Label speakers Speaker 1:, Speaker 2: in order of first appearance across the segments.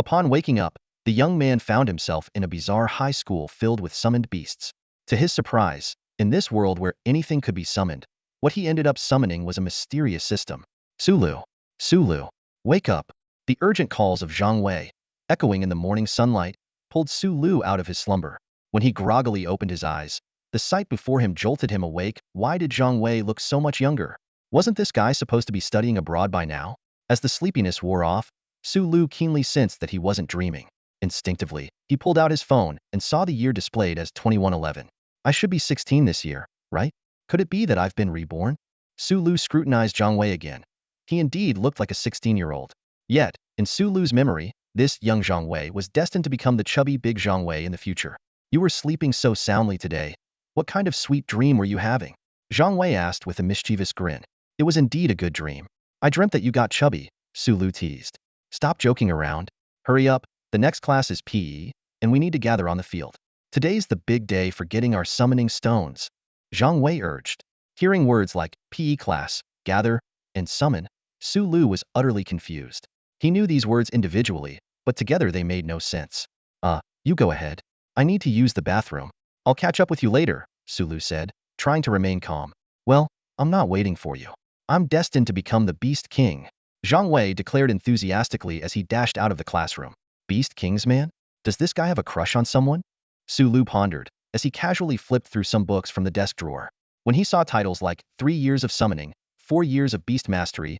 Speaker 1: Upon waking up, the young man found himself in a bizarre high school filled with summoned beasts. To his surprise, in this world where anything could be summoned, what he ended up summoning was a mysterious system. Sulu, Sulu, wake up! The urgent calls of Zhang Wei, echoing in the morning sunlight, pulled Sulu out of his slumber. When he groggily opened his eyes, the sight before him jolted him awake. Why did Zhang Wei look so much younger? Wasn't this guy supposed to be studying abroad by now? As the sleepiness wore off, Sulu keenly sensed that he wasn't dreaming. Instinctively, he pulled out his phone and saw the year displayed as 2111. I should be 16 this year, right? Could it be that I've been reborn? Sulu scrutinized Zhang Wei again. He indeed looked like a 16-year-old. Yet, in Sulu's memory, this young Zhang Wei was destined to become the chubby big Zhang Wei in the future. You were sleeping so soundly today. What kind of sweet dream were you having? Zhang Wei asked with a mischievous grin. It was indeed a good dream. I dreamt that you got chubby, Sulu teased. Stop joking around. Hurry up, the next class is PE, and we need to gather on the field. Today's the big day for getting our summoning stones, Zhang Wei urged. Hearing words like PE class, gather, and summon, Sulu was utterly confused. He knew these words individually, but together they made no sense. You go ahead. I need to use the bathroom. I'll catch up with you later, Sulu said, trying to remain calm. Well, I'm not waiting for you. I'm destined to become the Beast King, Zhang Wei declared enthusiastically as he dashed out of the classroom. Beast King's man? Does this guy have a crush on someone? Sulu pondered, as he casually flipped through some books from the desk drawer. When he saw titles like 3 Years of Summoning, 4 Years of Beast Mastery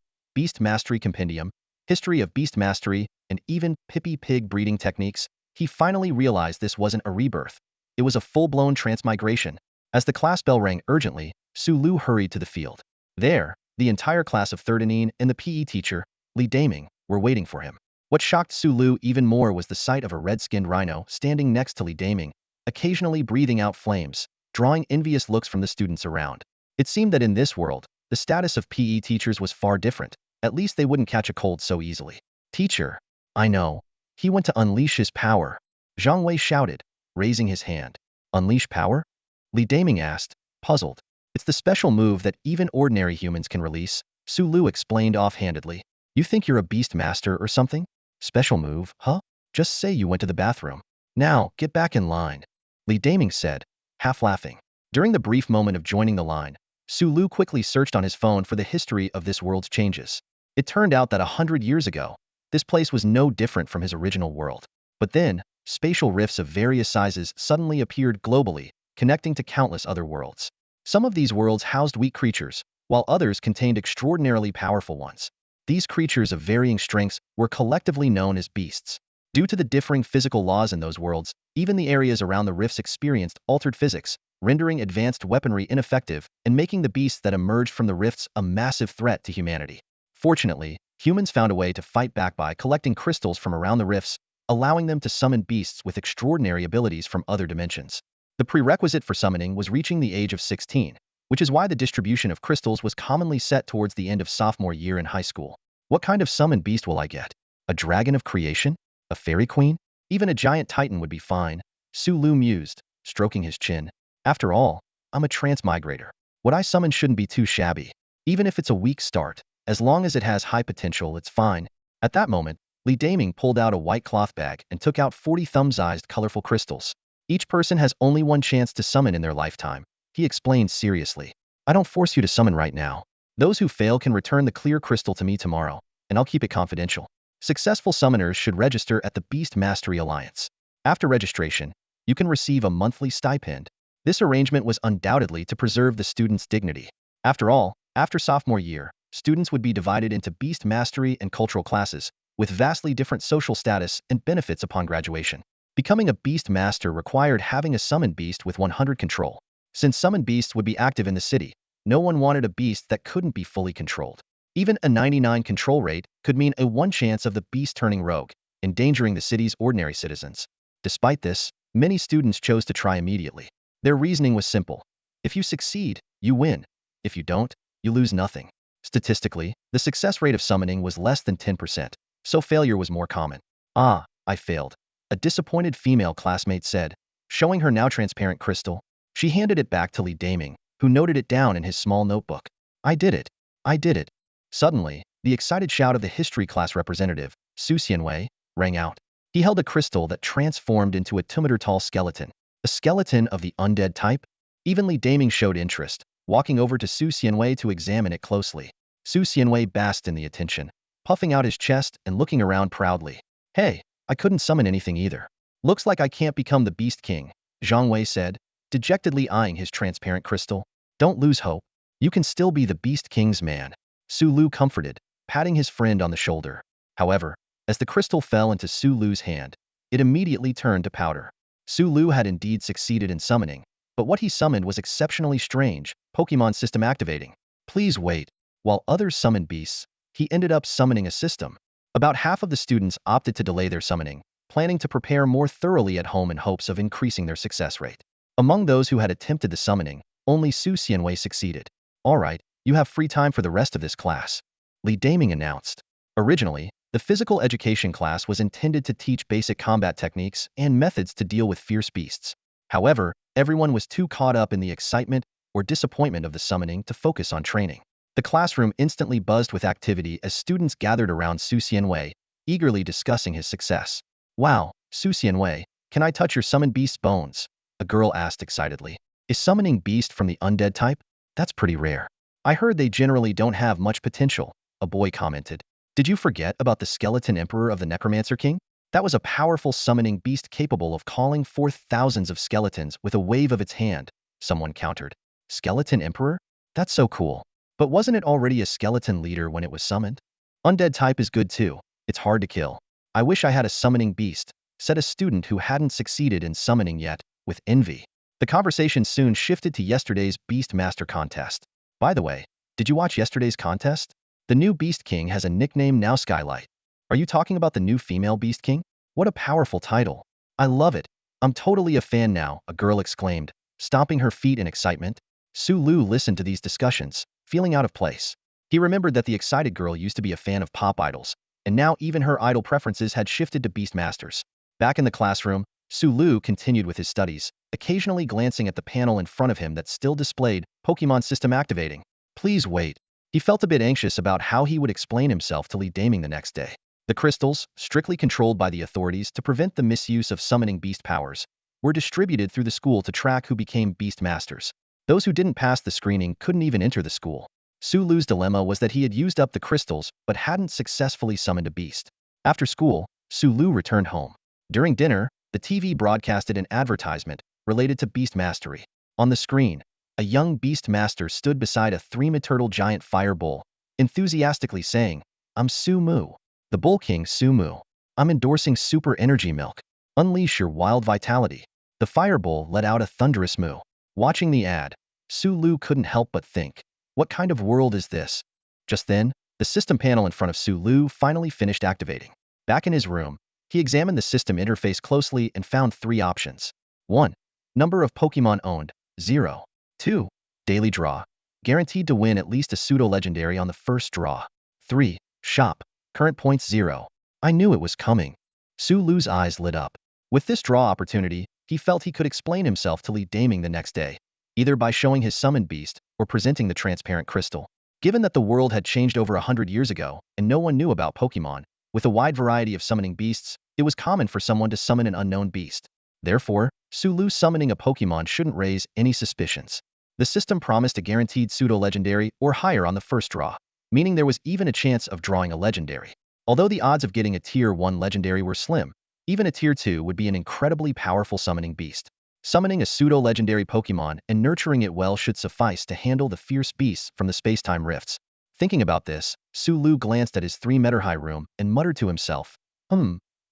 Speaker 1: Compendium, History of Beast Mastery, and even Pippi Pig breeding techniques, he finally realized this wasn't a rebirth. It was a full-blown transmigration. As the class bell rang urgently, Sulu hurried to the field. There, the entire class of 3rd Anin and the PE teacher, Li Daming, were waiting for him. What shocked Sulu even more was the sight of a red-skinned rhino standing next to Li Daming, occasionally breathing out flames, drawing envious looks from the students around. It seemed that in this world, the status of PE teachers was far different. At least they wouldn't catch a cold so easily. Teacher, I know. He went to unleash his power, Zhang Wei shouted, raising his hand. Unleash power? Li Daming asked, puzzled. It's the special move that even ordinary humans can release, Sulu explained offhandedly. You think you're a beast master or something? Special move, huh? Just say you went to the bathroom. Now, get back in line, Li Daming said, half laughing. During the brief moment of joining the line, Sulu quickly searched on his phone for the history of this world's changes. It turned out that 100 years ago, this place was no different from his original world. But then, spatial rifts of various sizes suddenly appeared globally, connecting to countless other worlds. Some of these worlds housed weak creatures, while others contained extraordinarily powerful ones. These creatures of varying strengths were collectively known as beasts. Due to the differing physical laws in those worlds, even the areas around the rifts experienced altered physics, rendering advanced weaponry ineffective and making the beasts that emerged from the rifts a massive threat to humanity. Fortunately, humans found a way to fight back by collecting crystals from around the rifts, allowing them to summon beasts with extraordinary abilities from other dimensions. The prerequisite for summoning was reaching the age of 16, which is why the distribution of crystals was commonly set towards the end of sophomore year in high school. What kind of summoned beast will I get? A dragon of creation? A fairy queen? Even a giant titan would be fine, Sulu mused, stroking his chin. After all, I'm a transmigrator. What I summon shouldn't be too shabby. Even if it's a weak start, as long as it has high potential, it's fine. At that moment, Li Daming pulled out a white cloth bag and took out 40 thumb-sized colorful crystals. Each person has only one chance to summon in their lifetime, he explained seriously. I don't force you to summon right now. Those who fail can return the clear crystal to me tomorrow, and I'll keep it confidential. Successful summoners should register at the Beast Mastery Alliance. After registration, you can receive a monthly stipend. This arrangement was undoubtedly to preserve the students' dignity. After all, after sophomore year, students would be divided into Beast Mastery and Cultural classes, with vastly different social status and benefits upon graduation. Becoming a Beast Master required having a summoned beast with 100 control. Since summoned beasts would be active in the city, no one wanted a beast that couldn't be fully controlled. Even a 99 control rate could mean a 1 chance of the beast turning rogue, endangering the city's ordinary citizens. Despite this, many students chose to try immediately. Their reasoning was simple. If you succeed, you win. If you don't, you lose nothing. Statistically, the success rate of summoning was less than 10%, so failure was more common. Ah, I failed, a disappointed female classmate said, showing her now transparent crystal. She handed it back to Li Daming, who noted it down in his small notebook. I did it. I did it. Suddenly, the excited shout of the history class representative, Su Xianwei, rang out. He held a crystal that transformed into a 2-meter-tall skeleton. A skeleton of the undead type? Even Li Daming showed interest, walking over to Su Xianwei to examine it closely. Su Xianwei basked in the attention, puffing out his chest and looking around proudly. Hey, I couldn't summon anything either. Looks like I can't become the Beast King, Zhang Wei said, dejectedly eyeing his transparent crystal. Don't lose hope. You can still be the Beast King's man, Su Lu comforted, patting his friend on the shoulder. However, as the crystal fell into Su Lu's hand, it immediately turned to powder. Su Lu had indeed succeeded in summoning, but what he summoned was exceptionally strange, Pokémon system activating. Please wait. While others summoned beasts, he ended up summoning a system. About half of the students opted to delay their summoning, planning to prepare more thoroughly at home in hopes of increasing their success rate. Among those who had attempted the summoning, only Su Xianwei succeeded. All right, you have free time for the rest of this class, Li Daming announced. Originally, the physical education class was intended to teach basic combat techniques and methods to deal with fierce beasts. However, everyone was too caught up in the excitement or disappointment of the summoning to focus on training. The classroom instantly buzzed with activity as students gathered around Su Xianwei, eagerly discussing his success. Wow, Su Xianwei, can I touch your summoned beast's bones? A girl asked excitedly. Is summoning beast from the undead type? That's pretty rare. I heard they generally don't have much potential, a boy commented. Did you forget about the Skeleton Emperor of the Necromancer King? That was a powerful summoning beast capable of calling forth thousands of skeletons with a wave of its hand, someone countered. Skeleton Emperor? That's so cool. But wasn't it already a skeleton leader when it was summoned? Undead type is good too. It's hard to kill. I wish I had a summoning beast, said a student who hadn't succeeded in summoning yet, with envy. The conversation soon shifted to yesterday's Beast Master contest. By the way, did you watch yesterday's contest? The new Beast King has a nickname now, Skylight. Are you talking about the new female Beast King? What a powerful title. I love it. I'm totally a fan now, a girl exclaimed, stomping her feet in excitement. Su Lu listened to these discussions, feeling out of place. He remembered that the excited girl used to be a fan of pop idols, and now even her idol preferences had shifted to Beast Masters. Back in the classroom, Su Lu continued with his studies, occasionally glancing at the panel in front of him that still displayed Pokémon system activating. Please wait. He felt a bit anxious about how he would explain himself to Li Daming the next day. The crystals, strictly controlled by the authorities to prevent the misuse of summoning beast powers, were distributed through the school to track who became Beast Masters. Those who didn't pass the screening couldn't even enter the school. Su Lu's dilemma was that he had used up the crystals but hadn't successfully summoned a beast. After school, Su Lu returned home. During dinner, the TV broadcasted an advertisement related to beast mastery. On the screen, a young beast master stood beside a 3-meter giant fire bull, enthusiastically saying, I'm Su Mu, the Bull King Su Mu. I'm endorsing super energy milk. Unleash your wild vitality. The fire bull let out a thunderous moo. Watching the ad, Su Lu couldn't help but think, what kind of world is this? Just then, the system panel in front of Su Lu finally finished activating. Back in his room, he examined the system interface closely and found 3 options. 1. Number of Pokémon owned, 0. 2. Daily draw, guaranteed to win at least a pseudo-legendary on the first draw. 3. Shop, current points 0. I knew it was coming. Su Lu's eyes lit up. With this draw opportunity, he felt he could explain himself to Li Daming the next day, either by showing his summoned beast or presenting the transparent crystal. Given that the world had changed over 100 years ago and no one knew about Pokémon, with a wide variety of summoning beasts, it was common for someone to summon an unknown beast. Therefore, Su Lu summoning a Pokémon shouldn't raise any suspicions. The system promised a guaranteed pseudo-legendary or higher on the first draw, meaning there was even a chance of drawing a legendary. Although the odds of getting a Tier 1 legendary were slim, even a Tier 2 would be an incredibly powerful summoning beast. Summoning a pseudo-legendary Pokémon and nurturing it well should suffice to handle the fierce beasts from the space-time rifts. Thinking about this, Su Lu glanced at his 3-meter-high room and muttered to himself,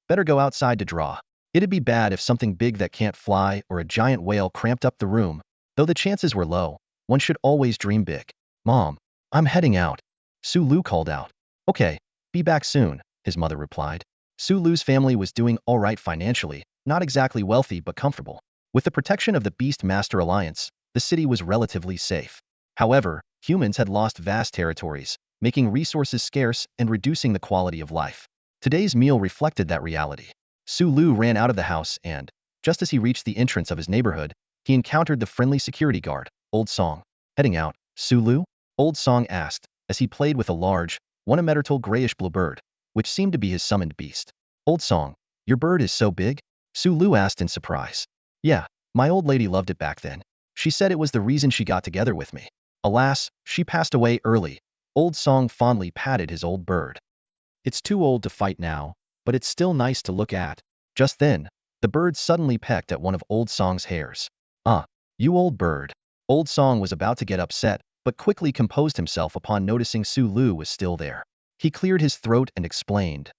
Speaker 1: better go outside to draw. It'd be bad if something big that can't fly or a giant whale cramped up the room. Though the chances were low, one should always dream big. Mom, I'm heading out, Su Lu called out. Okay, be back soon, his mother replied. Su Lu's family was doing all right financially, not exactly wealthy but comfortable. With the protection of the Beast Master Alliance, the city was relatively safe. However, humans had lost vast territories, making resources scarce and reducing the quality of life. Today's meal reflected that reality. Su Lu ran out of the house and, just as he reached the entrance of his neighborhood, he encountered the friendly security guard, Old Song. Heading out, Su Lu? Old Song asked, as he played with a large, 1-meter-tall grayish-blue bird, which seemed to be his summoned beast. Old Song, Your bird is so big? Sulu asked in surprise. Yeah, my old lady loved it back then. She said it was the reason she got together with me. Alas, she passed away early. Old Song fondly patted his old bird. It's too old to fight now, but it's still nice to look at. Just then, the bird suddenly pecked at one of Old Song's hairs. You old bird. Old Song was about to get upset, but quickly composed himself upon noticing Sulu was still there. He cleared his throat and explained,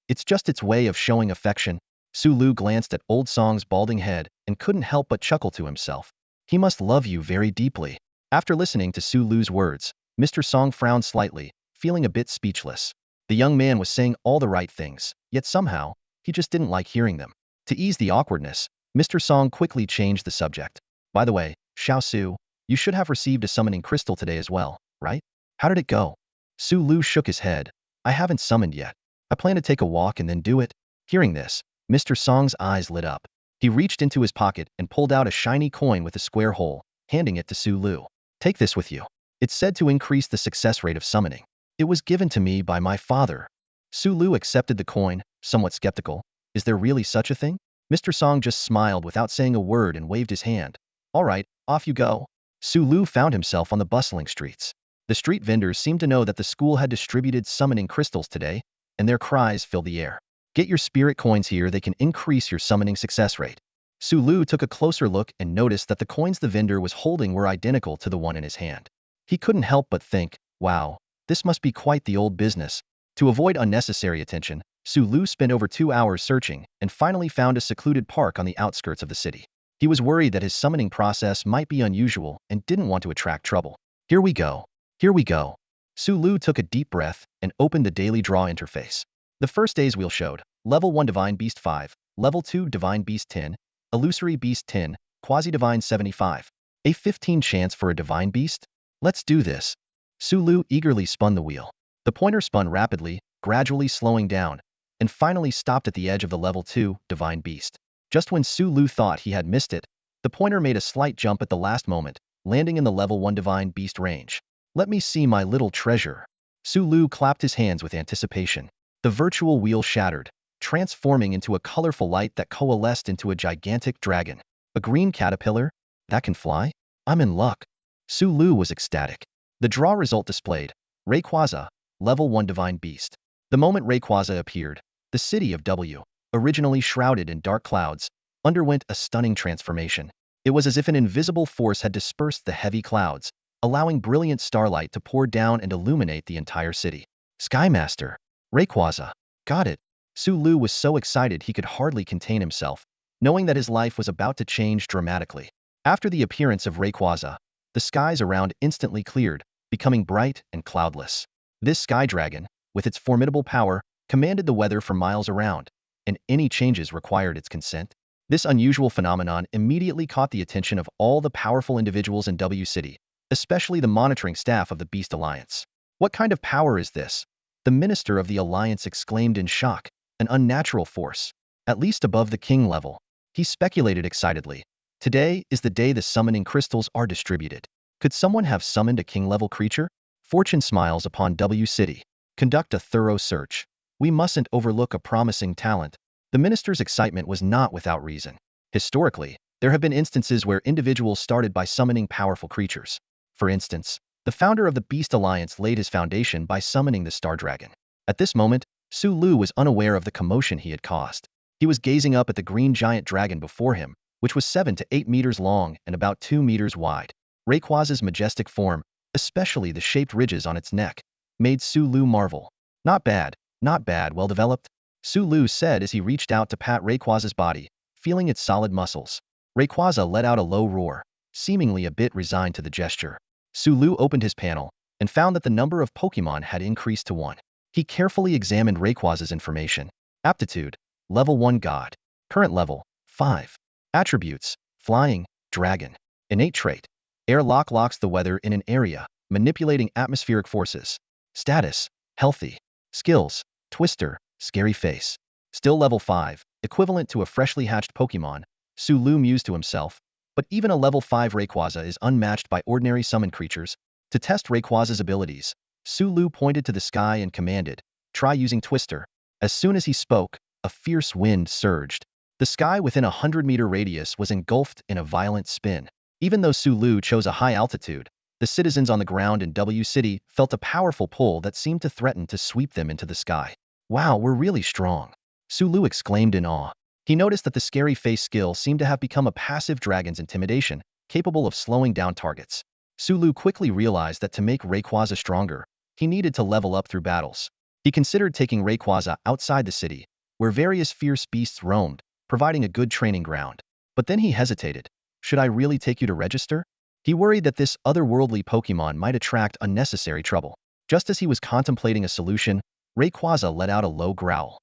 Speaker 1: it's just its way of showing affection. Sulu glanced at Old Song's balding head and couldn't help but chuckle to himself. He must love you very deeply. After listening to Sulu's words, Mr. Song frowned slightly, feeling a bit speechless. The young man was saying all the right things, yet somehow, he just didn't like hearing them. To ease the awkwardness, Mr. Song quickly changed the subject. By the way, Xiao Su, you should have received a summoning crystal today as well, right? How did it go? Su Lu shook his head. I haven't summoned yet. I plan to take a walk and then do it. Hearing this, Mr. Song's eyes lit up. He reached into his pocket and pulled out a shiny coin with a square hole, handing it to Su Lu. Take this with you. It's said to increase the success rate of summoning. It was given to me by my father. Su Lu accepted the coin, somewhat skeptical. Is there really such a thing? Mr. Song just smiled without saying a word and waved his hand. All right, off you go. Su Lu found himself on the bustling streets. The street vendors seemed to know that the school had distributed summoning crystals today, and their cries filled the air. Get your spirit coins here, they can increase your summoning success rate. Su Lu took a closer look and noticed that the coins the vendor was holding were identical to the one in his hand. He couldn't help but think, wow, this must be quite the old business. To avoid unnecessary attention, Su Lu spent over 2 hours searching and finally found a secluded park on the outskirts of the city. He was worried that his summoning process might be unusual and didn't want to attract trouble. Here we go. Here we go. Su Lu took a deep breath and opened the daily draw interface. The first day's wheel showed Level 1 Divine Beast 5, Level 2 Divine Beast 10, Illusory Beast 10, Quasi-Divine 75. A 15 chance for a Divine Beast? Let's do this. Su Lu eagerly spun the wheel. The pointer spun rapidly, gradually slowing down, and finally stopped at the edge of the Level 2 Divine Beast. Just when Su Lu thought he had missed it, the pointer made a slight jump at the last moment, landing in the Level 1 Divine Beast range. Let me see my little treasure. Su Lu clapped his hands with anticipation. The virtual wheel shattered, transforming into a colorful light that coalesced into a gigantic dragon. A green caterpillar? That can fly? I'm in luck. Su Lu was ecstatic. The draw result displayed, Rayquaza, Level 1 Divine Beast. The moment Rayquaza appeared, the city of W, originally shrouded in dark clouds, underwent a stunning transformation. It was as if an invisible force had dispersed the heavy clouds, allowing brilliant starlight to pour down and illuminate the entire city. Skymaster. Rayquaza. Got it. Su Lu was so excited he could hardly contain himself, knowing that his life was about to change dramatically. After the appearance of Rayquaza, the skies around instantly cleared, becoming bright and cloudless. This sky dragon, with its formidable power, commanded the weather for miles around, and any changes required its consent. This unusual phenomenon immediately caught the attention of all the powerful individuals in W City, especially the monitoring staff of the Beast Alliance. What kind of power is this? The minister of the Alliance exclaimed in shock. An unnatural force, at least above the king level. He speculated excitedly. Today is the day the summoning crystals are distributed. Could someone have summoned a king-level creature? Fortune smiles upon W City. Conduct a thorough search. We mustn't overlook a promising talent. The minister's excitement was not without reason. Historically, there have been instances where individuals started by summoning powerful creatures. For instance, the founder of the Beast Alliance laid his foundation by summoning the Star Dragon. At this moment, Su Lu was unaware of the commotion he had caused. He was gazing up at the green giant dragon before him, which was 7 to 8 meters long and about 2 meters wide. Rayquaza's majestic form, especially the shaped ridges on its neck, made Su Lu marvel. Not bad, well developed, Su Lu said as he reached out to pat Rayquaza's body, feeling its solid muscles. Rayquaza let out a low roar, seemingly a bit resigned to the gesture. Su Lu opened his panel and found that the number of Pokémon had increased to 1. He carefully examined Rayquaza's information. Aptitude, Level 1 God. Current level, 5. Attributes, Flying, Dragon. Innate trait, Airlock locks the weather in an area, manipulating atmospheric forces. Status, Healthy. Skills, Twister, Scary Face. Still level 5, equivalent to a freshly hatched Pokémon, Su Lu mused to himself, but even a level 5 Rayquaza is unmatched by ordinary summon creatures. To test Rayquaza's abilities, Su Lu pointed to the sky and commanded, try using Twister. As soon as he spoke, a fierce wind surged. The sky within a 100-meter radius was engulfed in a violent spin. Even though Sulu chose a high altitude, the citizens on the ground in W City felt a powerful pull that seemed to threaten to sweep them into the sky. Wow, we're really strong, Sulu exclaimed in awe. He noticed that the scary face skill seemed to have become a passive dragon's intimidation, capable of slowing down targets. Sulu quickly realized that to make Rayquaza stronger, he needed to level up through battles. He considered taking Rayquaza outside the city, where various fierce beasts roamed, providing a good training ground. But then he hesitated. Should I really take you to register? He worried that this otherworldly Pokémon might attract unnecessary trouble. Just as he was contemplating a solution, Rayquaza let out a low growl.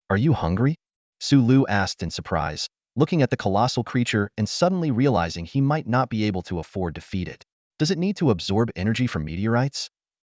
Speaker 1: Are you hungry? Sulu asked in surprise, looking at the colossal creature and suddenly realizing he might not be able to afford to feed it. Does it need to absorb energy from meteorites?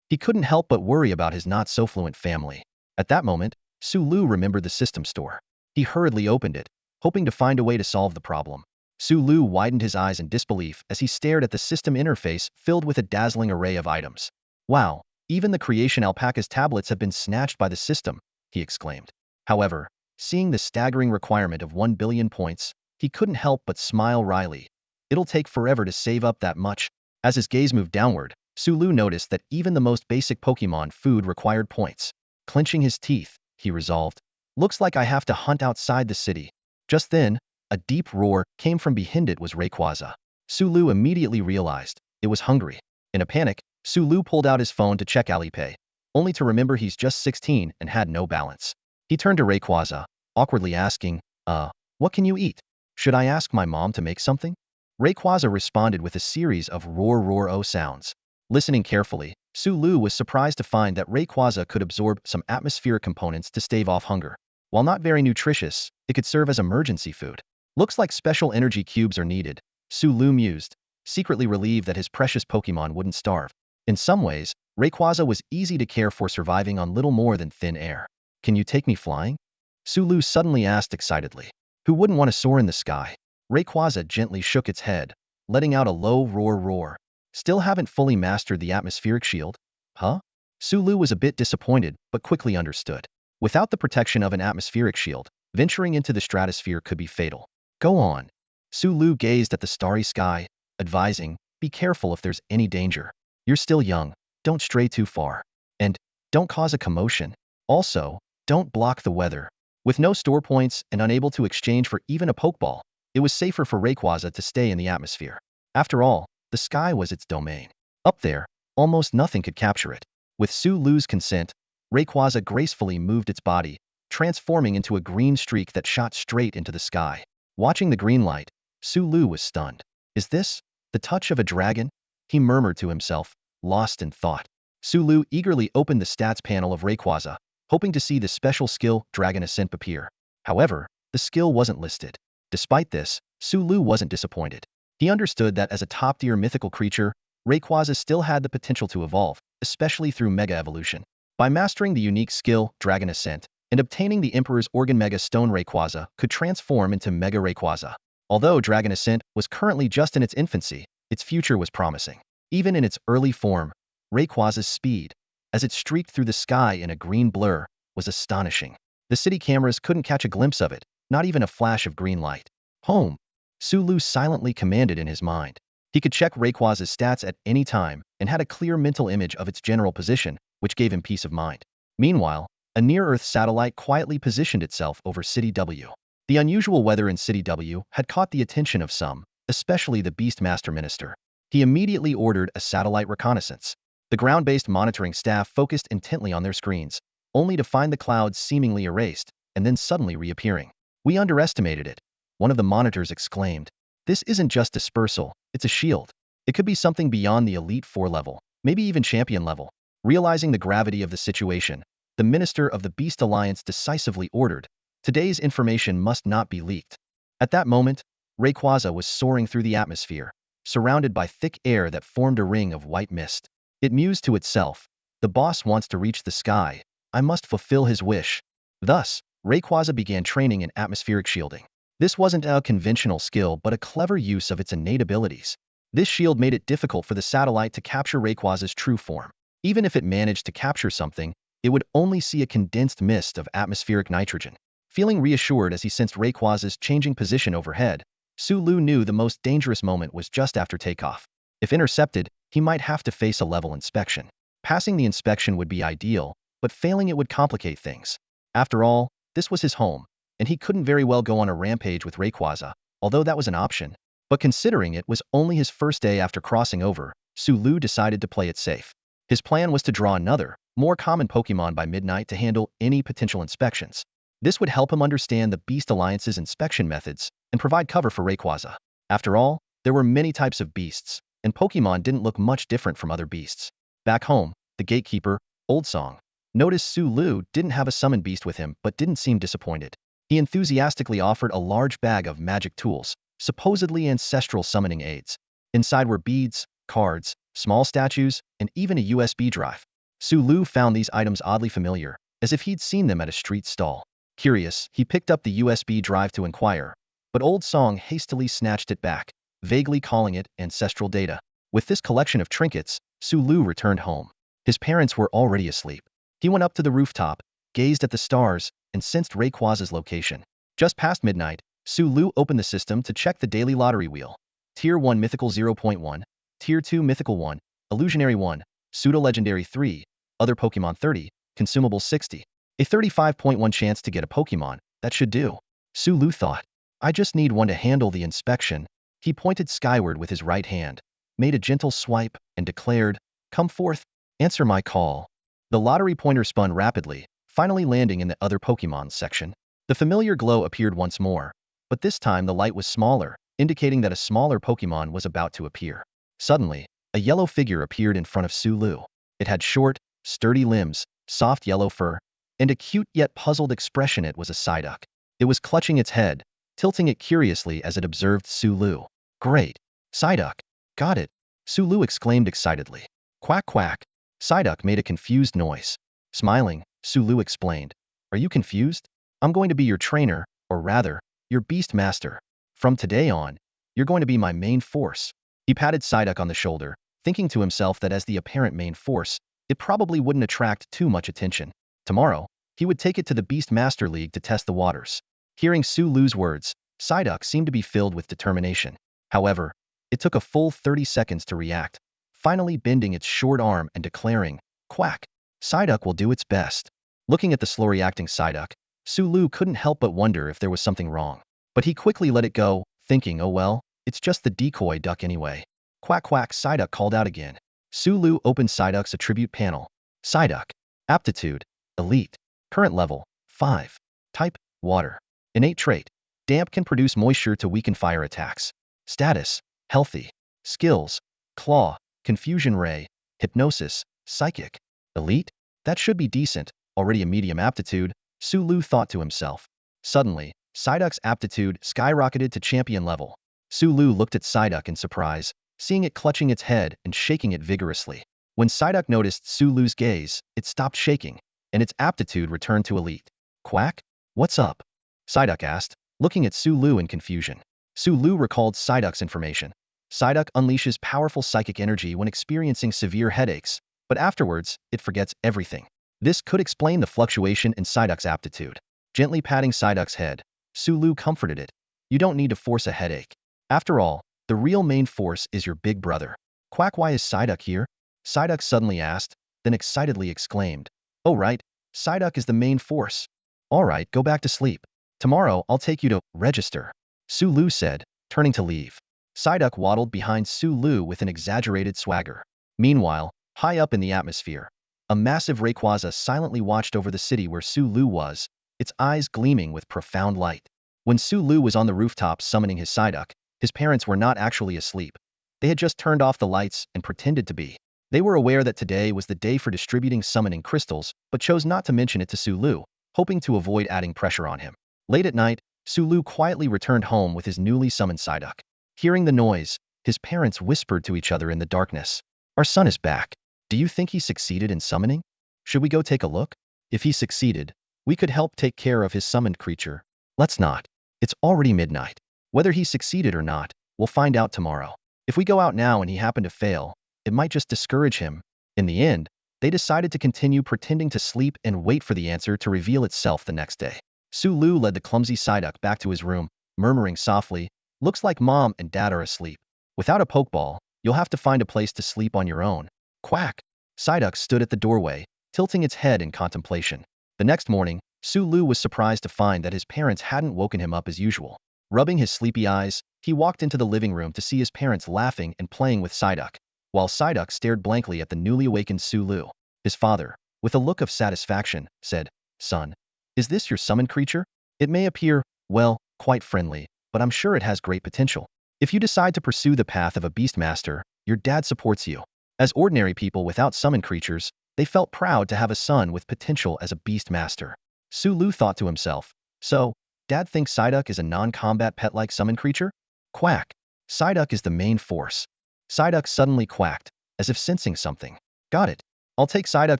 Speaker 1: He couldn't help but worry about his not-so-fluent family. At that moment, Sulu remembered the system store. He hurriedly opened it, hoping to find a way to solve the problem. Sulu widened his eyes in disbelief as he stared at the system interface filled with a dazzling array of items. Wow, even the creation alpaca's tablets have been snatched by the system, he exclaimed. However, seeing the staggering requirement of 1 billion points, he couldn't help but smile wryly. It'll take forever to save up that much. As his gaze moved downward, Sulu noticed that even the most basic Pokémon food required points. Clenching his teeth, he resolved, looks like I have to hunt outside the city. Just then, a deep roar came from behind it was Rayquaza. Sulu immediately realized it was hungry. In a panic, Sulu pulled out his phone to check Alipay, only to remember he's just 16 and had no balance. He turned to Rayquaza, awkwardly asking, what can you eat? Should I ask my mom to make something? Rayquaza responded with a series of roar-roar-oh sounds. Listening carefully, Sulu was surprised to find that Rayquaza could absorb some atmospheric components to stave off hunger. While not very nutritious, it could serve as emergency food. Looks like special energy cubes are needed, Sulu mused, secretly relieved that his precious Pokémon wouldn't starve. In some ways, Rayquaza was easy to care for, surviving on little more than thin air. Can you take me flying? Sulu suddenly asked excitedly. Who wouldn't want to soar in the sky? Rayquaza gently shook its head, letting out a low roar-roar. Still haven't fully mastered the atmospheric shield? Huh? Sulu was a bit disappointed, but quickly understood. Without the protection of an atmospheric shield, venturing into the stratosphere could be fatal. Go on. Sulu gazed at the starry sky, advising, be careful if there's any danger. You're still young, don't stray too far. And don't cause a commotion. Also, don't block the weather. With no store points and unable to exchange for even a Pokeball, it was safer for Rayquaza to stay in the atmosphere. After all, the sky was its domain. Up there, almost nothing could capture it. With Sulu's consent, Rayquaza gracefully moved its body, transforming into a green streak that shot straight into the sky. Watching the green light, Sulu was stunned. Is this the touch of a dragon? He murmured to himself, lost in thought. Sulu eagerly opened the stats panel of Rayquaza, hoping to see the special skill Dragon Ascent appear. However, the skill wasn't listed. Despite this, Sulu wasn't disappointed. He understood that as a top-tier mythical creature, Rayquaza still had the potential to evolve, especially through Mega Evolution. By mastering the unique skill Dragon Ascent and obtaining the Emperor's Organ Mega Stone, Rayquaza could transform into Mega Rayquaza. Although Dragon Ascent was currently just in its infancy, its future was promising. Even in its early form, Rayquaza's speed, as it streaked through the sky in a green blur, was astonishing. The city cameras couldn't catch a glimpse of it, not even a flash of green light. Home, Sulu silently commanded in his mind. He could check Rayquaza's stats at any time and had a clear mental image of its general position, which gave him peace of mind. Meanwhile, a near-Earth satellite quietly positioned itself over City W. The unusual weather in City W had caught the attention of some, especially the Beastmaster Minister. He immediately ordered a satellite reconnaissance. The ground-based monitoring staff focused intently on their screens, only to find the clouds seemingly erased, and then suddenly reappearing. We underestimated it, one of the monitors exclaimed. This isn't just dispersal, it's a shield. It could be something beyond the Elite Four level, maybe even Champion level. Realizing the gravity of the situation, the Minister of the Beast Alliance decisively ordered, today's information must not be leaked. At that moment, Rayquaza was soaring through the atmosphere, surrounded by thick air that formed a ring of white mist. It mused to itself, the boss wants to reach the sky, I must fulfill his wish. Thus, Rayquaza began training in atmospheric shielding. This wasn't a conventional skill but a clever use of its innate abilities. This shield made it difficult for the satellite to capture Rayquaza's true form. Even if it managed to capture something, it would only see a condensed mist of atmospheric nitrogen. Feeling reassured as he sensed Rayquaza's changing position overhead, Sulu knew the most dangerous moment was just after takeoff. If intercepted, he might have to face a level inspection. Passing the inspection would be ideal, but failing it would complicate things. After all, this was his home, and he couldn't very well go on a rampage with Rayquaza, although that was an option. But considering it was only his first day after crossing over, Sulu decided to play it safe. His plan was to draw another, more common Pokémon by midnight to handle any potential inspections. This would help him understand the Beast Alliance's inspection methods and provide cover for Rayquaza. After all, there were many types of beasts, and Pokémon didn't look much different from other beasts. Back home, the gatekeeper, Old Song, noticed Sulu didn't have a summoned beast with him but didn't seem disappointed. He enthusiastically offered a large bag of magic tools, supposedly ancestral summoning aids. Inside were beads, cards, small statues, and even a USB drive. Sulu found these items oddly familiar, as if he'd seen them at a street stall. Curious, he picked up the USB drive to inquire, but Old Song hastily snatched it back, vaguely calling it ancestral data. With this collection of trinkets, Sulu returned home. His parents were already asleep. He went up to the rooftop, gazed at the stars, and sensed Rayquaza's location. Just past midnight, Sulu opened the system to check the daily lottery wheel. Tier 1 Mythical 0.1, Tier 2 Mythical 1, Illusionary 1, Pseudo-Legendary 3, Other Pokemon 30, Consumable 60. A 35.1 chance to get a Pokemon, that should do. Sulu thought. I just need one to handle the inspection. He pointed skyward with his right hand, made a gentle swipe, and declared, "Come forth, answer my call." The lottery pointer spun rapidly, finally landing in the Other Pokemon section. The familiar glow appeared once more, but this time the light was smaller, indicating that a smaller Pokemon was about to appear. Suddenly, a yellow figure appeared in front of Sulu. It had short, sturdy limbs, soft yellow fur, and a cute yet puzzled expression. It was a Psyduck. It was clutching its head, tilting it curiously as it observed Sulu. Great! Psyduck! Got it! Sulu exclaimed excitedly. Quack quack! Psyduck made a confused noise. Smiling, Sulu explained. Are you confused? I'm going to be your trainer, or rather, your beast master. From today on, you're going to be my main force. He patted Psyduck on the shoulder, thinking to himself that as the apparent main force, it probably wouldn't attract too much attention. Tomorrow, he would take it to the Beast Master League to test the waters. Hearing Sulu's words, Psyduck seemed to be filled with determination. However, it took a full 30 seconds to react, finally bending its short arm and declaring, "Quack!" Psyduck will do its best. Looking at the slow-reacting Psyduck, Sulu couldn't help but wonder if there was something wrong. But he quickly let it go, thinking, oh well, it's just the decoy duck anyway. Quack quack, Psyduck called out again. Sulu opened Psyduck's attribute panel. Psyduck. Aptitude. Elite. Current level. 5. Type. Water. Innate trait. Damp can produce moisture to weaken fire attacks. Status. Healthy. Skills. Claw. Confusion Ray. Hypnosis. Psychic. Elite? That should be decent, already a medium aptitude, Sulu thought to himself. Suddenly, Psyduck's aptitude skyrocketed to champion level. Sulu looked at Psyduck in surprise, seeing it clutching its head and shaking it vigorously. When Psyduck noticed Sulu's gaze, it stopped shaking, and its aptitude returned to elite. Quack? What's up? Psyduck asked, looking at Sulu in confusion. Sulu recalled Psyduck's information. Psyduck unleashes powerful psychic energy when experiencing severe headaches, but afterwards, it forgets everything. This could explain the fluctuation in Psyduck's aptitude. Gently patting Psyduck's head, Sulu comforted it. You don't need to force a headache. After all, the real main force is your big brother. Quack, why is Psyduck here? Psyduck suddenly asked, then excitedly exclaimed. Oh right, Psyduck is the main force. Alright, go back to sleep. Tomorrow I'll take you to register. Sulu said, turning to leave. Psyduck waddled behind Sulu with an exaggerated swagger. Meanwhile, high up in the atmosphere, a massive Rayquaza silently watched over the city where Sulu was, its eyes gleaming with profound light. When Sulu was on the rooftop summoning his Psyduck, his parents were not actually asleep. They had just turned off the lights and pretended to be. They were aware that today was the day for distributing summoning crystals, but chose not to mention it to Sulu, hoping to avoid adding pressure on him. Late at night, Sulu quietly returned home with his newly summoned Psyduck. Hearing the noise, his parents whispered to each other in the darkness. Our son is back. Do you think he succeeded in summoning? Should we go take a look? If he succeeded, we could help take care of his summoned creature. Let's not. It's already midnight. Whether he succeeded or not, we'll find out tomorrow. If we go out now and he happened to fail, it might just discourage him. In the end, they decided to continue pretending to sleep and wait for the answer to reveal itself the next day. Sulu led the clumsy Psyduck back to his room, murmuring softly, "Looks like Mom and Dad are asleep. Without a Pokeball, you'll have to find a place to sleep on your own." Quack! Psyduck stood at the doorway, tilting its head in contemplation. The next morning, Sulu was surprised to find that his parents hadn't woken him up as usual. Rubbing his sleepy eyes, he walked into the living room to see his parents laughing and playing with Psyduck, while Psyduck stared blankly at the newly awakened Sulu. His father, with a look of satisfaction, said, "Son, is this your summoned creature? It may appear, well, quite friendly, but I'm sure it has great potential. If you decide to pursue the path of a Beastmaster, your dad supports you." As ordinary people without summoned creatures, they felt proud to have a son with potential as a Beastmaster. Sulu thought to himself, "So, Dad thinks Psyduck is a non-combat pet-like summoned creature?" Quack! Psyduck is the main force. Psyduck suddenly quacked, as if sensing something. "Got it. I'll take Psyduck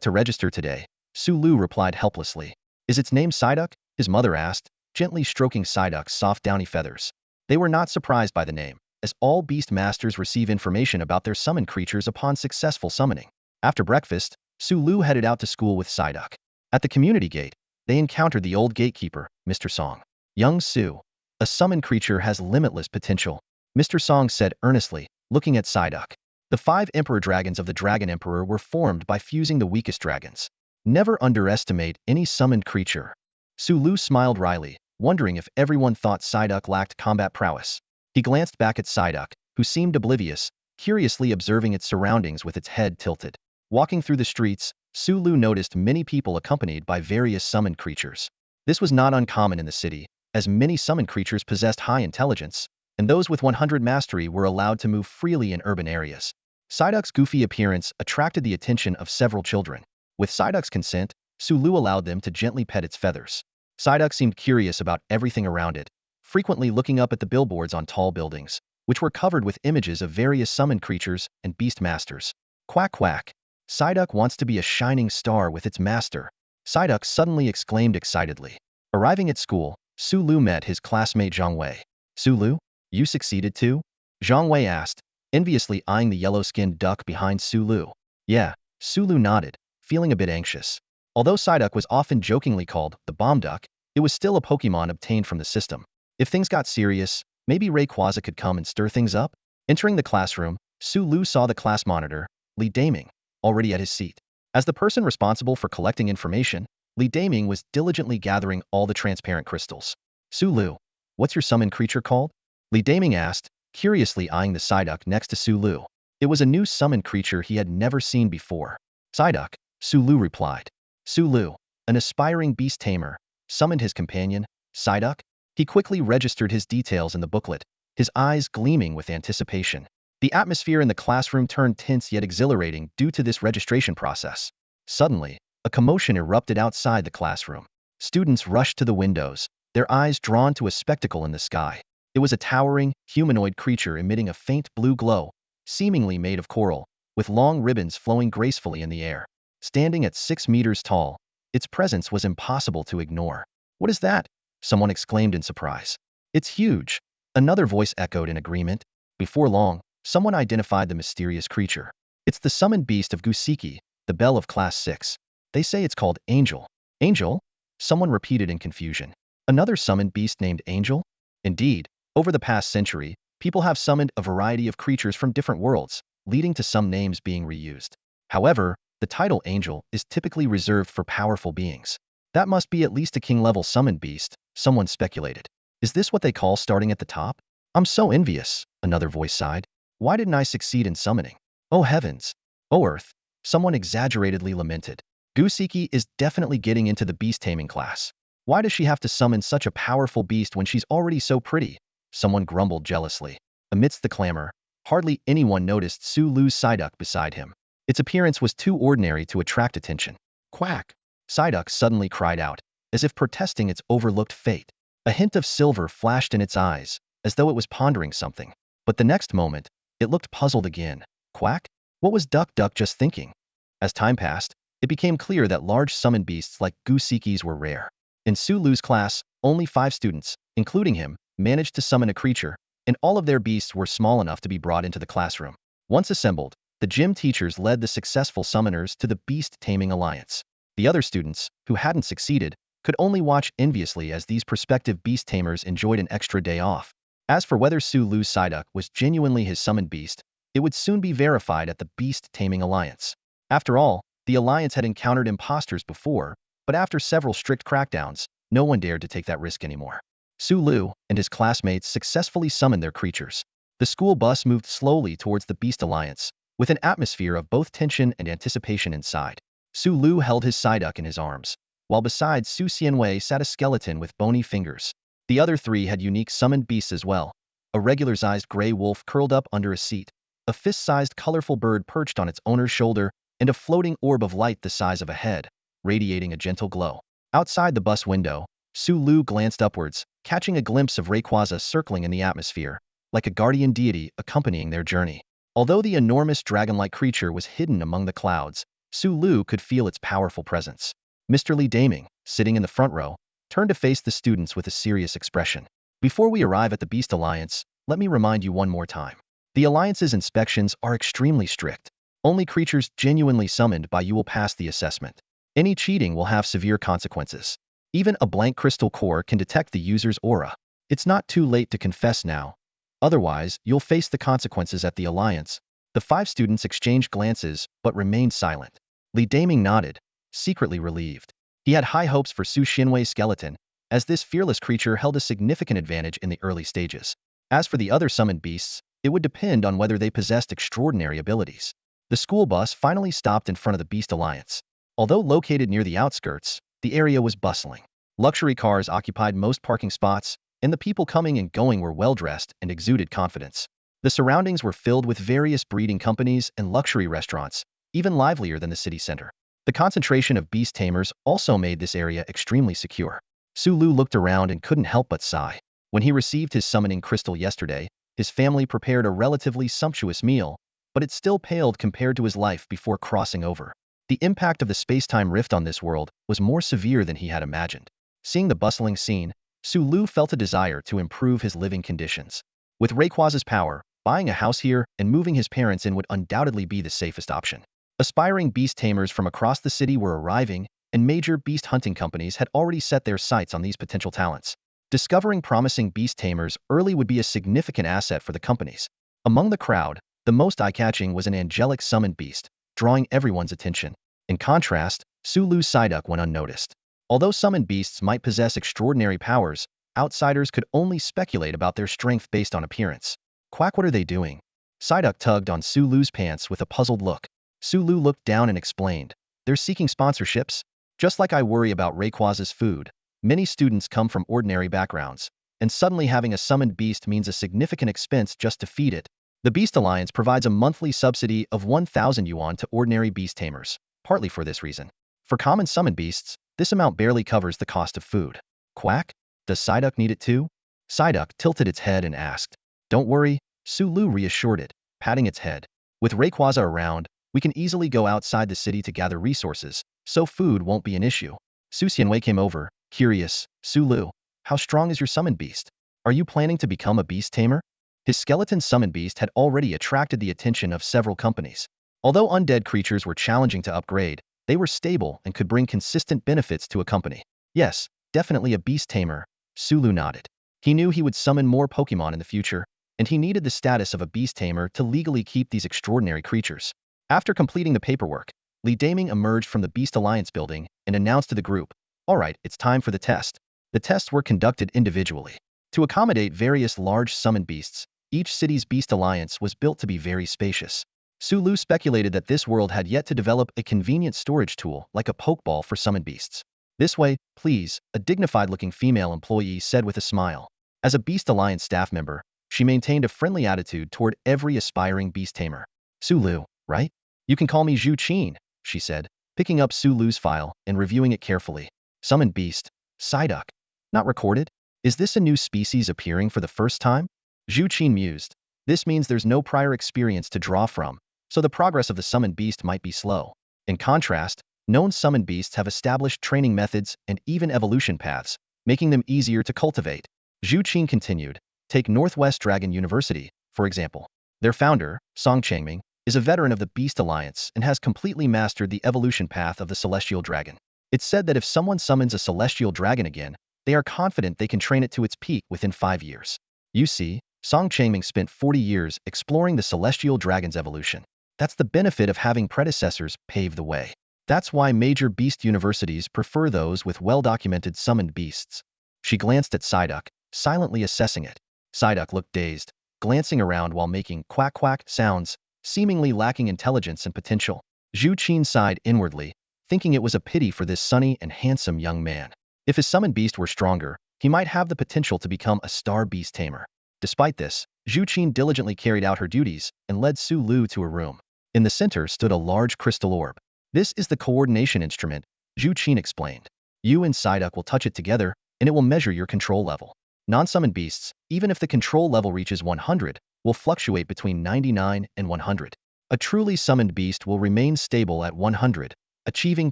Speaker 1: to register today," Sulu replied helplessly. "Is its name Psyduck?" his mother asked, gently stroking Psyduck's soft downy feathers. They were not surprised by the name, as all Beast Masters receive information about their summoned creatures upon successful summoning. After breakfast, Sulu headed out to school with Psyduck. At the community gate, they encountered the old gatekeeper, Mr. Song. "Young Su, a summoned creature has limitless potential," Mr. Song said earnestly, looking at Psyduck. The 5 Emperor Dragons of the Dragon Emperor were formed by fusing the weakest dragons. Never underestimate any summoned creature. Sulu smiled wryly, wondering if everyone thought Psyduck lacked combat prowess. He glanced back at Psyduck, who seemed oblivious, curiously observing its surroundings with its head tilted. Walking through the streets, Sulu noticed many people accompanied by various summoned creatures. This was not uncommon in the city, as many summoned creatures possessed high intelligence, and those with 100 mastery were allowed to move freely in urban areas. Psyduck's goofy appearance attracted the attention of several children. With Psyduck's consent, Sulu allowed them to gently pet its feathers. Psyduck seemed curious about everything around it, frequently looking up at the billboards on tall buildings, which were covered with images of various summoned creatures and beast masters. Quack quack! Psyduck wants to be a shining star with its master, Psyduck suddenly exclaimed excitedly. Arriving at school, Sulu met his classmate Zhang Wei. "Sulu, you succeeded too?" Zhang Wei asked, enviously eyeing the yellow-skinned duck behind Sulu. "Yeah," Sulu nodded, feeling a bit anxious. Although Psyduck was often jokingly called the bomb duck, it was still a Pokémon obtained from the system. If things got serious, maybe Rayquaza could come and stir things up? Entering the classroom, Sulu saw the class monitor, Li Daming, already at his seat. As the person responsible for collecting information, Li Daming was diligently gathering all the transparent crystals. "Sulu, what's your summoned creature called?" Li Daming asked, curiously eyeing the Psyduck next to Sulu. It was a new summoned creature he had never seen before. "Psyduck," Sulu replied. Sulu, an aspiring beast tamer, summoned his companion, Psyduck. He quickly registered his details in the booklet, his eyes gleaming with anticipation. The atmosphere in the classroom turned tense yet exhilarating due to this registration process. Suddenly, a commotion erupted outside the classroom. Students rushed to the windows, their eyes drawn to a spectacle in the sky. It was a towering, humanoid creature emitting a faint blue glow, seemingly made of coral, with long ribbons flowing gracefully in the air. Standing at 6 meters tall, its presence was impossible to ignore. "What is that?" someone exclaimed in surprise. "It's huge," another voice echoed in agreement. Before long, someone identified the mysterious creature. "It's the summoned beast of Gusiki, the belle of Class 6. They say it's called Angel." "Angel?" someone repeated in confusion. "Another summoned beast named Angel?" Indeed, over the past century, people have summoned a variety of creatures from different worlds, leading to some names being reused. However, the title Angel is typically reserved for powerful beings. "That must be at least a king-level summoned beast," someone speculated. "Is this what they call starting at the top?" "I'm so envious," another voice sighed. "Why didn't I succeed in summoning? Oh heavens! Oh earth!" someone exaggeratedly lamented. "Gusiki is definitely getting into the beast taming class. Why does she have to summon such a powerful beast when she's already so pretty?" someone grumbled jealously. Amidst the clamor, hardly anyone noticed Sulu's Psyduck beside him. Its appearance was too ordinary to attract attention. "Quack!" Psyduck suddenly cried out, as if protesting its overlooked fate. A hint of silver flashed in its eyes, as though it was pondering something. But the next moment, it looked puzzled again. "Quack? What was Duck Duck just thinking?" As time passed, it became clear that large summoned beasts like Gusikis were rare. In Sulu's class, only 5 students, including him, managed to summon a creature, and all of their beasts were small enough to be brought into the classroom. Once assembled, the gym teachers led the successful summoners to the Beast Taming Alliance. The other students, who hadn't succeeded, could only watch enviously as these prospective beast tamers enjoyed an extra day off. As for whether Su Lu's Psyduck was genuinely his summoned beast, it would soon be verified at the Beast Taming Alliance. After all, the Alliance had encountered imposters before, but after several strict crackdowns, no one dared to take that risk anymore. Su Lu and his classmates successfully summoned their creatures. The school bus moved slowly towards the Beast Alliance, with an atmosphere of both tension and anticipation inside. Su Lu held his Psyduck in his arms, while beside Su Xianwei sat a skeleton with bony fingers. The other three had unique summoned beasts as well. A regular-sized gray wolf curled up under a seat, a fist-sized colorful bird perched on its owner's shoulder, and a floating orb of light the size of a head, radiating a gentle glow. Outside the bus window, Su Lu glanced upwards, catching a glimpse of Rayquaza circling in the atmosphere, like a guardian deity accompanying their journey. Although the enormous dragon-like creature was hidden among the clouds, Su Lu could feel its powerful presence. Mr. Li Daming, sitting in the front row, turned to face the students with a serious expression. Before we arrive at the Beast Alliance, let me remind you one more time. The Alliance's inspections are extremely strict. Only creatures genuinely summoned by you will pass the assessment. Any cheating will have severe consequences. Even a blank crystal core can detect the user's aura. It's not too late to confess now. Otherwise, you'll face the consequences at the Alliance. The 5 students exchanged glances but remained silent. Li Daming nodded, secretly relieved. He had high hopes for Su Xianwei's skeleton, as this fearless creature held a significant advantage in the early stages. As for the other summoned beasts, it would depend on whether they possessed extraordinary abilities. The school bus finally stopped in front of the Beast Alliance. Although located near the outskirts, the area was bustling. Luxury cars occupied most parking spots, and the people coming and going were well-dressed and exuded confidence. The surroundings were filled with various breeding companies and luxury restaurants, even livelier than the city center. The concentration of beast tamers also made this area extremely secure. Su Lu looked around and couldn't help but sigh. When he received his summoning crystal yesterday, his family prepared a relatively sumptuous meal, but it still paled compared to his life before crossing over. The impact of the space-time rift on this world was more severe than he had imagined. Seeing the bustling scene, Su Lu felt a desire to improve his living conditions. With Rayquaza's power, buying a house here and moving his parents in would undoubtedly be the safest option. Aspiring beast tamers from across the city were arriving, and major beast hunting companies had already set their sights on these potential talents. Discovering promising beast tamers early would be a significant asset for the companies. Among the crowd, the most eye-catching was an angelic summoned beast, drawing everyone's attention. In contrast, Su Lu's Psyduck went unnoticed. Although summoned beasts might possess extraordinary powers, outsiders could only speculate about their strength based on appearance. Quack, what are they doing? Psyduck tugged on Su Lu's pants with a puzzled look. Su Lu looked down and explained, they're seeking sponsorships. Just like I worry about Rayquaza's food, many students come from ordinary backgrounds, and suddenly having a summoned beast means a significant expense just to feed it. The Beast Alliance provides a monthly subsidy of 1,000 yuan to ordinary beast tamers, partly for this reason. For common summoned beasts, this amount barely covers the cost of food. Quack? Does Psyduck need it too? Psyduck tilted its head and asked. Don't worry, Su Lu reassured it, patting its head. With Rayquaza around, we can easily go outside the city to gather resources, so food won't be an issue. Su Xianwei came over, curious. Su Lu, how strong is your summoned beast? Are you planning to become a beast tamer? His skeleton summoned beast had already attracted the attention of several companies. Although undead creatures were challenging to upgrade, they were stable and could bring consistent benefits to a company. Yes, definitely a beast tamer, Su Lu nodded. He knew he would summon more Pokémon in the future, and he needed the status of a beast tamer to legally keep these extraordinary creatures. After completing the paperwork, Li Daming emerged from the Beast Alliance building and announced to the group, "Alright, it's time for the test." The tests were conducted individually. To accommodate various large summoned beasts, each city's Beast Alliance was built to be very spacious. Su Lu speculated that this world had yet to develop a convenient storage tool like a Pokeball for summoned beasts. This way, please, a dignified-looking female employee said with a smile. As a Beast Alliance staff member, she maintained a friendly attitude toward every aspiring beast tamer. Su Lu, right? You can call me Zhu Qin, she said, picking up Su Lu's file and reviewing it carefully. Summoned beast, Psyduck. Not recorded? Is this a new species appearing for the first time? Zhu Qin mused. This means there's no prior experience to draw from, so the progress of the summoned beast might be slow. In contrast, known summoned beasts have established training methods and even evolution paths, making them easier to cultivate. Zhu Qin continued, take Northwest Dragon University, for example. Their founder, Song Changming, is a veteran of the Beast Alliance and has completely mastered the evolution path of the celestial dragon. It's said that if someone summons a celestial dragon again, they are confident they can train it to its peak within 5 years. You see, Song Changming spent 40 years exploring the celestial dragon's evolution. That's the benefit of having predecessors pave the way. That's why major beast universities prefer those with well-documented summoned beasts. She glanced at Psyduck, silently assessing it. Psyduck looked dazed, glancing around while making quack-quack sounds, seemingly lacking intelligence and potential. Zhu Qin sighed inwardly, thinking it was a pity for this sunny and handsome young man. If his summoned beast were stronger, he might have the potential to become a star beast tamer. Despite this, Zhu Qin diligently carried out her duties and led Su Lu to a room. In the center stood a large crystal orb. This is the coordination instrument, Zhu Qin explained. You and Psyduck will touch it together, and it will measure your control level. Non-summoned beasts, even if the control level reaches 100, will fluctuate between 99 and 100. A truly summoned beast will remain stable at 100, achieving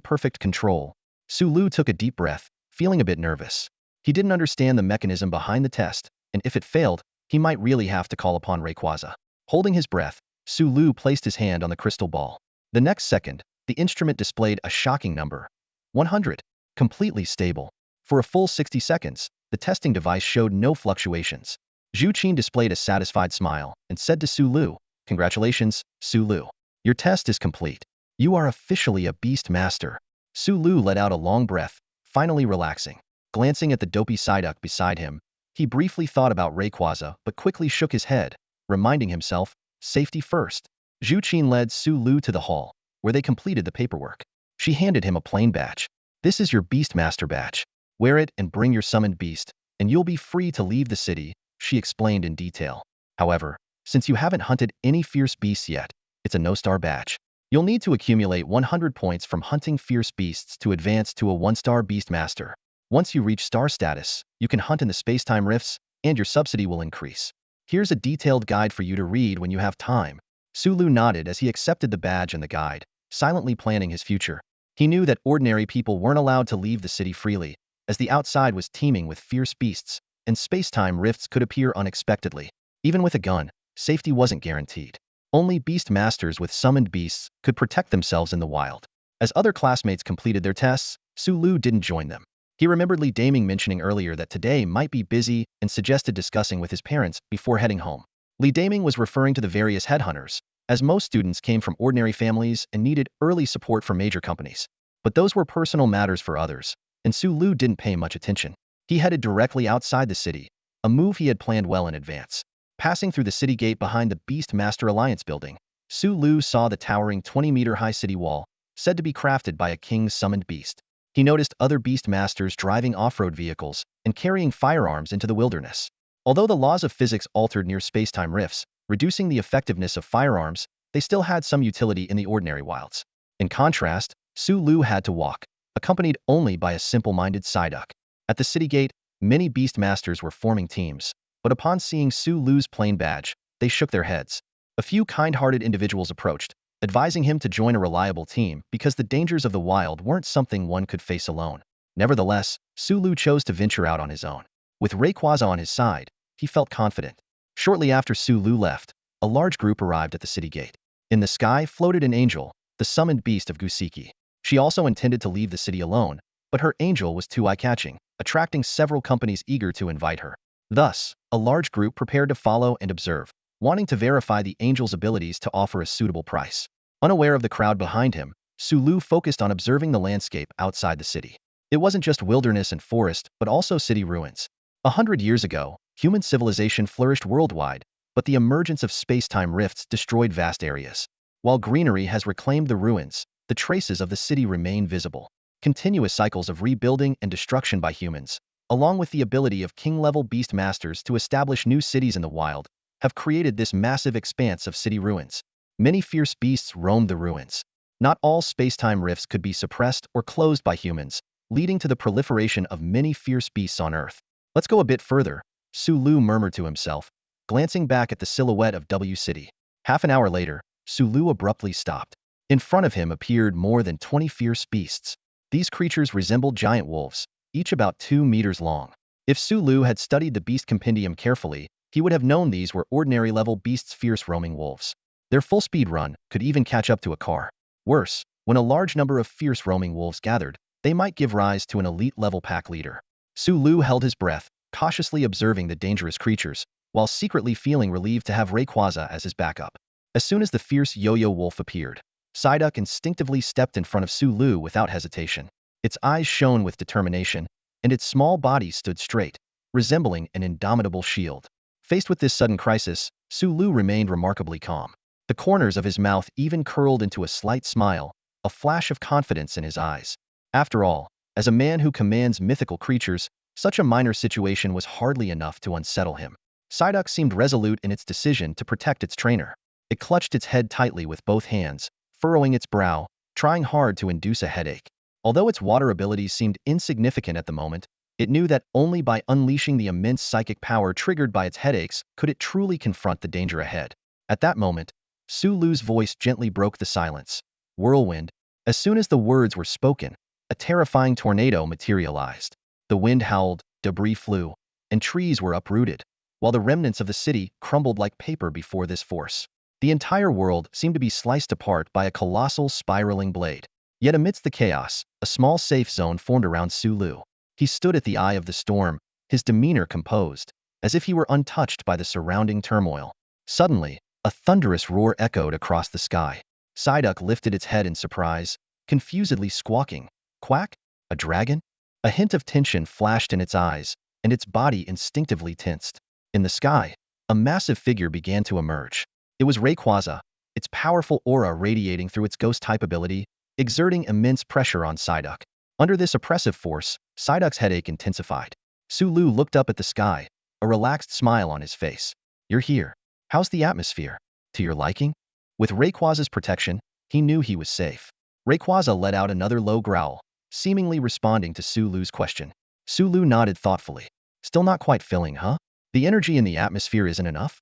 Speaker 1: perfect control. Su Lu took a deep breath, feeling a bit nervous. He didn't understand the mechanism behind the test, and if it failed, he might really have to call upon Rayquaza. Holding his breath, Su Lu placed his hand on the crystal ball. The next second, the instrument displayed a shocking number. 100. Completely stable. For a full 60 seconds, the testing device showed no fluctuations. Zhu Qin displayed a satisfied smile and said to Su Lu, "Congratulations, Su Lu. Your test is complete. You are officially a beast master." Su Lu let out a long breath, finally relaxing. Glancing at the dopey Psyduck beside him, he briefly thought about Rayquaza but quickly shook his head, reminding himself, safety first. Zhu Qin led Su Lu to the hall, where they completed the paperwork. She handed him a plain badge. "This is your Beastmaster badge. Wear it and bring your summoned beast, and you'll be free to leave the city," she explained in detail. "However, since you haven't hunted any fierce beasts yet, it's a no-star badge. You'll need to accumulate 100 points from hunting fierce beasts to advance to a 1-star Beastmaster. Once you reach star status, you can hunt in the space-time rifts, and your subsidy will increase. Here's a detailed guide for you to read when you have time." Su Lu nodded as he accepted the badge and the guide, silently planning his future. He knew that ordinary people weren't allowed to leave the city freely, as the outside was teeming with fierce beasts, and space-time rifts could appear unexpectedly. Even with a gun, safety wasn't guaranteed. Only beast masters with summoned beasts could protect themselves in the wild. As other classmates completed their tests, Su Lu didn't join them. He remembered Li Daming mentioning earlier that today might be busy and suggested discussing with his parents before heading home. Li Daming was referring to the various headhunters, as most students came from ordinary families and needed early support from major companies. But those were personal matters for others, and Su Lu didn't pay much attention. He headed directly outside the city, a move he had planned well in advance. Passing through the city gate behind the Beast Master Alliance building, Su Lu saw the towering 20-meter-high city wall, said to be crafted by a king's summoned beast. He noticed other beast masters driving off-road vehicles and carrying firearms into the wilderness. Although the laws of physics altered near space-time rifts, reducing the effectiveness of firearms, they still had some utility in the ordinary wilds. In contrast, Su Lu had to walk, accompanied only by a simple-minded Psyduck. At the city gate, many beast masters were forming teams, but upon seeing Su Lu's plain badge, they shook their heads. A few kind-hearted individuals approached, advising him to join a reliable team because the dangers of the wild weren't something one could face alone. Nevertheless, Su Lu chose to venture out on his own. With Rayquaza on his side, he felt confident. Shortly after Su Lu left, a large group arrived at the city gate. In the sky floated an angel, the summoned beast of Gusiki. She also intended to leave the city alone, but her angel was too eye-catching, attracting several companies eager to invite her. Thus, a large group prepared to follow and observe, wanting to verify the angel's abilities to offer a suitable price. Unaware of the crowd behind him, Su Lu focused on observing the landscape outside the city. It wasn't just wilderness and forest, but also city ruins. 100 years ago, human civilization flourished worldwide, but the emergence of space-time rifts destroyed vast areas. While greenery has reclaimed the ruins, the traces of the city remain visible. Continuous cycles of rebuilding and destruction by humans, along with the ability of king-level beast masters to establish new cities in the wild, have created this massive expanse of city ruins. Many fierce beasts roamed the ruins. Not all space-time rifts could be suppressed or closed by humans, leading to the proliferation of many fierce beasts on Earth. "Let's go a bit further," Su Lu murmured to himself, glancing back at the silhouette of W City. Half an hour later, Su Lu abruptly stopped. In front of him appeared more than 20 fierce beasts. These creatures resembled giant wolves, each about 2 meters long. If Su Lu had studied the beast compendium carefully, he would have known these were ordinary-level beasts, fierce roaming wolves. Their full-speed run could even catch up to a car. Worse, when a large number of fierce roaming wolves gathered, they might give rise to an elite-level pack leader. Sulu held his breath, cautiously observing the dangerous creatures, while secretly feeling relieved to have Rayquaza as his backup. As soon as the fierce yo-yo wolf appeared, Psyduck instinctively stepped in front of Sulu without hesitation. Its eyes shone with determination, and its small body stood straight, resembling an indomitable shield. Faced with this sudden crisis, Sulu remained remarkably calm. The corners of his mouth even curled into a slight smile, a flash of confidence in his eyes. After all, as a man who commands mythical creatures, such a minor situation was hardly enough to unsettle him. Psyduck seemed resolute in its decision to protect its trainer. It clutched its head tightly with both hands, furrowing its brow, trying hard to induce a headache. Although its water abilities seemed insignificant at the moment, it knew that only by unleashing the immense psychic power triggered by its headaches could it truly confront the danger ahead. At that moment, Sulu's voice gently broke the silence. Whirlwind. As soon as the words were spoken, a terrifying tornado materialized. The wind howled, debris flew, and trees were uprooted, while the remnants of the city crumbled like paper before this force. The entire world seemed to be sliced apart by a colossal spiraling blade. Yet amidst the chaos, a small safe zone formed around Sulu. He stood at the eye of the storm, his demeanor composed, as if he were untouched by the surrounding turmoil. Suddenly, a thunderous roar echoed across the sky. Psyduck lifted its head in surprise, confusedly squawking, "Quack? A dragon?" A hint of tension flashed in its eyes, and its body instinctively tensed. In the sky, a massive figure began to emerge. It was Rayquaza, its powerful aura radiating through its ghost-type ability, exerting immense pressure on Psyduck. Under this oppressive force, Psyduck's headache intensified. Sulu looked up at the sky, a relaxed smile on his face. "You're here. How's the atmosphere? To your liking?" With Rayquaza's protection, he knew he was safe. Rayquaza let out another low growl, seemingly responding to Sulu's question. Sulu nodded thoughtfully. "Still not quite filling, huh? The energy in the atmosphere isn't enough?"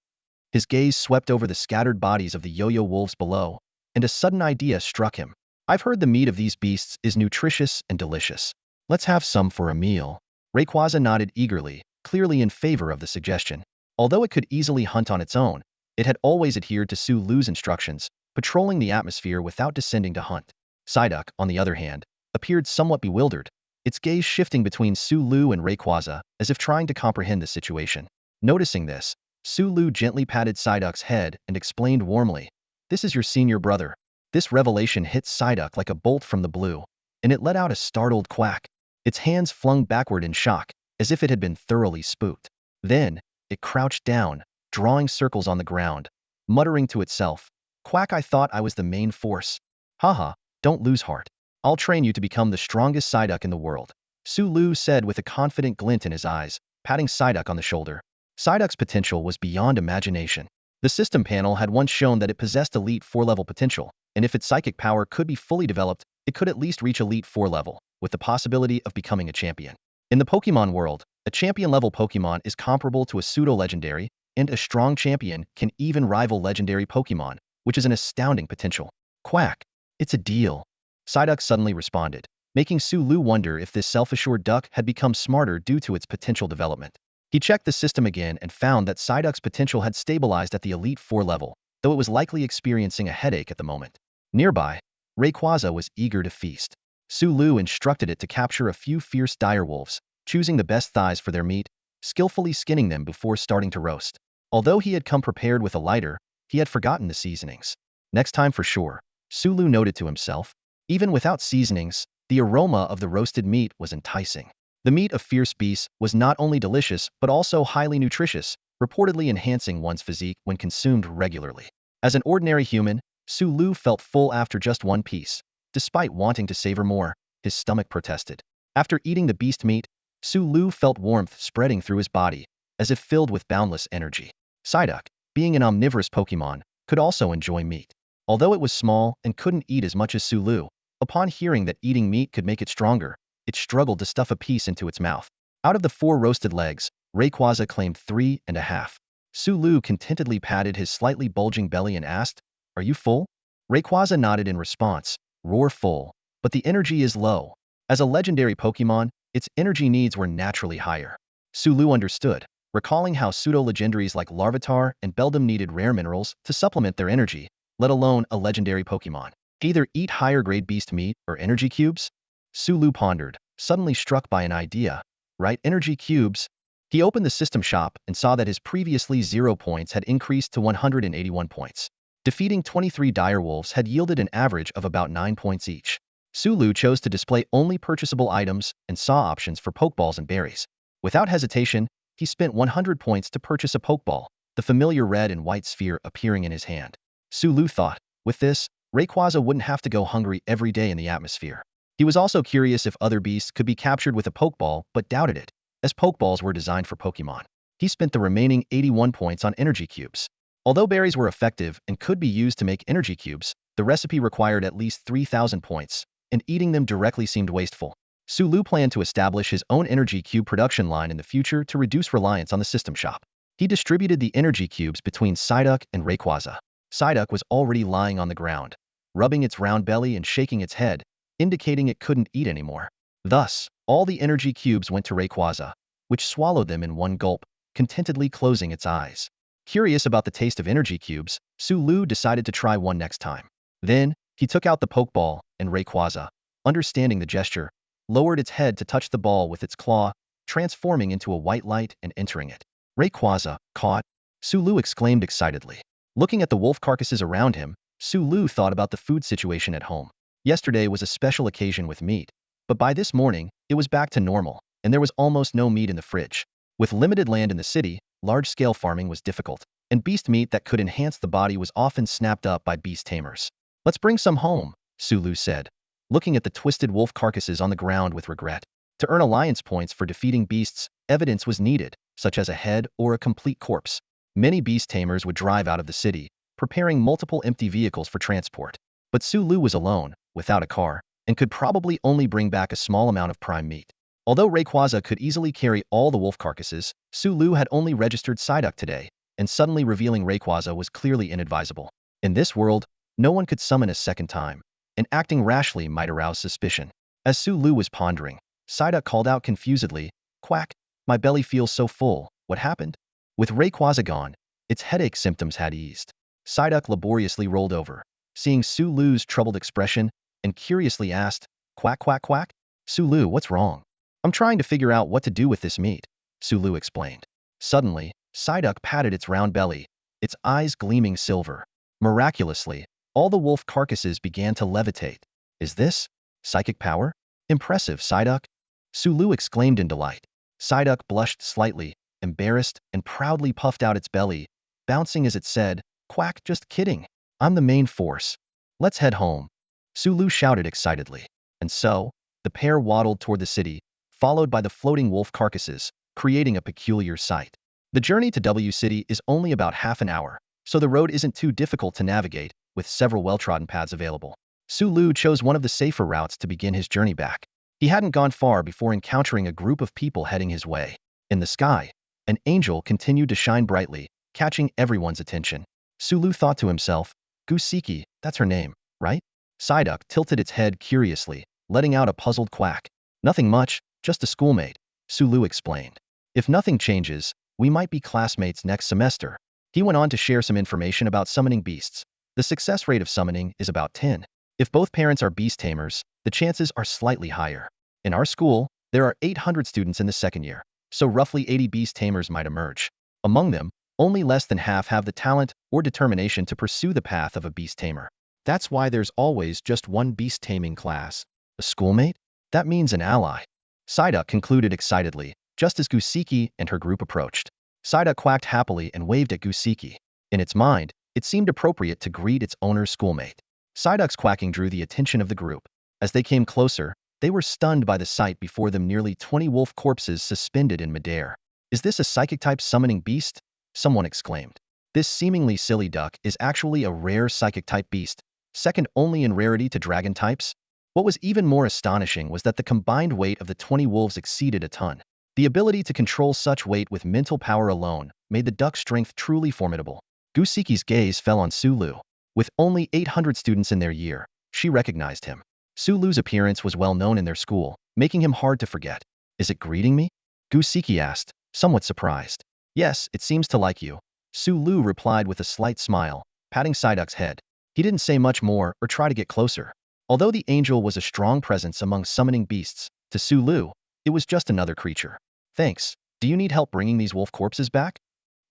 Speaker 1: His gaze swept over the scattered bodies of the yo-yo wolves below, and a sudden idea struck him. "I've heard the meat of these beasts is nutritious and delicious. Let's have some for a meal." Rayquaza nodded eagerly, clearly in favor of the suggestion. Although it could easily hunt on its own, it had always adhered to Sulu's instructions, patrolling the atmosphere without descending to hunt. Psyduck, on the other hand, appeared somewhat bewildered, its gaze shifting between Sulu and Rayquaza as if trying to comprehend the situation. Noticing this, Sulu gently patted Psyduck's head and explained warmly, "This is your senior brother." This revelation hit Psyduck like a bolt from the blue, and it let out a startled quack. Its hands flung backward in shock, as if it had been thoroughly spooked. Then, it crouched down, drawing circles on the ground, muttering to itself, "Quack, I thought I was the main force. Haha, don't lose heart. I'll train you to become the strongest Psyduck in the world," Sulu said with a confident glint in his eyes, patting Psyduck on the shoulder. Psyduck's potential was beyond imagination. The system panel had once shown that it possessed elite 4-level potential, and if its psychic power could be fully developed, it could at least reach elite 4 level, with the possibility of becoming a champion. In the Pokémon world, a champion-level Pokémon is comparable to a pseudo-legendary, and a strong champion can even rival legendary Pokémon, which is an astounding potential. "Quack. It's a deal," Psyduck suddenly responded, making Sulu wonder if this self-assured duck had become smarter due to its potential development. He checked the system again and found that Psyduck's potential had stabilized at the Elite 4 level, though it was likely experiencing a headache at the moment. Nearby, Rayquaza was eager to feast. Sulu instructed it to capture a few fierce direwolves, choosing the best thighs for their meat, skillfully skinning them before starting to roast. Although he had come prepared with a lighter, he had forgotten the seasonings. Next time for sure, Sulu noted to himself. Even without seasonings, the aroma of the roasted meat was enticing. The meat of fierce beasts was not only delicious but also highly nutritious, reportedly enhancing one's physique when consumed regularly. As an ordinary human, Sulu felt full after just one piece. Despite wanting to savor more, his stomach protested. After eating the beast meat, Sulu felt warmth spreading through his body, as if filled with boundless energy. Psyduck, being an omnivorous Pokémon, could also enjoy meat. Although it was small and couldn't eat as much as Sulu, upon hearing that eating meat could make it stronger, it struggled to stuff a piece into its mouth. Out of the 4 roasted legs, Rayquaza claimed 3.5. Sulu contentedly patted his slightly bulging belly and asked, "Are you full?" Rayquaza nodded in response, "Roar full, but the energy is low." As a legendary Pokémon, its energy needs were naturally higher. Sulu understood, recalling how pseudo-legendaries like Larvitar and Beldum needed rare minerals to supplement their energy, let alone a legendary Pokémon. Either eat higher-grade beast meat or energy cubes? Sulu pondered, suddenly struck by an idea. Right, energy cubes? He opened the system shop and saw that his previously 0 points had increased to 181 points. Defeating 23 direwolves had yielded an average of about 9 points each. Sulu chose to display only purchasable items and saw options for Pokeballs and berries. Without hesitation, he spent 100 points to purchase a Pokeball, the familiar red and white sphere appearing in his hand. Sulu thought, with this, Rayquaza wouldn't have to go hungry every day in the atmosphere. He was also curious if other beasts could be captured with a Pokeball, but doubted it, as Pokeballs were designed for Pokemon. He spent the remaining 81 points on energy cubes. Although berries were effective and could be used to make energy cubes, the recipe required at least 3,000 points, and eating them directly seemed wasteful. Sulu planned to establish his own energy cube production line in the future to reduce reliance on the system shop. He distributed the energy cubes between Psyduck and Rayquaza. Psyduck was already lying on the ground, rubbing its round belly and shaking its head, indicating it couldn't eat anymore. Thus, all the energy cubes went to Rayquaza, which swallowed them in one gulp, contentedly closing its eyes. Curious about the taste of energy cubes, Sulu decided to try one next time. Then, he took out the Pokeball, and Rayquaza, understanding the gesture, lowered its head to touch the ball with its claw, transforming into a white light and entering it. Rayquaza, caught! Sulu exclaimed excitedly. Looking at the wolf carcasses around him, Sulu thought about the food situation at home. Yesterday was a special occasion with meat, but by this morning, it was back to normal, and there was almost no meat in the fridge. With limited land in the city, large-scale farming was difficult, and beast meat that could enhance the body was often snapped up by beast tamers. Let's bring some home, Sulu said, looking at the twisted wolf carcasses on the ground with regret. To earn alliance points for defeating beasts, evidence was needed, such as a head or a complete corpse. Many beast tamers would drive out of the city, preparing multiple empty vehicles for transport. But Sulu was alone, without a car, and could probably only bring back a small amount of prime meat. Although Rayquaza could easily carry all the wolf carcasses, Sulu had only registered Psyduck today, and suddenly revealing Rayquaza was clearly inadvisable. In this world, no one could summon a second time, and acting rashly might arouse suspicion. As Sulu was pondering, Psyduck called out confusedly, "Quack, my belly feels so full, what happened?" With Rayquaza gone, its headache symptoms had eased. Psyduck laboriously rolled over, seeing Sulu's troubled expression, and curiously asked, "Quack, quack, quack? Sulu, what's wrong?" "I'm trying to figure out what to do with this meat," Sulu explained. Suddenly, Psyduck patted its round belly, its eyes gleaming silver. Miraculously, all the wolf carcasses began to levitate. "Is this psychic power? Impressive, Psyduck!" Sulu exclaimed in delight. Psyduck blushed slightly, embarrassed, and proudly puffed out its belly, bouncing as it said, "Quack, just kidding. I'm the main force. Let's head home." Sulu shouted excitedly. And so, the pair waddled toward the city, followed by the floating wolf carcasses, creating a peculiar sight. The journey to W City is only about half an hour, so the road isn't too difficult to navigate, with several well-trodden paths available. Sulu chose one of the safer routes to begin his journey back. He hadn't gone far before encountering a group of people heading his way. In the sky, an angel continued to shine brightly, catching everyone's attention. Sulu thought to himself, "Gooseki, that's her name, right?" Psyduck tilted its head curiously, letting out a puzzled quack. "Nothing much, just a schoolmate," Sulu explained. "If nothing changes, we might be classmates next semester." He went on to share some information about summoning beasts. The success rate of summoning is about 10. If both parents are beast tamers, the chances are slightly higher. In our school, there are 800 students in the second year, so roughly 80 beast tamers might emerge. Among them, only less than half have the talent or determination to pursue the path of a beast tamer. That's why there's always just one beast taming class. A schoolmate? That means an ally. Psyduck concluded excitedly, just as Gooseki and her group approached. Psyduck quacked happily and waved at Gooseki. In its mind, it seemed appropriate to greet its owner's schoolmate. Psyduck's quacking drew the attention of the group. As they came closer, they were stunned by the sight before them, nearly 20 wolf corpses suspended in midair. "Is this a psychic-type summoning beast?" someone exclaimed. This seemingly silly duck is actually a rare psychic-type beast, second only in rarity to dragon types. What was even more astonishing was that the combined weight of the 20 wolves exceeded a ton. The ability to control such weight with mental power alone made the duck's strength truly formidable. Gooseki's gaze fell on Sulu. With only 800 students in their year, she recognized him. Sulu's appearance was well known in their school, making him hard to forget. "Is it greeting me?" Gooseki asked, somewhat surprised. "Yes, it seems to like you," Sulu replied with a slight smile, patting Psyduck's head. He didn't say much more or try to get closer. Although the angel was a strong presence among summoning beasts, to Sulu, it was just another creature. Thanks. Do you need help bringing these wolf corpses back?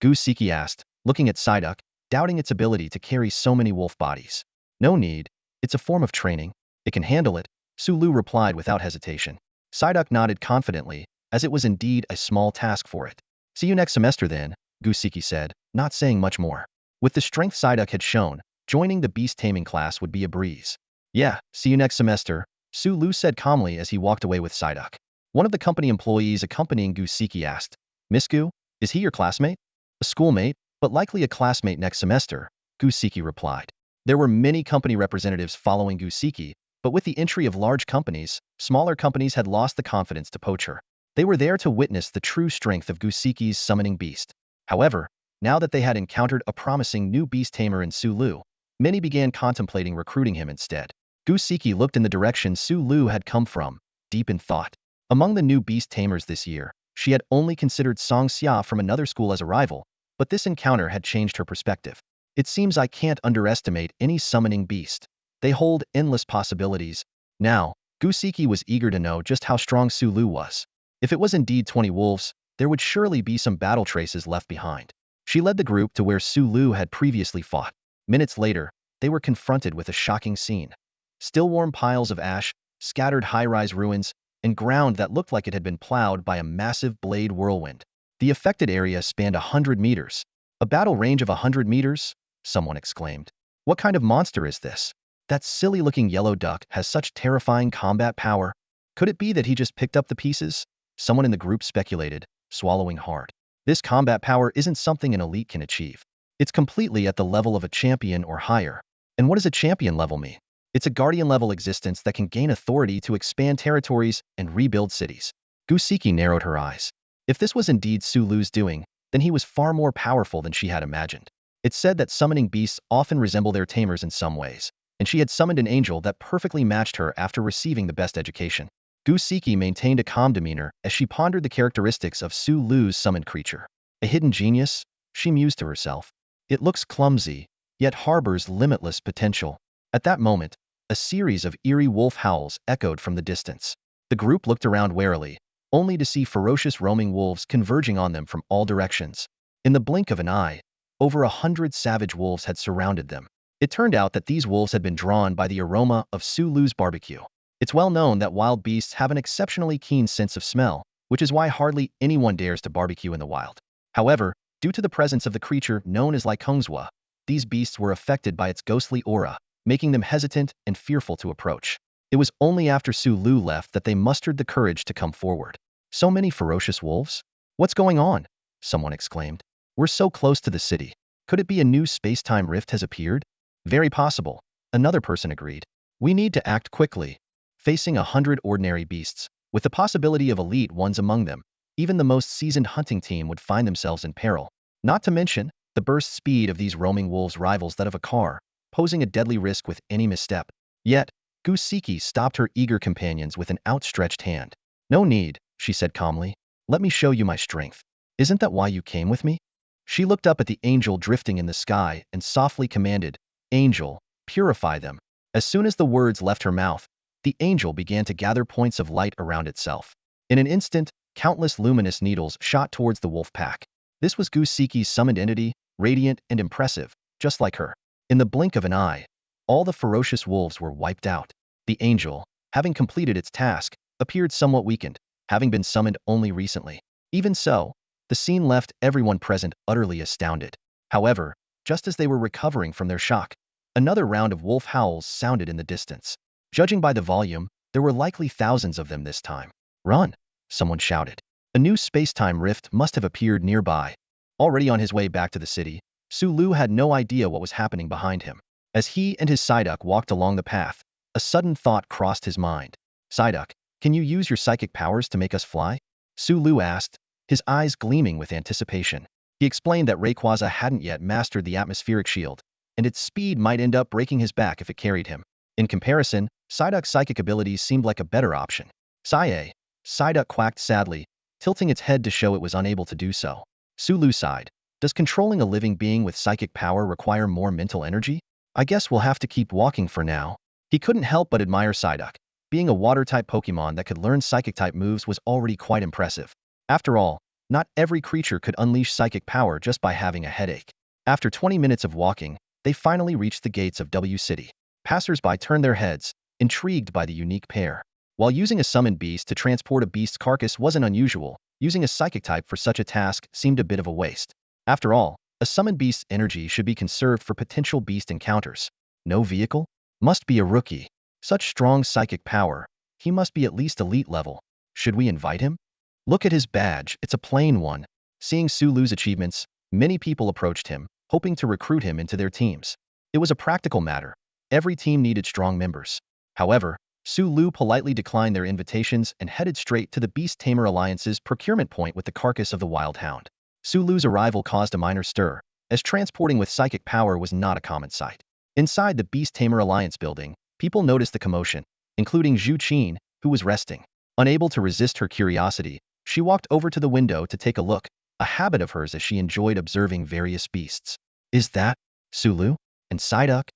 Speaker 1: Gusiki asked, looking at Psyduck, doubting its ability to carry so many wolf bodies. No need. It's a form of training. It can handle it, Sulu replied without hesitation. Psyduck nodded confidently, as it was indeed a small task for it. See you next semester then, Gusiki said, not saying much more. With the strength Psyduck had shown, joining the beast taming class would be a breeze. Yeah, see you next semester, Sulu said calmly as he walked away with Psyduck. One of the company employees accompanying Gusiki asked, Miss Gu, is he your classmate? A schoolmate, but likely a classmate next semester, Gusiki replied. There were many company representatives following Gusiki, but with the entry of large companies, smaller companies had lost the confidence to poach her. They were there to witness the true strength of Gusiki's summoning beast. However, now that they had encountered a promising new beast tamer in Sulu, many began contemplating recruiting him instead. Gusiki looked in the direction Sulu had come from, deep in thought. Among the new beast tamers this year, she had only considered Song Xia from another school as a rival, but this encounter had changed her perspective. It seems I can't underestimate any summoning beast. They hold endless possibilities. Now, Gusiki was eager to know just how strong Sulu was. If it was indeed 20 wolves, there would surely be some battle traces left behind. She led the group to where Sulu had previously fought. Minutes later, they were confronted with a shocking scene. Still warm piles of ash, scattered high-rise ruins, and ground that looked like it had been plowed by a massive blade whirlwind. The affected area spanned 100 meters. A battle range of 100 meters? Someone exclaimed. What kind of monster is this? That silly-looking yellow duck has such terrifying combat power. Could it be that he just picked up the pieces? Someone in the group speculated, swallowing hard. This combat power isn't something an elite can achieve. It's completely at the level of a champion or higher. And what does a champion level mean? It's a guardian-level existence that can gain authority to expand territories and rebuild cities. Gusiki narrowed her eyes. If this was indeed Sulu's doing, then he was far more powerful than she had imagined. It's said that summoning beasts often resemble their tamers in some ways, and she had summoned an angel that perfectly matched her after receiving the best education. Gusiki maintained a calm demeanor as she pondered the characteristics of Sulu's summoned creature. A hidden genius? She mused to herself. It looks clumsy, yet harbors limitless potential. At that moment, a series of eerie wolf howls echoed from the distance. The group looked around warily, only to see ferocious roaming wolves converging on them from all directions. In the blink of an eye, over 100 savage wolves had surrounded them. It turned out that these wolves had been drawn by the aroma of Sulu's barbecue. It's well known that wild beasts have an exceptionally keen sense of smell, which is why hardly anyone dares to barbecue in the wild. However, due to the presence of the creature known as Lycongzwa, these beasts were affected by its ghostly aura, making them hesitant and fearful to approach. It was only after Sulu left that they mustered the courage to come forward. So many ferocious wolves? What's going on? Someone exclaimed. We're so close to the city. Could it be a new space-time rift has appeared? Very possible, another person agreed. We need to act quickly. Facing 100 ordinary beasts, with the possibility of elite ones among them, even the most seasoned hunting team would find themselves in peril. Not to mention, the burst speed of these roaming wolves rivals that of a car, posing a deadly risk with any misstep. Yet, Gusiki stopped her eager companions with an outstretched hand. No need, she said calmly. Let me show you my strength. Isn't that why you came with me? She looked up at the angel drifting in the sky and softly commanded, Angel, purify them. As soon as the words left her mouth, the angel began to gather points of light around itself. In an instant, countless luminous needles shot towards the wolf pack. This was Gusiki's summoned entity, radiant and impressive, just like her. In the blink of an eye, all the ferocious wolves were wiped out. The angel, having completed its task, appeared somewhat weakened, having been summoned only recently. Even so, the scene left everyone present utterly astounded. However, just as they were recovering from their shock, another round of wolf howls sounded in the distance. Judging by the volume, there were likely thousands of them this time. Run! Someone shouted. A new space-time rift must have appeared nearby. Already on his way back to the city, Sulu had no idea what was happening behind him. As he and his Psyduck walked along the path, a sudden thought crossed his mind. Psyduck, can you use your psychic powers to make us fly? Sulu asked, his eyes gleaming with anticipation. He explained that Rayquaza hadn't yet mastered the atmospheric shield, and its speed might end up breaking his back if it carried him. In comparison, Psyduck's psychic abilities seemed like a better option. Sigh. Psyduck quacked sadly, tilting its head to show it was unable to do so. Sulu sighed. Does controlling a living being with psychic power require more mental energy? I guess we'll have to keep walking for now. He couldn't help but admire Psyduck. Being a water-type Pokémon that could learn Psychic-type moves was already quite impressive. After all, not every creature could unleash psychic power just by having a headache. After 20 minutes of walking, they finally reached the gates of W City. Passers-by turned their heads, intrigued by the unique pair. While using a summoned beast to transport a beast's carcass wasn't unusual, using a psychic type for such a task seemed a bit of a waste. After all, a summoned beast's energy should be conserved for potential beast encounters. No vehicle? Must be a rookie. Such strong psychic power. He must be at least elite level. Should we invite him? Look at his badge, it's a plain one. Seeing Sulu's achievements, many people approached him, hoping to recruit him into their teams. It was a practical matter. Every team needed strong members. However, Sulu politely declined their invitations and headed straight to the Beast Tamer Alliance's procurement point with the carcass of the wild hound. Sulu's arrival caused a minor stir, as transporting with psychic power was not a common sight. Inside the Beast Tamer Alliance building, people noticed the commotion, including Zhu Qin, who was resting. Unable to resist her curiosity, she walked over to the window to take a look, a habit of hers as she enjoyed observing various beasts. Is that Sulu and Psyduck?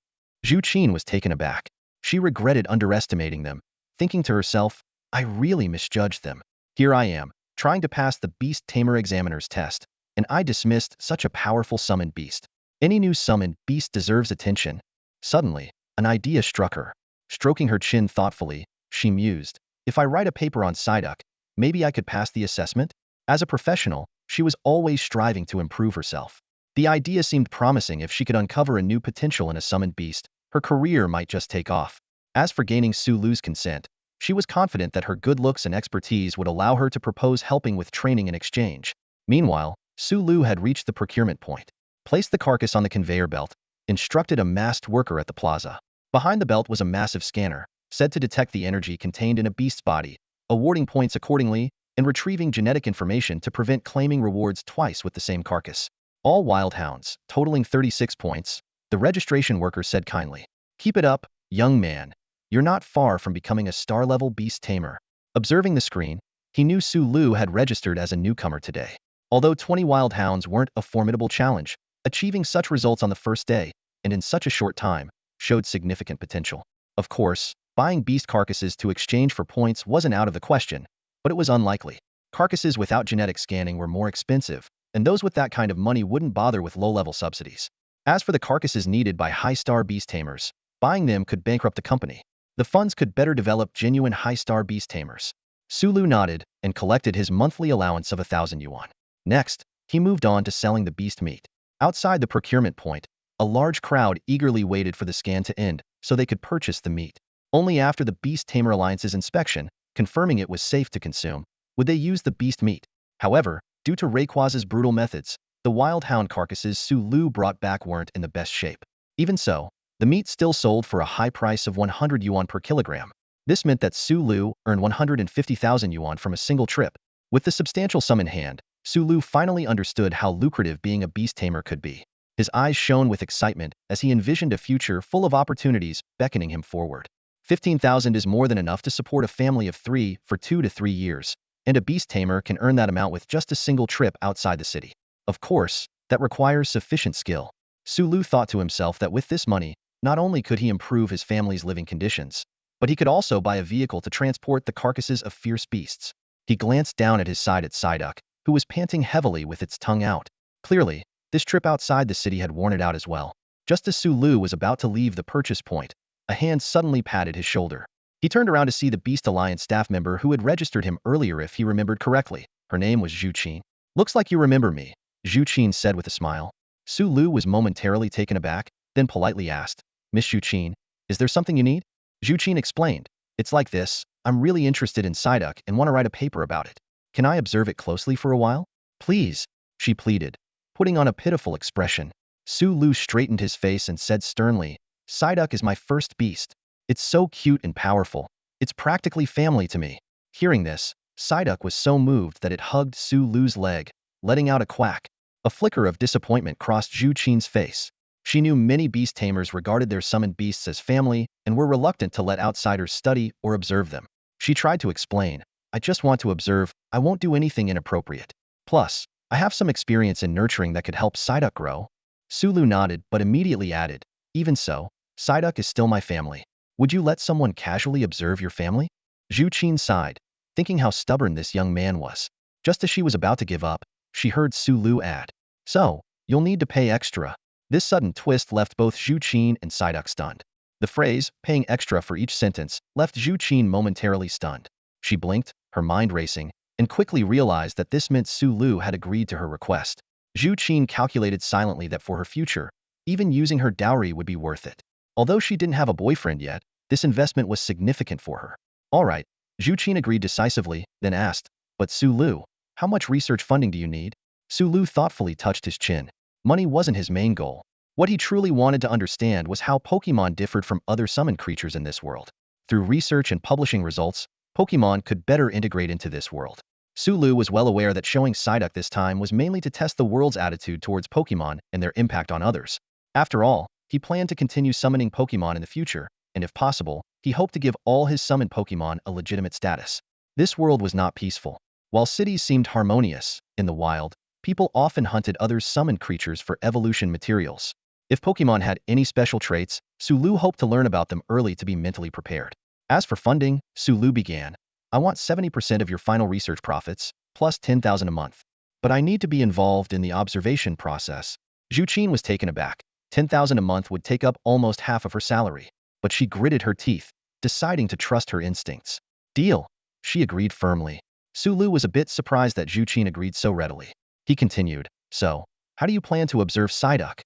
Speaker 1: Zhu Qin was taken aback. She regretted underestimating them, thinking to herself, I really misjudged them. Here I am, trying to pass the Beast Tamer examiner's test, and I dismissed such a powerful summoned beast. Any new summoned beast deserves attention. Suddenly, an idea struck her. Stroking her chin thoughtfully, she mused, if I write a paper on Psyduck, maybe I could pass the assessment? As a professional, she was always striving to improve herself. The idea seemed promising. If she could uncover a new potential in a summoned beast, her career might just take off. As for gaining Sulu's consent, she was confident that her good looks and expertise would allow her to propose helping with training in exchange. Meanwhile, Sulu had reached the procurement point, placed the carcass on the conveyor belt, instructed a masked worker at the plaza. Behind the belt was a massive scanner, said to detect the energy contained in a beast's body, awarding points accordingly, and retrieving genetic information to prevent claiming rewards twice with the same carcass. All wild hounds, totaling 36 points, the registration worker said kindly. Keep it up, young man. You're not far from becoming a star-level beast tamer. Observing the screen, he knew Sulu had registered as a newcomer today. Although 20 wild hounds weren't a formidable challenge, achieving such results on the first day, and in such a short time, showed significant potential. Of course, buying beast carcasses to exchange for points wasn't out of the question, but it was unlikely. Carcasses without genetic scanning were more expensive, and those with that kind of money wouldn't bother with low-level subsidies. As for the carcasses needed by high-star beast tamers, buying them could bankrupt the company. The funds could better develop genuine high-star beast tamers. Sulu nodded and collected his monthly allowance of 1,000 yuan. Next, he moved on to selling the beast meat. Outside the procurement point, a large crowd eagerly waited for the scan to end so they could purchase the meat. Only after the Beast Tamer Alliance's inspection, confirming it was safe to consume, would they use the beast meat. However, due to Rayquaza's brutal methods, the wild hound carcasses Sulu brought back weren't in the best shape. Even so, the meat still sold for a high price of 100 yuan per kilogram. This meant that Sulu earned 150,000 yuan from a single trip. With the substantial sum in hand, Sulu finally understood how lucrative being a beast tamer could be. His eyes shone with excitement as he envisioned a future full of opportunities beckoning him forward. 15,000 is more than enough to support a family of 3 for 2 to 3 years, and a beast tamer can earn that amount with just a single trip outside the city. Of course, that requires sufficient skill. Sulu thought to himself that with this money, not only could he improve his family's living conditions, but he could also buy a vehicle to transport the carcasses of fierce beasts. He glanced down at his side at Psyduck, who was panting heavily with its tongue out. Clearly, this trip outside the city had worn it out as well. Just as Sulu was about to leave the purchase point, a hand suddenly patted his shoulder. He turned around to see the Beast Alliance staff member who had registered him earlier. If he remembered correctly, her name was Zhu Qin. Looks like you remember me, Zhu Qin said with a smile. Sulu was momentarily taken aback, then politely asked, Miss Zhu Qin, is there something you need? Zhu Qin explained, it's like this, I'm really interested in Psyduck and want to write a paper about it. Can I observe it closely for a while? Please, she pleaded, putting on a pitiful expression. Sulu straightened his face and said sternly, Psyduck is my first beast. It's so cute and powerful. It's practically family to me. Hearing this, Psyduck was so moved that it hugged Sulu's leg, letting out a quack. A flicker of disappointment crossed Zhu Qin's face. She knew many beast tamers regarded their summoned beasts as family and were reluctant to let outsiders study or observe them. She tried to explain, I just want to observe, I won't do anything inappropriate. Plus, I have some experience in nurturing that could help Psyduck grow. Sulu nodded but immediately added, even so, Psyduck is still my family. Would you let someone casually observe your family? Zhu Qin sighed, thinking how stubborn this young man was. Just as she was about to give up, she heard Su Lu add, "So, you'll need to pay extra." This sudden twist left both Zhu Qin and Psyduck stunned. The phrase, paying extra for each sentence, left Zhu Qin momentarily stunned. She blinked, her mind racing, and quickly realized that this meant Su Lu had agreed to her request. Zhu Qin calculated silently that for her future, even using her dowry would be worth it. Although she didn't have a boyfriend yet, this investment was significant for her. All right, Zhu Qin agreed decisively, then asked, "But Su Lu, how much research funding do you need?" Su Lu thoughtfully touched his chin. Money wasn't his main goal. What he truly wanted to understand was how Pokémon differed from other summoned creatures in this world. Through research and publishing results, Pokémon could better integrate into this world. Su Lu was well aware that showing Psyduck this time was mainly to test the world's attitude towards Pokémon and their impact on others. After all, he planned to continue summoning Pokémon in the future, and if possible, he hoped to give all his summoned Pokémon a legitimate status. This world was not peaceful. While cities seemed harmonious, in the wild, people often hunted other summoned creatures for evolution materials. If Pokémon had any special traits, Su Lu hoped to learn about them early to be mentally prepared. As for funding, Su Lu began, "I want 70% of your final research profits, plus 10,000 a month. But I need to be involved in the observation process." Zhu Qin was taken aback. 10,000 a month would take up almost half of her salary. But she gritted her teeth, deciding to trust her instincts. "Deal," she agreed firmly. Su Lu was a bit surprised that Zhu Qin agreed so readily. He continued, "So, how do you plan to observe Psyduck?"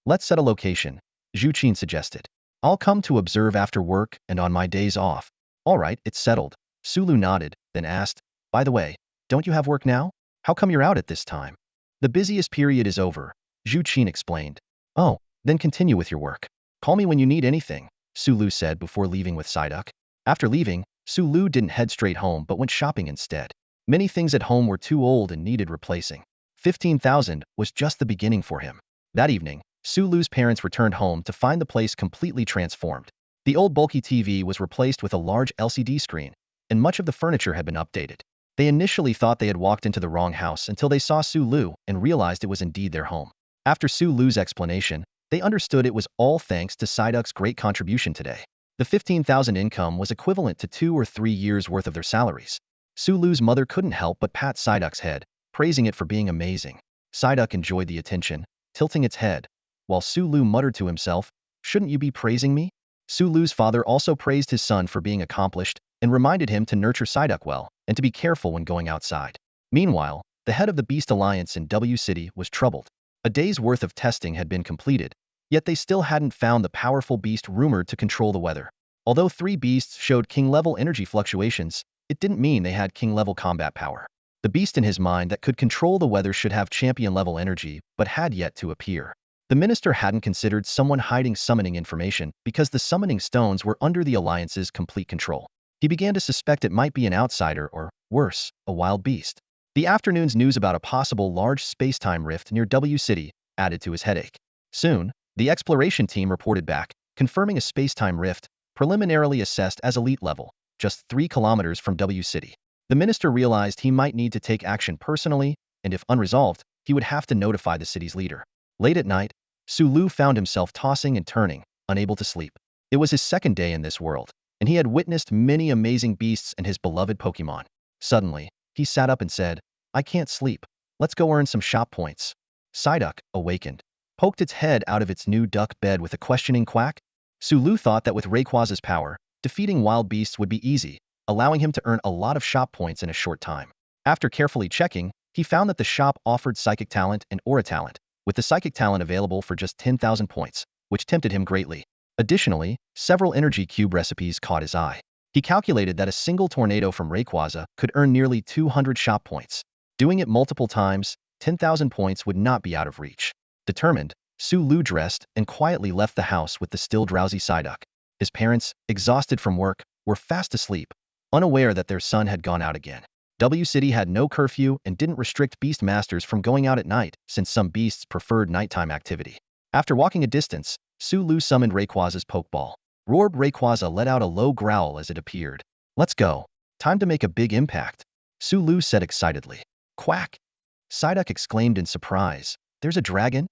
Speaker 1: "Let's set a location," Zhu Qin suggested. "I'll come to observe after work and on my days off." "All right, it's settled." Su Lu nodded, then asked, "By the way, don't you have work now? How come you're out at this time?" "The busiest period is over," Zhu Qin explained. "Oh, then continue with your work. Call me when you need anything," Su Lu said before leaving with Psyduck. After leaving, Su Lu didn't head straight home but went shopping instead. Many things at home were too old and needed replacing. 15,000 was just the beginning for him. That evening, Su Lu's parents returned home to find the place completely transformed. The old bulky TV was replaced with a large LCD screen, and much of the furniture had been updated. They initially thought they had walked into the wrong house until they saw Su Lu and realized it was indeed their home. After Su Lu's explanation, they understood it was all thanks to Psyduck's great contribution today. The 15,000 income was equivalent to 2 or 3 years' worth of their salaries. Su Lu's mother couldn't help but pat Psyduck's head, praising it for being amazing. Psyduck enjoyed the attention, tilting its head, while Su Lu muttered to himself, "Shouldn't you be praising me?" Su Lu's father also praised his son for being accomplished and reminded him to nurture Psyduck well and to be careful when going outside. Meanwhile, the head of the Beast Alliance in W City was troubled. A day's worth of testing had been completed, yet they still hadn't found the powerful beast rumored to control the weather. Although 3 beasts showed king-level energy fluctuations, it didn't mean they had king-level combat power. The beast in his mind that could control the weather should have champion-level energy, but had yet to appear. The minister hadn't considered someone hiding summoning information because the summoning stones were under the Alliance's complete control. He began to suspect it might be an outsider or, worse, a wild beast. The afternoon's news about a possible large space-time rift near W City added to his headache. Soon, the exploration team reported back, confirming a space-time rift, preliminarily assessed as elite level, just 3 kilometers from W City. The minister realized he might need to take action personally, and if unresolved, he would have to notify the city's leader. Late at night, Su Lu found himself tossing and turning, unable to sleep. It was his second day in this world, and he had witnessed many amazing beasts and his beloved Pokémon. Suddenly, he sat up and said, "I can't sleep. Let's go earn some shop points." Psyduck, awakened, poked its head out of its new duck bed with a questioning quack. Su Lu thought that with Rayquaza's power, defeating wild beasts would be easy, allowing him to earn a lot of shop points in a short time. After carefully checking, he found that the shop offered Psychic Talent and Aura Talent, with the Psychic Talent available for just 10,000 points, which tempted him greatly. Additionally, several energy cube recipes caught his eye. He calculated that a single tornado from Rayquaza could earn nearly 200 shop points. Doing it multiple times, 10,000 points would not be out of reach. Determined, Su Lu dressed and quietly left the house with the still drowsy Psyduck. His parents, exhausted from work, were fast asleep, unaware that their son had gone out again. W City had no curfew and didn't restrict beast masters from going out at night, since some beasts preferred nighttime activity. After walking a distance, Su Lu summoned Rayquaza's Pokeball. Roared Rayquaza let out a low growl as it appeared. "Let's go. Time to make a big impact," Su Lu said excitedly. "Quack!" Psyduck exclaimed in surprise. "There's a dragon?"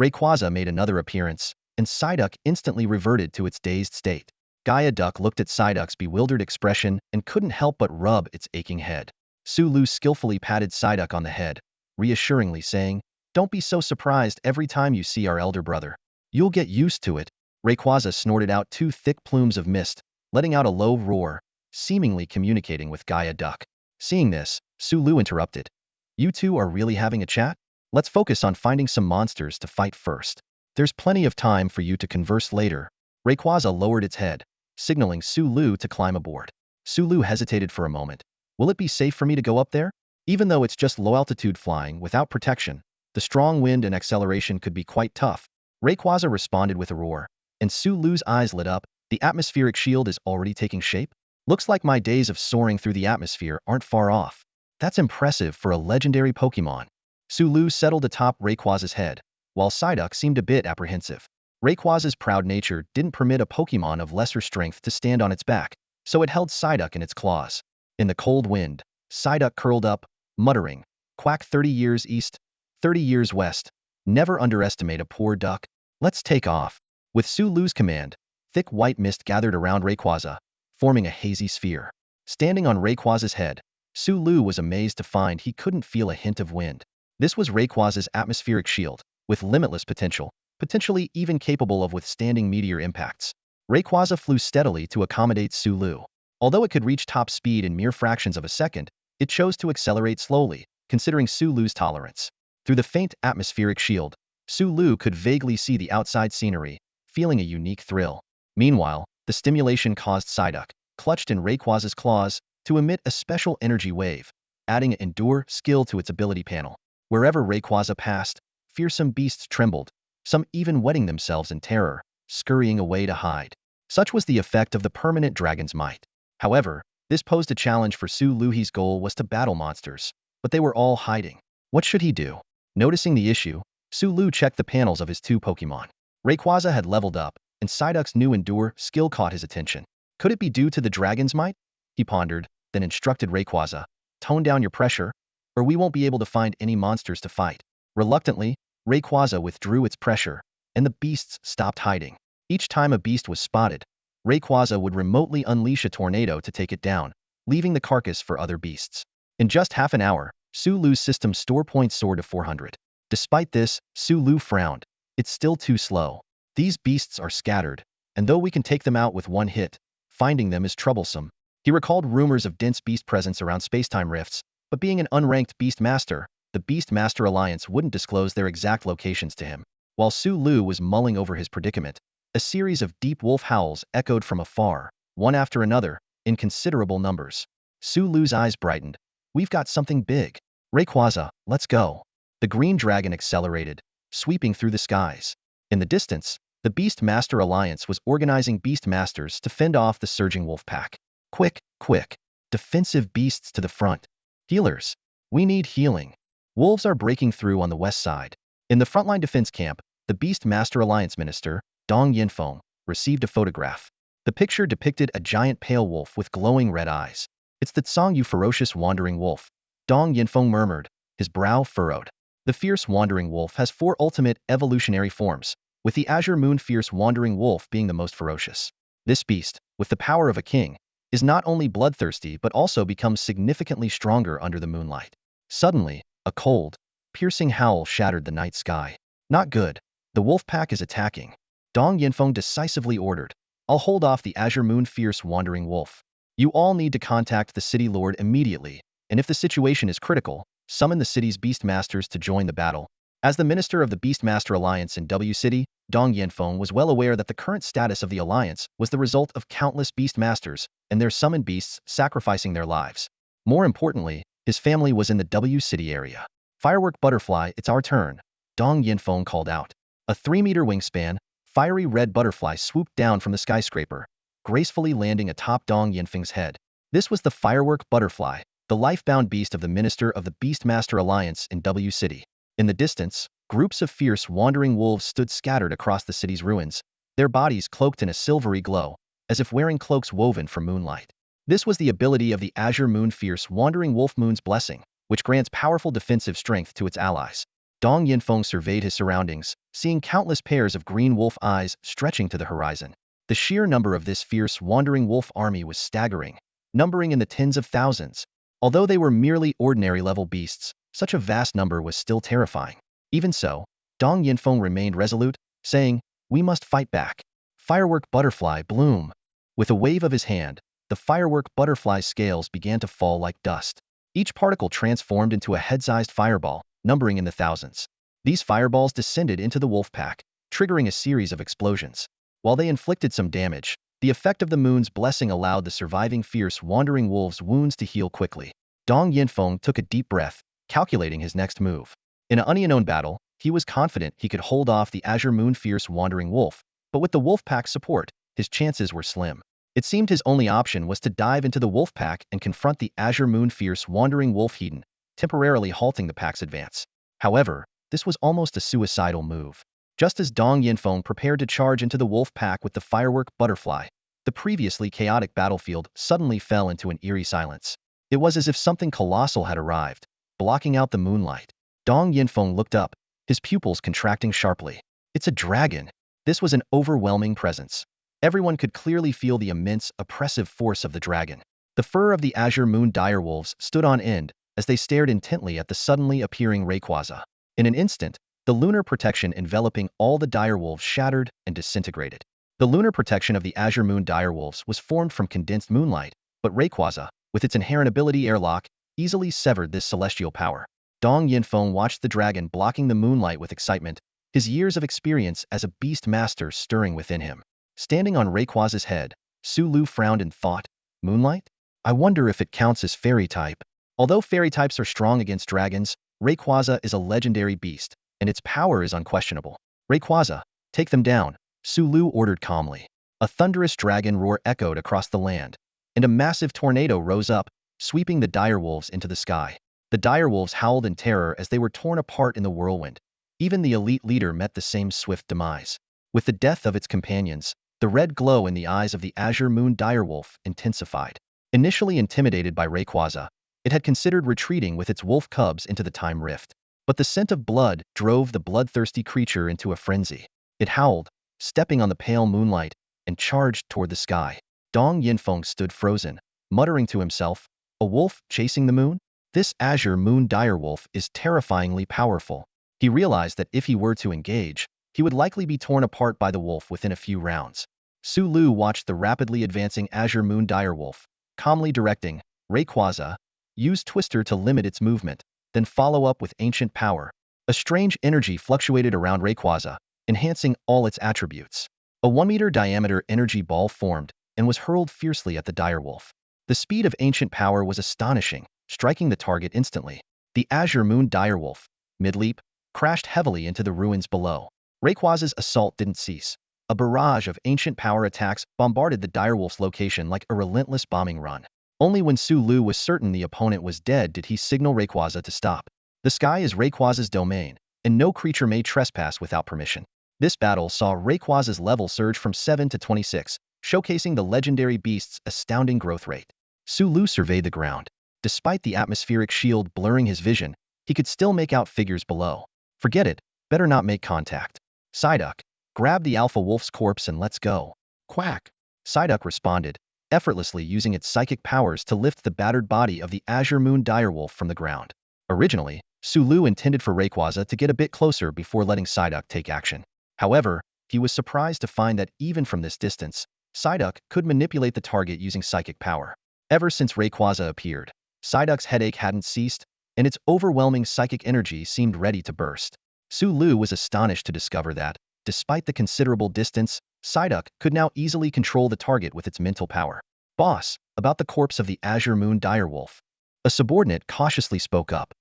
Speaker 1: Rayquaza made another appearance, and Psyduck instantly reverted to its dazed state. Gaia Duck looked at Psyduck's bewildered expression and couldn't help but rub its aching head. Sulu skillfully patted Psyduck on the head, reassuringly saying, "Don't be so surprised every time you see our elder brother. You'll get used to it." Rayquaza snorted out 2 thick plumes of mist, letting out a low roar, seemingly communicating with Gaia Duck. Seeing this, Sulu interrupted. "You two are really having a chat? Let's focus on finding some monsters to fight first. There's plenty of time for you to converse later." Rayquaza lowered its head, signaling Sulu to climb aboard. Sulu hesitated for a moment. "Will it be safe for me to go up there? Even though it's just low-altitude flying without protection, the strong wind and acceleration could be quite tough." Rayquaza responded with a roar, and Sulu's eyes lit up. "The atmospheric shield is already taking shape? Looks like my days of soaring through the atmosphere aren't far off." "That's impressive for a legendary Pokémon." Sulu settled atop Rayquaza's head, while Psyduck seemed a bit apprehensive. Rayquaza's proud nature didn't permit a Pokémon of lesser strength to stand on its back, so it held Psyduck in its claws. In the cold wind, Psyduck curled up, muttering, "Quack 30 years east, 30 years west. Never underestimate a poor duck. Let's take off." With Sulu's command, thick white mist gathered around Rayquaza, forming a hazy sphere. Standing on Rayquaza's head, Sulu was amazed to find he couldn't feel a hint of wind. This was Rayquaza's atmospheric shield, with limitless potential, potentially even capable of withstanding meteor impacts. Rayquaza flew steadily to accommodate Sulu. Although it could reach top speed in mere fractions of a second, it chose to accelerate slowly, considering Sulu's tolerance. Through the faint atmospheric shield, Sulu could vaguely see the outside scenery, feeling a unique thrill. Meanwhile, the stimulation caused Psyduck, clutched in Rayquaza's claws, to emit a special energy wave, adding an Endure skill to its ability panel. Wherever Rayquaza passed, fearsome beasts trembled, some even wetting themselves in terror, scurrying away to hide. Such was the effect of the permanent dragon's might. However, this posed a challenge for Sulu's goal was to battle monsters, but they were all hiding. What should he do? Noticing the issue, Sulu checked the panels of his 2 Pokémon. Rayquaza had leveled up, and Psyduck's new Endure skill caught his attention. Could it be due to the dragon's might? He pondered, then instructed Rayquaza, "Tone down your pressure, or we won't be able to find any monsters to fight." Reluctantly, Rayquaza withdrew its pressure, and the beasts stopped hiding. Each time a beast was spotted, Rayquaza would remotely unleash a tornado to take it down, leaving the carcass for other beasts. In just half an hour, Sulu's system store points soared to 400. Despite this, Sulu frowned. "It's still too slow. These beasts are scattered, and though we can take them out with one hit, finding them is troublesome." He recalled rumors of dense beast presence around spacetime rifts, but being an unranked Beast Master, the Beast Master Alliance wouldn't disclose their exact locations to him. While Sulu was mulling over his predicament, a series of deep wolf howls echoed from afar, one after another, in considerable numbers. Sulu's eyes brightened. "We've got something big. Rayquaza, let's go." The green dragon accelerated, sweeping through the skies. In the distance, the Beast Master Alliance was organizing Beast Masters to fend off the surging wolf pack. "Quick, quick! Defensive beasts to the front! Healers! We need healing!" Wolves are breaking through on the west side. In the frontline defense camp, the Beast Master Alliance Minister, Dong Yinfeng, received a photograph. The picture depicted a giant pale wolf with glowing red eyes. "It's the Tsang, you ferocious wandering wolf," Dong Yinfeng murmured, his brow furrowed. The fierce wandering wolf has 4 ultimate evolutionary forms, with the Azure Moon fierce wandering wolf being the most ferocious. This beast, with the power of a king, is not only bloodthirsty but also becomes significantly stronger under the moonlight. Suddenly, a cold, piercing howl shattered the night sky. "Not good. The wolf pack is attacking." Dong Yinfeng decisively ordered, "I'll hold off the Azure Moon fierce wandering wolf. You all need to contact the city lord immediately, and if the situation is critical, summon the city's beast masters to join the battle." As the minister of the Beast Master Alliance in W City, Dong Yinfeng was well aware that the current status of the alliance was the result of countless beast masters and their summoned beasts sacrificing their lives. More importantly, his family was in the W City area. "Firework Butterfly, it's our turn," Dong Yinfeng called out. A 3-meter wingspan, fiery red butterfly swooped down from the skyscraper, gracefully landing atop Dong Yinfeng's head. This was the Firework Butterfly, the life-bound beast of the minister of the Beast Master Alliance in W City. In the distance, groups of fierce wandering wolves stood scattered across the city's ruins, their bodies cloaked in a silvery glow, as if wearing cloaks woven from moonlight. This was the ability of the Azure Moon fierce wandering wolf Moon's Blessing, which grants powerful defensive strength to its allies. Dong Yinfeng surveyed his surroundings, seeing countless pairs of green wolf eyes stretching to the horizon. The sheer number of this fierce wandering wolf army was staggering, numbering in the tens of thousands. Although they were merely ordinary-level beasts, such a vast number was still terrifying. Even so, Dong Yinfeng remained resolute, saying, "We must fight back." Firework butterfly bloom. With a wave of his hand, the firework butterfly's scales began to fall like dust. Each particle transformed into a head-sized fireball, numbering in the thousands. These fireballs descended into the wolf pack, triggering a series of explosions. While they inflicted some damage, the effect of the moon's blessing allowed the surviving fierce wandering wolves' wounds to heal quickly. Dong Yinfeng took a deep breath, calculating his next move. In an unknown battle, he was confident he could hold off the Azure Moon fierce wandering wolf, but with the wolf pack's support, his chances were slim. It seemed his only option was to dive into the wolf pack and confront the Azure Moon fierce wandering wolf Hedon, temporarily halting the pack's advance. However, this was almost a suicidal move. Just as Dong Yinfeng prepared to charge into the wolf pack with the firework butterfly, the previously chaotic battlefield suddenly fell into an eerie silence. It was as if something colossal had arrived, blocking out the moonlight. Dong Yinfeng looked up, his pupils contracting sharply. It's a dragon. This was an overwhelming presence. Everyone could clearly feel the immense, oppressive force of the dragon. The fur of the Azure Moon direwolves stood on end as they stared intently at the suddenly appearing Rayquaza. In an instant, the lunar protection enveloping all the direwolves shattered and disintegrated. The lunar protection of the Azure Moon direwolves was formed from condensed moonlight, but Rayquaza, with its inherent ability airlock, easily severed this celestial power. Dong Yinfeng watched the dragon blocking the moonlight with excitement, his years of experience as a beast master stirring within him. Standing on Rayquaza's head, Su Lu frowned and thought, "Moonlight? I wonder if it counts as fairy type." Although fairy types are strong against dragons, Rayquaza is a legendary beast, and its power is unquestionable. "Rayquaza, take them down," Su Lu ordered calmly. A thunderous dragon roar echoed across the land, and a massive tornado rose up, sweeping the direwolves into the sky. The direwolves howled in terror as they were torn apart in the whirlwind. Even the elite leader met the same swift demise. With the death of its companions, the red glow in the eyes of the Azure Moon direwolf intensified. Initially intimidated by Rayquaza, it had considered retreating with its wolf cubs into the time rift. But the scent of blood drove the bloodthirsty creature into a frenzy. It howled, stepping on the pale moonlight, and charged toward the sky. Dong Yinfeng stood frozen, muttering to himself, "A wolf chasing the moon? This Azure Moon direwolf is terrifyingly powerful." He realized that if he were to engage, he would likely be torn apart by the wolf within a few rounds. Su Lu watched the rapidly advancing Azure Moon direwolf, calmly directing, "Rayquaza, use Twister to limit its movement, then follow up with Ancient Power." A strange energy fluctuated around Rayquaza, enhancing all its attributes. A 1-meter diameter energy ball formed and was hurled fiercely at the direwolf. The speed of Ancient Power was astonishing, striking the target instantly. The Azure Moon direwolf, mid-leap, crashed heavily into the ruins below. Rayquaza's assault didn't cease. A barrage of Ancient Power attacks bombarded the direwolf's location like a relentless bombing run. Only when Su Lu was certain the opponent was dead did he signal Rayquaza to stop. The sky is Rayquaza's domain, and no creature may trespass without permission. This battle saw Rayquaza's level surge from 7 to 26, showcasing the legendary beast's astounding growth rate. Su Lu surveyed the ground. Despite the atmospheric shield blurring his vision, he could still make out figures below. "Forget it, better not make contact. Psyduck, grab the alpha wolf's corpse and let's go." "Quack." Psyduck responded, effortlessly using its psychic powers to lift the battered body of the Azure Moon direwolf from the ground. Originally, Su Lu intended for Rayquaza to get a bit closer before letting Psyduck take action. However, he was surprised to find that even from this distance, Psyduck could manipulate the target using psychic power. Ever since Rayquaza appeared, Psyduck's headache hadn't ceased, and its overwhelming psychic energy seemed ready to burst. Su Lu was astonished to discover that, despite the considerable distance, Psyduck could now easily control the target with its mental power. "Boss, about the corpse of the Azure Moon direwolf." A subordinate cautiously spoke up.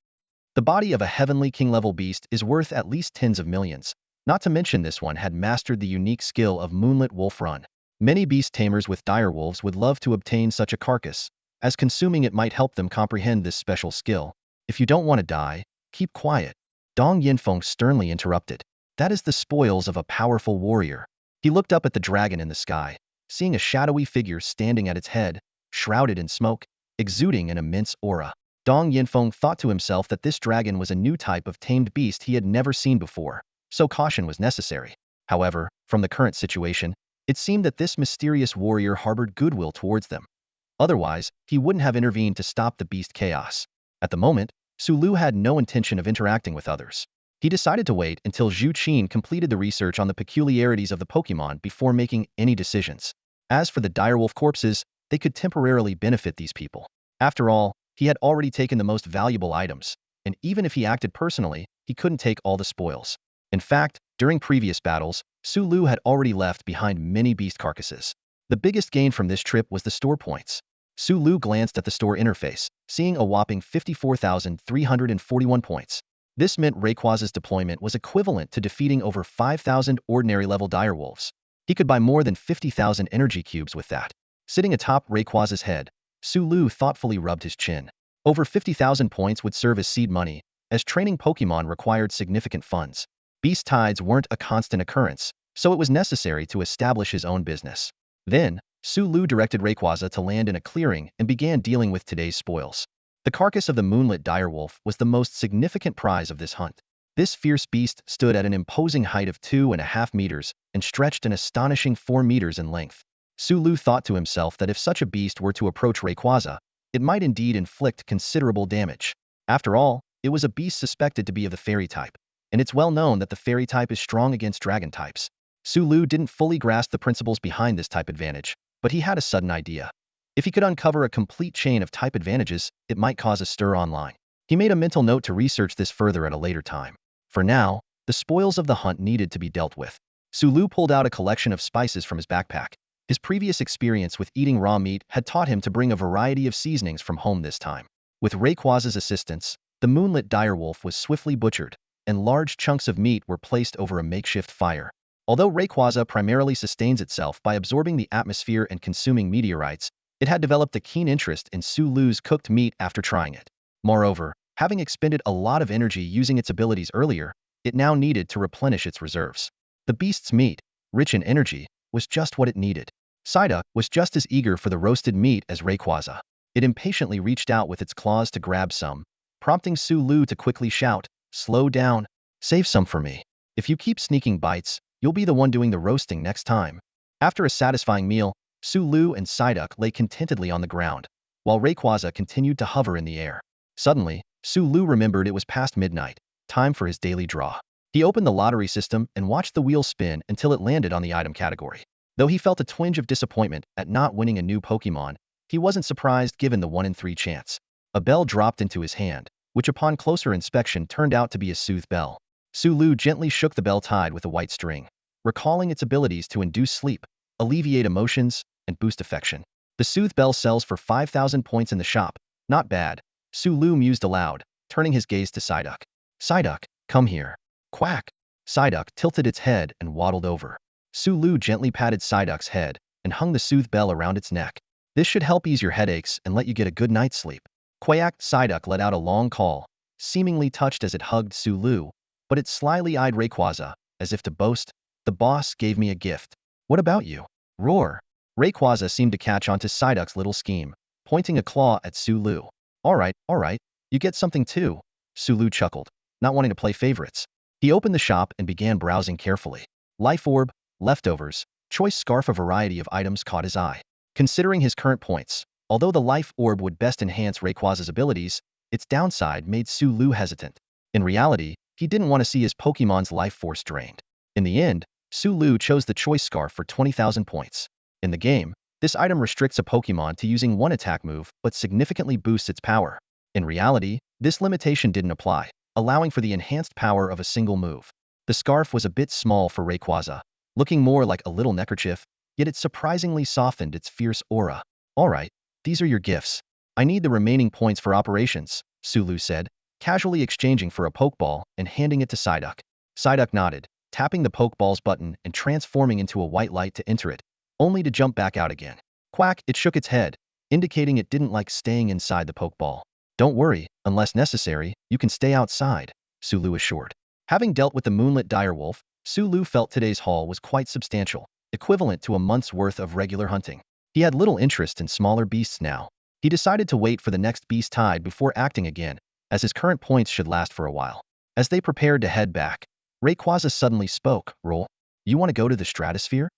Speaker 1: "The body of a heavenly king-level beast is worth at least tens of millions. Not to mention this one had mastered the unique skill of Moonlit Wolf Run. Many beast tamers with direwolves would love to obtain such a carcass, as consuming it might help them comprehend this special skill. If you don't want to die, keep quiet." Dong Yinfeng sternly interrupted. "That is the spoils of a powerful warrior." He looked up at the dragon in the sky, seeing a shadowy figure standing at its head, shrouded in smoke, exuding an immense aura. Dong Yinfeng thought to himself that this dragon was a new type of tamed beast he had never seen before, so caution was necessary. However, from the current situation, It seemed that this mysterious warrior harbored goodwill towards them. Otherwise, he wouldn't have intervened to stop the beast chaos. At the moment, Sulu had no intention of interacting with others. He decided to wait until Zhu Qin completed the research on the peculiarities of the Pokémon before making any decisions. As for the direwolf corpses, they could temporarily benefit these people. After all, he had already taken the most valuable items, and even if he acted personally, he couldn't take all the spoils. In fact, during previous battles, Sulu had already left behind many beast carcasses. The biggest gain from this trip was the store points. Sulu glanced at the store interface, seeing a whopping 54,341 points. This meant Rayquaza's deployment was equivalent to defeating over 5,000 ordinary-level direwolves. He could buy more than 50,000 energy cubes with that. Sitting atop Rayquaza's head, Sulu thoughtfully rubbed his chin. Over 50,000 points would serve as seed money, as training Pokémon required significant funds. Beast tides weren't a constant occurrence, so it was necessary to establish his own business. Then, Sulu directed Rayquaza to land in a clearing and began dealing with today's spoils. The carcass of the moonlit direwolf was the most significant prize of this hunt. This fierce beast stood at an imposing height of 2.5 meters and stretched an astonishing 4 meters in length. Sulu thought to himself that if such a beast were to approach Rayquaza, it might indeed inflict considerable damage. After all, it was a beast suspected to be of the fairy type, and it's well known that the fairy type is strong against dragon types. Sulu didn't fully grasp the principles behind this type advantage, but he had a sudden idea. If he could uncover a complete chain of type advantages, it might cause a stir online. He made a mental note to research this further at a later time. For now, the spoils of the hunt needed to be dealt with. Sulu pulled out a collection of spices from his backpack. His previous experience with eating raw meat had taught him to bring a variety of seasonings from home this time. With Rayquaza's assistance, the moonlit direwolf was swiftly butchered, and large chunks of meat were placed over a makeshift fire. Although Rayquaza primarily sustains itself by absorbing the atmosphere and consuming meteorites, it had developed a keen interest in Sulu's cooked meat after trying it. Moreover, having expended a lot of energy using its abilities earlier, it now needed to replenish its reserves. The beast's meat, rich in energy, was just what it needed. Psyduck was just as eager for the roasted meat as Rayquaza. It impatiently reached out with its claws to grab some, prompting Sulu to quickly shout, "Slow down, save some for me. If you keep sneaking bites, you'll be the one doing the roasting next time." After a satisfying meal, Sulu and Psyduck lay contentedly on the ground, while Rayquaza continued to hover in the air. Suddenly, Sulu remembered it was past midnight, time for his daily draw. He opened the lottery system and watched the wheel spin until it landed on the item category. Though he felt a twinge of disappointment at not winning a new Pokémon, he wasn't surprised given the 1 in 3 chance. A bell dropped into his hand, which upon closer inspection turned out to be a soothe bell. Sulu gently shook the bell tied with a white string, recalling its abilities to induce sleep, alleviate emotions, and boost affection. The soothe bell sells for 5,000 points in the shop. Not bad, Sulu mused aloud, turning his gaze to Psyduck. "Psyduck, come here." Quack! Psyduck tilted its head and waddled over. Sulu gently patted Psyduck's head and hung the soothe bell around its neck. "This should help ease your headaches and let you get a good night's sleep." Quacked. Psyduck let out a long call, seemingly touched as it hugged Sulu, but it slyly eyed Rayquaza, as if to boast, "The boss gave me a gift. What about you?" Roar! Rayquaza seemed to catch on to Psyduck's little scheme, pointing a claw at Sulu. All right, you get something too." Sulu chuckled, not wanting to play favorites. He opened the shop and began browsing carefully. Life orb, leftovers, choice scarf, a variety of items caught his eye. Considering his current points, although the life orb would best enhance Rayquaza's abilities, its downside made Sulu hesitant. In reality, he didn't want to see his Pokémon's life force drained. In the end, Sulu chose the choice scarf for 20,000 points. In the game, this item restricts a Pokémon to using one attack move but significantly boosts its power. In reality, this limitation didn't apply, allowing for the enhanced power of a single move. The scarf was a bit small for Rayquaza, looking more like a little neckerchief, yet it surprisingly softened its fierce aura. "Alright, these are your gifts. I need the remaining points for operations," Sulu said, casually exchanging for a Pokeball and handing it to Psyduck. Psyduck nodded, tapping the Pokeball's button and transforming into a white light to enter it, only to jump back out again. Quack! It shook its head, indicating it didn't like staying inside the Pokeball. "Don't worry, unless necessary, you can stay outside," Sulu assured. Having dealt with the moonlit direwolf, Sulu felt today's haul was quite substantial, equivalent to a month's worth of regular hunting. He had little interest in smaller beasts now. He decided to wait for the next beast tide before acting again, as his current points should last for a while. As they prepared to head back, Rayquaza suddenly spoke. "Roll, you want to go to the stratosphere?"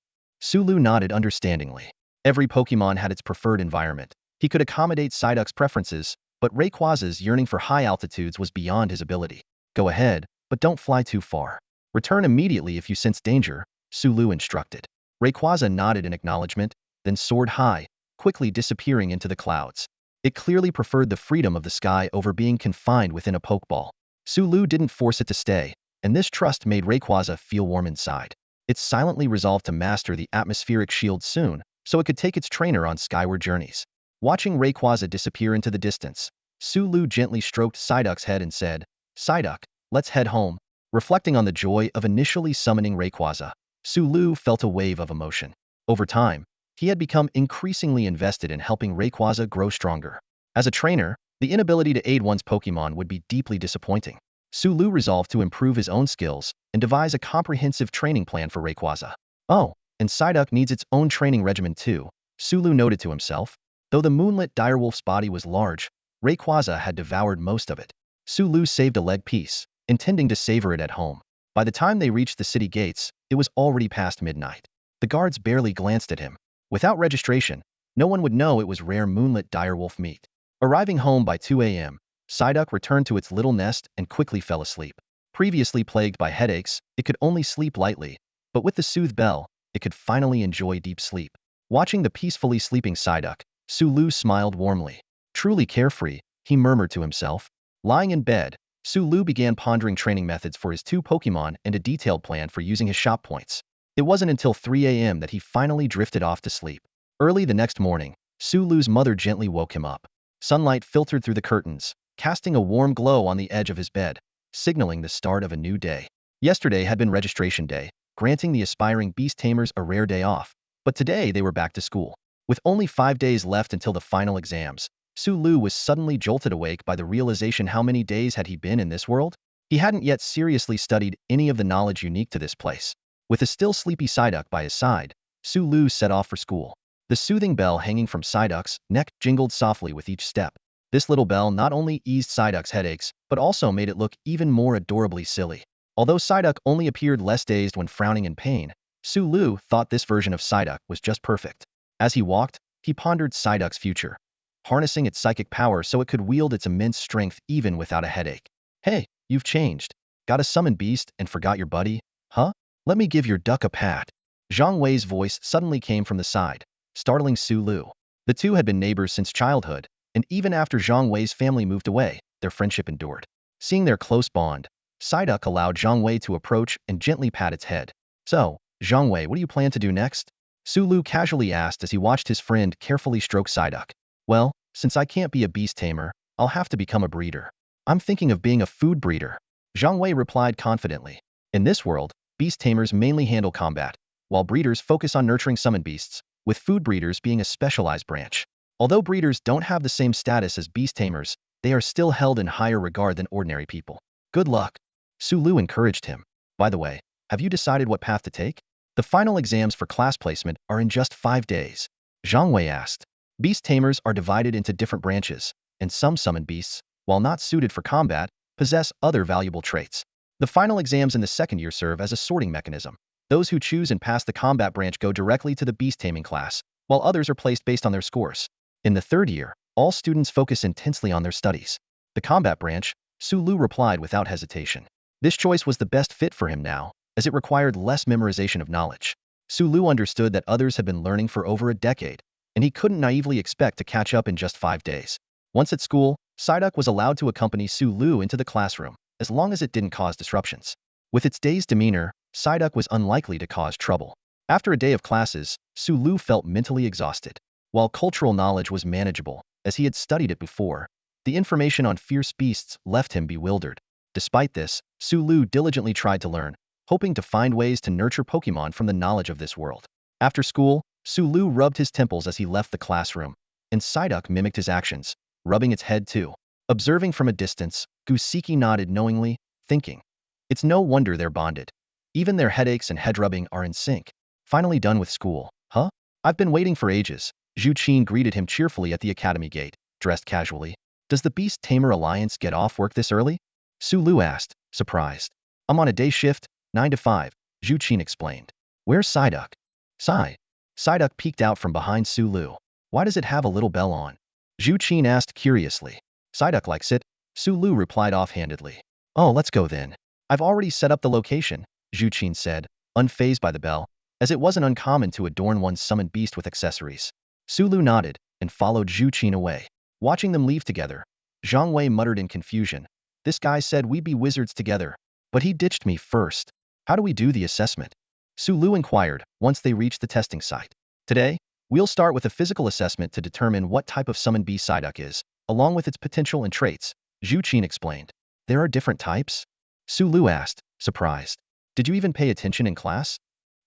Speaker 1: Sulu nodded understandingly. Every Pokémon had its preferred environment. He could accommodate Psyduck's preferences, but Rayquaza's yearning for high altitudes was beyond his ability. Go ahead, but don't fly too far. Return immediately if you sense danger, Sulu instructed. Rayquaza nodded in acknowledgement, then soared high, quickly disappearing into the clouds. It clearly preferred the freedom of the sky over being confined within a Pokeball. Sulu didn't force it to stay, and this trust made Rayquaza feel warm inside. It silently resolved to master the atmospheric shield soon, so it could take its trainer on skyward journeys. Watching Rayquaza disappear into the distance, Sulu gently stroked Psyduck's head and said, "Psyduck, let's head home." Reflecting on the joy of initially summoning Rayquaza, Sulu felt a wave of emotion. Over time, he had become increasingly invested in helping Rayquaza grow stronger. As a trainer, the inability to aid one's Pokémon would be deeply disappointing. Sulu resolved to improve his own skills and devise a comprehensive training plan for Rayquaza. Oh, and Psyduck needs its own training regimen too, Sulu noted to himself. Though the moonlit direwolf's body was large, Rayquaza had devoured most of it. Sulu saved a leg piece, intending to savor it at home. By the time they reached the city gates, it was already past midnight. The guards barely glanced at him. Without registration, no one would know it was rare moonlit direwolf meat. Arriving home by 2 a.m., Psyduck returned to its little nest and quickly fell asleep. Previously plagued by headaches, it could only sleep lightly, but with the soothe bell, it could finally enjoy deep sleep. Watching the peacefully sleeping Psyduck, Sulu smiled warmly. Truly carefree, he murmured to himself. Lying in bed, Sulu began pondering training methods for his two Pokémon and a detailed plan for using his shop points. It wasn't until 3 a.m. that he finally drifted off to sleep. Early the next morning, Sulu's mother gently woke him up. Sunlight filtered through the curtains, casting a warm glow on the edge of his bed, signaling the start of a new day. Yesterday had been registration day, granting the aspiring Beast Tamers a rare day off, but today they were back to school. With only 5 days left until the final exams, Sulu was suddenly jolted awake by the realization how many days had he been in this world? He hadn't yet seriously studied any of the knowledge unique to this place. With a still sleepy Psyduck by his side, Sulu set off for school. The soothing bell hanging from Psyduck's neck jingled softly with each step. This little bell not only eased Psyduck's headaches, but also made it look even more adorably silly. Although Psyduck only appeared less dazed when frowning in pain, Sulu thought this version of Psyduck was just perfect. As he walked, he pondered Psyduck's future, harnessing its psychic power so it could wield its immense strength even without a headache. "Hey, you've changed. Got a summon beast and forgot your buddy? Huh? Let me give your duck a pat." Zhang Wei's voice suddenly came from the side, startling Sulu. The two had been neighbors since childhood, and even after Zhang Wei's family moved away, their friendship endured. Seeing their close bond, Psyduck allowed Zhang Wei to approach and gently pat its head. "So, Zhang Wei, what do you plan to do next?" Sulu casually asked as he watched his friend carefully stroke Psyduck. "Well, since I can't be a beast tamer, I'll have to become a breeder. I'm thinking of being a food breeder," Zhang Wei replied confidently. In this world, beast tamers mainly handle combat, while breeders focus on nurturing summon beasts, with food breeders being a specialized branch. Although breeders don't have the same status as beast tamers, they are still held in higher regard than ordinary people. "Good luck," Sulu encouraged him. "By the way, have you decided what path to take? The final exams for class placement are in just 5 days." Zhang Wei asked. Beast tamers are divided into different branches, and some summon beasts, while not suited for combat, possess other valuable traits. The final exams in the second year serve as a sorting mechanism. Those who choose and pass the combat branch go directly to the beast taming class, while others are placed based on their scores. In the third year, all students focus intensely on their studies. The combat branch, Sulu replied without hesitation. This choice was the best fit for him now, as it required less memorization of knowledge. Sulu understood that others had been learning for over a decade, and he couldn't naively expect to catch up in just 5 days. Once at school, Psyduck was allowed to accompany Sulu into the classroom, as long as it didn't cause disruptions. With its dazed demeanor, Psyduck was unlikely to cause trouble. After a day of classes, Sulu felt mentally exhausted. While cultural knowledge was manageable, as he had studied it before, the information on fierce beasts left him bewildered. Despite this, Sulu diligently tried to learn, hoping to find ways to nurture Pokémon from the knowledge of this world. After school, Sulu rubbed his temples as he left the classroom, and Psyduck mimicked his actions, rubbing its head too. Observing from a distance, Gusiki nodded knowingly, thinking, "It's no wonder they're bonded. Even their headaches and head rubbing are in sync." "Finally done with school, huh? I've been waiting for ages." Zhu Qin greeted him cheerfully at the academy gate, dressed casually. "Does the Beast Tamer Alliance get off work this early?" Sulu asked, surprised. "I'm on a day shift, 9 to 5, Zhu Qin explained. "Where's Psyduck?" Sigh. Psyduck peeked out from behind Sulu. Why does it have a little bell on? Zhu Qin asked curiously. Psyduck likes it, Sulu replied offhandedly. Oh, let's go then. I've already set up the location, Zhu Qin said, unfazed by the bell, as it wasn't uncommon to adorn one's summoned beast with accessories. Sulu nodded and followed Zhu Qin away. Watching them leave together, Zhang Wei muttered in confusion. This guy said we'd be wizards together, but he ditched me first. How do we do the assessment? Sulu inquired once they reached the testing site. Today, we'll start with a physical assessment to determine what type of summoned beast Psyduck is, along with its potential and traits, Zhu Qin explained. There are different types? Sulu asked, surprised. Did you even pay attention in class?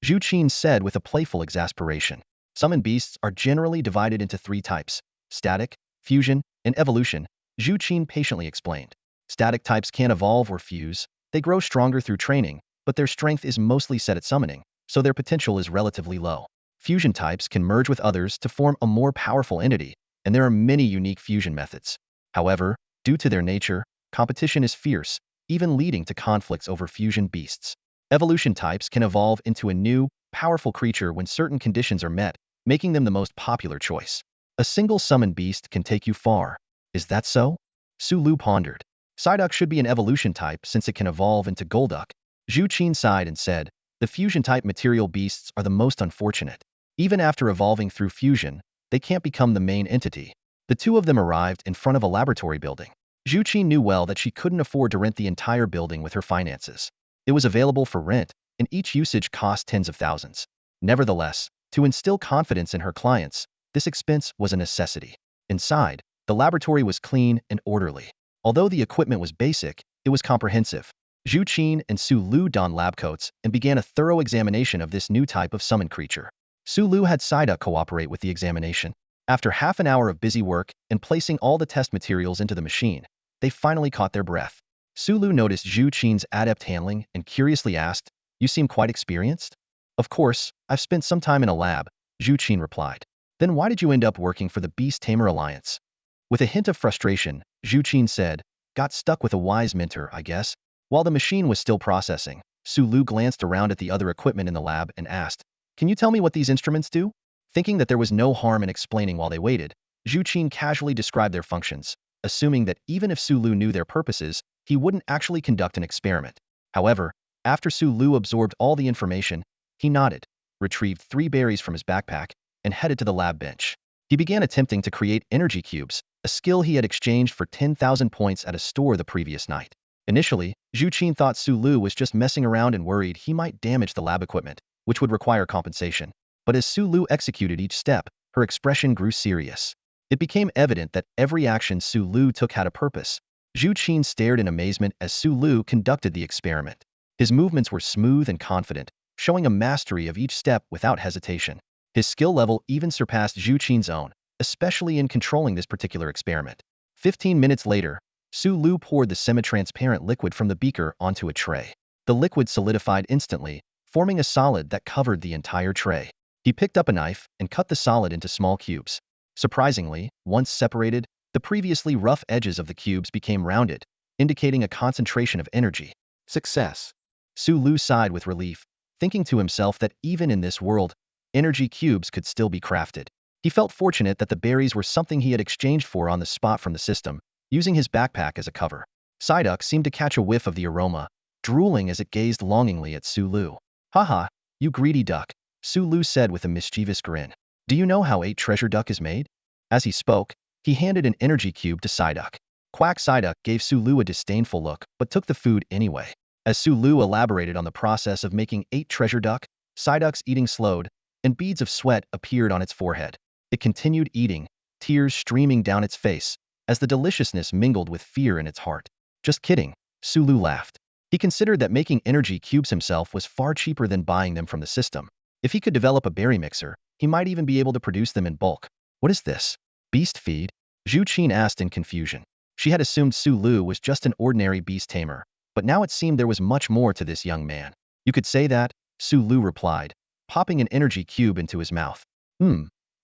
Speaker 1: Zhu Qin said with a playful exasperation. Summoned beasts are generally divided into 3 types: static, fusion, and evolution, Zhu Qin patiently explained. Static types can't evolve or fuse. They grow stronger through training, but their strength is mostly set at summoning, so their potential is relatively low. Fusion types can merge with others to form a more powerful entity, and there are many unique fusion methods. However, due to their nature, competition is fierce, even leading to conflicts over fusion beasts. Evolution types can evolve into a new, powerful creature when certain conditions are met, making them the most popular choice. A single summoned beast can take you far. Is that so? Sulu pondered. Psyduck should be an evolution type since it can evolve into Golduck. Zhu Qin sighed and said, the fusion-type material beasts are the most unfortunate. Even after evolving through fusion, they can't become the main entity. The 2 of them arrived in front of a laboratory building. Zhu Qin knew well that she couldn't afford to rent the entire building with her finances. It was available for rent, and each usage cost tens of thousands. Nevertheless, to instill confidence in her clients, this expense was a necessity. Inside, the laboratory was clean and orderly. Although the equipment was basic, it was comprehensive. Zhu Qin and Sulu donned lab coats and began a thorough examination of this new type of summoned creature. Sulu had Psyduck cooperate with the examination. After half an hour of busy work and placing all the test materials into the machine, they finally caught their breath. Sulu noticed Zhu Qin's adept handling and curiously asked, you seem quite experienced? Of course, I've spent some time in a lab, Zhu Qin replied. Then why did you end up working for the Beast Tamer Alliance? With a hint of frustration, Zhu Qin said, got stuck with a wise mentor, I guess. While the machine was still processing, Sulu glanced around at the other equipment in the lab and asked, can you tell me what these instruments do? Thinking that there was no harm in explaining while they waited, Zhu Qin casually described their functions, assuming that even if Sulu knew their purposes, he wouldn't actually conduct an experiment. However, after Sulu absorbed all the information, he nodded, retrieved 3 berries from his backpack, and headed to the lab bench. He began attempting to create energy cubes, a skill he had exchanged for 10,000 points at a store the previous night. Initially, Zhu Qin thought Sulu was just messing around and worried he might damage the lab equipment, which would require compensation. But as Sulu executed each step, her expression grew serious. It became evident that every action Sulu took had a purpose. Zhu Qin stared in amazement as Sulu conducted the experiment. His movements were smooth and confident, showing a mastery of each step without hesitation. His skill level even surpassed Zhu Qin's own, especially in controlling this particular experiment. 15 minutes later, Sulu poured the semi-transparent liquid from the beaker onto a tray. The liquid solidified instantly, forming a solid that covered the entire tray. He picked up a knife and cut the solid into small cubes. Surprisingly, once separated, the previously rough edges of the cubes became rounded, indicating a concentration of energy. Success. Sulu sighed with relief, thinking to himself that even in this world, energy cubes could still be crafted. He felt fortunate that the berries were something he had exchanged for on the spot from the system, using his backpack as a cover. Psyduck seemed to catch a whiff of the aroma, drooling as it gazed longingly at Sulu. Haha, you greedy duck, Sulu said with a mischievous grin. Do you know how 8 treasure duck is made? As he spoke, he handed an energy cube to Psyduck. Quack. Psyduck gave Sulu a disdainful look, but took the food anyway. As Sulu elaborated on the process of making 8 treasure duck, Psyduck's eating slowed, and beads of sweat appeared on its forehead. It continued eating, tears streaming down its face, as the deliciousness mingled with fear in its heart. Just kidding, Sulu laughed. He considered that making energy cubes himself was far cheaper than buying them from the system. If he could develop a berry mixer, he might even be able to produce them in bulk. What is this? Beast feed? Zhu Qin asked in confusion. She had assumed Sulu was just an ordinary beast tamer, but now it seemed there was much more to this young man. You could say that, Sulu replied, popping an energy cube into his mouth.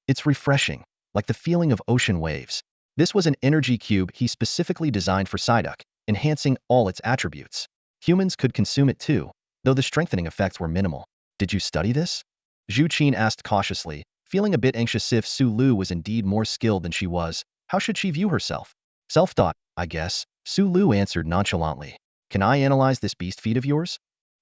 Speaker 1: It's refreshing, like the feeling of ocean waves. This was an energy cube he specifically designed for Psyduck, enhancing all its attributes. Humans could consume it too, though the strengthening effects were minimal. Did you study this? Zhu Qin asked cautiously, feeling a bit anxious if Su Lu was indeed more skilled than she was. How should she view herself? Self-taught, I guess, Su Lu answered nonchalantly. Can I analyze this beast feed of yours?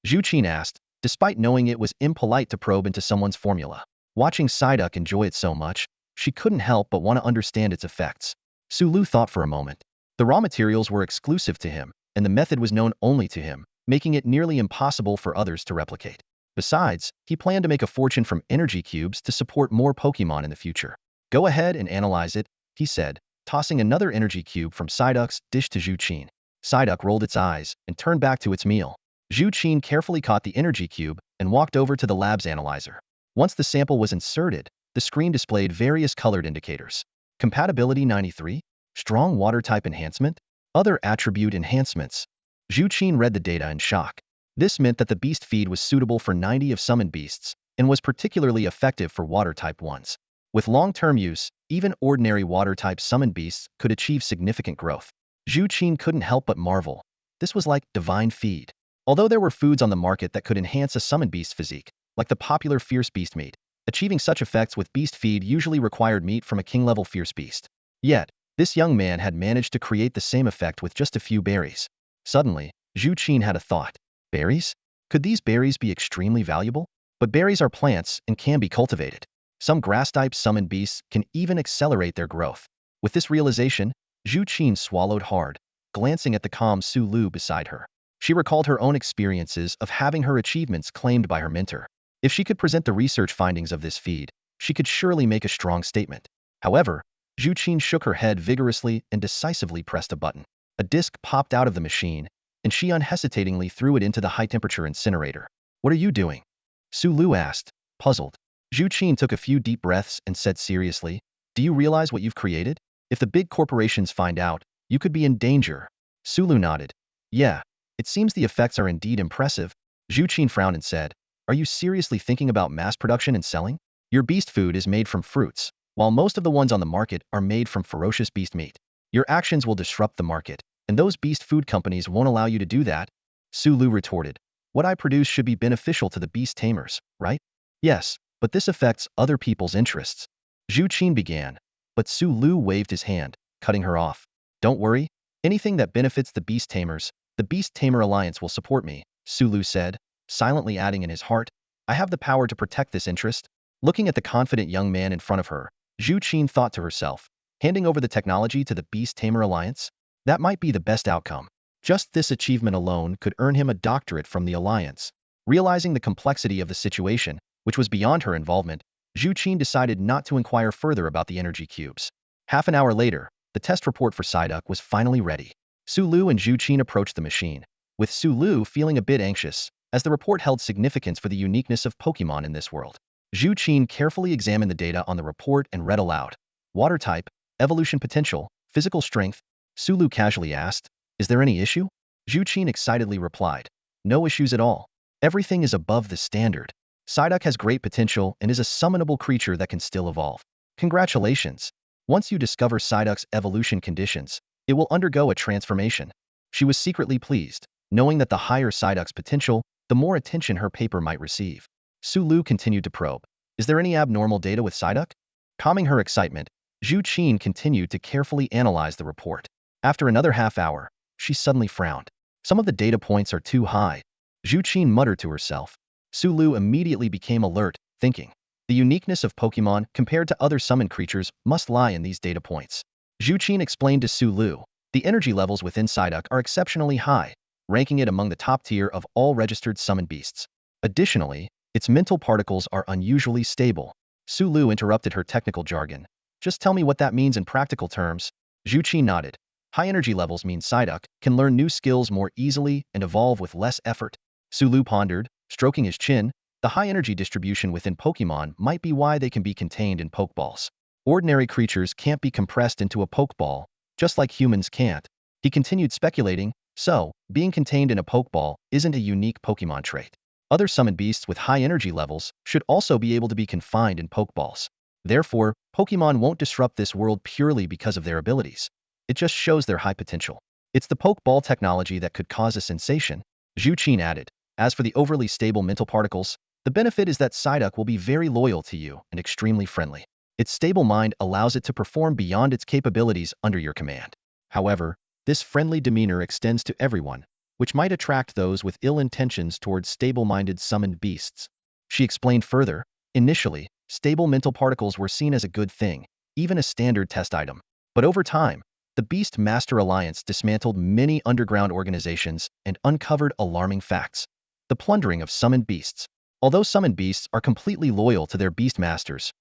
Speaker 1: Zhu Qin asked, despite knowing it was impolite to probe into someone's formula. Watching Psyduck enjoy it so much, she couldn't help but want to understand its effects. Su Lu thought for a moment. The raw materials were exclusive to him, and the method was known only to him, making it nearly impossible for others to replicate. Besides, he planned to make a fortune from energy cubes to support more Pokémon in the future. Go ahead and analyze it, he said, tossing another energy cube from Psyduck's dish to Zhu Qin. Psyduck rolled its eyes and turned back to its meal. Zhu Qin carefully caught the energy cube and walked over to the lab's analyzer. Once the sample was inserted, the screen displayed various colored indicators. Compatibility 93, strong water type enhancement, other attribute enhancements. Zhu Qin read the data in shock. This meant that the beast feed was suitable for 90 of summoned beasts and was particularly effective for water type ones. With long-term use, even ordinary water type summoned beasts could achieve significant growth. Zhu Qin couldn't help but marvel. This was like divine feed. Although there were foods on the market that could enhance a summoned beast physique, like the popular fierce beast meat, achieving such effects with beast feed usually required meat from a king-level fierce beast. Yet, this young man had managed to create the same effect with just a few berries. Suddenly, Zhu Qin had a thought. Berries? Could these berries be extremely valuable? But berries are plants and can be cultivated. Some grass-type summoned beasts can even accelerate their growth. With this realization, Zhu Qin swallowed hard, glancing at the calm Su Lu beside her. She recalled her own experiences of having her achievements claimed by her mentor. If she could present the research findings of this feed, she could surely make a strong statement. However, Zhu Qin shook her head vigorously and decisively pressed a button. A disc popped out of the machine, and she unhesitatingly threw it into the high-temperature incinerator. What are you doing? Su Lu asked, puzzled. Zhu Qin took a few deep breaths and said seriously, do you realize what you've created? If the big corporations find out, you could be in danger. Su Lu nodded. Yeah, it seems the effects are indeed impressive. Zhu Qin frowned and said, are you seriously thinking about mass production and selling? Your beast food is made from fruits, while most of the ones on the market are made from ferocious beast meat. Your actions will disrupt the market, and those beast food companies won't allow you to do that. Su Lu retorted. What I produce should be beneficial to the Beast Tamers, right? Yes, but this affects other people's interests. Zhu Qin began, but Su Lu waved his hand, cutting her off. Don't worry, anything that benefits the Beast Tamers, the Beast Tamer Alliance will support me, Su Lu said, silently adding in his heart, I have the power to protect this interest. Looking at the confident young man in front of her, Zhu Qin thought to herself, handing over the technology to the Beast Tamer Alliance? That might be the best outcome. Just this achievement alone could earn him a doctorate from the Alliance. Realizing the complexity of the situation, which was beyond her involvement, Zhu Qin decided not to inquire further about the energy cubes. Half an hour later, the test report for Psyduck was finally ready. Su Lu and Zhu Qin approached the machine, with Su Lu feeling a bit anxious, as the report held significance for the uniqueness of Pokémon in this world. Zhu Qin carefully examined the data on the report and read aloud. Water type, evolution potential, physical strength. Su Lu casually asked, is there any issue? Zhu Qin excitedly replied, no issues at all. Everything is above the standard. Psyduck has great potential and is a summonable creature that can still evolve. Congratulations. Once you discover Psyduck's evolution conditions, it will undergo a transformation. She was secretly pleased, knowing that the higher Psyduck's potential, the more attention her paper might receive. Su Lu continued to probe. Is there any abnormal data with Psyduck? Calming her excitement, Zhu Qin continued to carefully analyze the report. After another half hour, she suddenly frowned. Some of the data points are too high. Zhu Qin muttered to herself. Su Lu immediately became alert, thinking, the uniqueness of Pokémon compared to other summoned creatures must lie in these data points. Zhu Qin explained to Su Lu, the energy levels within Psyduck are exceptionally high, ranking it among the top tier of all registered summoned beasts. Additionally, its mental particles are unusually stable. Su Lu interrupted her technical jargon. Just tell me what that means in practical terms. Zhu Qin nodded. High energy levels mean Psyduck can learn new skills more easily and evolve with less effort. Su Lu pondered, stroking his chin. The high energy distribution within Pokémon might be why they can be contained in Pokeballs. Ordinary creatures can't be compressed into a Pokeball, just like humans can't. He continued speculating, so, being contained in a Pokeball isn't a unique Pokémon trait. Other summoned beasts with high energy levels should also be able to be confined in Pokeballs. Therefore, Pokémon won't disrupt this world purely because of their abilities. It just shows their high potential. It's the Pokeball technology that could cause a sensation, Zhu Qin added. As for the overly stable mental particles, The benefit is that Psyduck will be very loyal to you and extremely friendly. Its stable mind allows it to perform beyond its capabilities under your command. However, this friendly demeanor extends to everyone, which might attract those with ill intentions towards stable-minded summoned beasts. She explained further, initially, stable mental particles were seen as a good thing, even a standard test item. But over time, the Beast Master Alliance dismantled many underground organizations and uncovered alarming facts. The plundering of summoned beasts. Although summoned beasts are completely loyal to their beast masters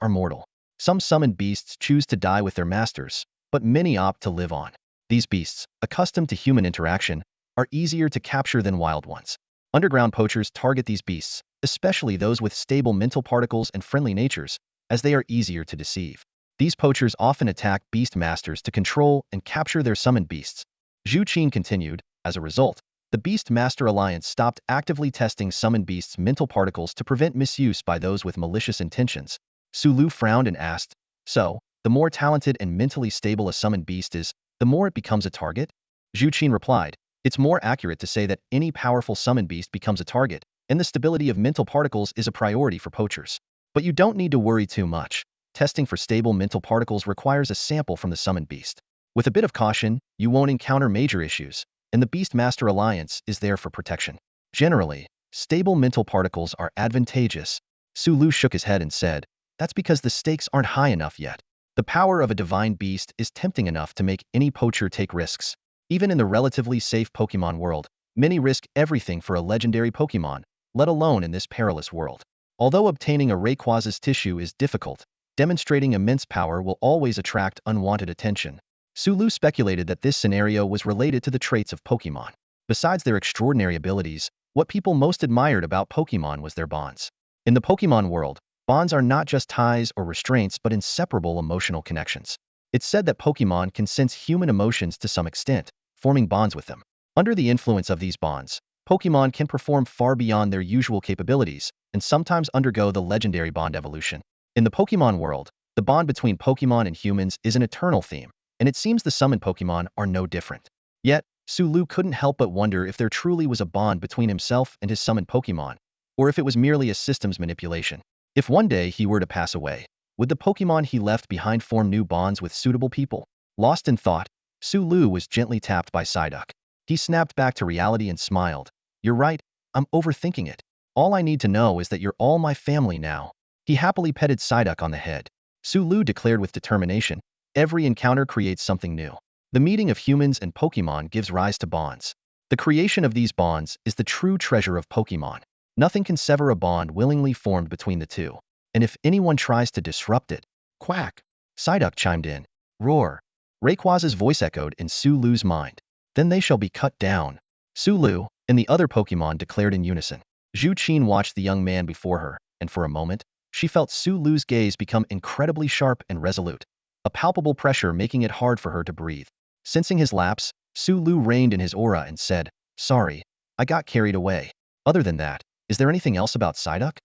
Speaker 1: are mortal. Some summoned beasts choose to die with their masters, but many opt to live on. These beasts, accustomed to human interaction, are easier to capture than wild ones. Underground poachers target these beasts, especially those with stable mental particles and friendly natures, as they are easier to deceive. These poachers often attack beast masters to control and capture their summoned beasts. Zhu Qin continued, as a result, the Beast Master Alliance stopped actively testing summoned beasts' mental particles to prevent misuse by those with malicious intentions. Su Lu frowned and asked, "So, the more talented and mentally stable a summoned beast is, the more it becomes a target?" Zhu Qin replied, "It's more accurate to say that any powerful summoned beast becomes a target, and the stability of mental particles is a priority for poachers. But you don't need to worry too much. Testing for stable mental particles requires a sample from the summoned beast. With a bit of caution, you won't encounter major issues, and the Beast Master Alliance is there for protection. Generally, stable mental particles are advantageous." Su Lu shook his head and said, "That's because the stakes aren't high enough yet. The power of a divine beast is tempting enough to make any poacher take risks. Even in the relatively safe Pokémon world, many risk everything for a legendary Pokémon, let alone in this perilous world. Although obtaining a Rayquaza's tissue is difficult, demonstrating immense power will always attract unwanted attention." Su Lu speculated that this scenario was related to the traits of Pokémon. Besides their extraordinary abilities, what people most admired about Pokémon was their bonds. In the Pokémon world, bonds are not just ties or restraints but inseparable emotional connections. It's said that Pokémon can sense human emotions to some extent, forming bonds with them. Under the influence of these bonds, Pokémon can perform far beyond their usual capabilities and sometimes undergo the legendary bond evolution. In the Pokémon world, the bond between Pokémon and humans is an eternal theme, and it seems the summoned Pokémon are no different. Yet, Su Lu couldn't help but wonder if there truly was a bond between himself and his summoned Pokémon, or if it was merely a systems manipulation. If one day he were to pass away, would the Pokémon he left behind form new bonds with suitable people? Lost in thought, Su Lu was gently tapped by Psyduck. He snapped back to reality and smiled. "You're right, I'm overthinking it. All I need to know is that you're all my family now." He happily petted Psyduck on the head. Su Lu declared with determination, "Every encounter creates something new. The meeting of humans and Pokémon gives rise to bonds. The creation of these bonds is the true treasure of Pokémon. Nothing can sever a bond willingly formed between the two. And if anyone tries to disrupt it..." "Quack!" Psyduck chimed in. "Roar!" Rayquaza's voice echoed in Su Lu's mind. "Then they shall be cut down." Su Lu and the other Pokémon declared in unison. Zhu Qin watched the young man before her, and for a moment, she felt Su Lu's gaze become incredibly sharp and resolute, a palpable pressure making it hard for her to breathe. Sensing his lapse, Su Lu reined in his aura and said, "Sorry, I got carried away. Other than that, is there anything else about Psyduck?"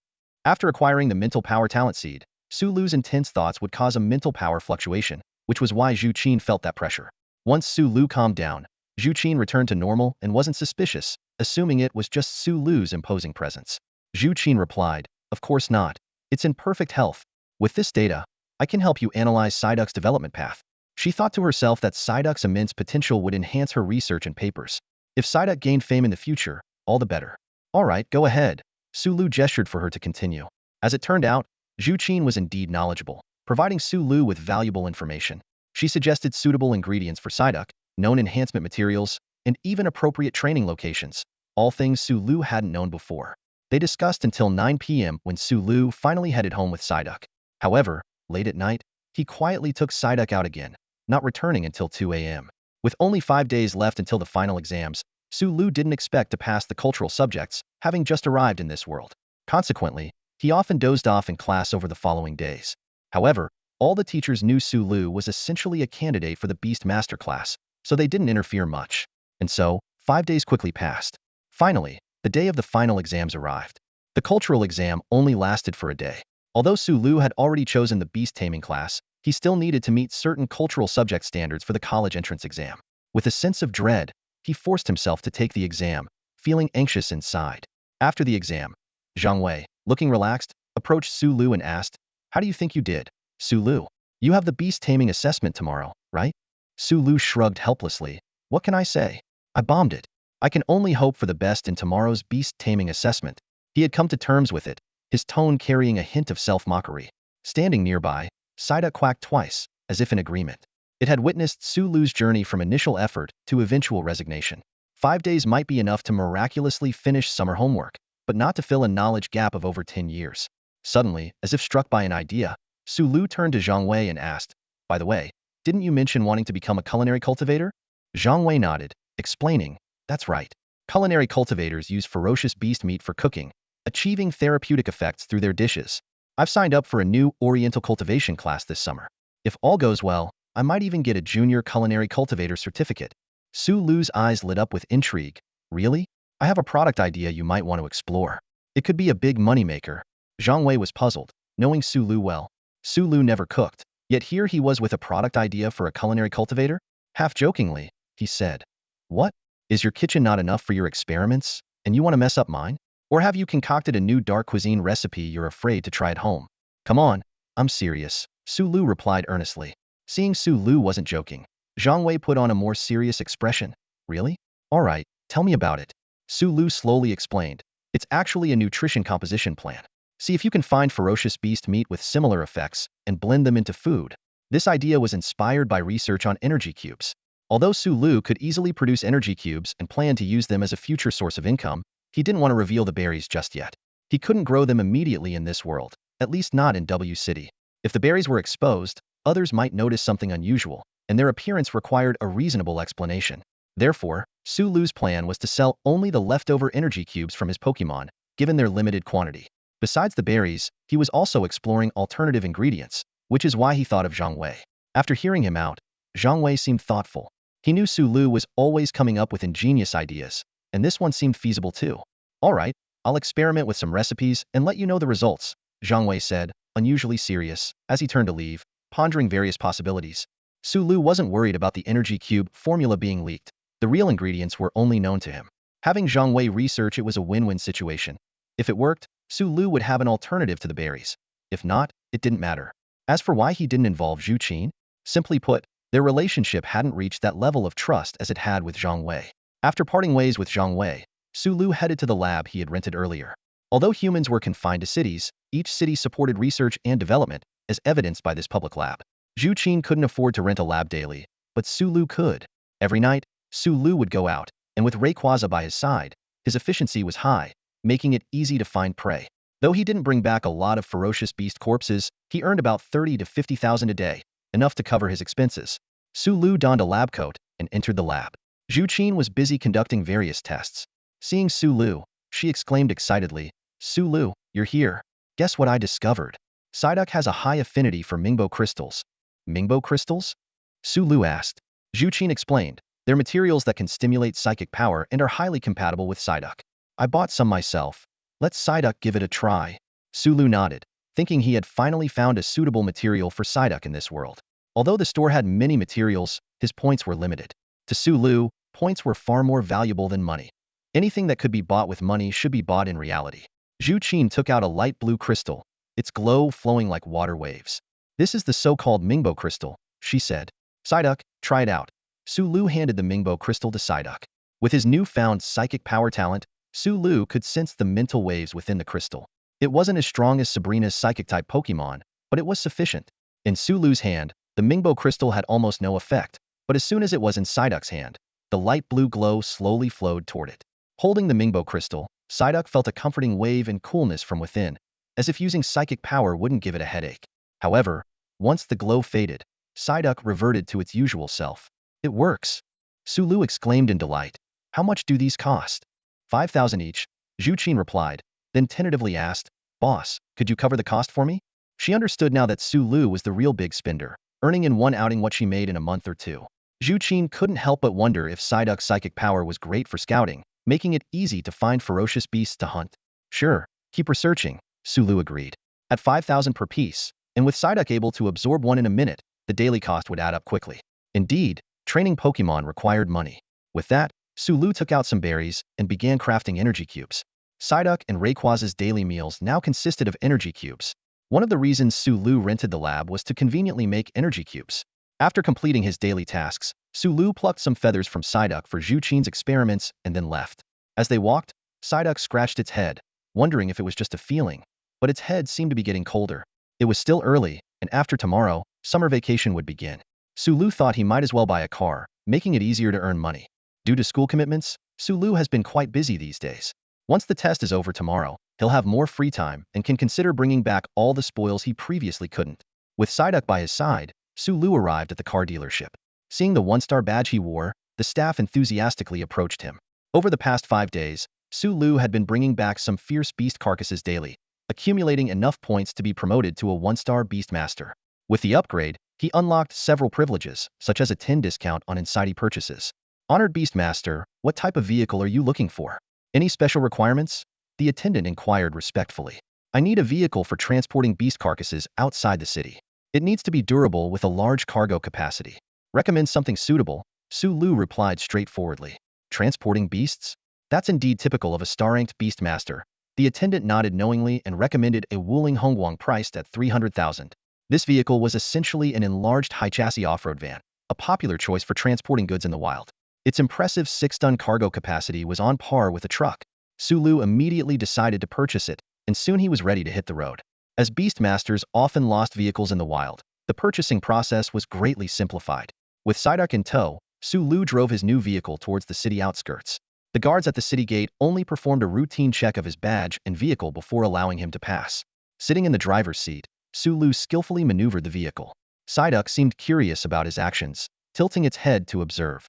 Speaker 1: After acquiring the mental power talent seed, Su Lu's intense thoughts would cause a mental power fluctuation, which was why Zhu Qin felt that pressure. Once Su Lu calmed down, Zhu Qin returned to normal and wasn't suspicious, assuming it was just Su Lu's imposing presence. Zhu Qin replied, "Of course not. It's in perfect health. With this data, I can help you analyze Psyduck's development path." She thought to herself that Psyduck's immense potential would enhance her research and papers. If Psyduck gained fame in the future, all the better. "All right, go ahead." Su Lu gestured for her to continue. As it turned out, Zhu Qin was indeed knowledgeable, providing Su Lu with valuable information. She suggested suitable ingredients for Psyduck, known enhancement materials, and even appropriate training locations, all things Su Lu hadn't known before. They discussed until 9 p.m. when Su Lu finally headed home with Psyduck. However, late at night, he quietly took Psyduck out again, not returning until 2 a.m. With only 5 days left until the final exams, Su Lu didn't expect to pass the cultural subjects, having just arrived in this world. Consequently, he often dozed off in class over the following days. However, all the teachers knew Su Lu was essentially a candidate for the Beast Master class, so they didn't interfere much. And so, 5 days quickly passed. Finally, the day of the final exams arrived. The cultural exam only lasted for a day. Although Su Lu had already chosen the beast taming class, he still needed to meet certain cultural subject standards for the college entrance exam. With a sense of dread, he forced himself to take the exam, feeling anxious inside. After the exam, Zhang Wei, looking relaxed, approached Su Lu and asked, "How do you think you did, Su Lu? You have the beast taming assessment tomorrow, right?" Su Lu shrugged helplessly. "What can I say? I bombed it. I can only hope for the best in tomorrow's beast taming assessment." He had come to terms with it, his tone carrying a hint of self-mockery. Standing nearby, Psyduck quacked twice, as if in agreement. It had witnessed Su Lu's journey from initial effort to eventual resignation. 5 days might be enough to miraculously finish summer homework, but not to fill a knowledge gap of over 10 years. Suddenly, as if struck by an idea, Su Lu turned to Zhang Wei and asked, "By the way, didn't you mention wanting to become a culinary cultivator?" Zhang Wei nodded, explaining, "That's right. Culinary cultivators use ferocious beast meat for cooking, achieving therapeutic effects through their dishes. I've signed up for a new Oriental cultivation class this summer. If all goes well, I might even get a junior culinary cultivator certificate." Su Lu's eyes lit up with intrigue. "Really? I have a product idea you might want to explore. It could be a big moneymaker." Zhang Wei was puzzled, knowing Su Lu well. Su Lu never cooked, yet here he was with a product idea for a culinary cultivator? Half-jokingly, he said, "What? Is your kitchen not enough for your experiments, and you want to mess up mine? Or have you concocted a new dark cuisine recipe you're afraid to try at home?" "Come on, I'm serious," Su Lu replied earnestly. Seeing Su Lu wasn't joking, Zhang Wei put on a more serious expression. "Really? All right, tell me about it." Su Lu slowly explained. "It's actually a nutrition composition plan. See if you can find ferocious beast meat with similar effects and blend them into food." This idea was inspired by research on energy cubes. Although Su Lu could easily produce energy cubes and planned to use them as a future source of income, he didn't want to reveal the berries just yet. He couldn't grow them immediately in this world, at least not in W City. If the berries were exposed, others might notice something unusual, and their appearance required a reasonable explanation. Therefore, Su Lu's plan was to sell only the leftover energy cubes from his Pokémon, given their limited quantity. Besides the berries, he was also exploring alternative ingredients, which is why he thought of Zhang Wei. After hearing him out, Zhang Wei seemed thoughtful. He knew Su Lu was always coming up with ingenious ideas, and this one seemed feasible too. "All right, I'll experiment with some recipes and let you know the results," Zhang Wei said, unusually serious, as he turned to leave, pondering various possibilities. Su Lu wasn't worried about the energy cube formula being leaked. The real ingredients were only known to him. Having Zhang Wei research it was a win-win situation. If it worked, Su Lu would have an alternative to the berries. If not, it didn't matter. As for why he didn't involve Zhu Qin, simply put, their relationship hadn't reached that level of trust as it had with Zhang Wei. After parting ways with Zhang Wei, Su Lu headed to the lab he had rented earlier. Although humans were confined to cities, each city supported research and development, as evidenced by this public lab. Zhu Qin couldn't afford to rent a lab daily, but Su Lu could. Every night, Su Lu would go out, and with Rayquaza by his side, his efficiency was high, making it easy to find prey. Though he didn't bring back a lot of ferocious beast corpses, he earned about 30 to 50,000 a day, enough to cover his expenses. Su Lu donned a lab coat and entered the lab. Zhu Qin was busy conducting various tests. Seeing Su Lu, she exclaimed excitedly, "Su Lu, you're here. Guess what I discovered? Psyduck has a high affinity for Mingbo crystals." "Mingbo crystals?" Su Lu asked. Zhu Qin explained, "They're materials that can stimulate psychic power and are highly compatible with Psyduck. I bought some myself. Let Psyduck give it a try." Su Lu nodded, thinking he had finally found a suitable material for Psyduck in this world. Although the store had many materials, his points were limited. To Su Lu, points were far more valuable than money. Anything that could be bought with money should be bought in reality. Zhu Qin took out a light blue crystal, its glow flowing like water waves. "This is the so-called Mingbo crystal," she said. "Psyduck, try it out." Su Lu handed the Mingbo crystal to Psyduck. With his newfound psychic power talent, Su Lu could sense the mental waves within the crystal. It wasn't as strong as Sabrina's psychic-type Pokémon, but it was sufficient. In Su Lu's hand, the Mingbo crystal had almost no effect, but as soon as it was in Psyduck's hand, the light blue glow slowly flowed toward it. Holding the Mingbo crystal, Psyduck felt a comforting wave and coolness from within, as if using psychic power wouldn't give it a headache. However, once the glow faded, Psyduck reverted to its usual self. "It works!" Su Lu exclaimed in delight. "How much do these cost?" 5,000 each, Zhu Qin replied, then tentatively asked, "Boss, could you cover the cost for me?" She understood now that Su Lu was the real big spender, earning in one outing what she made in a month or two. Zhu Qin couldn't help but wonder if Psyduck's psychic power was great for scouting, making it easy to find ferocious beasts to hunt. "Sure, keep researching," Su Lu agreed. At 5,000 per piece, and with Psyduck able to absorb one in a minute, the daily cost would add up quickly. Indeed, training Pokémon required money. With that, Su Lu took out some berries and began crafting energy cubes. Psyduck and Rayquaza's daily meals now consisted of energy cubes. One of the reasons Sulu rented the lab was to conveniently make energy cubes. After completing his daily tasks, Sulu plucked some feathers from Psyduck for Zhuqin's experiments and then left. As they walked, Psyduck scratched its head, wondering if it was just a feeling, but its head seemed to be getting colder. It was still early, and after tomorrow, summer vacation would begin. Sulu thought he might as well buy a car, making it easier to earn money. Due to school commitments, Sulu has been quite busy these days. Once the test is over tomorrow, he'll have more free time and can consider bringing back all the spoils he previously couldn't. With Psyduck by his side, Sulu arrived at the car dealership. Seeing the one-star badge he wore, the staff enthusiastically approached him. Over the past 5 days, Sulu had been bringing back some fierce beast carcasses daily, accumulating enough points to be promoted to a 1-star beast master. With the upgrade, he unlocked several privileges, such as a 10 discount on Inside purchases. Honored Beast Master, what type of vehicle are you looking for? Any special requirements? The attendant inquired respectfully. I need a vehicle for transporting beast carcasses outside the city. It needs to be durable with a large cargo capacity. Recommend something suitable, Sulu replied straightforwardly. Transporting beasts? That's indeed typical of a star-ranked beast master. The attendant nodded knowingly and recommended a Wuling Hongguang priced at 300,000. This vehicle was essentially an enlarged high-chassis off-road van, a popular choice for transporting goods in the wild. Its impressive 6-ton cargo capacity was on par with a truck. Sulu immediately decided to purchase it, and soon he was ready to hit the road. As beast masters often lost vehicles in the wild, the purchasing process was greatly simplified. With Psyduck in tow, Sulu drove his new vehicle towards the city outskirts. The guards at the city gate only performed a routine check of his badge and vehicle before allowing him to pass. Sitting in the driver's seat, Sulu skillfully maneuvered the vehicle. Psyduck seemed curious about his actions, tilting its head to observe.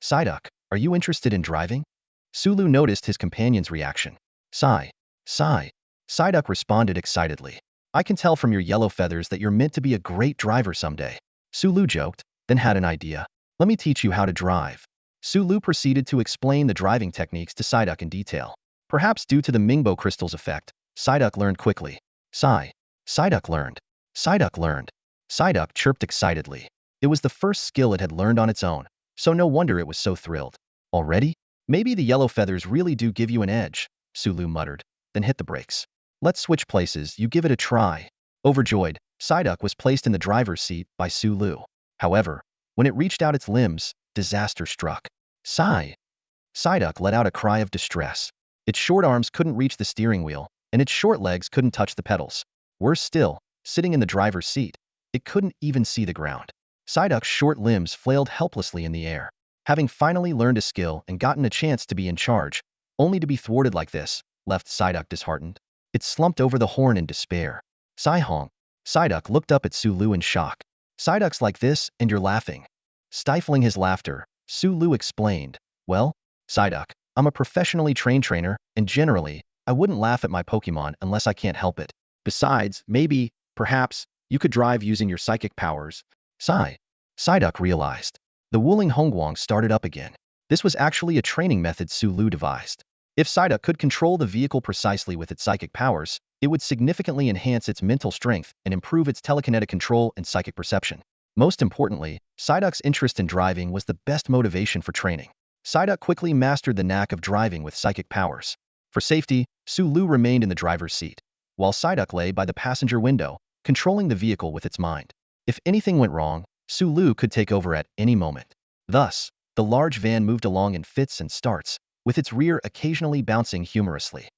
Speaker 1: Psyduck, are you interested in driving? Sulu noticed his companion's reaction. Sigh. Psyduck responded excitedly. I can tell from your yellow feathers that you're meant to be a great driver someday. Sulu joked, then had an idea. Let me teach you how to drive. Sulu proceeded to explain the driving techniques to Psyduck in detail. Perhaps due to the Mingbo crystal's effect, Psyduck learned quickly. Psyduck learned. Psyduck chirped excitedly. It was the first skill it had learned on its own, so no wonder it was so thrilled. Already? Maybe the yellow feathers really do give you an edge, Sulu muttered, then hit the brakes. Let's switch places, you give it a try. Overjoyed, Psyduck was placed in the driver's seat by Sulu. However, when it reached out its limbs, disaster struck. Psyduck let out a cry of distress. Its short arms couldn't reach the steering wheel, and its short legs couldn't touch the pedals. Worse still, sitting in the driver's seat, it couldn't even see the ground. Psyduck's short limbs flailed helplessly in the air. Having finally learned a skill and gotten a chance to be in charge, only to be thwarted like this, left Psyduck disheartened. It slumped over the horn in despair. Psyhong. Psyduck looked up at Sulu in shock. Psyduck's like this, and you're laughing. Stifling his laughter, Sulu explained. Well, Psyduck, I'm a professionally trained trainer, and generally, I wouldn't laugh at my Pokémon unless I can't help it. Besides, maybe, perhaps, you could drive using your psychic powers. Psyduck realized. The Wuling Hongguang started up again. This was actually a training method Sulu devised. If Psyduck could control the vehicle precisely with its psychic powers, it would significantly enhance its mental strength and improve its telekinetic control and psychic perception. Most importantly, Psyduck's interest in driving was the best motivation for training. Psyduck quickly mastered the knack of driving with psychic powers. For safety, Sulu remained in the driver's seat, while Psyduck lay by the passenger window, controlling the vehicle with its mind. If anything went wrong, Sulu could take over at any moment. Thus, the large van moved along in fits and starts, with its rear occasionally bouncing humorously.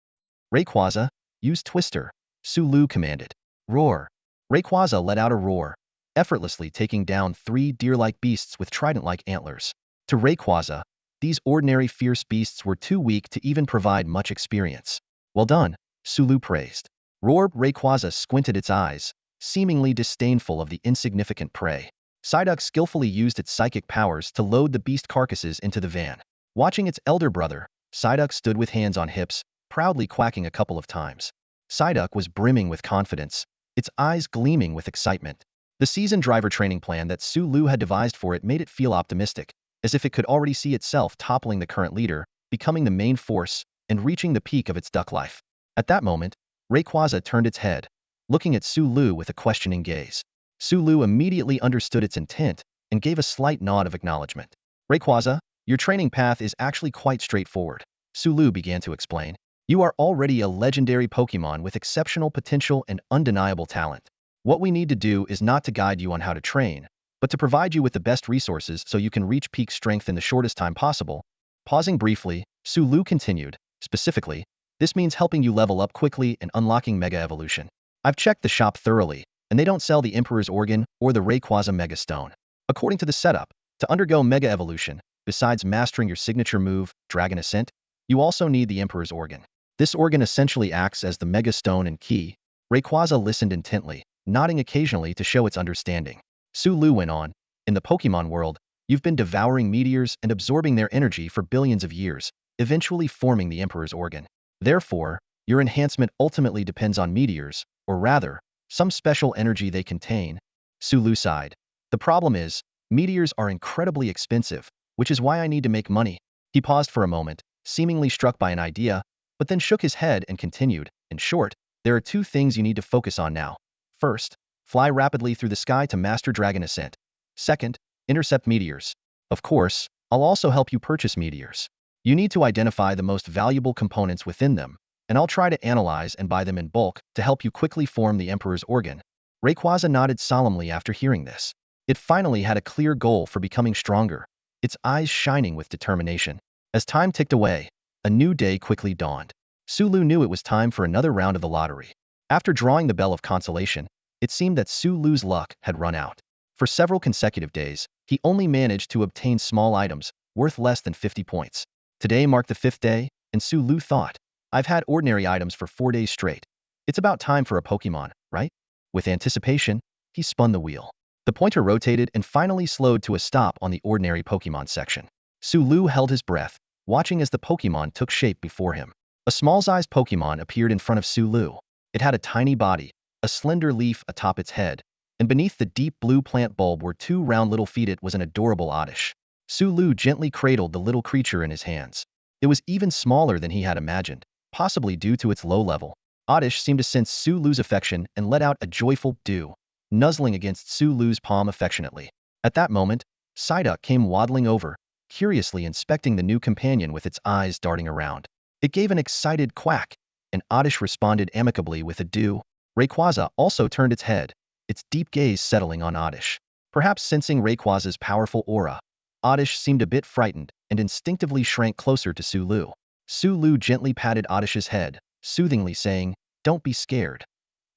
Speaker 1: Rayquaza, use Twister, Sulu commanded. Roar. Rayquaza let out a roar, effortlessly taking down 3 deer-like beasts with trident-like antlers. To Rayquaza, these ordinary fierce beasts were too weak to even provide much experience. Well done, Sulu praised. Roar. Rayquaza squinted its eyes, seemingly disdainful of the insignificant prey. Psyduck skillfully used its psychic powers to load the beast carcasses into the van. Watching its elder brother, Psyduck stood with hands on hips, proudly quacking a couple of times. Psyduck was brimming with confidence, its eyes gleaming with excitement. The seasoned driver training plan that Sulu had devised for it made it feel optimistic, as if it could already see itself toppling the current leader, becoming the main force, and reaching the peak of its duck life. At that moment, Rayquaza turned its head, looking at Sulu with a questioning gaze. Sulu immediately understood its intent and gave a slight nod of acknowledgement. Rayquaza, your training path is actually quite straightforward, Sulu began to explain. You are already a legendary Pokémon with exceptional potential and undeniable talent. What we need to do is not to guide you on how to train, but to provide you with the best resources so you can reach peak strength in the shortest time possible. Pausing briefly, Sulu continued, specifically, this means helping you level up quickly and unlocking Mega Evolution. I've checked the shop thoroughly, and they don't sell the Emperor's Organ or the Rayquaza Mega Stone. According to the setup, to undergo Mega Evolution, besides mastering your signature move, Dragon Ascent, you also need the Emperor's Organ. This organ essentially acts as the Mega Stone and key. Rayquaza listened intently, nodding occasionally to show its understanding. Sulu went on, in the Pokemon world, you've been devouring meteors and absorbing their energy for billions of years, eventually forming the Emperor's Organ. Therefore, your enhancement ultimately depends on meteors, or rather, some special energy they contain. Sulu sighed. The problem is, meteors are incredibly expensive, which is why I need to make money. He paused for a moment, seemingly struck by an idea, but then shook his head and continued, in short, there are two things you need to focus on now. First, fly rapidly through the sky to master Dragon Ascent. Second, intercept meteors. Of course, I'll also help you purchase meteors. You need to identify the most valuable components within them, and I'll try to analyze and buy them in bulk to help you quickly form the Emperor's Organ. Rayquaza nodded solemnly after hearing this. It finally had a clear goal for becoming stronger, its eyes shining with determination. As time ticked away, a new day quickly dawned. Sulu knew it was time for another round of the lottery. After drawing the bell of consolation, it seemed that Sulu's luck had run out. For several consecutive days, he only managed to obtain small items, worth less than 50 points. Today marked the 5th day, and Sulu thought, I've had ordinary items for 4 days straight. It's about time for a Pokemon, right? With anticipation, he spun the wheel. The pointer rotated and finally slowed to a stop on the ordinary Pokemon section. Sulu held his breath, watching as the Pokemon took shape before him. A small-sized Pokemon appeared in front of Sulu. It had a tiny body, a slender leaf atop its head, and beneath the deep blue plant bulb were 2 round little feet. It was an adorable Oddish. Sulu gently cradled the little creature in his hands. It was even smaller than he had imagined, possibly due to its low level. Oddish seemed to sense Sulu's affection and let out a joyful "doo," nuzzling against Sulu's palm affectionately. At that moment, Psyduck came waddling over, curiously inspecting the new companion with its eyes darting around. It gave an excited quack, and Oddish responded amicably with a "doo." Rayquaza also turned its head, its deep gaze settling on Oddish. Perhaps sensing Rayquaza's powerful aura, Oddish seemed a bit frightened and instinctively shrank closer to Sulu. Sulu gently patted Oddish's head, soothingly saying, "Don't be scared.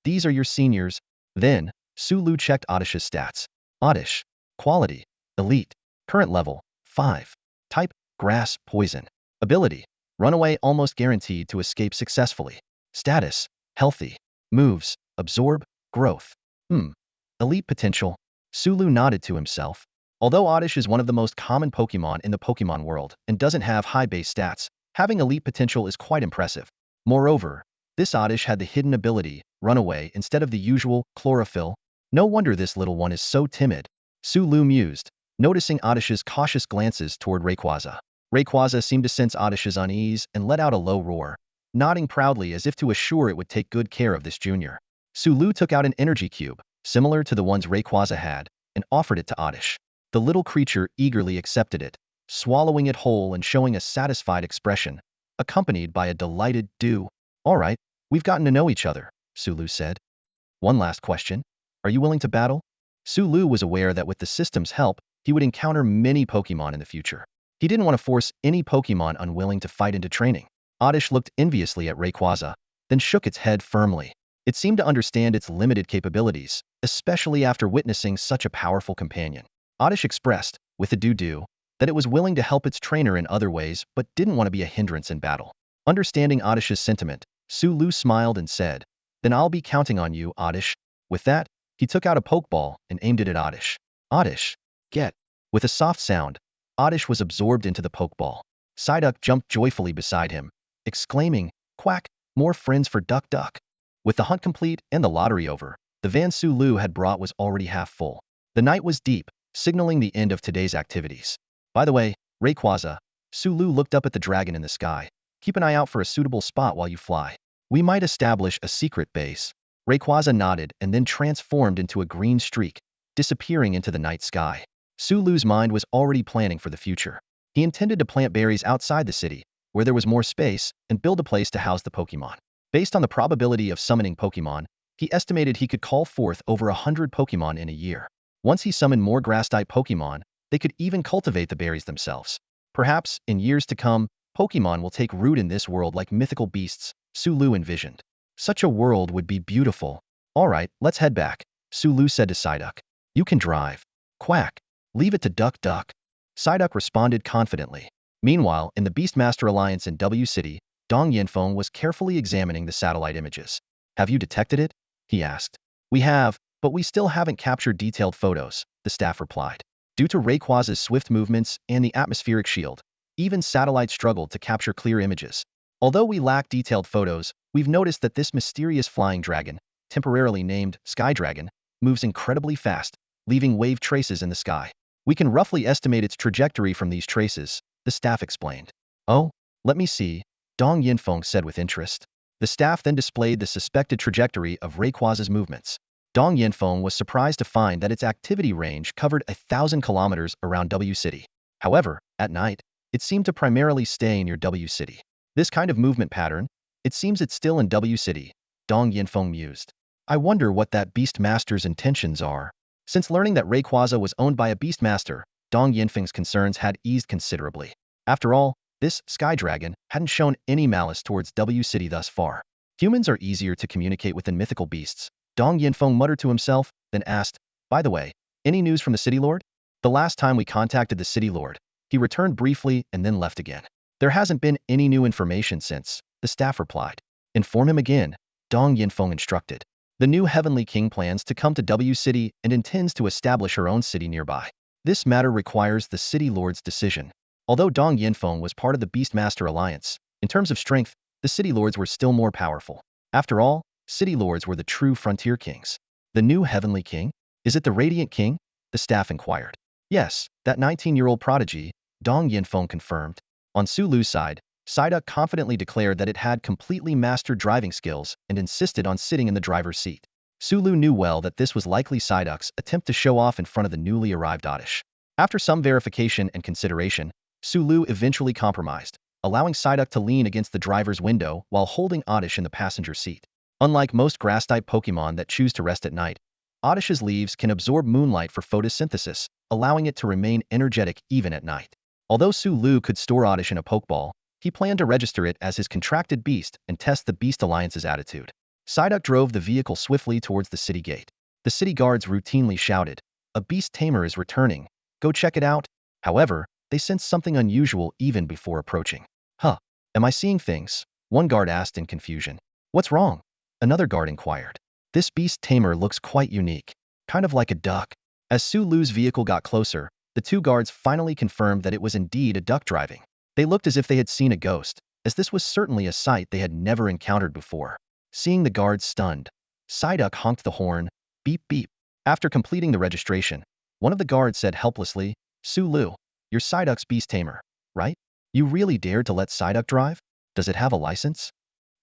Speaker 1: These are your seniors." Then, Sulu checked Oddish's stats. Oddish. Quality. Elite. Current level. 5. Type. Grass, Poison. Ability. Runaway almost guaranteed to escape successfully. Status. Healthy. Moves. Absorb. Growth. Elite potential. Sulu nodded to himself. Although Oddish is one of the most common Pokemon in the Pokemon world and doesn't have high base stats, having elite potential is quite impressive. Moreover, this Oddish had the hidden ability, Runaway, instead of the usual, Chlorophyll. No wonder this little one is so timid. Sulu mused, noticing Oddish's cautious glances toward Rayquaza. Rayquaza seemed to sense Oddish's unease and let out a low roar, nodding proudly as if to assure it would take good care of this junior. Sulu took out an energy cube, similar to the ones Rayquaza had, and offered it to Oddish. The little creature eagerly accepted it, swallowing it whole and showing a satisfied expression, accompanied by a delighted "doo." "All right, we've gotten to know each other," Sulu said. "One last question. Are you willing to battle?" Sulu was aware that with the system's help, he would encounter many Pokemon in the future. He didn't want to force any Pokemon unwilling to fight into training. Oddish looked enviously at Rayquaza, then shook its head firmly. It seemed to understand its limited capabilities, especially after witnessing such a powerful companion. Oddish expressed, with a doo-doo, that it was willing to help its trainer in other ways but didn't want to be a hindrance in battle. Understanding Oddish's sentiment, Sulu smiled and said, "Then I'll be counting on you, Oddish." With that, he took out a Pokeball and aimed it at Oddish. "Oddish, get." With a soft sound, Oddish was absorbed into the Pokeball. Psyduck jumped joyfully beside him, exclaiming, "Quack, more friends for Duck Duck." With the hunt complete and the lottery over, the van Sulu had brought was already half full. The night was deep, signaling the end of today's activities. "By the way, Rayquaza," Sulu looked up at the dragon in the sky, "keep an eye out for a suitable spot while you fly. We might establish a secret base." Rayquaza nodded and then transformed into a green streak, disappearing into the night sky. Sulu's mind was already planning for the future. He intended to plant berries outside the city, where there was more space, and build a place to house the Pokémon. Based on the probability of summoning Pokémon, he estimated he could call forth over 100 Pokémon in a year. Once he summoned more grass-type Pokémon, they could even cultivate the berries themselves. Perhaps, in years to come, Pokémon will take root in this world like mythical beasts, Sulu envisioned. Such a world would be beautiful. Alright, let's head back, Sulu said to Psyduck. You can drive. Quack. Leave it to Duck Duck. Psyduck responded confidently. Meanwhile, in the Beastmaster Alliance in W City, Dong Yanfeng was carefully examining the satellite images. Have you detected it? He asked. We have, but we still haven't captured detailed photos, the staff replied. Due to Rayquaza's swift movements and the atmospheric shield, even satellites struggled to capture clear images. Although we lack detailed photos, we've noticed that this mysterious flying dragon, temporarily named Sky Dragon, moves incredibly fast, leaving wave traces in the sky. We can roughly estimate its trajectory from these traces, the staff explained. Oh, let me see, Dong Yanfeng said with interest. The staff then displayed the suspected trajectory of Rayquaza's movements. Dong Yanfeng was surprised to find that its activity range covered 1,000 kilometers around W City. However, at night, it seemed to primarily stay near W City. This kind of movement pattern, it seems it's still in W City, Dong Yanfeng mused. I wonder what that Beastmaster's intentions are. Since learning that Rayquaza was owned by a Beastmaster, Dong Yanfeng's concerns had eased considerably. After all, this Sky Dragon hadn't shown any malice towards W City thus far. Humans are easier to communicate with than mythical beasts, Dong Yanfeng muttered to himself, then asked, by the way, any news from the City Lord? The last time we contacted the City Lord, he returned briefly and then left again. There hasn't been any new information since, the staff replied. Inform him again, Dong Yanfeng instructed. The new Heavenly King plans to come to W City and intends to establish her own city nearby. This matter requires the City Lord's decision. Although Dong Yanfeng was part of the Beastmaster Alliance, in terms of strength, the City Lords were still more powerful. After all, City Lords were the true frontier kings. The new Heavenly King? Is it the Radiant King? The staff inquired. Yes, that 19-year-old prodigy, Dong Yanfeng confirmed. On Sulu's side, Psyduck confidently declared that it had completely mastered driving skills and insisted on sitting in the driver's seat. Sulu knew well that this was likely Psyduck's attempt to show off in front of the newly arrived Oddish. After some verification and consideration, Sulu eventually compromised, allowing Psyduck to lean against the driver's window while holding Oddish in the passenger seat. Unlike most grass-type Pokémon that choose to rest at night, Oddish's leaves can absorb moonlight for photosynthesis, allowing it to remain energetic even at night. Although Sulu could store Oddish in a Pokeball, he planned to register it as his contracted beast and test the Beast Alliance's attitude. Psyduck drove the vehicle swiftly towards the city gate. The city guards routinely shouted, "A Beast Tamer is returning. Go check it out." However, they sensed something unusual even before approaching. Huh, am I seeing things? One guard asked in confusion. What's wrong? Another guard inquired. This Beast Tamer looks quite unique, kind of like a duck. As Sulu's vehicle got closer, the two guards finally confirmed that it was indeed a duck driving. They looked as if they had seen a ghost, as this was certainly a sight they had never encountered before. Seeing the guards stunned, Psyduck honked the horn, beep beep. After completing the registration, one of the guards said helplessly, Sulu, you're Psyduck's Beast Tamer, right? You really dared to let Psyduck drive? Does it have a license?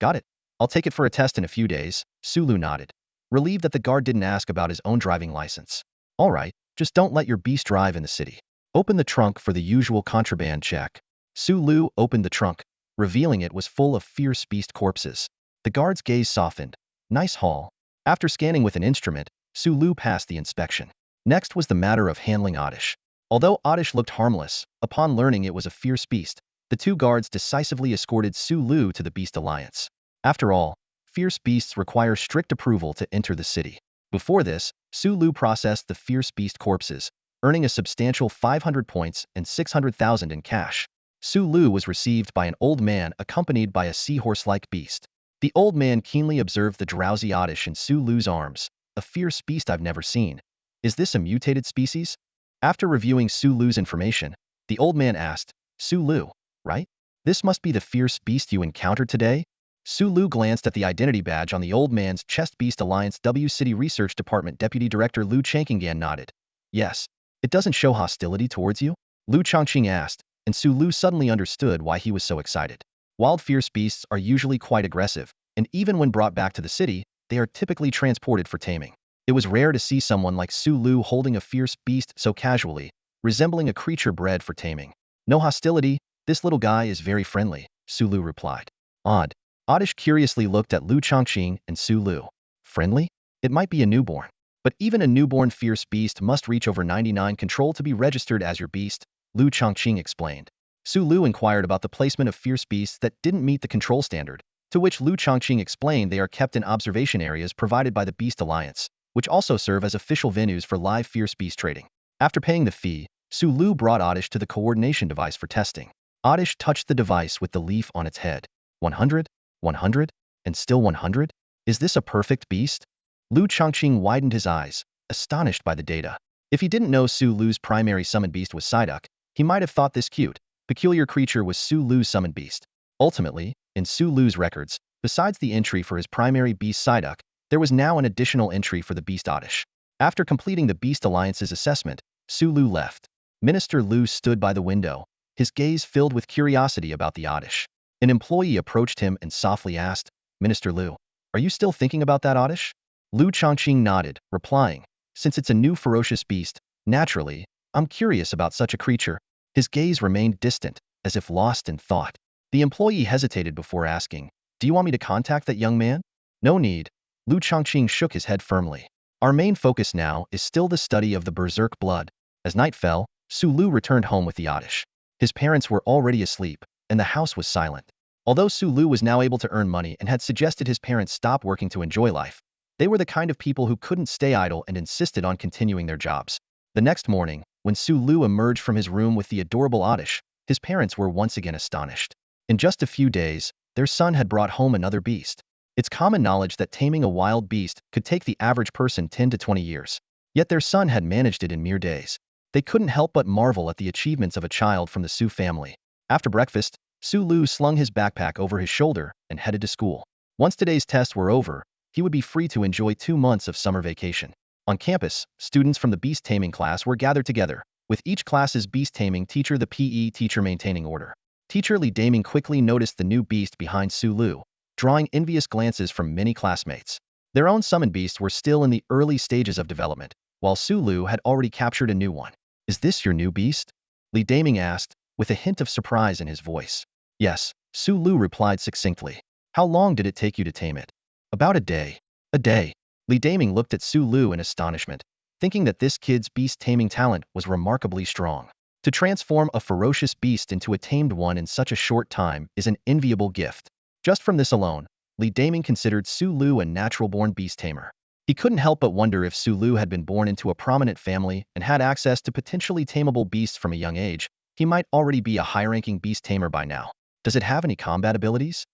Speaker 1: Got it. I'll take it for a test in a few days, Sulu nodded, relieved that the guard didn't ask about his own driving license. All right, just don't let your beast drive in the city. Open the trunk for the usual contraband check. Sulu opened the trunk, revealing it was full of fierce beast corpses. The guard's gaze softened. Nice haul. After scanning with an instrument, Sulu passed the inspection. Next was the matter of handling Oddish. Although Oddish looked harmless, upon learning it was a fierce beast, the two guards decisively escorted Sulu to the Beast Alliance. After all, fierce beasts require strict approval to enter the city. Before this, Sulu processed the fierce beast corpses, earning a substantial 500 points and 600,000 in cash. Sulu was received by an old man accompanied by a seahorse-like beast. The old man keenly observed the drowsy Oddish in Sulu's arms. A fierce beast I've never seen. Is this a mutated species? After reviewing Sulu's information, the old man asked, Sulu, right? This must be the fierce beast you encountered today? Sulu glanced at the identity badge on the old man's chest. Beast Alliance W City Research Department Deputy Director Lu Changqing nodded. Yes. It doesn't show hostility towards you? Lu Changqing asked, and Sulu suddenly understood why he was so excited. Wild fierce beasts are usually quite aggressive, and even when brought back to the city, they are typically transported for taming. It was rare to see someone like Sulu holding a fierce beast so casually, resembling a creature bred for taming. No hostility, this little guy is very friendly, Su replied. Odd. Oddish curiously looked at Lu Chongqing and Su. Friendly? It might be a newborn. But even a newborn fierce beast must reach over 99 control to be registered as your beast, Lu Chongqing explained. Su inquired about the placement of fierce beasts that didn't meet the control standard, to which Lu Chongqing explained they are kept in observation areas provided by the Beast Alliance, which also serve as official venues for live fierce beast trading. After paying the fee, Su brought Oddish to the coordination device for testing. Oddish touched the device with the leaf on its head. 100, 100, and still 100? Is this a perfect beast? Lu Chongqing widened his eyes, astonished by the data. If he didn't know Lu's primary summoned beast was Psyduck, he might have thought this cute, peculiar creature was Lu's summoned beast. Ultimately, in Lu's records, besides the entry for his primary beast Psyduck, there was now an additional entry for the beast Oddish. After completing the Beast Alliance's assessment, Lu left. Minister Lu stood by the window, his gaze filled with curiosity about the Oddish. An employee approached him and softly asked, Minister Lu, are you still thinking about that Oddish? Lu Chongqing nodded, replying, since it's a new ferocious beast, naturally, I'm curious about such a creature. His gaze remained distant, as if lost in thought. The employee hesitated before asking, do you want me to contact that young man? No need. Lu Chongqing shook his head firmly. Our main focus now is still the study of the berserk blood. As night fell, Lu returned home with the Oddish. His parents were already asleep, and the house was silent. Although Lu was now able to earn money and had suggested his parents stop working to enjoy life, they were the kind of people who couldn't stay idle and insisted on continuing their jobs. The next morning, when Lu emerged from his room with the adorable Oddish, his parents were once again astonished. In just a few days, their son had brought home another beast. It's common knowledge that taming a wild beast could take the average person 10 to 20 years. Yet their son had managed it in mere days. They couldn't help but marvel at the achievements of a child from the Su family. After breakfast, Lu slung his backpack over his shoulder and headed to school. Once today's tests were over, he would be free to enjoy 2 months of summer vacation. On campus, students from the beast taming class were gathered together, with each class's beast taming teacher, the PE teacher, maintaining order. Teacher Li Daming quickly noticed the new beast behind Lu, drawing envious glances from many classmates. Their own summoned beasts were still in the early stages of development, while Lu had already captured a new one. Is this your new beast? Li Daming asked, with a hint of surprise in his voice. Yes, Lu replied succinctly. How long did it take you to tame it? About a day. A day. Li Daming looked at Lu in astonishment, thinking that this kid's beast taming talent was remarkably strong. To transform a ferocious beast into a tamed one in such a short time is an enviable gift. Just from this alone, Li Daming considered Lu a natural-born beast tamer. He couldn't help but wonder if Lu had been born into a prominent family and had access to potentially tameable beasts from a young age. He might already be a high-ranking beast tamer by now. Does it have any combat abilities?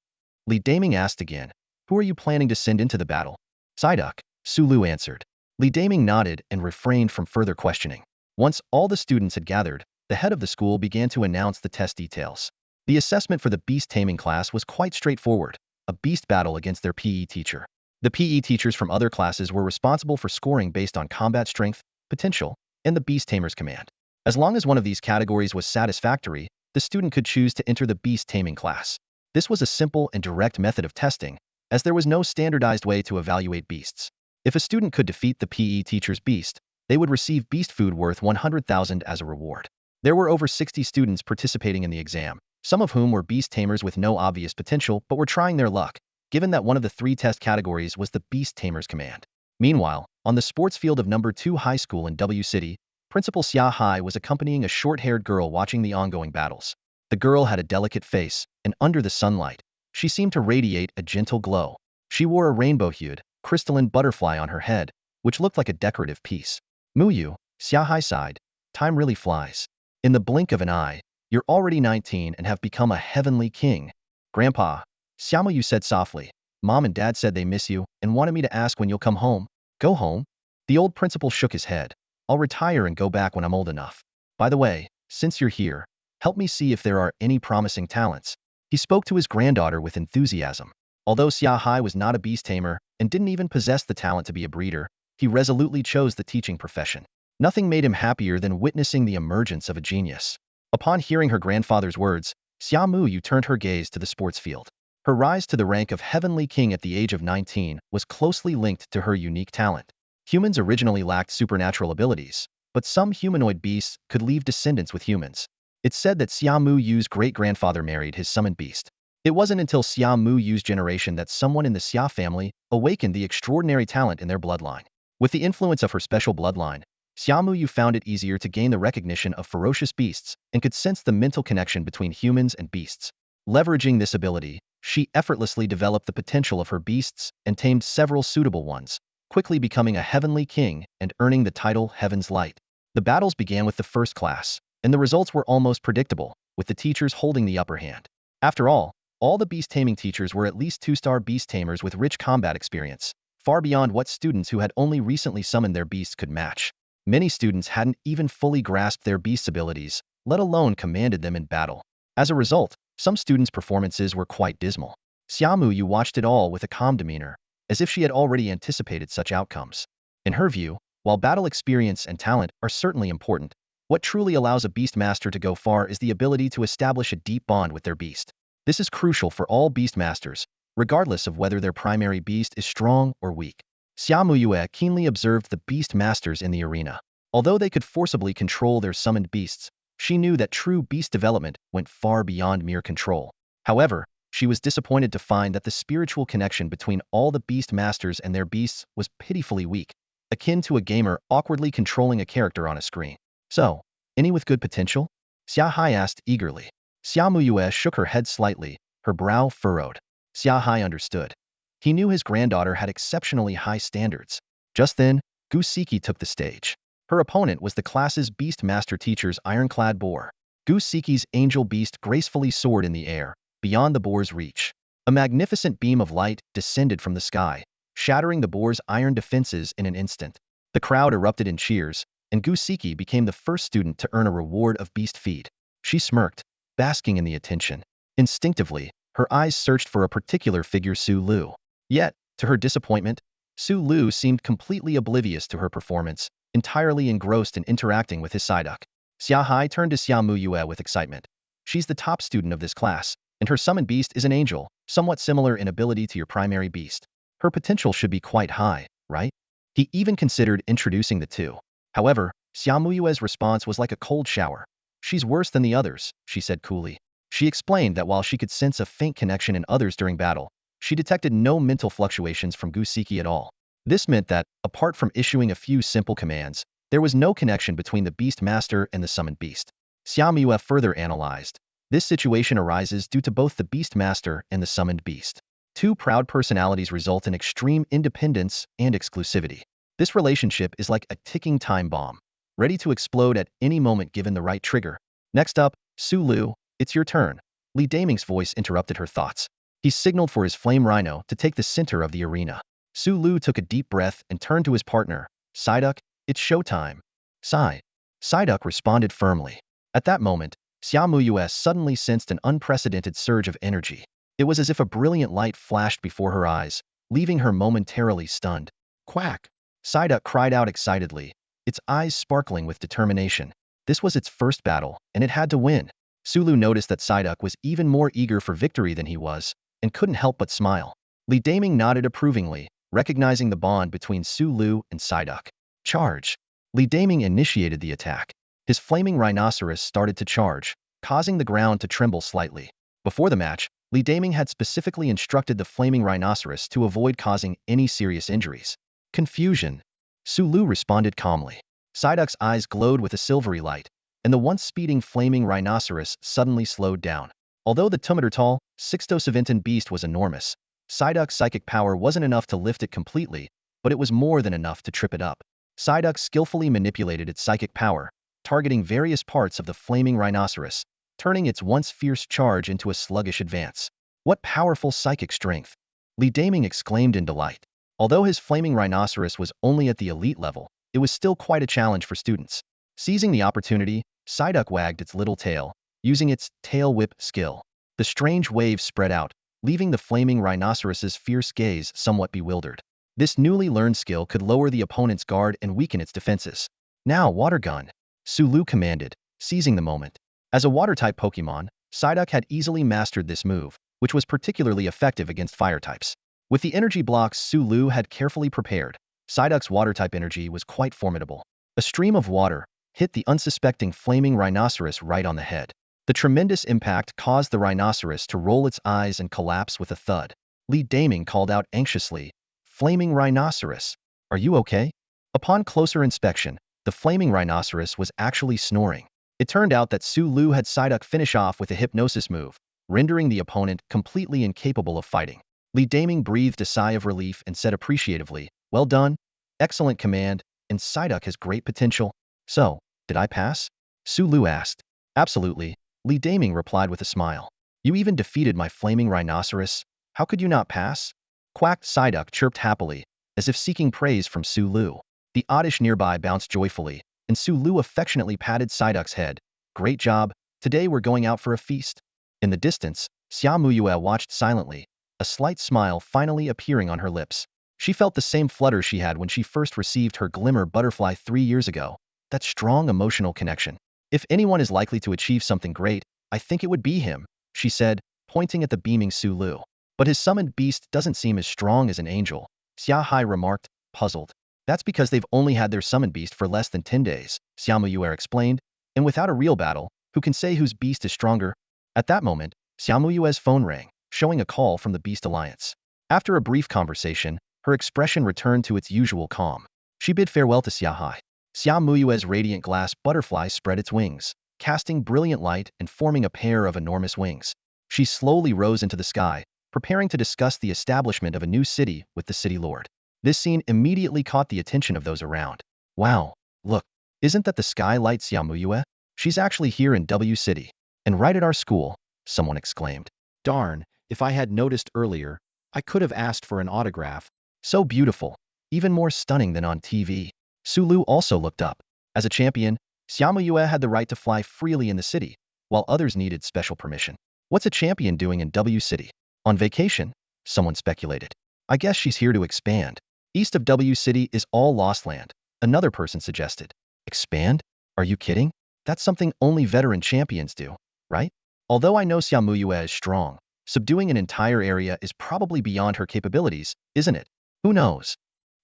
Speaker 1: Li Daming asked again. Who are you planning to send into the battle? Psyduck, Lu answered. Li Daming nodded and refrained from further questioning. Once all the students had gathered, the head of the school began to announce the test details. The assessment for the beast taming class was quite straightforward, a beast battle against their PE teacher. The PE teachers from other classes were responsible for scoring based on combat strength, potential, and the beast tamer's command. As long as one of these categories was satisfactory, the student could choose to enter the beast taming class. This was a simple and direct method of testing, as there was no standardized way to evaluate beasts. If a student could defeat the PE teacher's beast, they would receive beast food worth 100,000 as a reward. There were over 60 students participating in the exam, some of whom were beast tamers with no obvious potential but were trying their luck, given that one of the 3 test categories was the beast tamer's command. Meanwhile, on the sports field of No. 2 High School in W City, Principal Xia Hai was accompanying a short-haired girl watching the ongoing battles. The girl had a delicate face, and under the sunlight, she seemed to radiate a gentle glow. She wore a rainbow-hued, crystalline butterfly on her head, which looked like a decorative piece. Muyu, Xia Hai sighed. Time really flies. In the blink of an eye, you're already 19 and have become a heavenly king. Grandpa, Xiaomu said softly. Mom and Dad said they miss you and wanted me to ask when you'll come home. Go home? The old principal shook his head. I'll retire and go back when I'm old enough. By the way, since you're here, help me see if there are any promising talents. He spoke to his granddaughter with enthusiasm. Although Xia Hai was not a beast tamer and didn't even possess the talent to be a breeder, he resolutely chose the teaching profession. Nothing made him happier than witnessing the emergence of a genius. Upon hearing her grandfather's words, Xia Muyu turned her gaze to the sports field. Her rise to the rank of Heavenly King at the age of 19 was closely linked to her unique talent. Humans originally lacked supernatural abilities, but some humanoid beasts could leave descendants with humans. It's said that Xia Muyu's great-grandfather married his summoned beast. It wasn't until Xia Muyu's generation that someone in the Xia family awakened the extraordinary talent in their bloodline. With the influence of her special bloodline, Xia Muyu found it easier to gain the recognition of ferocious beasts and could sense the mental connection between humans and beasts. Leveraging this ability, she effortlessly developed the potential of her beasts and tamed several suitable ones, quickly becoming a heavenly king and earning the title Heaven's Light. The battles began with the first class, and the results were almost predictable, with the teachers holding the upper hand. After all the beast taming teachers were at least 2-star beast tamers with rich combat experience, far beyond what students who had only recently summoned their beasts could match. Many students hadn't even fully grasped their beast's abilities, let alone commanded them in battle. As a result, some students' performances were quite dismal. Xiaomu Yu watched it all with a calm demeanor, as if she had already anticipated such outcomes. In her view, while battle experience and talent are certainly important, what truly allows a beast master to go far is the ability to establish a deep bond with their beast. This is crucial for all beast masters, regardless of whether their primary beast is strong or weak. Xiaomu Yue keenly observed the beast masters in the arena. Although they could forcibly control their summoned beasts, she knew that true beast development went far beyond mere control. However, she was disappointed to find that the spiritual connection between all the beast masters and their beasts was pitifully weak, akin to a gamer awkwardly controlling a character on a screen. So, any with good potential? Xia Hai asked eagerly. Xiaomu Yue shook her head slightly, her brow furrowed. Xia Hai understood. He knew his granddaughter had exceptionally high standards. Just then, Gu Siki took the stage. Her opponent was the class's beast master teacher's ironclad boar. Gu Siki's angel beast gracefully soared in the air, beyond the boar's reach. A magnificent beam of light descended from the sky, shattering the boar's iron defenses in an instant. The crowd erupted in cheers, and Gu Siki became the first student to earn a reward of beast feed. She smirked, basking in the attention. Instinctively, her eyes searched for a particular figure, Su Lu. Yet, to her disappointment, Su Lu seemed completely oblivious to her performance, entirely engrossed in interacting with his Psyduck. Xia Hai turned to Xiaomu Yue with excitement. She's the top student of this class, and her summoned beast is an angel, somewhat similar in ability to your primary beast. Her potential should be quite high, right? He even considered introducing the two. However, Xiaomu Yue's response was like a cold shower. She's worse than the others, she said coolly. She explained that while she could sense a faint connection in others during battle, she detected no mental fluctuations from Gu Siki at all. This meant that, apart from issuing a few simple commands, there was no connection between the beast master and the summoned beast. Xiaomu Yue further analyzed. This situation arises due to both the beast master and the summoned beast. Two proud personalities result in extreme independence and exclusivity. This relationship is like a ticking time bomb, ready to explode at any moment given the right trigger. Next up, Su Lu, it's your turn. Li Daming's voice interrupted her thoughts. He signaled for his flame rhino to take the center of the arena. Su Lu took a deep breath and turned to his partner. Psyduck, it's showtime. Psyduck responded firmly. At that moment, Xiaomu Yue suddenly sensed an unprecedented surge of energy. It was as if a brilliant light flashed before her eyes, leaving her momentarily stunned. Quack! Psyduck cried out excitedly, its eyes sparkling with determination. This was its first battle, and it had to win. Sulu noticed that Psyduck was even more eager for victory than he was, and couldn't help but smile. Li Daming nodded approvingly, recognizing the bond between Su Lu and Psyduck. Charge! Li Daming initiated the attack. His flaming rhinoceros started to charge, causing the ground to tremble slightly. Before the match, Li Daming had specifically instructed the flaming rhinoceros to avoid causing any serious injuries. Confusion. Su Lu responded calmly. Psyduck's eyes glowed with a silvery light, and the once speeding flaming rhinoceros suddenly slowed down. Although the 2-meter-tall, 6-to-7 beast was enormous, Psyduck's psychic power wasn't enough to lift it completely, but it was more than enough to trip it up. Psyduck skillfully manipulated its psychic power, targeting various parts of the flaming rhinoceros, turning its once fierce charge into a sluggish advance. What powerful psychic strength! Li Daming exclaimed in delight. Although his flaming rhinoceros was only at the elite level, it was still quite a challenge for students. Seizing the opportunity, Psyduck wagged its little tail, using its tail whip skill. The strange wave spread out, leaving the flaming rhinoceros's fierce gaze somewhat bewildered. This newly learned skill could lower the opponent's guard and weaken its defenses. Now, Water Gun! Su Lu commanded, seizing the moment. As a water-type Pokémon, Psyduck had easily mastered this move, which was particularly effective against fire types. With the energy blocks Su Lu had carefully prepared, Psyduck's water-type energy was quite formidable. A stream of water hit the unsuspecting flaming rhinoceros right on the head. The tremendous impact caused the rhinoceros to roll its eyes and collapse with a thud. Li Daming called out anxiously, "Flaming rhinoceros, are you okay?" Upon closer inspection, the flaming rhinoceros was actually snoring. It turned out that Su Lu had Psyduck finish off with a hypnosis move, rendering the opponent completely incapable of fighting. Li Daming breathed a sigh of relief and said appreciatively, "Well done. Excellent command, and Psyduck has great potential." "So, did I pass?" Su Lu asked. "Absolutely," Li Daming replied with a smile. "You even defeated my flaming rhinoceros. How could you not pass?" Quacked Psyduck chirped happily, as if seeking praise from Su Lu. The Oddish nearby bounced joyfully, and Su Lu affectionately patted Psyduck's head. "Great job. Today we're going out for a feast." In the distance, Xia Muyue watched silently, a slight smile finally appearing on her lips. She felt the same flutter she had when she first received her glimmer butterfly 3 years ago. That strong emotional connection. "If anyone is likely to achieve something great, I think it would be him," she said, pointing at the beaming Su Lu. "But his summoned beast doesn't seem as strong as an angel," Xia Hai remarked, puzzled. "That's because they've only had their summoned beast for less than 10 days, Xia Muyue explained, "and without a real battle, who can say whose beast is stronger?" At that moment, Xia Muyue's phone rang, showing a call from the Beast Alliance. After a brief conversation, her expression returned to its usual calm. She bid farewell to Xia Hai. Xia Muyue's radiant glass butterfly spread its wings, casting brilliant light and forming a pair of enormous wings. She slowly rose into the sky, preparing to discuss the establishment of a new city with the city lord. This scene immediately caught the attention of those around. "Wow, look, isn't that the skylight Xia Muyue? She's actually here in W City. And right at our school," someone exclaimed. "Darn, if I had noticed earlier, I could have asked for an autograph. So beautiful, even more stunning than on TV." Su Lu also looked up. As a champion, Xia Muyue had the right to fly freely in the city, while others needed special permission. "What's a champion doing in W City? On vacation?" someone speculated. "I guess she's here to expand. East of W City is all Lost Land," another person suggested. "Expand? Are you kidding? That's something only veteran champions do, right? Although I know Xia Muyue is strong, subduing an entire area is probably beyond her capabilities, isn't it? Who knows?"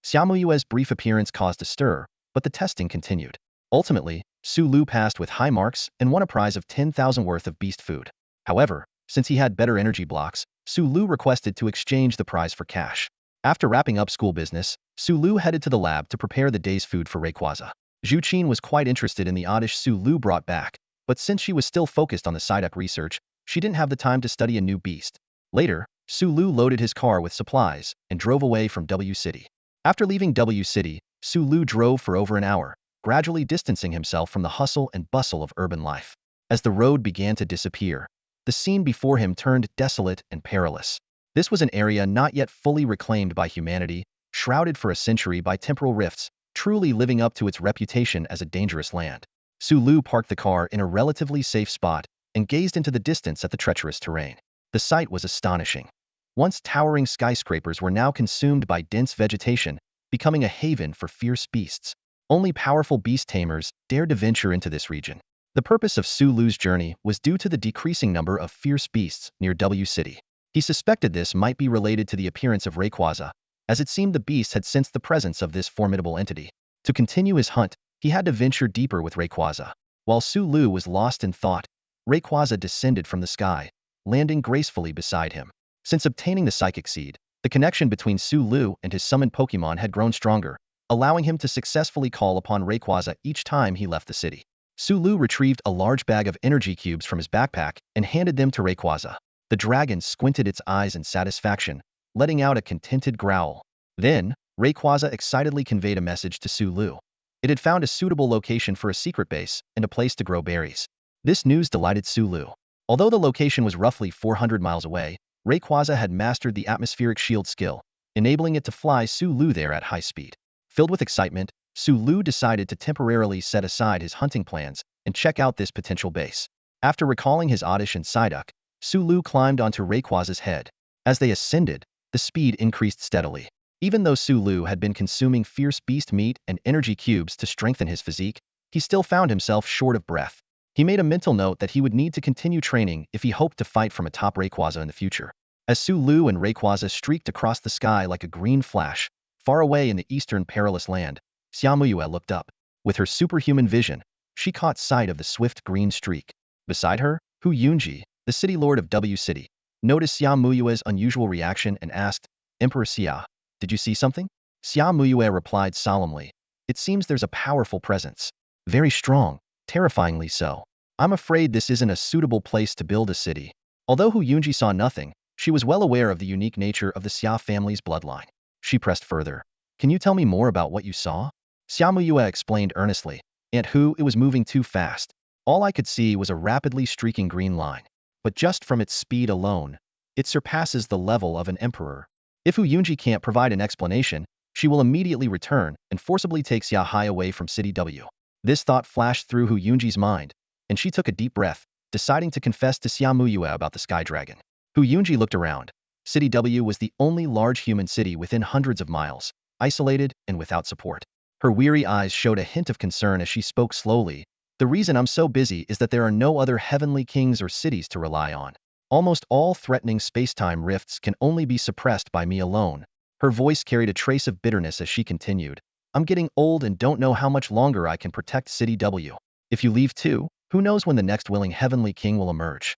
Speaker 1: Xia Muyue's brief appearance caused a stir, but the testing continued. Ultimately, Su Lu passed with high marks and won a prize of 10,000 worth of beast food. However, since he had better energy blocks, Su Lu requested to exchange the prize for cash. After wrapping up school business, Su Lu headed to the lab to prepare the day's food for Rayquaza. Zhu Qin was quite interested in the oddish Su Lu brought back, but since she was still focused on the Psyduck research, she didn't have the time to study a new beast. Later, Su Lu loaded his car with supplies and drove away from W City. After leaving W City, Su Lu drove for over an hour, gradually distancing himself from the hustle and bustle of urban life. As the road began to disappear, the scene before him turned desolate and perilous. This was an area not yet fully reclaimed by humanity, shrouded for a century by temporal rifts, truly living up to its reputation as a dangerous land. Su Lu parked the car in a relatively safe spot and gazed into the distance at the treacherous terrain. The sight was astonishing. Once towering skyscrapers were now consumed by dense vegetation, becoming a haven for fierce beasts. Only powerful beast tamers dared to venture into this region. The purpose of Su Lu's journey was due to the decreasing number of fierce beasts near W City. He suspected this might be related to the appearance of Rayquaza, as it seemed the beast had sensed the presence of this formidable entity. To continue his hunt, he had to venture deeper with Rayquaza. While Su Lu was lost in thought, Rayquaza descended from the sky, landing gracefully beside him. Since obtaining the Psychic Seed, the connection between Su Lu and his summoned Pokémon had grown stronger, allowing him to successfully call upon Rayquaza each time he left the city. Su Lu retrieved a large bag of energy cubes from his backpack and handed them to Rayquaza. The dragon squinted its eyes in satisfaction, letting out a contented growl. Then, Rayquaza excitedly conveyed a message to Su Lu. It had found a suitable location for a secret base and a place to grow berries. This news delighted Su Lu. Although the location was roughly 400 miles away, Rayquaza had mastered the atmospheric shield skill, enabling it to fly Su Lu there at high speed. Filled with excitement, Su Lu decided to temporarily set aside his hunting plans and check out this potential base. After recalling his Oddish and Psyduck, Su Lu climbed onto Rayquaza's head. As they ascended, the speed increased steadily. Even though Su Lu had been consuming fierce beast meat and energy cubes to strengthen his physique, he still found himself short of breath. He made a mental note that he would need to continue training if he hoped to fight from atop Rayquaza in the future. As Su Lu and Rayquaza streaked across the sky like a green flash, far away in the eastern perilous land, Xia Muyue looked up. With her superhuman vision, she caught sight of the swift green streak. Beside her, Hu Yunji, the city lord of W City, noticed Xia Muyue's unusual reaction and asked, Emperor Xia, did you see something? Xia Muyue replied solemnly, it seems there's a powerful presence. Very strong, terrifyingly so. I'm afraid this isn't a suitable place to build a city. Although Hu Yunji saw nothing, she was well aware of the unique nature of the Xia family's bloodline. She pressed further. Can you tell me more about what you saw? Xia Muyue explained earnestly. Aunt Hu, it was moving too fast. All I could see was a rapidly streaking green line. But just from its speed alone, it surpasses the level of an emperor. If Hu Yunji can't provide an explanation, she will immediately return and forcibly take Xia Hai away from City W. This thought flashed through Hu Yunji's mind, and she took a deep breath, deciding to confess to Xia Muyue about the Sky Dragon. Hu Yunji looked around. City W was the only large human city within hundreds of miles, isolated and without support. Her weary eyes showed a hint of concern as she spoke slowly. The reason I'm so busy is that there are no other heavenly kings or cities to rely on. Almost all threatening space-time rifts can only be suppressed by me alone. Her voice carried a trace of bitterness as she continued. I'm getting old and don't know how much longer I can protect City W. If you leave too, who knows when the next willing heavenly king will emerge?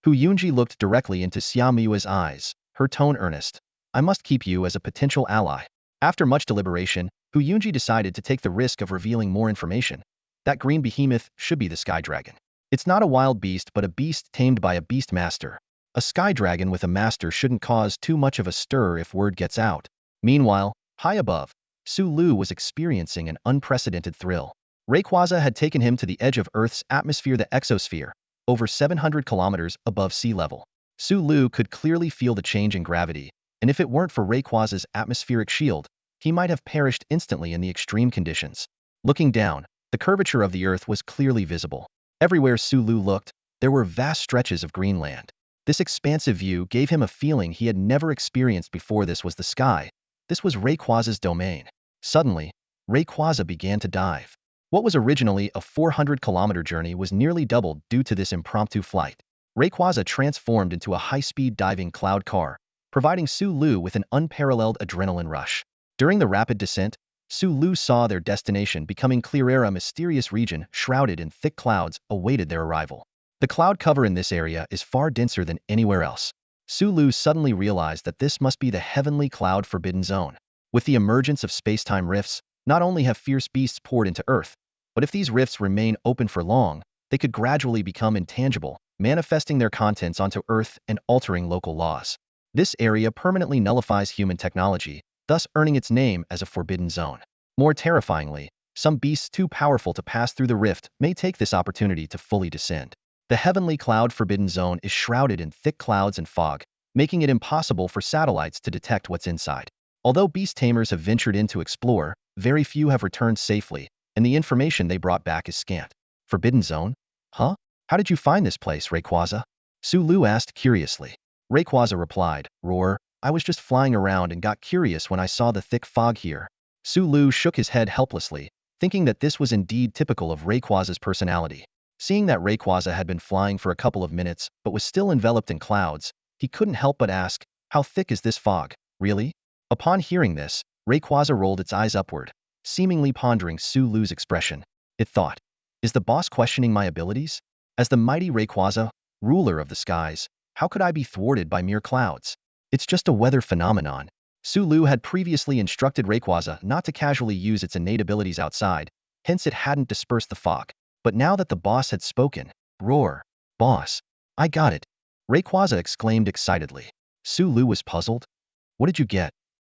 Speaker 1: Hu Yunji looked directly into Xia Muyue's eyes, her tone earnest. I must keep you as a potential ally. After much deliberation, Hu Yunji decided to take the risk of revealing more information. That green behemoth should be the Sky Dragon. It's not a wild beast but a beast tamed by a beast master. A Sky Dragon with a master shouldn't cause too much of a stir if word gets out. Meanwhile, high above, Su Lu was experiencing an unprecedented thrill. Rayquaza had taken him to the edge of Earth's atmosphere, the exosphere, over 700 kilometers above sea level. Su Lu could clearly feel the change in gravity, and if it weren't for Rayquaza's atmospheric shield, he might have perished instantly in the extreme conditions. Looking down, the curvature of the Earth was clearly visible. Everywhere Su Lu looked, there were vast stretches of green land. This expansive view gave him a feeling he had never experienced before. This was the sky. This was Rayquaza's domain. Suddenly, Rayquaza began to dive. What was originally a 400-kilometer journey was nearly doubled due to this impromptu flight. Rayquaza transformed into a high-speed diving cloud car, providing Su Lu with an unparalleled adrenaline rush. During the rapid descent, Su Lu saw their destination becoming clearer. A mysterious region, shrouded in thick clouds, awaited their arrival. The cloud cover in this area is far denser than anywhere else. Su Lu suddenly realized that this must be the heavenly cloud forbidden zone. With the emergence of space-time rifts, not only have fierce beasts poured into Earth, but if these rifts remain open for long, they could gradually become intangible, manifesting their contents onto Earth and altering local laws. This area permanently nullifies human technology, thus earning its name as a forbidden zone. More terrifyingly, some beasts too powerful to pass through the rift may take this opportunity to fully descend. The heavenly cloud forbidden zone is shrouded in thick clouds and fog, making it impossible for satellites to detect what's inside. Although Beast Tamers have ventured in to explore, very few have returned safely, and the information they brought back is scant. Forbidden zone? Huh? How did you find this place, Rayquaza? Su Lu asked curiously. Rayquaza replied, Roar, I was just flying around and got curious when I saw the thick fog here. Su Lu shook his head helplessly, thinking that this was indeed typical of Rayquaza's personality. Seeing that Rayquaza had been flying for a couple of minutes but was still enveloped in clouds, he couldn't help but ask, how thick is this fog, really? Upon hearing this, Rayquaza rolled its eyes upward, seemingly pondering Su Lu's expression. It thought, is the boss questioning my abilities? As the mighty Rayquaza, ruler of the skies, how could I be thwarted by mere clouds? It's just a weather phenomenon. Su Lu had previously instructed Rayquaza not to casually use its innate abilities outside, hence it hadn't dispersed the fog. But now that the boss had spoken, Roar, boss, I got it. Rayquaza exclaimed excitedly. Su Lu was puzzled. What did you get?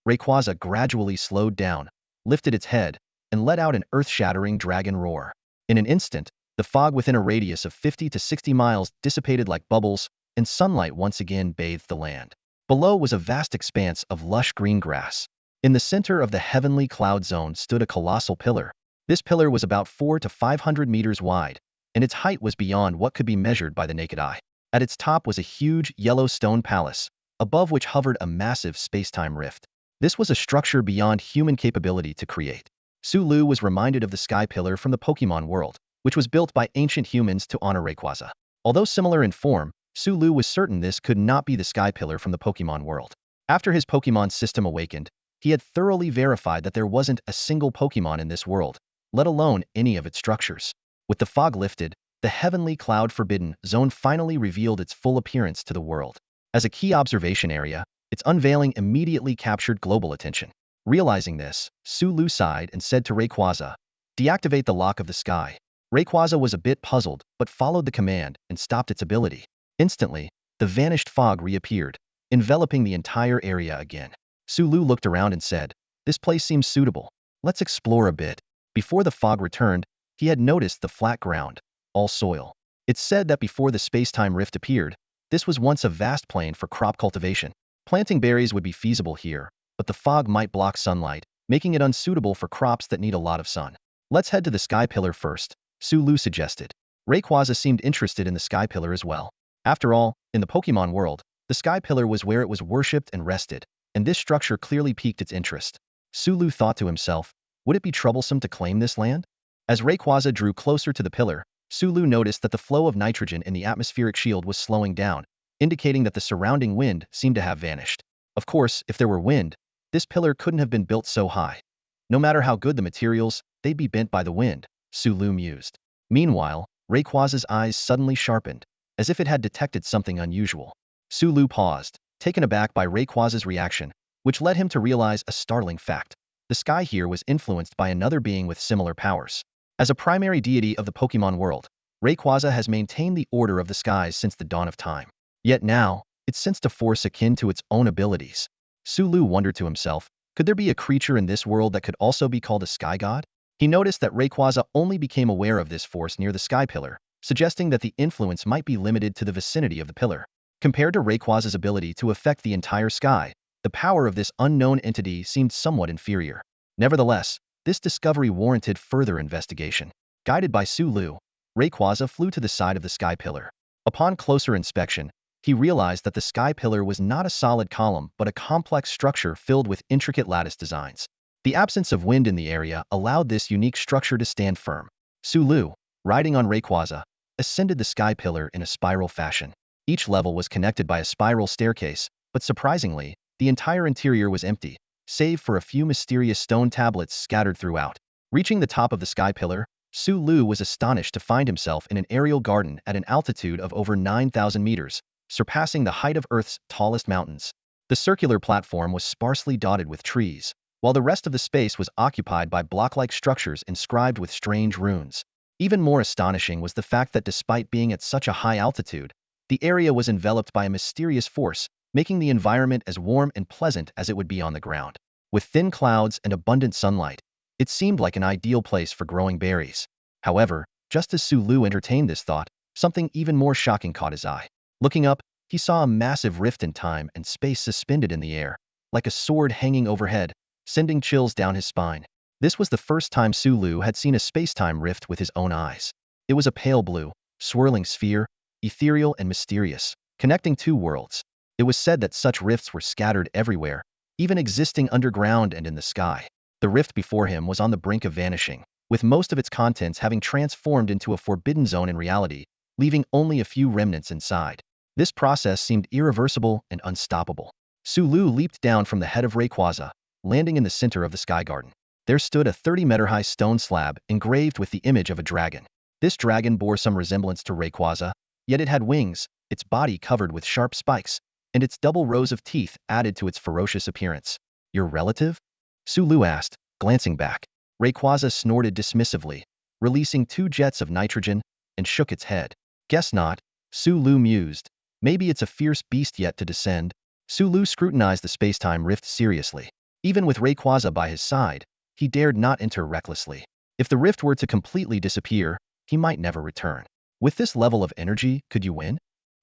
Speaker 1: Rayquaza gradually slowed down, lifted its head, and let out an earth-shattering dragon roar. In an instant, the fog within a radius of 50 to 60 miles dissipated like bubbles, and sunlight once again bathed the land. Below was a vast expanse of lush green grass. In the center of the heavenly cloud zone stood a colossal pillar. This pillar was about 400 to 500 meters wide, and its height was beyond what could be measured by the naked eye. At its top was a huge yellow stone palace, above which hovered a massive space-time rift. This was a structure beyond human capability to create. Su Lu was reminded of the Sky Pillar from the Pokémon world, which was built by ancient humans to honor Rayquaza. Although similar in form, Su Lu was certain this could not be the Sky Pillar from the Pokémon world. After his Pokémon system awakened, he had thoroughly verified that there wasn't a single Pokémon in this world, let alone any of its structures. With the fog lifted, the heavenly cloud forbidden zone finally revealed its full appearance to the world. As a key observation area, its unveiling immediately captured global attention. Realizing this, Sulu sighed and said to Rayquaza, "Deactivate the lock of the sky." Rayquaza was a bit puzzled, but followed the command and stopped its ability. Instantly, the vanished fog reappeared, enveloping the entire area again. Sulu looked around and said, "This place seems suitable. Let's explore a bit." Before the fog returned, he had noticed the flat ground, all soil. It's said that before the space-time rift appeared, this was once a vast plain for crop cultivation. Planting berries would be feasible here, but the fog might block sunlight, making it unsuitable for crops that need a lot of sun. "Let's head to the Sky Pillar first," Sulu suggested. Rayquaza seemed interested in the Sky Pillar as well. After all, in the Pokémon world, the Sky Pillar was where it was worshipped and rested, and this structure clearly piqued its interest. Sulu thought to himself, would it be troublesome to claim this land? As Rayquaza drew closer to the pillar, Sulu noticed that the flow of nitrogen in the atmospheric shield was slowing down, indicating that the surrounding wind seemed to have vanished. Of course, if there were wind, this pillar couldn't have been built so high. No matter how good the materials, they'd be bent by the wind, Sulu mused. Meanwhile, Rayquaza's eyes suddenly sharpened, as if it had detected something unusual. Sulu paused, taken aback by Rayquaza's reaction, which led him to realize a startling fact. The sky here was influenced by another being with similar powers. As a primary deity of the Pokémon world, Rayquaza has maintained the order of the skies since the dawn of time. Yet now, it sensed a force akin to its own abilities. Sulu wondered to himself, could there be a creature in this world that could also be called a sky god? He noticed that Rayquaza only became aware of this force near the sky pillar, suggesting that the influence might be limited to the vicinity of the pillar. Compared to Rayquaza's ability to affect the entire sky, the power of this unknown entity seemed somewhat inferior. Nevertheless, this discovery warranted further investigation. Guided by Sulu, Rayquaza flew to the side of the sky pillar. Upon closer inspection, he realized that the sky pillar was not a solid column but a complex structure filled with intricate lattice designs. The absence of wind in the area allowed this unique structure to stand firm. Sulu, riding on Rayquaza, ascended the sky pillar in a spiral fashion. Each level was connected by a spiral staircase, but surprisingly, the entire interior was empty, save for a few mysterious stone tablets scattered throughout. Reaching the top of the sky pillar, Sulu was astonished to find himself in an aerial garden at an altitude of over 9,000 meters, surpassing the height of Earth's tallest mountains. The circular platform was sparsely dotted with trees, while the rest of the space was occupied by block-like structures inscribed with strange runes. Even more astonishing was the fact that despite being at such a high altitude, the area was enveloped by a mysterious force, making the environment as warm and pleasant as it would be on the ground. With thin clouds and abundant sunlight, it seemed like an ideal place for growing berries. However, just as Sulu entertained this thought, something even more shocking caught his eye. Looking up, he saw a massive rift in time and space suspended in the air, like a sword hanging overhead, sending chills down his spine. This was the first time Sulu had seen a space-time rift with his own eyes. It was a pale blue, swirling sphere, ethereal and mysterious, connecting two worlds. It was said that such rifts were scattered everywhere, even existing underground and in the sky. The rift before him was on the brink of vanishing, with most of its contents having transformed into a forbidden zone in reality, leaving only a few remnants inside. This process seemed irreversible and unstoppable. Sulu leaped down from the head of Rayquaza, landing in the center of the sky garden. There stood a 30-meter-high stone slab engraved with the image of a dragon. This dragon bore some resemblance to Rayquaza, yet it had wings, its body covered with sharp spikes, and its double rows of teeth added to its ferocious appearance. "Your relative?" Sulu asked, glancing back. Rayquaza snorted dismissively, releasing 2 jets of nitrogen, and shook its head. "Guess not," Sulu mused. "Maybe it's a fierce beast yet to descend." Sulu scrutinized the space-time rift seriously. Even with Rayquaza by his side, he dared not enter recklessly. If the rift were to completely disappear, he might never return. "With this level of energy, could you win?"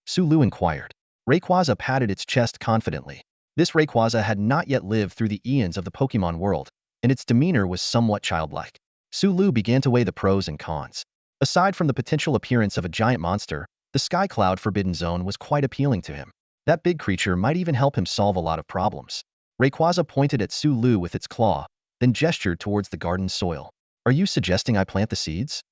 Speaker 1: Sulu inquired. Rayquaza patted its chest confidently. This Rayquaza had not yet lived through the eons of the Pokémon world, and its demeanor was somewhat childlike. Sulu began to weigh the pros and cons. Aside from the potential appearance of a giant monster, the Sky Cloud Forbidden Zone was quite appealing to him. That big creature might even help him solve a lot of problems. Rayquaza pointed at Sulu with its claw, then gestured towards the garden's soil. "Are you suggesting I plant the seeds?"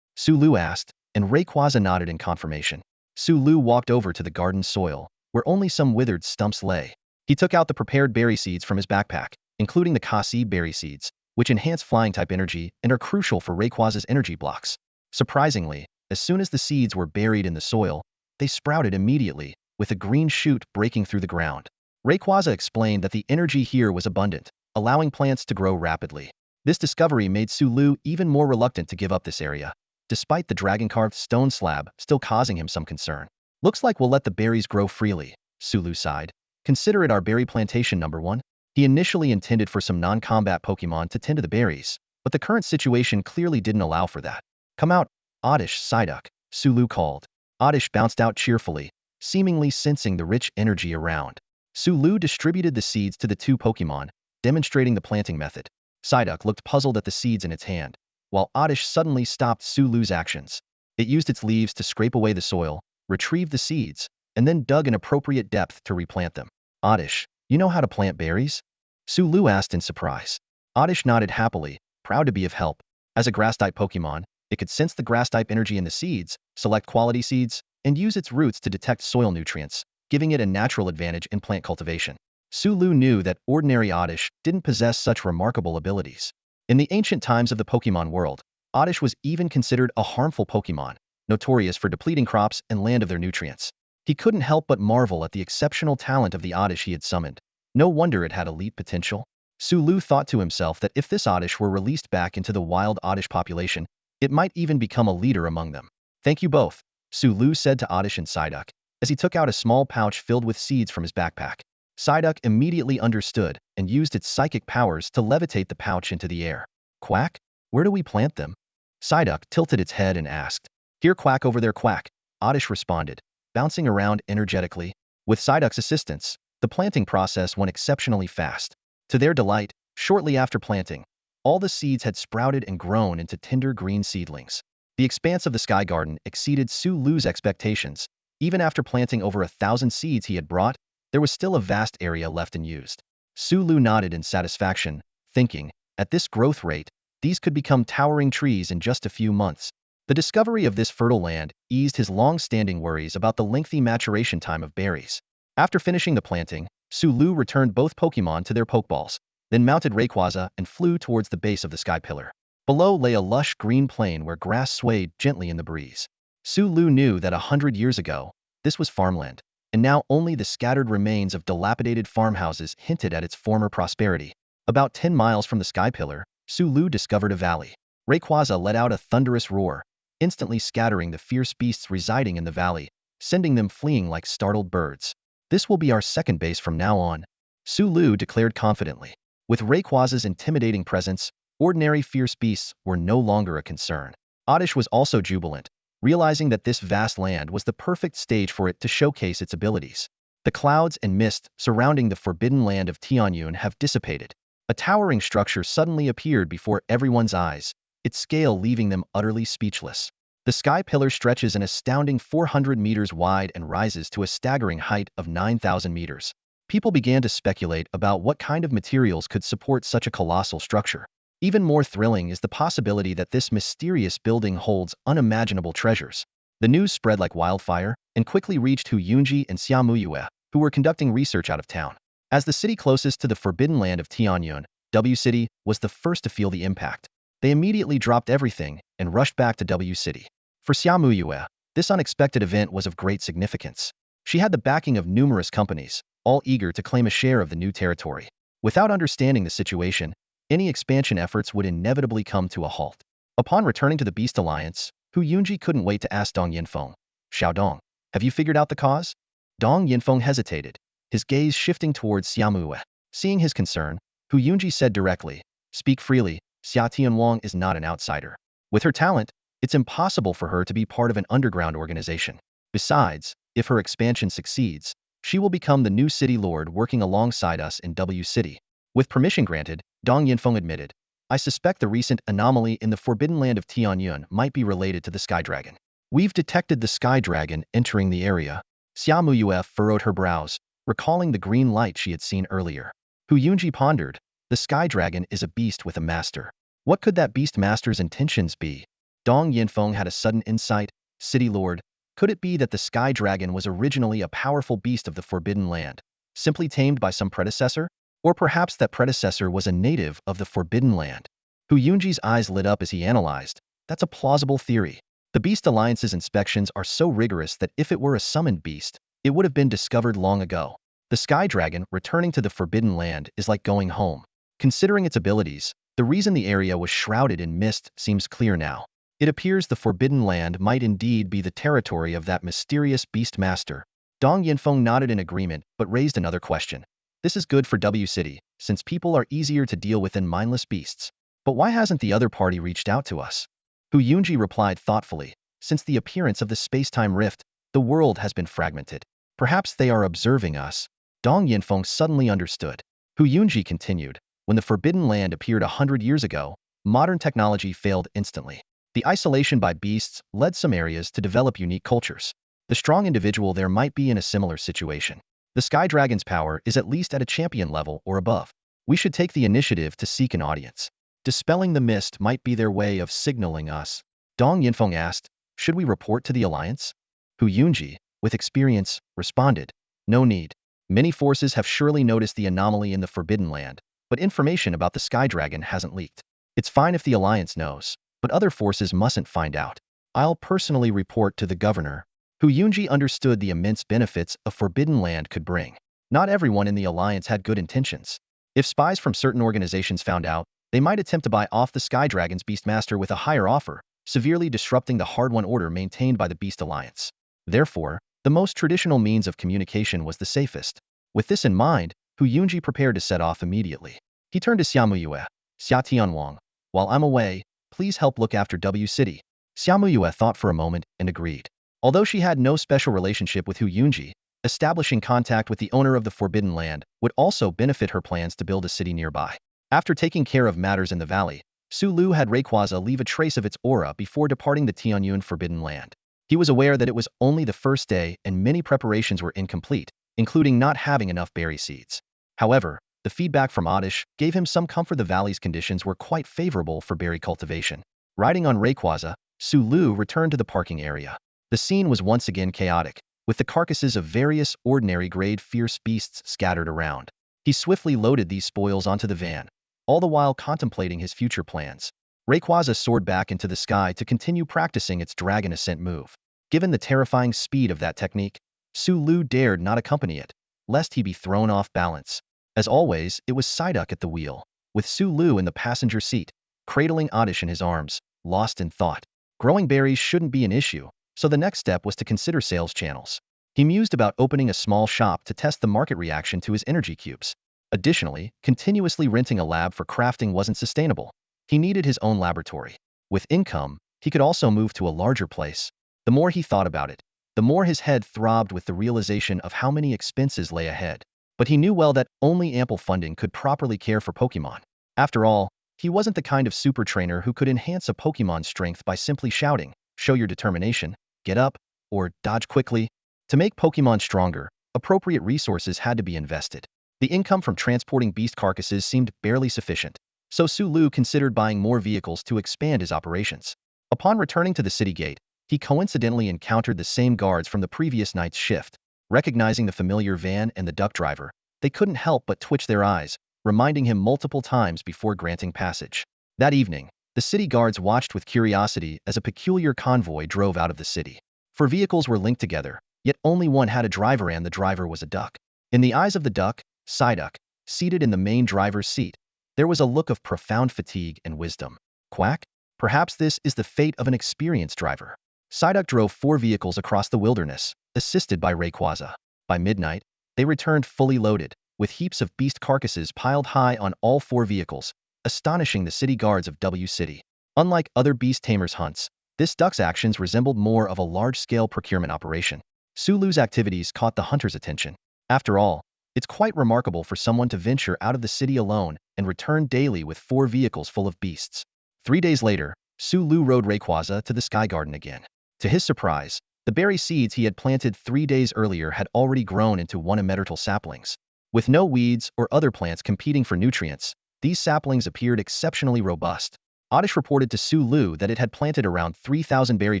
Speaker 1: Sulu asked, and Rayquaza nodded in confirmation. Sulu walked over to the garden's soil, where only some withered stumps lay. He took out the prepared berry seeds from his backpack, including the Kasi berry seeds, which enhance flying-type energy and are crucial for Rayquaza's energy blocks. Surprisingly, As soon as the seeds were buried in the soil, they sprouted immediately, with a green shoot breaking through the ground. Rayquaza explained that the energy here was abundant, allowing plants to grow rapidly. This discovery made Sulu even more reluctant to give up this area, despite the dragon-carved stone slab still causing him some concern. Looks like we'll let the berries grow freely, Sulu sighed. Consider it our berry plantation number 1. He initially intended for some non-combat Pokémon to tend to the berries, but the current situation clearly didn't allow for that. Come out, Oddish Psyduck, Sulu called. Oddish bounced out cheerfully, seemingly sensing the rich energy around. Sulu distributed the seeds to the 2 Pokémon, demonstrating the planting method. Psyduck looked puzzled at the seeds in its hand, while Oddish suddenly stopped Sulu's actions. It used its leaves to scrape away the soil, retrieved the seeds, and then dug an appropriate depth to replant them. Oddish, you know how to plant berries? Sulu asked in surprise. Oddish nodded happily, proud to be of help. As a grass-type Pokémon, it could sense the grass-type energy in the seeds, select quality seeds, and use its roots to detect soil nutrients, giving it a natural advantage in plant cultivation. Sulu knew that ordinary Oddish didn't possess such remarkable abilities. In the ancient times of the Pokémon world, Oddish was even considered a harmful Pokémon, notorious for depleting crops and land of their nutrients. He couldn't help but marvel at the exceptional talent of the Oddish he had summoned. No wonder it had elite potential. Sulu thought to himself that if this Oddish were released back into the wild Oddish population, it might even become a leader among them. Thank you both, Sulu said to Oddish and Psyduck, as he took out a small pouch filled with seeds from his backpack. Psyduck immediately understood and used its psychic powers to levitate the pouch into the air. Quack? Where do we plant them? Psyduck tilted its head and asked. Here, quack over there, quack, Oddish responded, bouncing around energetically. With Psyduck's assistance, the planting process went exceptionally fast. To their delight, shortly after planting, all the seeds had sprouted and grown into tender green seedlings. The expanse of the Sky Garden exceeded Sulu's expectations. Even after planting over 1,000 seeds he had brought, there was still a vast area left unused. Sulu nodded in satisfaction, thinking, at this growth rate, these could become towering trees in just a few months. The discovery of this fertile land eased his long-standing worries about the lengthy maturation time of berries. After finishing the planting, Sulu returned both Pokémon to their Pokeballs, then mounted Rayquaza and flew towards the base of the Sky Pillar. Below lay a lush green plain where grass swayed gently in the breeze. Sulu knew that 100 years ago, this was farmland, and now only the scattered remains of dilapidated farmhouses hinted at its former prosperity. About 10 miles from the Sky Pillar, Sulu discovered a valley. Rayquaza let out a thunderous roar, instantly scattering the fierce beasts residing in the valley, sending them fleeing like startled birds. This will be our second base from now on, Sulu declared confidently. With Rayquaza's intimidating presence, ordinary fierce beasts were no longer a concern. Oddish was also jubilant, realizing that this vast land was the perfect stage for it to showcase its abilities. The clouds and mist surrounding the forbidden land of Tianyun have dissipated. A towering structure suddenly appeared before everyone's eyes, its scale leaving them utterly speechless. The Sky Pillar stretches an astounding 400 meters wide and rises to a staggering height of 9,000 meters. People began to speculate about what kind of materials could support such a colossal structure. Even more thrilling is the possibility that this mysterious building holds unimaginable treasures. The news spread like wildfire and quickly reached Huyunji and Xiamuyue, who were conducting research out of town. As the city closest to the forbidden land of Tianyun, W City was the first to feel the impact. They immediately dropped everything and rushed back to W City. For Xiamuyue, this unexpected event was of great significance. She had the backing of numerous companies, all eager to claim a share of the new territory. Without understanding the situation, any expansion efforts would inevitably come to a halt. Upon returning to the Beast Alliance, Hu Yunji couldn't wait to ask Dong Yinfeng, Xiaodong, have you figured out the cause? Dong Yinfeng hesitated, his gaze shifting towards Xiamuyue. Seeing his concern, Hu Yunji said directly, speak freely, Xia Tianwang is not an outsider. With her talent, it's impossible for her to be part of an underground organization. Besides, if her expansion succeeds, she will become the new city lord working alongside us in W City. With permission granted, Dong Yinfeng admitted, I suspect the recent anomaly in the forbidden land of Tianyun might be related to the Sky Dragon. We've detected the Sky Dragon entering the area. Xiamuyue furrowed her brows, recalling the green light she had seen earlier. Hu Yunji pondered, the Sky Dragon is a beast with a master. What could that beast master's intentions be? Dong Yinfeng had a sudden insight, City Lord. Could it be that the Sky Dragon was originally a powerful beast of the Forbidden Land, simply tamed by some predecessor? Or perhaps that predecessor was a native of the Forbidden Land? Hu Yunji's eyes lit up as he analyzed. That's a plausible theory. The Beast Alliance's inspections are so rigorous that if it were a summoned beast, it would have been discovered long ago. The Sky Dragon returning to the Forbidden Land is like going home. Considering its abilities, the reason the area was shrouded in mist seems clear now. It appears the Forbidden Land might indeed be the territory of that mysterious beast master. Dong Yinfeng nodded in agreement but raised another question. This is good for W City, since people are easier to deal with than mindless beasts. But why hasn't the other party reached out to us? Hu Yunji replied thoughtfully. Since the appearance of the space-time rift, the world has been fragmented. Perhaps they are observing us. Dong Yinfeng suddenly understood. Hu Yunji continued. When the Forbidden Land appeared 100 years ago, modern technology failed instantly. The isolation by beasts led some areas to develop unique cultures. The strong individual there might be in a similar situation. The Sky Dragon's power is at least at a champion level or above. We should take the initiative to seek an audience. Dispelling the mist might be their way of signaling us. Dong Yinfeng asked, should we report to the Alliance? Hu Yunji, with experience, responded, no need. Many forces have surely noticed the anomaly in the Forbidden Land, but information about the Sky Dragon hasn't leaked. It's fine if the Alliance knows, but other forces mustn't find out. I'll personally report to the governor. Hu Yunji understood the immense benefits a Forbidden Land could bring. Not everyone in the Alliance had good intentions. If spies from certain organizations found out, they might attempt to buy off the Sky Dragon's Beastmaster with a higher offer, severely disrupting the hard-won order maintained by the Beast Alliance. Therefore, the most traditional means of communication was the safest. With this in mind, Hu Yunji prepared to set off immediately. He turned to Xiamuyue. Xia Tianwang, while I'm away, please help look after W City. Xiamuyue thought for a moment and agreed. Although she had no special relationship with Hu Yunji, establishing contact with the owner of the Forbidden Land would also benefit her plans to build a city nearby. After taking care of matters in the valley, Su Lu had Rayquaza leave a trace of its aura before departing the Tianyun Forbidden Land. He was aware that it was only the first day and many preparations were incomplete, including not having enough berry seeds. However, the feedback from Oddish gave him some comfort. The valley's conditions were quite favorable for berry cultivation. Riding on Rayquaza, Su Lu returned to the parking area. The scene was once again chaotic, with the carcasses of various ordinary-grade fierce beasts scattered around. He swiftly loaded these spoils onto the van, all the while contemplating his future plans. Rayquaza soared back into the sky to continue practicing its dragon ascent move. Given the terrifying speed of that technique, Su Lu dared not accompany it, lest he be thrown off balance. As always, it was Psyduck at the wheel, with Su Lu in the passenger seat, cradling Oddish in his arms, lost in thought. Growing berries shouldn't be an issue, so the next step was to consider sales channels. He mused about opening a small shop to test the market reaction to his energy cubes. Additionally, continuously renting a lab for crafting wasn't sustainable. He needed his own laboratory. With income, he could also move to a larger place. The more he thought about it, the more his head throbbed with the realization of how many expenses lay ahead. But he knew well that only ample funding could properly care for Pokémon. After all, he wasn't the kind of super trainer who could enhance a Pokémon's strength by simply shouting, show your determination, get up, or dodge quickly. To make Pokémon stronger, appropriate resources had to be invested. The income from transporting beast carcasses seemed barely sufficient, so Su Lu considered buying more vehicles to expand his operations. Upon returning to the city gate, he coincidentally encountered the same guards from the previous night's shift. Recognizing the familiar van and the duck driver, they couldn't help but twitch their eyes, reminding him multiple times before granting passage. That evening, the city guards watched with curiosity as a peculiar convoy drove out of the city. Four vehicles were linked together, yet only one had a driver and the driver was a duck. In the eyes of the duck, Psyduck, seated in the main driver's seat, there was a look of profound fatigue and wisdom. Quack? Perhaps this is the fate of an experienced driver. Psyduck drove 4 vehicles across the wilderness, assisted by Rayquaza. By midnight, they returned fully loaded, with heaps of beast carcasses piled high on all 4 vehicles, astonishing the city guards of W City. Unlike other Beast Tamers hunts, this duck's actions resembled more of a large-scale procurement operation. Su Lu's activities caught the hunter's attention. After all, it's quite remarkable for someone to venture out of the city alone and return daily with 4 vehicles full of beasts. 3 days later, Su Lu rode Rayquaza to the Sky Garden again. To his surprise, the berry seeds he had planted 3 days earlier had already grown into 1-emetertal saplings. With no weeds or other plants competing for nutrients, these saplings appeared exceptionally robust. Oddish reported to Su Lu that it had planted around 3,000 berry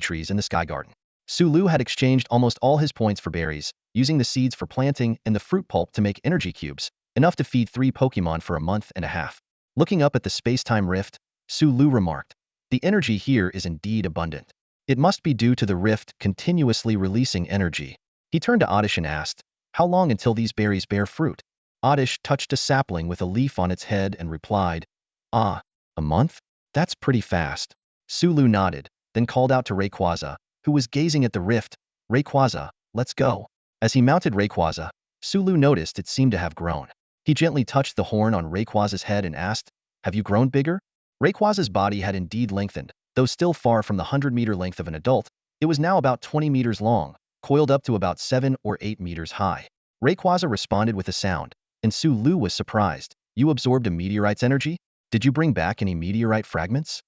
Speaker 1: trees in the Sky Garden. Su Lu had exchanged almost all his points for berries, using the seeds for planting and the fruit pulp to make energy cubes, enough to feed 3 Pokémon for a month and a half. Looking up at the space-time rift, Su Lu remarked, "The energy here is indeed abundant. It must be due to the rift continuously releasing energy. He turned to Oddish and asked, how long until these berries bear fruit? Oddish touched a sapling with a leaf on its head and replied, ah, a month? That's pretty fast. Sulu nodded, then called out to Rayquaza, who was gazing at the rift. Rayquaza, let's go. As he mounted Rayquaza, Sulu noticed it seemed to have grown. He gently touched the horn on Rayquaza's head and asked, have you grown bigger? Rayquaza's body had indeed lengthened, though still far from the 100-meter length of an adult. It was now about 20 meters long, coiled up to about 7 or 8 meters high. Rayquaza responded with a sound, and Sulu was surprised. You absorbed a meteorite's energy? Did you bring back any meteorite fragments?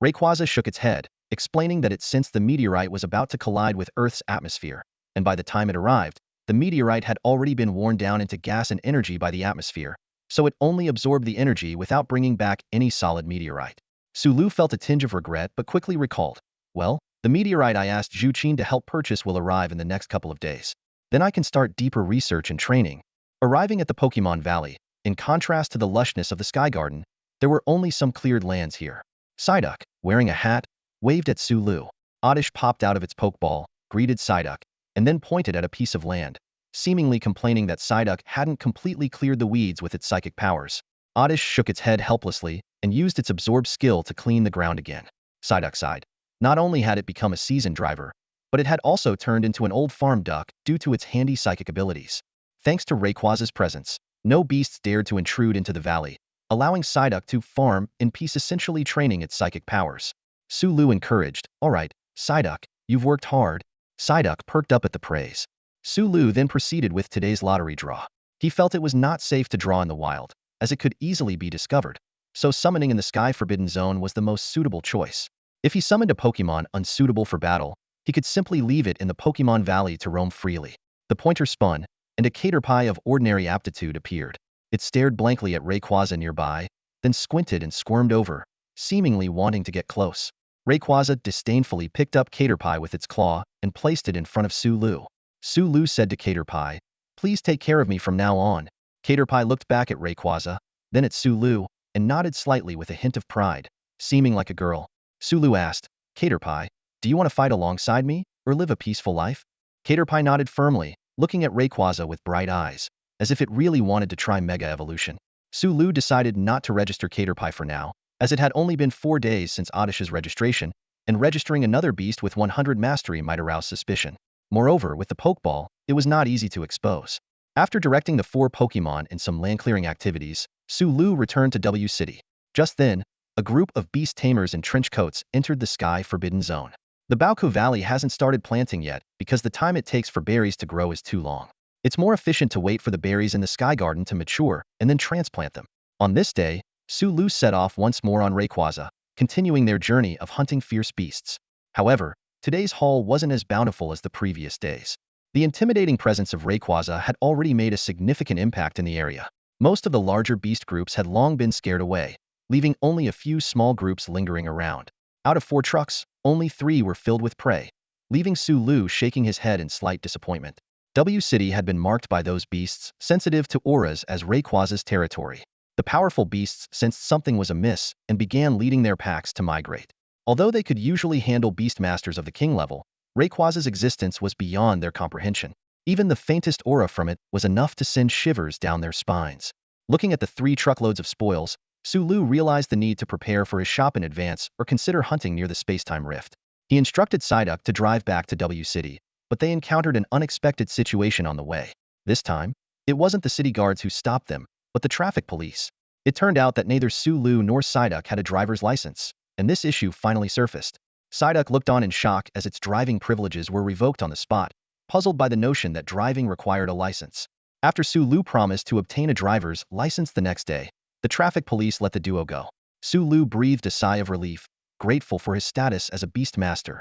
Speaker 1: Rayquaza shook its head, explaining that it sensed the meteorite was about to collide with Earth's atmosphere, and by the time it arrived, the meteorite had already been worn down into gas and energy by the atmosphere, so it only absorbed the energy without bringing back any solid meteorite. Sulu felt a tinge of regret but quickly recalled, well, the meteorite I asked Zhu Qin to help purchase will arrive in the next couple of days. Then I can start deeper research and training. Arriving at the Pokemon Valley, in contrast to the lushness of the Sky Garden, there were only some cleared lands here. Psyduck, wearing a hat, waved at Sulu. Oddish popped out of its Pokeball, greeted Psyduck, and then pointed at a piece of land, seemingly complaining that Psyduck hadn't completely cleared the weeds with its psychic powers. Oddish shook its head helplessly and used its absorb skill to clean the ground again. Psyduck sighed. Not only had it become a seasoned driver, but it had also turned into an old farm duck due to its handy psychic abilities. Thanks to Rayquaza's presence, no beasts dared to intrude into the valley, allowing Psyduck to farm in peace, essentially training its psychic powers. Sulu encouraged, alright, Psyduck, you've worked hard. Psyduck perked up at the praise. Sulu then proceeded with today's lottery draw. He felt it was not safe to draw in the wild, as it could easily be discovered, so summoning in the Sky Forbidden Zone was the most suitable choice. If he summoned a Pokemon unsuitable for battle, he could simply leave it in the Pokemon Valley to roam freely. The pointer spun, and a Caterpie of ordinary aptitude appeared. It stared blankly at Rayquaza nearby, then squinted and squirmed over, seemingly wanting to get close. Rayquaza disdainfully picked up Caterpie with its claw and placed it in front of Sulu. Sulu said to Caterpie, please take care of me from now on. Caterpie looked back at Rayquaza, then at Sulu, and nodded slightly with a hint of pride, seeming like a girl. Sulu asked, Caterpie, do you want to fight alongside me, or live a peaceful life? Caterpie nodded firmly, looking at Rayquaza with bright eyes, as if it really wanted to try Mega Evolution. Sulu decided not to register Caterpie for now, as it had only been 4 days since Oddish's registration, and registering another beast with 100 mastery might arouse suspicion. Moreover, with the Pokeball, it was not easy to expose. After directing the 4 Pokemon in some land-clearing activities, Sulu returned to W City. Just then, a group of Beast Tamers in trench coats entered the Sky Forbidden Zone. The Baoku Valley hasn't started planting yet because the time it takes for berries to grow is too long. It's more efficient to wait for the berries in the Sky Garden to mature and then transplant them. On this day, Sulu set off once more on Rayquaza, continuing their journey of hunting fierce beasts. However, today's haul wasn't as bountiful as the previous days. The intimidating presence of Rayquaza had already made a significant impact in the area. Most of the larger beast groups had long been scared away, leaving only a few small groups lingering around. Out of 4 trucks, only 3 were filled with prey, leaving Sulu shaking his head in slight disappointment. W City had been marked by those beasts sensitive to auras as Rayquaza's territory. The powerful beasts sensed something was amiss and began leading their packs to migrate. Although they could usually handle beastmasters of the king level, Rayquaza's existence was beyond their comprehension. Even the faintest aura from it was enough to send shivers down their spines. Looking at the 3 truckloads of spoils, Sulu realized the need to prepare for his shop in advance or consider hunting near the spacetime rift. He instructed Psyduck to drive back to W City, but they encountered an unexpected situation on the way. This time, it wasn't the city guards who stopped them, but the traffic police. It turned out that neither Sulu nor Psyduck had a driver's license, and this issue finally surfaced. Psyduck looked on in shock as its driving privileges were revoked on the spot, puzzled by the notion that driving required a license. After Sulu promised to obtain a driver's license the next day, the traffic police let the duo go. Sulu breathed a sigh of relief, grateful for his status as a beastmaster.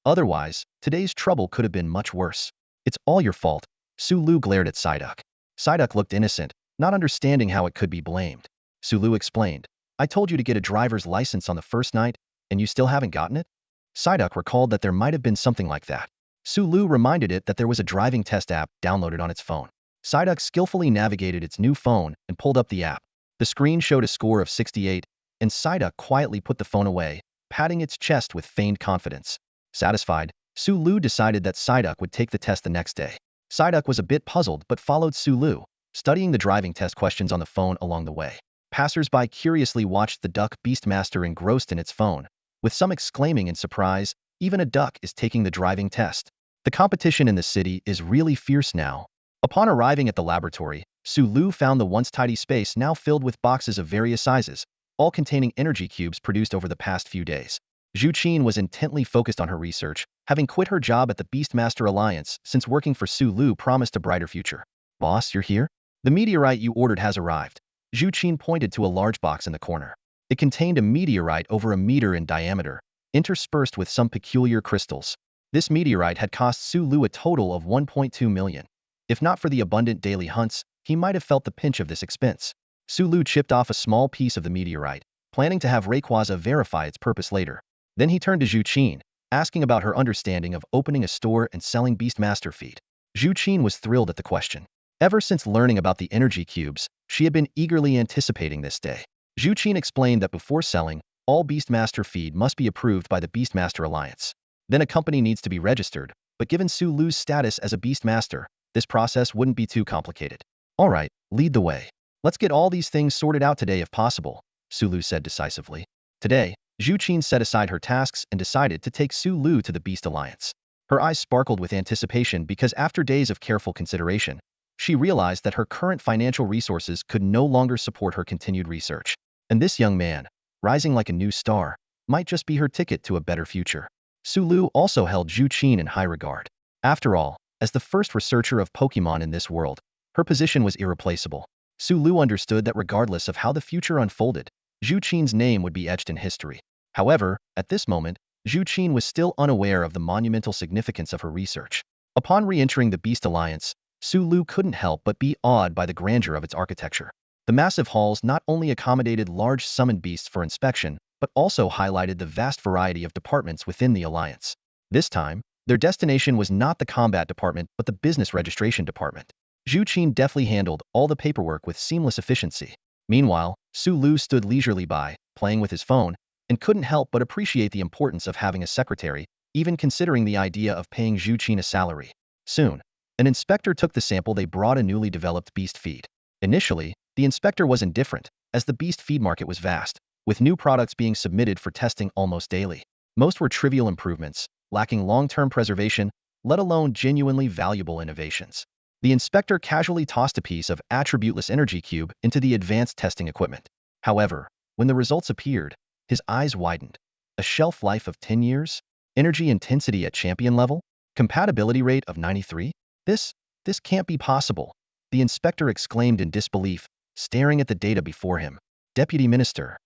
Speaker 1: Otherwise, today's trouble could have been much worse. It's all your fault. Sulu glared at Psyduck. Psyduck looked innocent, not understanding how it could be blamed. Sulu explained, I told you to get a driver's license on the first night, and you still haven't gotten it? Psyduck recalled that there might have been something like that. Sulu reminded it that there was a driving test app downloaded on its phone. Psyduck skillfully navigated its new phone and pulled up the app. The screen showed a score of 68, and Psyduck quietly put the phone away, patting its chest with feigned confidence. Satisfied, Sulu decided that Psyduck would take the test the next day. Psyduck was a bit puzzled but followed Sulu, studying the driving test questions on the phone along the way. Passers-by curiously watched the duck Beastmaster engrossed in its phone, with some exclaiming in surprise, even a duck is taking the driving test. The competition in the city is really fierce now. Upon arriving at the laboratory, Sulu found the once tidy space now filled with boxes of various sizes, all containing energy cubes produced over the past few days. Zhu Qin was intently focused on her research, having quit her job at the Beastmaster Alliance since working for Sulu promised a brighter future. Boss, you're here? The meteorite you ordered has arrived. Zhu Qin pointed to a large box in the corner. It contained a meteorite over a meter in diameter, interspersed with some peculiar crystals. This meteorite had cost Sulu a total of 1.2 million. If not for the abundant daily hunts, he might have felt the pinch of this expense. Sulu chipped off a small piece of the meteorite, planning to have Rayquaza verify its purpose later. Then he turned to Zhu Qin, asking about her understanding of opening a store and selling Beastmaster feed. Zhu Qin was thrilled at the question. Ever since learning about the energy cubes, she had been eagerly anticipating this day. Zhu Qin explained that before selling, all Beastmaster feed must be approved by the Beastmaster Alliance. Then a company needs to be registered, but given Sulu's status as a Beastmaster, this process wouldn't be too complicated. All right, lead the way. Let's get all these things sorted out today if possible, Sulu said decisively. Today, Zhu Qin set aside her tasks and decided to take Sulu to the Beast Alliance. Her eyes sparkled with anticipation because after days of careful consideration, she realized that her current financial resources could no longer support her continued research. And this young man, rising like a new star, might just be her ticket to a better future. Sulu also held Zhu Qin in high regard. After all, as the first researcher of Pokémon in this world, her position was irreplaceable. Sulu understood that regardless of how the future unfolded, Zhu Qin's name would be etched in history. However, at this moment, Zhu Qin was still unaware of the monumental significance of her research. Upon re-entering the Beast Alliance, Sulu couldn't help but be awed by the grandeur of its architecture. The massive halls not only accommodated large summoned beasts for inspection, but also highlighted the vast variety of departments within the Alliance. This time, their destination was not the combat department but the business registration department. Zhu Qin deftly handled all the paperwork with seamless efficiency. Meanwhile, Sulu stood leisurely by, playing with his phone, and couldn't help but appreciate the importance of having a secretary, even considering the idea of paying Zhu Qin a salary. Soon, an inspector took the sample they brought a newly developed beast feed. Initially, the inspector was indifferent, as the beast feed market was vast, with new products being submitted for testing almost daily. Most were trivial improvements, lacking long-term preservation, let alone genuinely valuable innovations. The inspector casually tossed a piece of attributeless energy cube into the advanced testing equipment. However, when the results appeared, his eyes widened. A shelf life of 10 years? Energy intensity at champion level? Compatibility rate of 93? This can't be possible. The inspector exclaimed in disbelief, staring at the data before him. Deputy Minister,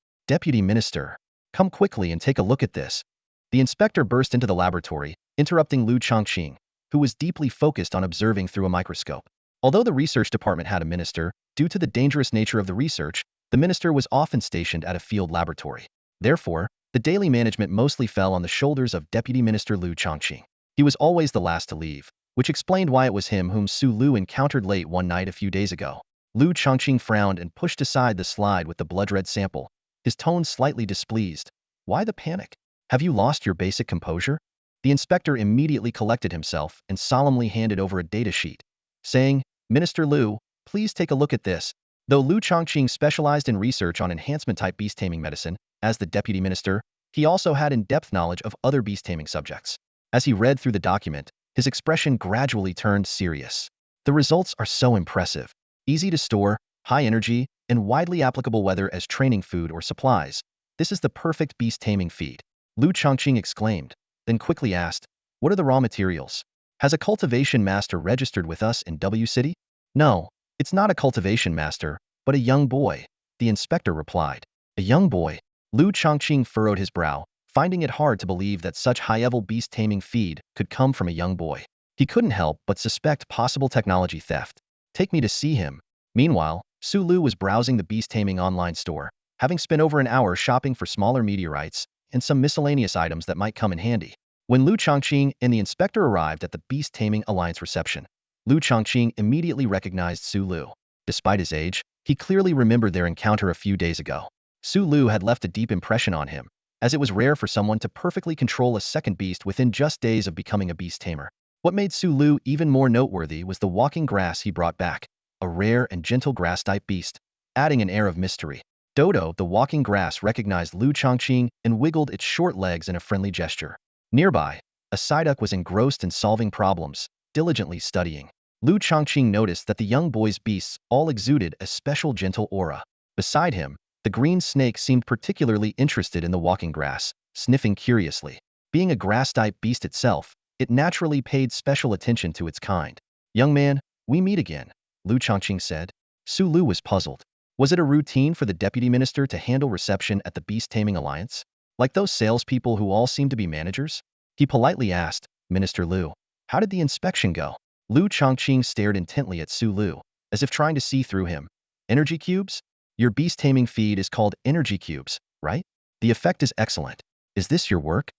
Speaker 1: come quickly and take a look at this. The inspector burst into the laboratory, interrupting Lu Chongqing, who was deeply focused on observing through a microscope. Although the research department had a minister, due to the dangerous nature of the research, the minister was often stationed at a field laboratory. Therefore, the daily management mostly fell on the shoulders of Deputy Minister Lu Chongqing. He was always the last to leave, which explained why it was him whom Sulu encountered late one night a few days ago. Lu Chongqing frowned and pushed aside the slide with the blood-red sample, his tone slightly displeased. Why the panic? Have you lost your basic composure? The inspector immediately collected himself and solemnly handed over a data sheet, saying, Minister Lu, please take a look at this. Though Lu Chongqing specialized in research on enhancement-type beast-taming medicine, as the deputy minister, he also had in-depth knowledge of other beast-taming subjects. As he read through the document, his expression gradually turned serious. The results are so impressive. Easy to store, high energy, and widely applicable whether as training food or supplies. This is the perfect beast-taming feed. Lu Chongqing exclaimed, then quickly asked, what are the raw materials? Has a cultivation master registered with us in W City? No, it's not a cultivation master, but a young boy, the inspector replied. A young boy? Lu Chongqing furrowed his brow, finding it hard to believe that such high-level beast-taming feed could come from a young boy. He couldn't help but suspect possible technology theft. Take me to see him. Meanwhile, Sulu was browsing the beast-taming online store, having spent over an hour shopping for smaller meteorites and some miscellaneous items that might come in handy. When Lu Chongqing and the inspector arrived at the Beast Taming Alliance reception, Lu Chongqing immediately recognized Sulu. Despite his age, he clearly remembered their encounter a few days ago. Sulu had left a deep impression on him, as it was rare for someone to perfectly control a second beast within just days of becoming a beast tamer. What made Sulu even more noteworthy was the walking grass he brought back, a rare and gentle grass-type beast, adding an air of mystery. Dodo, the walking grass, recognized Lu Chongqing and wiggled its short legs in a friendly gesture. Nearby, a Psyduck was engrossed in solving problems, diligently studying. Lu Chongqing noticed that the young boy's beasts all exuded a special gentle aura. Beside him, the green snake seemed particularly interested in the walking grass, sniffing curiously. Being a grass-type beast itself, it naturally paid special attention to its kind. "Young man, we meet again," Lu Chongqing said. Sulu was puzzled. Was it a routine for the deputy minister to handle reception at the Beast Taming Alliance? Like those salespeople who all seem to be managers? He politely asked, "Minister Lu, how did the inspection go?" Lu Chongqing stared intently at Sulu, as if trying to see through him. "Energy cubes? Your beast taming feed is called energy cubes, right? The effect is excellent. Is this your work?"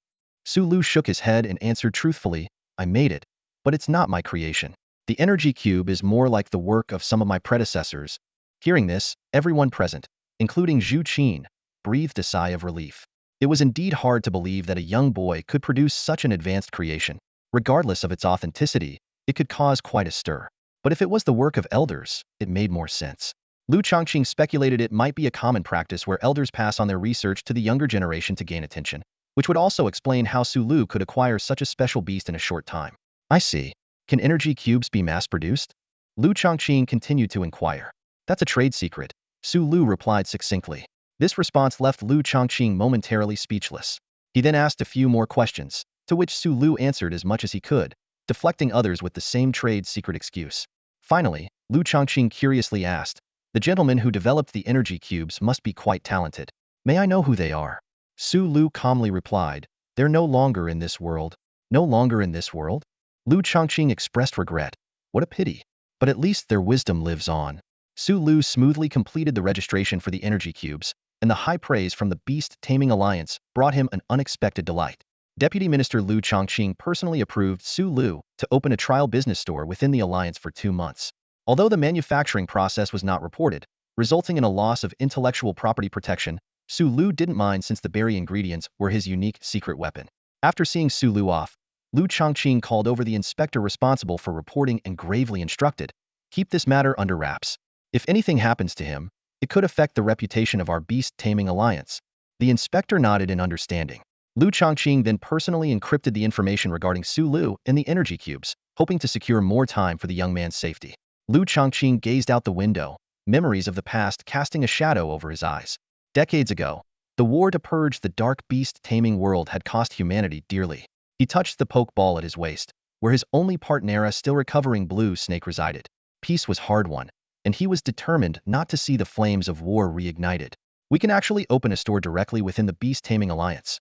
Speaker 1: Sulu shook his head and answered truthfully, "I made it, but it's not my creation. The energy cube is more like the work of some of my predecessors." Hearing this, everyone present, including Zhu Qin, breathed a sigh of relief. It was indeed hard to believe that a young boy could produce such an advanced creation. Regardless of its authenticity, it could cause quite a stir. But if it was the work of elders, it made more sense. Lu Chongqing speculated it might be a common practice where elders pass on their research to the younger generation to gain attention, which would also explain how Sulu could acquire such a special beast in a short time. "I see. Can energy cubes be mass-produced?" Lu Chongqing continued to inquire. "That's a trade secret," Sulu replied succinctly. This response left Lu Chongqing momentarily speechless. He then asked a few more questions, to which Sulu answered as much as he could, deflecting others with the same trade secret excuse. Finally, Lu Chongqing curiously asked, "The gentleman who developed the energy cubes must be quite talented. May I know who they are?" Sulu calmly replied, "They're no longer in this world." "No longer in this world?" Lu Chongqing expressed regret. "What a pity. But at least their wisdom lives on." Sulu smoothly completed the registration for the energy cubes, and the high praise from the Beast Taming Alliance brought him an unexpected delight. Deputy Minister Lu Chongqing personally approved Sulu to open a trial business store within the alliance for 2 months. Although the manufacturing process was not reported, resulting in a loss of intellectual property protection, Sulu didn't mind since the berry ingredients were his unique secret weapon. After seeing Sulu off, Lu Chongqing called over the inspector responsible for reporting and gravely instructed, "Keep this matter under wraps. If anything happens to him, it could affect the reputation of our Beast Taming Alliance." The inspector nodded in understanding. Lu Chongqing then personally encrypted the information regarding Sulu and the energy cubes, hoping to secure more time for the young man's safety. Lu Chongqing gazed out the window, memories of the past casting a shadow over his eyes. Decades ago, the war to purge the dark beast taming world had cost humanity dearly. He touched the pokeball at his waist, where his only partner, a still recovering blue snake, resided. Peace was hard-won, and he was determined not to see the flames of war reignited. "We can actually open a store directly within the Beast Taming Alliance,"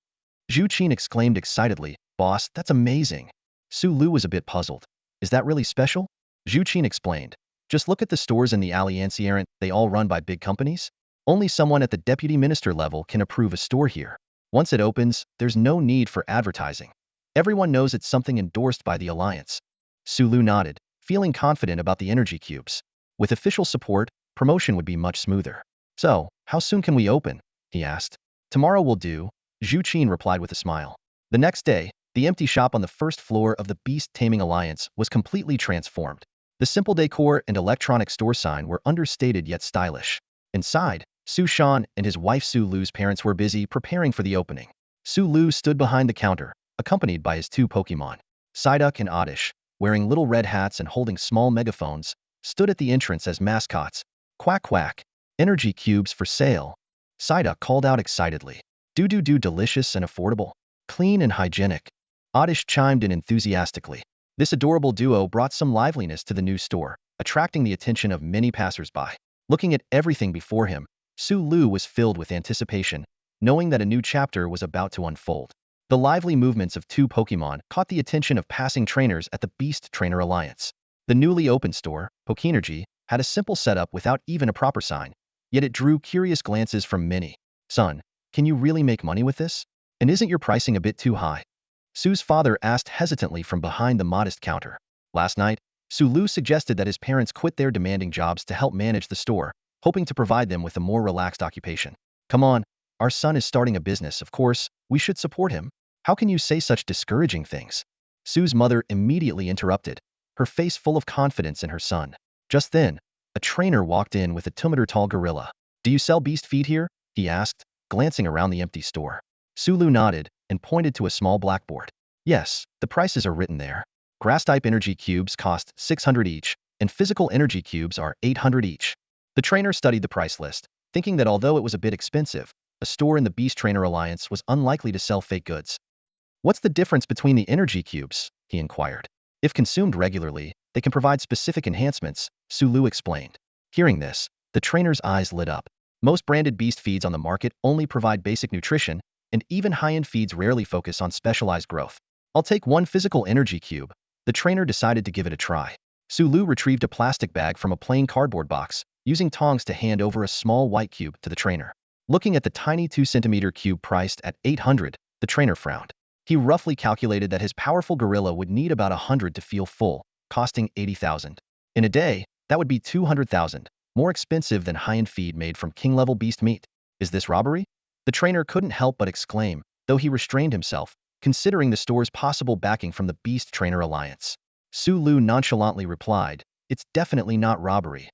Speaker 1: Zhu Qin exclaimed excitedly. "Boss, that's amazing." Sulu was a bit puzzled. "Is that really special?" Zhu Qin explained. "Just look at the stores in the Alliance, aren't they all run by big companies? Only someone at the deputy minister level can approve a store here. Once it opens, there's no need for advertising. Everyone knows it's something endorsed by the Alliance." Sulu nodded, feeling confident about the energy cubes. With official support, promotion would be much smoother. "So, how soon can we open?" he asked. "Tomorrow will do," Zhu Qin replied with a smile. The next day, the empty shop on the first floor of the Beast Taming Alliance was completely transformed. The simple decor and electronic store sign were understated yet stylish. Inside, Su Shan and his wife Su Lu's parents were busy preparing for the opening. Su Lu stood behind the counter, accompanied by his 2 Pokémon. Psyduck and Oddish, wearing little red hats and holding small megaphones, stood at the entrance as mascots. "Quack quack. Energy cubes for sale," Psyduck called out excitedly. Do delicious and affordable. Clean and hygienic," Oddish chimed in enthusiastically. This adorable duo brought some liveliness to the new store, attracting the attention of many passers-by. Looking at everything before him, Su Lu was filled with anticipation, knowing that a new chapter was about to unfold. The lively movements of 2 Pokémon caught the attention of passing trainers at the Beast Trainer Alliance. The newly opened store, Pokénergy, had a simple setup without even a proper sign, yet it drew curious glances from many. "Son, can you really make money with this? And isn't your pricing a bit too high?" Su's father asked hesitantly from behind the modest counter. Last night, Su Lu suggested that his parents quit their demanding jobs to help manage the store, hoping to provide them with a more relaxed occupation. "Come on, Our son is starting a business, of course. We should support him. How can you say such discouraging things? Sue's mother immediately interrupted, her face full of confidence in her son. Just then, a trainer walked in with a 2-meter tall gorilla. Do you sell beast feed here? He asked, glancing around the empty store. Sulu nodded and pointed to a small blackboard. Yes, the prices are written there. Grass-type energy cubes cost 600 each, and physical energy cubes are 800 each. The trainer studied the price list, thinking that although it was a bit expensive, a store in the Beast Trainer Alliance was unlikely to sell fake goods. What's the difference between the energy cubes? He inquired. If consumed regularly, they can provide specific enhancements, Sulu explained. Hearing this, the trainer's eyes lit up. Most branded beast feeds on the market only provide basic nutrition, and even high-end feeds rarely focus on specialized growth. I'll take 1 physical energy cube. The trainer decided to give it a try. Sulu retrieved a plastic bag from a plain cardboard box, using tongs to hand over a small white cube to the trainer. Looking at the tiny 2-centimeter cube priced at 800, the trainer frowned. He roughly calculated that his powerful gorilla would need about 100 to feel full, costing 80,000. In a day, that would be 200,000, more expensive than high-end feed made from king-level beast meat. Is this robbery? The trainer couldn't help but exclaim, though he restrained himself, considering the store's possible backing from the Beast Trainer Alliance. Sulu nonchalantly replied, it's definitely not robbery.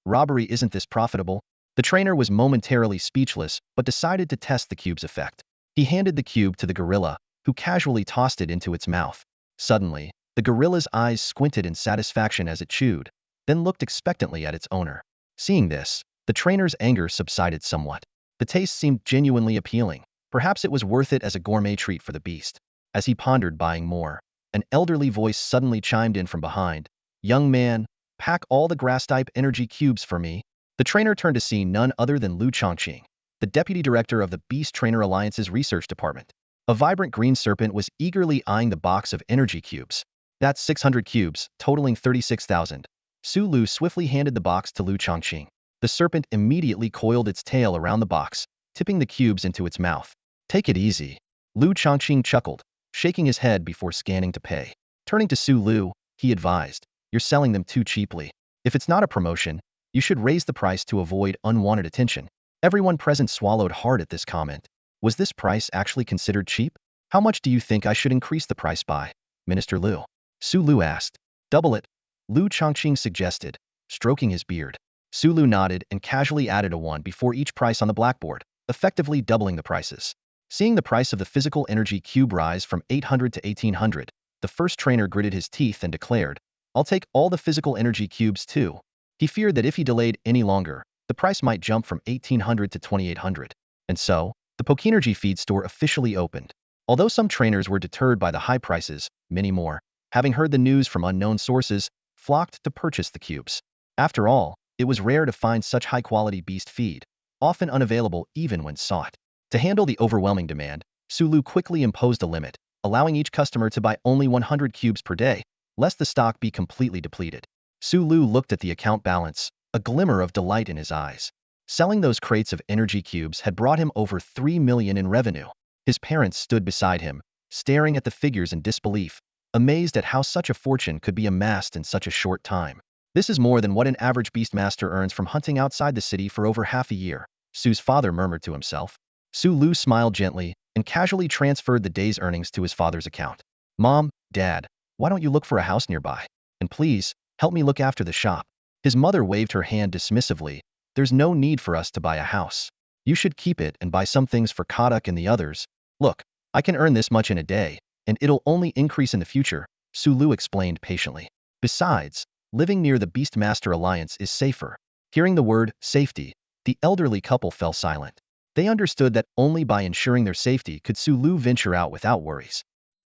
Speaker 1: Robbery isn't this profitable? The trainer was momentarily speechless, but decided to test the cube's effect. He handed the cube to the gorilla, who casually tossed it into its mouth. Suddenly, the gorilla's eyes squinted in satisfaction as it chewed, then looked expectantly at its owner. Seeing this, the trainer's anger subsided somewhat. The taste seemed genuinely appealing. Perhaps it was worth it as a gourmet treat for the beast. As he pondered buying more, an elderly voice suddenly chimed in from behind. Young man, pack all the grass-type energy cubes for me. The trainer turned to see none other than Lu Chongqing, the deputy director of the Beast Trainer Alliance's research department. A vibrant green serpent was eagerly eyeing the box of energy cubes. That's 600 cubes, totaling 36,000. Sulu swiftly handed the box to Lu Chongqing. The serpent immediately coiled its tail around the box, tipping the cubes into its mouth. Take it easy. Lu Chongqing chuckled, shaking his head before scanning to pay. Turning to Sulu, he advised, you're selling them too cheaply. If it's not a promotion, you should raise the price to avoid unwanted attention. Everyone present swallowed hard at this comment. Was this price actually considered cheap? How much do you think I should increase the price by, Minister Lu? Sulu asked. Double it, Lu Chongqing suggested, stroking his beard. Sulu nodded and casually added a 1 before each price on the blackboard, effectively doubling the prices. Seeing the price of the physical energy cube rise from 800 to 1800, the first trainer gritted his teeth and declared, I'll take all the physical energy cubes too. He feared that if he delayed any longer, the price might jump from 1800 to 2800. And so, the Pokénergy feed store officially opened. Although some trainers were deterred by the high prices, many more, having heard the news from unknown sources, flocked to purchase the cubes. After all, it was rare to find such high-quality beast feed, often unavailable even when sought. To handle the overwhelming demand, Sulu quickly imposed a limit, allowing each customer to buy only 100 cubes per day, lest the stock be completely depleted. Sulu looked at the account balance, a glimmer of delight in his eyes. Selling those crates of energy cubes had brought him over 3 million in revenue. His parents stood beside him, staring at the figures in disbelief, amazed at how such a fortune could be amassed in such a short time. This is more than what an average beastmaster earns from hunting outside the city for over half a year, Su's father murmured to himself. Sulu smiled gently and casually transferred the day's earnings to his father's account. Mom, Dad, why don't you look for a house nearby? And please, help me look after the shop. His mother waved her hand dismissively. There's no need for us to buy a house. You should keep it and buy some things for Kodak and the others. Look, I can earn this much in a day, and it'll only increase in the future, Sulu explained patiently. Besides, living near the Beastmaster Alliance is safer. Hearing the word safety, the elderly couple fell silent. They understood that only by ensuring their safety could Sulu venture out without worries.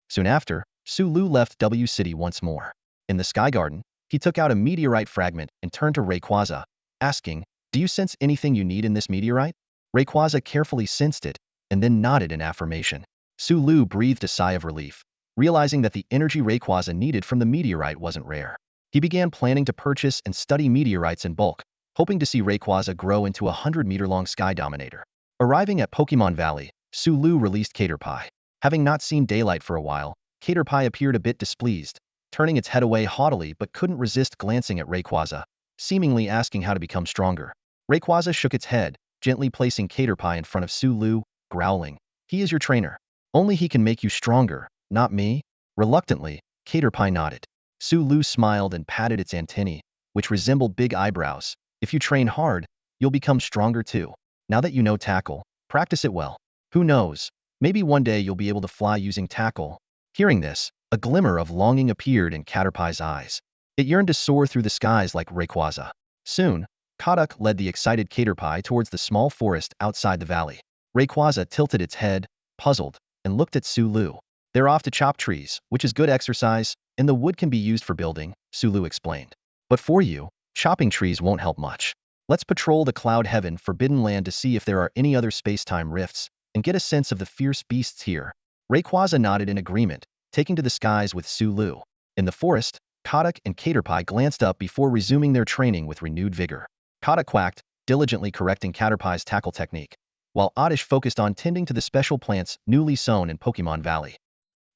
Speaker 1: Soon after, Sulu left W City once more. In the Sky Garden, he took out a meteorite fragment and turned to Rayquaza, asking, do you sense anything you need in this meteorite? Rayquaza carefully sensed it, and then nodded in affirmation. Sulu breathed a sigh of relief, realizing that the energy Rayquaza needed from the meteorite wasn't rare. He began planning to purchase and study meteorites in bulk, hoping to see Rayquaza grow into a 100-meter-long Sky Dominator. Arriving at Pokemon Valley, Sulu released Caterpie. Having not seen daylight for a while, Caterpie appeared a bit displeased, turning its head away haughtily but couldn't resist glancing at Rayquaza, seemingly asking how to become stronger. Rayquaza shook its head, gently placing Caterpie in front of Su Lu, growling. He is your trainer. Only he can make you stronger, not me. Reluctantly, Caterpie nodded. Su Lu smiled and patted its antennae, which resembled big eyebrows. If you train hard, you'll become stronger too. Now that you know tackle, practice it well. Who knows? Maybe one day you'll be able to fly using tackle. Hearing this, a glimmer of longing appeared in Caterpie's eyes. It yearned to soar through the skies like Rayquaza. Soon, Kodak led the excited Caterpie towards the small forest outside the valley. Rayquaza tilted its head, puzzled, and looked at Su Lu. They're off to chop trees, which is good exercise, and the wood can be used for building, Su Lu explained. But for you, chopping trees won't help much. Let's patrol the cloud heaven forbidden land to see if there are any other space-time rifts, and get a sense of the fierce beasts here. Rayquaza nodded in agreement, taking to the skies with Su Lu. In the forest, Kodak and Caterpie glanced up before resuming their training with renewed vigor. Kodak quacked, diligently correcting Caterpie's tackle technique, while Oddish focused on tending to the special plants newly sown in Pokémon Valley.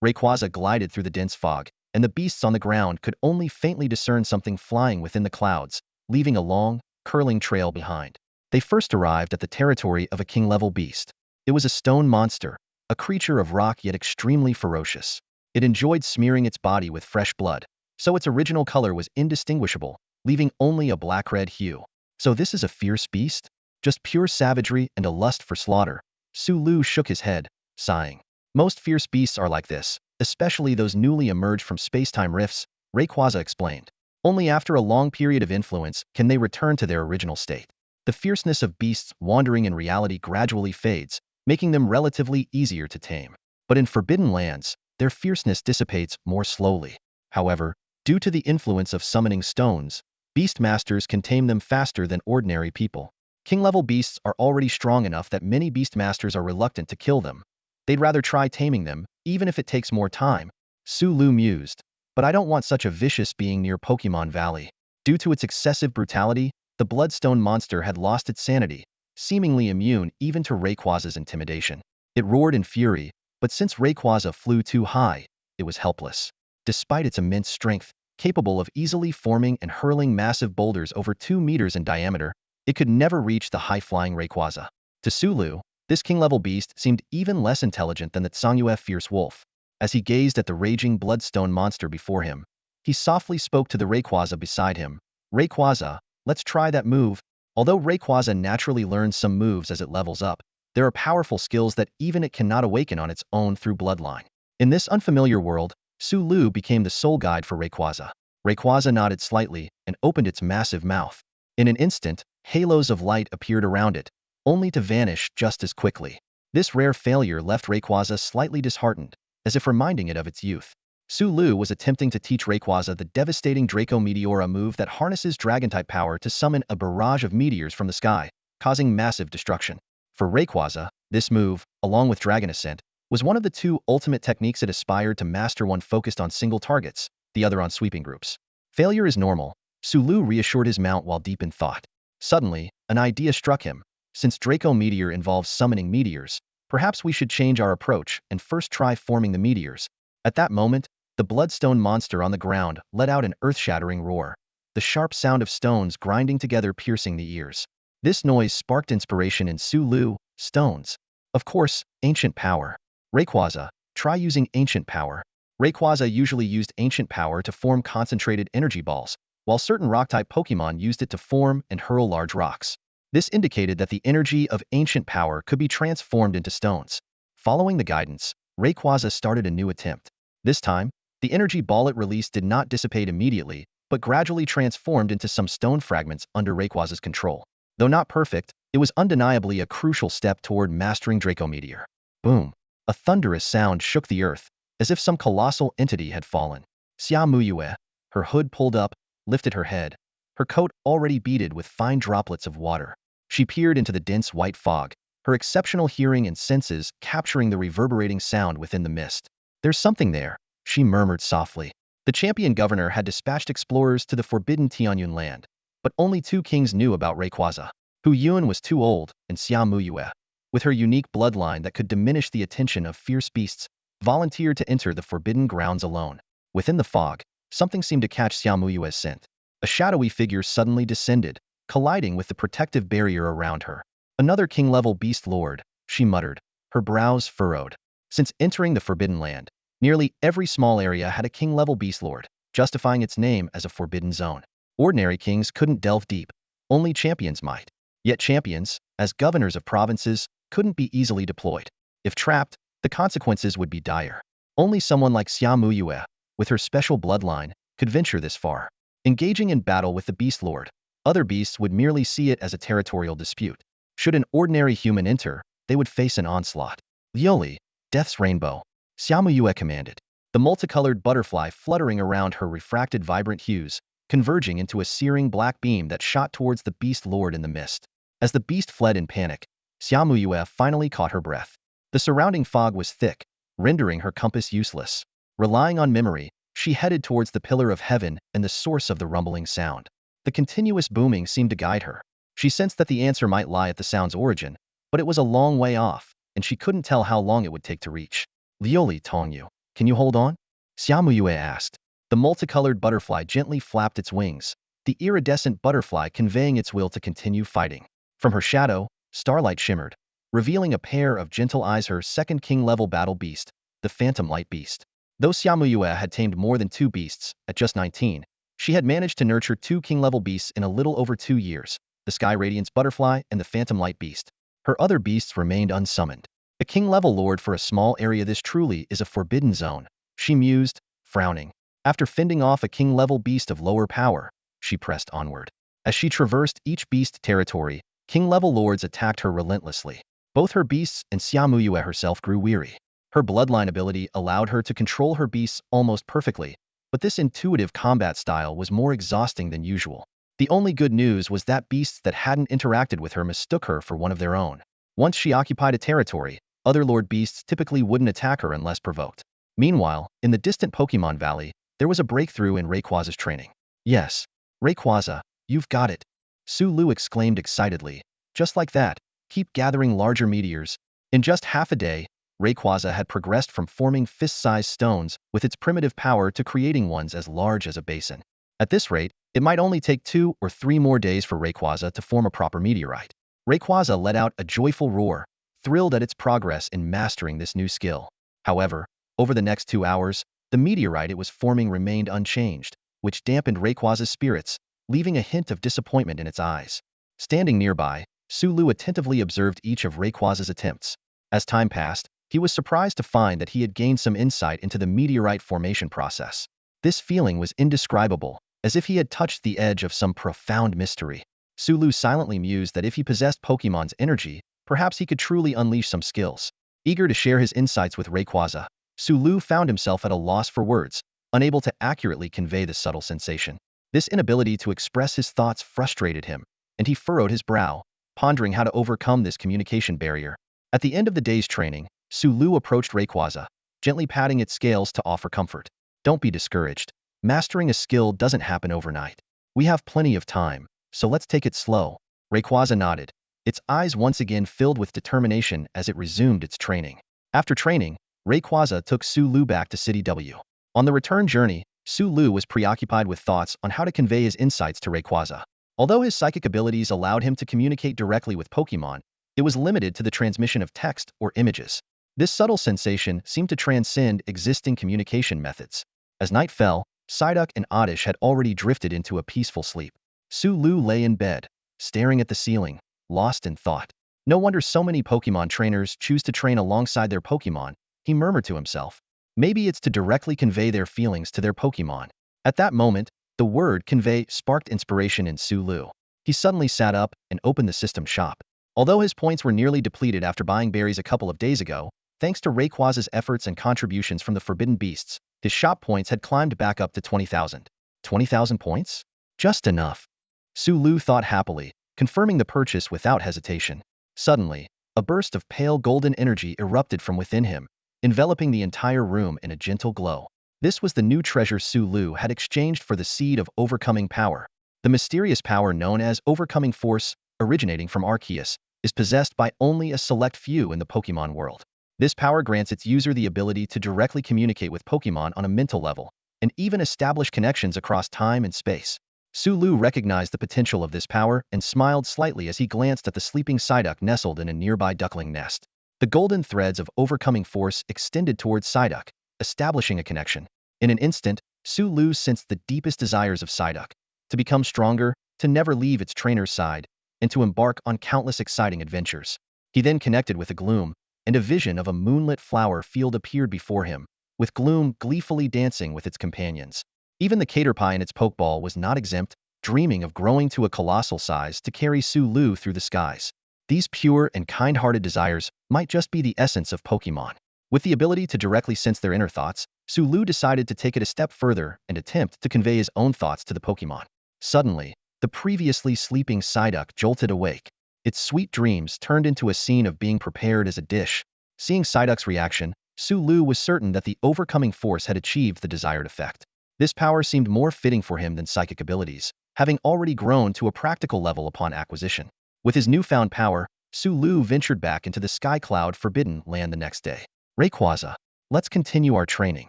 Speaker 1: Rayquaza glided through the dense fog, and the beasts on the ground could only faintly discern something flying within the clouds, leaving a long, curling trail behind. They first arrived at the territory of a king-level beast. It was a stone monster, a creature of rock yet extremely ferocious. It enjoyed smearing its body with fresh blood, so its original color was indistinguishable, leaving only a black-red hue. So this is a fierce beast? Just pure savagery and a lust for slaughter. Su Lu shook his head, sighing. Most fierce beasts are like this, especially those newly emerged from space-time rifts, Rayquaza explained. Only after a long period of influence can they return to their original state. The fierceness of beasts wandering in reality gradually fades, making them relatively easier to tame. But in forbidden lands, their fierceness dissipates more slowly. However, due to the influence of summoning stones, beast masters can tame them faster than ordinary people. King-level beasts are already strong enough that many beast masters are reluctant to kill them. They'd rather try taming them, even if it takes more time. Su Lu mused. But I don't want such a vicious being near Pokémon Valley. Due to its excessive brutality, the Bloodstone monster had lost its sanity, seemingly immune even to Rayquaza's intimidation. It roared in fury, but since Rayquaza flew too high, it was helpless. Despite its immense strength, capable of easily forming and hurling massive boulders over 2 meters in diameter, it could never reach the high-flying Rayquaza. To Su Lu, this king-level beast seemed even less intelligent than the Tsangua fierce wolf. As he gazed at the raging Bloodstone monster before him, he softly spoke to the Rayquaza beside him. Rayquaza, let's try that move. Although Rayquaza naturally learns some moves as it levels up, there are powerful skills that even it cannot awaken on its own through bloodline. In this unfamiliar world, Su Lu became the sole guide for Rayquaza. Rayquaza nodded slightly and opened its massive mouth. In an instant, halos of light appeared around it, only to vanish just as quickly. This rare failure left Rayquaza slightly disheartened, as if reminding it of its youth. Su Lu was attempting to teach Rayquaza the devastating Draco Meteora move that harnesses Dragon-type power to summon a barrage of meteors from the sky, causing massive destruction. For Rayquaza, this move, along with Dragon Ascent, was one of the 2 ultimate techniques it aspired to master, one focused on single targets, the other on sweeping groups. Failure is normal, Su Lu reassured his mount while deep in thought. Suddenly, an idea struck him. Since Draco Meteor involves summoning meteors, perhaps we should change our approach and first try forming the meteors. At that moment, the Bloodstone monster on the ground let out an earth-shattering roar, the sharp sound of stones grinding together piercing the ears. This noise sparked inspiration in Su Lu. Stones. Of course, ancient power. Rayquaza, try using ancient power. Rayquaza usually used ancient power to form concentrated energy balls, while certain rock-type Pokémon used it to form and hurl large rocks. This indicated that the energy of ancient power could be transformed into stones. Following the guidance, Rayquaza started a new attempt. This time, the energy ball it released did not dissipate immediately, but gradually transformed into some stone fragments under Rayquaza's control. Though not perfect, it was undeniably a crucial step toward mastering Draco Meteor. Boom! A thunderous sound shook the earth, as if some colossal entity had fallen. Xia Muyue, her hood pulled up, lifted her head, her coat already beaded with fine droplets of water. She peered into the dense white fog, her exceptional hearing and senses capturing the reverberating sound within the mist. There's something there, she murmured softly. The champion governor had dispatched explorers to the forbidden Tianyun land, but only 2 kings knew about Rayquaza. Hu Yun was too old, and Xia Muyue, with her unique bloodline that could diminish the attention of fierce beasts, volunteered to enter the forbidden grounds alone. Within the fog, something seemed to catch Xia Muyue's scent. A shadowy figure suddenly descended, colliding with the protective barrier around her. Another king-level beast lord, she muttered, her brows furrowed. Since entering the Forbidden Land, nearly every small area had a king-level beast lord, justifying its name as a forbidden zone. Ordinary kings couldn't delve deep, only champions might. Yet champions, as governors of provinces, couldn't be easily deployed. If trapped, the consequences would be dire. Only someone like Xia Muyue, with her special bloodline, could venture this far. Engaging in battle with the Beast Lord, other beasts would merely see it as a territorial dispute. Should an ordinary human enter, they would face an onslaught. Lioli, Death's Rainbow, Xia Muyue commanded. The multicolored butterfly fluttering around her refracted vibrant hues, converging into a searing black beam that shot towards the Beast Lord in the mist. As the beast fled in panic, Xia Muyue finally caught her breath. The surrounding fog was thick, rendering her compass useless. Relying on memory, she headed towards the pillar of heaven and the source of the rumbling sound. The continuous booming seemed to guide her. She sensed that the answer might lie at the sound's origin, but it was a long way off, and she couldn't tell how long it would take to reach. Lioli Tongyu, can you hold on? Xia Muyue asked. The multicolored butterfly gently flapped its wings, the iridescent butterfly conveying its will to continue fighting. From her shadow, starlight shimmered, revealing a pair of gentle eyes, her second king-level battle beast, the Phantom Light Beast. Though Xia Muyue had tamed more than 2 beasts, at just 19, she had managed to nurture 2 king-level beasts in a little over 2 years, the Sky Radiance Butterfly and the Phantom Light Beast. Her other beasts remained unsummoned. A king-level lord for a small area, this truly is a forbidden zone, she mused, frowning. After fending off a king-level beast of lower power, she pressed onward. As she traversed each beast territory, king-level lords attacked her relentlessly. Both her beasts and Xia Muyue herself grew weary. Her bloodline ability allowed her to control her beasts almost perfectly, but this intuitive combat style was more exhausting than usual. The only good news was that beasts that hadn't interacted with her mistook her for one of their own. Once she occupied a territory, other lord beasts typically wouldn't attack her unless provoked. Meanwhile, in the distant Pokémon Valley, there was a breakthrough in Rayquaza's training. Yes, Rayquaza, you've got it. Sulu exclaimed excitedly. Just like that, keep gathering larger meteors. In just half a day, Rayquaza had progressed from forming fist-sized stones with its primitive power to creating ones as large as a basin. At this rate, it might only take 2 or 3 more days for Rayquaza to form a proper meteorite. Rayquaza let out a joyful roar, thrilled at its progress in mastering this new skill. However, over the next 2 hours, the meteorite it was forming remained unchanged, which dampened Rayquaza's spirits, leaving a hint of disappointment in its eyes. Standing nearby, Sulu attentively observed each of Rayquaza's attempts. As time passed, he was surprised to find that he had gained some insight into the meteorite formation process. This feeling was indescribable, as if he had touched the edge of some profound mystery. Sulu silently mused that if he possessed Pokémon's energy, perhaps he could truly unleash some skills. Eager to share his insights with Rayquaza, Sulu found himself at a loss for words, unable to accurately convey the subtle sensation. This inability to express his thoughts frustrated him, and he furrowed his brow, pondering how to overcome this communication barrier. At the end of the day's training, Sulu approached Rayquaza, gently patting its scales to offer comfort. Don't be discouraged. Mastering a skill doesn't happen overnight. We have plenty of time, so let's take it slow. Rayquaza nodded, its eyes once again filled with determination as it resumed its training. After training, Rayquaza took Sulu back to City W. On the return journey, Sulu was preoccupied with thoughts on how to convey his insights to Rayquaza. Although his psychic abilities allowed him to communicate directly with Pokémon, it was limited to the transmission of text or images. This subtle sensation seemed to transcend existing communication methods. As night fell, Psyduck and Oddish had already drifted into a peaceful sleep. Sulu lay in bed, staring at the ceiling, lost in thought. No wonder so many Pokémon trainers choose to train alongside their Pokémon, he murmured to himself. Maybe it's to directly convey their feelings to their Pokémon. At that moment, the word convey sparked inspiration in Sulu. He suddenly sat up and opened the system shop. Although his points were nearly depleted after buying berries a couple of days ago, thanks to Rayquaza's efforts and contributions from the Forbidden Beasts, his shop points had climbed back up to 20,000. 20,000 points? Just enough. Sulu thought happily, confirming the purchase without hesitation. Suddenly, a burst of pale golden energy erupted from within him, enveloping the entire room in a gentle glow. This was the new treasure Sulu had exchanged for the seed of overcoming power. The mysterious power known as overcoming force, originating from Arceus, is possessed by only a select few in the Pokémon world. This power grants its user the ability to directly communicate with Pokémon on a mental level, and even establish connections across time and space. Sulu recognized the potential of this power and smiled slightly as he glanced at the sleeping Psyduck nestled in a nearby duckling nest. The golden threads of overcoming force extended towards Psyduck, establishing a connection. In an instant, Sulu sensed the deepest desires of Psyduck: to become stronger, to never leave its trainer's side, and to embark on countless exciting adventures. He then connected with the Gloom, and a vision of a moonlit flower field appeared before him, with Gloom gleefully dancing with its companions. Even the caterpie in its pokeball was not exempt, dreaming of growing to a colossal size to carry Sulu through the skies. These pure and kind-hearted desires might just be the essence of Pokémon. With the ability to directly sense their inner thoughts, Sulu decided to take it a step further and attempt to convey his own thoughts to the Pokémon. Suddenly, the previously sleeping Psyduck jolted awake. Its sweet dreams turned into a scene of being prepared as a dish. Seeing Psyduck's reaction, Sulu was certain that the overcoming force had achieved the desired effect. This power seemed more fitting for him than psychic abilities, having already grown to a practical level upon acquisition. With his newfound power, Sulu ventured back into the Sky Cloud Forbidden Land the next day. Rayquaza, let's continue our training.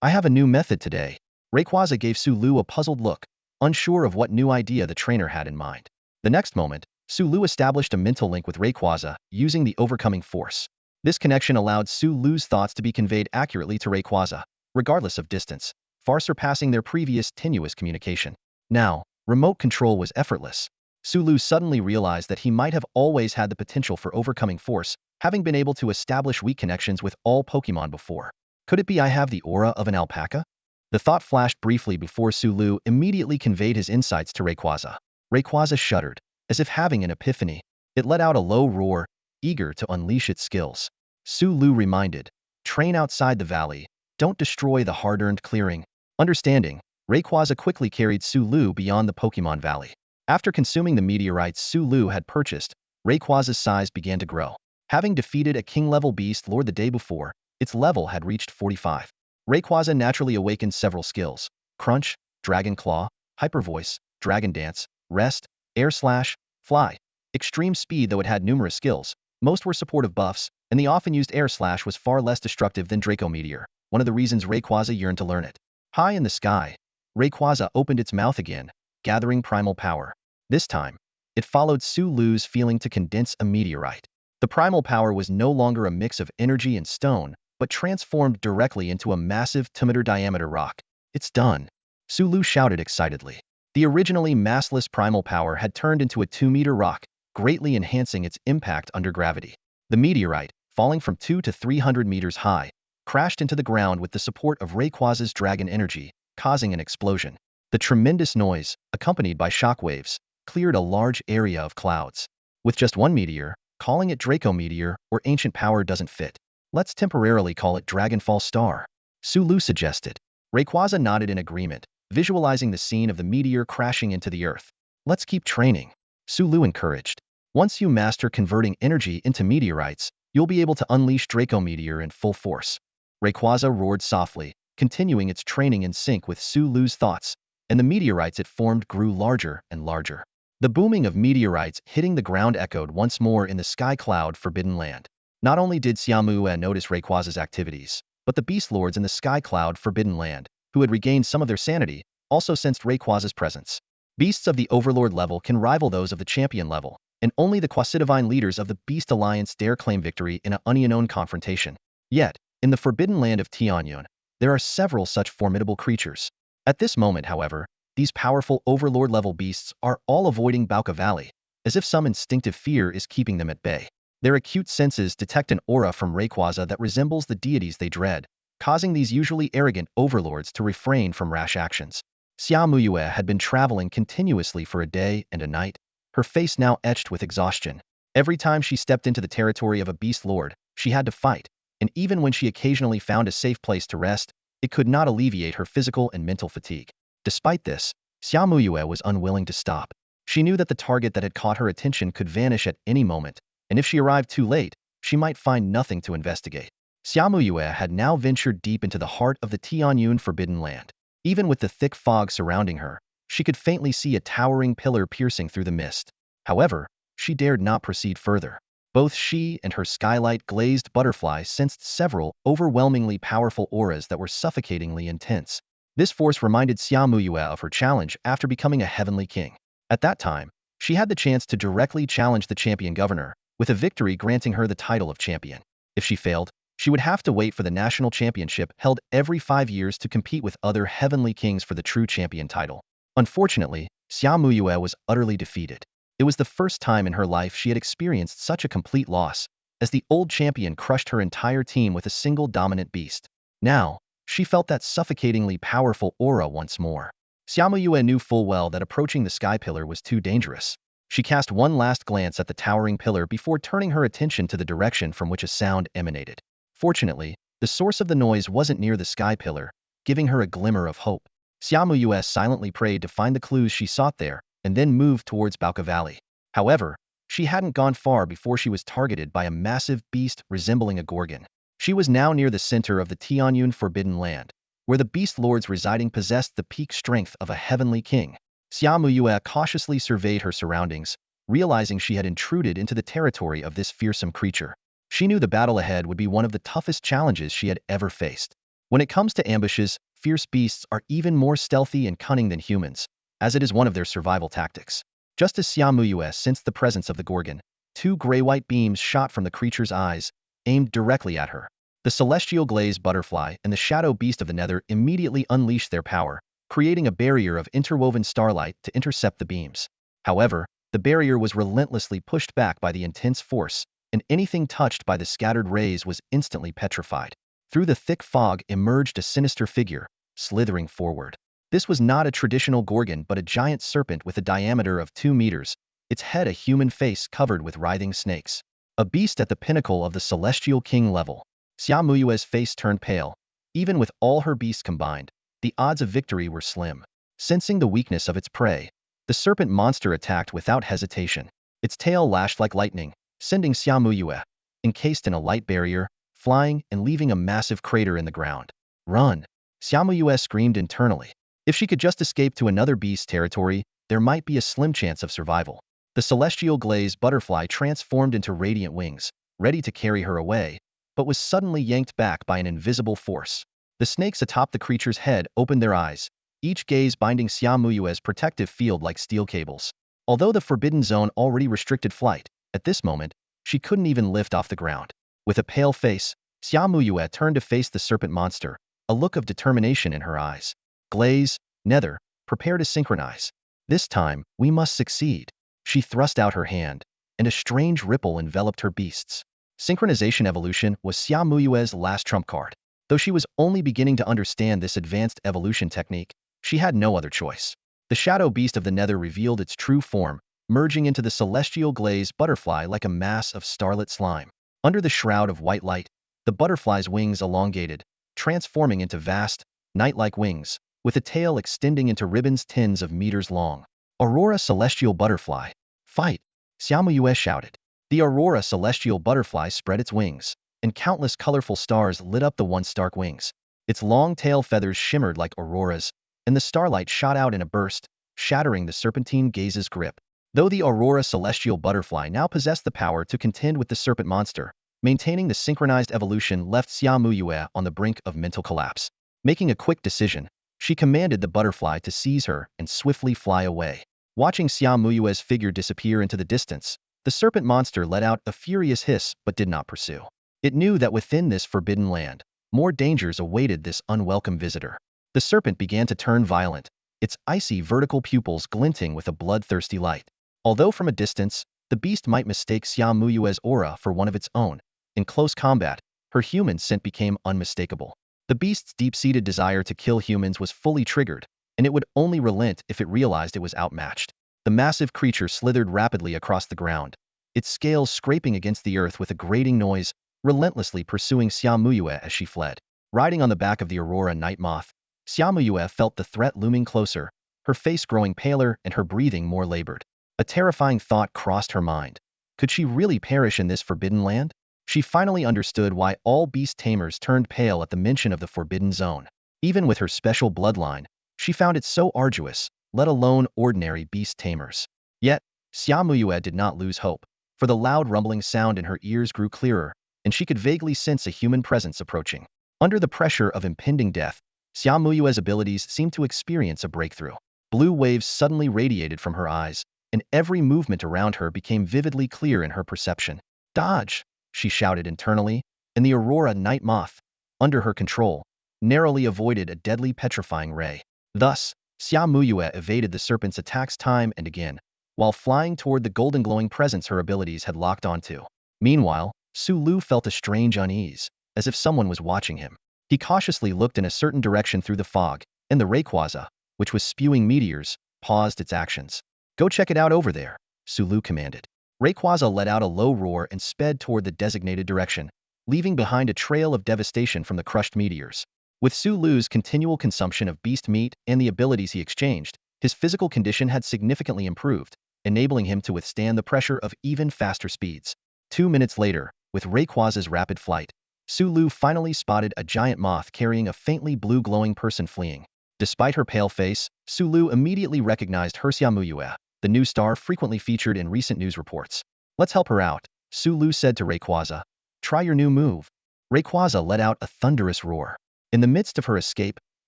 Speaker 1: I have a new method today. Rayquaza gave Sulu a puzzled look, unsure of what new idea the trainer had in mind. The next moment, Sulu established a mental link with Rayquaza using the overcoming force. This connection allowed Sulu's thoughts to be conveyed accurately to Rayquaza, regardless of distance, far surpassing their previous tenuous communication. Now, remote control was effortless. Sulu suddenly realized that he might have always had the potential for overcoming force, having been able to establish weak connections with all Pokémon before. Could it be I have the aura of an alpaca? The thought flashed briefly before Sulu immediately conveyed his insights to Rayquaza. Rayquaza shuddered, as if having an epiphany. It let out a low roar, eager to unleash its skills. Sulu reminded, train outside the valley, don't destroy the hard-earned clearing. Understanding, Rayquaza quickly carried Sulu beyond the Pokémon Valley. After consuming the meteorites Sulu had purchased, Rayquaza's size began to grow. Having defeated a king-level beast lord the day before, its level had reached 45. Rayquaza naturally awakened several skills: Crunch, Dragon Claw, Hyper Voice, Dragon Dance, Rest, Air Slash, Fly. Extreme Speed. Though it had numerous skills, most were supportive buffs, and the often-used Air Slash was far less destructive than Draco Meteor, one of the reasons Rayquaza yearned to learn it. High in the sky, Rayquaza opened its mouth again, gathering primal power. This time, it followed Sulu's feeling to condense a meteorite. The primal power was no longer a mix of energy and stone, but transformed directly into a massive 2-meter diameter rock. It's done, Sulu shouted excitedly. The originally massless primal power had turned into a 2-meter rock, greatly enhancing its impact under gravity. The meteorite, falling from 200 to 300 meters high, crashed into the ground with the support of Rayquaza's dragon energy, causing an explosion. The tremendous noise, accompanied by shockwaves, cleared a large area of clouds. With just one meteor, calling it Draco Meteor or Ancient Power doesn't fit. Let's temporarily call it Dragonfall Star, Sulu suggested. Rayquaza nodded in agreement, visualizing the scene of the meteor crashing into the earth. Let's keep training, Sulu encouraged. Once you master converting energy into meteorites, you'll be able to unleash Draco Meteor in full force. Rayquaza roared softly, continuing its training in sync with Sulu's thoughts, and the meteorites it formed grew larger and larger. The booming of meteorites hitting the ground echoed once more in the Sky Cloud Forbidden Land. Not only did Xiaomue notice Rayquaza's activities, but the Beast Lords in the Sky Cloud Forbidden Land, who had regained some of their sanity, also sensed Rayquaza's presence. Beasts of the Overlord level can rival those of the Champion level, and only the Quasidivine leaders of the Beast Alliance dare claim victory in an unknown confrontation. Yet, in the Forbidden Land of Tianyun, there are several such formidable creatures. At this moment, however, these powerful Overlord-level beasts are all avoiding Bauka Valley, as if some instinctive fear is keeping them at bay. Their acute senses detect an aura from Rayquaza that resembles the deities they dread, causing these usually arrogant overlords to refrain from rash actions. Xiaomue had been traveling continuously for a day and a night, her face now etched with exhaustion. Every time she stepped into the territory of a beast lord, she had to fight, and even when she occasionally found a safe place to rest, it could not alleviate her physical and mental fatigue. Despite this, Xiaomue was unwilling to stop. She knew that the target that had caught her attention could vanish at any moment, and if she arrived too late, she might find nothing to investigate. Xiaomue had now ventured deep into the heart of the Tianyun Forbidden Land. Even with the thick fog surrounding her, she could faintly see a towering pillar piercing through the mist. However, she dared not proceed further. Both she and her skylight-glazed butterfly sensed several overwhelmingly powerful auras that were suffocatingly intense. This force reminded Xiaomuyue of her challenge after becoming a heavenly king. At that time, she had the chance to directly challenge the champion governor, with a victory granting her the title of champion. If she failed, she would have to wait for the national championship held every 5 years to compete with other heavenly kings for the true champion title. Unfortunately, Xiaomuyue was utterly defeated. It was the first time in her life she had experienced such a complete loss, as the old champion crushed her entire team with a single dominant beast. Now, she felt that suffocatingly powerful aura once more. Xiaomuyue knew full well that approaching the sky pillar was too dangerous. She cast one last glance at the towering pillar before turning her attention to the direction from which a sound emanated. Fortunately, the source of the noise wasn't near the sky pillar, giving her a glimmer of hope. Xiaomuyue silently prayed to find the clues she sought there, and then moved towards Baoka Valley. However, she hadn't gone far before she was targeted by a massive beast resembling a gorgon. She was now near the center of the Tianyun Forbidden Land, where the beast lords residing possessed the peak strength of a heavenly king. Xiaomuyue cautiously surveyed her surroundings, realizing she had intruded into the territory of this fearsome creature. She knew the battle ahead would be one of the toughest challenges she had ever faced. When it comes to ambushes, fierce beasts are even more stealthy and cunning than humans, as it is one of their survival tactics. Just as Xiaomuyue sensed the presence of the gorgon, two gray-white beams shot from the creature's eyes, aimed directly at her. The celestial glaze butterfly and the shadow beast of the nether immediately unleashed their power, creating a barrier of interwoven starlight to intercept the beams. However, the barrier was relentlessly pushed back by the intense force, and anything touched by the scattered rays was instantly petrified. Through the thick fog emerged a sinister figure, slithering forward. This was not a traditional gorgon but a giant serpent with a diameter of 2 meters, its head a human face covered with writhing snakes. A beast at the pinnacle of the celestial king level. Xiaomuyue's face turned pale. Even with all her beasts combined, the odds of victory were slim. Sensing the weakness of its prey, the serpent monster attacked without hesitation. Its tail lashed like lightning, sending Xiaomuyue, encased in a light barrier, flying and leaving a massive crater in the ground. Run! Xiaomuyue screamed internally. If she could just escape to another beast's territory, there might be a slim chance of survival. The celestial glaze butterfly transformed into radiant wings, ready to carry her away, but was suddenly yanked back by an invisible force. The snakes atop the creature's head opened their eyes, each gaze binding Xiaomuyue's protective field like steel cables. Although the forbidden zone already restricted flight, at this moment, she couldn't even lift off the ground. With a pale face, Xiaomuyue turned to face the serpent monster, a look of determination in her eyes. Glaze, Nether, prepare to synchronize. This time, we must succeed. She thrust out her hand, and a strange ripple enveloped her beasts. Synchronization evolution was Xiaomuyue's last trump card. Though she was only beginning to understand this advanced evolution technique, she had no other choice. The shadow beast of the nether revealed its true form, merging into the celestial glaze butterfly like a mass of starlit slime. Under the shroud of white light, the butterfly's wings elongated, transforming into vast, night-like wings, with a tail extending into ribbons tens of meters long. Aurora Celestial Butterfly. Fight! Xiaomuyue shouted. The Aurora Celestial Butterfly spread its wings, and countless colorful stars lit up the once stark wings. Its long tail feathers shimmered like auroras, and the starlight shot out in a burst, shattering the serpentine gaze's grip. Though the Aurora Celestial Butterfly now possessed the power to contend with the serpent monster, maintaining the synchronized evolution left Xiaomuyue on the brink of mental collapse. Making a quick decision, she commanded the butterfly to seize her and swiftly fly away. Watching Xiaomuyue's figure disappear into the distance, the serpent monster let out a furious hiss but did not pursue. It knew that within this forbidden land, more dangers awaited this unwelcome visitor. The serpent began to turn violent, its icy vertical pupils glinting with a bloodthirsty light. Although from a distance, the beast might mistake Xiaomuyue's aura for one of its own, in close combat, her human scent became unmistakable. The beast's deep-seated desire to kill humans was fully triggered, and it would only relent if it realized it was outmatched. The massive creature slithered rapidly across the ground, its scales scraping against the earth with a grating noise, relentlessly pursuing Xiaomuyue as she fled. Riding on the back of the Aurora Night Moth, Xiaomuyue felt the threat looming closer, her face growing paler and her breathing more labored. A terrifying thought crossed her mind. Could she really perish in this forbidden land? She finally understood why all Beast Tamers turned pale at the mention of the Forbidden Zone. Even with her special bloodline, she found it so arduous, let alone ordinary Beast Tamers. Yet, Xiaomuyue did not lose hope, for the loud rumbling sound in her ears grew clearer, and she could vaguely sense a human presence approaching. Under the pressure of impending death, Xia Muyue's abilities seemed to experience a breakthrough. Blue waves suddenly radiated from her eyes, and every movement around her became vividly clear in her perception. Dodge! She shouted internally, and the Aurora Night Moth, under her control, narrowly avoided a deadly petrifying ray. Thus, Xia Muyue evaded the serpent's attacks time and again, while flying toward the golden glowing presence her abilities had locked onto. Meanwhile, Su Lu felt a strange unease, as if someone was watching him. He cautiously looked in a certain direction through the fog, and the Rayquaza, which was spewing meteors, paused its actions. Go check it out over there, Su Lu commanded. Rayquaza let out a low roar and sped toward the designated direction, leaving behind a trail of devastation from the crushed meteors. With Su Lu's continual consumption of beast meat and the abilities he exchanged, his physical condition had significantly improved, enabling him to withstand the pressure of even faster speeds. 2 minutes later, with Rayquaza's rapid flight, Su Lu finally spotted a giant moth carrying a faintly blue glowing person fleeing. Despite her pale face, Su Lu immediately recognized Xia Muyue, the new star frequently featured in recent news reports. Let's help her out, Su Lu said to Rayquaza. Try your new move. Rayquaza let out a thunderous roar. In the midst of her escape,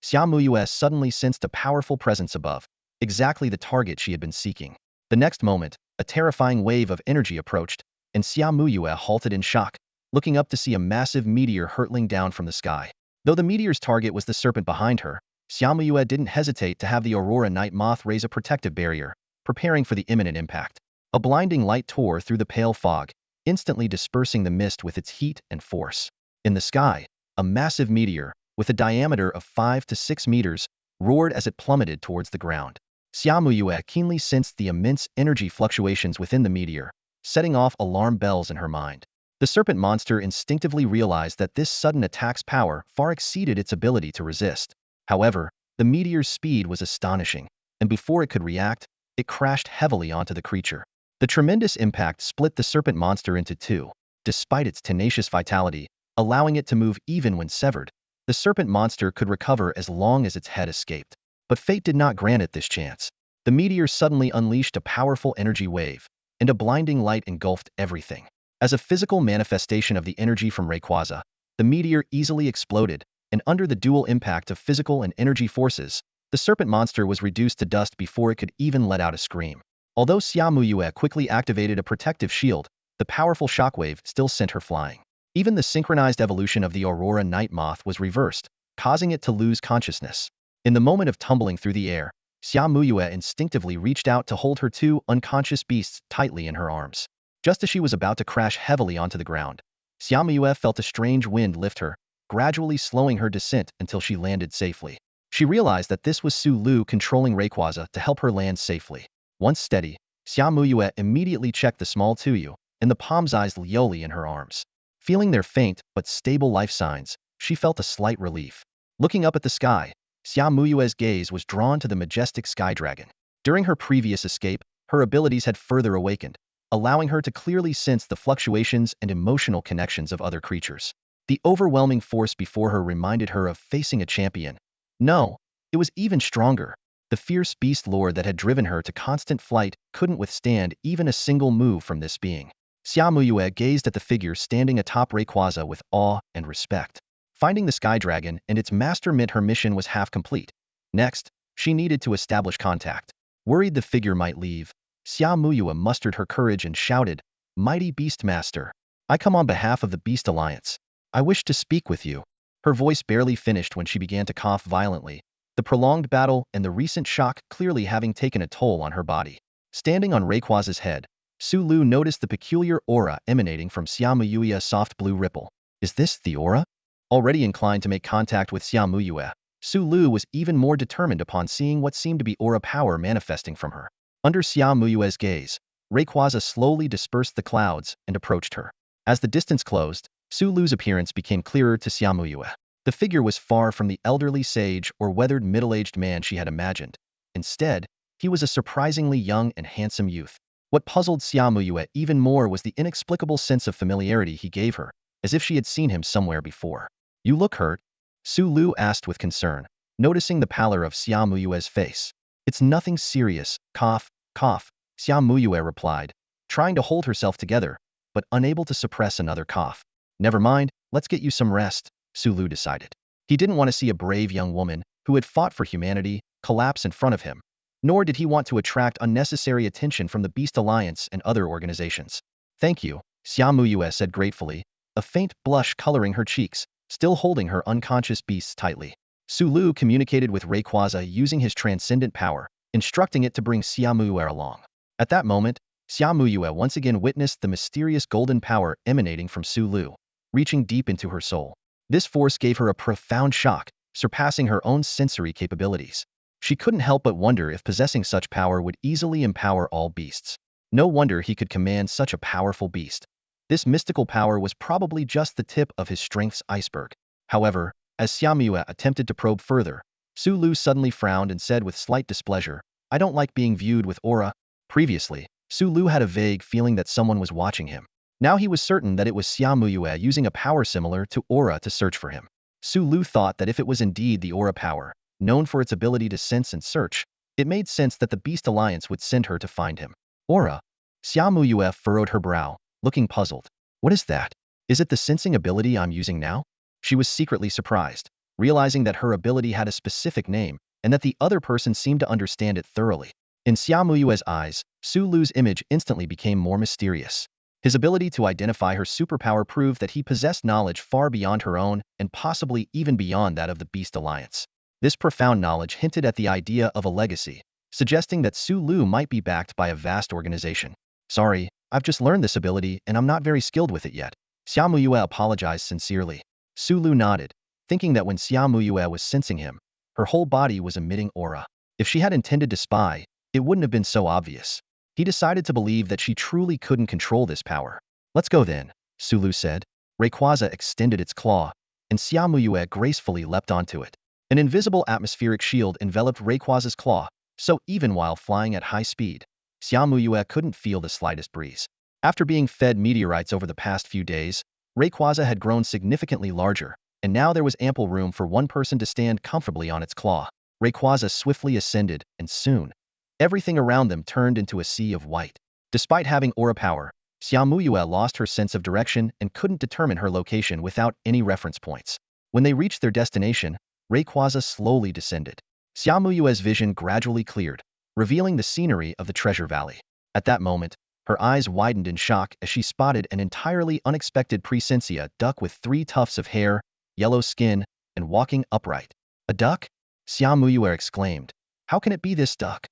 Speaker 1: Xia Muyue suddenly sensed a powerful presence above, exactly the target she had been seeking. The next moment, a terrifying wave of energy approached, and Xia Muyue halted in shock, looking up to see a massive meteor hurtling down from the sky. Though the meteor's target was the serpent behind her, Xia Muyue didn't hesitate to have the Aurora Night Moth raise a protective barrier, preparing for the imminent impact. A blinding light tore through the pale fog, instantly dispersing the mist with its heat and force. In the sky, a massive meteor, with a diameter of 5 to 6 meters, roared as it plummeted towards the ground. Xia Muyue keenly sensed the immense energy fluctuations within the meteor, setting off alarm bells in her mind. The serpent monster instinctively realized that this sudden attack's power far exceeded its ability to resist. However, the meteor's speed was astonishing, and before it could react, it crashed heavily onto the creature. The tremendous impact split the serpent monster into two. Despite its tenacious vitality, allowing it to move even when severed, the serpent monster could recover as long as its head escaped. But fate did not grant it this chance. The meteor suddenly unleashed a powerful energy wave, and a blinding light engulfed everything. As a physical manifestation of the energy from Rayquaza, the meteor easily exploded, and under the dual impact of physical and energy forces, the serpent monster was reduced to dust before it could even let out a scream. Although Xia Muyue quickly activated a protective shield, the powerful shockwave still sent her flying. Even the synchronized evolution of the Aurora Night Moth was reversed, causing it to lose consciousness. In the moment of tumbling through the air, Xia Muyue instinctively reached out to hold her two unconscious beasts tightly in her arms. Just as she was about to crash heavily onto the ground, Xia Muyue felt a strange wind lift her, gradually slowing her descent until she landed safely. She realized that this was Su Lu controlling Rayquaza to help her land safely. Once steady, Xia Muyue immediately checked the small Tuyu and the palm-sized Lioli in her arms. Feeling their faint but stable life signs, she felt a slight relief. Looking up at the sky, Xia Muyue's gaze was drawn to the majestic sky dragon. During her previous escape, her abilities had further awakened, allowing her to clearly sense the fluctuations and emotional connections of other creatures. The overwhelming force before her reminded her of facing a champion. No, it was even stronger. The fierce beast lord that had driven her to constant flight couldn't withstand even a single move from this being. Xia Muyue gazed at the figure standing atop Rayquaza with awe and respect. Finding the sky dragon and its master meant her mission was half complete. Next, she needed to establish contact. Worried the figure might leave, Xia Muyue mustered her courage and shouted, "Mighty Beast Master, I come on behalf of the Beast Alliance. I wish to speak with you." Her voice barely finished when she began to cough violently, the prolonged battle and the recent shock clearly having taken a toll on her body. Standing on Rayquaza's head, Su Lu noticed the peculiar aura emanating from Xia Muyue's soft blue ripple. Is this the aura? Already inclined to make contact with Xia Muyue, Su Lu was even more determined upon seeing what seemed to be aura power manifesting from her. Under Xia Muyue's gaze, Rayquaza slowly dispersed the clouds and approached her. As the distance closed, Su Lu's appearance became clearer to Xia Muyue. The figure was far from the elderly sage or weathered middle-aged man she had imagined. Instead, he was a surprisingly young and handsome youth. What puzzled Xia Muyue even more was the inexplicable sense of familiarity he gave her, as if she had seen him somewhere before. You look hurt? Su Lu asked with concern, noticing the pallor of Xia Muyue's face. It's nothing serious, cough, cough, Xia Muyue replied, trying to hold herself together, but unable to suppress another cough. Never mind, let's get you some rest, Su Lu decided. He didn't want to see a brave young woman who had fought for humanity collapse in front of him, nor did he want to attract unnecessary attention from the Beast Alliance and other organizations. Thank you, Xiaomuyue said gratefully, a faint blush coloring her cheeks, still holding her unconscious beasts tightly. Sulu communicated with Rayquaza using his transcendent power, instructing it to bring Xiaomuyue along. At that moment, Xiaomuyue once again witnessed the mysterious golden power emanating from Sulu, reaching deep into her soul. This force gave her a profound shock, surpassing her own sensory capabilities. She couldn't help but wonder if possessing such power would easily empower all beasts. No wonder he could command such a powerful beast. This mystical power was probably just the tip of his strength's iceberg. However, as Xiaomuyue attempted to probe further, Sulu suddenly frowned and said with slight displeasure, "I don't like being viewed with aura." Previously, Sulu had a vague feeling that someone was watching him. Now he was certain that it was Xiaomuyue using a power similar to aura to search for him. Sulu thought that if it was indeed the aura power, known for its ability to sense and search, it made sense that the Beast Alliance would send her to find him. Aura? Xiaomuyue furrowed her brow, looking puzzled. What is that? Is it the sensing ability I'm using now? She was secretly surprised, realizing that her ability had a specific name, and that the other person seemed to understand it thoroughly. In Xiaomuyue's eyes, Sulu's image instantly became more mysterious. His ability to identify her superpower proved that he possessed knowledge far beyond her own and possibly even beyond that of the Beast Alliance. This profound knowledge hinted at the idea of a legacy, suggesting that Sulu might be backed by a vast organization. Sorry, I've just learned this ability and I'm not very skilled with it yet. Xiaomuyue apologized sincerely. Sulu nodded, thinking that when Xiaomuyue was sensing him, her whole body was emitting aura. If she had intended to spy, it wouldn't have been so obvious. He decided to believe that she truly couldn't control this power. Let's go then, Sulu said. Rayquaza extended its claw, and Xiaomuyue gracefully leapt onto it. An invisible atmospheric shield enveloped Rayquaza's claw, so even while flying at high speed, Xiaomuyue couldn't feel the slightest breeze. After being fed meteorites over the past few days, Rayquaza had grown significantly larger, and now there was ample room for one person to stand comfortably on its claw. Rayquaza swiftly ascended, and soon, everything around them turned into a sea of white. Despite having aura power, Xiaomuyue lost her sense of direction and couldn't determine her location without any reference points. When they reached their destination, Rayquaza slowly descended. Xiaomuyue's vision gradually cleared, revealing the scenery of the Treasure Valley. At that moment, her eyes widened in shock as she spotted an entirely unexpected Presentia duck with 3 tufts of hair, yellow skin, and walking upright. A duck? Xiaomuyue exclaimed. How can it be this duck?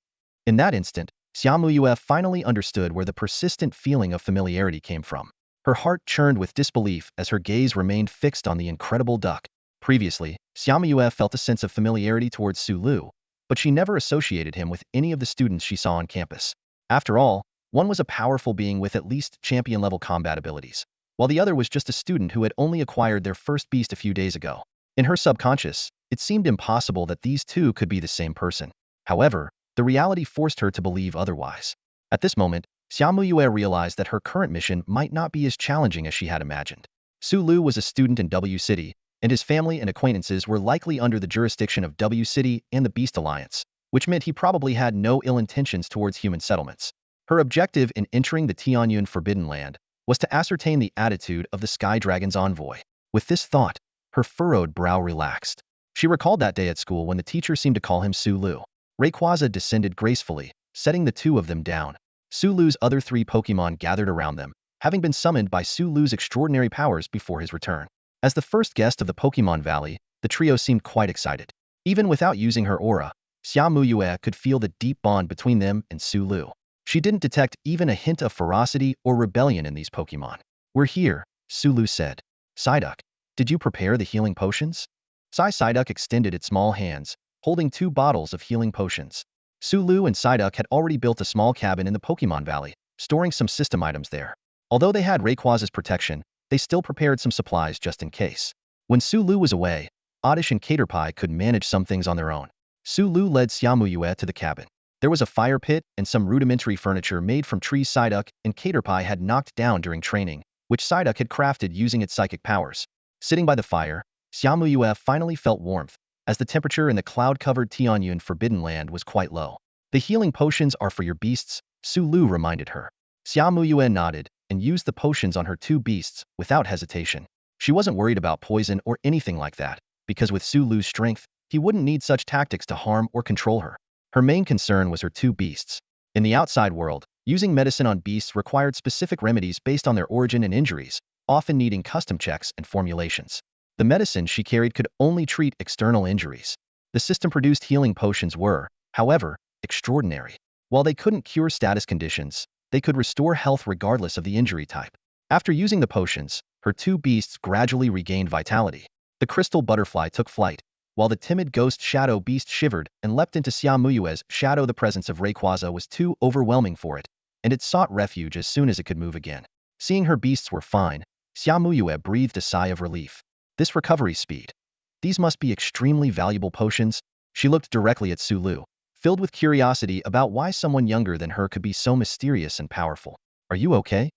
Speaker 1: In that instant, Xiaomuyue finally understood where the persistent feeling of familiarity came from. Her heart churned with disbelief as her gaze remained fixed on the incredible duck. Previously, Xiaomuyue felt a sense of familiarity towards Sulu, but she never associated him with any of the students she saw on campus. After all, one was a powerful being with at least champion-level combat abilities, while the other was just a student who had only acquired their first beast a few days ago. In her subconscious, it seemed impossible that these two could be the same person. However, the reality forced her to believe otherwise. At this moment, Xiaomuyue realized that her current mission might not be as challenging as she had imagined. Sulu was a student in W City, and his family and acquaintances were likely under the jurisdiction of W City and the Beast Alliance, which meant he probably had no ill intentions towards human settlements. Her objective in entering the Pinyin Forbidden Land was to ascertain the attitude of the Sky Dragon's envoy. With this thought, her furrowed brow relaxed. She recalled that day at school when the teacher seemed to call him Sulu. Rayquaza descended gracefully, setting the 2 of them down. Sulu's other 3 Pokémon gathered around them, having been summoned by Sulu's extraordinary powers before his return. As the first guest of the Pokémon Valley, the trio seemed quite excited. Even without using her aura, Xiaomuyue could feel the deep bond between them and Sulu. She didn't detect even a hint of ferocity or rebellion in these Pokémon. We're here, Sulu said. Psyduck, did you prepare the healing potions? Psyduck extended its small hands, holding 2 bottles of healing potions. Sulu and Psyduck had already built a small cabin in the Pokémon Valley, storing some system items there. Although they had Rayquaza's protection, they still prepared some supplies just in case. When Sulu was away, Oddish and Caterpie could manage some things on their own. Sulu led Xiaomuyue to the cabin. There was a fire pit and some rudimentary furniture made from trees Psyduck and Caterpie had knocked down during training, which Psyduck had crafted using its psychic powers. Sitting by the fire, Xiaomuyue finally felt warmth, as the temperature in the cloud-covered Pinyin Forbidden Land was quite low. The healing potions are for your beasts, Sulu reminded her. Xiaomuyue nodded and used the potions on her 2 beasts without hesitation. She wasn't worried about poison or anything like that, because with Su Lu's strength, he wouldn't need such tactics to harm or control her. Her main concern was her two beasts. In the outside world, using medicine on beasts required specific remedies based on their origin and injuries, often needing custom checks and formulations. The medicine she carried could only treat external injuries. The system-produced healing potions were, however, extraordinary. While they couldn't cure status conditions, they could restore health regardless of the injury type. After using the potions, her two beasts gradually regained vitality. The crystal butterfly took flight, while the timid ghost shadow beast shivered and leapt into Xiaomuyue's shadow. The presence of Rayquaza was too overwhelming for it, and it sought refuge as soon as it could move again. Seeing her beasts were fine, Xiaomuyue breathed a sigh of relief. This recovery speed. These must be extremely valuable potions. She looked directly at Su Lu, filled with curiosity about why someone younger than her could be so mysterious and powerful. Are you okay?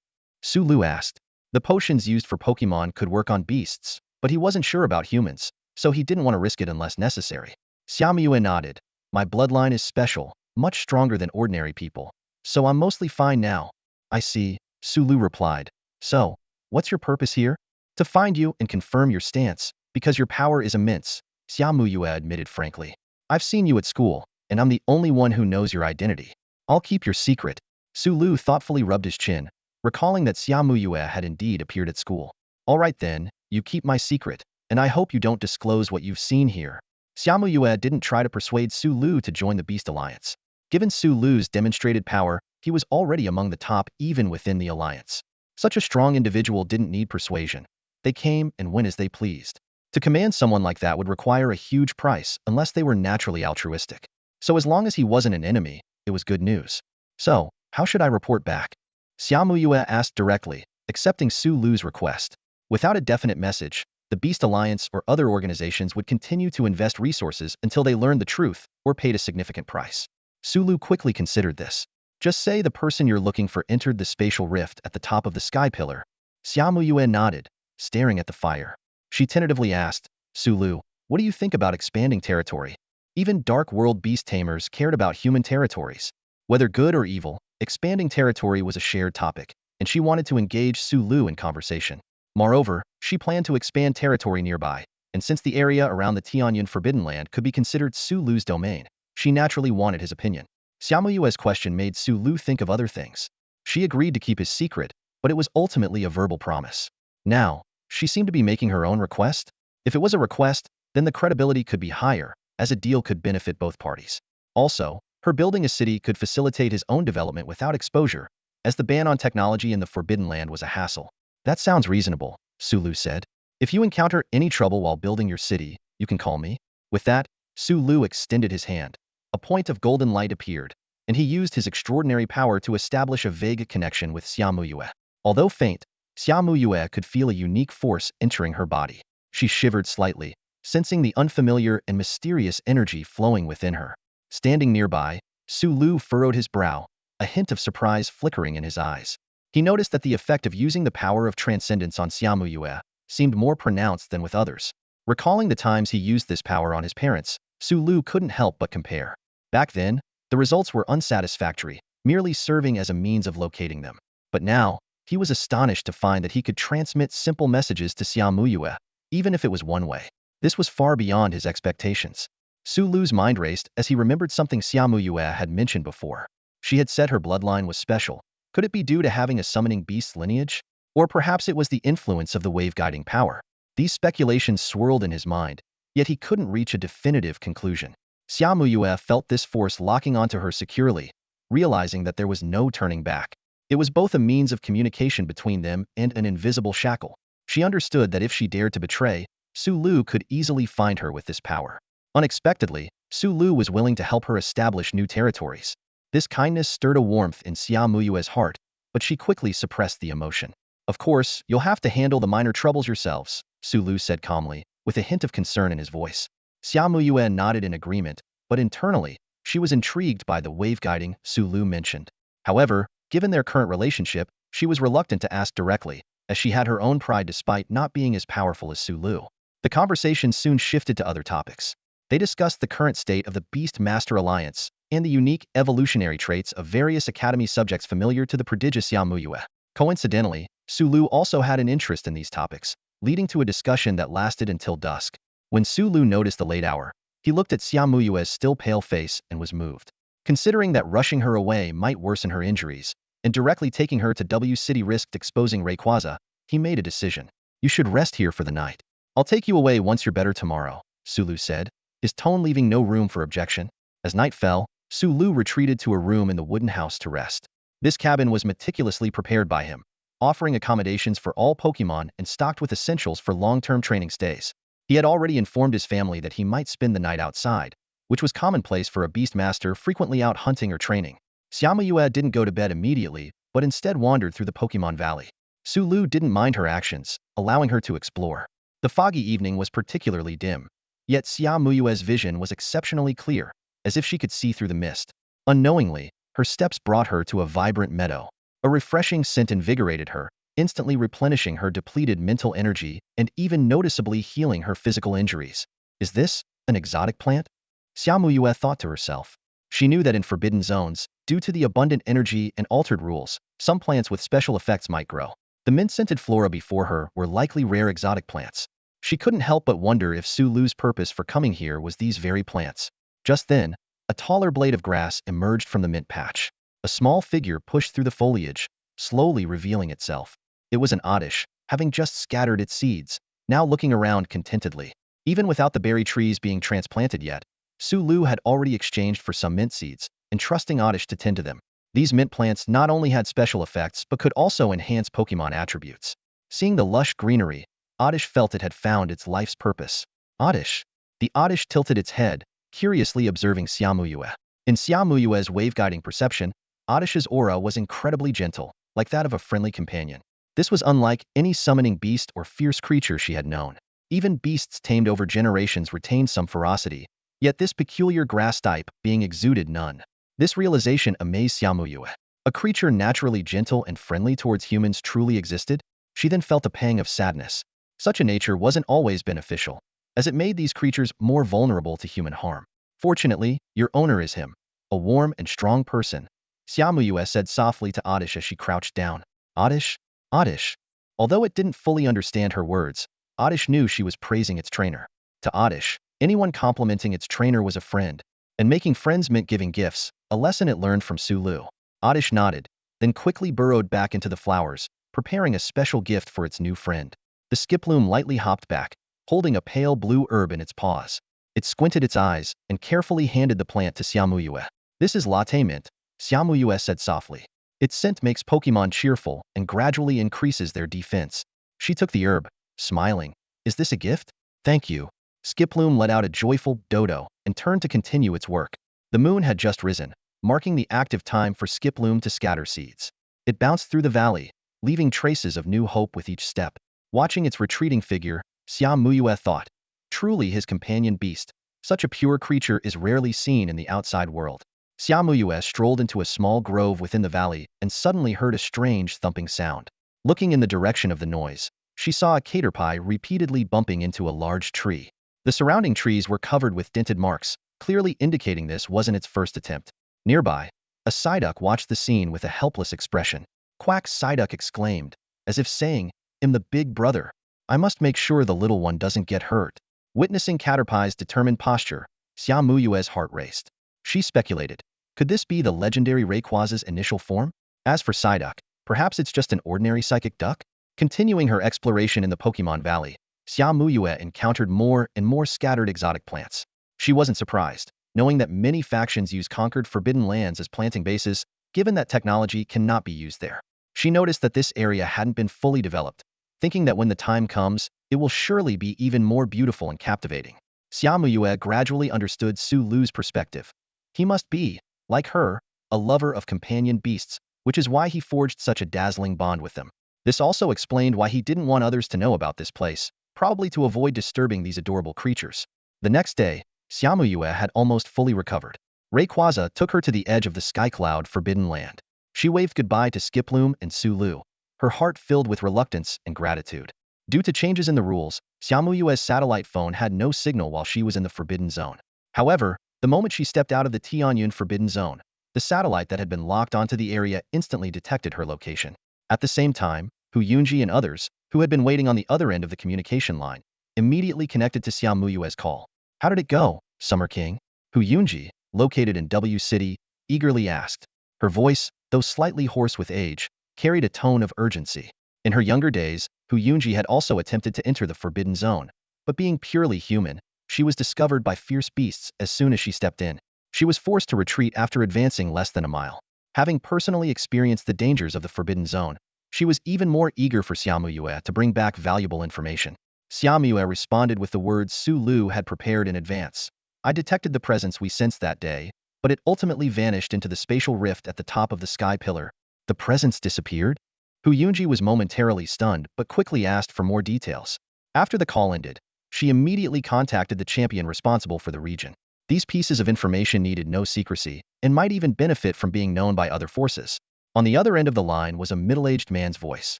Speaker 1: Su Lu asked. The potions used for Pokémon could work on beasts, but he wasn't sure about humans, so he didn't want to risk it unless necessary. Xiaomuyue nodded. My bloodline is special, much stronger than ordinary people, so I'm mostly fine now. I see, Su Lu replied. So, what's your purpose here? To find you and confirm your stance, because your power is immense, Xiaomuyue admitted frankly. I've seen you at school, and I'm the only one who knows your identity. I'll keep your secret. Su Lu thoughtfully rubbed his chin, recalling that Xiaomuyue had indeed appeared at school. All right then, you keep my secret, and I hope you don't disclose what you've seen here. Xiaomuyue didn't try to persuade Su Lu to join the Beast Alliance. Given Su Lu's demonstrated power, he was already among the top even within the alliance. Such a strong individual didn't need persuasion. They came and went as they pleased. To command someone like that would require a huge price unless they were naturally altruistic. So as long as he wasn't an enemy, it was good news. So, how should I report back? Xiaomuyue asked directly, accepting Su Lu's request. Without a definite message, the Beast Alliance or other organizations would continue to invest resources until they learned the truth or paid a significant price. Su Lu quickly considered this. Just say the person you're looking for entered the spatial rift at the top of the sky pillar. Xiaomuyue nodded, staring at the fire. She tentatively asked, Su Lu, what do you think about expanding territory? Even Dark World Beast Tamers cared about human territories. Whether good or evil, expanding territory was a shared topic, and she wanted to engage Su Lu in conversation. Moreover, she planned to expand territory nearby, and since the area around the Tianyan Forbidden Land could be considered Su Lu's domain, she naturally wanted his opinion. Xiaomuyue's question made Su Lu think of other things. She agreed to keep his secret, but it was ultimately a verbal promise. Now, she seemed to be making her own request. If it was a request, then the credibility could be higher, as a deal could benefit both parties. Also, her building a city could facilitate his own development without exposure, as the ban on technology in the Forbidden Land was a hassle. That sounds reasonable, Su Lu said. If you encounter any trouble while building your city, you can call me. With that, Su Lu extended his hand. A point of golden light appeared, and he used his extraordinary power to establish a vague connection with Xiaomuyue. Although faint, Xiaomuyue could feel a unique force entering her body. She shivered slightly, sensing the unfamiliar and mysterious energy flowing within her. Standing nearby, Su Lu furrowed his brow, a hint of surprise flickering in his eyes. He noticed that the effect of using the power of transcendence on Xiaomuyue seemed more pronounced than with others. Recalling the times he used this power on his parents, Su Lu couldn't help but compare. Back then, the results were unsatisfactory, merely serving as a means of locating them. But now, he was astonished to find that he could transmit simple messages to Xiaomuyue, even if it was one way. This was far beyond his expectations. Su Lu's mind raced as he remembered something Xiaomuyue had mentioned before. She had said her bloodline was special. Could it be due to having a summoning beast lineage? Or perhaps it was the influence of the wave-guiding power. These speculations swirled in his mind, yet he couldn't reach a definitive conclusion. Xiaomuyue felt this force locking onto her securely, realizing that there was no turning back. It was both a means of communication between them and an invisible shackle. She understood that if she dared to betray, Su Lu could easily find her with this power. Unexpectedly, Su Lu was willing to help her establish new territories. This kindness stirred a warmth in Xiaomuyue's heart, but she quickly suppressed the emotion. Of course, you'll have to handle the minor troubles yourselves, Su Lu said calmly, with a hint of concern in his voice. Xiaomuyue nodded in agreement, but internally, she was intrigued by the wave-guiding Su Lu mentioned. However, given their current relationship, she was reluctant to ask directly, as she had her own pride despite not being as powerful as Su Lu. The conversation soon shifted to other topics. They discussed the current state of the Beast Master Alliance and the unique evolutionary traits of various Academy subjects familiar to the prodigious Xiaomuyue. Coincidentally, Su Lu also had an interest in these topics, leading to a discussion that lasted until dusk. When Su Lu noticed the late hour, he looked at Xia Muyue's still pale face and was moved. Considering that rushing her away might worsen her injuries, and directly taking her to W City risked exposing Rayquaza, he made a decision. You should rest here for the night. I'll take you away once you're better tomorrow, Su Lu said, his tone leaving no room for objection. As night fell, Su Lu retreated to a room in the wooden house to rest. This cabin was meticulously prepared by him, offering accommodations for all Pokémon and stocked with essentials for long-term training stays. He had already informed his family that he might spend the night outside, which was commonplace for a beast master frequently out hunting or training. Xiaomuyue didn't go to bed immediately, but instead wandered through the Pokémon Valley. Su Lu didn't mind her actions, allowing her to explore. The foggy evening was particularly dim, yet Xiaomuyue's vision was exceptionally clear, as if she could see through the mist. Unknowingly, her steps brought her to a vibrant meadow. A refreshing scent invigorated her, instantly replenishing her depleted mental energy and even noticeably healing her physical injuries. Is this an exotic plant? Xiaomuyue thought to herself. She knew that in forbidden zones, due to the abundant energy and altered rules, some plants with special effects might grow. The mint-scented flora before her were likely rare exotic plants. She couldn't help but wonder if Su Lu's purpose for coming here was these very plants. Just then, a taller blade of grass emerged from the mint patch. A small figure pushed through the foliage, slowly revealing itself. It was an oddish, having just scattered its seeds, now looking around contentedly. Even without the berry trees being transplanted yet, Su Lu had already exchanged for some mint seeds, entrusting Oddish to tend to them. These mint plants not only had special effects but could also enhance Pokémon attributes. Seeing the lush greenery, Oddish felt it had found its life's purpose. Oddish. The Oddish tilted its head, curiously observing Xiaomuyue. In Xiaomuyue's wave-guiding perception, Oddish's aura was incredibly gentle, like that of a friendly companion. This was unlike any summoning beast or fierce creature she had known. Even beasts tamed over generations retained some ferocity, yet this peculiar grass type being exuded none. This realization amazed Xiaomuyue. A creature naturally gentle and friendly towards humans truly existed? She then felt a pang of sadness. Such a nature wasn't always beneficial, as it made these creatures more vulnerable to human harm. Fortunately, your owner is him, a warm and strong person, Xiaomuyue said softly to Oddish as she crouched down. Oddish? Oddish. Although it didn't fully understand her words, Oddish knew she was praising its trainer. To Oddish, anyone complimenting its trainer was a friend, and making friends meant giving gifts, a lesson it learned from Su Lu. Oddish nodded, then quickly burrowed back into the flowers, preparing a special gift for its new friend. The skiploom lightly hopped back, holding a pale blue herb in its paws. It squinted its eyes and carefully handed the plant to Xiaomuyue. This is latte mint, Xiaomuyue said softly. Its scent makes Pokémon cheerful and gradually increases their defense. She took the herb, smiling. Is this a gift? Thank you. Skiploom let out a joyful dodo and turned to continue its work. The moon had just risen, marking the active time for Skiploom to scatter seeds. It bounced through the valley, leaving traces of new hope with each step. Watching its retreating figure, Xiaomuyue thought, truly his companion beast, such a pure creature is rarely seen in the outside world. Xiaomuyue strolled into a small grove within the valley and suddenly heard a strange thumping sound. Looking in the direction of the noise, she saw a caterpie repeatedly bumping into a large tree. The surrounding trees were covered with dented marks, clearly indicating this wasn't its first attempt. Nearby, a Psyduck watched the scene with a helpless expression. Quack, Psyduck exclaimed, as if saying, I'm the big brother. I must make sure the little one doesn't get hurt. Witnessing Caterpie's determined posture, Xiaomuyue's heart raced. She speculated, could this be the legendary Rayquaza's initial form? As for Psyduck, perhaps it's just an ordinary psychic duck? Continuing her exploration in the Pokémon Valley, Xiaomuyue encountered more and more scattered exotic plants. She wasn't surprised, knowing that many factions use conquered forbidden lands as planting bases, given that technology cannot be used there. She noticed that this area hadn't been fully developed, thinking that when the time comes, it will surely be even more beautiful and captivating. Xiaomuyue gradually understood Su Lu's perspective. He must be, like her, a lover of companion beasts, which is why he forged such a dazzling bond with them. This also explained why he didn't want others to know about this place, probably to avoid disturbing these adorable creatures. The next day, Xiaomuyue had almost fully recovered. Rayquaza took her to the edge of the Skycloud Forbidden Land. She waved goodbye to Skiploom and Su Lu, her heart filled with reluctance and gratitude. Due to changes in the rules, Xiaomuyue's satellite phone had no signal while she was in the Forbidden Zone. However, the moment she stepped out of the Tianyun Forbidden Zone, the satellite that had been locked onto the area instantly detected her location. At the same time, Hu Yunji and others, who had been waiting on the other end of the communication line, immediately connected to Xiao Muyue's call. How did it go, Summer King? Hu Yunji, located in W City, eagerly asked. Her voice, though slightly hoarse with age, carried a tone of urgency. In her younger days, Hu Yunji had also attempted to enter the Forbidden Zone, but being purely human, she was discovered by fierce beasts as soon as she stepped in. She was forced to retreat after advancing less than a mile. Having personally experienced the dangers of the Forbidden Zone, she was even more eager for Xiaomuyue to bring back valuable information. Xiaomuyue responded with the words Su Lu had prepared in advance. I detected the presence we sensed that day, but it ultimately vanished into the spatial rift at the top of the sky pillar. The presence disappeared? Hu Yunji was momentarily stunned but quickly asked for more details. After the call ended, she immediately contacted the champion responsible for the region. These pieces of information needed no secrecy and might even benefit from being known by other forces. On the other end of the line was a middle-aged man's voice.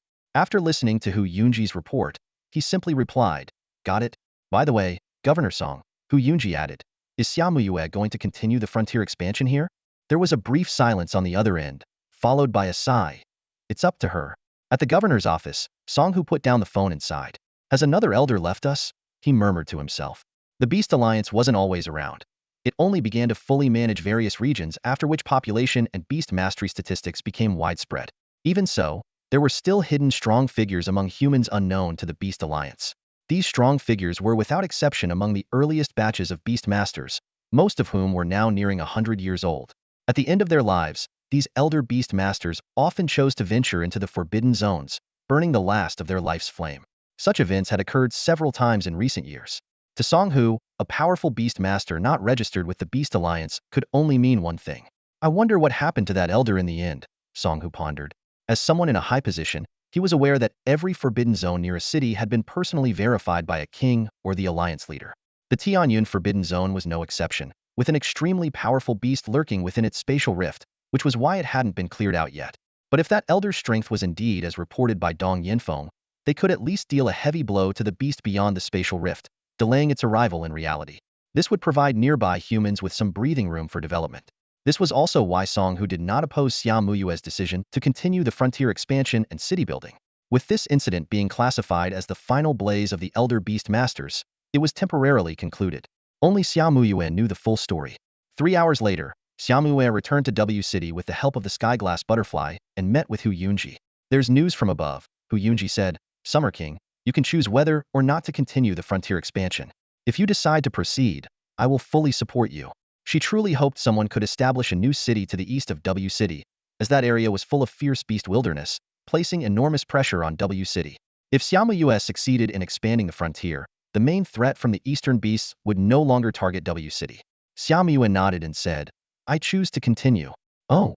Speaker 1: After listening to Hu Yunji's report, he simply replied, "Got it? By the way, Governor Song," Hu Yunji added, "is Xiaomuyue going to continue the frontier expansion here?" There was a brief silence on the other end, followed by a sigh. "It's up to her." At the governor's office, Song Hu put down the phone and sighed. "Has another elder left us?" he murmured to himself. The Beast Alliance wasn't always around. It only began to fully manage various regions after which population and beast mastery statistics became widespread. Even so, there were still hidden strong figures among humans unknown to the Beast Alliance. These strong figures were without exception among the earliest batches of beast masters, most of whom were now nearing 100 years old. At the end of their lives, these elder beast masters often chose to venture into the forbidden zones, burning the last of their life's flame. Such events had occurred several times in recent years. To Song Hu, a powerful beast master not registered with the Beast Alliance could only mean one thing. I wonder what happened to that elder in the end, Song Hu pondered. As someone in a high position, he was aware that every forbidden zone near a city had been personally verified by a king or the alliance leader. The Tianyun Forbidden Zone was no exception, with an extremely powerful beast lurking within its spatial rift, which was why it hadn't been cleared out yet. But if that elder's strength was indeed as reported by Dong Yinfeng, they could at least deal a heavy blow to the beast beyond the spatial rift, delaying its arrival in reality. This would provide nearby humans with some breathing room for development. This was also why Song Hu did not oppose Xiao Muyue's decision to continue the frontier expansion and city building. With this incident being classified as the final blaze of the Elder Beast Masters, it was temporarily concluded. Only Xiao Muyue knew the full story. 3 hours later, Xiao Muyue returned to W City with the help of the Skyglass Butterfly and met with Hu Yunji. "There's news from above," Hu Yunji said. "Summer King, you can choose whether or not to continue the frontier expansion. If you decide to proceed, I will fully support you." She truly hoped someone could establish a new city to the east of W City, as that area was full of fierce beast wilderness, placing enormous pressure on W City. If Xiaomuyue succeeded in expanding the frontier, the main threat from the eastern beasts would no longer target W City. Xiaomuyue nodded and said, "I choose to continue." "Oh?"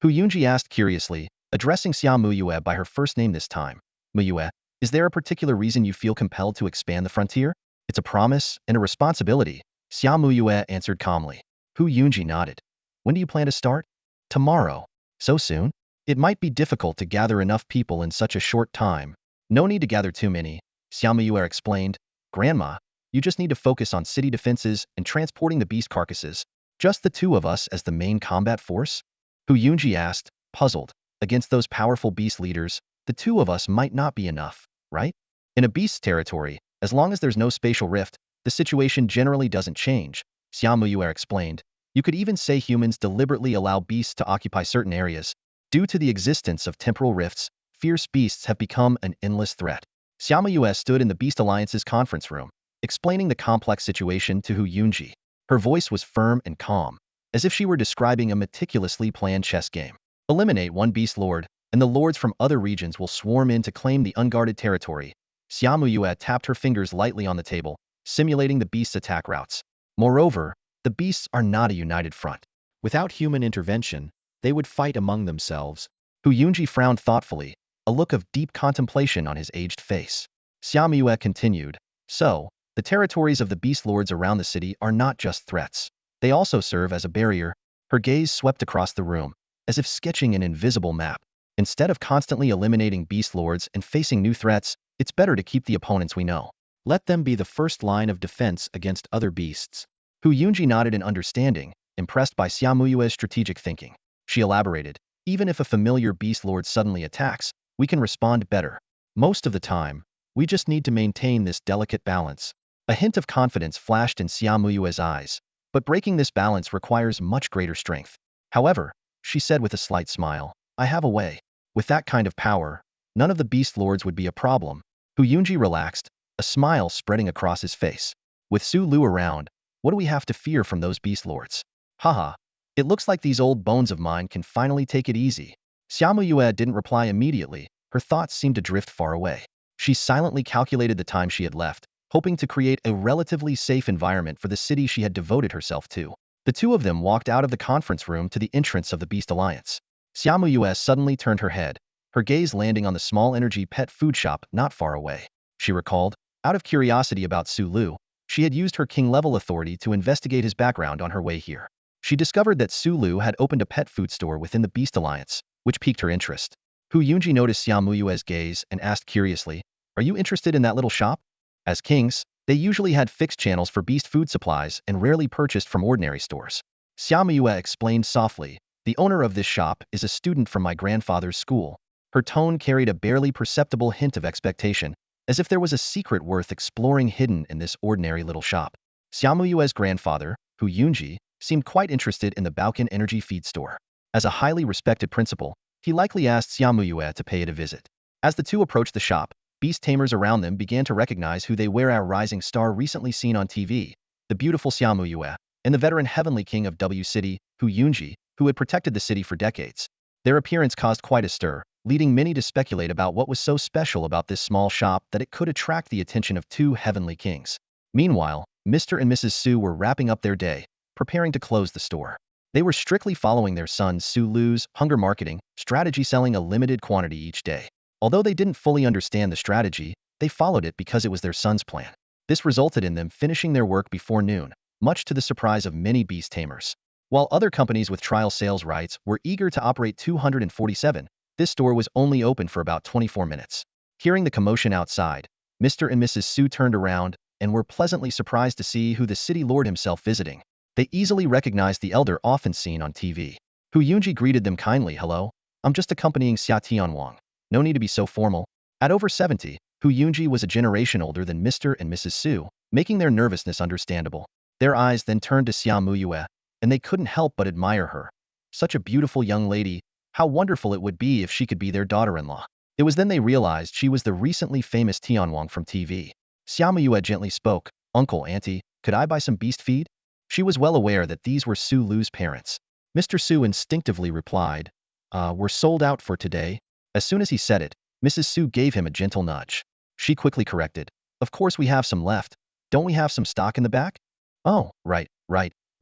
Speaker 1: Hu Yunji asked curiously, addressing Xiaomuyue by her first name this time. "Muyue, is there a particular reason you feel compelled to expand the frontier?" "It's a promise and a responsibility," Xiaomuyue answered calmly. Hu Yunji nodded. "When do you plan to start?" "Tomorrow." "So soon?" "It might be difficult to gather enough people in such a short time." "No need to gather too many," Xiaomuyue explained. "Grandma, you just need to focus on city defenses and transporting the beast carcasses. Just the two of us as the main combat force?" Hu Yunji asked, puzzled. Against those powerful beast leaders, the two of us might not be enough, right? In a beast's territory, as long as there's no spatial rift, the situation generally doesn't change, Xiaomuyue explained. You could even say humans deliberately allow beasts to occupy certain areas. Due to the existence of temporal rifts, fierce beasts have become an endless threat. Xiaomuyue stood in the Beast Alliance's conference room, explaining the complex situation to Hu Yunji. Her voice was firm and calm, as if she were describing a meticulously planned chess game. Eliminate one beast lord, and the lords from other regions will swarm in to claim the unguarded territory. Xiaomuyue tapped her fingers lightly on the table, simulating the beast's attack routes. Moreover, the beasts are not a united front. Without human intervention, they would fight among themselves. Hu Yunji frowned thoughtfully, a look of deep contemplation on his aged face. Xiaomuyue continued, "So, the territories of the beast lords around the city are not just threats. They also serve as a barrier." Her gaze swept across the room, as if sketching an invisible map. "Instead of constantly eliminating beast lords and facing new threats, it's better to keep the opponents we know. Let them be the first line of defense against other beasts." Hu Yunji nodded in understanding, impressed by Xiaomuyue's strategic thinking. She elaborated, "Even if a familiar beast lord suddenly attacks, we can respond better. Most of the time, We just need to maintain this delicate balance. A hint of confidence flashed in Xiaomuyue's eyes, but breaking this balance requires much greater strength. However, she said with a slight smile, I have a way. With that kind of power, none of the beast lords would be a problem. Hu Yunji relaxed, a smile spreading across his face. With Su Lu around, what do we have to fear from those beast lords? Haha, it looks like these old bones of mine can finally take it easy. Xiaomuyue didn't reply immediately, her thoughts seemed to drift far away. She silently calculated the time she had left, hoping to create a relatively safe environment for the city she had devoted herself to. The two of them walked out of the conference room to the entrance of the Beast Alliance. Xiaomuyue suddenly turned her head, her gaze landing on the small energy pet food shop not far away. She recalled, out of curiosity about Su Lu, she had used her king-level authority to investigate his background on her way here. She discovered that Su Lu had opened a pet food store within the Beast Alliance, which piqued her interest. Hu Yunji noticed Xiaomuyue's gaze and asked curiously, are you interested in that little shop? As kings, they usually had fixed channels for beast food supplies and rarely purchased from ordinary stores. Xiaomuyue explained softly, the owner of this shop is a student from my grandfather's school. Her tone carried a barely perceptible hint of expectation, as if there was a secret worth exploring hidden in this ordinary little shop. Xiaomuyue's grandfather, Hu Yunji, seemed quite interested in the Baokan energy feed store. As a highly respected principal, he likely asked Xiaomuyue to pay it a visit. As the two approached the shop, Beast Tamers around them began to recognize who they were: our rising star recently seen on TV, the beautiful Xiaomuyue, and the veteran Heavenly King of W City, Hu Yunji, who had protected the city for decades. Their appearance caused quite a stir, leading many to speculate about what was so special about this small shop that it could attract the attention of two Heavenly Kings. Meanwhile, Mr. and Mrs. Su were wrapping up their day, preparing to close the store. They were strictly following their son Su Lu's hunger marketing strategy, selling a limited quantity each day. Although they didn't fully understand the strategy, they followed it because it was their son's plan. This resulted in them finishing their work before noon, much to the surprise of many Beast Tamers. While other companies with trial sales rights were eager to operate 247, this store was only open for about 24 minutes. Hearing the commotion outside, Mr. and Mrs. Su turned around and were pleasantly surprised to see who the city lord himself visiting. They easily recognized the elder often seen on TV. Hu Yunji greeted them kindly. Hello, I'm just accompanying Xia Tianwang. No need to be so formal. At over 70, Hu Yunji was a generation older than Mr. and Mrs. Su, making their nervousness understandable. Their eyes then turned to Xiaomuyue, and they couldn't help but admire her. Such a beautiful young lady, how wonderful it would be if she could be their daughter-in-law. It was then they realized she was the recently famous Tianwang from TV. Xiaomuyue gently spoke, Uncle, Auntie, could I buy some beast feed? She was well aware that these were Su Lu's parents. Mr. Su instinctively replied, we're sold out for today. As soon as he said it, Mrs. Su gave him a gentle nudge. She quickly corrected, of course we have some left. Don't we have some stock in the back? Oh, right.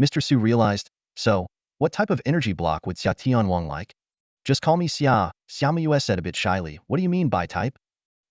Speaker 1: Mr. Su realized, so, what type of energy block would Xia Tianwang like? Just call me Xia, Xiaomuyue said a bit shyly. What do you mean by type?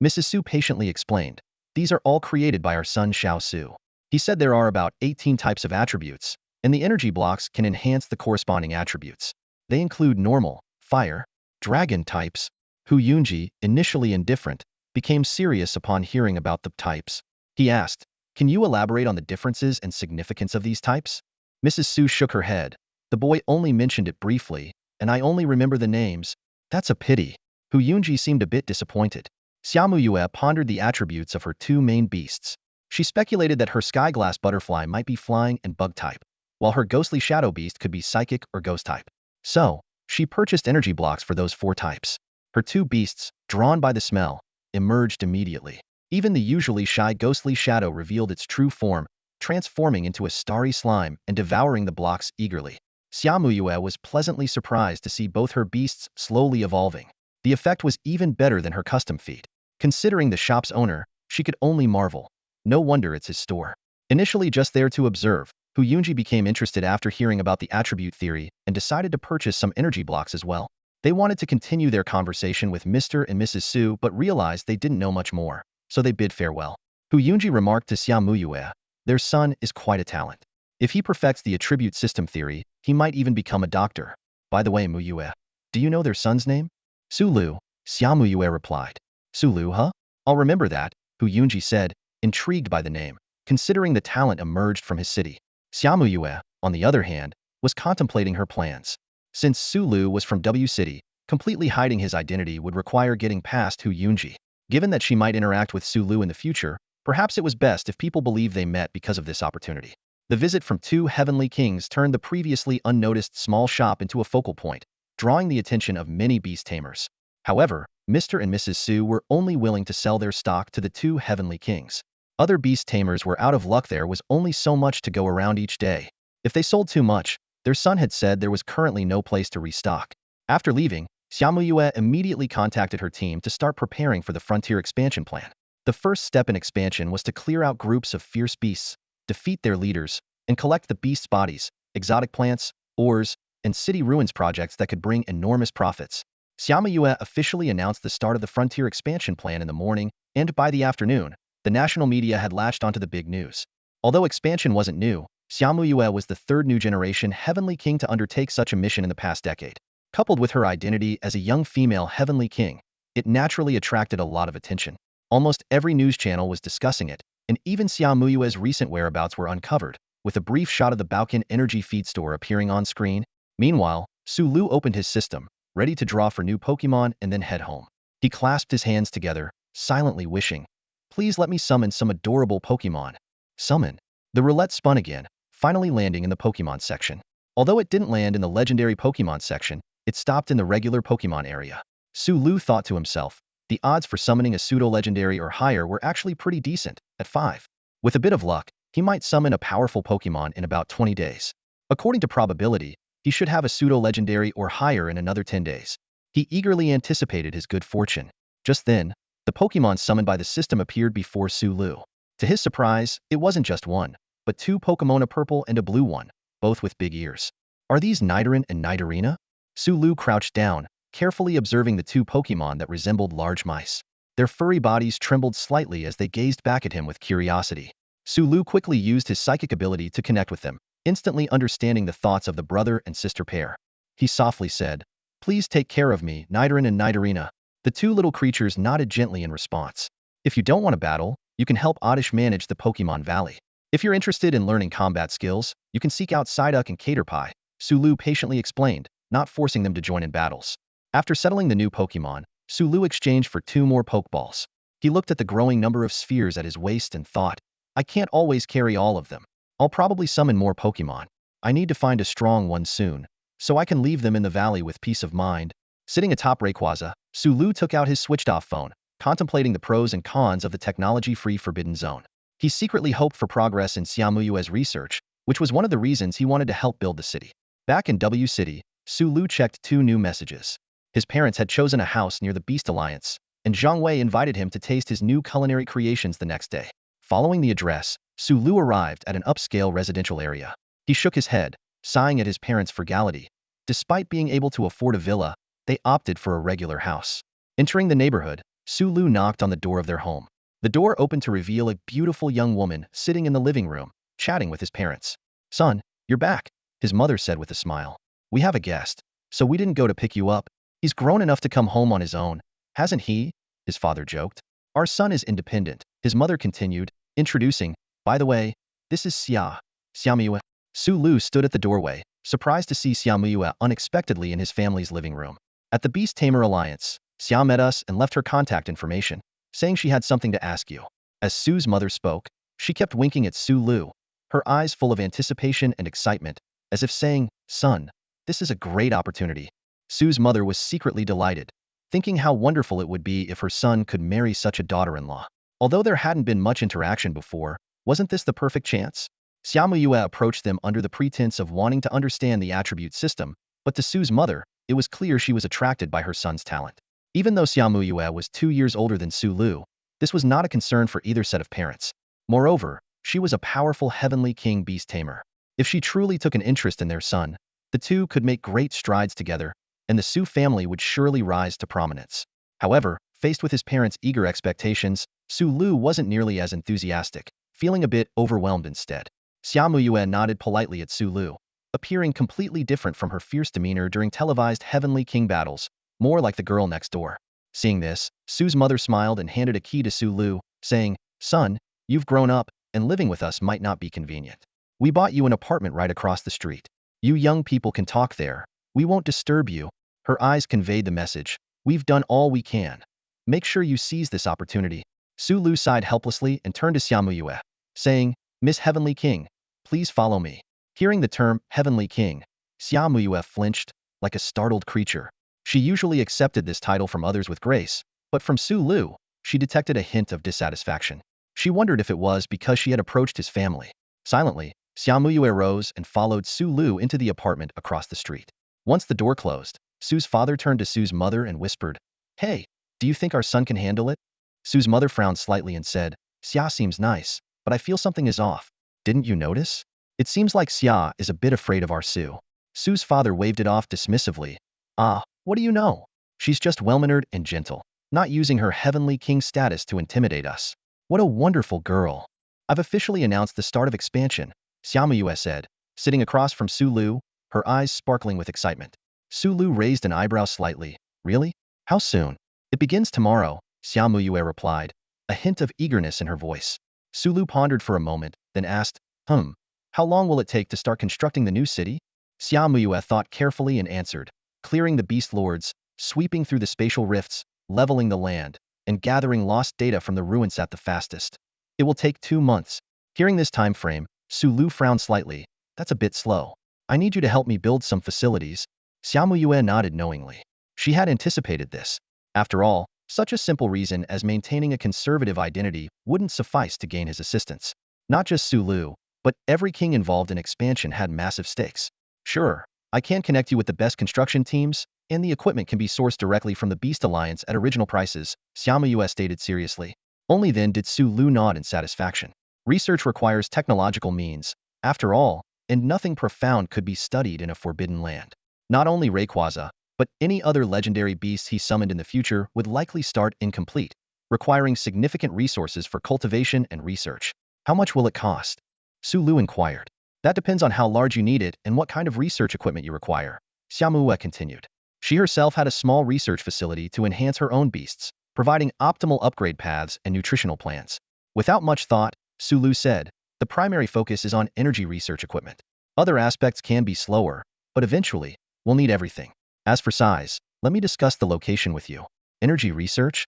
Speaker 1: Mrs. Su patiently explained, these are all created by our son Xiao Su. He said there are about 18 types of attributes, and the energy blocks can enhance the corresponding attributes. They include normal, fire, dragon types. Hu Yunji, initially indifferent, became serious upon hearing about the types. He asked, can you elaborate on the differences and significance of these types? Mrs. Su shook her head. The boy only mentioned it briefly, and I only remember the names. That's a pity. Hu Yunji seemed a bit disappointed. Xiaomuyue pondered the attributes of her two main beasts. She speculated that her skyglass butterfly might be flying and bug type, while her ghostly shadow beast could be psychic or ghost type. So, she purchased energy blocks for those four types. Her two beasts, drawn by the smell, emerged immediately. Even the usually shy ghostly shadow revealed its true form, transforming into a starry slime and devouring the blocks eagerly. Xiaomuyue was pleasantly surprised to see both her beasts slowly evolving. The effect was even better than her custom feat. Considering the shop's owner, she could only marvel. No wonder it's his store. Initially just there to observe, Hu Yunji became interested after hearing about the attribute theory and decided to purchase some energy blocks as well. They wanted to continue their conversation with Mr. and Mrs. Su but realized they didn't know much more, so they bid farewell. Hu Yunji remarked to Xiaomuyue, their son is quite a talent. If he perfects the attribute system theory, he might even become a doctor. By the way, Muyue, do you know their son's name? Su Lu, Xiaomuyue replied. Su Lu, huh? I'll remember that, Hu Yunji said, intrigued by the name, considering the talent emerged from his city. Xiaomuyue, on the other hand, was contemplating her plans. Since Su Lu was from W City, completely hiding his identity would require getting past Hu Yunji. Given that she might interact with Sulu in the future, perhaps it was best if people believe they met because of this opportunity. The visit from two heavenly kings turned the previously unnoticed small shop into a focal point, drawing the attention of many beast tamers. However, Mr. and Mrs. Su were only willing to sell their stock to the two heavenly kings. Other beast tamers were out of luck. There was only so much to go around each day. If they sold too much, their son had said there was currently no place to restock. After leaving, Xiaomuyue immediately contacted her team to start preparing for the frontier expansion plan. The first step in expansion was to clear out groups of fierce beasts, defeat their leaders, and collect the beasts' bodies, exotic plants, ores, and city ruins projects that could bring enormous profits. Xiaomuyue officially announced the start of the frontier expansion plan in the morning, and by the afternoon, the national media had latched onto the big news. Although expansion wasn't new, Xiaomuyue was the third new generation heavenly king to undertake such a mission in the past decade. Coupled with her identity as a young female heavenly king, it naturally attracted a lot of attention. Almost every news channel was discussing it, and even Xiaomuyue's recent whereabouts were uncovered, with a brief shot of the Baokan energy feed store appearing on screen. Meanwhile, Su Lu opened his system, ready to draw for new Pokémon and then head home. He clasped his hands together, silently wishing, "Please let me summon some adorable Pokémon." Summon. The roulette spun again, finally landing in the Pokémon section. Although it didn't land in the legendary Pokémon section, it stopped in the regular Pokémon area. Su Lu thought to himself, the odds for summoning a pseudo-legendary or higher were actually pretty decent, at 5. With a bit of luck, he might summon a powerful Pokémon in about 20 days. According to probability, he should have a pseudo-legendary or higher in another 10 days. He eagerly anticipated his good fortune. Just then, the Pokémon summoned by the system appeared before Su Lu. To his surprise, it wasn't just one, but two Pokémon, a purple and a blue one, both with big ears. Are these Nidoran and Nidorina? Su Lu crouched down, carefully observing the two Pokémon that resembled large mice. Their furry bodies trembled slightly as they gazed back at him with curiosity. Su Lu quickly used his psychic ability to connect with them, instantly understanding the thoughts of the brother and sister pair. He softly said, "Please take care of me, Nidoran and Nidorina." The two little creatures nodded gently in response. If you don't want to battle, you can help Oddish manage the Pokémon Valley. If you're interested in learning combat skills, you can seek out Psyduck and Caterpie, Su Lu patiently explained, not forcing them to join in battles. After settling the new Pokémon, Su Lu exchanged for 2 more Pokeballs. He looked at the growing number of spheres at his waist and thought, I can't always carry all of them. I'll probably summon more Pokémon. I need to find a strong one soon, so I can leave them in the valley with peace of mind. Sitting atop Rayquaza, Su Lu took out his switched-off phone, contemplating the pros and cons of the technology-free Forbidden Zone. He secretly hoped for progress in Xiaomuyue's research, which was one of the reasons he wanted to help build the city. Back in W City, Su Lu checked 2 new messages. His parents had chosen a house near the Beast Alliance, and Zhang Wei invited him to taste his new culinary creations the next day. Following the address, Su Lu arrived at an upscale residential area. He shook his head, sighing at his parents' frugality. Despite being able to afford a villa, they opted for a regular house. Entering the neighborhood, Su Lu knocked on the door of their home. The door opened to reveal a beautiful young woman sitting in the living room, chatting with his parents. "Son, you're back," his mother said with a smile. "We have a guest, so we didn't go to pick you up. He's grown enough to come home on his own, hasn't he?" his father joked. "Our son is independent," his mother continued, introducing, "By the way, this is Xiaomuyue." Su Lu stood at the doorway, surprised to see Xiaomuyue unexpectedly in his family's living room. At the Beast Tamer Alliance, Xia met us and left her contact information, saying she had something to ask you. As Su's mother spoke, she kept winking at Su Lu, her eyes full of anticipation and excitement, as if saying, "Son, this is a great opportunity." Su's mother was secretly delighted, thinking how wonderful it would be if her son could marry such a daughter-in-law. Although there hadn't been much interaction before, wasn't this the perfect chance? Xiaomuyue approached them under the pretense of wanting to understand the attribute system, but to Su's mother, it was clear she was attracted by her son's talent. Even though Xiaomuyue was 2 years older than Su Lu, this was not a concern for either set of parents. Moreover, she was a powerful heavenly king beast tamer. If she truly took an interest in their son, the two could make great strides together, and the Su family would surely rise to prominence. However, faced with his parents' eager expectations, Su Lu wasn't nearly as enthusiastic, feeling a bit overwhelmed instead. Xiaomuyue nodded politely at Su Lu, appearing completely different from her fierce demeanor during televised Heavenly King battles, more like the girl next door. Seeing this, Su's mother smiled and handed a key to Su Lu, saying, "Son, you've grown up, and living with us might not be convenient. We bought you an apartment right across the street. You young people can talk there. We won't disturb you." Her eyes conveyed the message, "We've done all we can." Make sure you seize this opportunity. Su Lu sighed helplessly and turned to Xiaomuyue, saying, Miss Heavenly King, please follow me. Hearing the term Heavenly King, Xiaomuyue flinched like a startled creature. She usually accepted this title from others with grace, but from Su Lu, she detected a hint of dissatisfaction. She wondered if it was because she had approached his family. Silently, Xiaomuyue rose and followed Su Lu into the apartment across the street. Once the door closed, Su's father turned to Su's mother and whispered, Hey, do you think our son can handle it? Su's mother frowned slightly and said, Xia seems nice, but I feel something is off. Didn't you notice? It seems like Xia is a bit afraid of our Su. Su's father waved it off dismissively. Ah, what do you know? She's just well-mannered and gentle, not using her heavenly king status to intimidate us. What a wonderful girl. I've officially announced the start of expansion, Xiaomuyue said, sitting across from Su Lu, her eyes sparkling with excitement. Su Lu raised an eyebrow slightly. Really? How soon? It begins tomorrow, Xiaomuyue replied, a hint of eagerness in her voice. Su Lu pondered for a moment, then asked, how long will it take to start constructing the new city? Xiaomuyue thought carefully and answered, clearing the beast lords, sweeping through the spatial rifts, leveling the land, and gathering lost data from the ruins at the fastest. It will take 2 months. Hearing this time frame, Su Lu frowned slightly. That's a bit slow. I need you to help me build some facilities. Xiaomuyue nodded knowingly. She had anticipated this. After all, such a simple reason as maintaining a conservative identity wouldn't suffice to gain his assistance. Not just Su Lu, but every king involved in expansion had massive stakes. Sure, I can connect you with the best construction teams, and the equipment can be sourced directly from the Beast Alliance at original prices, Xiaomuyue stated seriously. Only then did Su Lu nod in satisfaction. Research requires technological means, after all, and nothing profound could be studied in a forbidden land. Not only Rayquaza, but any other legendary beasts he summoned in the future would likely start incomplete, requiring significant resources for cultivation and research. How much will it cost? Su Lu inquired. That depends on how large you need it and what kind of research equipment you require, Xiaomuyue continued. She herself had a small research facility to enhance her own beasts, providing optimal upgrade paths and nutritional plans. Without much thought, Su Lu said, the primary focus is on energy research equipment. Other aspects can be slower, but eventually, we'll need everything. As for size, let me discuss the location with you. Energy research?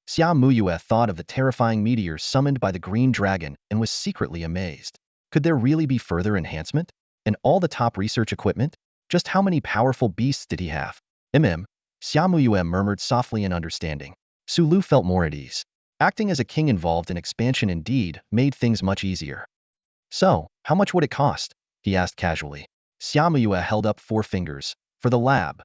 Speaker 1: Xiaomuyue thought of the terrifying meteor summoned by the green dragon and was secretly amazed. Could there really be further enhancement? And all the top research equipment? Just how many powerful beasts did he have? Xiaomuyue murmured softly in understanding. Su Lu felt more at ease. Acting as a king involved in expansion indeed made things much easier. So, how much would it cost? He asked casually. Xiaomuyue held up 4 fingers. For the lab,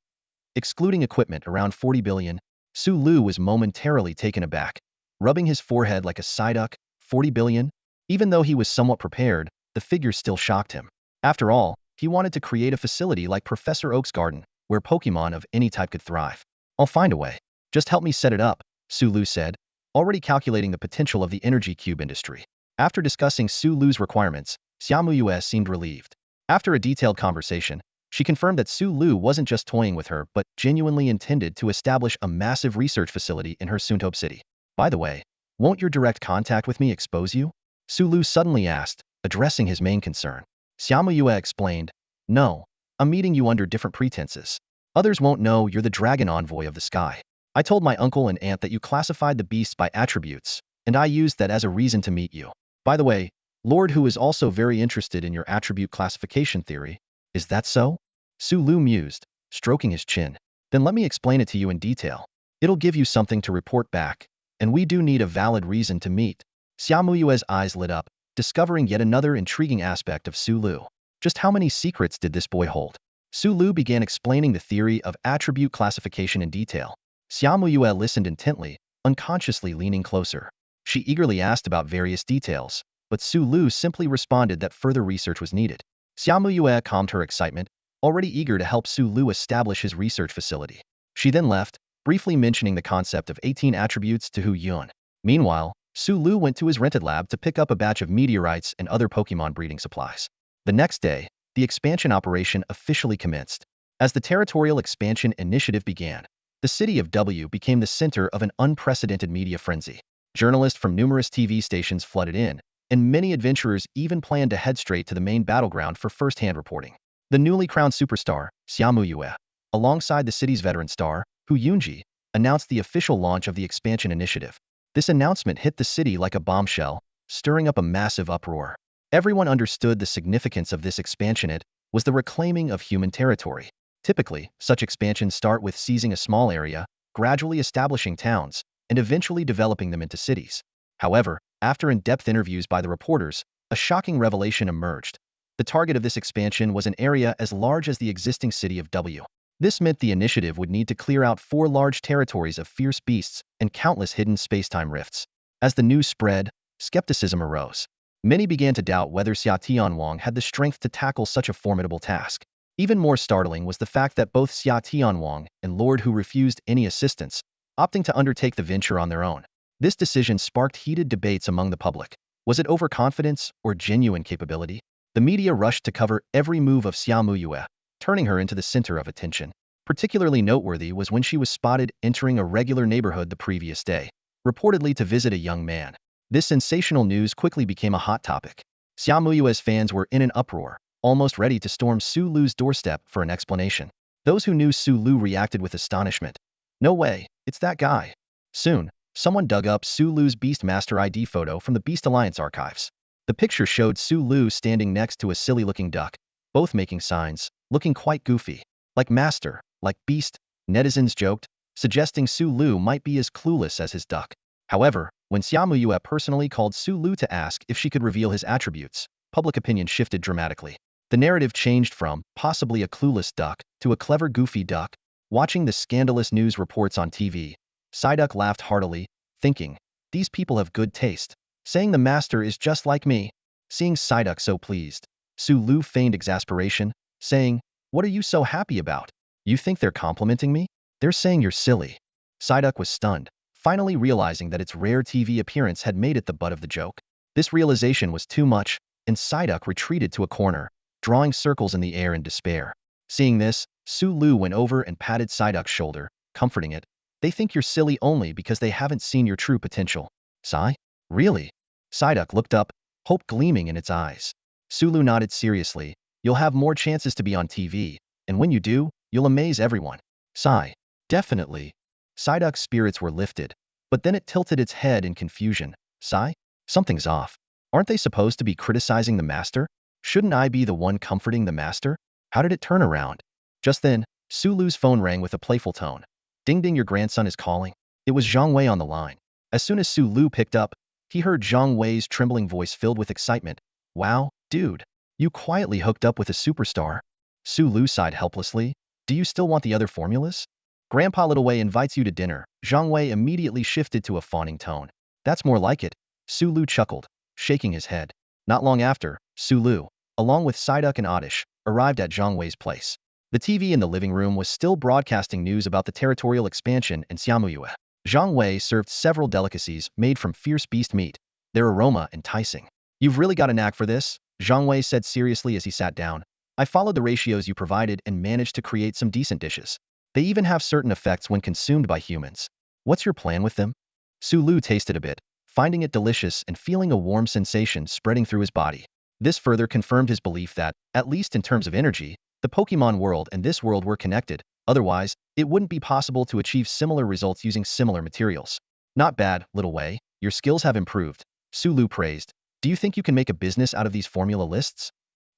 Speaker 1: excluding equipment, around 40 billion. Su Lu was momentarily taken aback, rubbing his forehead like a Psyduck. 40 billion? Even though he was somewhat prepared, the figure still shocked him. After all, he wanted to create a facility like Professor Oak's garden, where Pokémon of any type could thrive. I'll find a way. Just help me set it up, Su Lu said, already calculating the potential of the energy cube industry. After discussing Su Lu's requirements, Xiaomuyue seemed relieved. After a detailed conversation, she confirmed that Su Lu wasn't just toying with her but genuinely intended to establish a massive research facility in her Suntope city. By the way, won't your direct contact with me expose you? Su Lu suddenly asked, addressing his main concern. Xiaomuyue explained, No, I'm meeting you under different pretenses. Others won't know you're the dragon envoy of the sky. I told my uncle and aunt that you classified the beasts by attributes, and I used that as a reason to meet you. By the way, Lord Hu is also very interested in your attribute classification theory. Is that so? Su Lu mused, stroking his chin. Then let me explain it to you in detail. It'll give you something to report back, and we do need a valid reason to meet. Xiaomuyue's eyes lit up, discovering yet another intriguing aspect of Su Lu. Just how many secrets did this boy hold? Su Lu began explaining the theory of attribute classification in detail. Xiaomuyue listened intently, unconsciously leaning closer. She eagerly asked about various details, but Su Lu simply responded that further research was needed. Xiaomuyue calmed her excitement, already eager to help Su Lu establish his research facility. She then left, briefly mentioning the concept of 18 attributes to Hu Yun. Meanwhile, Su Lu went to his rented lab to pick up a batch of meteorites and other Pokémon breeding supplies. The next day, the expansion operation officially commenced. As the territorial expansion initiative began, the city of W became the center of an unprecedented media frenzy. Journalists from numerous TV stations flooded in, and many adventurers even planned to head straight to the main battleground for first-hand reporting. The newly crowned superstar, Xiaomuyue, alongside the city's veteran star, Hu Yunji, announced the official launch of the expansion initiative. This announcement hit the city like a bombshell, stirring up a massive uproar. Everyone understood the significance of this expansion. It was the reclaiming of human territory. Typically, such expansions start with seizing a small area, gradually establishing towns, and eventually developing them into cities. However, after in-depth interviews by the reporters, a shocking revelation emerged. The target of this expansion was an area as large as the existing city of W. This meant the initiative would need to clear out 4 large territories of fierce beasts and countless hidden spacetime rifts. As the news spread, skepticism arose. Many began to doubt whether Xia Tianwang had the strength to tackle such a formidable task. Even more startling was the fact that both Xia Tianwang and Lord Hu refused any assistance, opting to undertake the venture on their own. This decision sparked heated debates among the public. Was it overconfidence or genuine capability? The media rushed to cover every move of Xia Muyue, turning her into the center of attention. Particularly noteworthy was when she was spotted entering a regular neighborhood the previous day, reportedly to visit a young man. This sensational news quickly became a hot topic. Xia Muyue's fans were in an uproar, almost ready to storm Su Lu's doorstep for an explanation. Those who knew Su Lu reacted with astonishment. No way, it's that guy. Soon, someone dug up Su Lu's Beast Master ID photo from the Beast Alliance archives. The picture showed Su Lu standing next to a silly-looking duck, both making signs, looking quite goofy. Like Master, like Beast, netizens joked, suggesting Su Lu might be as clueless as his duck. However, when Xia Muyue personally called Su Lu to ask if she could reveal his attributes, public opinion shifted dramatically. The narrative changed from possibly a clueless duck to a clever goofy duck. Watching the scandalous news reports on TV, Psyduck laughed heartily, thinking, these people have good taste, saying the master is just like me. Seeing Psyduck so pleased, Su Lu feigned exasperation, saying, what are you so happy about? You think they're complimenting me? They're saying you're silly. Psyduck was stunned, finally realizing that its rare TV appearance had made it the butt of the joke. This realization was too much, and Psyduck retreated to a corner, drawing circles in the air in despair. Seeing this, Su Lu went over and patted Psyduck's shoulder, comforting it. They think you're silly only because they haven't seen your true potential. Psy? Really? Psyduck looked up, hope gleaming in its eyes. Su Lu nodded seriously. You'll have more chances to be on TV, and when you do, you'll amaze everyone. Psy. Definitely. Psyduck's spirits were lifted, but then it tilted its head in confusion. Psy? Something's off. Aren't they supposed to be criticizing the master? Shouldn't I be the one comforting the master? How did it turn around? Just then, Su Lu's phone rang with a playful tone. Ding ding, your grandson is calling. It was Zhang Wei on the line. As soon as Su Lu picked up, he heard Zhang Wei's trembling voice filled with excitement. Wow, dude. You quietly hooked up with a superstar? Su Lu sighed helplessly. Do you still want the other formulas? Grandpa Little Wei invites you to dinner. Zhang Wei immediately shifted to a fawning tone. That's more like it. Su Lu chuckled, shaking his head. Not long after, Su Lu, along with Psyduck and Oddish, arrived at Zhang Wei's place. The TV in the living room was still broadcasting news about the territorial expansion in Xiamuyue. Zhang Wei served several delicacies made from fierce beast meat, their aroma enticing. You've really got a knack for this, Zhang Wei said seriously as he sat down. I followed the ratios you provided and managed to create some decent dishes. They even have certain effects when consumed by humans. What's your plan with them? Su Lu tasted a bit, finding it delicious and feeling a warm sensation spreading through his body. This further confirmed his belief that, at least in terms of energy, the Pokémon world and this world were connected. Otherwise, it wouldn't be possible to achieve similar results using similar materials. Not bad, Little Wei. Your skills have improved, Su Lu praised. Do you think you can make a business out of these formula lists?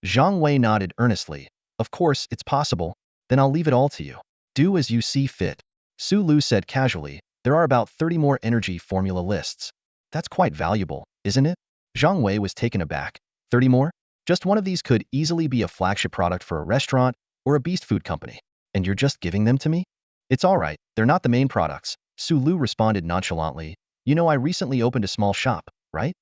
Speaker 1: Zhang Wei nodded earnestly. Of course, it's possible. Then I'll leave it all to you. Do as you see fit. Su Lu said casually. There are about 30 more energy formula lists. That's quite valuable, isn't it? Zhang Wei was taken aback. 30 more? Just one of these could easily be a flagship product for a restaurant or a beast food company. And you're just giving them to me? It's all right, they're not the main products, Su Lu responded nonchalantly. You know I recently opened a small shop, right?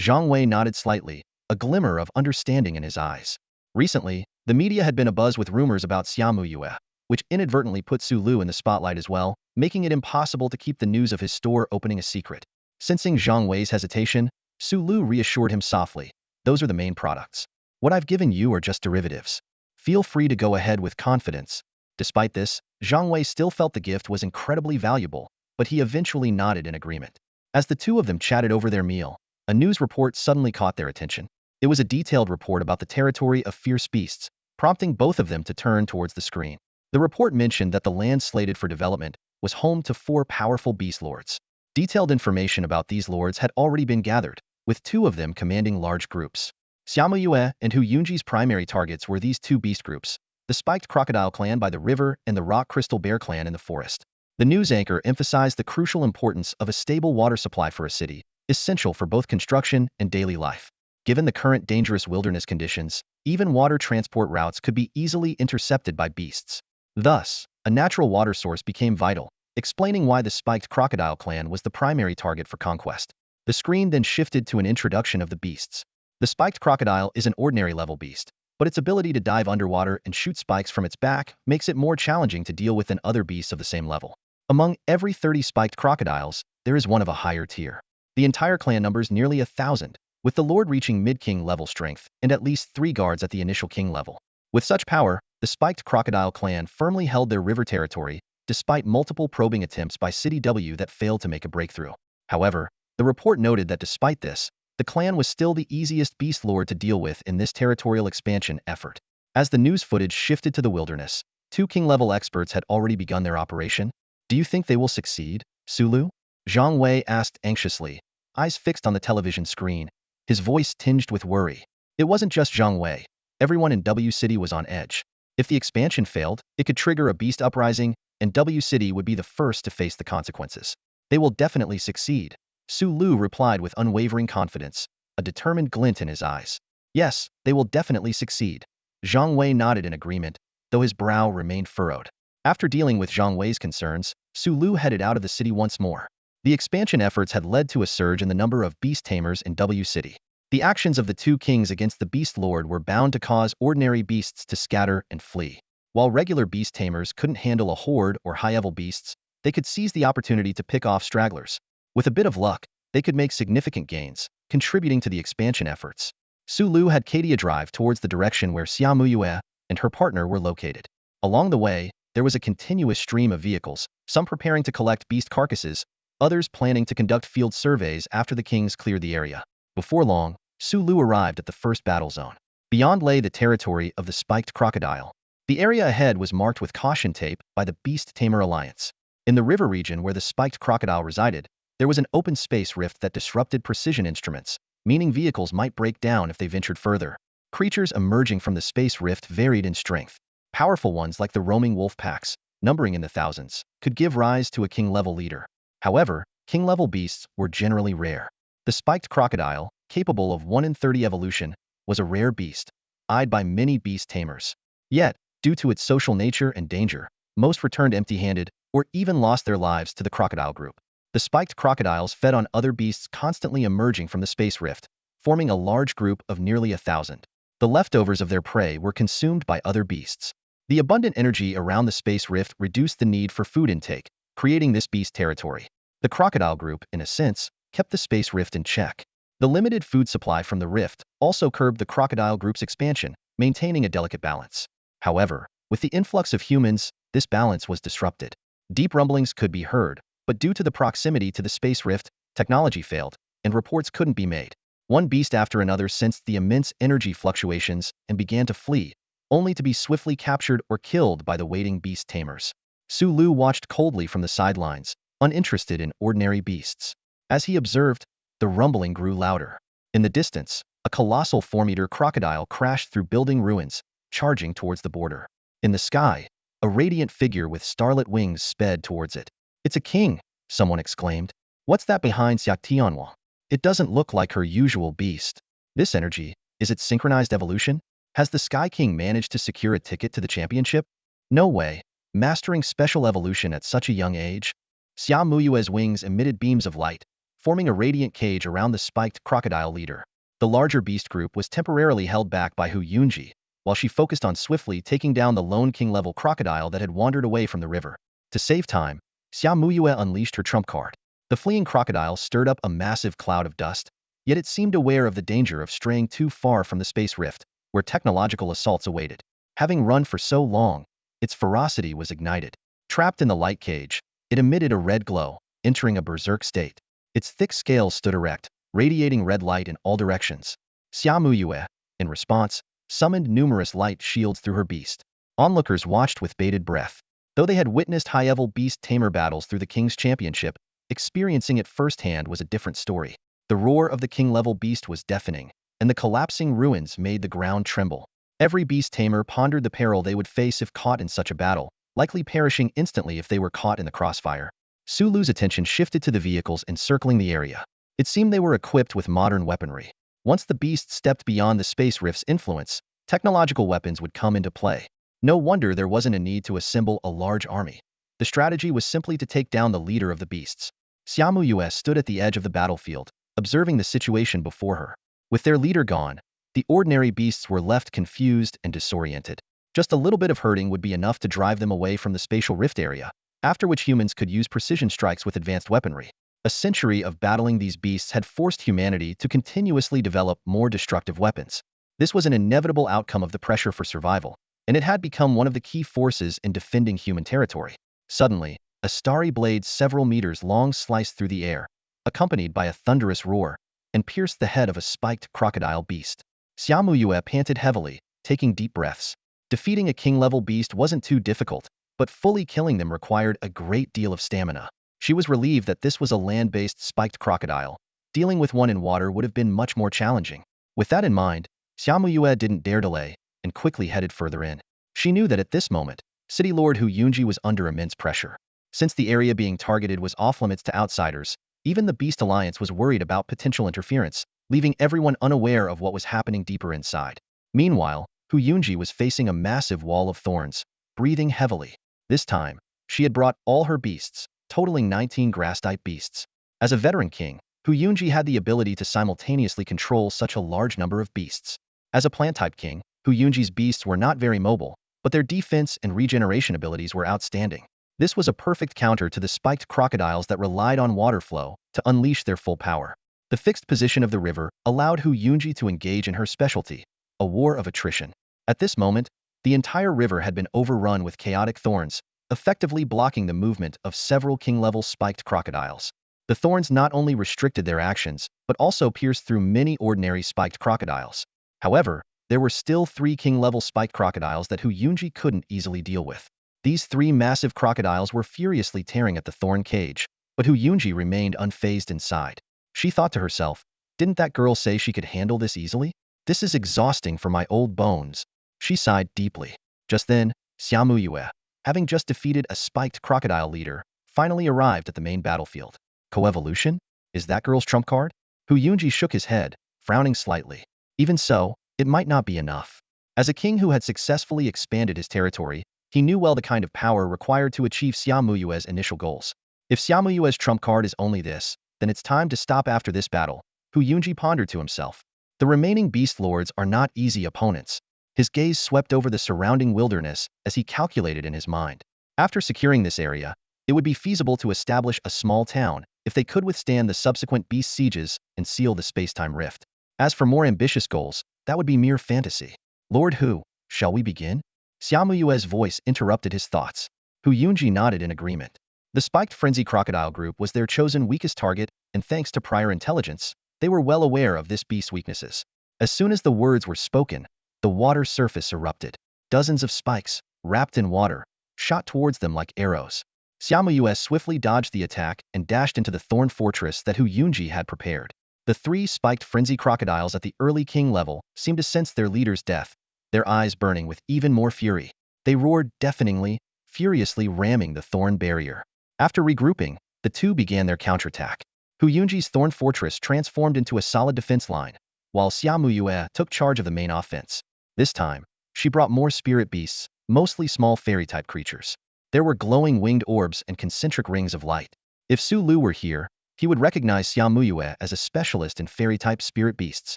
Speaker 1: Zhang Wei nodded slightly, a glimmer of understanding in his eyes. Recently, the media had been abuzz with rumors about Xiamuyue, which inadvertently put Su Lu in the spotlight as well, making it impossible to keep the news of his store opening a secret. Sensing Zhang Wei's hesitation, Su Lu reassured him softly. Those are the main products. What I've given you are just derivatives. Feel free to go ahead with confidence. Despite this, Zhang Wei still felt the gift was incredibly valuable, but he eventually nodded in agreement. As the two of them chatted over their meal, a news report suddenly caught their attention. It was a detailed report about the territory of fierce beasts, prompting both of them to turn towards the screen. The report mentioned that the land slated for development was home to 4 powerful beast lords. Detailed information about these lords had already been gathered, with 2 of them commanding large groups. Xiaomuyue and Hu Yunji's primary targets were these 2 beast groups, the Spiked Crocodile clan by the river and the Rock Crystal Bear clan in the forest. The news anchor emphasized the crucial importance of a stable water supply for a city, essential for both construction and daily life. Given the current dangerous wilderness conditions, even water transport routes could be easily intercepted by beasts. Thus, a natural water source became vital, explaining why the Spiked Crocodile clan was the primary target for conquest. The screen then shifted to an introduction of the beasts. The Spiked Crocodile is an ordinary level beast, but its ability to dive underwater and shoot spikes from its back makes it more challenging to deal with than other beasts of the same level. Among every 30 spiked crocodiles, there is one of a higher tier. The entire clan numbers nearly 1,000, with the lord reaching mid-king level strength and at least 3 guards at the initial king level. With such power, the Spiked Crocodile clan firmly held their river territory, despite multiple probing attempts by City W that failed to make a breakthrough. However, the report noted that despite this, the clan was still the easiest beast lord to deal with in this territorial expansion effort. As the news footage shifted to the wilderness, 2 king-level experts had already begun their operation. Do you think they will succeed, Sulu? Zhang Wei asked anxiously, eyes fixed on the television screen, his voice tinged with worry. It wasn't just Zhang Wei. Everyone in W City was on edge. If the expansion failed, it could trigger a beast uprising, and W City would be the first to face the consequences. They will definitely succeed, Su Lu replied with unwavering confidence, a determined glint in his eyes. Yes, they will definitely succeed. Zhang Wei nodded in agreement, though his brow remained furrowed. After dealing with Zhang Wei's concerns, Su Lu headed out of the city once more. The expansion efforts had led to a surge in the number of Beast Tamers in W City. The actions of the 2 kings against the Beast Lord were bound to cause ordinary beasts to scatter and flee. While regular Beast Tamers couldn't handle a horde or high-level beasts, they could seize the opportunity to pick off stragglers. With a bit of luck, they could make significant gains, contributing to the expansion efforts. Su Lu had Katia drive towards the direction where Xia Muyue and her partner were located. Along the way, there was a continuous stream of vehicles, some preparing to collect beast carcasses, others planning to conduct field surveys after the kings cleared the area. Before long, Su Lu arrived at the first battle zone. Beyond lay the territory of the Spiked Crocodile. The area ahead was marked with caution tape by the Beast Tamer Alliance. In the river region where the Spiked Crocodile resided, there was an open space rift that disrupted precision instruments, meaning vehicles might break down if they ventured further. Creatures emerging from the space rift varied in strength. Powerful ones like the roaming wolf packs, numbering in the thousands, could give rise to a king-level leader. However, king-level beasts were generally rare. The Spiked Crocodile, capable of 1 in 30 evolution, was a rare beast, eyed by many beast tamers. Yet, due to its social nature and danger, most returned empty-handed or even lost their lives to the crocodile group. The Spiked Crocodiles fed on other beasts constantly emerging from the space rift, forming a large group of nearly 1,000. The leftovers of their prey were consumed by other beasts. The abundant energy around the space rift reduced the need for food intake, creating this beast territory. The crocodile group, in a sense, kept the space rift in check. The limited food supply from the rift also curbed the crocodile group's expansion, maintaining a delicate balance. However, with the influx of humans, this balance was disrupted. Deep rumblings could be heard, but due to the proximity to the space rift, technology failed, and reports couldn't be made. One beast after another sensed the immense energy fluctuations and began to flee, only to be swiftly captured or killed by the waiting beast tamers. Su Lu watched coldly from the sidelines, uninterested in ordinary beasts. As he observed, the rumbling grew louder. In the distance, a colossal 4-meter crocodile crashed through building ruins, charging towards the border. In the sky, a radiant figure with starlit wings sped towards it. It's a king, someone exclaimed. What's that behind Xia Tianhua? It doesn't look like her usual beast. This energy, is it synchronized evolution? Has the Sky King managed to secure a ticket to the championship? No way. Mastering special evolution at such a young age? Xia Muyue's wings emitted beams of light, forming a radiant cage around the Spiked Crocodile leader. The larger beast group was temporarily held back by Hu Yunji, while she focused on swiftly taking down the lone king-level crocodile that had wandered away from the river. To save time, Xia Muyue unleashed her trump card. The fleeing crocodile stirred up a massive cloud of dust, yet it seemed aware of the danger of straying too far from the space rift, where technological assaults awaited. Having run for so long, its ferocity was ignited. Trapped in the light cage, it emitted a red glow, entering a berserk state. Its thick scales stood erect, radiating red light in all directions. Xia Muyue, in response, summoned numerous light shields through her beast. Onlookers watched with bated breath. Though they had witnessed high-level Beast Tamer battles through the King's Championship, experiencing it firsthand was a different story. The roar of the King-level beast was deafening, and the collapsing ruins made the ground tremble. Every Beast Tamer pondered the peril they would face if caught in such a battle, likely perishing instantly if they were caught in the crossfire. Sulu's attention shifted to the vehicles encircling the area. It seemed they were equipped with modern weaponry. Once the beast stepped beyond the Space Rift's influence, technological weapons would come into play. No wonder there wasn't a need to assemble a large army. The strategy was simply to take down the leader of the beasts. Xiaomu stood at the edge of the battlefield, observing the situation before her. With their leader gone, the ordinary beasts were left confused and disoriented. Just a little bit of hurting would be enough to drive them away from the spatial rift area, after which humans could use precision strikes with advanced weaponry. A century of battling these beasts had forced humanity to continuously develop more destructive weapons. This was an inevitable outcome of the pressure for survival, and it had become one of the key forces in defending human territory. Suddenly, a starry blade several meters long sliced through the air, accompanied by a thunderous roar, and pierced the head of a spiked crocodile beast. Xiaomu panted heavily, taking deep breaths. Defeating a king-level beast wasn't too difficult, but fully killing them required a great deal of stamina. She was relieved that this was a land-based spiked crocodile. Dealing with one in water would have been much more challenging. With that in mind, Xiaomu didn't dare delay, and quickly headed further in. She knew that at this moment, City Lord Hu Yunji was under immense pressure. Since the area being targeted was off-limits to outsiders, even the Beast Alliance was worried about potential interference, leaving everyone unaware of what was happening deeper inside. Meanwhile, Hu Yunji was facing a massive wall of thorns, breathing heavily. This time, she had brought all her beasts, totaling 19 grass-type beasts. As a veteran king, Hu Yunji had the ability to simultaneously control such a large number of beasts. As a plant-type king, Hu Yunji's beasts were not very mobile, but their defense and regeneration abilities were outstanding. This was a perfect counter to the spiked crocodiles that relied on water flow to unleash their full power. The fixed position of the river allowed Hu Yunji to engage in her specialty, a war of attrition. At this moment, the entire river had been overrun with chaotic thorns, effectively blocking the movement of several king-level spiked crocodiles. The thorns not only restricted their actions, but also pierced through many ordinary spiked crocodiles. However, there were still 3 king-level spiked crocodiles that Hu Yunji couldn't easily deal with. These 3 massive crocodiles were furiously tearing at the thorn cage, but Hu Yunji remained unfazed inside. She thought to herself, didn't that girl say she could handle this easily? This is exhausting for my old bones. She sighed deeply. Just then, Xiaomu, having just defeated a spiked crocodile leader, finally arrived at the main battlefield. Coevolution? Is that girl's trump card? Hu Yunji shook his head, frowning slightly. Even so, it might not be enough. As a king who had successfully expanded his territory, he knew well the kind of power required to achieve Xiaomu's initial goals. If Xiaomu's trump card is only this, then it's time to stop after this battle, Hu Yunji pondered to himself. The remaining beast lords are not easy opponents. His gaze swept over the surrounding wilderness as he calculated in his mind. After securing this area, it would be feasible to establish a small town if they could withstand the subsequent beast sieges and seal the space-time rift. As for more ambitious goals, that would be mere fantasy. Lord Hu, shall we begin? Xiaomu's voice interrupted his thoughts. Hu Yunji nodded in agreement. The spiked frenzy crocodile group was their chosen weakest target, and thanks to prior intelligence, they were well aware of this beast's weaknesses. As soon as the words were spoken, the water surface erupted. Dozens of spikes, wrapped in water, shot towards them like arrows. Xiaomu swiftly dodged the attack and dashed into the thorn fortress that Hu Yunji had prepared. The 3 spiked frenzy crocodiles at the early king level seemed to sense their leader's death, their eyes burning with even more fury. They roared deafeningly, furiously ramming the thorn barrier. After regrouping, the 2 began their counterattack. Hu Yunji's thorn fortress transformed into a solid defense line, while Xiaomu took charge of the main offense. This time, she brought more spirit beasts, mostly small fairy-type creatures. There were glowing winged orbs and concentric rings of light. If Su Lu were here, he would recognize Xiaomu as a specialist in fairy-type spirit beasts.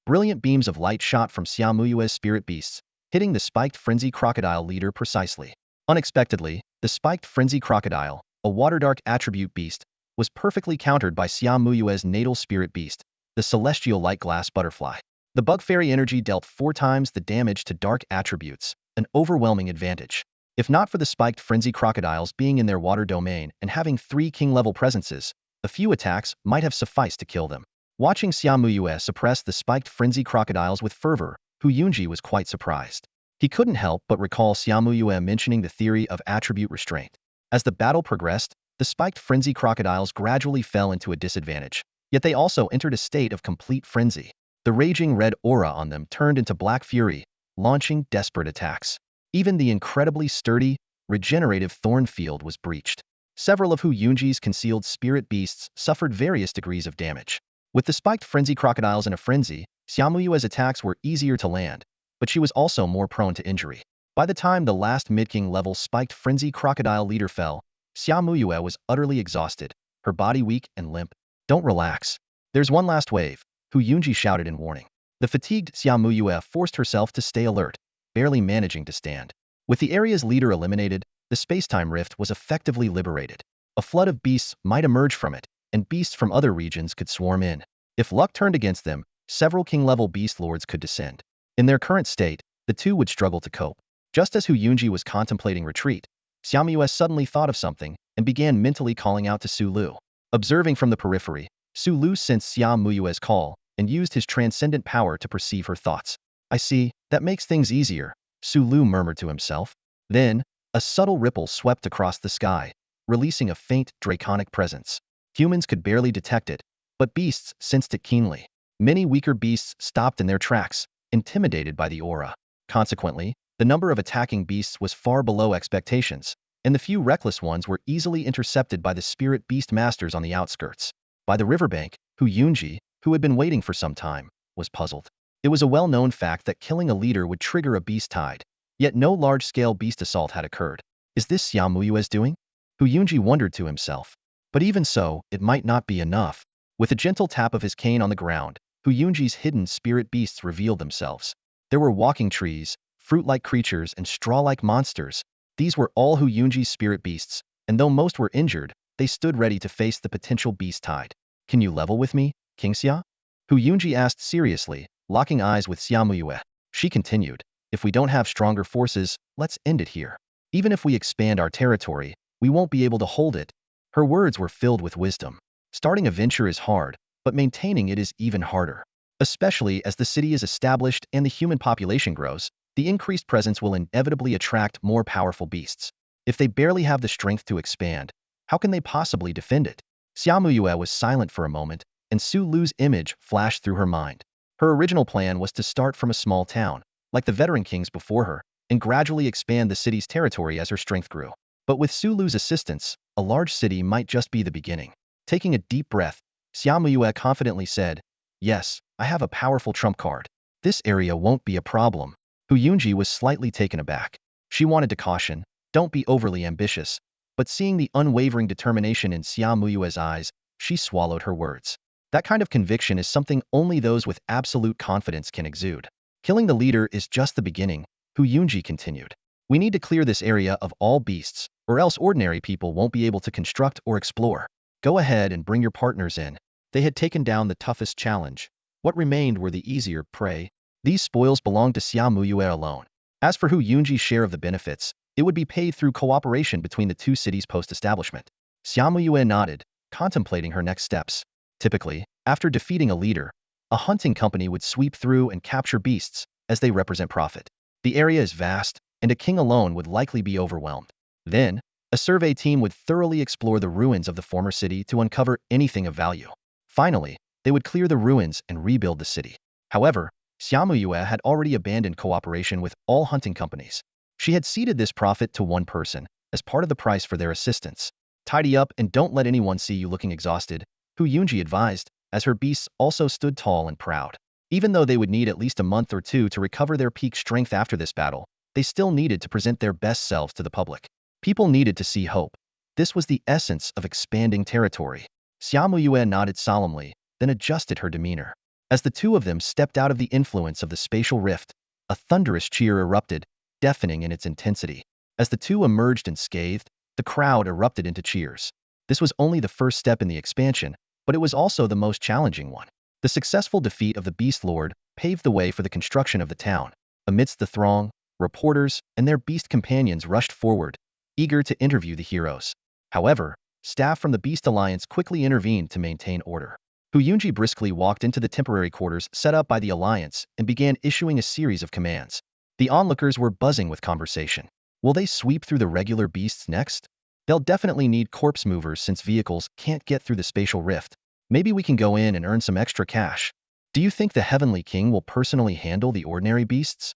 Speaker 1: Brilliant beams of light shot from Xiaomu's spirit beasts, hitting the spiked frenzy crocodile leader precisely. Unexpectedly, the spiked frenzy crocodile, a water-dark attribute beast, was perfectly countered by Xiaomu's natal spirit beast, the celestial light glass butterfly. The bug fairy energy dealt 4 times the damage to dark attributes, an overwhelming advantage. If not for the spiked frenzy crocodiles being in their water domain and having 3 king-level presences, a few attacks might have sufficed to kill them. Watching Xiaomu suppress the spiked frenzy crocodiles with fervor, Hu Yunji was quite surprised. He couldn't help but recall Xiaomuyue mentioning the theory of attribute restraint. As the battle progressed, the spiked frenzy crocodiles gradually fell into a disadvantage, yet they also entered a state of complete frenzy. The raging red aura on them turned into black fury, launching desperate attacks. Even the incredibly sturdy, regenerative thorn field was breached. Several of Hu Yunji's concealed spirit beasts suffered various degrees of damage. With the spiked frenzy crocodiles in a frenzy, Xiaomuyue's attacks were easier to land, but she was also more prone to injury. By the time the last mid-king level spiked frenzy crocodile leader fell, Xiaomuyue was utterly exhausted, her body weak and limp. Don't relax. There's one last wave, Hu Yunji shouted in warning. The fatigued Xiaomuyue forced herself to stay alert, barely managing to stand. With the area's leader eliminated, the space-time rift was effectively liberated. A flood of beasts might emerge from it, and beasts from other regions could swarm in. If luck turned against them, several king-level beast lords could descend. In their current state, the two would struggle to cope. Just as Hu Yunji was contemplating retreat, Xiaomuyue suddenly thought of something and began mentally calling out to Su Lu. Observing from the periphery, Su Lu sensed Xiaomuyue's call and used his transcendent power to perceive her thoughts. I see, that makes things easier, Su Lu murmured to himself. Then, a subtle ripple swept across the sky, releasing a faint, draconic presence. Humans could barely detect it, but beasts sensed it keenly. Many weaker beasts stopped in their tracks, intimidated by the aura. Consequently, the number of attacking beasts was far below expectations, and the few reckless ones were easily intercepted by the spirit beast masters on the outskirts. By the riverbank, Hu Yunji, who had been waiting for some time, was puzzled. It was a well-known fact that killing a leader would trigger a beast tide, yet no large-scale beast assault had occurred. Is this Xiaomuyue's doing? Hu Yunji wondered to himself. But even so, it might not be enough. With a gentle tap of his cane on the ground, Hu Yunji's hidden spirit beasts revealed themselves. There were walking trees, fruit-like creatures, and straw-like monsters. These were all Hu Yunji's spirit beasts, and though most were injured, they stood ready to face the potential beast tide. Can you level with me, King Xia? Hu Yunji asked seriously, locking eyes with Xiaomuyue. She continued, if we don't have stronger forces, let's end it here. Even if we expand our territory, we won't be able to hold it. Her words were filled with wisdom. Starting a venture is hard, but maintaining it is even harder. Especially as the city is established and the human population grows, the increased presence will inevitably attract more powerful beasts. If they barely have the strength to expand, how can they possibly defend it? Xiaomuyue was silent for a moment, and Su Lu's image flashed through her mind. Her original plan was to start from a small town, like the veteran kings before her, and gradually expand the city's territory as her strength grew. But with Su Lu's assistance, a large city might just be the beginning. Taking a deep breath, Xiaomuyue confidently said, yes, I have a powerful trump card. This area won't be a problem. Hu Yunji was slightly taken aback. She wanted to caution, don't be overly ambitious, but seeing the unwavering determination in Xiaomuyue's eyes, she swallowed her words. That kind of conviction is something only those with absolute confidence can exude. Killing the leader is just the beginning, Hu Yunji continued. We need to clear this area of all beasts, or else ordinary people won't be able to construct or explore. Go ahead and bring your partners in. They had taken down the toughest challenge. What remained were the easier prey. These spoils belonged to Xiaomuyue alone. As for Hu Yunji's share of the benefits, it would be paid through cooperation between the two cities post-establishment. Xiaomuyue nodded, contemplating her next steps. Typically, after defeating a leader, a hunting company would sweep through and capture beasts, as they represent profit. The area is vast, and a king alone would likely be overwhelmed. Then, a survey team would thoroughly explore the ruins of the former city to uncover anything of value. Finally, they would clear the ruins and rebuild the city. However, Xiaomuyue had already abandoned cooperation with all hunting companies. She had ceded this profit to one person, as part of the price for their assistance. Tidy up and don't let anyone see you looking exhausted, Hu Yunji advised, as her beasts also stood tall and proud. Even though they would need at least a month or two to recover their peak strength after this battle, they still needed to present their best selves to the public. People needed to see hope. This was the essence of expanding territory. Xiaomuyue nodded solemnly, then adjusted her demeanor. As the two of them stepped out of the influence of the spatial rift, a thunderous cheer erupted, deafening in its intensity. As the two emerged unscathed, the crowd erupted into cheers. This was only the first step in the expansion, but it was also the most challenging one. The successful defeat of the Beast Lord paved the way for the construction of the town. Amidst the throng, reporters and their beast companions rushed forward, eager to interview the heroes. However, staff from the Beast Alliance quickly intervened to maintain order. Hu Yunji briskly walked into the temporary quarters set up by the Alliance and began issuing a series of commands. The onlookers were buzzing with conversation. Will they sweep through the regular beasts next? They'll definitely need corpse movers since vehicles can't get through the spatial rift. Maybe we can go in and earn some extra cash. Do you think the Heavenly King will personally handle the ordinary beasts?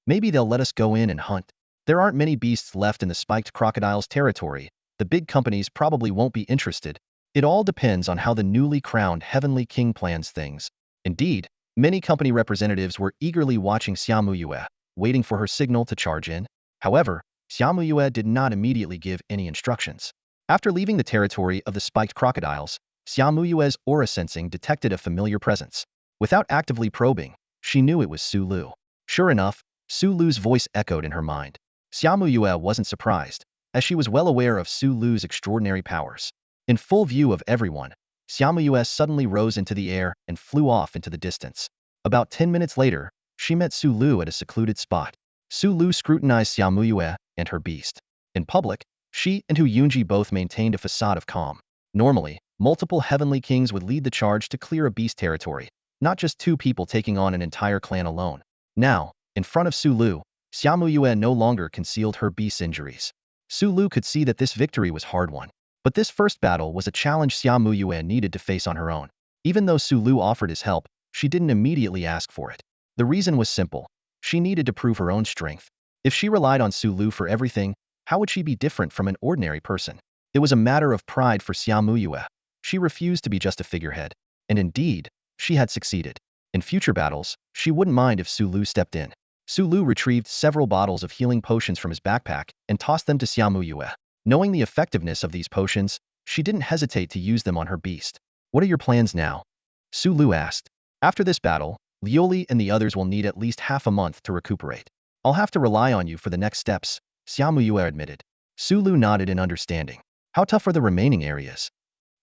Speaker 1: Maybe they'll let us go in and hunt. There aren't many beasts left in the spiked crocodile's territory. The big companies probably won't be interested. It all depends on how the newly crowned Heavenly King plans things. Indeed, many company representatives were eagerly watching Xiaomuyue, waiting for her signal to charge in. However, Xiaomuyue did not immediately give any instructions. After leaving the territory of the spiked crocodiles, Xiaomuyue's aura sensing detected a familiar presence. Without actively probing, she knew it was Su Lu. Sure enough, Su Lu's voice echoed in her mind. Xiaomuyue wasn't surprised, as she was well aware of Su Lu's extraordinary powers. In full view of everyone, Xiaomuyue suddenly rose into the air and flew off into the distance. About 10 minutes later, she met Su Lu at a secluded spot. Su Lu scrutinized Xiaomuyue and her beast. In public, she and Hu Yunji both maintained a facade of calm. Normally, multiple Heavenly Kings would lead the charge to clear a beast territory, not just two people taking on an entire clan alone. Now, in front of Su Lu, Xiaomuyue no longer concealed her beast's injuries. Su Lu could see that this victory was hard-won. But this first battle was a challenge Xiaomuyue needed to face on her own. Even though Su Lu offered his help, she didn't immediately ask for it. The reason was simple. She needed to prove her own strength. If she relied on Su Lu for everything, how would she be different from an ordinary person? It was a matter of pride for Xiaomuyue. She refused to be just a figurehead. And indeed, she had succeeded. In future battles, she wouldn't mind if Su Lu stepped in. Su Lu retrieved several bottles of healing potions from his backpack and tossed them to Xiaomuyue. Knowing the effectiveness of these potions, she didn't hesitate to use them on her beast. What are your plans now? Su Lu asked. After this battle, Lioli and the others will need at least half a month to recuperate. I'll have to rely on you for the next steps, Xiaomuyue admitted. Su Lu nodded in understanding. How tough are the remaining areas?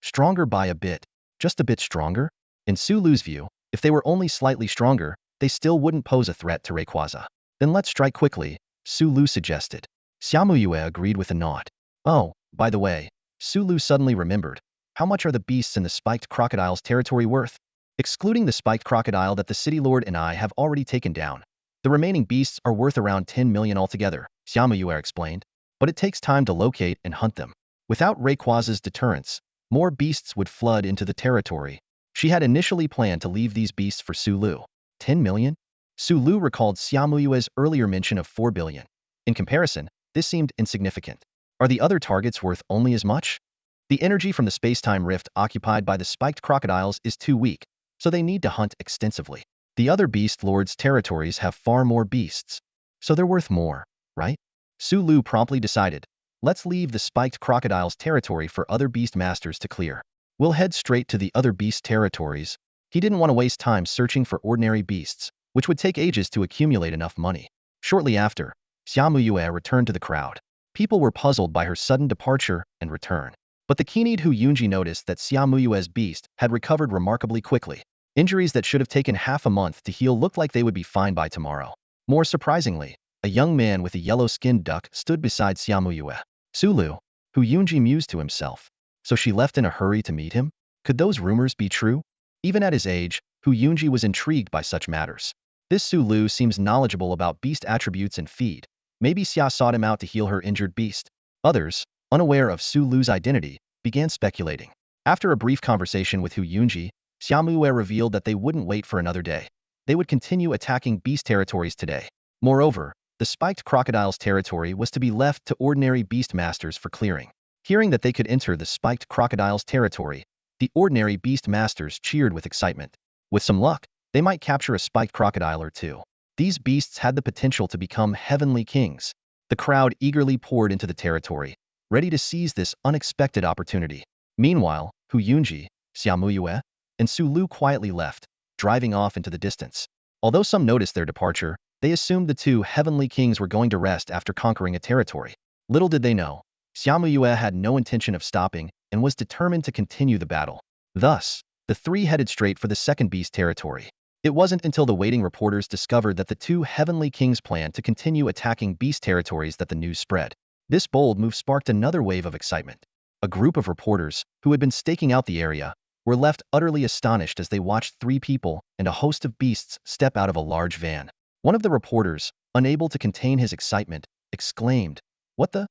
Speaker 1: Stronger by a bit. Just a bit stronger? In Su Lu's view, if they were only slightly stronger, they still wouldn't pose a threat to Rayquaza. Then let's strike quickly, Su Lu suggested. Xiaomuyue agreed with a nod. Oh, by the way, Su Lu suddenly remembered. How much are the beasts in the spiked crocodile's territory worth? Excluding the spiked crocodile that the city lord and I have already taken down, the remaining beasts are worth around 10 million altogether, Xiaomuyue explained. But it takes time to locate and hunt them. Without Rayquaza's deterrence, more beasts would flood into the territory. She had initially planned to leave these beasts for Su Lu. 10 million? Su Lu recalled Xiaomuyue's earlier mention of 4 billion. In comparison, this seemed insignificant. Are the other targets worth only as much? The energy from the space-time rift occupied by the spiked crocodiles is too weak, so they need to hunt extensively. The other beast lords' territories have far more beasts, so they're worth more, right? Su Lu promptly decided, let's leave the spiked crocodile's territory for other beast masters to clear. We'll head straight to the other beast territories. He didn't want to waste time searching for ordinary beasts, which would take ages to accumulate enough money. Shortly after, Xiaomuyue returned to the crowd. People were puzzled by her sudden departure and return. But the keen-eyed Hu Yunji noticed that Xiaomuyue's beast had recovered remarkably quickly. Injuries that should have taken half a month to heal looked like they would be fine by tomorrow. More surprisingly, a young man with a yellow-skinned duck stood beside Xiaomuyue. Su Lu, Hu Yunji mused to himself. So she left in a hurry to meet him? Could those rumors be true? Even at his age, Hu Yunji was intrigued by such matters. This Su Lu seems knowledgeable about beast attributes and feed. Maybe Xia sought him out to heal her injured beast. Others, unaware of Su Lu's identity, began speculating. After a brief conversation with Hu Yunji, Xiaomuyue revealed that they wouldn't wait for another day. They would continue attacking beast territories today. Moreover, the spiked crocodile's territory was to be left to ordinary beast masters for clearing. Hearing that they could enter the spiked crocodile's territory, the ordinary beast masters cheered with excitement. With some luck, they might capture a spiked crocodile or two. These beasts had the potential to become heavenly kings. The crowd eagerly poured into the territory, ready to seize this unexpected opportunity. Meanwhile, Hu Yunji, Xiaomuyue, and Su Lu quietly left, driving off into the distance. Although some noticed their departure, they assumed the two heavenly kings were going to rest after conquering a territory. Little did they know, Xiaomuyue had no intention of stopping and was determined to continue the battle. Thus, the three headed straight for the second beast territory. It wasn't until the waiting reporters discovered that the two heavenly kings planned to continue attacking beast territories that the news spread. This bold move sparked another wave of excitement. A group of reporters, who had been staking out the area, were left utterly astonished as they watched 3 people and a host of beasts step out of a large van. One of the reporters, unable to contain his excitement, exclaimed, "What the?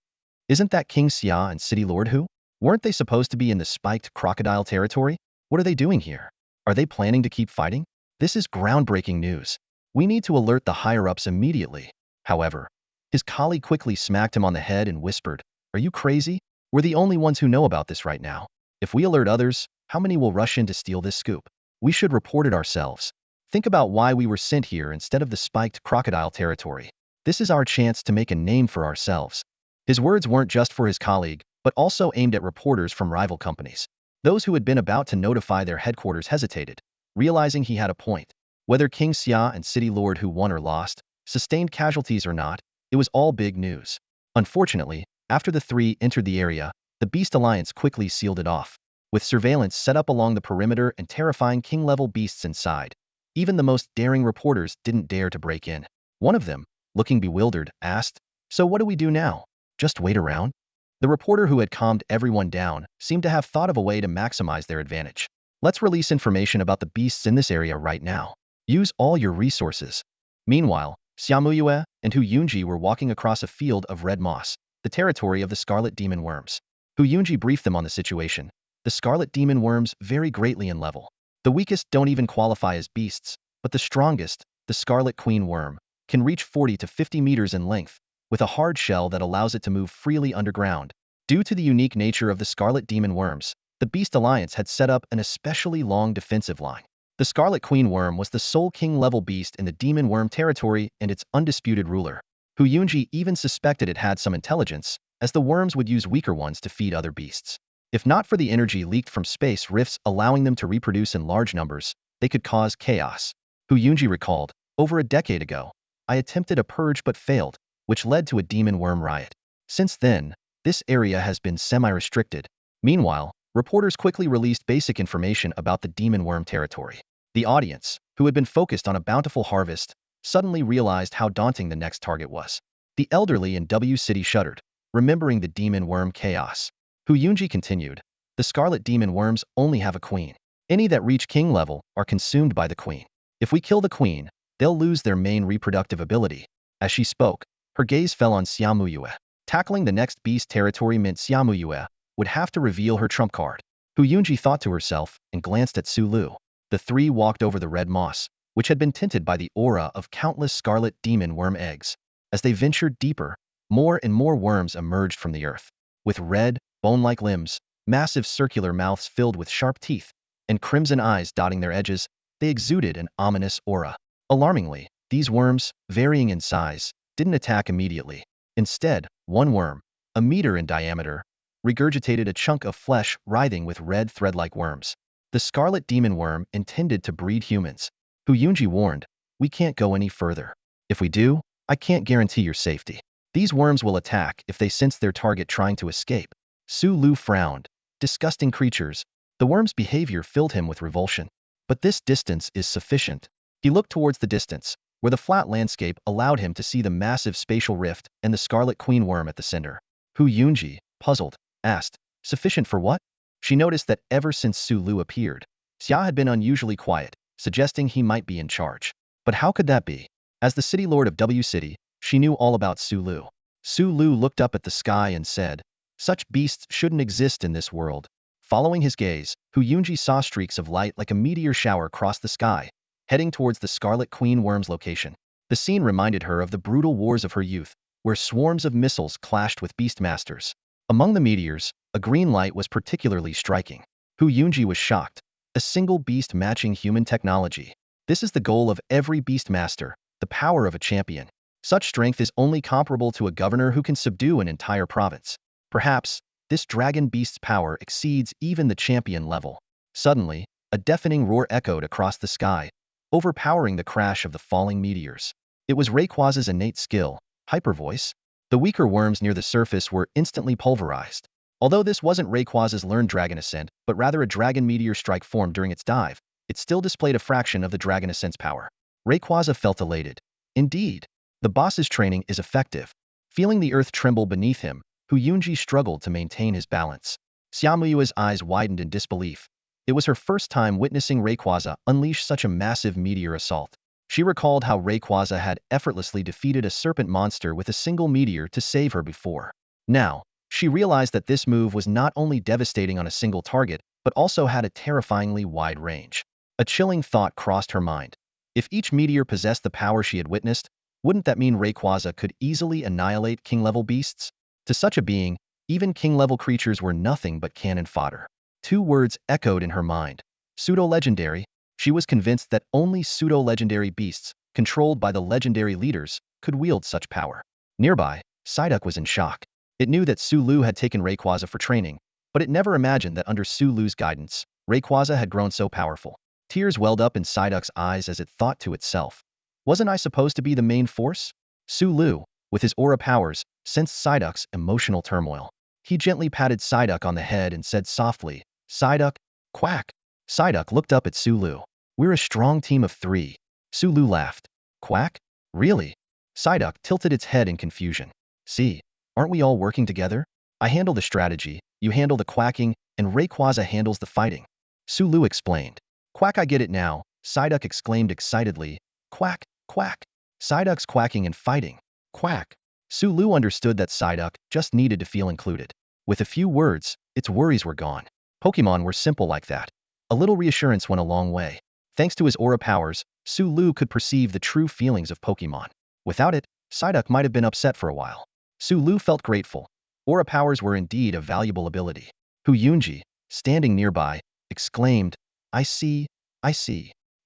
Speaker 1: Isn't that King Xia and City Lord Hu? Weren't they supposed to be in the spiked crocodile territory? What are they doing here? Are they planning to keep fighting? This is groundbreaking news. We need to alert the higher-ups immediately." However, his colleague quickly smacked him on the head and whispered, "Are you crazy? We're the only ones who know about this right now. If we alert others, how many will rush in to steal this scoop? We should report it ourselves. Think about why we were sent here instead of the spiked crocodile territory. This is our chance to make a name for ourselves." His words weren't just for his colleague, but also aimed at reporters from rival companies. Those who had been about to notify their headquarters hesitated, realizing he had a point. Whether King Xia and City Lord Hu won or lost, sustained casualties or not, it was all big news. Unfortunately, after the three entered the area, the Beast Alliance quickly sealed it off, with surveillance set up along the perimeter and terrifying king-level beasts inside. Even the most daring reporters didn't dare to break in. One of them, looking bewildered, asked, "So what do we do now? Just wait around?" The reporter who had calmed everyone down seemed to have thought of a way to maximize their advantage. "Let's release information about the beasts in this area right now. Use all your resources." Meanwhile, Xiaomuyue and Hu Yunji were walking across a field of red moss, the territory of the scarlet demon worms. Hu Yunji briefed them on the situation. The scarlet demon worms vary greatly in level. The weakest don't even qualify as beasts, but the strongest, the scarlet queen worm, can reach 40 to 50 meters in length, with a hard shell that allows it to move freely underground. Due to the unique nature of the scarlet demon worms, the Beast Alliance had set up an especially long defensive line. The Scarlet Queen Worm was the sole king-level beast in the Demon Worm territory and its undisputed ruler. Hu Yunji even suspected it had some intelligence, as the worms would use weaker ones to feed other beasts. If not for the energy leaked from space rifts allowing them to reproduce in large numbers, they could cause chaos. Hu Yunji recalled, "Over a decade ago, I attempted a purge but failed, which led to a demon worm riot. Since then, this area has been semi-restricted." Meanwhile, reporters quickly released basic information about the demon worm territory. The audience, who had been focused on a bountiful harvest, suddenly realized how daunting the next target was. The elderly in W City shuddered, remembering the demon worm chaos. Hu Yunji continued, "The scarlet demon worms only have a queen. Any that reach king level are consumed by the queen. If we kill the queen, they'll lose their main reproductive ability." As she spoke, her gaze fell on Xiaomuyue. Tackling the next beast territory meant Xiaomuyue would have to reveal her trump card. Hu Yunji thought to herself and glanced at Su Lu. The three walked over the red moss, which had been tinted by the aura of countless scarlet demon worm eggs. As they ventured deeper, more and more worms emerged from the earth. With red, bone-like limbs, massive circular mouths filled with sharp teeth, and crimson eyes dotting their edges, they exuded an ominous aura. Alarmingly, these worms, varying in size, didn't attack immediately. Instead, one worm, a meter in diameter, regurgitated a chunk of flesh writhing with red thread-like worms. The scarlet demon worm intended to breed humans. Hu Yunji warned, "We can't go any further. If we do, I can't guarantee your safety. These worms will attack if they sense their target trying to escape." Su Lu frowned. Disgusting creatures. The worm's behavior filled him with revulsion. But this distance is sufficient. He looked towards the distance, where the flat landscape allowed him to see the massive spatial rift and the scarlet queen worm at the center. Hu Yunji, puzzled, asked, "Sufficient for what?" She noticed that ever since Su Lu appeared, Xia had been unusually quiet, suggesting he might be in charge. But how could that be? As the city lord of W City, she knew all about Su Lu. Su Lu looked up at the sky and said, "Such beasts shouldn't exist in this world." Following his gaze, Hu Yunji saw streaks of light like a meteor shower cross the sky, heading towards the Scarlet Queen Worm's location. The scene reminded her of the brutal wars of her youth, where swarms of missiles clashed with beastmasters. Among the meteors, a green light was particularly striking. Hu Yunji was shocked. A single beast matching human technology. This is the goal of every beastmaster, the power of a champion. Such strength is only comparable to a governor who can subdue an entire province. Perhaps, this dragon beast's power exceeds even the champion level. Suddenly, a deafening roar echoed across the sky, overpowering the crash of the falling meteors. It was Rayquaza's innate skill, Hyper Voice. The weaker worms near the surface were instantly pulverized. Although this wasn't Rayquaza's learned dragon ascent, but rather a dragon meteor strike formed during its dive, it still displayed a fraction of the dragon ascent's power. Rayquaza felt elated. Indeed, the boss's training is effective. Feeling the earth tremble beneath him, Hu Yunji struggled to maintain his balance. Xiaomuyue's eyes widened in disbelief. It was her first time witnessing Rayquaza unleash such a massive meteor assault. She recalled how Rayquaza had effortlessly defeated a serpent monster with a single meteor to save her before. Now, she realized that this move was not only devastating on a single target, but also had a terrifyingly wide range. A chilling thought crossed her mind. If each meteor possessed the power she had witnessed, wouldn't that mean Rayquaza could easily annihilate king-level beasts? To such a being, even king-level creatures were nothing but cannon fodder. Two words echoed in her mind. Pseudo-legendary. She was convinced that only pseudo-legendary beasts, controlled by the legendary leaders, could wield such power. Nearby, Psyduck was in shock. It knew that Sulu had taken Rayquaza for training, but it never imagined that under Sulu's guidance, Rayquaza had grown so powerful. Tears welled up in Psyduck's eyes as it thought to itself. Wasn't I supposed to be the main force? Sulu, with his aura powers, sensed Psyduck's emotional turmoil. He gently patted Psyduck on the head and said softly, "Psyduck, quack." Psyduck looked up at Sulu. "We're a strong team of 3. Sulu laughed. "Quack? Really?" Psyduck tilted its head in confusion. "See, aren't we all working together? I handle the strategy, you handle the quacking, and Rayquaza handles the fighting." Sulu explained. "Quack, I get it now," Psyduck exclaimed excitedly. "Quack, quack." Psyduck's quacking and fighting. Quack. Sulu understood that Psyduck just needed to feel included. With a few words, its worries were gone. Pokémon were simple like that. A little reassurance went a long way. Thanks to his aura powers, Sulu could perceive the true feelings of Pokémon. Without it, Psyduck might have been upset for a while. Sulu felt grateful. Aura powers were indeed a valuable ability. Huyunji, standing nearby, exclaimed, I see.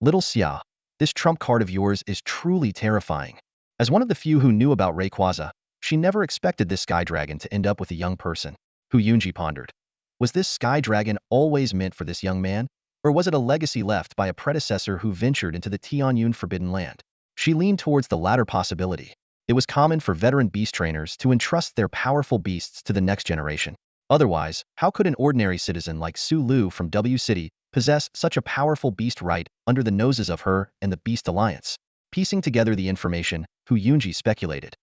Speaker 1: Little Xia, this trump card of yours is truly terrifying." As one of the few who knew about Rayquaza, she never expected this Sky Dragon to end up with a young person. Huyunji pondered. Was this Sky Dragon always meant for this young man? Or was it a legacy left by a predecessor who ventured into the Tianyun Forbidden Land? She leaned towards the latter possibility. It was common for veteran beast trainers to entrust their powerful beasts to the next generation. Otherwise, how could an ordinary citizen like Sulu from W City possess such a powerful beast right under the noses of her and the Beast Alliance? Piecing together the information, Huyunji speculated.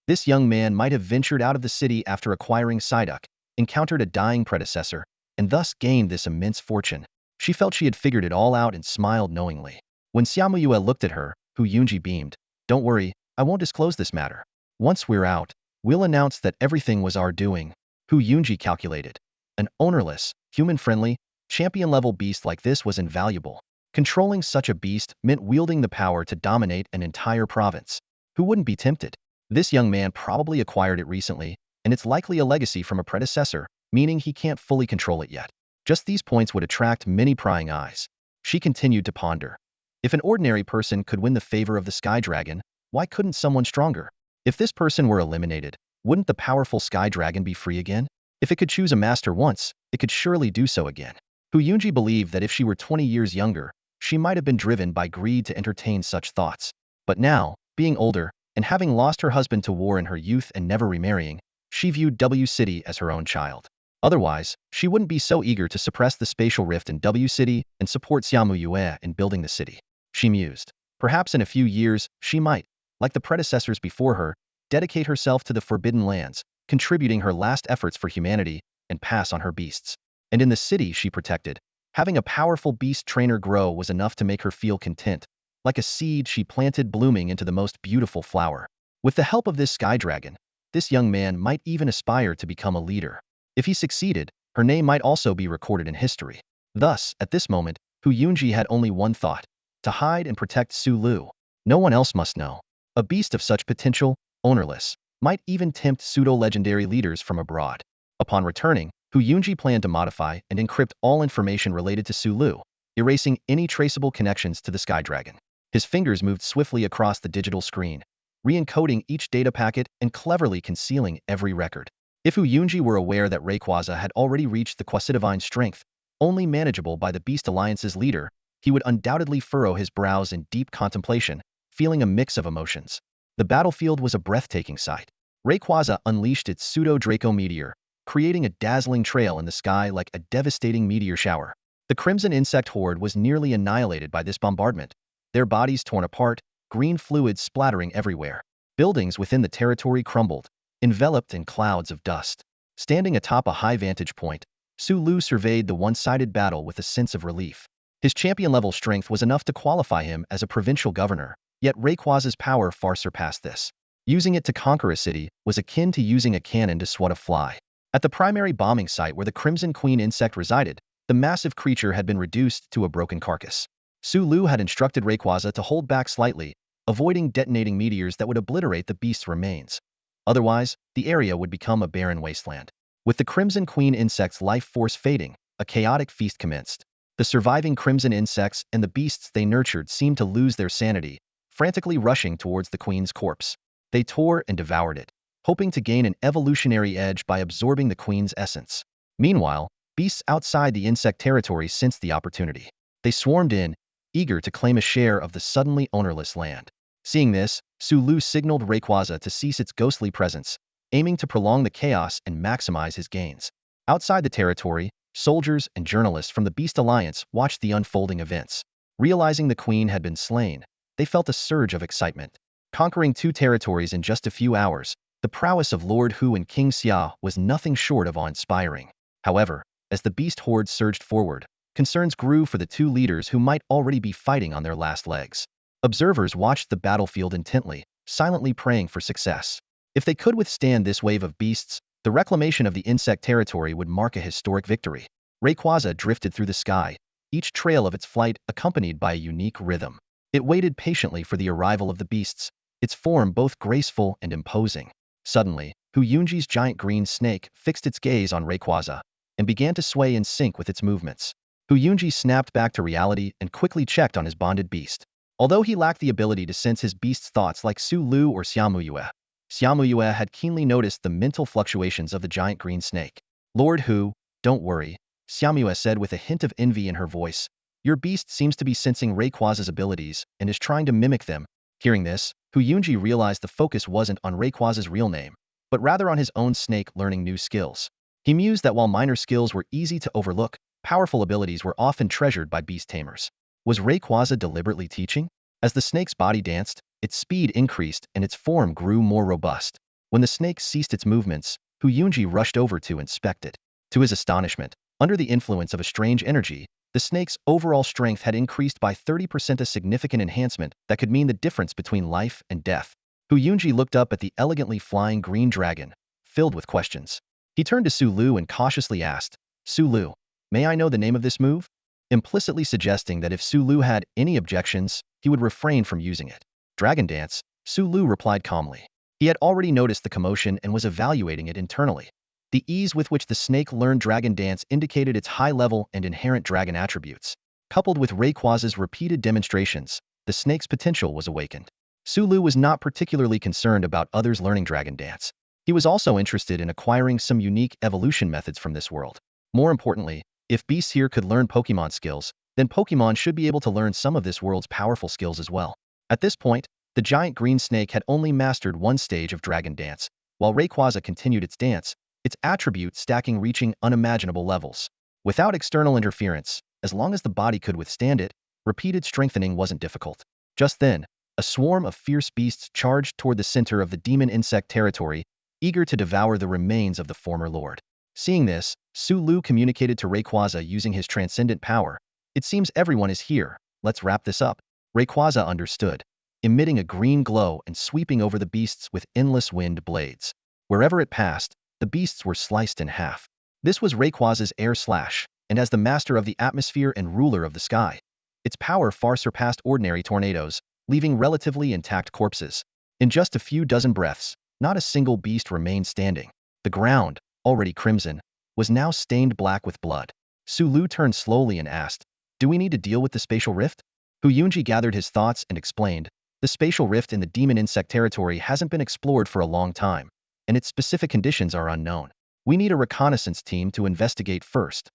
Speaker 1: This young man might have ventured out of the city after acquiring Psyduck, encountered a dying predecessor, and thus gained this immense fortune. She felt she had figured it all out and smiled knowingly. When Xiaomuyue looked at her, Huyunji beamed. "Don't worry, I won't disclose this matter. Once we're out, we'll announce that everything was our doing." Huyunji calculated. An ownerless, human-friendly, champion-level beast like this was invaluable. Controlling such a beast meant wielding the power to dominate an entire province. Who wouldn't be tempted? This young man probably acquired it recently, and it's likely a legacy from a predecessor, meaning he can't fully control it yet. Just these points would attract many prying eyes. She continued to ponder. If an ordinary person could win the favor of the Sky Dragon, why couldn't someone stronger? If this person were eliminated, wouldn't the powerful Sky Dragon be free again? If it could choose a master once, it could surely do so again. Huyunji believed that if she were 20 years younger, she might have been driven by greed to entertain such thoughts. But now, being older, and having lost her husband to war in her youth and never remarrying, she viewed W City as her own child. Otherwise, she wouldn't be so eager to suppress the spatial rift in W City and support Xiaomuyue in building the city. She mused. Perhaps in a few years, she might, like the predecessors before her, dedicate herself to the Forbidden Lands, contributing her last efforts for humanity, and pass on her beasts. And in the city she protected, having a powerful beast trainer grow was enough to make her feel content, like a seed she planted blooming into the most beautiful flower. With the help of this Sky Dragon, this young man might even aspire to become a leader. If he succeeded, her name might also be recorded in history. Thus, at this moment, Huyunji had only one thought: to hide and protect Sulu. No one else must know. A beast of such potential, ownerless, might even tempt pseudo-legendary leaders from abroad. Upon returning, Huyunji planned to modify and encrypt all information related to Sulu, erasing any traceable connections to the Sky Dragon. His fingers moved swiftly across the digital screen, re-encoding each data packet and cleverly concealing every record. If Huyunji were aware that Rayquaza had already reached the Quasidivine strength, only manageable by the Beast Alliance's leader, he would undoubtedly furrow his brows in deep contemplation, feeling a mix of emotions. The battlefield was a breathtaking sight. Rayquaza unleashed its pseudo-Draco meteor, creating a dazzling trail in the sky like a devastating meteor shower. The Crimson Insect Horde was nearly annihilated by this bombardment, their bodies torn apart, green fluids splattering everywhere. Buildings within the territory crumbled, enveloped in clouds of dust. Standing atop a high vantage point, Sulu surveyed the one-sided battle with a sense of relief. His champion-level strength was enough to qualify him as a provincial governor, Yet Rayquaza's power far surpassed this. Using it to conquer a city was akin to using a cannon to swat a fly. At the primary bombing site where the Crimson Queen insect resided, the massive creature had been reduced to a broken carcass. Sulu had instructed Rayquaza to hold back slightly, avoiding detonating meteors that would obliterate the beast's remains. Otherwise, the area would become a barren wasteland. With the Crimson Queen insect's life force fading, a chaotic feast commenced. The surviving crimson insects and the beasts they nurtured seemed to lose their sanity, frantically rushing towards the queen's corpse. They tore and devoured it, hoping to gain an evolutionary edge by absorbing the queen's essence. Meanwhile, beasts outside the insect territory sensed the opportunity. They swarmed in, eager to claim a share of the suddenly ownerless land. Seeing this, Sulu signaled Rayquaza to cease its ghostly presence, aiming to prolong the chaos and maximize his gains. Outside the territory, soldiers and journalists from the Beast Alliance watched the unfolding events. Realizing the queen had been slain, they felt a surge of excitement. Conquering 2 territories in just a few hours, the prowess of Lord Hu and King Xia was nothing short of awe-inspiring. However, as the beast horde surged forward, concerns grew for the 2 leaders who might already be fighting on their last legs. Observers watched the battlefield intently, silently praying for success. If they could withstand this wave of beasts, the reclamation of the insect territory would mark a historic victory. Rayquaza drifted through the sky, each trail of its flight accompanied by a unique rhythm. It waited patiently for the arrival of the beasts, its form both graceful and imposing. Suddenly, Huyunji's giant green snake fixed its gaze on Rayquaza and began to sway in sync with its movements. Huyunji snapped back to reality and quickly checked on his bonded beast. Although he lacked the ability to sense his beast's thoughts like Su Lu or Xiaomuyue, Xiaomuyue had keenly noticed the mental fluctuations of the giant green snake. Lord Hu, don't worry, Xiaomuyue said with a hint of envy in her voice. Your beast seems to be sensing Rayquaza's abilities and is trying to mimic them. Hearing this, Huyunji realized the focus wasn't on Rayquaza's real name, but rather on his own snake learning new skills. He mused that while minor skills were easy to overlook, powerful abilities were often treasured by Beast Tamers. Was Rayquaza deliberately teaching? As the snake's body danced, its speed increased and its form grew more robust. When the snake ceased its movements, Huyunji rushed over to inspect it. To his astonishment, under the influence of a strange energy, the snake's overall strength had increased by 30%, a significant enhancement that could mean the difference between life and death. Huyunji looked up at the elegantly flying green dragon, filled with questions. He turned to Sulu and cautiously asked, Sulu, may I know the name of this move? Implicitly suggesting that if Sulu had any objections, he would refrain from using it. Dragon Dance, Sulu replied calmly. He had already noticed the commotion and was evaluating it internally. The ease with which the snake learned Dragon Dance indicated its high level and inherent dragon attributes. Coupled with Rayquaza's repeated demonstrations, the snake's potential was awakened. Sulu was not particularly concerned about others learning Dragon Dance. He was also interested in acquiring some unique evolution methods from this world. More importantly, if beasts here could learn Pokémon skills, then Pokémon should be able to learn some of this world's powerful skills as well. At this point, the giant green snake had only mastered one stage of Dragon Dance, while Rayquaza continued its dance, its attribute stacking reaching unimaginable levels. Without external interference, as long as the body could withstand it, repeated strengthening wasn't difficult. Just then, a swarm of fierce beasts charged toward the center of the demon insect territory, eager to devour the remains of the former lord. Seeing this, Sulu communicated to Rayquaza using his transcendent power. It seems everyone is here, let's wrap this up. Rayquaza understood, emitting a green glow and sweeping over the beasts with endless wind blades. Wherever it passed, the beasts were sliced in half. This was Rayquaza's air slash, and as the master of the atmosphere and ruler of the sky, its power far surpassed ordinary tornadoes, leaving relatively intact corpses. In just a few dozen breaths, not a single beast remained standing. The ground, already crimson, was now stained black with blood. Sulu turned slowly and asked, do we need to deal with the spatial rift? Huyunji gathered his thoughts and explained, the spatial rift in the demon insect territory hasn't been explored for a long time, and its specific conditions are unknown. We need a reconnaissance team to investigate first.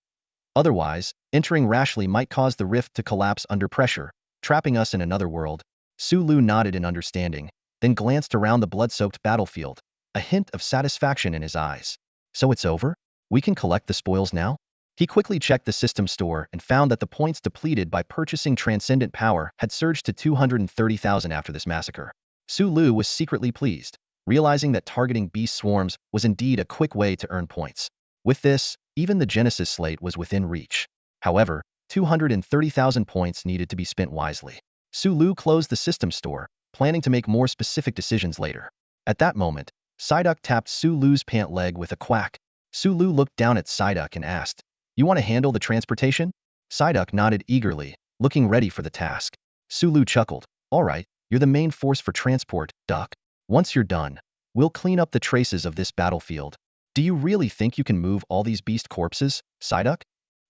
Speaker 1: Otherwise, entering rashly might cause the rift to collapse under pressure, trapping us in another world. Sulu nodded in understanding, then glanced around the blood-soaked battlefield, a hint of satisfaction in his eyes. So it's over? We can collect the spoils now? He quickly checked the system store and found that the points depleted by purchasing transcendent power had surged to 230,000 after this massacre. Sulu was secretly pleased, realizing that targeting beast swarms was indeed a quick way to earn points. With this, even the Genesis slate was within reach. However, 230,000 points needed to be spent wisely. Sulu closed the system store, planning to make more specific decisions later. At that moment, Psyduck tapped Sulu's pant leg with a quack. Sulu looked down at Psyduck and asked, "You want to handle the transportation?" Psyduck nodded eagerly, looking ready for the task. Sulu chuckled, "All right, you're the main force for transport, Duck. Once you're done, we'll clean up the traces of this battlefield." "Do you really think you can move all these beast corpses, Psyduck?"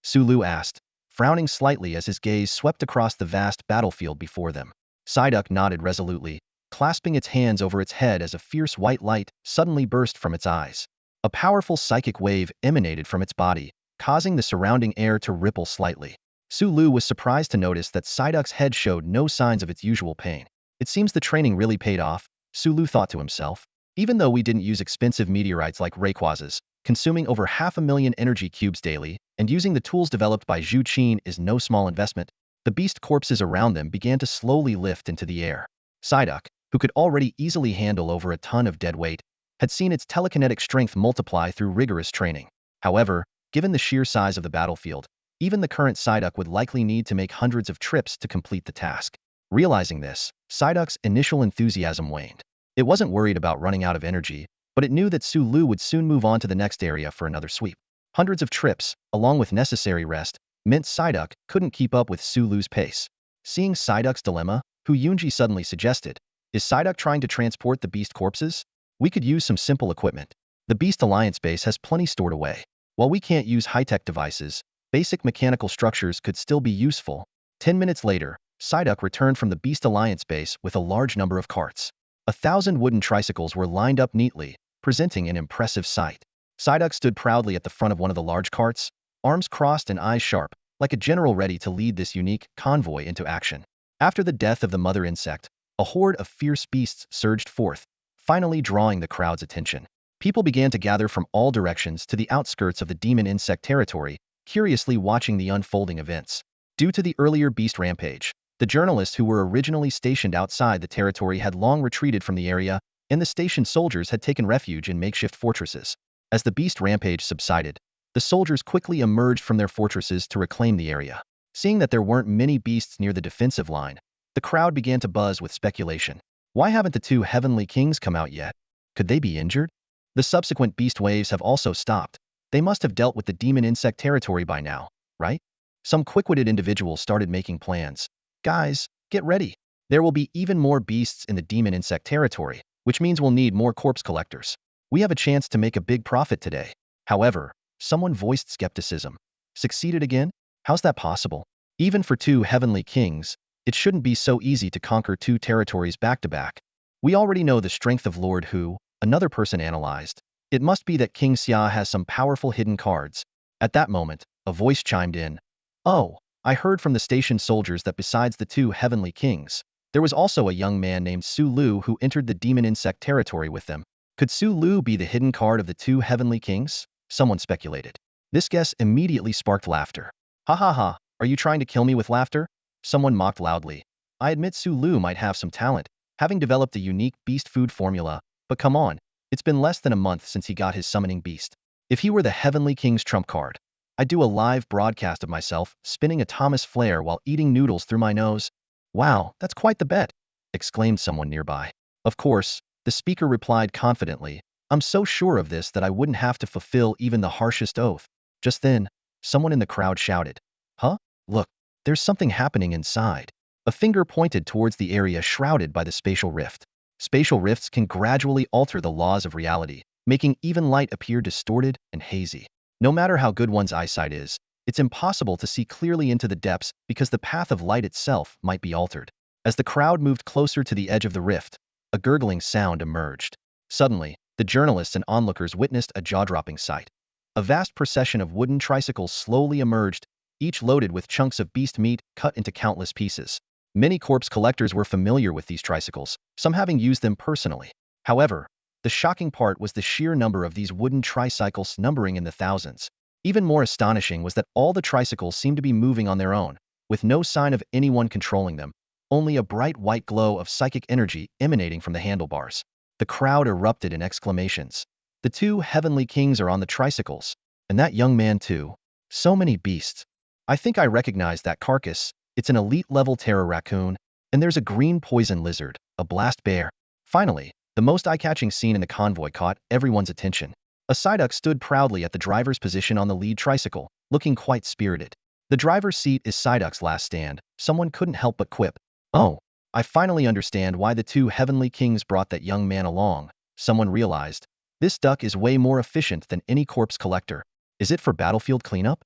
Speaker 1: Sulu asked, frowning slightly as his gaze swept across the vast battlefield before them. Psyduck nodded resolutely, clasping its hands over its head as a fierce white light suddenly burst from its eyes. A powerful psychic wave emanated from its body, causing the surrounding air to ripple slightly. Sulu was surprised to notice that Psyduck's head showed no signs of its usual pain. "It seems the training really paid off," Sulu thought to himself. "Even though we didn't use expensive meteorites like Rayquazas, consuming over 500,000 energy cubes daily, and using the tools developed by Zhu Qin is no small investment." The beast corpses around them began to slowly lift into the air. Psyduck, who could already easily handle over a ton of dead weight, had seen its telekinetic strength multiply through rigorous training. However, given the sheer size of the battlefield, even the current Psyduck would likely need to make hundreds of trips to complete the task. Realizing this, Psyduck's initial enthusiasm waned. It wasn't worried about running out of energy, but it knew that Sulu would soon move on to the next area for another sweep. Hundreds of trips, along with necessary rest, meant Psyduck couldn't keep up with Sulu's pace. Seeing Psyduck's dilemma, Hu Yunji suddenly suggested, "Is Psyduck trying to transport the beast corpses? We could use some simple equipment. The Beast Alliance base has plenty stored away. While we can't use high-tech devices, basic mechanical structures could still be useful." 10 minutes later, Psyduck returned from the Beast Alliance base with a large number of carts. 1,000 wooden tricycles were lined up neatly, presenting an impressive sight. Psyduck stood proudly at the front of one of the large carts, arms crossed and eyes sharp, like a general ready to lead this unique convoy into action. After the death of the mother insect, a horde of fierce beasts surged forth, finally drawing the crowd's attention. People began to gather from all directions to the outskirts of the demon insect territory, curiously watching the unfolding events. Due to the earlier beast rampage, the journalists who were originally stationed outside the territory had long retreated from the area, and the stationed soldiers had taken refuge in makeshift fortresses. As the beast rampage subsided, the soldiers quickly emerged from their fortresses to reclaim the area. Seeing that there weren't many beasts near the defensive line, the crowd began to buzz with speculation. Why haven't the two heavenly kings come out yet? Could they be injured? The subsequent beast waves have also stopped. They must have dealt with the demon insect territory by now, right? Some quick-witted individuals started making plans. "Guys, get ready. There will be even more beasts in the demon insect territory, which means we'll need more corpse collectors. We have a chance to make a big profit today." However, someone voiced skepticism. "Succeeded again? How's that possible? Even for two heavenly kings, it shouldn't be so easy to conquer two territories back-to-back. We already know the strength of Lord Hu," another person analyzed. "It must be that King Xia has some powerful hidden cards." At that moment, a voice chimed in. "Oh, I heard from the station soldiers that besides the two heavenly kings, there was also a young man named Sulu who entered the demon insect territory with them. Could Sulu be the hidden card of the two heavenly kings?" Someone speculated. This guess immediately sparked laughter. "Ha ha ha, are you trying to kill me with laughter?" Someone mocked loudly. "I admit Sulu might have some talent, having developed a unique beast food formula, but come on, it's been less than a month since he got his summoning beast. If he were the Heavenly King's trump card, I'd do a live broadcast of myself spinning a Thomas Flare while eating noodles through my nose." "Wow, that's quite the bet," exclaimed someone nearby. Of course, the speaker replied confidently, "I'm so sure of this that I wouldn't have to fulfill even the harshest oath." Just then, someone in the crowd shouted, "Huh? Look, there's something happening inside." A finger pointed towards the area shrouded by the spatial rift. Spatial rifts can gradually alter the laws of reality, making even light appear distorted and hazy. No matter how good one's eyesight is, it's impossible to see clearly into the depths because the path of light itself might be altered. As the crowd moved closer to the edge of the rift, a gurgling sound emerged. Suddenly, the journalists and onlookers witnessed a jaw-dropping sight. A vast procession of wooden tricycles slowly emerged, each loaded with chunks of beast meat cut into countless pieces. Many corpse collectors were familiar with these tricycles, some having used them personally. However, the shocking part was the sheer number of these wooden tricycles, numbering in the thousands. Even more astonishing was that all the tricycles seemed to be moving on their own, with no sign of anyone controlling them, only a bright white glow of psychic energy emanating from the handlebars. The crowd erupted in exclamations. "The two heavenly kings are on the tricycles, and that young man too. So many beasts. I think I recognize that carcass. It's an elite-level terror raccoon, and there's a green poison lizard. a blast bear. Finally, the most eye-catching scene in the convoy caught everyone's attention. A Psyduck stood proudly at the driver's position on the lead tricycle, looking quite spirited. The driver's seat is Psyduck's last stand. Someone couldn't help but quip. Oh, I finally understand why the two heavenly kings brought that young man along. Someone realized. This duck is way more efficient than any corpse collector. Is it for battlefield cleanup?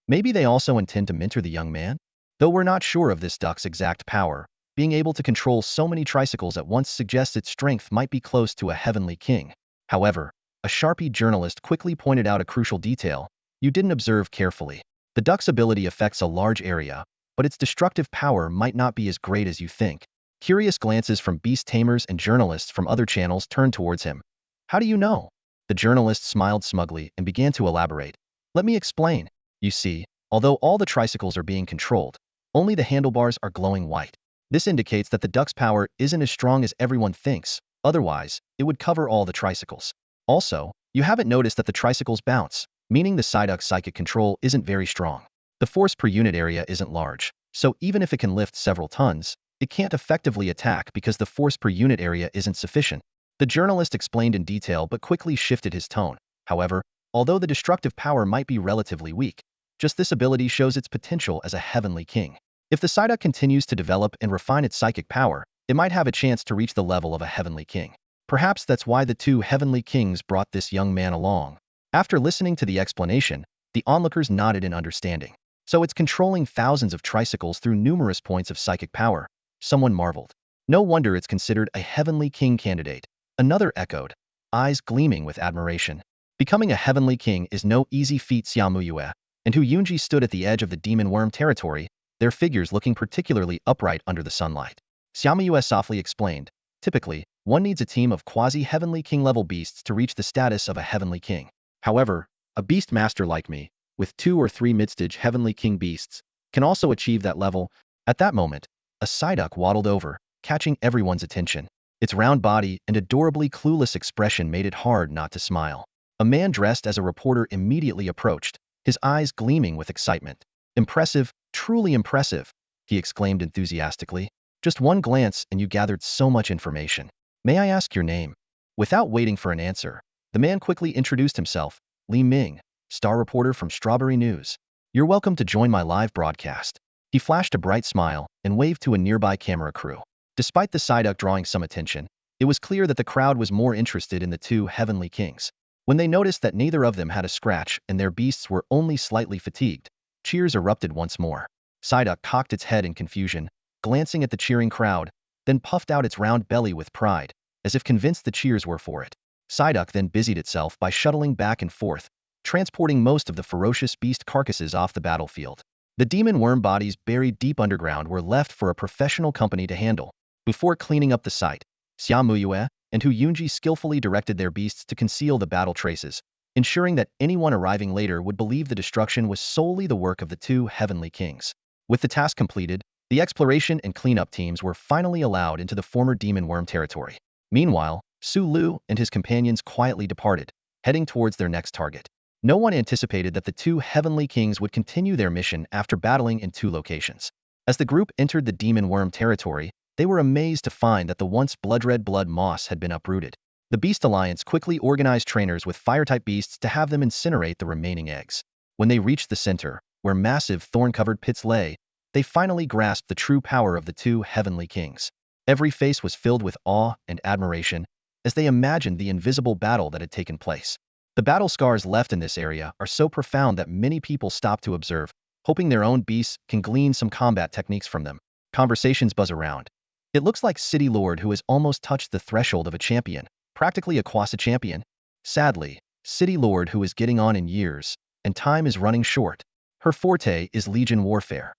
Speaker 1: Maybe they also intend to mentor the young man? Though we're not sure of this duck's exact power, being able to control so many tricycles at once suggests its strength might be close to a heavenly king. However, a Sharpie journalist quickly pointed out a crucial detail you didn't observe carefully. The duck's ability affects a large area, but its destructive power might not be as great as you think. Curious glances from Beast Tamers and journalists from other channels turned towards him. How do you know? The journalist smiled smugly and began to elaborate. Let me explain. You see, although all the tricycles are being controlled, only the handlebars are glowing white. This indicates that the duck's power isn't as strong as everyone thinks, otherwise, it would cover all the tricycles. Also, you haven't noticed that the tricycles bounce, meaning the Psyduck's psychic control isn't very strong. The force per unit area isn't large, so even if it can lift several tons, it can't effectively attack because the force per unit area isn't sufficient. The journalist explained in detail but quickly shifted his tone. However, although the destructive power might be relatively weak, just this ability shows its potential as a heavenly king. If the Psyduck continues to develop and refine its psychic power, it might have a chance to reach the level of a heavenly king. Perhaps that's why the two heavenly kings brought this young man along. After listening to the explanation, the onlookers nodded in understanding. So it's controlling thousands of tricycles through numerous points of psychic power. Someone marveled. No wonder it's considered a heavenly king candidate. Another echoed, eyes gleaming with admiration. Becoming a heavenly king is no easy feat. Xiaomuyue and Hu Yunji stood at the edge of the demon worm territory, their figures looking particularly upright under the sunlight. Xiaomuyue softly explained, typically, one needs a team of quasi-heavenly king-level beasts to reach the status of a heavenly king. However, a beast master like me, with 2 or 3 mid-stage heavenly king beasts, can also achieve that level. At that moment, a Psyduck waddled over, catching everyone's attention. Its round body and adorably clueless expression made it hard not to smile. A man dressed as a reporter immediately approached, his eyes gleaming with excitement. Impressive, truly impressive, he exclaimed enthusiastically. Just one glance and you gathered so much information. May I ask your name? Without waiting for an answer, the man quickly introduced himself, Li Ming, star reporter from Strawberry News. You're welcome to join my live broadcast. He flashed a bright smile and waved to a nearby camera crew. Despite the Psyduck drawing some attention, it was clear that the crowd was more interested in the two heavenly kings. When they noticed that neither of them had a scratch and their beasts were only slightly fatigued, cheers erupted once more. Psyduck cocked its head in confusion, glancing at the cheering crowd, then puffed out its round belly with pride, as if convinced the cheers were for it. Psyduck then busied itself by shuttling back and forth, transporting most of the ferocious beast carcasses off the battlefield. The demon worm bodies buried deep underground were left for a professional company to handle. Before cleaning up the site, Xiaomuyue and Hu Yunji skillfully directed their beasts to conceal the battle traces, ensuring that anyone arriving later would believe the destruction was solely the work of the two heavenly kings. With the task completed, the exploration and cleanup teams were finally allowed into the former demon worm territory. Meanwhile, Su Lu and his companions quietly departed, heading towards their next target. No one anticipated that the two heavenly kings would continue their mission after battling in 2 locations. As the group entered the demon worm territory, they were amazed to find that the once blood-red blood moss had been uprooted. The Beast Alliance quickly organized trainers with fire-type beasts to have them incinerate the remaining eggs. When they reached the center, where massive thorn-covered pits lay, they finally grasped the true power of the two heavenly kings. Every face was filled with awe and admiration as they imagined the invisible battle that had taken place. The battle scars left in this area are so profound that many people stop to observe, hoping their own beasts can glean some combat techniques from them. Conversations buzz around. It looks like City Lord who has almost touched the threshold of a champion, practically a quasi champion. Sadly, City Lord who is getting on in years, and time is running short. Her forte is Legion warfare.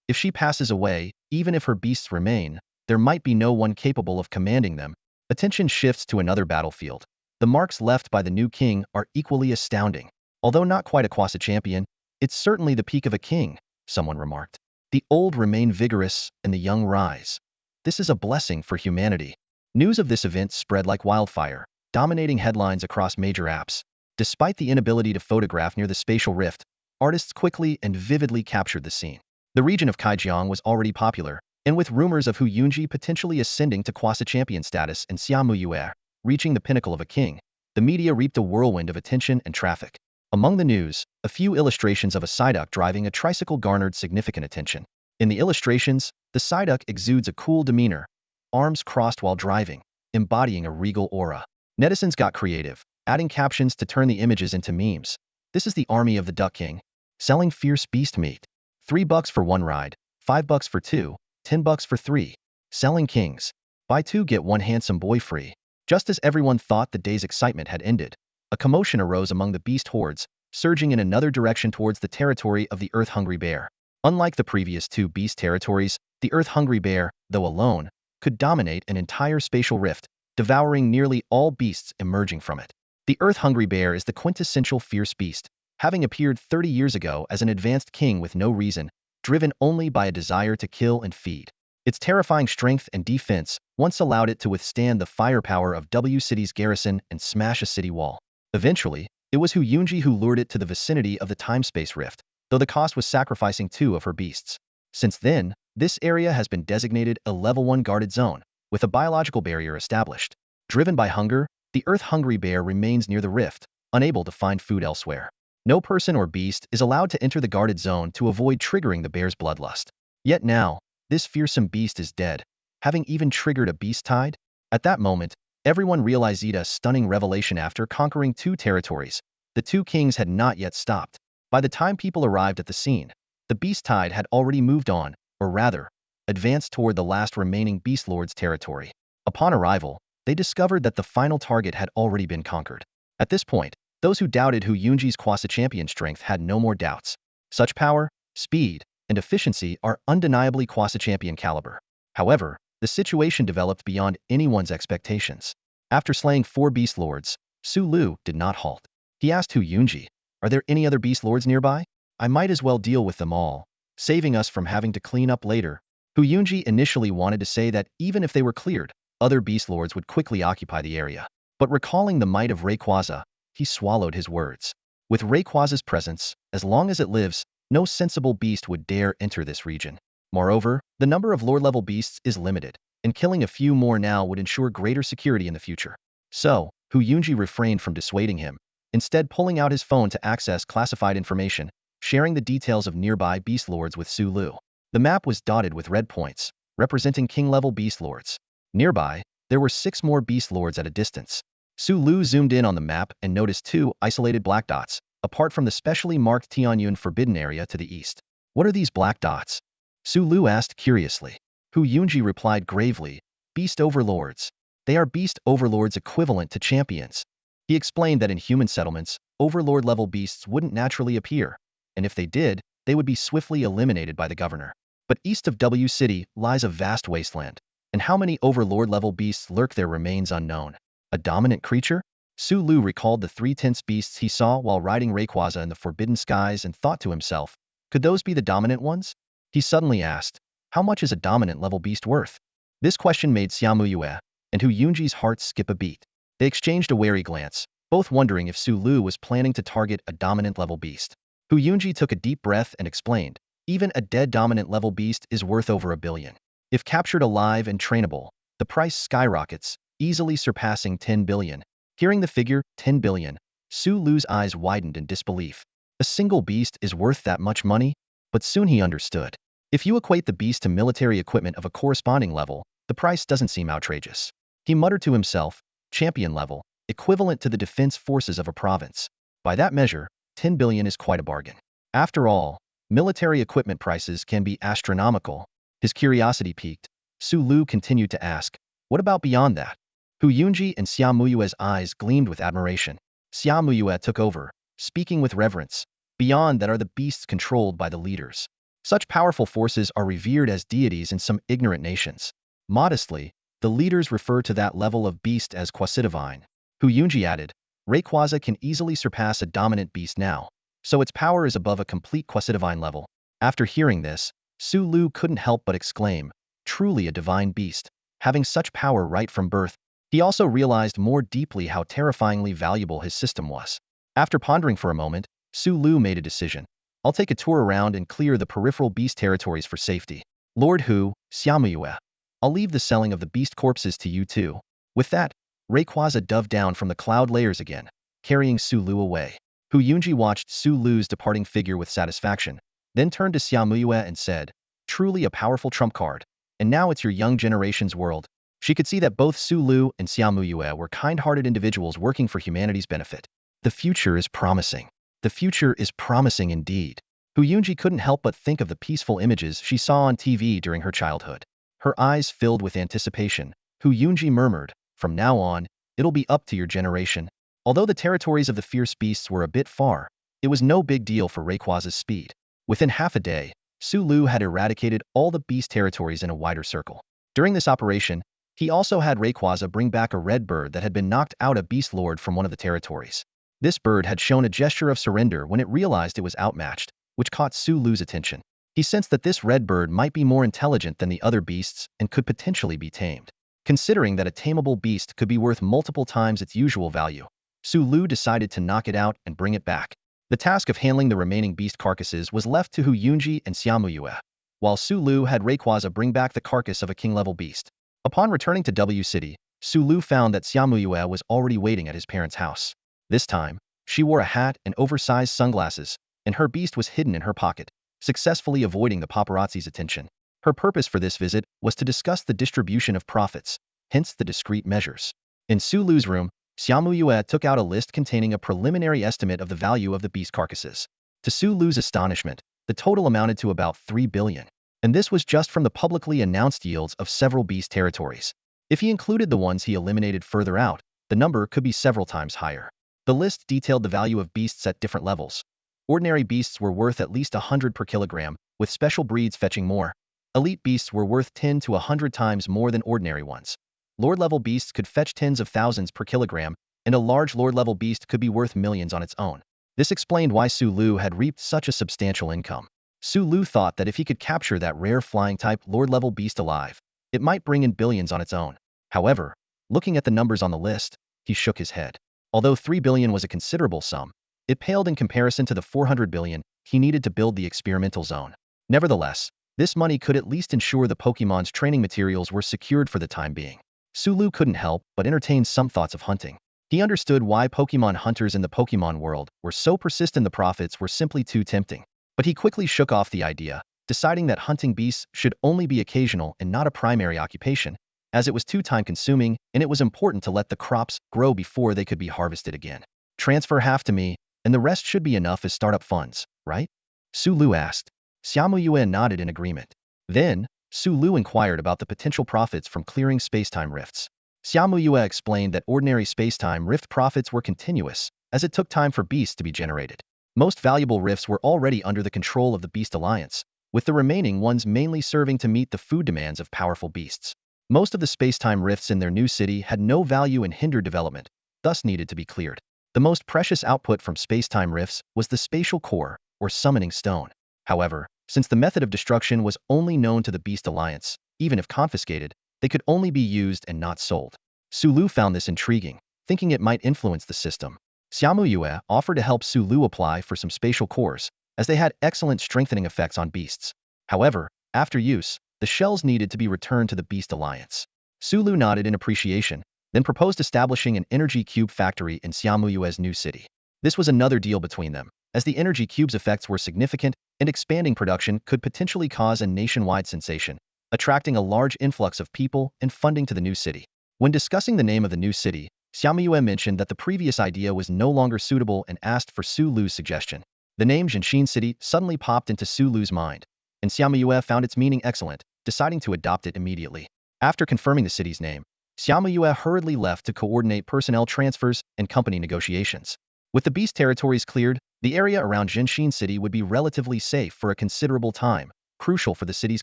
Speaker 1: If she passes away, even if her beasts remain, there might be no one capable of commanding them. Attention shifts to another battlefield. The marks left by the new king are equally astounding. Although not quite a quasi champion, it's certainly the peak of a king, someone remarked. The old remain vigorous and the young rise. This is a blessing for humanity. News of this event spread like wildfire, dominating headlines across major apps. Despite the inability to photograph near the spatial rift, artists quickly and vividly captured the scene. The region of Kaijiang was already popular, And with rumors of Hu Yunji potentially ascending to Kwasa champion status and Xia Muyue reaching the pinnacle of a king, the media reaped a whirlwind of attention and traffic. Among the news, a few illustrations of a Psyduck driving a tricycle garnered significant attention. In the illustrations, the Psyduck exudes a cool demeanor, arms crossed while driving, embodying a regal aura. Netizens got creative, adding captions to turn the images into memes. This is the army of the Duck King, selling fierce beast meat. $3 for one ride, $5 for two, $10 for three. Selling kings. Buy two get one handsome boy free. Just as everyone thought the day's excitement had ended, a commotion arose among the beast hordes, surging in another direction towards the territory of the Earth-hungry bear. Unlike the previous two beast territories, the Earth-hungry bear, though alone, could dominate an entire spatial rift, devouring nearly all beasts emerging from it. The Earth-hungry bear is the quintessential fierce beast, having appeared 30 years ago as an advanced king with no reason, driven only by a desire to kill and feed. Its terrifying strength and defense once allowed it to withstand the firepower of W City's garrison and smash a city wall. Eventually, it was Hu Yunji who lured it to the vicinity of the time-space rift, though the cost was sacrificing two of her beasts. Since then, this area has been designated a Level 1 guarded zone, with a biological barrier established. Driven by hunger, the Earth-hungry bear remains near the rift, unable to find food elsewhere. No person or beast is allowed to enter the guarded zone to avoid triggering the bear's bloodlust. Yet now, this fearsome beast is dead, having even triggered a beast tide? At that moment, everyone realized a stunning revelation after conquering two territories. The two kings had not yet stopped. By the time people arrived at the scene, the beast tide had already moved on, or rather, advanced toward the last remaining beast lord's territory. Upon arrival, they discovered that the final target had already been conquered. At this point, those who doubted Hu Yunji's Kwasa champion strength had no more doubts. Such power, speed, and efficiency are undeniably Kwasa champion caliber. However, the situation developed beyond anyone's expectations. After slaying 4 beast lords, Su Lu did not halt. He asked Hu Yunji, "Are there any other beast lords nearby? I might as well deal with them all, saving us from having to clean up later." Hu Yunji initially wanted to say that even if they were cleared, other beast lords would quickly occupy the area. But recalling the might of Rayquaza, he swallowed his words. With Rayquaza's presence, as long as it lives, no sensible beast would dare enter this region. Moreover, the number of lord-level beasts is limited, and killing a few more now would ensure greater security in the future. So, Hu Yunji refrained from dissuading him, instead pulling out his phone to access classified information, sharing the details of nearby beast lords with Su Lu. The map was dotted with red points, representing king-level beast lords. Nearby, there were 6 more beast lords at a distance. Su Lu zoomed in on the map and noticed 2 isolated black dots, apart from the specially marked Tianyun Forbidden Area to the east. "What are these black dots?" Su Lu asked curiously. Hu Yunji replied gravely, "Beast overlords. They are beast overlords equivalent to champions." He explained that in human settlements, overlord-level beasts wouldn't naturally appear, and if they did, they would be swiftly eliminated by the governor. But east of W City lies a vast wasteland, and how many overlord-level beasts lurk there remains unknown. A dominant creature? Su Lu recalled the 3 tense beasts he saw while riding Rayquaza in the Forbidden Skies and thought to himself, could those be the dominant ones? He suddenly asked, how much is a dominant-level beast worth? This question made Xia Muyue and Hu Yunji's heart skip a beat. They exchanged a wary glance, both wondering if Su Lu was planning to target a dominant-level beast. Hu Yunji took a deep breath and explained, even a dead dominant-level beast is worth over $1 billion. If captured alive and trainable, the price skyrockets, easily surpassing 10 billion. Hearing the figure, 10 billion, Su Lu's eyes widened in disbelief. A single beast is worth that much money? But soon he understood. If you equate the beast to military equipment of a corresponding level, the price doesn't seem outrageous. He muttered to himself, champion level, equivalent to the defense forces of a province. By that measure, 10 billion is quite a bargain. After all, military equipment prices can be astronomical. His curiosity piqued. Su Lu continued to ask, what about beyond that? Hu Yunji and Xia Muyue's eyes gleamed with admiration. Xia Muyue took over, speaking with reverence. Beyond that are the beasts controlled by the leaders. Such powerful forces are revered as deities in some ignorant nations. Modestly, the leaders refer to that level of beast as quasi-divine. Hu Yunji added, Rayquaza can easily surpass a dominant beast now, so its power is above a complete quasi-divine level. After hearing this, Su Lu couldn't help but exclaim, truly a divine beast, having such power right from birth. He also realized more deeply how terrifyingly valuable his system was. After pondering for a moment, Su Lu made a decision. I'll take a tour around and clear the peripheral beast territories for safety. Lord Hu, Xiaomuyue, I'll leave the selling of the beast corpses to you too. With that, Rayquaza dove down from the cloud layers again, carrying Su Lu away. Hu Yunji watched Su Lu's departing figure with satisfaction, then turned to Xiaomuyue and said, truly a powerful trump card. And now it's your young generation's world. She could see that both Su Lu and Xiaomuyue were kind-hearted individuals working for humanity's benefit. The future is promising. The future is promising indeed. Hu Yunji couldn't help but think of the peaceful images she saw on TV during her childhood. Her eyes filled with anticipation. Hu Yunji murmured, from now on, it'll be up to your generation. Although the territories of the fierce beasts were a bit far, it was no big deal for Rayquaza's speed. Within half a day, Su Lu had eradicated all the beast territories in a wider circle. During this operation, he also had Rayquaza bring back a red bird that had been knocked out a beast lord from one of the territories. This bird had shown a gesture of surrender when it realized it was outmatched, which caught Su Lu's attention. He sensed that this red bird might be more intelligent than the other beasts and could potentially be tamed. Considering that a tameable beast could be worth multiple times its usual value, Su Lu decided to knock it out and bring it back. The task of handling the remaining beast carcasses was left to Hu Yunji and Xiaomuyue, while Su Lu had Rayquaza bring back the carcass of a king-level beast. Upon returning to W City, Su Lu found that Xiaomuyue was already waiting at his parents' house. This time, she wore a hat and oversized sunglasses, and her beast was hidden in her pocket, successfully avoiding the paparazzi's attention. Her purpose for this visit was to discuss the distribution of profits, hence the discrete measures. In Su Lu's room, Xiaomuyue took out a list containing a preliminary estimate of the value of the beast carcasses. To Su Lu's astonishment, the total amounted to about 3 billion. And this was just from the publicly announced yields of several beast territories. If he included the ones he eliminated further out, the number could be several times higher. The list detailed the value of beasts at different levels. Ordinary beasts were worth at least 100 per kilogram, with special breeds fetching more. Elite beasts were worth 10 to 100 times more than ordinary ones. Lord-level beasts could fetch tens of thousands per kilogram, and a large lord-level beast could be worth millions on its own. This explained why Su Lu had reaped such a substantial income. Su Lu thought that if he could capture that rare flying-type lord-level beast alive, it might bring in billions on its own. However, looking at the numbers on the list, he shook his head. Although 3 billion was a considerable sum, it paled in comparison to the 400 billion he needed to build the experimental zone. Nevertheless, this money could at least ensure the Pokémon's training materials were secured for the time being. Su Lu couldn't help but entertain some thoughts of hunting. He understood why Pokémon hunters in the Pokémon world were so persistent. The profits were simply too tempting. But he quickly shook off the idea, deciding that hunting beasts should only be occasional and not a primary occupation, as it was too time-consuming and it was important to let the crops grow before they could be harvested again. Transfer half to me, and the rest should be enough as startup funds, right? Su Lu asked. Xiaomuyue nodded in agreement. Then, Su Lu inquired about the potential profits from clearing space-time rifts. Xiaomuyue explained that ordinary space-time rift profits were continuous, as it took time for beasts to be generated. Most valuable rifts were already under the control of the Beast Alliance, with the remaining ones mainly serving to meet the food demands of powerful beasts. Most of the space-time rifts in their new city had no value and hindered development, thus needed to be cleared. The most precious output from space-time rifts was the spatial core, or summoning stone. However, since the method of destruction was only known to the Beast Alliance, even if confiscated, they could only be used and not sold. Su Lu found this intriguing, thinking it might influence the system. Xiaomuyue offered to help Su Lu apply for some spatial cores, as they had excellent strengthening effects on beasts. However, after use, the shells needed to be returned to the Beast Alliance. Su Lu nodded in appreciation, then proposed establishing an energy cube factory in Xiaomuyue's new city. This was another deal between them, as the energy cube's effects were significant and expanding production could potentially cause a nationwide sensation, attracting a large influx of people and funding to the new city. When discussing the name of the new city, Xiaomuyue mentioned that the previous idea was no longer suitable and asked for Su Lu's suggestion. The name Jinshin City suddenly popped into Su Lu's mind, and Xiaomuyue found its meaning excellent, deciding to adopt it immediately. After confirming the city's name, Xiaomuyue hurriedly left to coordinate personnel transfers and company negotiations. With the beast territories cleared, the area around Jinshin City would be relatively safe for a considerable time, crucial for the city's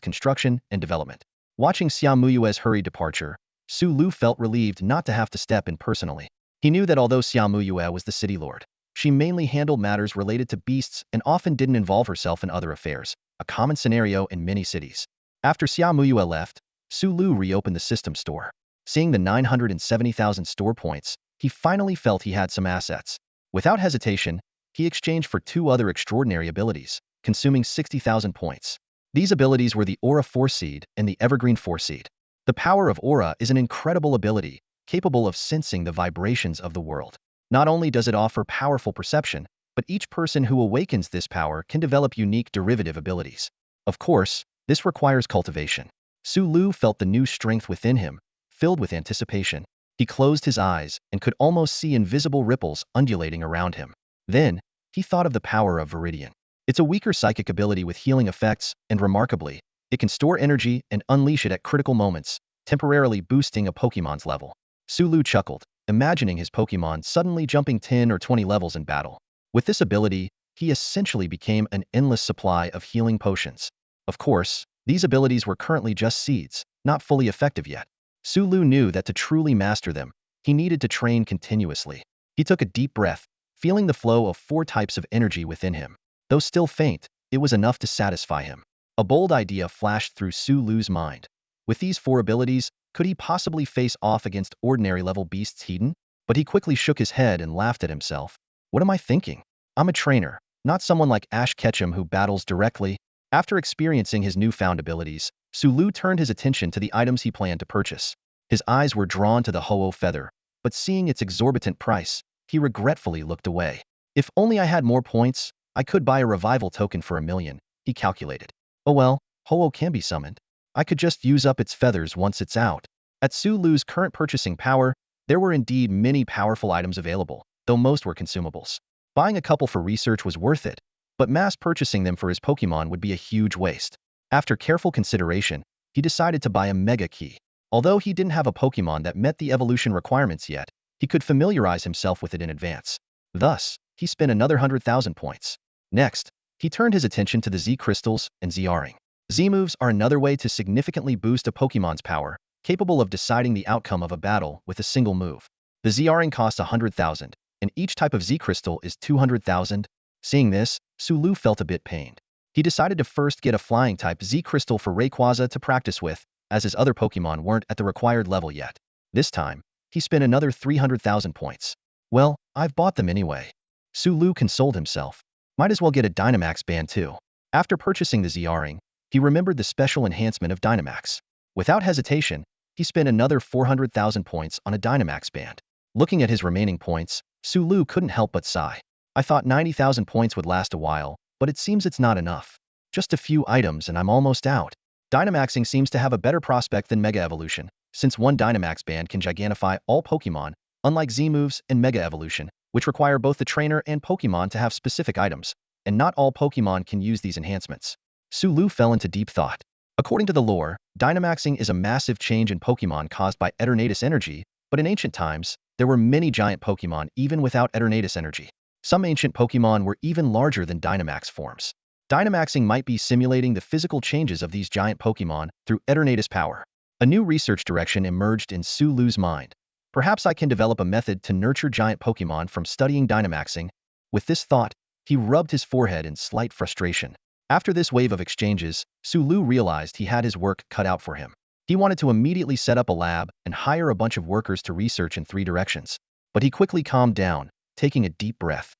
Speaker 1: construction and development. Watching Xiaomuyue's hurried departure, Su Lu felt relieved not to have to step in personally. He knew that although Xiaomuyue was the city lord, she mainly handled matters related to beasts and often didn't involve herself in other affairs, a common scenario in many cities. After Xiaomuyue left, Su Lu reopened the system store. Seeing the 970,000 store points, he finally felt he had some assets. Without hesitation, he exchanged for 2 other extraordinary abilities, consuming 60,000 points. These abilities were the Aura Force Seed and the Evergreen Force Seed. The power of Aura is an incredible ability, capable of sensing the vibrations of the world. Not only does it offer powerful perception, but each person who awakens this power can develop unique derivative abilities. Of course, this requires cultivation. Sulu felt the new strength within him, filled with anticipation. He closed his eyes and could almost see invisible ripples undulating around him. Then, he thought of the power of Viridian. It's a weaker psychic ability with healing effects, and remarkably, it can store energy and unleash it at critical moments, temporarily boosting a Pokémon's level. Sulu chuckled, imagining his Pokémon suddenly jumping 10 or 20 levels in battle. With this ability, he essentially became an endless supply of healing potions. Of course, these abilities were currently just seeds, not fully effective yet. Sulu knew that to truly master them, he needed to train continuously. He took a deep breath, feeling the flow of 4 types of energy within him. Though still faint, it was enough to satisfy him. A bold idea flashed through Sulu's mind. With these 4 abilities, could he possibly face off against ordinary-level beasts hidden? But he quickly shook his head and laughed at himself. What am I thinking? I'm a trainer, not someone like Ash Ketchum who battles directly. After experiencing his newfound abilities, Sulu turned his attention to the items he planned to purchase. His eyes were drawn to the Ho-Oh feather, but seeing its exorbitant price, he regretfully looked away. If only I had more points, I could buy a revival token for 1,000,000, he calculated. Oh well, Ho-Oh can be summoned. I could just use up its feathers once it's out. At Sulu's current purchasing power, there were indeed many powerful items available, though most were consumables. Buying a couple for research was worth it, but mass purchasing them for his Pokémon would be a huge waste. After careful consideration, he decided to buy a Mega Key. Although he didn't have a Pokémon that met the evolution requirements yet, he could familiarize himself with it in advance. Thus, he spent another 100,000 points. Next, he turned his attention to the Z Crystals and Z-Ring. Z-moves are another way to significantly boost a Pokémon's power, capable of deciding the outcome of a battle with a single move. The Z-Ring costs 100,000, and each type of Z-Crystal is 200,000. Seeing this, Sulu felt a bit pained. He decided to first get a Flying-type Z-Crystal for Rayquaza to practice with, as his other Pokémon weren't at the required level yet. This time, he spent another 300,000 points. Well, I've bought them anyway. Sulu consoled himself. Might as well get a Dynamax band too. After purchasing the Z-Ring, he remembered the special enhancement of Dynamax. Without hesitation, he spent another 400,000 points on a Dynamax band. Looking at his remaining points, Sulu couldn't help but sigh. I thought 90,000 points would last a while, but it seems it's not enough. Just a few items and I'm almost out. Dynamaxing seems to have a better prospect than Mega Evolution, since one Dynamax band can gigantify all Pokémon, unlike Z-moves and Mega Evolution, which require both the trainer and Pokémon to have specific items, and not all Pokémon can use these enhancements. Sulu fell into deep thought. According to the lore, Dynamaxing is a massive change in Pokémon caused by Eternatus energy, but in ancient times, there were many giant Pokémon even without Eternatus energy. Some ancient Pokémon were even larger than Dynamax forms. Dynamaxing might be simulating the physical changes of these giant Pokémon through Eternatus power. A new research direction emerged in Sulu's mind. Perhaps I can develop a method to nurture giant Pokémon from studying Dynamaxing. With this thought, he rubbed his forehead in slight frustration. After this wave of exchanges, Sulu realized he had his work cut out for him. He wanted to immediately set up a lab and hire a bunch of workers to research in 3 directions. But he quickly calmed down, taking a deep breath.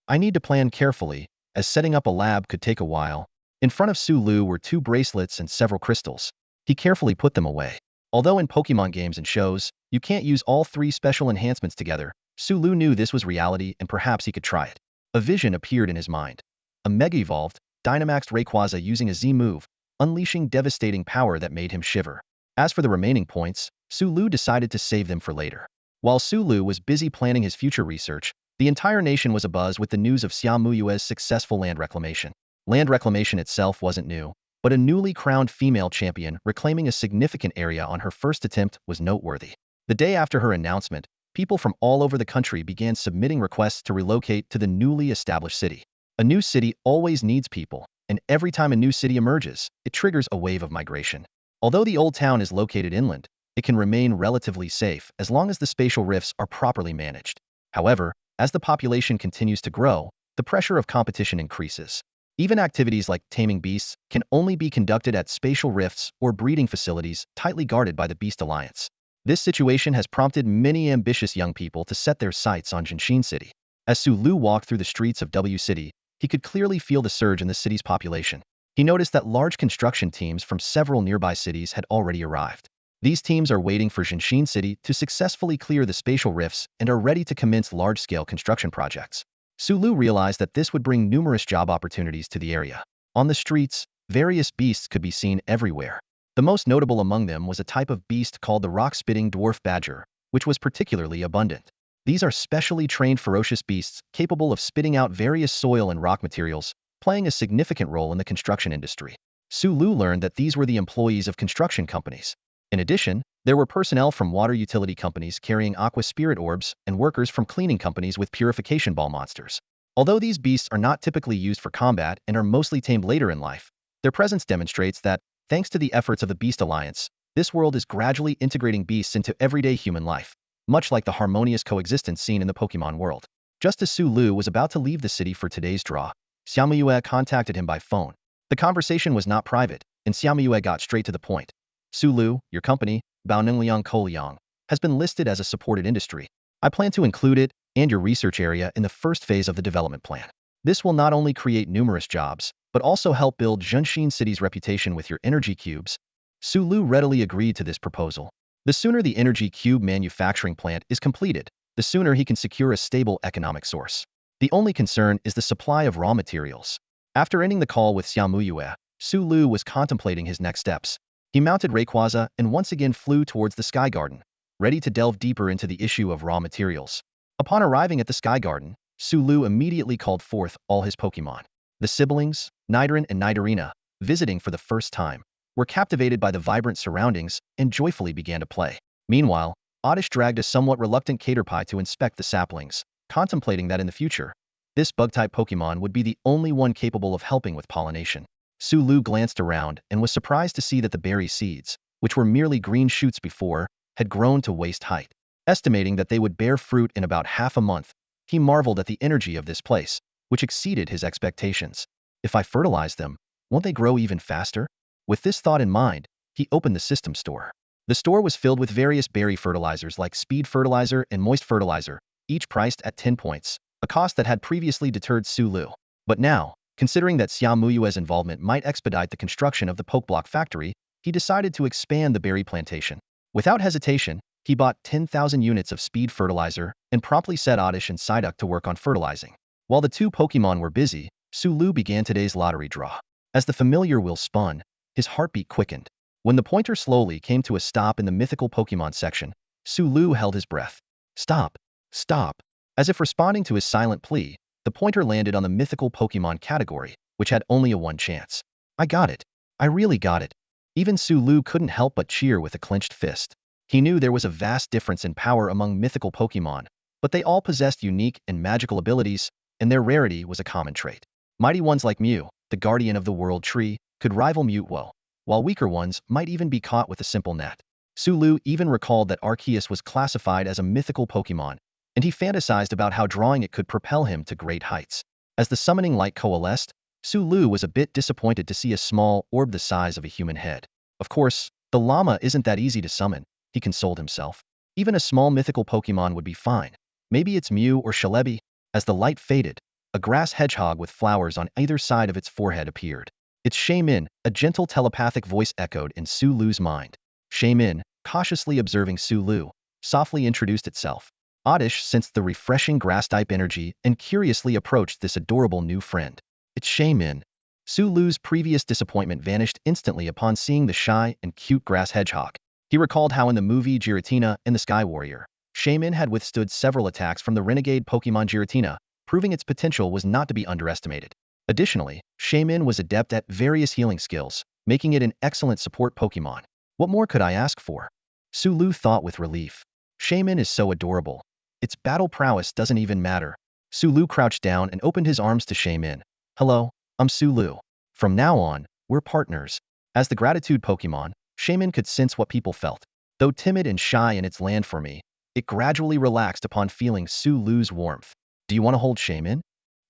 Speaker 1: I need to plan carefully, as setting up a lab could take a while. In front of Sulu were 2 bracelets and several crystals. He carefully put them away. Although in Pokémon games and shows, you can't use all 3 special enhancements together, Sulu knew this was reality and perhaps he could try it. A vision appeared in his mind. A Mega-evolved, Dynamaxed Rayquaza using a Z-move, unleashing devastating power that made him shiver. As for the remaining points, Sulu decided to save them for later. While Sulu was busy planning his future research, the entire nation was abuzz with the news of Xiaomuyue's successful land reclamation. Land reclamation itself wasn't new, but a newly crowned female champion reclaiming a significant area on her first attempt was noteworthy. The day after her announcement, people from all over the country began submitting requests to relocate to the newly established city. A new city always needs people, and every time a new city emerges, it triggers a wave of migration. Although the old town is located inland, it can remain relatively safe as long as the spatial rifts are properly managed. However, as the population continues to grow, the pressure of competition increases. Even activities like taming beasts can only be conducted at spatial rifts or breeding facilities tightly guarded by the Beast Alliance. This situation has prompted many ambitious young people to set their sights on Jinshin City. As Sulu walked through the streets of W City, he could clearly feel the surge in the city's population. He noticed that large construction teams from several nearby cities had already arrived. These teams are waiting for Jinshin City to successfully clear the spatial rifts and are ready to commence large-scale construction projects. Sulu realized that this would bring numerous job opportunities to the area. On the streets, various beasts could be seen everywhere. The most notable among them was a type of beast called the rock-spitting dwarf badger, which was particularly abundant. These are specially trained ferocious beasts capable of spitting out various soil and rock materials, playing a significant role in the construction industry. Sulu learned that these were the employees of construction companies. In addition, there were personnel from water utility companies carrying aqua spirit orbs and workers from cleaning companies with purification ball monsters. Although these beasts are not typically used for combat and are mostly tamed later in life, their presence demonstrates that, thanks to the efforts of the Beast Alliance, this world is gradually integrating beasts into everyday human life, much like the harmonious coexistence seen in the Pokémon world. Just as Sulu was about to leave the city for today's draw, Xiaomuyue contacted him by phone. The conversation was not private, and Xiaomuyue got straight to the point. Sulu, your company, Baonengliang Koliang, has been listed as a supported industry. I plan to include it and your research area in the first phase of the development plan. This will not only create numerous jobs, but also help build Jinshin City's reputation with your energy cubes. Sulu readily agreed to this proposal. The sooner the energy cube manufacturing plant is completed, the sooner he can secure a stable economic source. The only concern is the supply of raw materials. After ending the call with Xiaomuyue, Sulu was contemplating his next steps. He mounted Rayquaza and once again flew towards the Sky Garden, ready to delve deeper into the issue of raw materials. Upon arriving at the Sky Garden, Sulu immediately called forth all his Pokémon. The siblings, Nidoran and Nidorina, visiting for the first time, were captivated by the vibrant surroundings and joyfully began to play. Meanwhile, Oddish dragged a somewhat reluctant Caterpie to inspect the saplings, contemplating that in the future, this bug-type Pokémon would be the only one capable of helping with pollination. Sulu glanced around and was surprised to see that the berry seeds, which were merely green shoots before, had grown to waist height. Estimating that they would bear fruit in about half a month, he marveled at the energy of this place, which exceeded his expectations. If I fertilize them, won't they grow even faster? With this thought in mind, he opened the system store. The store was filled with various berry fertilizers like speed fertilizer and moist fertilizer, each priced at 10 points, a cost that had previously deterred Sulu. But now, considering that Xiaomuyue's involvement might expedite the construction of the Pokeblock factory, he decided to expand the berry plantation. Without hesitation, he bought 10,000 units of speed fertilizer and promptly set Oddish and Psyduck to work on fertilizing. While the two Pokémon were busy, Sulu began today's lottery draw. As the familiar wheel spun, his heartbeat quickened. When the pointer slowly came to a stop in the mythical Pokémon section, Sulu held his breath. Stop! Stop! As if responding to his silent plea, the pointer landed on the mythical Pokémon category, which had only a 1 chance. I got it. I really got it. Even Sulu couldn't help but cheer with a clenched fist. He knew there was a vast difference in power among mythical Pokémon, but they all possessed unique and magical abilities, and their rarity was a common trait. Mighty ones like Mew, the guardian of the world tree, could rival Mewtwo, while weaker ones might even be caught with a simple net. Sulu even recalled that Arceus was classified as a mythical Pokémon, and he fantasized about how drawing it could propel him to great heights. As the summoning light coalesced, Sulu was a bit disappointed to see a small orb the size of a human head. Of course, the llama isn't that easy to summon, he consoled himself. Even a small mythical Pokémon would be fine. Maybe it's Mew or Celebi. As the light faded, a grass hedgehog with flowers on either side of its forehead appeared. It's Shaymin, a gentle telepathic voice echoed in Sulu's mind. Shaymin, cautiously observing Sulu, softly introduced itself. Oddish sensed the refreshing grass-type energy and curiously approached this adorable new friend. It's Shaymin. Sulu's previous disappointment vanished instantly upon seeing the shy and cute grass hedgehog. He recalled how in the movie Giratina and the Sky Warrior, Shaymin had withstood several attacks from the renegade Pokémon Giratina, proving its potential was not to be underestimated. Additionally, Shaymin was adept at various healing skills, making it an excellent support Pokémon. What more could I ask for? Sulu thought with relief. Shaymin is so adorable. Its battle prowess doesn't even matter. Sulu crouched down and opened his arms to Shaymin. Hello, I'm Sulu. From now on, we're partners. As the gratitude Pokémon, Shaymin could sense what people felt. Though timid and shy in its land for me, it gradually relaxed upon feeling Sulu's warmth. Do you want to hold Shaymin?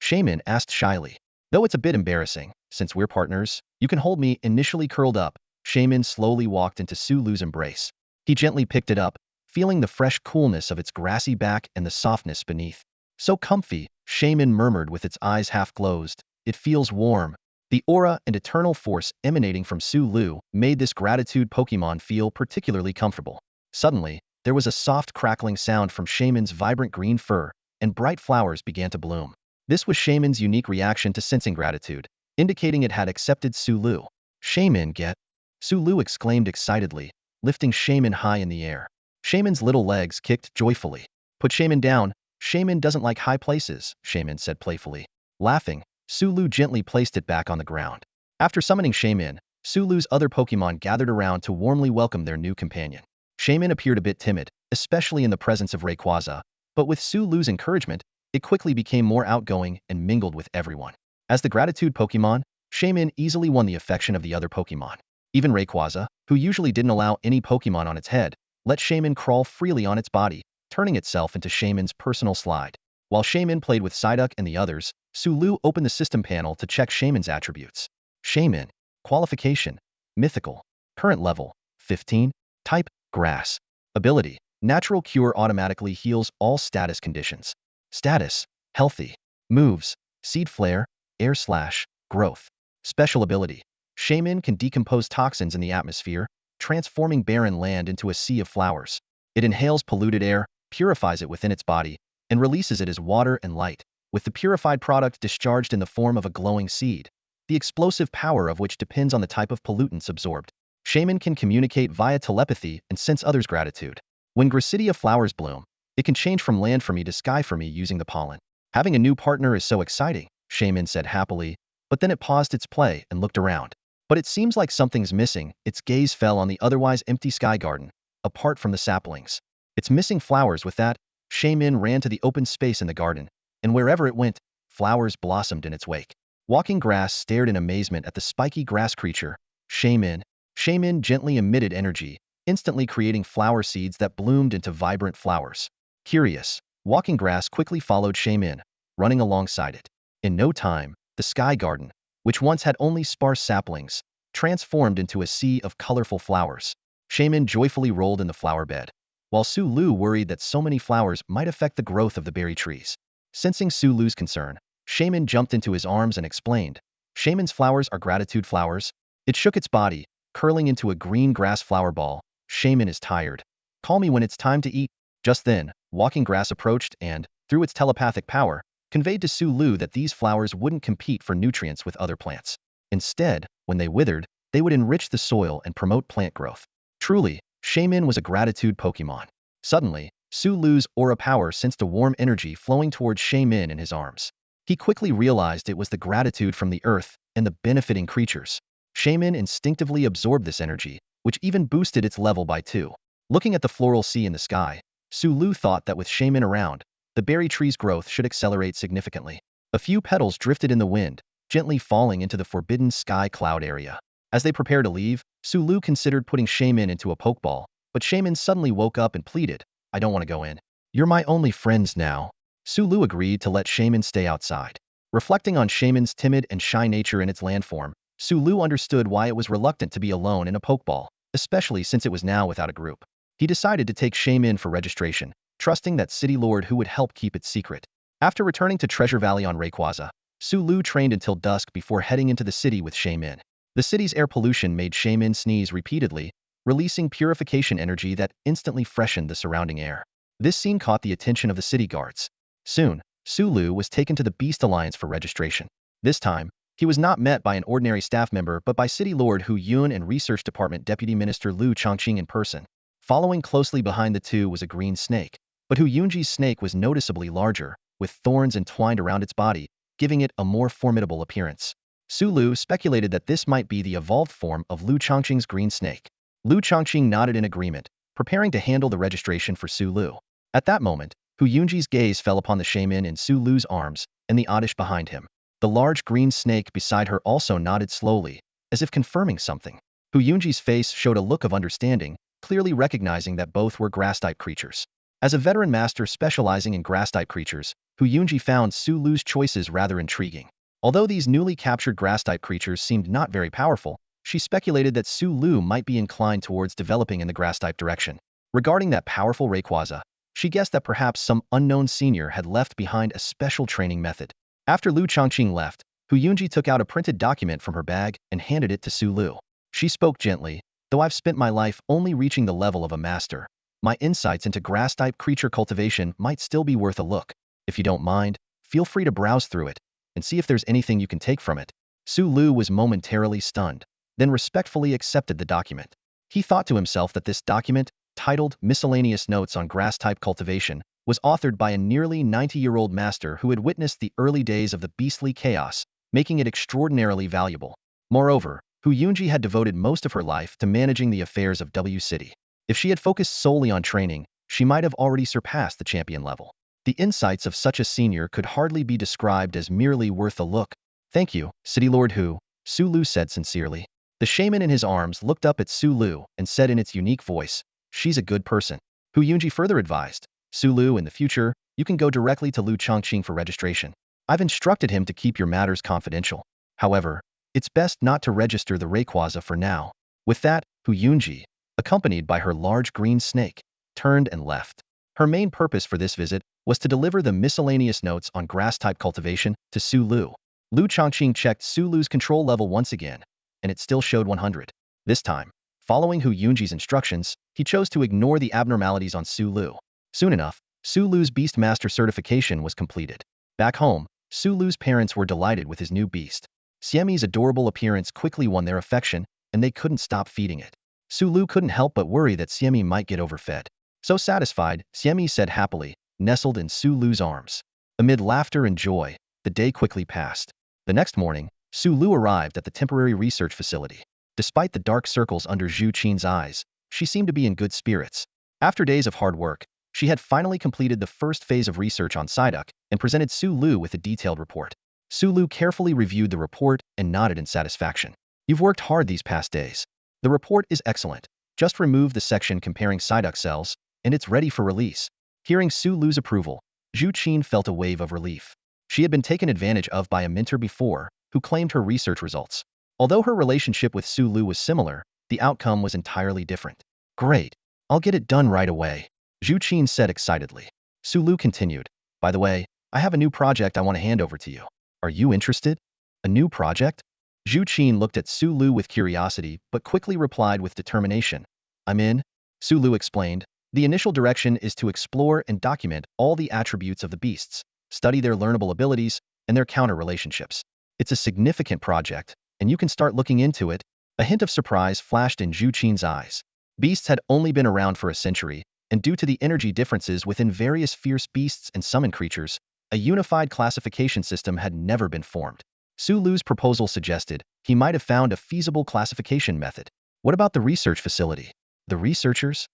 Speaker 1: Shaymin asked shyly. Though it's a bit embarrassing, since we're partners, you can hold me. Initially curled up, Shaymin slowly walked into Sulu's embrace. He gently picked it up, feeling the fresh coolness of its grassy back and the softness beneath. So comfy, Shaymin murmured with its eyes half closed. It feels warm. The aura and eternal force emanating from Su Lu made this gratitude Pokemon feel particularly comfortable. Suddenly, there was a soft crackling sound from Shaman's vibrant green fur, and bright flowers began to bloom. This was Shaman's unique reaction to sensing gratitude, indicating it had accepted Su Lu. Shaman get! Su Lu exclaimed excitedly, lifting Shaman high in the air. Shaman's little legs kicked joyfully. Put Shaman down. Shaman doesn't like high places, Shaman said playfully. Laughing, Su Lu gently placed it back on the ground. After summoning Shaman, Su Lu's other Pokemon gathered around to warmly welcome their new companion. Shaman appeared a bit timid, especially in the presence of Rayquaza, but with Su Lu's encouragement, it quickly became more outgoing and mingled with everyone. As the gratitude Pokemon, Shaman easily won the affection of the other Pokemon. Even Rayquaza, who usually didn't allow any Pokemon on its head, let Shaman crawl freely on its body, turning itself into Shaman's personal slide. While Shaman played with Psyduck and the others, Su Lu opened the system panel to check Shaman's attributes. Shaman. Qualification. Mythical. Current level. 15. Type. Grass. Ability. Natural Cure automatically heals all status conditions. Status. Healthy. Moves. Seed Flare. Air Slash. Growth. Special ability. Shaman can decompose toxins in the atmosphere, transforming barren land into a sea of flowers. It inhales polluted air, purifies it within its body, and releases it as water and light, with the purified product discharged in the form of a glowing seed, the explosive power of which depends on the type of pollutants absorbed. Shaman can communicate via telepathy and sense others' gratitude. When Gracidia flowers bloom, it can change from land for me to sky for me using the pollen. Having a new partner is so exciting, Shaman said happily, but then it paused its play and looked around. But it seems like something's missing. Its gaze fell on the otherwise empty sky garden, apart from the saplings. It's missing flowers. With that, Shaman ran to the open space in the garden, and wherever it went, flowers blossomed in its wake. Walking Grass stared in amazement at the spiky grass creature. Shaman gently emitted energy, instantly creating flower seeds that bloomed into vibrant flowers. Curious, Walking Grass quickly followed Shaman, running alongside it. In no time, the sky garden, which once had only sparse saplings, transformed into a sea of colorful flowers. Shaman joyfully rolled in the flower bed, while Su Lu worried that so many flowers might affect the growth of the berry trees. Sensing Su Lu's concern, Shaman jumped into his arms and explained, Shaman's flowers are gratitude flowers. It shook its body, curling into a green grass flower ball. Shaman is tired. Call me when it's time to eat. Just then, Walking Grass approached and, through its telepathic power, conveyed to Su Lu that these flowers wouldn't compete for nutrients with other plants. Instead, when they withered, they would enrich the soil and promote plant growth. Truly, Shaman was a gratitude Pokemon. Suddenly, Su Lu's aura power sensed a warm energy flowing towards Shaman in his arms. He quickly realized it was the gratitude from the earth and the benefiting creatures. Shaman instinctively absorbed this energy, which even boosted its level by 2. Looking at the floral sea in the sky, Su Lu thought that with Shaman around, the berry tree's growth should accelerate significantly. A few petals drifted in the wind, gently falling into the forbidden sky cloud area. As they prepared to leave, Su Lu considered putting Shaman into a Pokeball, but Shaman suddenly woke up and pleaded, I don't want to go in. You're my only friends now. Su Lu agreed to let Shaman stay outside. Reflecting on Shaman's timid and shy nature in its land form, Su Lu understood why it was reluctant to be alone in a Pokeball, especially since it was now without a group. He decided to take Shaman for registration, trusting that City Lord who would help keep it secret. After returning to Treasure Valley on Rayquaza, Su Lu trained until dusk before heading into the city with Shaman. The city's air pollution made Shaman sneeze repeatedly, releasing purification energy that instantly freshened the surrounding air. This scene caught the attention of the city guards. Soon, Su Lu was taken to the Beast Alliance for registration. This time, he was not met by an ordinary staff member but by City Lord Hu Yun and Research Department Deputy Minister Lu Chongqing in person. Following closely behind the two was a green snake, but Hu Yunji's snake was noticeably larger, with thorns entwined around its body, giving it a more formidable appearance. Su Lu speculated that this might be the evolved form of Lu Chongqing's green snake. Lu Chongqing nodded in agreement, preparing to handle the registration for Su Lu. At that moment, Hu Yunji's gaze fell upon the shaman in Su Lu's arms and the oddish behind him. The large green snake beside her also nodded slowly, as if confirming something. Hu Yunji's face showed a look of understanding, clearly recognizing that both were grass-type creatures. As a veteran master specializing in grass-type creatures, Hu Yunji found Su Lu's choices rather intriguing. Although these newly captured grass-type creatures seemed not very powerful, she speculated that Su Lu might be inclined towards developing in the grass-type direction. Regarding that powerful Rayquaza, she guessed that perhaps some unknown senior had left behind a special training method. After Lu Chongqing left, Hu Yunji took out a printed document from her bag and handed it to Su Lu. She spoke gently, though I've spent my life only reaching the level of a master. My insights into grass-type creature cultivation might still be worth a look. If you don't mind, feel free to browse through it and see if there's anything you can take from it. Su Lu was momentarily stunned, then respectfully accepted the document. He thought to himself that this document, titled Miscellaneous Notes on Grass-Type Cultivation, was authored by a nearly 90-year-old master who had witnessed the early days of the beastly chaos, making it extraordinarily valuable. Moreover, Hu Yunji had devoted most of her life to managing the affairs of W City. If she had focused solely on training, she might have already surpassed the champion level. The insights of such a senior could hardly be described as merely worth a look. Thank you, City Lord Hu, Su Lu said sincerely. The shaman in his arms looked up at Su Lu and said in its unique voice, she's a good person. Hu Yunji further advised, Su Lu, in the future, you can go directly to Lu Chongqing for registration. I've instructed him to keep your matters confidential. However, it's best not to register the Rayquaza for now. With that, Hu Yunji, accompanied by her large green snake, turned and left. Her main purpose for this visit was to deliver the miscellaneous notes on grass-type cultivation to Su Lu. Lu Chongqing checked Su Lu's control level once again, and it still showed 100. This time, following Hu Yunji's instructions, he chose to ignore the abnormalities on Su Lu. Soon enough, Su Lu's Beast Master certification was completed. Back home, Su Lu's parents were delighted with his new beast. Xiami's adorable appearance quickly won their affection, and they couldn't stop feeding it. Su Lu couldn't help but worry that Xiami might get overfed. So satisfied, Xiami said happily, nestled in Su Lu's arms. Amid laughter and joy, the day quickly passed. The next morning, Su Lu arrived at the temporary research facility. Despite the dark circles under Zhu Qin's eyes, she seemed to be in good spirits. After days of hard work, she had finally completed the first phase of research on Psyduck and presented Su Lu with a detailed report. Su Lu carefully reviewed the report and nodded in satisfaction. You've worked hard these past days. The report is excellent. Just remove the section comparing Psyduck cells, and it's ready for release. Hearing Su Lu's approval, Zhu Qin felt a wave of relief. She had been taken advantage of by a mentor before, who claimed her research results. Although her relationship with Su Lu was similar, the outcome was entirely different. Great. I'll get it done right away, Zhu Qin said excitedly. Su Lu continued, by the way, I have a new project I want to hand over to you. Are you interested? A new project? Zhu Qin looked at Su Lu with curiosity but quickly replied with determination. I'm in. Su Lu explained, the initial direction is to explore and document all the attributes of the beasts, study their learnable abilities, and their counter relationships. It's a significant project, and you can start looking into it. A hint of surprise flashed in Zhu Qin's eyes. Beasts had only been around for a century, and due to the energy differences within various fierce beasts and summon creatures, a unified classification system had never been formed. Su Lu's proposal suggested he might have found a feasible classification method. What about the research facility? The researchers?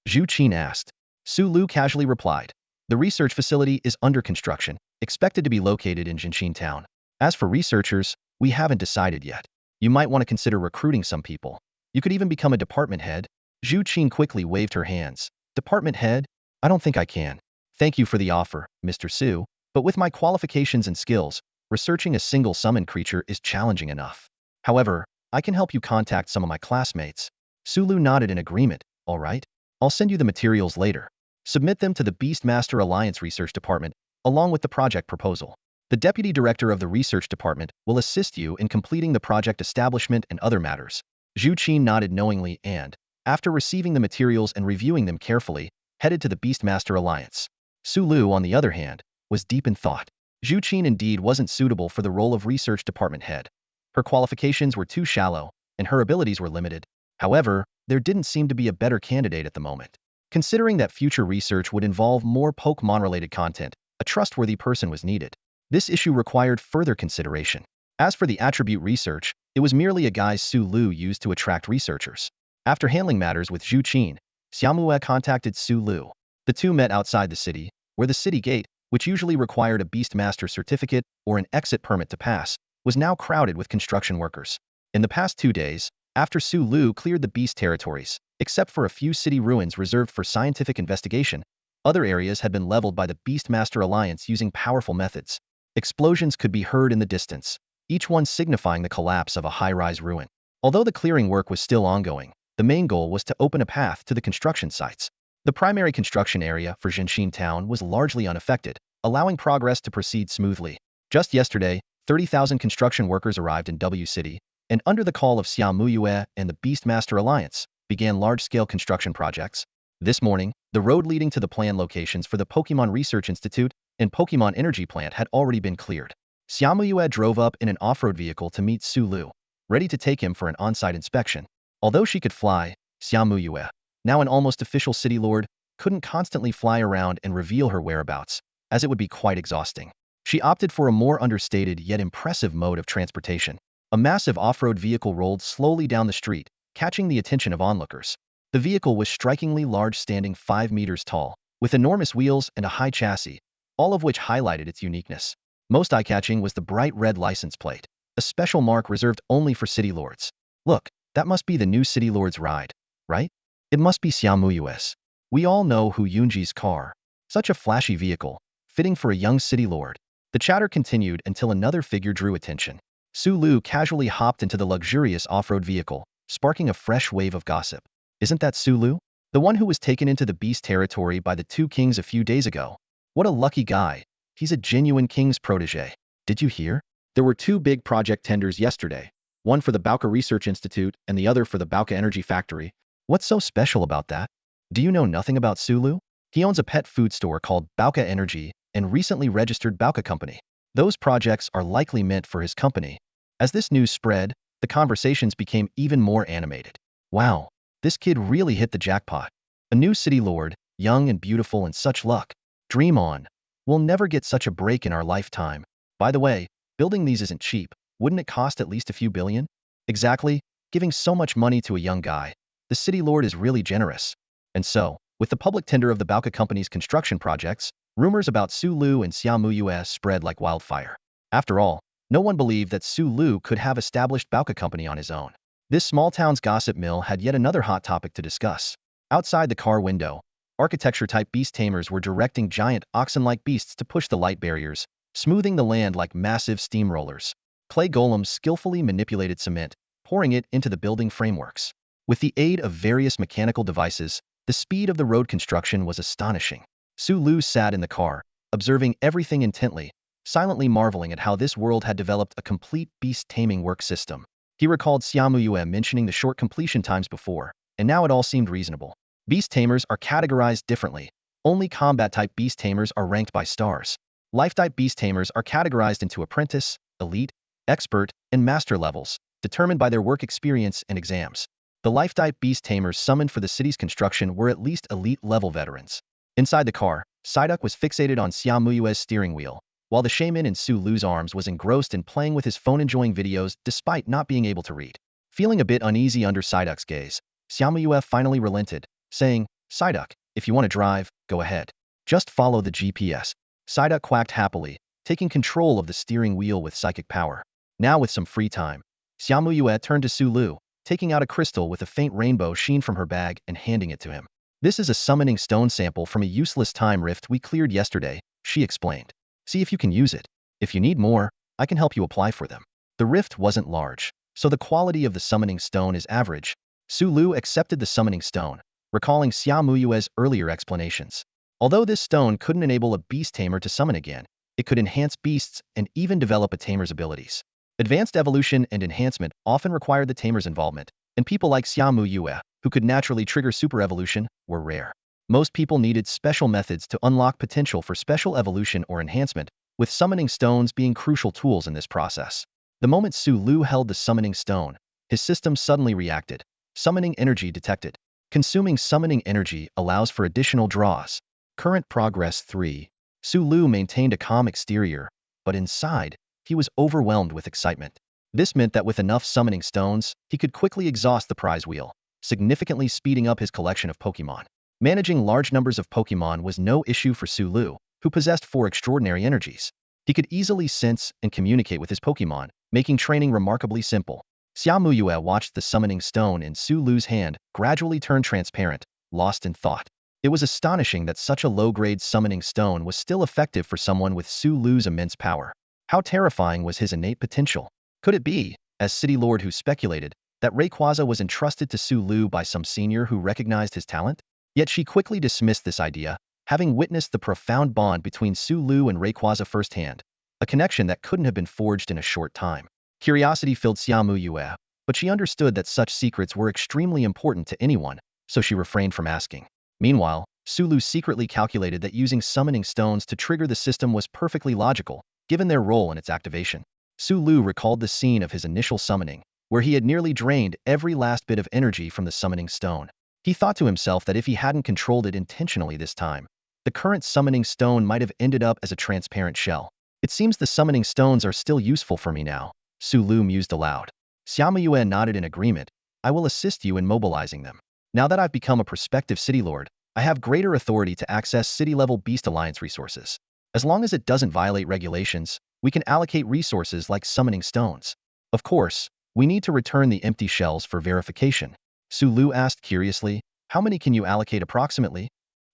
Speaker 1: Zhu Qin asked. Su Lu casually replied. The research facility is under construction, expected to be located in Jinshin Town. As for researchers, we haven't decided yet. You might want to consider recruiting some people. You could even become a department head. Zhu Qin quickly waved her hands. Department head? I don't think I can. Thank you for the offer, Mr. Su, but with my qualifications and skills, researching a single summon creature is challenging enough. However, I can help you contact some of my classmates. Su Lu nodded in agreement. All right. I'll send you the materials later. Submit them to the Beastmaster Alliance Research Department, along with the project proposal. The Deputy Director of the Research Department will assist you in completing the project establishment and other matters. Zhu Qin nodded knowingly and, after receiving the materials and reviewing them carefully, headed to the Beastmaster Alliance. Su Lu, on the other hand, was deep in thought. Zhu Qin indeed wasn't suitable for the role of Research Department head. Her qualifications were too shallow, and her abilities were limited. However, there didn't seem to be a better candidate at the moment. Considering that future research would involve more Pokémon-related content, a trustworthy person was needed. This issue required further consideration. As for the attribute research, it was merely a guise Su Lu used to attract researchers. After handling matters with Zhu Qin, Xiamue contacted Su Lu. The two met outside the city, where the city gate, which usually required a Beastmaster certificate or an exit permit to pass, was now crowded with construction workers. In the past 2 days, after Su Lu cleared the beast territories, except for a few city ruins reserved for scientific investigation, other areas had been leveled by the Beastmaster Alliance using powerful methods. Explosions could be heard in the distance, each one signifying the collapse of a high-rise ruin. Although the clearing work was still ongoing, the main goal was to open a path to the construction sites. The primary construction area for Jinshin Town was largely unaffected, allowing progress to proceed smoothly. Just yesterday, 30,000 construction workers arrived in W City, and under the call of Mewtwo and the Beastmaster Alliance, began large-scale construction projects. This morning, the road leading to the planned locations for the Pokemon Research Institute and Pokemon Energy Plant had already been cleared. Mewtwo drove up in an off-road vehicle to meet Sulu, ready to take him for an on-site inspection. Although she could fly, Mewtwo, now an almost official city lord, couldn't constantly fly around and reveal her whereabouts, as it would be quite exhausting. She opted for a more understated yet impressive mode of transportation. A massive off-road vehicle rolled slowly down the street, catching the attention of onlookers. The vehicle was strikingly large, standing 5 meters tall, with enormous wheels and a high chassis, all of which highlighted its uniqueness. Most eye-catching was the bright red license plate, a special mark reserved only for city lords. Look, that must be the new city lord's ride, right? It must be Mewtwo's. We all know who Yunji's car. Such a flashy vehicle, fitting for a young city lord. The chatter continued until another figure drew attention. Sulu casually hopped into the luxurious off-road vehicle, sparking a fresh wave of gossip. Isn't that Sulu? The one who was taken into the beast territory by the two kings a few days ago? What a lucky guy. He's a genuine king's protege. Did you hear? There were 2 big project tenders yesterday, one for the Bauka Research Institute and the other for the Bauka Energy Factory. What's so special about that? Do you know nothing about Sulu? He owns a pet food store called Bauka Energy and recently registered Bauka Company. Those projects are likely meant for his company. As this news spread, the conversations became even more animated. Wow, this kid really hit the jackpot. A new city lord, young and beautiful and such luck. Dream on. We'll never get such a break in our lifetime. By the way, building these isn't cheap. Wouldn't it cost at least a few billion? Exactly, giving so much money to a young guy. The city lord is really generous. And so, with the public tender of the Bauka Company's construction projects, rumors about Sulu and Mewtwo spread like wildfire. After all, no one believed that Sulu could have established Bauka Company on his own. This small town's gossip mill had yet another hot topic to discuss. Outside the car window, architecture-type beast tamers were directing giant oxen-like beasts to push the light barriers, smoothing the land like massive steamrollers. Clay golems skillfully manipulated cement, pouring it into the building frameworks. With the aid of various mechanical devices, the speed of the road construction was astonishing. Sulu sat in the car, observing everything intently, silently marveling at how this world had developed a complete beast-taming work system. He recalled Mewtwo mentioning the short completion times before, and now it all seemed reasonable. Beast tamers are categorized differently. Only combat-type beast tamers are ranked by stars. Life-type beast tamers are categorized into apprentice, elite, expert, and master levels, determined by their work experience and exams. The life-type beast tamers summoned for the city's construction were at least elite-level veterans. Inside the car, Psyduck was fixated on Mewtwo's steering wheel, while the shaman in Sulu's arms was engrossed in playing with his phone, enjoying videos despite not being able to read. Feeling a bit uneasy under Psyduck's gaze, Mewtwo finally relented, saying, "Psyduck, if you want to drive, go ahead. Just follow the GPS." Psyduck quacked happily, taking control of the steering wheel with psychic power. Now with some free time, Mewtwo turned to Sulu, taking out a crystal with a faint rainbow sheen from her bag and handing it to him. "This is a summoning stone sample from a useless time rift we cleared yesterday," she explained. "See if you can use it. If you need more, I can help you apply for them." The rift wasn't large, so the quality of the summoning stone is average. Sulu accepted the summoning stone, recalling Mewtwo's earlier explanations. Although this stone couldn't enable a beast tamer to summon again, it could enhance beasts and even develop a tamer's abilities. Advanced evolution and enhancement often required the tamer's involvement, and people like Mewtwo, who could naturally trigger super evolution, were rare. Most people needed special methods to unlock potential for special evolution or enhancement, with summoning stones being crucial tools in this process. The moment Sulu held the summoning stone, his system suddenly reacted. Summoning energy detected. Consuming summoning energy allows for additional draws. Current progress 3. Sulu maintained a calm exterior, but inside, he was overwhelmed with excitement. This meant that with enough summoning stones, he could quickly exhaust the prize wheel, significantly speeding up his collection of Pokémon. Managing large numbers of Pokémon was no issue for Sulu, who possessed 4 extraordinary energies. He could easily sense and communicate with his Pokémon, making training remarkably simple. Mewtwo watched the summoning stone in Sulu's hand gradually turn transparent, lost in thought. It was astonishing that such a low-grade summoning stone was still effective for someone with Sulu's immense power. How terrifying was his innate potential? Could it be, as City Lord who speculated, that Rayquaza was entrusted to Sulu by some senior who recognized his talent? Yet she quickly dismissed this idea, having witnessed the profound bond between Sulu and Rayquaza firsthand. a connection that couldn't have been forged in a short time. Curiosity filled Xiaomu Yue, but she understood that such secrets were extremely important to anyone, so she refrained from asking. Meanwhile, Sulu secretly calculated that using summoning stones to trigger the system was perfectly logical, given their role in its activation. Sulu recalled the scene of his initial summoning, where he had nearly drained every last bit of energy from the summoning stone. He thought to himself that if he hadn't controlled it intentionally this time, the current summoning stone might have ended up as a transparent shell. It seems the summoning stones are still useful for me now, Sulu mused aloud. Xiaomu Yue nodded in agreement. I will assist you in mobilizing them. Now that I've become a prospective city lord, I have greater authority to access city-level Beast Alliance resources. As long as it doesn't violate regulations, we can allocate resources like summoning stones. Of course, we need to return the empty shells for verification. Sulu asked curiously, how many can you allocate approximately?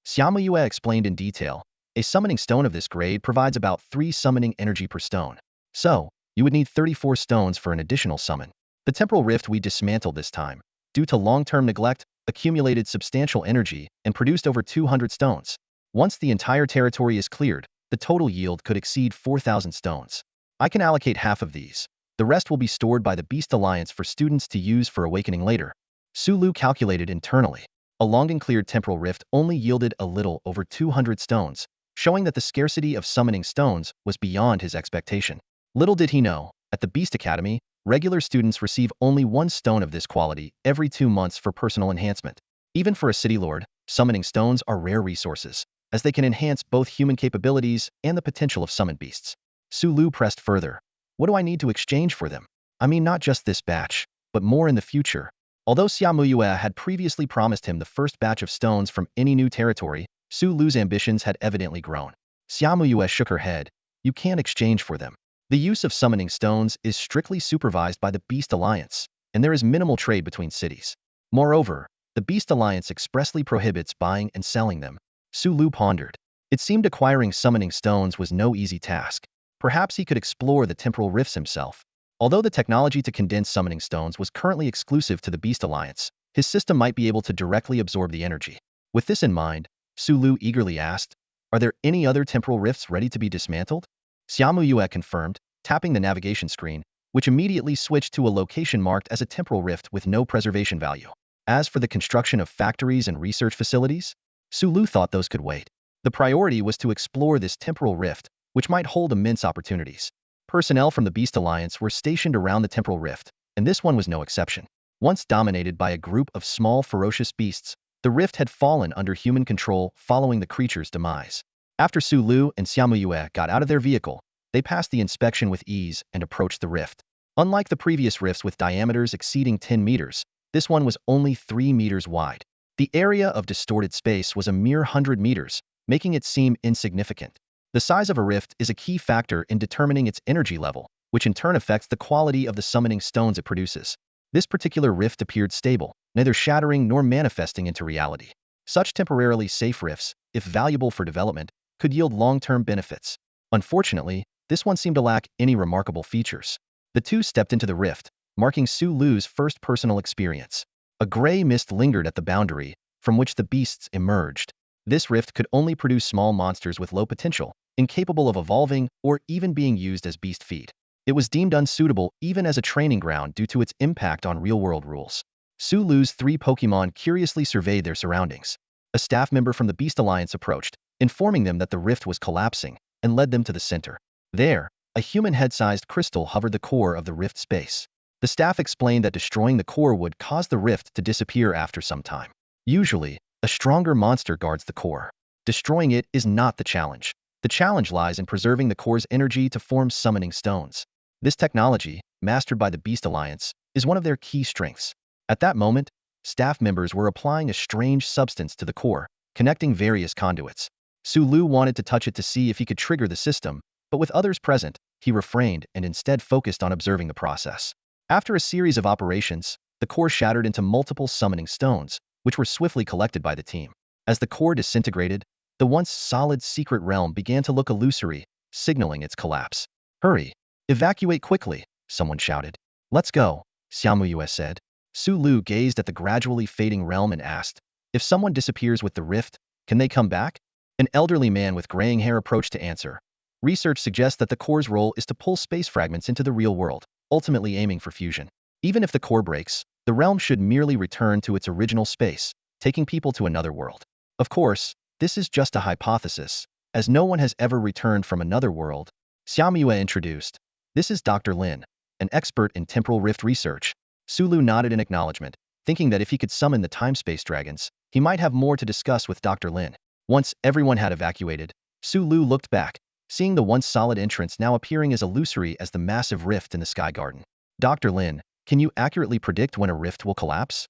Speaker 1: Xiaomu Yue explained in detail. A summoning stone of this grade provides about 3 summoning energy per stone. So, you would need 34 stones for an additional summon. The temporal rift we dismantled this time, due to long-term neglect, accumulated substantial energy and produced over 200 stones. Once the entire territory is cleared, the total yield could exceed 4,000 stones. I can allocate half of these. The rest will be stored by the Beast Alliance for students to use for awakening later. Sulu calculated internally. A long and cleared temporal rift only yielded a little over 200 stones, showing that the scarcity of summoning stones was beyond his expectation. Little did he know, at the Beast Academy, regular students receive only 1 stone of this quality every 2 months for personal enhancement. Even for a city lord, summoning stones are rare resources, as they can enhance both human capabilities and the potential of summoned beasts. Sulu pressed further. What do I need to exchange for them? I mean not just this batch, but more in the future. Although Xiaomu Yue had previously promised him the first batch of stones from any new territory, Sulu's ambitions had evidently grown. Xiaomu Yue shook her head. You can't exchange for them. The use of summoning stones is strictly supervised by the Beast Alliance, and there is minimal trade between cities. Moreover, the Beast Alliance expressly prohibits buying and selling them. Sulu pondered. It seemed acquiring summoning stones was no easy task. Perhaps he could explore the temporal rifts himself. Although the technology to condense summoning stones was currently exclusive to the Beast Alliance, his system might be able to directly absorb the energy. With this in mind, Sulu eagerly asked, are there any other temporal rifts ready to be dismantled? Xiaomu Yue confirmed, tapping the navigation screen, which immediately switched to a location marked as a temporal rift with no preservation value. As for the construction of factories and research facilities, Sulu thought those could wait. The priority was to explore this temporal rift, which might hold immense opportunities. Personnel from the Beast Alliance were stationed around the temporal rift, and this one was no exception. Once dominated by a group of small ferocious beasts, the rift had fallen under human control following the creature's demise. After Sulu and Xiaomu Yue got out of their vehicle, they passed the inspection with ease and approached the rift. Unlike the previous rifts with diameters exceeding 10 meters, this one was only 3 meters wide. The area of distorted space was a mere 100 meters, making it seem insignificant. The size of a rift is a key factor in determining its energy level, which in turn affects the quality of the summoning stones it produces. This particular rift appeared stable, neither shattering nor manifesting into reality. Such temporarily safe rifts, if valuable for development, could yield long-term benefits. Unfortunately, this one seemed to lack any remarkable features. The two stepped into the rift, marking Sulu's first personal experience. A gray mist lingered at the boundary, from which the beasts emerged. This rift could only produce small monsters with low potential, incapable of evolving or even being used as beast feed. It was deemed unsuitable even as a training ground due to its impact on real-world rules. Sulu's 3 Pokémon curiously surveyed their surroundings. A staff member from the Beast Alliance approached, informing them that the rift was collapsing, and led them to the center. There, a human head-sized crystal hovered the core of the rift space. The staff explained that destroying the core would cause the rift to disappear after some time. Usually, a stronger monster guards the core. Destroying it is not the challenge. The challenge lies in preserving the core's energy to form summoning stones. This technology, mastered by the Beast Alliance, is one of their key strengths. At that moment, staff members were applying a strange substance to the core, connecting various conduits. Sulu wanted to touch it to see if he could trigger the system, but with others present, he refrained and instead focused on observing the process. After a series of operations, the core shattered into multiple summoning stones, which were swiftly collected by the team. As the core disintegrated, the once solid secret realm began to look illusory, signaling its collapse. Hurry! Evacuate quickly, someone shouted. Let's go, Xiaomu Yue said. Sulu gazed at the gradually fading realm and asked, if someone disappears with the rift, can they come back? An elderly man with graying hair approached to answer. Research suggests that the core's role is to pull space fragments into the real world, ultimately aiming for fusion. Even if the core breaks, the realm should merely return to its original space, taking people to another world. Of course, this is just a hypothesis, as no one has ever returned from another world. Xiaomue introduced. This is Dr. Lin, an expert in temporal rift research. Sulu nodded in acknowledgement, thinking that if he could summon the time-space dragons, he might have more to discuss with Dr. Lin. Once everyone had evacuated, Sulu looked back, seeing the once solid entrance now appearing as illusory as the massive rift in the Sky Garden. Dr. Lin, can you accurately predict when a rift will collapse?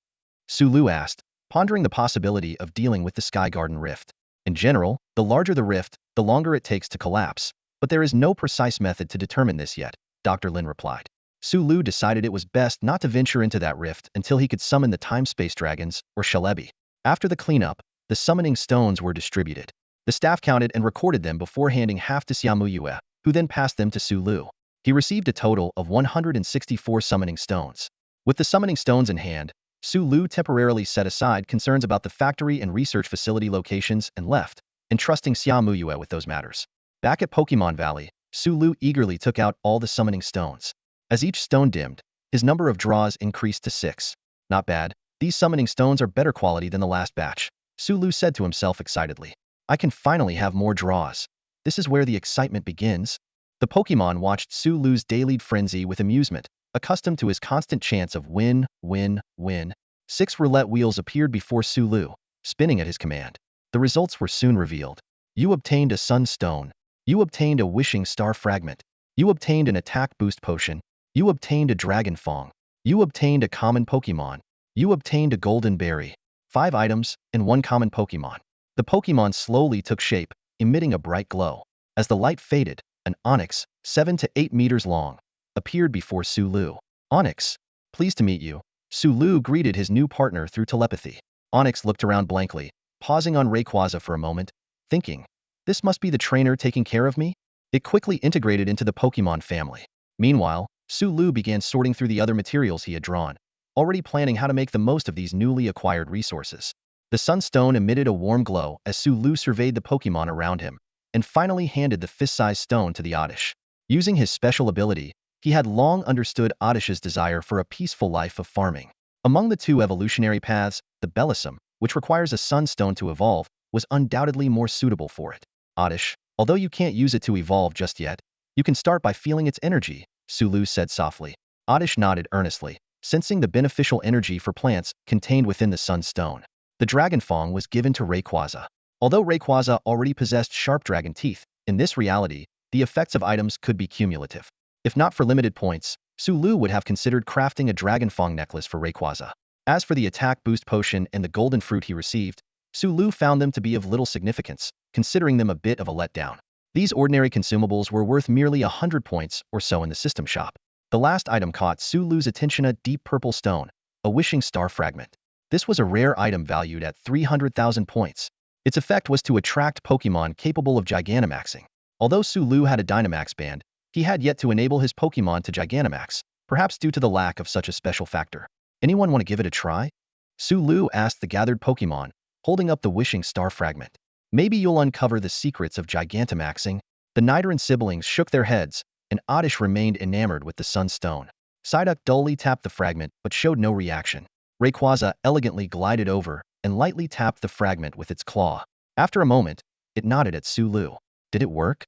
Speaker 1: Sulu asked, pondering the possibility of dealing with the Sky Garden rift. In general, the larger the rift, the longer it takes to collapse, but there is no precise method to determine this yet, Dr. Lin replied. Sulu decided it was best not to venture into that rift until he could summon the time-space dragons, or Shalebi. After the cleanup, the summoning stones were distributed. The staff counted and recorded them before handing half to Xiaomue, who then passed them to Sulu. He received a total of 164 summoning stones. With the summoning stones in hand, Sulu temporarily set aside concerns about the factory and research facility locations and left, entrusting Xiaomue with those matters. Back at Pokemon Valley, Sulu eagerly took out all the summoning stones. As each stone dimmed, his number of draws increased to 6. Not bad, these summoning stones are better quality than the last batch, Sulu said to himself excitedly. I can finally have more draws. This is where the excitement begins. The Pokemon watched Sulu's daily frenzy with amusement, accustomed to his constant chance of win, win, win. 6 roulette wheels appeared before Sulu, spinning at his command. The results were soon revealed. You obtained a Sunstone. You obtained a Wishing Star Fragment. You obtained an Attack Boost Potion. You obtained a Dragon Fong. You obtained a common Pokemon. You obtained a Golden Berry. 5 items and 1 common Pokemon. The Pokemon slowly took shape, emitting a bright glow. As the light faded, an Onix, 7 to 8 meters long, appeared before Sulu. Onix, pleased to meet you. Sulu greeted his new partner through telepathy. Onix looked around blankly, pausing on Rayquaza for a moment, thinking, this must be the trainer taking care of me? It quickly integrated into the Pokemon family. Meanwhile, Sulu began sorting through the other materials he had drawn, already planning how to make the most of these newly acquired resources. The Sunstone emitted a warm glow as Sulu surveyed the Pokemon around him, and finally handed the fist-sized stone to the Oddish. Using his special ability, he had long understood Oddish's desire for a peaceful life of farming. Among the 2 evolutionary paths, the Bellissime, which requires a Sunstone to evolve, was undoubtedly more suitable for it. Oddish, although you can't use it to evolve just yet, you can start by feeling its energy, Sulu said softly. Oddish nodded earnestly, sensing the beneficial energy for plants contained within the Sunstone. The Dragon Fong was given to Rayquaza. Although Rayquaza already possessed sharp dragon teeth, in this reality, the effects of items could be cumulative. If not for limited points, Sulu would have considered crafting a Dragon Fong necklace for Rayquaza. As for the Attack Boost Potion and the Golden Fruit he received, Sulu found them to be of little significance, considering them a bit of a letdown. These ordinary consumables were worth merely 100 points or so in the system shop. The last item caught Sulu's attention, a deep purple stone, a Wishing Star Fragment. This was a rare item valued at 300,000 points. Its effect was to attract Pokemon capable of Gigantamaxing. Although Sulu had a Dynamax band, he had yet to enable his Pokemon to Gigantamax, perhaps due to the lack of such a special factor. Anyone want to give it a try? Sulu asked the gathered Pokemon, holding up the Wishing Star Fragment. Maybe you'll uncover the secrets of Gigantamaxing. The Nidoran siblings shook their heads, and Oddish remained enamored with the Sunstone. Psyduck dully tapped the fragment but showed no reaction. Rayquaza elegantly glided over and lightly tapped the fragment with its claw. After a moment, it nodded at Sulu. Did it work?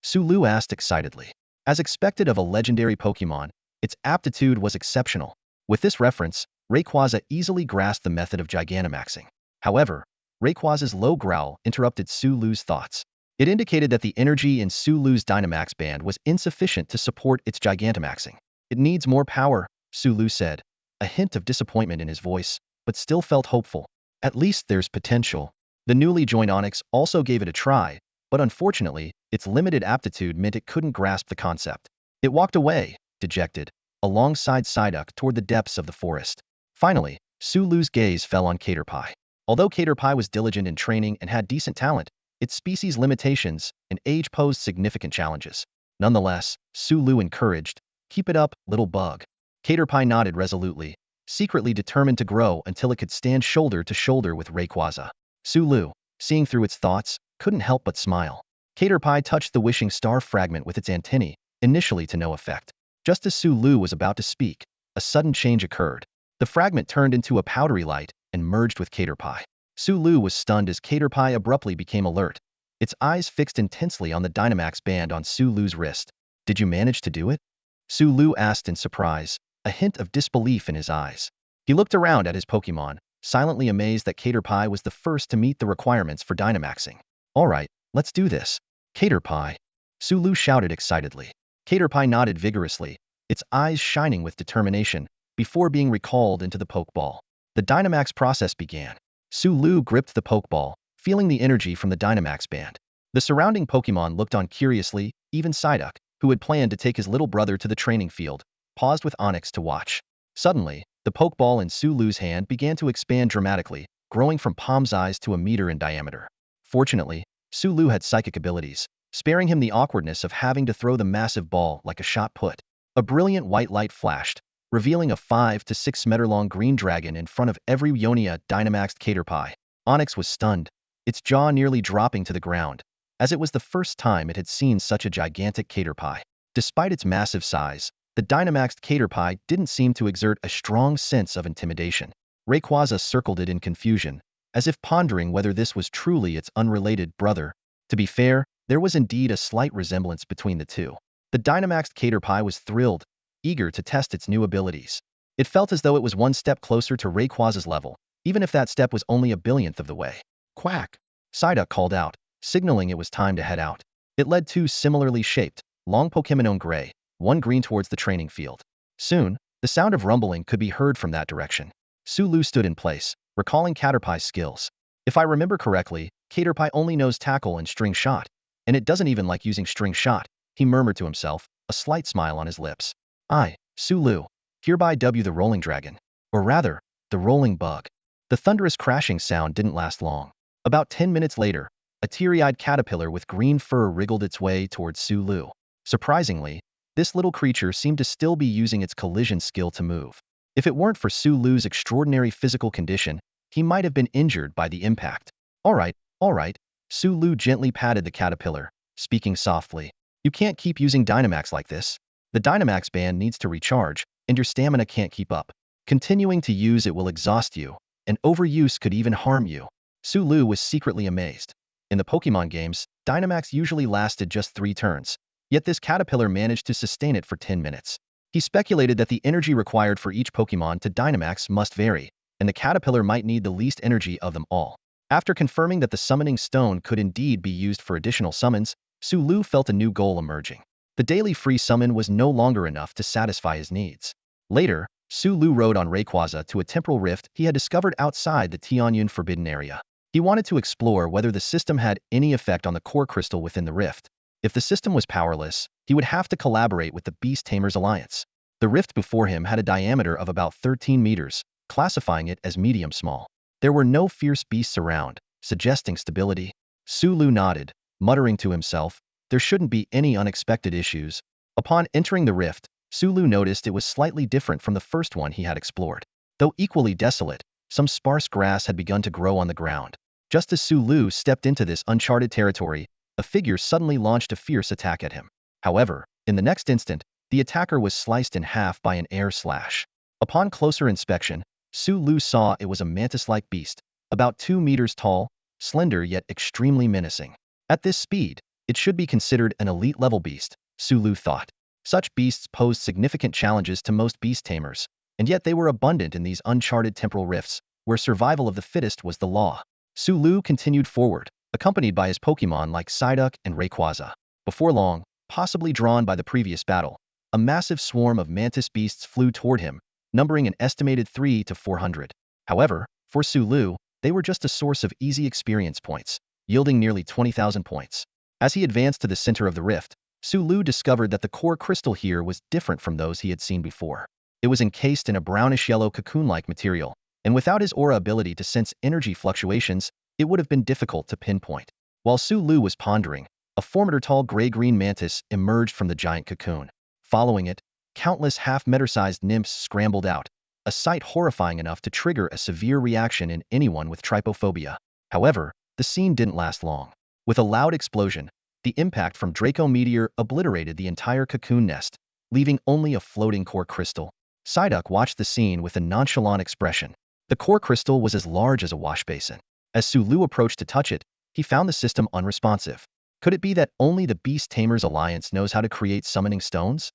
Speaker 1: Sulu asked excitedly. As expected of a legendary Pokemon, its aptitude was exceptional. With this reference, Rayquaza easily grasped the method of Gigantamaxing. However, Rayquaza's low growl interrupted Sulu's thoughts. It indicated that the energy in Sulu's Dynamax band was insufficient to support its Gigantamaxing. It needs more power, Sulu said, a hint of disappointment in his voice, but still felt hopeful. At least there's potential. The newly joined Onix also gave it a try, but unfortunately, its limited aptitude meant it couldn't grasp the concept. It walked away, dejected, alongside Psyduck toward the depths of the forest. Finally, Sulu's gaze fell on Caterpie. Although Caterpie was diligent in training and had decent talent, its species limitations and age posed significant challenges. Nonetheless, Sulu encouraged, "Keep it up, little bug." Caterpie nodded resolutely, secretly determined to grow until it could stand shoulder to shoulder with Rayquaza. Sulu, seeing through its thoughts, couldn't help but smile. Caterpie touched the wishing star fragment with its antennae, initially to no effect. Just as Sulu was about to speak, a sudden change occurred. The fragment turned into a powdery light and merged with Caterpie. Sulu was stunned as Caterpie abruptly became alert, its eyes fixed intensely on the Dynamax band on Sulu's wrist. "Did you manage to do it?" Sulu asked in surprise, a hint of disbelief in his eyes. He looked around at his Pokémon, silently amazed that Caterpie was the first to meet the requirements for Dynamaxing. "All right, let's do this." "Caterpie!" Sulu shouted excitedly. Caterpie nodded vigorously, its eyes shining with determination, before being recalled into the Pokeball. The Dynamax process began. Sulu gripped the Pokeball, feeling the energy from the Dynamax band. The surrounding Pokémon looked on curiously, even Psyduck, who had planned to take his little brother to the training field, paused with Onyx to watch. Suddenly, the Pokeball in Sulu's hand began to expand dramatically, growing from palm size to a meter in diameter. Fortunately, Sulu had psychic abilities, sparing him the awkwardness of having to throw the massive ball like a shot put. A brilliant white light flashed, revealing a 5 to 6 meter long green dragon in front of every Ionia Dynamaxed Caterpie. Onyx was stunned, its jaw nearly dropping to the ground, as it was the first time it had seen such a gigantic Caterpie. Despite its massive size, the Dynamaxed Caterpie didn't seem to exert a strong sense of intimidation. Rayquaza circled it in confusion, as if pondering whether this was truly its unrelated brother. To be fair, there was indeed a slight resemblance between the two. The Dynamaxed Caterpie was thrilled, eager to test its new abilities. It felt as though it was one step closer to Rayquaza's level, even if that step was only a billionth of the way. "Quack!" Psyduck called out, signaling it was time to head out. It led two similarly shaped, long Pokémon gray, one green towards the training field. Soon, the sound of rumbling could be heard from that direction. Sulu stood in place, recalling Caterpie's skills. "If I remember correctly, Caterpie only knows tackle and string shot, and it doesn't even like using string shot," he murmured to himself, a slight smile on his lips. "I, Sulu, hereby W the rolling dragon. Or rather, the rolling bug." The thunderous crashing sound didn't last long. About 10 minutes later, a teary-eyed caterpillar with green fur wriggled its way towards Sulu. Surprisingly, this little creature seemed to still be using its collision skill to move. If it weren't for Sulu's extraordinary physical condition, he might have been injured by the impact. All right, Sulu gently patted the caterpillar, speaking softly. "You can't keep using Dynamax like this. The Dynamax band needs to recharge, and your stamina can't keep up. Continuing to use it will exhaust you, and overuse could even harm you." Sulu was secretly amazed. In the Pokemon games, Dynamax usually lasted just 3 turns, yet this caterpillar managed to sustain it for 10 minutes. He speculated that the energy required for each Pokemon to Dynamax must vary, and the caterpillar might need the least energy of them all. After confirming that the summoning stone could indeed be used for additional summons, Sulu felt a new goal emerging. The daily free summon was no longer enough to satisfy his needs. Later, Sulu rode on Rayquaza to a temporal rift he had discovered outside the Pinyin forbidden area. He wanted to explore whether the system had any effect on the core crystal within the rift. If the system was powerless, he would have to collaborate with the Beast Tamers Alliance. The rift before him had a diameter of about 13 meters, classifying it as medium-small. There were no fierce beasts around, suggesting stability. Sulu nodded, muttering to himself, there shouldn't be any unexpected issues. Upon entering the rift, Sulu noticed it was slightly different from the first one he had explored. Though equally desolate, some sparse grass had begun to grow on the ground. Just as Sulu stepped into this uncharted territory, a figure suddenly launched a fierce attack at him. However, in the next instant, the attacker was sliced in half by an air slash. Upon closer inspection, Sulu saw it was a mantis-like beast, about 2 meters tall, slender yet extremely menacing. At this speed, it should be considered an elite-level beast, Sulu thought. Such beasts posed significant challenges to most beast tamers, and yet they were abundant in these uncharted temporal rifts, where survival of the fittest was the law. Sulu continued forward, accompanied by his Pokémon like Psyduck and Rayquaza. Before long, possibly drawn by the previous battle, a massive swarm of mantis beasts flew toward him, numbering an estimated 300 to 400. However, for Sulu, they were just a source of easy experience points, yielding nearly 20,000 points. As he advanced to the center of the rift, Sulu discovered that the core crystal here was different from those he had seen before. It was encased in a brownish-yellow cocoon-like material, and without his aura ability to sense energy fluctuations, it would have been difficult to pinpoint. While Sulu was pondering, a formidable gray-green mantis emerged from the giant cocoon. Following it, countless half-meter-sized nymphs scrambled out, a sight horrifying enough to trigger a severe reaction in anyone with trypophobia. However, the scene didn't last long. With a loud explosion, The impact from Draco Meteor obliterated the entire cocoon nest, leaving only a floating core crystal. Psyduck watched the scene with a nonchalant expression. The core crystal was as large as a wash basin. As Sulu approached to touch it, he found the system unresponsive. Could it be that only the Beast Tamers Alliance knows how to create summoning stones?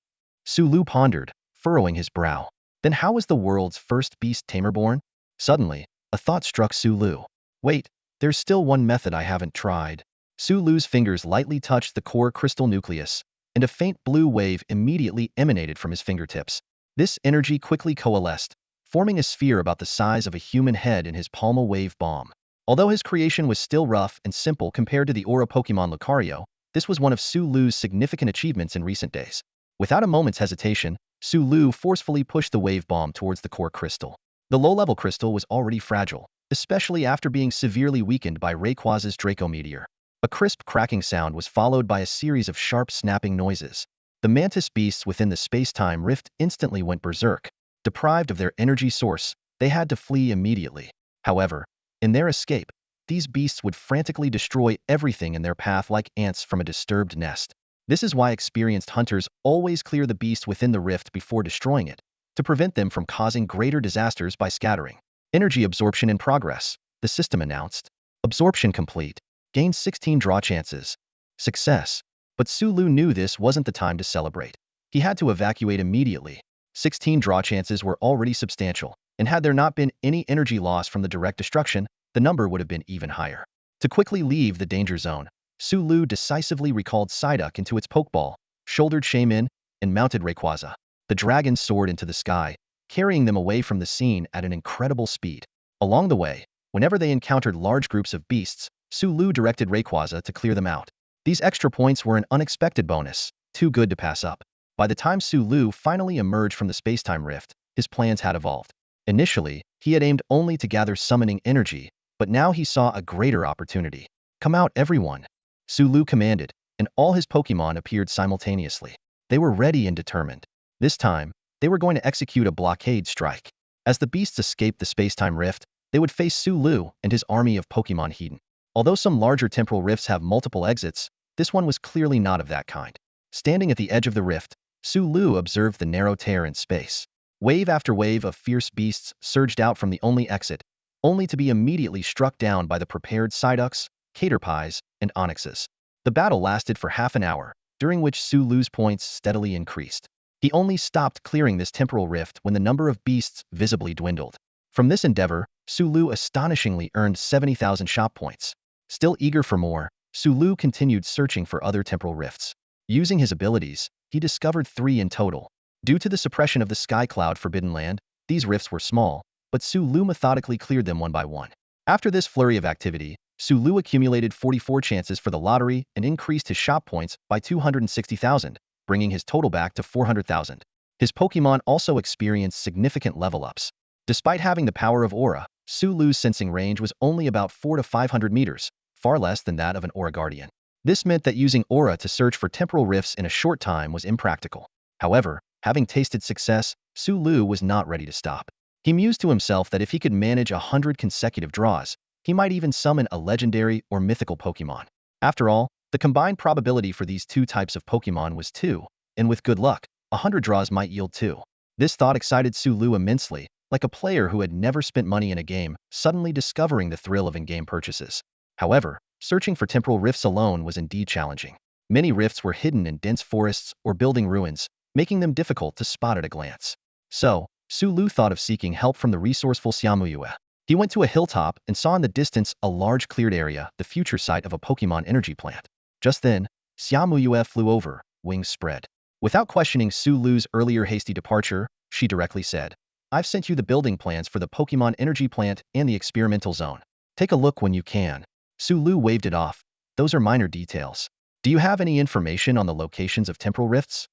Speaker 1: Sulu pondered, furrowing his brow. Then how was the world's first Beast Tamer born? Suddenly, a thought struck Sulu. Wait, there's still one method I haven't tried. Sulu's fingers lightly touched the core crystal nucleus, and a faint blue wave immediately emanated from his fingertips. This energy quickly coalesced, forming a sphere about the size of a human head in his Palma Wave Bomb. Although his creation was still rough and simple compared to the Aura Pokemon Lucario, this was one of Sulu's significant achievements in recent days. Without a moment's hesitation, Sulu forcefully pushed the wave bomb towards the core crystal. The low-level crystal was already fragile, especially after being severely weakened by Rayquaza's Draco Meteor. A crisp cracking sound was followed by a series of sharp snapping noises. The mantis beasts within the space-time rift instantly went berserk. Deprived of their energy source, they had to flee immediately. However, in their escape, these beasts would frantically destroy everything in their path like ants from a disturbed nest. This is why experienced hunters always clear the beast within the rift before destroying it, to prevent them from causing greater disasters by scattering. Energy absorption in progress, the system announced. Absorption complete. Gained 16 draw chances. Success. But Sulu knew this wasn't the time to celebrate. He had to evacuate immediately. 16 draw chances were already substantial, and had there not been any energy loss from the direct destruction, the number would have been even higher. To quickly leave the danger zone, Sulu decisively recalled Psyduck into its Pokeball, shouldered Shaymin, and mounted Rayquaza. The dragons soared into the sky, carrying them away from the scene at an incredible speed. Along the way, whenever they encountered large groups of beasts, Sulu directed Rayquaza to clear them out. These extra points were an unexpected bonus, too good to pass up. By the time Sulu finally emerged from the spacetime rift, his plans had evolved. Initially, he had aimed only to gather summoning energy, but now he saw a greater opportunity. Come out, everyone! Sulu commanded, and all his Pokémon appeared simultaneously. They were ready and determined. This time, they were going to execute a blockade strike. As the beasts escaped the spacetime rift, they would face Sulu and his army of Pokémon Hedon. Although some larger temporal rifts have multiple exits, this one was clearly not of that kind. Standing at the edge of the rift, Sulu observed the narrow tear in space. Wave after wave of fierce beasts surged out from the only exit, only to be immediately struck down by the prepared Psyducks, Caterpies, and Onyxes. The battle lasted for half an hour, during which Sulu's points steadily increased. He only stopped clearing this temporal rift when the number of beasts visibly dwindled. From this endeavor, Sulu astonishingly earned 70,000 shop points. Still eager for more, Sulu continued searching for other temporal rifts. Using his abilities, he discovered 3 in total. Due to the suppression of the Sky Cloud Forbidden Land, these rifts were small, but Sulu methodically cleared them one by one. After this flurry of activity, Sulu accumulated 44 chances for the lottery and increased his shop points by 260,000, bringing his total back to 400,000. His Pokémon also experienced significant level-ups. Despite having the power of Aura, Sulu's sensing range was only about 400 to 500 meters, far less than that of an Aura Guardian. This meant that using Aura to search for temporal rifts in a short time was impractical. However, having tasted success, Sulu was not ready to stop. He mused to himself that if he could manage 100 consecutive draws, he might even summon a legendary or mythical Pokémon. After all, the combined probability for these two types of Pokémon was 2, and with good luck, 100 draws might yield 2. This thought excited Sulu immensely, like a player who had never spent money in a game, suddenly discovering the thrill of in-game purchases. However, searching for temporal rifts alone was indeed challenging. Many rifts were hidden in dense forests or building ruins, making them difficult to spot at a glance. So, Sulu thought of seeking help from the resourceful Xiamuyue. He went to a hilltop and saw in the distance a large cleared area, the future site of a Pokémon energy plant. Just then, Xiamuyue flew over, wings spread. Without questioning Sulu's earlier hasty departure, she directly said, "I've sent you the building plans for the Pokémon energy plant and the experimental zone. Take a look when you can." Sulu waved it off. "Those are minor details. Do you have any information on the locations of temporal rifts?"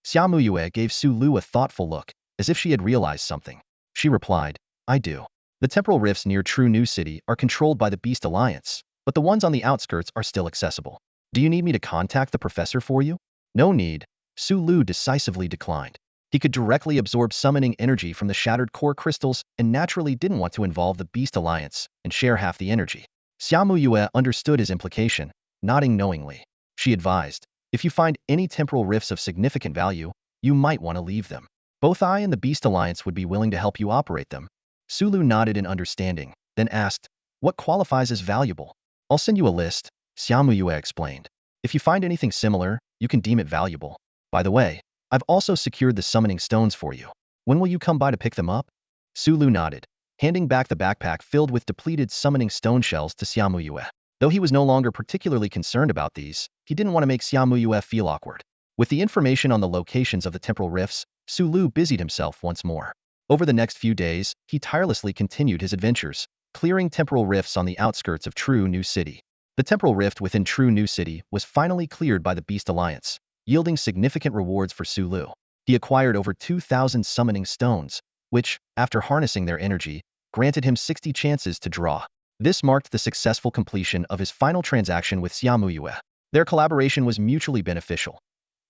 Speaker 1: Xiamuyue gave Sulu a thoughtful look, as if she had realized something. She replied, "I do. The temporal rifts near True New City are controlled by the Beast Alliance, but the ones on the outskirts are still accessible. Do you need me to contact the professor for you?" "No need," Sulu decisively declined. He could directly absorb summoning energy from the shattered core crystals and naturally didn't want to involve the Beast Alliance and share half the energy. Xiamuyue understood his implication, nodding knowingly. she advised. If you find any temporal rifts of significant value, you might want to leave them. Both I and the Beast Alliance would be willing to help you operate them. Sulu nodded in understanding, then asked, what qualifies as valuable? I'll send you a list, Xiaomuyue explained. If you find anything similar, you can deem it valuable. By the way, I've also secured the summoning stones for you. When will you come by to pick them up? Sulu nodded, handing back the backpack filled with depleted summoning stone shells to Xiaomuyue. Though he was no longer particularly concerned about these, he didn't want to make Xiaomuyue feel awkward. With the information on the locations of the temporal rifts, Sulu busied himself once more. Over the next few days, he tirelessly continued his adventures, clearing temporal rifts on the outskirts of True New City. The temporal rift within True New City was finally cleared by the Beast Alliance, yielding significant rewards for Sulu. He acquired over 2,000 summoning stones, which, after harnessing their energy, granted him 60 chances to draw. This marked the successful completion of his final transaction with Xiaomuyue. Their collaboration was mutually beneficial.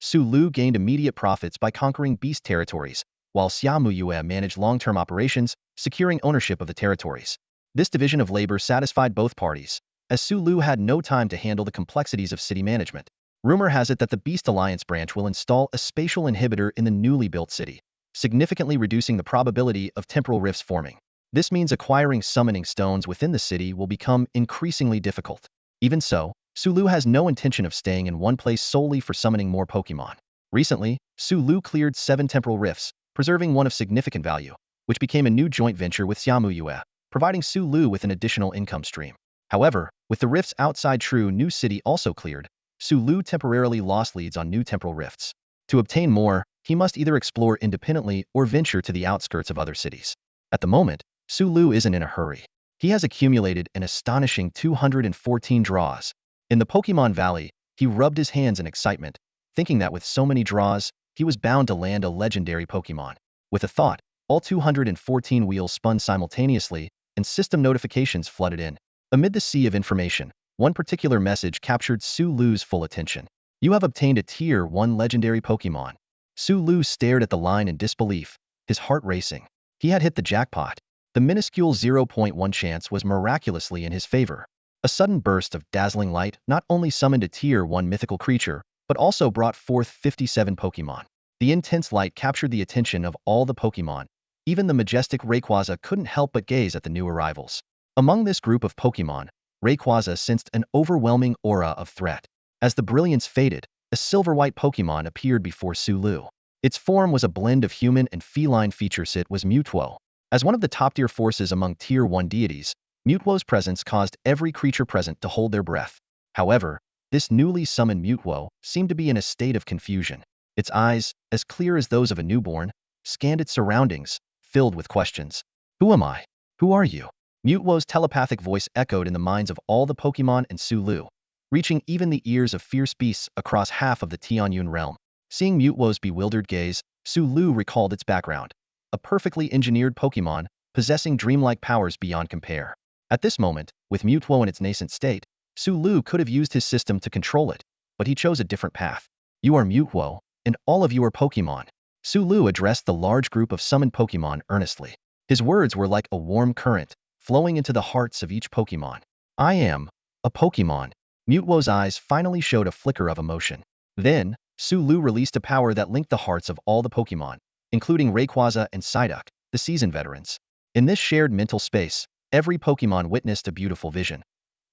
Speaker 1: Sulu gained immediate profits by conquering beast territories, while Xiaomuyue managed long-term operations, securing ownership of the territories. This division of labor satisfied both parties, as Sulu had no time to handle the complexities of city management. Rumor has it that the Beast Alliance branch will install a spatial inhibitor in the newly built city, significantly reducing the probability of temporal rifts forming. This means acquiring summoning stones within the city will become increasingly difficult. Even so, Sulu has no intention of staying in one place solely for summoning more Pokémon. Recently, Sulu cleared 7 temporal rifts, preserving one of significant value, which became a new joint venture with Xiaomuyue, providing Sulu with an additional income stream. However, with the rifts outside True New City also cleared, Sulu temporarily lost leads on new temporal rifts. To obtain more, he must either explore independently or venture to the outskirts of other cities. At the moment, Sulu isn't in a hurry. He has accumulated an astonishing 214 draws. In the Pokémon Valley, he rubbed his hands in excitement, thinking that with so many draws, he was bound to land a legendary Pokémon. With a thought, all 214 wheels spun simultaneously, and system notifications flooded in. Amid the sea of information, one particular message captured Sulu's full attention. You have obtained a Tier 1 legendary Pokémon. Sulu stared at the line in disbelief, his heart racing. He had hit the jackpot. The minuscule 0.1 chance was miraculously in his favor. A sudden burst of dazzling light not only summoned a Tier 1 mythical creature, but also brought forth 57 Pokémon. The intense light captured the attention of all the Pokémon. Even the majestic Rayquaza couldn't help but gaze at the new arrivals. Among this group of Pokémon, Rayquaza sensed an overwhelming aura of threat. As the brilliance faded, a silver-white Pokémon appeared before Sulu. Its form was a blend of human and feline features. It was Mewtwo. As one of the top-tier forces among Tier 1 deities, Mewtwo's presence caused every creature present to hold their breath. However, this newly summoned Mewtwo seemed to be in a state of confusion. Its eyes, as clear as those of a newborn, scanned its surroundings, filled with questions. Who am I? Who are you? Mewtwo's telepathic voice echoed in the minds of all the Pokémon and Sulu, reaching even the ears of fierce beasts across half of the Tianyun realm. Seeing Mewtwo's bewildered gaze, Sulu recalled its background. A perfectly engineered Pokémon, possessing dreamlike powers beyond compare. At this moment, with Mewtwo in its nascent state, Sulu could have used his system to control it, but he chose a different path. You are Mewtwo, and all of you are Pokémon. Sulu addressed the large group of summoned Pokémon earnestly. His words were like a warm current, flowing into the hearts of each Pokémon. I am a Pokémon. Mewtwo's eyes finally showed a flicker of emotion. Then, Sulu released a power that linked the hearts of all the Pokémon, including Rayquaza and Psyduck, the seasoned veterans. In this shared mental space, every Pokémon witnessed a beautiful vision.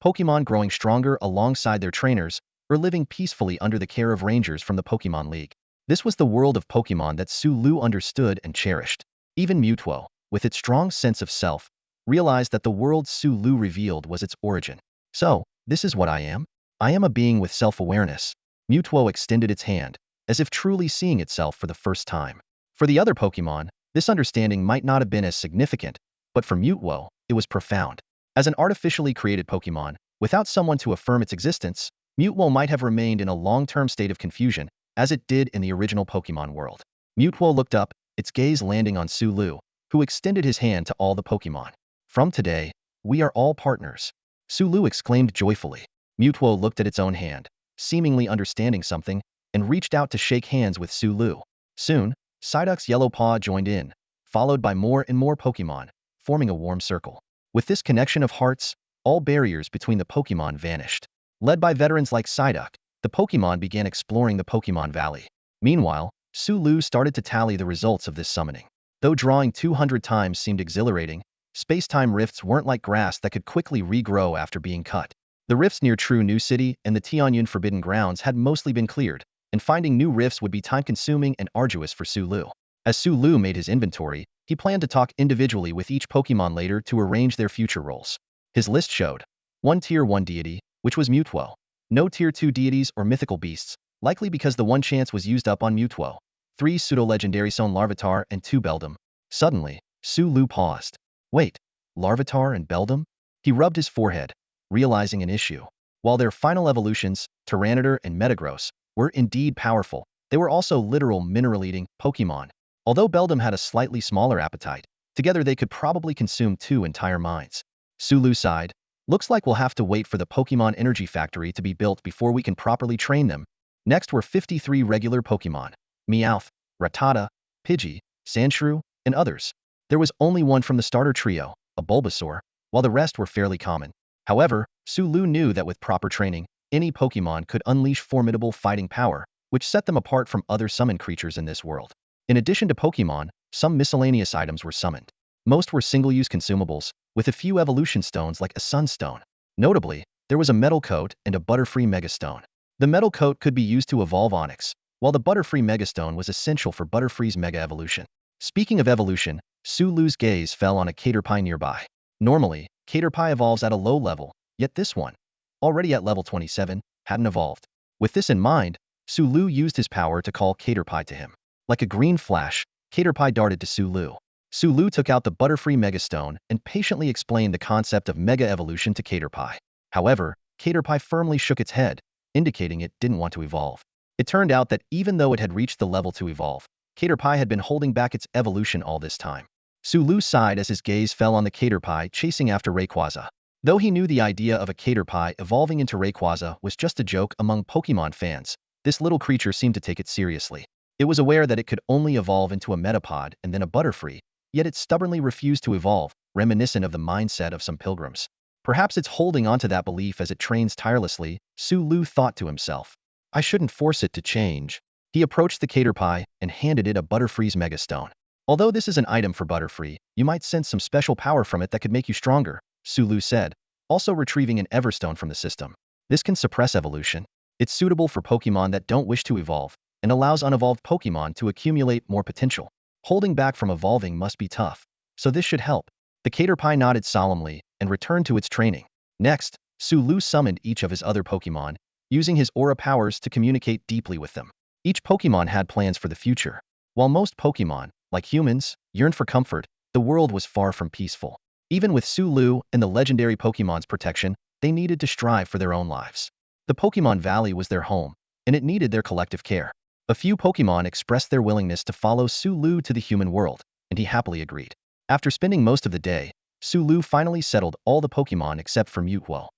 Speaker 1: Pokémon growing stronger alongside their trainers, or living peacefully under the care of rangers from the Pokémon League. This was the world of Pokémon that Sulu understood and cherished. Even Mewtwo, with its strong sense of self, realized that the world Sulu revealed was its origin. So, this is what I am? I am a being with self-awareness. Mewtwo extended its hand, as if truly seeing itself for the first time. For the other Pokémon, this understanding might not have been as significant, but for Mewtwo, it was profound. As an artificially created Pokémon, without someone to affirm its existence, Mewtwo might have remained in a long-term state of confusion, as it did in the original Pokémon world. Mewtwo looked up, its gaze landing on Sulu, who extended his hand to all the Pokémon. From today, we are all partners. Sulu exclaimed joyfully. Mewtwo looked at its own hand, seemingly understanding something, and reached out to shake hands with Sulu. Soon, Psyduck's yellow paw joined in, followed by more and more Pokémon, forming a warm circle. With this connection of hearts, all barriers between the Pokémon vanished. Led by veterans like Psyduck, the the Pokémon began exploring the Pokémon Valley. Meanwhile, Sulu started to tally the results of this summoning. Though drawing 200 times seemed exhilarating, space-time rifts weren't like grass that could quickly regrow after being cut. The rifts near True New City and the Tianyun Forbidden Grounds had mostly been cleared, and finding new rifts would be time-consuming and arduous for Sulu. As Sulu made his inventory, he planned to talk individually with each Pokémon later to arrange their future roles. His list showed 1 Tier 1 deity, which was Mewtwo. No Tier 2 deities or mythical beasts, likely because the one chance was used up on Mewtwo. 3 pseudo-legendary Sown Larvitar and 2 Beldum. Suddenly, Sulu paused. Wait, Larvitar and Beldum? He rubbed his forehead, realizing an issue. While their final evolutions, Tyranitar and Metagross, were indeed powerful, they were also literal mineral-eating Pokémon. Although Beldum had a slightly smaller appetite, together they could probably consume 2 entire mines. Sulu sighed. Looks like we'll have to wait for the Pokémon Energy Factory to be built before we can properly train them. Next were 53 regular Pokémon: Meowth, Rattata, Pidgey, Sandshrew, and others. There was only one from the starter trio, a Bulbasaur, while the rest were fairly common. However, Sulu knew that with proper training, any Pokémon could unleash formidable fighting power, which set them apart from other summoned creatures in this world. In addition to Pokémon, some miscellaneous items were summoned. Most were single-use consumables, with a few evolution stones like a Sunstone. Notably, there was a Metal Coat and a Butterfree Megastone. The Metal Coat could be used to evolve Onix, while the Butterfree Megastone was essential for Butterfree's Mega Evolution. Speaking of evolution, Sulu's gaze fell on a Caterpie nearby. Normally, Caterpie evolves at a low level, yet this one, already at level 27, hadn't evolved. With this in mind, Sulu used his power to call Caterpie to him. Like a green flash, Caterpie darted to Sulu. Sulu took out the Butterfree Megastone and patiently explained the concept of Mega Evolution to Caterpie. However, Caterpie firmly shook its head, indicating it didn't want to evolve. It turned out that even though it had reached the level to evolve, Caterpie had been holding back its evolution all this time. Sulu sighed as his gaze fell on the Caterpie chasing after Rayquaza. Though he knew the idea of a Caterpie evolving into Rayquaza was just a joke among Pokémon fans, this little creature seemed to take it seriously. It was aware that it could only evolve into a Metapod and then a Butterfree, yet it stubbornly refused to evolve, reminiscent of the mindset of some pilgrims. Perhaps it's holding onto that belief as it trains tirelessly, Sulu thought to himself. I shouldn't force it to change. He approached the Caterpie and handed it a Butterfree's Megastone. Although this is an item for Butterfree, you might sense some special power from it that could make you stronger, Sulu said, also retrieving an Everstone from the system. This can suppress evolution. It's suitable for Pokémon that don't wish to evolve, and allows unevolved Pokémon to accumulate more potential. Holding back from evolving must be tough, so this should help. The Caterpie nodded solemnly and returned to its training. Next, Sulu summoned each of his other Pokémon, using his aura powers to communicate deeply with them. Each Pokémon had plans for the future. While most Pokémon, like humans, yearned for comfort, the world was far from peaceful. Even with Sulu and the legendary Pokémon's protection, they needed to strive for their own lives. The Pokémon Valley was their home, and it needed their collective care. A few Pokémon expressed their willingness to follow Sulu to the human world, and he happily agreed. After spending most of the day, Sulu finally settled all the Pokémon except for Mewtwo.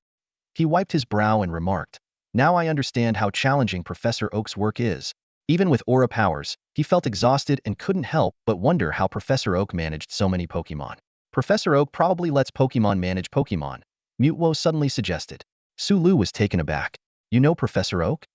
Speaker 1: He wiped his brow and remarked, "Now I understand how challenging Professor Oak's work is." Even with aura powers, he felt exhausted and couldn't help but wonder how Professor Oak managed so many Pokémon. Professor Oak probably lets Pokémon manage Pokémon, Mewtwo suddenly suggested. Sulu was taken aback. You know Professor Oak?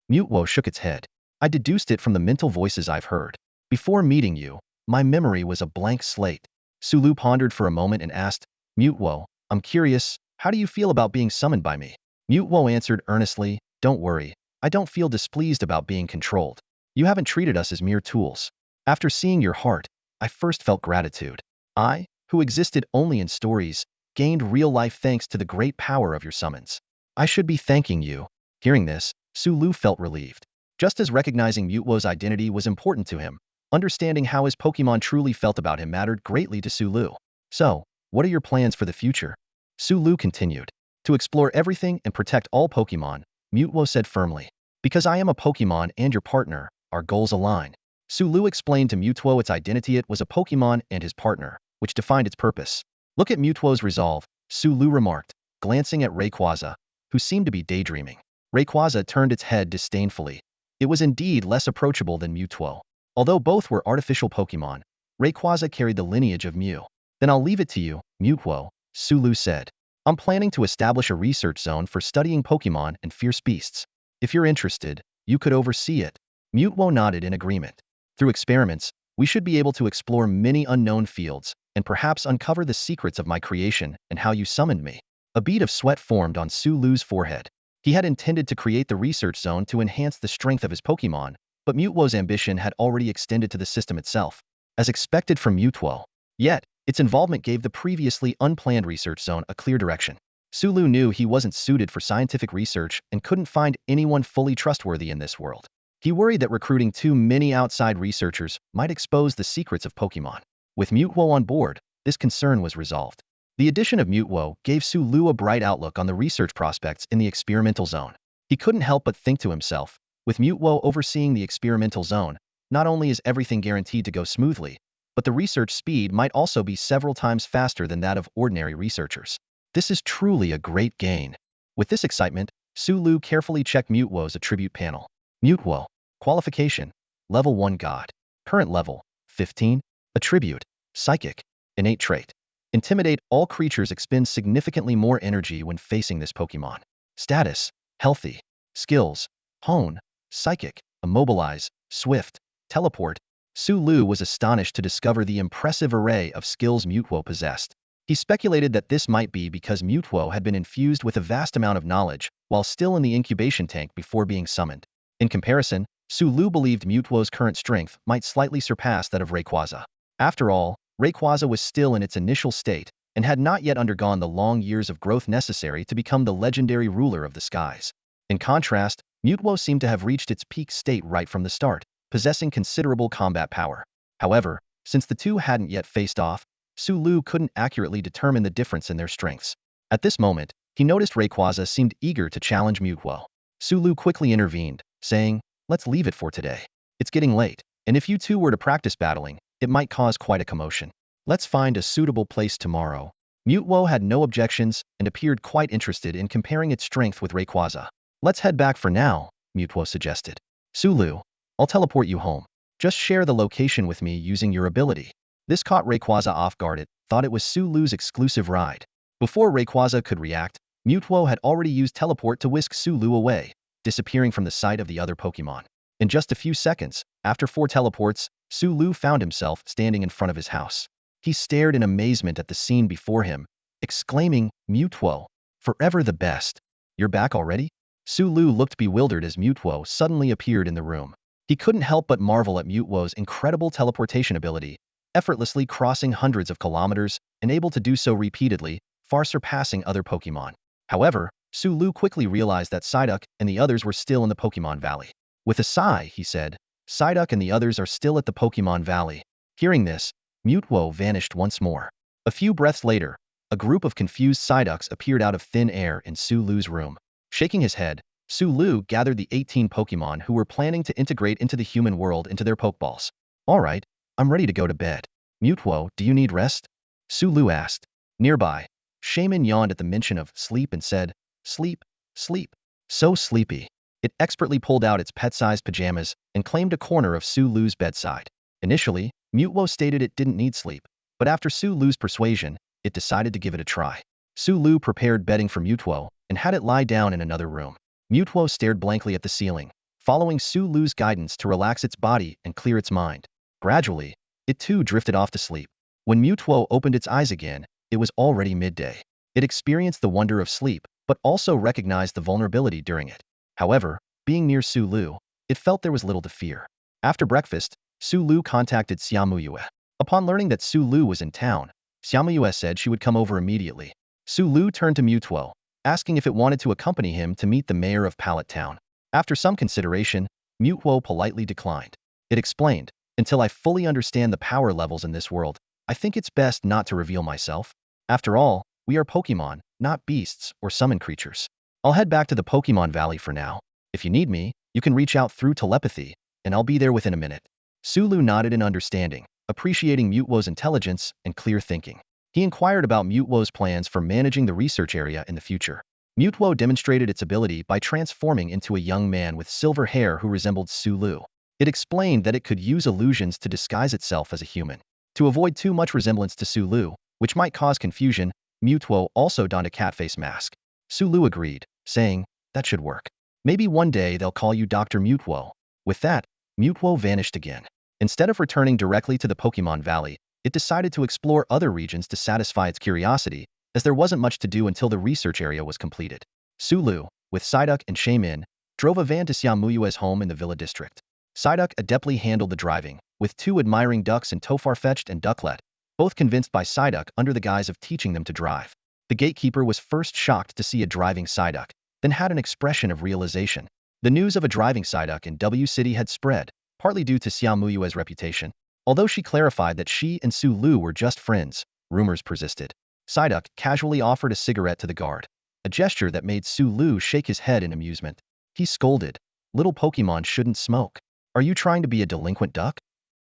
Speaker 1: Mewtwo shook its head. I deduced it from the mental voices I've heard. Before meeting you, my memory was a blank slate. Sulu pondered for a moment and asked, Mewtwo, I'm curious, how do you feel about being summoned by me? Mewtwo answered earnestly, Don't worry, I don't feel displeased about being controlled. You haven't treated us as mere tools. After seeing your heart, I first felt gratitude. I, who existed only in stories, gained real life thanks to the great power of your summons. I should be thanking you. Hearing this, Sulu felt relieved. Just as recognizing Mewtwo's identity was important to him, understanding how his Pokémon truly felt about him mattered greatly to Sulu. So, what are your plans for the future? Sulu continued. To explore everything and protect all Pokémon, Mewtwo said firmly. Because I am a Pokémon and your partner, our goals align. Sulu explained to Mewtwo its identity. It was a Pokémon and his partner, which defined its purpose. Look at Mewtwo's resolve, Sulu remarked, glancing at Rayquaza, who seemed to be daydreaming. Rayquaza turned its head disdainfully. It was indeed less approachable than Mewtwo. Although both were artificial Pokémon, Rayquaza carried the lineage of Mew. Then I'll leave it to you, Mewtwo, Sulu said. I'm planning to establish a research zone for studying Pokémon and fierce beasts. If you're interested, you could oversee it. Mewtwo nodded in agreement. Through experiments, we should be able to explore many unknown fields and perhaps uncover the secrets of my creation and how you summoned me. A bead of sweat formed on Sulu's forehead. He had intended to create the research zone to enhance the strength of his Pokémon, but Mewtwo's ambition had already extended to the system itself. As expected from Mewtwo. Yet, its involvement gave the previously unplanned research zone a clear direction. Sulu knew he wasn't suited for scientific research and couldn't find anyone fully trustworthy in this world. He worried that recruiting too many outside researchers might expose the secrets of Pokémon. With Mewtwo on board, this concern was resolved. The addition of Mewtwo gave Sulu a bright outlook on the research prospects in the experimental zone. He couldn't help but think to himself, with Mewtwo overseeing the experimental zone, not only is everything guaranteed to go smoothly, but the research speed might also be several times faster than that of ordinary researchers. This is truly a great gain. With this excitement, Sulu carefully checked Mewtwo's attribute panel. Mewtwo. Qualification. Level 1 God. Current level. 15. Attribute. Psychic. Innate trait. Intimidate. All creatures expend significantly more energy when facing this Pokémon. Status. Healthy. Skills. Hone. Psychic. Immobilize. Swift. Teleport. Sulu was astonished to discover the impressive array of skills Mewtwo possessed. He speculated that this might be because Mewtwo had been infused with a vast amount of knowledge while still in the incubation tank before being summoned. In comparison, Sulu believed Mewtwo's current strength might slightly surpass that of Rayquaza. After all, Rayquaza was still in its initial state and had not yet undergone the long years of growth necessary to become the legendary ruler of the skies. In contrast, Mewtwo seemed to have reached its peak state right from the start, possessing considerable combat power. However, since the two hadn't yet faced off, Sulu couldn't accurately determine the difference in their strengths. At this moment, he noticed Rayquaza seemed eager to challenge Mewtwo. Sulu quickly intervened, saying, "Let's leave it for today. It's getting late, and if you two were to practice battling, it might cause quite a commotion. Let's find a suitable place tomorrow." Mewtwo had no objections and appeared quite interested in comparing its strength with Rayquaza. "Let's head back for now," Mewtwo suggested. "Sulu, I'll teleport you home. Just share the location with me using your ability." This caught Rayquaza off guard. It thought it was Sulu's exclusive ride. Before Rayquaza could react, Mewtwo had already used teleport to whisk Sulu away, disappearing from the sight of the other Pokémon. In just a few seconds, after 4 teleports, Sulu found himself standing in front of his house. He stared in amazement at the scene before him, exclaiming, "Mewtwo, forever the best. You're back already?" Sulu looked bewildered as Mewtwo suddenly appeared in the room. He couldn't help but marvel at Mewtwo's incredible teleportation ability, effortlessly crossing hundreds of kilometers and able to do so repeatedly, far surpassing other Pokémon. However, Sulu quickly realized that Psyduck and the others were still in the Pokémon Valley. With a sigh, he said, "Psyduck and the others are still at the Pokémon Valley." Hearing this, Mewtwo vanished once more. A few breaths later, a group of confused Psyducks appeared out of thin air in Sulu's room. Shaking his head, Sulu gathered the 18 Pokémon who were planning to integrate into the human world into their Pokeballs. "All right, I'm ready to go to bed. Mewtwo, do you need rest?" Sulu asked. Nearby, Shaman yawned at the mention of sleep and said, "Sleep, sleep. So sleepy." It expertly pulled out its pet-sized pajamas and claimed a corner of Sulu's bedside. Initially, Mewtwo stated it didn't need sleep, but after Sulu's persuasion, it decided to give it a try. Sulu prepared bedding for Mewtwo and had it lie down in another room. Mewtwo stared blankly at the ceiling, following Sulu's guidance to relax its body and clear its mind. Gradually, it too drifted off to sleep. When Mewtwo opened its eyes again, it was already midday. It experienced the wonder of sleep, but also recognized the vulnerability during it. However, being near Sulu, it felt there was little to fear. After breakfast, Sulu contacted Xiaomuyue. Upon learning that Sulu was in town, Xiaomuyue said she would come over immediately. Sulu turned to Mewtwo, asking if it wanted to accompany him to meet the mayor of Pallet Town. After some consideration, Mewtwo politely declined. It explained, "Until I fully understand the power levels in this world, I think it's best not to reveal myself. After all, we are Pokémon, not beasts or summon creatures. I'll head back to the Pokémon Valley for now. If you need me, you can reach out through telepathy, and I'll be there within a minute." Sulu nodded in understanding, appreciating Mewtwo's intelligence and clear thinking. He inquired about Mewtwo's plans for managing the research area in the future. Mewtwo demonstrated its ability by transforming into a young man with silver hair who resembled Sulu. It explained that it could use illusions to disguise itself as a human. To avoid too much resemblance to Sulu, which might cause confusion, Mewtwo also donned a cat face mask. Sulu agreed, saying, "That should work." Maybe one day they'll call you Dr. Mewtwo. With that, Mewtwo vanished again. Instead of returning directly to the Pokemon Valley, it decided to explore other regions to satisfy its curiosity, as there wasn't much to do until the research area was completed. Sulu, with Psyduck and Shaymin, drove a van to Xiaomuyue's home in the Villa district. Psyduck adeptly handled the driving, with two admiring ducks in Tofarfetch'd and Ducklet, both convinced by Psyduck under the guise of teaching them to drive. The gatekeeper was first shocked to see a driving Psyduck, then had an expression of realization. The news of a driving Psyduck in W City had spread, partly due to Xiaomuyue's reputation. Although she clarified that she and Sulu were just friends, rumors persisted. Psyduck casually offered a cigarette to the guard, a gesture that made Sulu shake his head in amusement. He scolded, "Little Pokemon shouldn't smoke. Are you trying to be a delinquent duck?"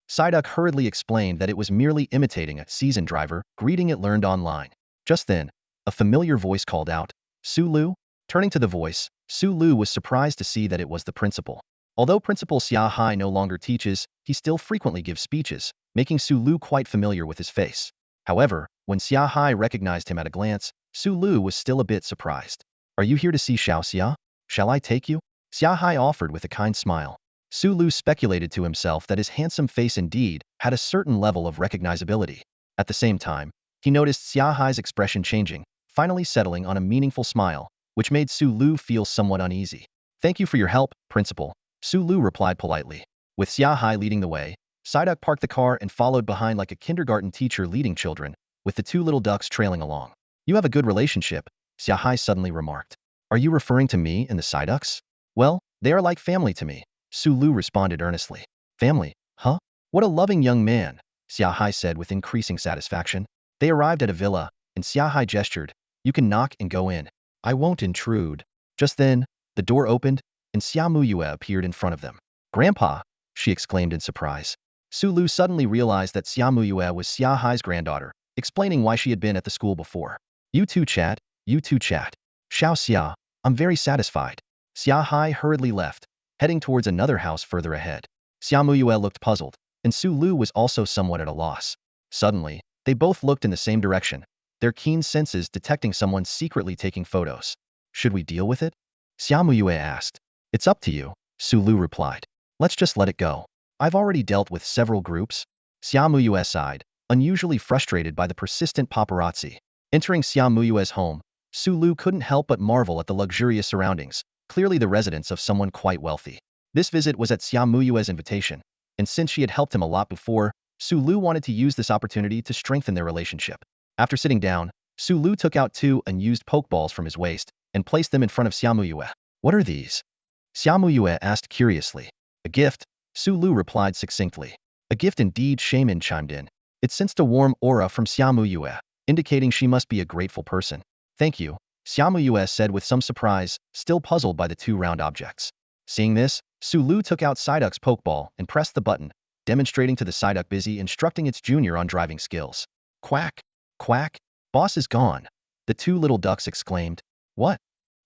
Speaker 1: Psyduck hurriedly explained that it was merely imitating a seasoned driver greeting it learned online. Just then, a familiar voice called out, "Sulu?" Turning to the voice, Sulu was surprised to see that it was the principal. Although Principal Xia Hai no longer teaches, he still frequently gives speeches, making Sulu quite familiar with his face. However, when Xia Hai recognized him at a glance, Sulu was still a bit surprised. "Are you here to see Xiao Xia? Shall I take you?" Xia Hai offered with a kind smile. Sulu speculated to himself that his handsome face indeed had a certain level of recognizability. At the same time, he noticed Xia Hai's expression changing, finally settling on a meaningful smile, which made Sulu feel somewhat uneasy. "Thank you for your help, Principal," Sulu replied politely. With Xia Hai leading the way, Psyduck parked the car and followed behind like a kindergarten teacher leading children, with the two little ducks trailing along. "You have a good relationship," Xia Hai suddenly remarked. "Are you referring to me and the Psyducks?" "Well, they are like family to me," Sulu responded earnestly. "Family, huh? What a loving young man," Xia Hai said with increasing satisfaction. They arrived at a villa, and Xia Hai gestured, "You can knock and go in. I won't intrude." Just then, the door opened, and Xiaomuyue appeared in front of them. "Grandpa!" she exclaimed in surprise. Sulu suddenly realized that Xiaomuyue was Xia Hai's granddaughter, explaining why she had been at the school before. You two chat. Xiao Xia, I'm very satisfied." Xia Hai hurriedly left, heading towards another house further ahead. Xiaomuyue looked puzzled, and Sulu was also somewhat at a loss. Suddenly, they both looked in the same direction, their keen senses detecting someone secretly taking photos. "Should we deal with it?" Xiaomuyue asked. "It's up to you," Sulu replied. "Let's just let it go. I've already dealt with several groups." Xiaomuyue sighed, unusually frustrated by the persistent paparazzi. Entering Xiaomuyue's home, Sulu couldn't help but marvel at the luxurious surroundings, clearly the residence of someone quite wealthy. This visit was at Xiaomuyue's invitation, and since she had helped him a lot before, Sulu wanted to use this opportunity to strengthen their relationship. After sitting down, Sulu took out two unused Pokeballs from his waist and placed them in front of Xiaomuyue. "What are these?" Xiaomuyue asked curiously. "A gift," Sulu replied succinctly. "A gift indeed," Shaman chimed in. It sensed a warm aura from Xiaomuyue, indicating she must be a grateful person. "Thank you," Xiaomuyue said with some surprise, still puzzled by the two round objects. Seeing this, Sulu took out Psyduck's Pokeball and pressed the button, demonstrating to the Psyduck busy instructing its junior on driving skills. "Quack! Quack! Boss is gone!" the two little ducks exclaimed. "What?"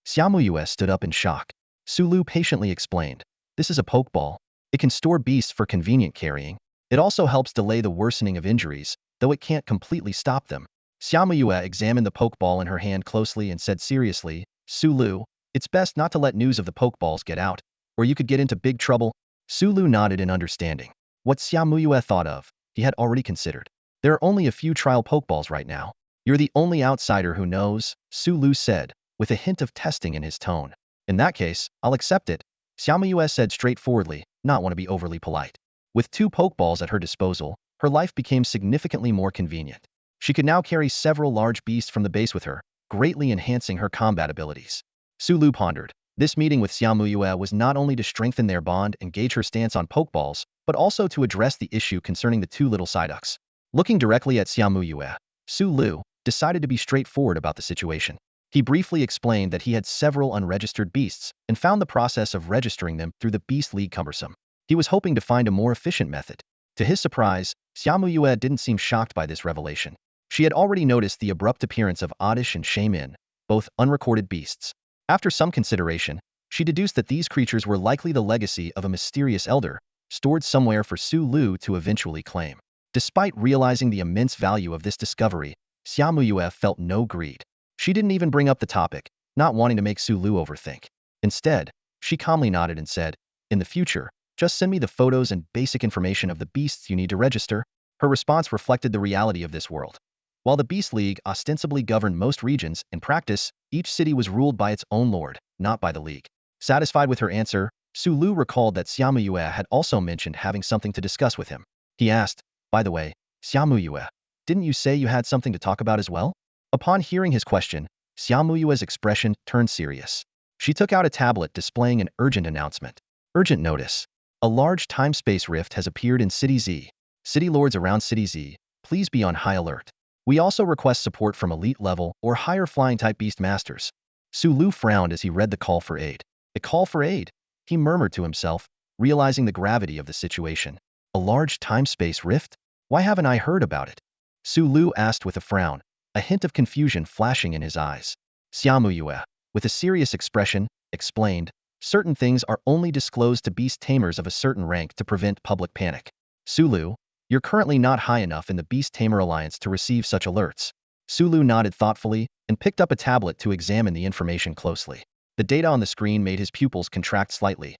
Speaker 1: Xiaomuyue stood up in shock. Sulu patiently explained. "This is a Pokeball. It can store beasts for convenient carrying. It also helps delay the worsening of injuries, though it can't completely stop them." Xiaomuyue examined the Pokeball in her hand closely and said seriously, "Sulu, it's best not to let news of the Pokeballs get out, or you could get into big trouble." Sulu nodded in understanding. What Xiaomuyue thought of, he had already considered. There are only a few trial Pokeballs right now. "You're the only outsider who knows," Sulu said, with a hint of testing in his tone. "In that case, I'll accept it," Xiaomuyue said straightforwardly, not want to be overly polite. With two Pokeballs at her disposal, her life became significantly more convenient. She could now carry several large beasts from the base with her, greatly enhancing her combat abilities. Sulu pondered. This meeting with Xiaomuyue was not only to strengthen their bond and gauge her stance on Pokeballs, but also to address the issue concerning the two little Psyducks. Looking directly at Xiaomuyue, Sulu decided to be straightforward about the situation. He briefly explained that he had several unregistered beasts and found the process of registering them through the Beast League cumbersome. He was hoping to find a more efficient method. To his surprise, Xiaomuyue didn't seem shocked by this revelation. She had already noticed the abrupt appearance of Oddish and Shaymin, both unrecorded beasts. After some consideration, she deduced that these creatures were likely the legacy of a mysterious elder, stored somewhere for Sulu to eventually claim. Despite realizing the immense value of this discovery, Xiaomuyue felt no greed. She didn't even bring up the topic, not wanting to make Sulu overthink. Instead, She calmly nodded and said, "In the future, just send me the photos and basic information of the beasts you need to register." Her response reflected the reality of this world. While the Beast League ostensibly governed most regions, in practice, each city was ruled by its own lord, not by the League. Satisfied with her answer, Sulu recalled that Xiamuyue had also mentioned having something to discuss with him. He asked, "By the way, Xiamuyue, didn't you say you had something to talk about as well?" Upon hearing his question, Xiamuyue's expression turned serious. She took out a tablet displaying an urgent announcement. Urgent notice. A large time-space rift has appeared in City Z. City lords around City Z, please be on high alert. We also request support from elite level or higher flying type beast masters. Sulu frowned as he read the call for aid. A call for aid? He murmured to himself, realizing the gravity of the situation. A large time-space rift? Why haven't I heard about it? Sulu asked with a frown, a hint of confusion flashing in his eyes. Xiamuyue, with a serious expression, explained, certain things are only disclosed to beast tamers of a certain rank to prevent public panic. Sulu, you're currently not high enough in the Beast Tamer Alliance to receive such alerts. Sulu nodded thoughtfully and picked up a tablet to examine the information closely. The data on the screen made his pupils contract slightly.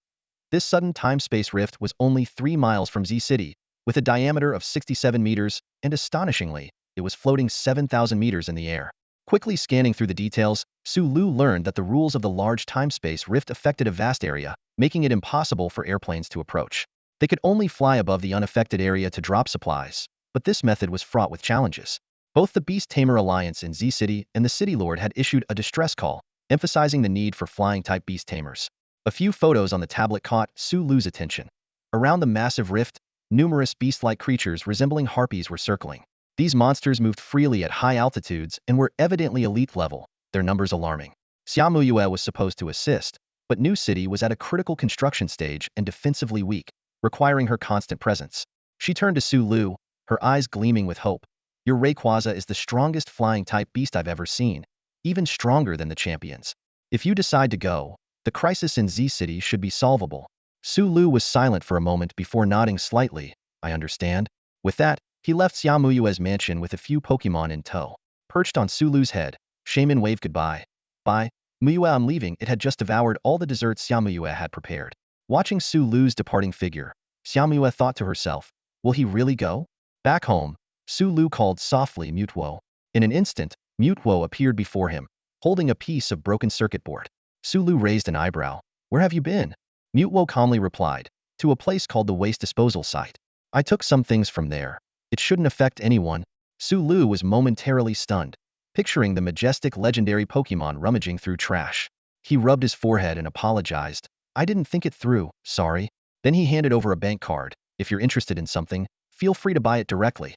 Speaker 1: This sudden time-space rift was only 3 miles from Z City, with a diameter of 67 meters, and astonishingly, it was floating 7,000 meters in the air. Quickly scanning through the details, Sulu learned that the rules of the large time-space rift affected a vast area, making it impossible for airplanes to approach. They could only fly above the unaffected area to drop supplies, but this method was fraught with challenges. Both the Beast Tamer Alliance in Z City and the City Lord had issued a distress call, emphasizing the need for flying-type beast tamers. A few photos on the tablet caught Sulu's attention. Around the massive rift, numerous beast-like creatures resembling harpies were circling. These monsters moved freely at high altitudes and were evidently elite level, their numbers alarming. Xiamuyue was supposed to assist, but New City was at a critical construction stage and defensively weak, requiring her constant presence. She turned to Sulu, her eyes gleaming with hope. Your Rayquaza is the strongest flying-type beast I've ever seen, even stronger than the champions. If you decide to go, the crisis in Z City should be solvable. Sulu was silent for a moment before nodding slightly. I understand. With that, he left Xiamuyue's mansion with a few Pokémon in tow. Perched on Sulu's head, Shaman waved goodbye. Bye, Mewtwo, I'm leaving. It had just devoured all the desserts Xiamuyue had prepared. Watching Sulu's departing figure, Xiamuyue thought to herself, will he really go? Back home, Sulu called softly Mewtwo. In an instant, Mewtwo appeared before him, holding a piece of broken circuit board. Sulu raised an eyebrow. Where have you been? Mewtwo calmly replied, to a place called the waste disposal site. I took some things from there. It shouldn't affect anyone. Sulu was momentarily stunned, picturing the majestic legendary Pokémon rummaging through trash. He rubbed his forehead and apologized. I didn't think it through, sorry. Then he handed over a bank card. If you're interested in something, feel free to buy it directly.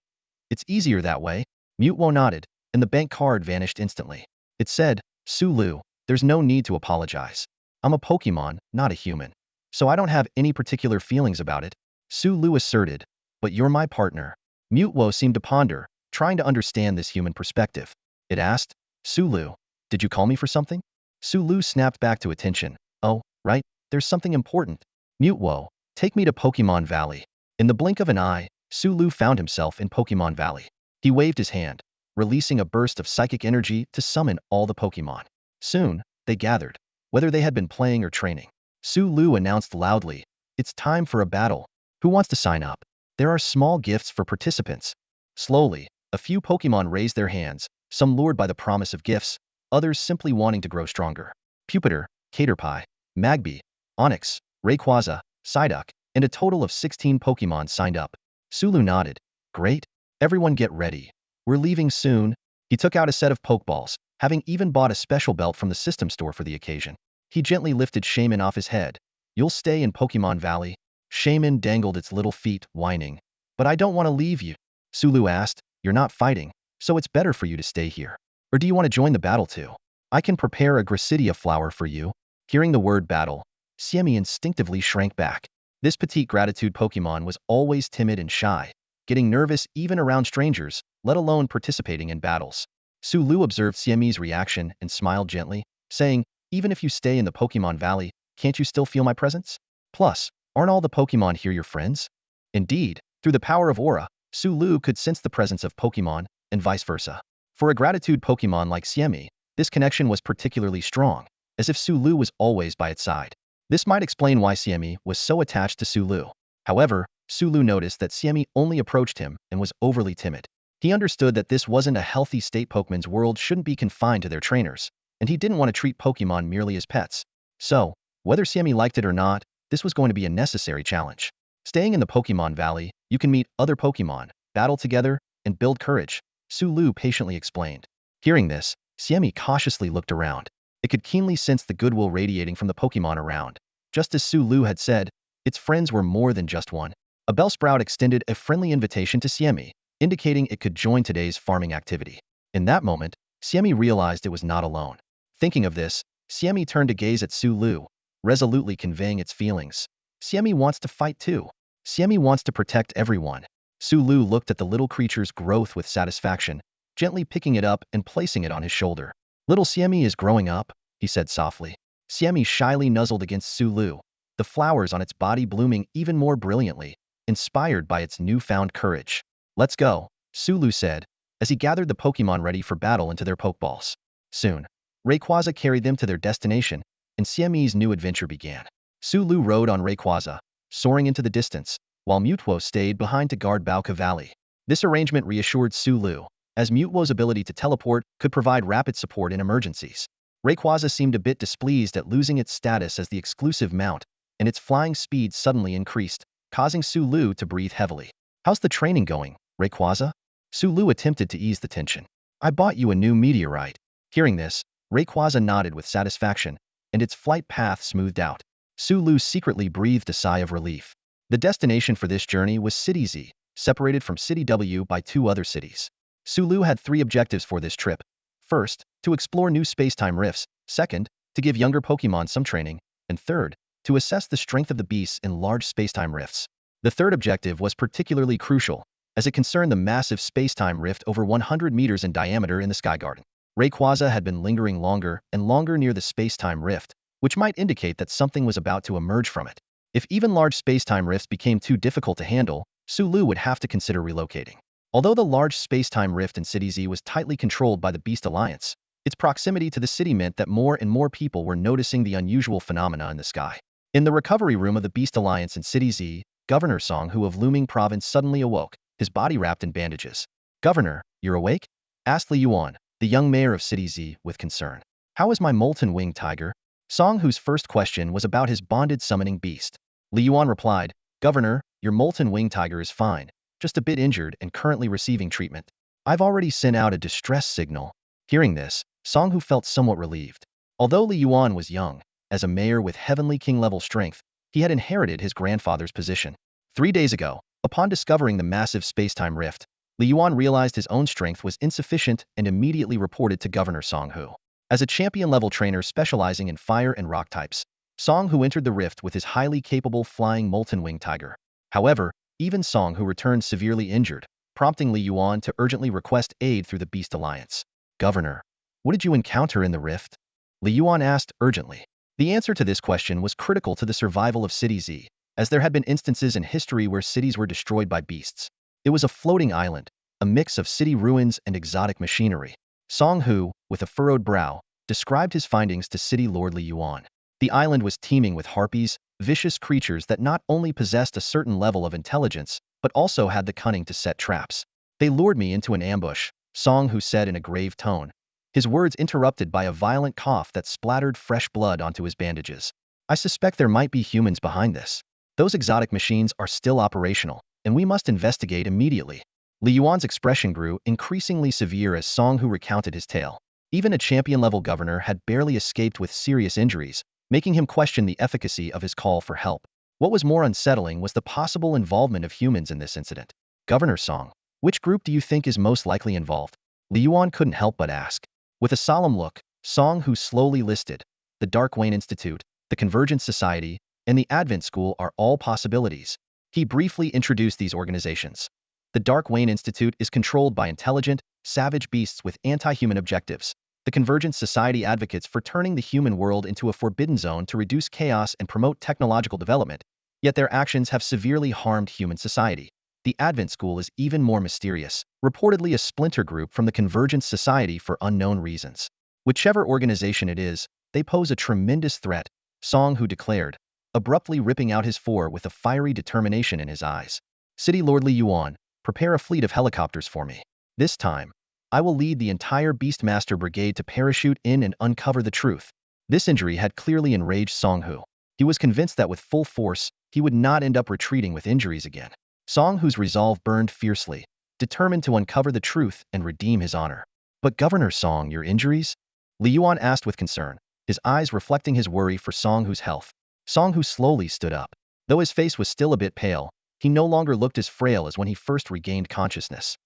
Speaker 1: It's easier that way. Mewtwo nodded, and the bank card vanished instantly. It said, Sulu, there's no need to apologize. I'm a Pokémon, not a human. So I don't have any particular feelings about it. Sulu asserted, but you're my partner. Mewtwo seemed to ponder, trying to understand this human perspective. It asked, Sulu, did you call me for something? Sulu snapped back to attention. Oh, right, there's something important. Mewtwo, take me to Pokémon Valley. In the blink of an eye, Sulu found himself in Pokémon Valley. He waved his hand, releasing a burst of psychic energy to summon all the Pokémon. Soon, they gathered, whether they had been playing or training. Sulu announced loudly, it's time for a battle. Who wants to sign up? There are small gifts for participants. Slowly, a few Pokémon raised their hands, some lured by the promise of gifts, others simply wanting to grow stronger. Pupitar, Caterpie, Magby, Onix, Rayquaza, Psyduck, and a total of 16 Pokémon signed up. Sulu nodded. Great. Everyone get ready. We're leaving soon. He took out a set of Pokeballs, having even bought a special belt from the system store for the occasion. He gently lifted Shaman off his head. You'll stay in Pokémon Valley? Shaman dangled its little feet, whining. But I don't want to leave you. Sulu asked, you're not fighting, so it's better for you to stay here. Or do you want to join the battle too? I can prepare a Gracidia flower for you. Hearing the word battle, Siemi instinctively shrank back. This petite gratitude Pokémon was always timid and shy, getting nervous even around strangers, let alone participating in battles. Sulu observed Siemi's reaction and smiled gently, saying, even if you stay in the Pokémon Valley, can't you still feel my presence? Plus, aren't all the Pokémon here your friends? Indeed, through the power of Aura, Sulu could sense the presence of Pokémon, and vice versa. For a gratitude Pokémon like Siemi, this connection was particularly strong, as if Sulu was always by its side. This might explain why Siemi was so attached to Sulu. However, Sulu noticed that Siemi only approached him and was overly timid. He understood that this wasn't a healthy state. Pokemon's world shouldn't be confined to their trainers, and he didn't want to treat Pokemon merely as pets. So, whether Siemi liked it or not, this was going to be a necessary challenge. Staying in the Pokemon Valley, you can meet other Pokemon, battle together, and build courage, Sulu patiently explained. Hearing this, Siemi cautiously looked around. It could keenly sense the goodwill radiating from the Pokemon around. Just as Sulu had said, its friends were more than just one. A Bellsprout extended a friendly invitation to Siemi, indicating it could join today's farming activity. In that moment, Siemi realized it was not alone. Thinking of this, Siemi turned to gaze at Sulu, resolutely conveying its feelings. Siemi wants to fight too. Siemi wants to protect everyone. Sulu looked at the little creature's growth with satisfaction, gently picking it up and placing it on his shoulder. Little Siemi is growing up, he said softly. Siemi shyly nuzzled against Sulu, the flowers on its body blooming even more brilliantly, inspired by its newfound courage. Let's go, Sulu said, as he gathered the Pokemon ready for battle into their Pokeballs. Soon, Rayquaza carried them to their destination, and Siemi's new adventure began. Sulu rode on Rayquaza, soaring into the distance, while Mewtwo stayed behind to guard Bauka Valley. This arrangement reassured Sulu, as Mewtwo's ability to teleport could provide rapid support in emergencies. Rayquaza seemed a bit displeased at losing its status as the exclusive mount, and its flying speed suddenly increased, causing Sulu to breathe heavily. How's the training going, Rayquaza? Sulu attempted to ease the tension. I bought you a new meteorite. Hearing this, Rayquaza nodded with satisfaction, and its flight path smoothed out. Sulu secretly breathed a sigh of relief. The destination for this journey was City Z, separated from City W by 2 other cities. Sulu had 3 objectives for this trip. First, to explore new space-time rifts. Second, to give younger Pokemon some training. And third, to assess the strength of the beasts in large space-time rifts. The third objective was particularly crucial, as it concerned the massive space-time rift over 100 meters in diameter in the Sky Garden. Rayquaza had been lingering longer and longer near the space-time rift, which might indicate that something was about to emerge from it. If even large space-time rifts became too difficult to handle, Sulu would have to consider relocating. Although the large space-time rift in City Z was tightly controlled by the Beast Alliance, its proximity to the city meant that more and more people were noticing the unusual phenomena in the sky. In the recovery room of the Beast Alliance in City Z, Governor Songhu of Luming Province suddenly awoke, his body wrapped in bandages. Governor, you're awake? Asked Li Yuan, the young mayor of City Z, with concern. How is my molten winged tiger? Songhu's first question was about his bonded summoning beast. Li Yuan replied, Governor, your molten winged tiger is fine, just a bit injured and currently receiving treatment. I've already sent out a distress signal. Hearing this, Songhu felt somewhat relieved. Although Li Yuan was young, as a mayor with Heavenly King-level strength, he had inherited his grandfather's position. 3 days ago, upon discovering the massive space-time rift, Li Yuan realized his own strength was insufficient and immediately reported to Governor Songhu. As a champion-level trainer specializing in fire and rock types, Songhu entered the rift with his highly capable flying molten winged tiger. However, even Songhu returned severely injured, prompting Li Yuan to urgently request aid through the Beast Alliance. Governor, what did you encounter in the rift? Li Yuan asked urgently. The answer to this question was critical to the survival of City Z, as there had been instances in history where cities were destroyed by beasts. It was a floating island, a mix of city ruins and exotic machinery. Songhu, with a furrowed brow, described his findings to City Lord Li Yuan. The island was teeming with harpies, vicious creatures that not only possessed a certain level of intelligence, but also had the cunning to set traps. They lured me into an ambush, Songhu said in a grave tone, his words interrupted by a violent cough that splattered fresh blood onto his bandages. I suspect there might be humans behind this. Those exotic machines are still operational, and we must investigate immediately. Li Yuan's expression grew increasingly severe as Songhu recounted his tale. Even a champion-level governor had barely escaped with serious injuries, making him question the efficacy of his call for help. What was more unsettling was the possible involvement of humans in this incident. Governor Song, which group do you think is most likely involved? Li Yuan couldn't help but ask. With a solemn look, Songhu slowly listed, the Dark Wayne Institute, the Convergence Society, and the Advent School are all possibilities. He briefly introduced these organizations. The Dark Wayne Institute is controlled by intelligent, savage beasts with anti-human objectives. The Convergence Society advocates for turning the human world into a forbidden zone to reduce chaos and promote technological development, yet their actions have severely harmed human society. The Advent School is even more mysterious, reportedly a splinter group from the Convergence Society for unknown reasons. Whichever organization it is, they pose a tremendous threat, Songhu declared, abruptly ripping out his four with a fiery determination in his eyes. City Lord Li Yuan, prepare a fleet of helicopters for me. This time, I will lead the entire Beastmaster Brigade to parachute in and uncover the truth. This injury had clearly enraged Song Hu. He was convinced that with full force, he would not end up retreating with injuries again. Song Hu's resolve burned fiercely, determined to uncover the truth and redeem his honor. But Governor Song, your injuries? Li Yuan asked with concern, his eyes reflecting his worry for Song Hu's health. Song Hu slowly stood up. Though his face was still a bit pale, he no longer looked as frail as when he first regained consciousness.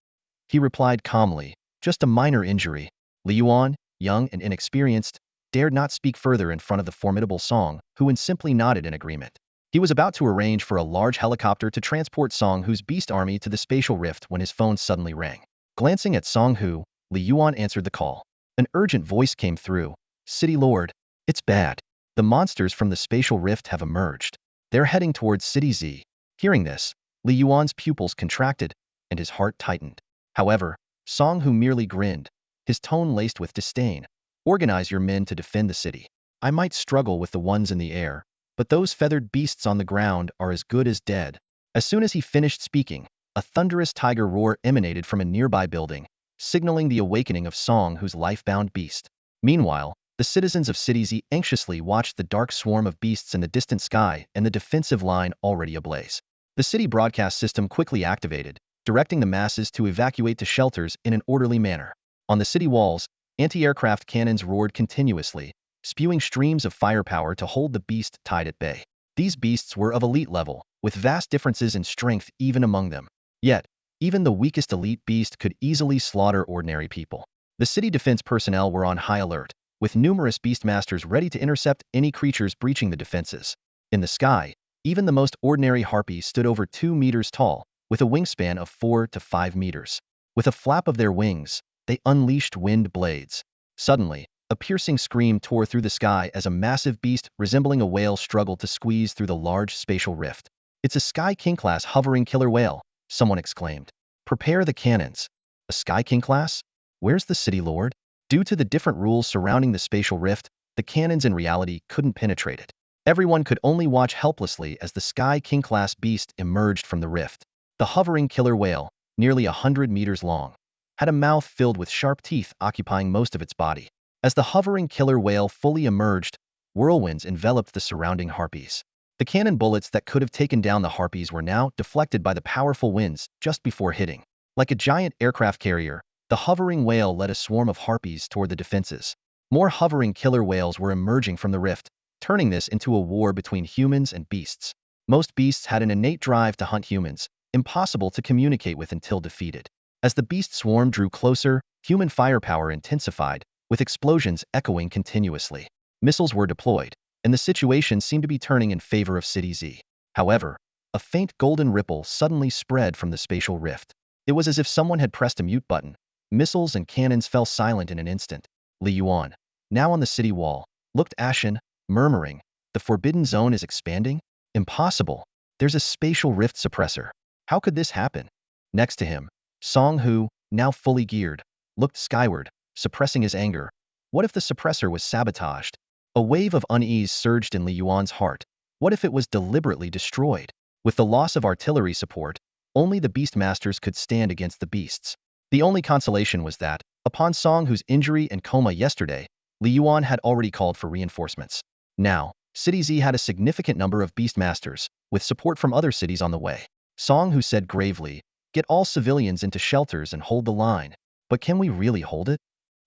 Speaker 1: He replied calmly, just a minor injury. Li Yuan, young and inexperienced, dared not speak further in front of the formidable Song Hu and simply nodded in agreement. He was about to arrange for a large helicopter to transport Song Hu's beast army to the spatial rift when his phone suddenly rang. Glancing at Song Hu, Li Yuan answered the call. An urgent voice came through. City Lord, it's bad. The monsters from the spatial rift have emerged. They're heading towards City Z. Hearing this, Li Yuan's pupils contracted, and his heart tightened. However, Song Hu merely grinned, his tone laced with disdain. Organize your men to defend the city. I might struggle with the ones in the air, but those feathered beasts on the ground are as good as dead. As soon as he finished speaking, a thunderous tiger roar emanated from a nearby building, signaling the awakening of Song Hu's life-bound beast. Meanwhile, the citizens of City Z anxiously watched the dark swarm of beasts in the distant sky and the defensive line already ablaze. The city broadcast system quickly activated, directing the masses to evacuate to shelters in an orderly manner. On the city walls, anti-aircraft cannons roared continuously, spewing streams of firepower to hold the beast tied at bay. These beasts were of elite level, with vast differences in strength even among them. Yet, even the weakest elite beast could easily slaughter ordinary people. The city defense personnel were on high alert, with numerous beastmasters ready to intercept any creatures breaching the defenses. In the sky, even the most ordinary harpies stood over 2 meters tall, with a wingspan of 4 to 5 meters. With a flap of their wings, they unleashed wind blades. Suddenly, a piercing scream tore through the sky as a massive beast resembling a whale struggled to squeeze through the large spatial rift. It's a Sky King-class hovering killer whale, someone exclaimed. Prepare the cannons. A Sky King-class? Where's the City Lord? Due to the different rules surrounding the spatial rift, the cannons in reality couldn't penetrate it. Everyone could only watch helplessly as the Sky King-class beast emerged from the rift. The hovering killer whale, nearly 100 meters long, had a mouth filled with sharp teeth occupying most of its body. As the hovering killer whale fully emerged, whirlwinds enveloped the surrounding harpies. The cannon bullets that could have taken down the harpies were now deflected by the powerful winds just before hitting. Like a giant aircraft carrier, the hovering whale led a swarm of harpies toward the defenses. More hovering killer whales were emerging from the rift, turning this into a war between humans and beasts. Most beasts had an innate drive to hunt humans, impossible to communicate with until defeated. As the beast swarm drew closer, human firepower intensified, with explosions echoing continuously. Missiles were deployed, and the situation seemed to be turning in favor of City Z. However, a faint golden ripple suddenly spread from the spatial rift. It was as if someone had pressed a mute button. Missiles and cannons fell silent in an instant. Li Yuan, now on the city wall, looked ashen, murmuring, "The forbidden zone is expanding? Impossible. There's a spatial rift suppressor. How could this happen?" Next to him, Song Hu, now fully geared, looked skyward, suppressing his anger. What if the suppressor was sabotaged? A wave of unease surged in Li Yuan's heart. What if it was deliberately destroyed? With the loss of artillery support, only the Beastmasters could stand against the beasts. The only consolation was that, upon Song Hu's injury and coma yesterday, Li Yuan had already called for reinforcements. Now, City Z had a significant number of Beastmasters, with support from other cities on the way. Song Hu said gravely, "Get all civilians into shelters and hold the line." But can we really hold it?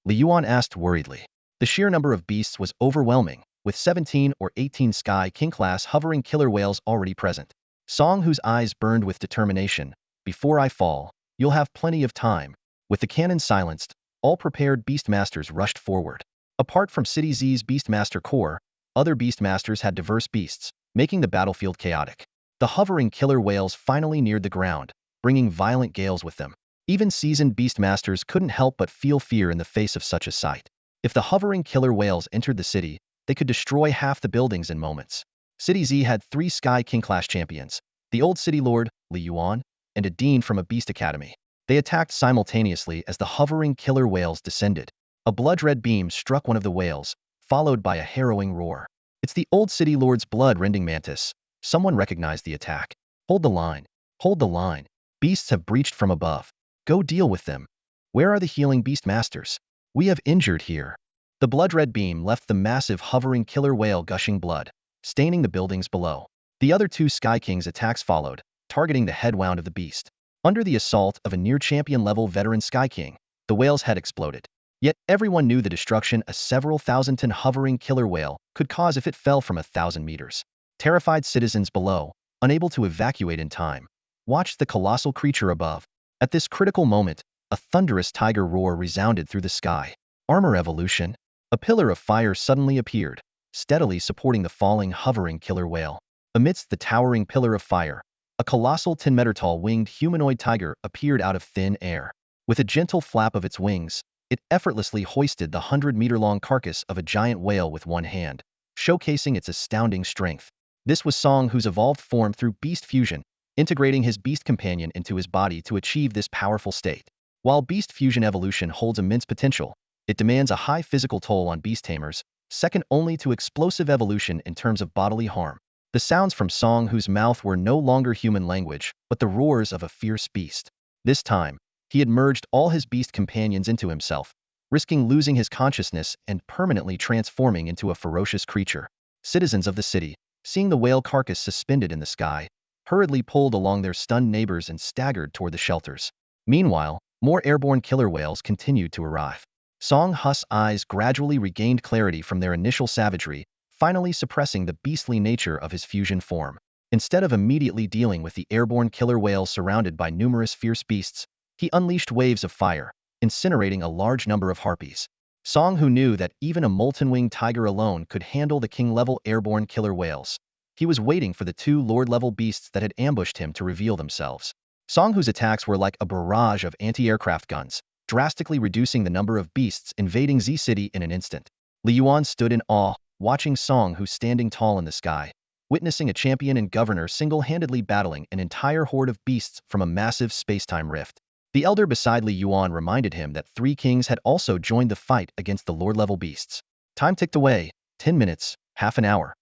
Speaker 1: Li Yuan asked worriedly. The sheer number of beasts was overwhelming, with 17 or 18 Sky King-class hovering killer whales already present. Song Hu's eyes burned with determination. "Before I fall, you'll have plenty of time." With the cannon silenced, all prepared Beastmasters rushed forward. Apart from City Z's Beastmaster Corps, other Beastmasters had diverse beasts, making the battlefield chaotic. The hovering killer whales finally neared the ground, bringing violent gales with them. Even seasoned Beastmasters couldn't help but feel fear in the face of such a sight. If the hovering killer whales entered the city, they could destroy half the buildings in moments. City Z had 3 Sky King-class champions, the old City Lord, Li Yuan, and a dean from a beast academy. They attacked simultaneously as the hovering killer whales descended. A blood-red beam struck one of the whales, followed by a harrowing roar. It's the old city lord's blood-rending mantis. Someone recognized the attack. Hold the line. Hold the line. Beasts have breached from above. Go deal with them. Where are the healing beast masters? We have injured here. The blood-red beam left the massive hovering killer whale gushing blood, staining the buildings below. The other two Sky King's attacks followed, targeting the head wound of the beast. Under the assault of a near-champion-level veteran Sky King, the whale's head exploded. Yet everyone knew the destruction a several thousand-ton hovering killer whale could cause if it fell from 1,000 meters. Terrified citizens below, unable to evacuate in time, watched the colossal creature above. At this critical moment, a thunderous tiger roar resounded through the sky. Armor evolution. A pillar of fire suddenly appeared, steadily supporting the falling hovering killer whale. Amidst the towering pillar of fire, a colossal 10-meter-tall winged humanoid tiger appeared out of thin air. With a gentle flap of its wings, it effortlessly hoisted the 100-meter-long carcass of a giant whale with one hand, showcasing its astounding strength. This was Song Hu's evolved form through beast fusion, integrating his beast companion into his body to achieve this powerful state. While beast fusion evolution holds immense potential, it demands a high physical toll on beast tamers, second only to explosive evolution in terms of bodily harm. The sounds from Song Hu's mouth were no longer human language, but the roars of a fierce beast. This time, he had merged all his beast companions into himself, risking losing his consciousness and permanently transforming into a ferocious creature. Citizens of the city, seeing the whale carcass suspended in the sky, hurriedly pulled along their stunned neighbors and staggered toward the shelters. Meanwhile, more airborne killer whales continued to arrive. Song Hu's eyes gradually regained clarity from their initial savagery, finally suppressing the beastly nature of his fusion form. Instead of immediately dealing with the airborne killer whales surrounded by numerous fierce beasts, he unleashed waves of fire, incinerating a large number of harpies. Song Hu knew that even a molten-winged tiger alone could handle the king-level airborne killer whales. He was waiting for the two lord-level beasts that had ambushed him to reveal themselves. Song Hu's attacks were like a barrage of anti-aircraft guns, drastically reducing the number of beasts invading Z City in an instant. Li Yuan stood in awe, watching Song Hu standing tall in the sky, witnessing a champion and governor single-handedly battling an entire horde of beasts from a massive space-time rift. The elder beside Li Yuan reminded him that 3 kings had also joined the fight against the lord-level beasts. Time ticked away, 10 minutes, half an hour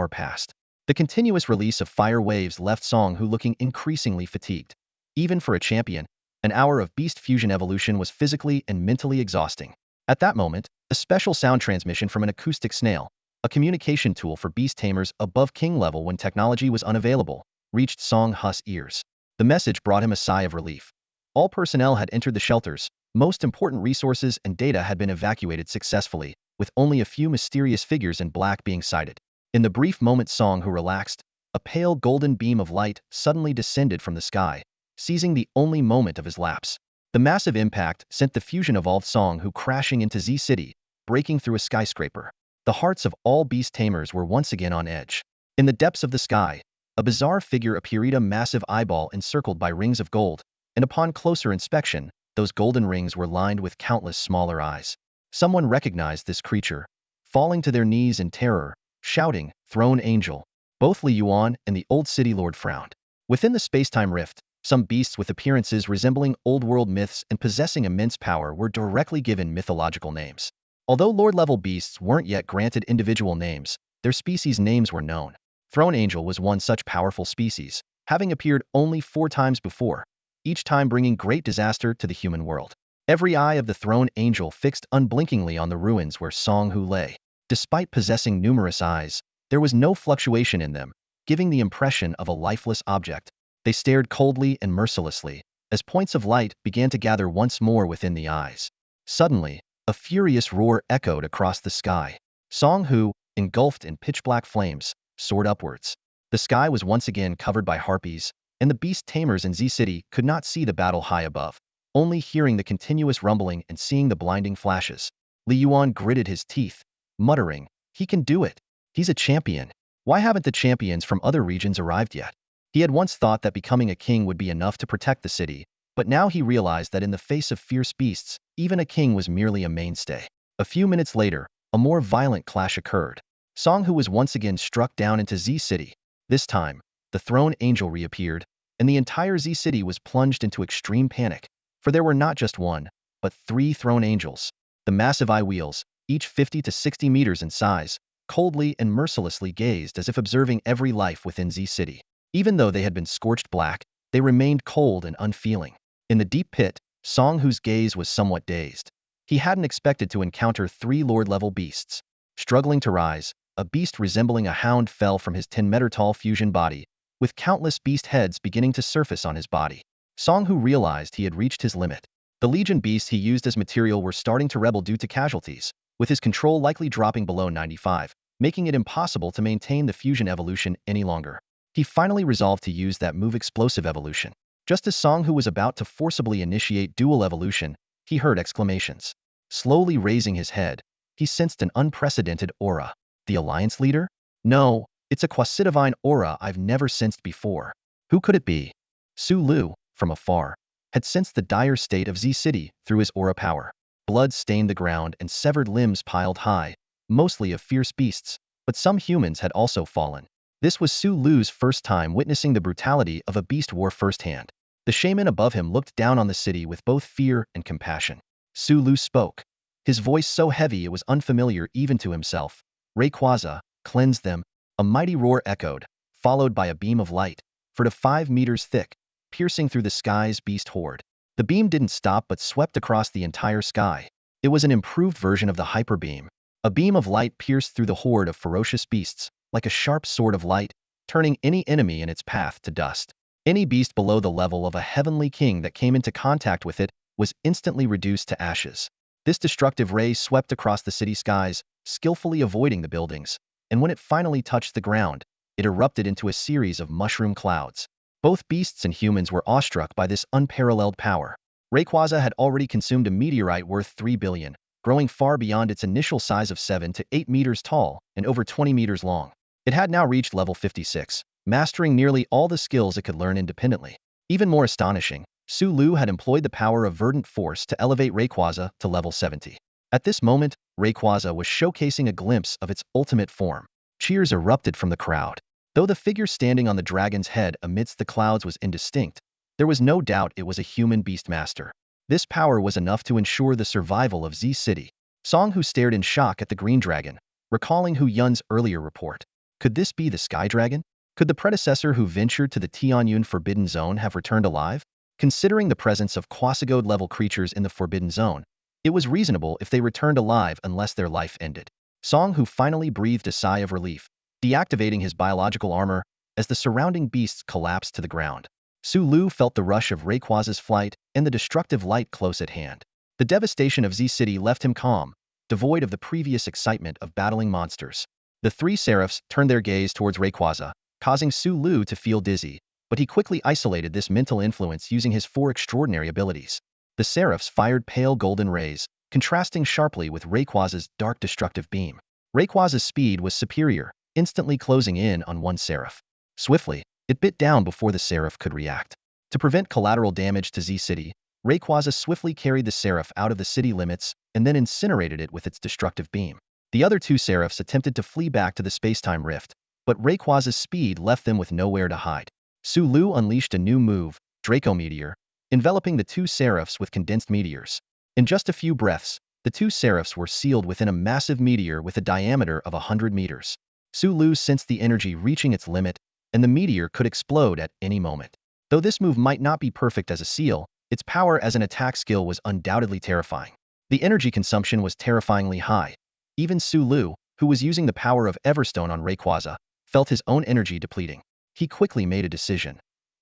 Speaker 1: passed. The continuous release of fire waves left Song Hu looking increasingly fatigued. Even for a champion, an hour of beast fusion evolution was physically and mentally exhausting. At that moment, a special sound transmission from an acoustic snail, a communication tool for beast tamers above king level when technology was unavailable, reached Song Hu's ears. The message brought him a sigh of relief. All personnel had entered the shelters, most important resources and data had been evacuated successfully, with only a few mysterious figures in black being sighted. In the brief moment Song Hu relaxed, a pale golden beam of light suddenly descended from the sky, seizing the only moment of his lapse. The massive impact sent the fusion-evolved Song Hu crashing into Z City, breaking through a skyscraper. The hearts of all beast tamers were once again on edge. In the depths of the sky, a bizarre figure appeared, a massive eyeball encircled by rings of gold, and upon closer inspection, those golden rings were lined with countless smaller eyes. Someone recognized this creature, falling to their knees in terror, shouting, "Throne Angel!" Both Li Yuan and the old city lord frowned. Within the space-time rift, some beasts with appearances resembling old-world myths and possessing immense power were directly given mythological names. Although lord-level beasts weren't yet granted individual names, their species' names were known. Throne Angel was one such powerful species, having appeared only 4 times before, each time bringing great disaster to the human world. Every eye of the Throne Angel fixed unblinkingly on the ruins where Song Hu lay. Despite possessing numerous eyes, there was no fluctuation in them, giving the impression of a lifeless object. They stared coldly and mercilessly, as points of light began to gather once more within the eyes. Suddenly, a furious roar echoed across the sky. Song Hu, engulfed in pitch-black flames, soared upwards. The sky was once again covered by harpies, and the beast tamers in Z City could not see the battle high above, only hearing the continuous rumbling and seeing the blinding flashes. Li Yuan gritted his teeth, muttering, "He can do it. He's a champion. Why haven't the champions from other regions arrived yet?" He had once thought that becoming a king would be enough to protect the city, but now he realized that in the face of fierce beasts, even a king was merely a mainstay. A few minutes later, a more violent clash occurred. Song Hu was once again struck down into Z City. This time, the Throne Angel reappeared, and the entire Z City was plunged into extreme panic, for there were not just 1, but 3 Throne Angels. The massive eye wheels, each 50 to 60 meters in size, coldly and mercilessly gazed as if observing every life within Z City. Even though they had been scorched black, they remained cold and unfeeling. In the deep pit, Song, whose gaze was somewhat dazed. He hadn't expected to encounter 3 Lord-level beasts. Struggling to rise, a beast resembling a hound fell from his 10-meter-tall fusion body, with countless beast heads beginning to surface on his body. Song, who realized he had reached his limit. The Legion beasts he used as material were starting to rebel due to casualties, with his control likely dropping below 95, making it impossible to maintain the fusion evolution any longer. He finally resolved to use that move, Explosive Evolution. Just as Song, who was about to forcibly initiate dual evolution, he heard exclamations. Slowly raising his head, he sensed an unprecedented aura. The Alliance leader? No, it's a Quasidivine aura I've never sensed before. Who could it be? Su Lu, from afar, had sensed the dire state of Z City through his aura power. Blood stained the ground and severed limbs piled high, mostly of fierce beasts, but some humans had also fallen. This was Su Lu's first time witnessing the brutality of a beast war firsthand. The shaman above him looked down on the city with both fear and compassion. Su Lu spoke, his voice so heavy it was unfamiliar even to himself. Rayquaza, cleanse them. A mighty roar echoed, followed by a beam of light, 4 to 5 meters thick, piercing through the sky's beast horde. The beam didn't stop but swept across the entire sky. It was an improved version of the hyper beam. A beam of light pierced through the horde of ferocious beasts, like a sharp sword of light, turning any enemy in its path to dust. Any beast below the level of a heavenly king that came into contact with it was instantly reduced to ashes. This destructive ray swept across the city skies, skillfully avoiding the buildings, and when it finally touched the ground, it erupted into a series of mushroom clouds. Both beasts and humans were awestruck by this unparalleled power. Rayquaza had already consumed a meteorite worth 3 billion, growing far beyond its initial size of 7 to 8 meters tall and over 20 meters long. It had now reached level 56, mastering nearly all the skills it could learn independently. Even more astonishing, Su Lu had employed the power of Verdant Force to elevate Rayquaza to level 70. At this moment, Rayquaza was showcasing a glimpse of its ultimate form. Cheers erupted from the crowd. Though the figure standing on the dragon's head amidst the clouds was indistinct, there was no doubt it was a human beastmaster. This power was enough to ensure the survival of Z City. Song, who stared in shock at the green dragon, recalling Hu Yun's earlier report. Could this be the Sky Dragon? Could the predecessor who ventured to the Tianyun Forbidden Zone have returned alive? Considering the presence of Quasigode-level creatures in the Forbidden Zone, it was reasonable if they returned alive unless their life ended. Song, who finally breathed a sigh of relief, deactivating his biological armor as the surrounding beasts collapsed to the ground. Su Lu felt the rush of Rayquaza's flight and the destructive light close at hand. The devastation of Z City left him calm, devoid of the previous excitement of battling monsters. The 3 Seraphs turned their gaze towards Rayquaza, causing Su Lu to feel dizzy, but he quickly isolated this mental influence using his 4 extraordinary abilities. The Seraphs fired pale golden rays, contrasting sharply with Rayquaza's dark destructive beam. Rayquaza's speed was superior, instantly closing in on one Seraph. Swiftly, it bit down before the Seraph could react. To prevent collateral damage to Z City, Rayquaza swiftly carried the Seraph out of the city limits and then incinerated it with its destructive beam. The other 2 Seraphs attempted to flee back to the space-time rift, but Rayquaza's speed left them with nowhere to hide. Su Lu unleashed a new move, Draco Meteor, enveloping the 2 Seraphs with condensed meteors. In just a few breaths, the 2 Seraphs were sealed within a massive meteor with a diameter of 100 meters. Su Lu sensed the energy reaching its limit, and the meteor could explode at any moment. Though this move might not be perfect as a seal, its power as an attack skill was undoubtedly terrifying. The energy consumption was terrifyingly high. Even Su Lu, who was using the power of Everstone on Rayquaza, felt his own energy depleting. He quickly made a decision.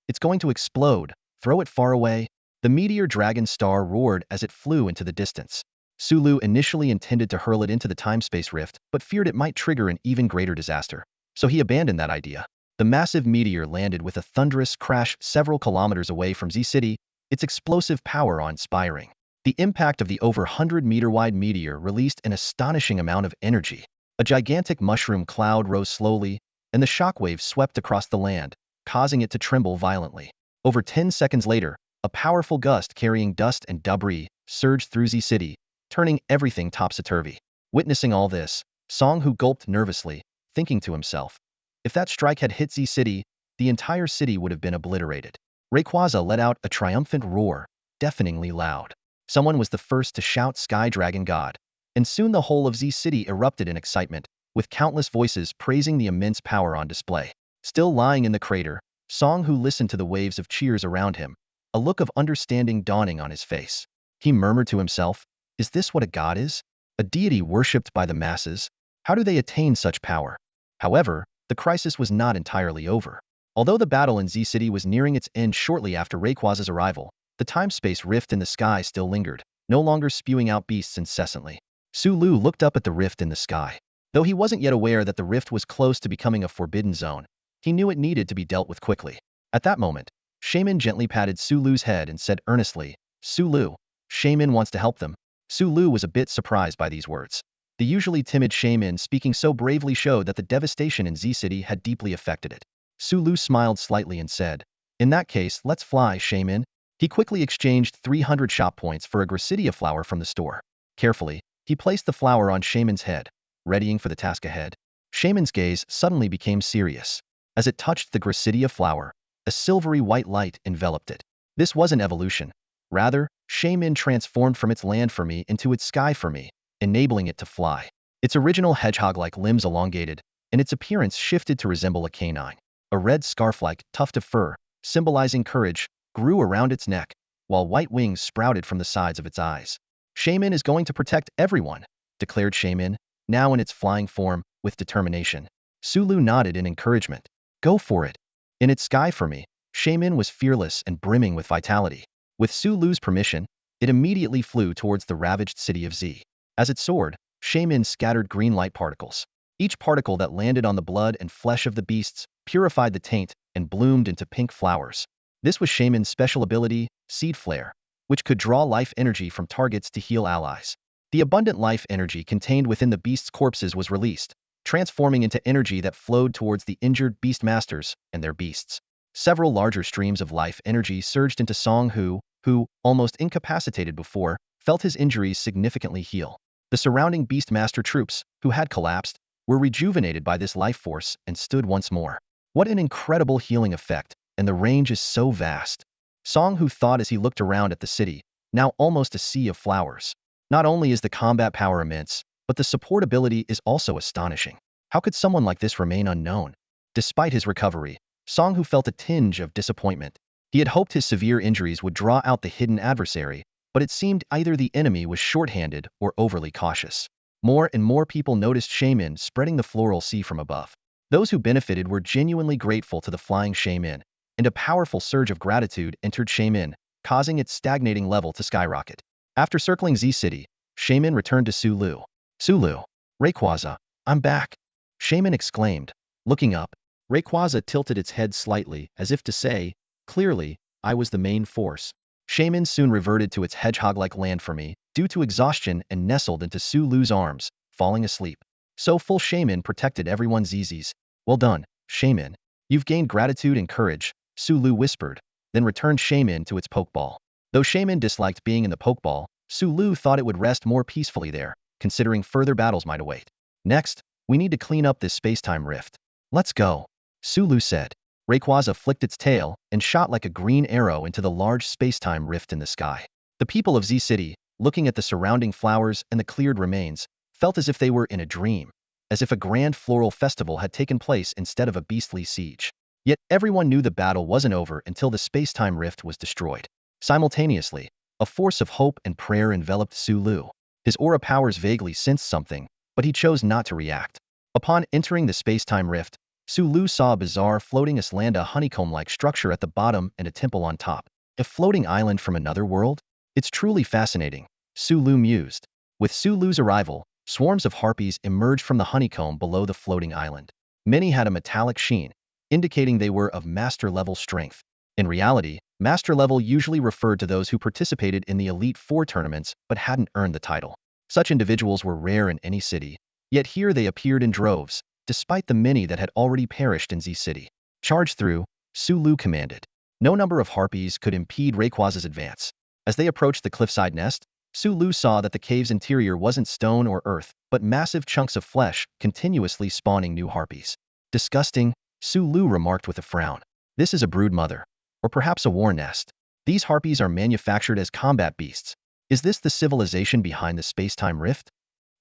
Speaker 1: It's going to explode. Throw it far away. The meteor dragon star roared as it flew into the distance. Su Lu initially intended to hurl it into the time-space rift, but feared it might trigger an even greater disaster. So he abandoned that idea. The massive meteor landed with a thunderous crash several kilometers away from Z City, its explosive power awe-inspiring. The impact of the over 100-meter-wide meteor released an astonishing amount of energy. A gigantic mushroom cloud rose slowly, and the shockwaves swept across the land, causing it to tremble violently. Over 10 seconds later, a powerful gust carrying dust and debris surged through Z City, turning everything topsy-turvy. Witnessing all this, Song Hu gulped nervously, thinking to himself, if that strike had hit Z City, the entire city would have been obliterated. Rayquaza let out a triumphant roar, deafeningly loud. Someone was the first to shout Sky Dragon God, and soon the whole of Z City erupted in excitement, with countless voices praising the immense power on display. Still lying in the crater, Song-Hu listened to the waves of cheers around him, a look of understanding dawning on his face. He murmured to himself, "Is this what a god is? A deity worshipped by the masses? How do they attain such power?" However, the crisis was not entirely over. Although the battle in Z-City was nearing its end shortly after Rayquaza's arrival, the time-space rift in the sky still lingered, no longer spewing out beasts incessantly. Sulu looked up at the rift in the sky. Though he wasn't yet aware that the rift was close to becoming a forbidden zone, he knew it needed to be dealt with quickly. At that moment, Shaman gently patted Sulu's head and said earnestly, "Sulu, Shaman wants to help them." Sulu was a bit surprised by these words. The usually timid Shaman speaking so bravely showed that the devastation in Z-City had deeply affected it. Sulu smiled slightly and said, "In that case, let's fly, Shaman." He quickly exchanged 300 shop points for a Gracidia flower from the store. Carefully, he placed the flower on Shaman's head, readying for the task ahead. Shaman's gaze suddenly became serious. As it touched the Gracidia flower, a silvery white light enveloped it. This wasn't evolution. Rather, Shaman transformed from its land for me into its sky for me, enabling it to fly. Its original hedgehog-like limbs elongated, and its appearance shifted to resemble a canine. A red scarf-like tuft of fur, symbolizing courage, grew around its neck, while white wings sprouted from the sides of its eyes. "Shaman is going to protect everyone," declared Shaman, now in its flying form, with determination. Sulu nodded in encouragement. "Go for it." In its sky for me, Shaman was fearless and brimming with vitality. With Sulu's permission, it immediately flew towards the ravaged city of Z. As it soared, Shaman scattered green light particles. Each particle that landed on the blood and flesh of the beasts purified the taint and bloomed into pink flowers. This was Shaman's special ability, Seed Flare, which could draw life energy from targets to heal allies. The abundant life energy contained within the beasts' corpses was released, transforming into energy that flowed towards the injured beast masters and their beasts. Several larger streams of life energy surged into Song-Hu, who, almost incapacitated before, felt his injuries significantly heal. The surrounding beastmaster troops, who had collapsed, were rejuvenated by this life force and stood once more. What an incredible healing effect, and the range is so vast. Song-Hu thought as he looked around at the city, now almost a sea of flowers. Not only is the combat power immense, but the support ability is also astonishing. How could someone like this remain unknown? Despite his recovery, Song-Hu felt a tinge of disappointment. He had hoped his severe injuries would draw out the hidden adversary, but it seemed either the enemy was short-handed or overly cautious. More and more people noticed Shaman spreading the floral sea from above. Those who benefited were genuinely grateful to the flying Shaman, and a powerful surge of gratitude entered Shaman, causing its stagnating level to skyrocket. After circling Z-City, Shaman returned to Sulu. "Sulu, Rayquaza, I'm back," Shaman exclaimed. Looking up, Rayquaza tilted its head slightly, as if to say, "Clearly, I was the main force." Shaman soon reverted to its hedgehog-like land for me, due to exhaustion, and nestled into Sulu's arms, falling asleep. So full Shaman protected everyone's zizis. "Well done, Shaman. You've gained gratitude and courage," Sulu whispered, then returned Shaman to its Pokeball. Though Shaman disliked being in the Pokeball, Sulu thought it would rest more peacefully there, considering further battles might await. "Next, we need to clean up this space-time rift. Let's go," Sulu said. Rayquaza flicked its tail and shot like a green arrow into the large space-time rift in the sky. The people of Z-City, looking at the surrounding flowers and the cleared remains, felt as if they were in a dream, as if a grand floral festival had taken place instead of a beastly siege. Yet everyone knew the battle wasn't over until the space-time rift was destroyed. Simultaneously, a force of hope and prayer enveloped Sulu. His aura powers vaguely sensed something, but he chose not to react. Upon entering the space-time rift, Sulu saw a bizarre floating Islanda honeycomb-like structure at the bottom and a temple on top. A floating island from another world? It's truly fascinating, Sulu mused. With Sulu's arrival, swarms of harpies emerged from the honeycomb below the floating island. Many had a metallic sheen, indicating they were of master-level strength. In reality, master level usually referred to those who participated in the Elite Four tournaments but hadn't earned the title. Such individuals were rare in any city, yet here they appeared in droves, despite the many that had already perished in Z-City. "Charge through," Sulu commanded. No number of harpies could impede Rayquaza's advance. As they approached the cliffside nest, Sulu saw that the cave's interior wasn't stone or earth, but massive chunks of flesh, continuously spawning new harpies. "Disgusting," Sulu remarked with a frown. "This is a brood mother. Or perhaps a war nest. These harpies are manufactured as combat beasts. Is this the civilization behind the space-time rift?"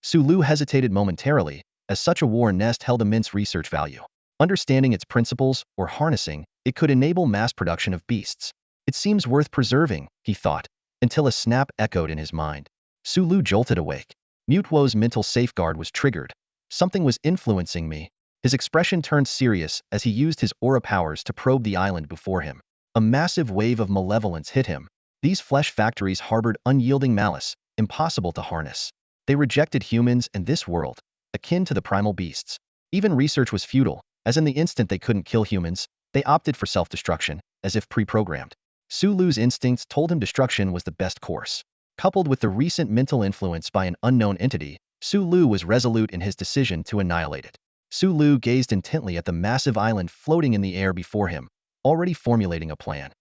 Speaker 1: Sulu hesitated momentarily, as such a war nest held immense research value. Understanding its principles, or harnessing, it could enable mass production of beasts. It seems worth preserving, he thought, until a snap echoed in his mind. Sulu jolted awake. Mewtwo's mental safeguard was triggered. Something was influencing me. His expression turned serious as he used his aura powers to probe the island before him. A massive wave of malevolence hit him. These flesh factories harbored unyielding malice, impossible to harness. They rejected humans and this world, akin to the primal beasts. Even research was futile, as in the instant they couldn't kill humans, they opted for self-destruction, as if pre-programmed. Sulu's instincts told him destruction was the best course. Coupled with the recent mental influence by an unknown entity, Sulu was resolute in his decision to annihilate it. Sulu gazed intently at the massive island floating in the air before him, already formulating a plan.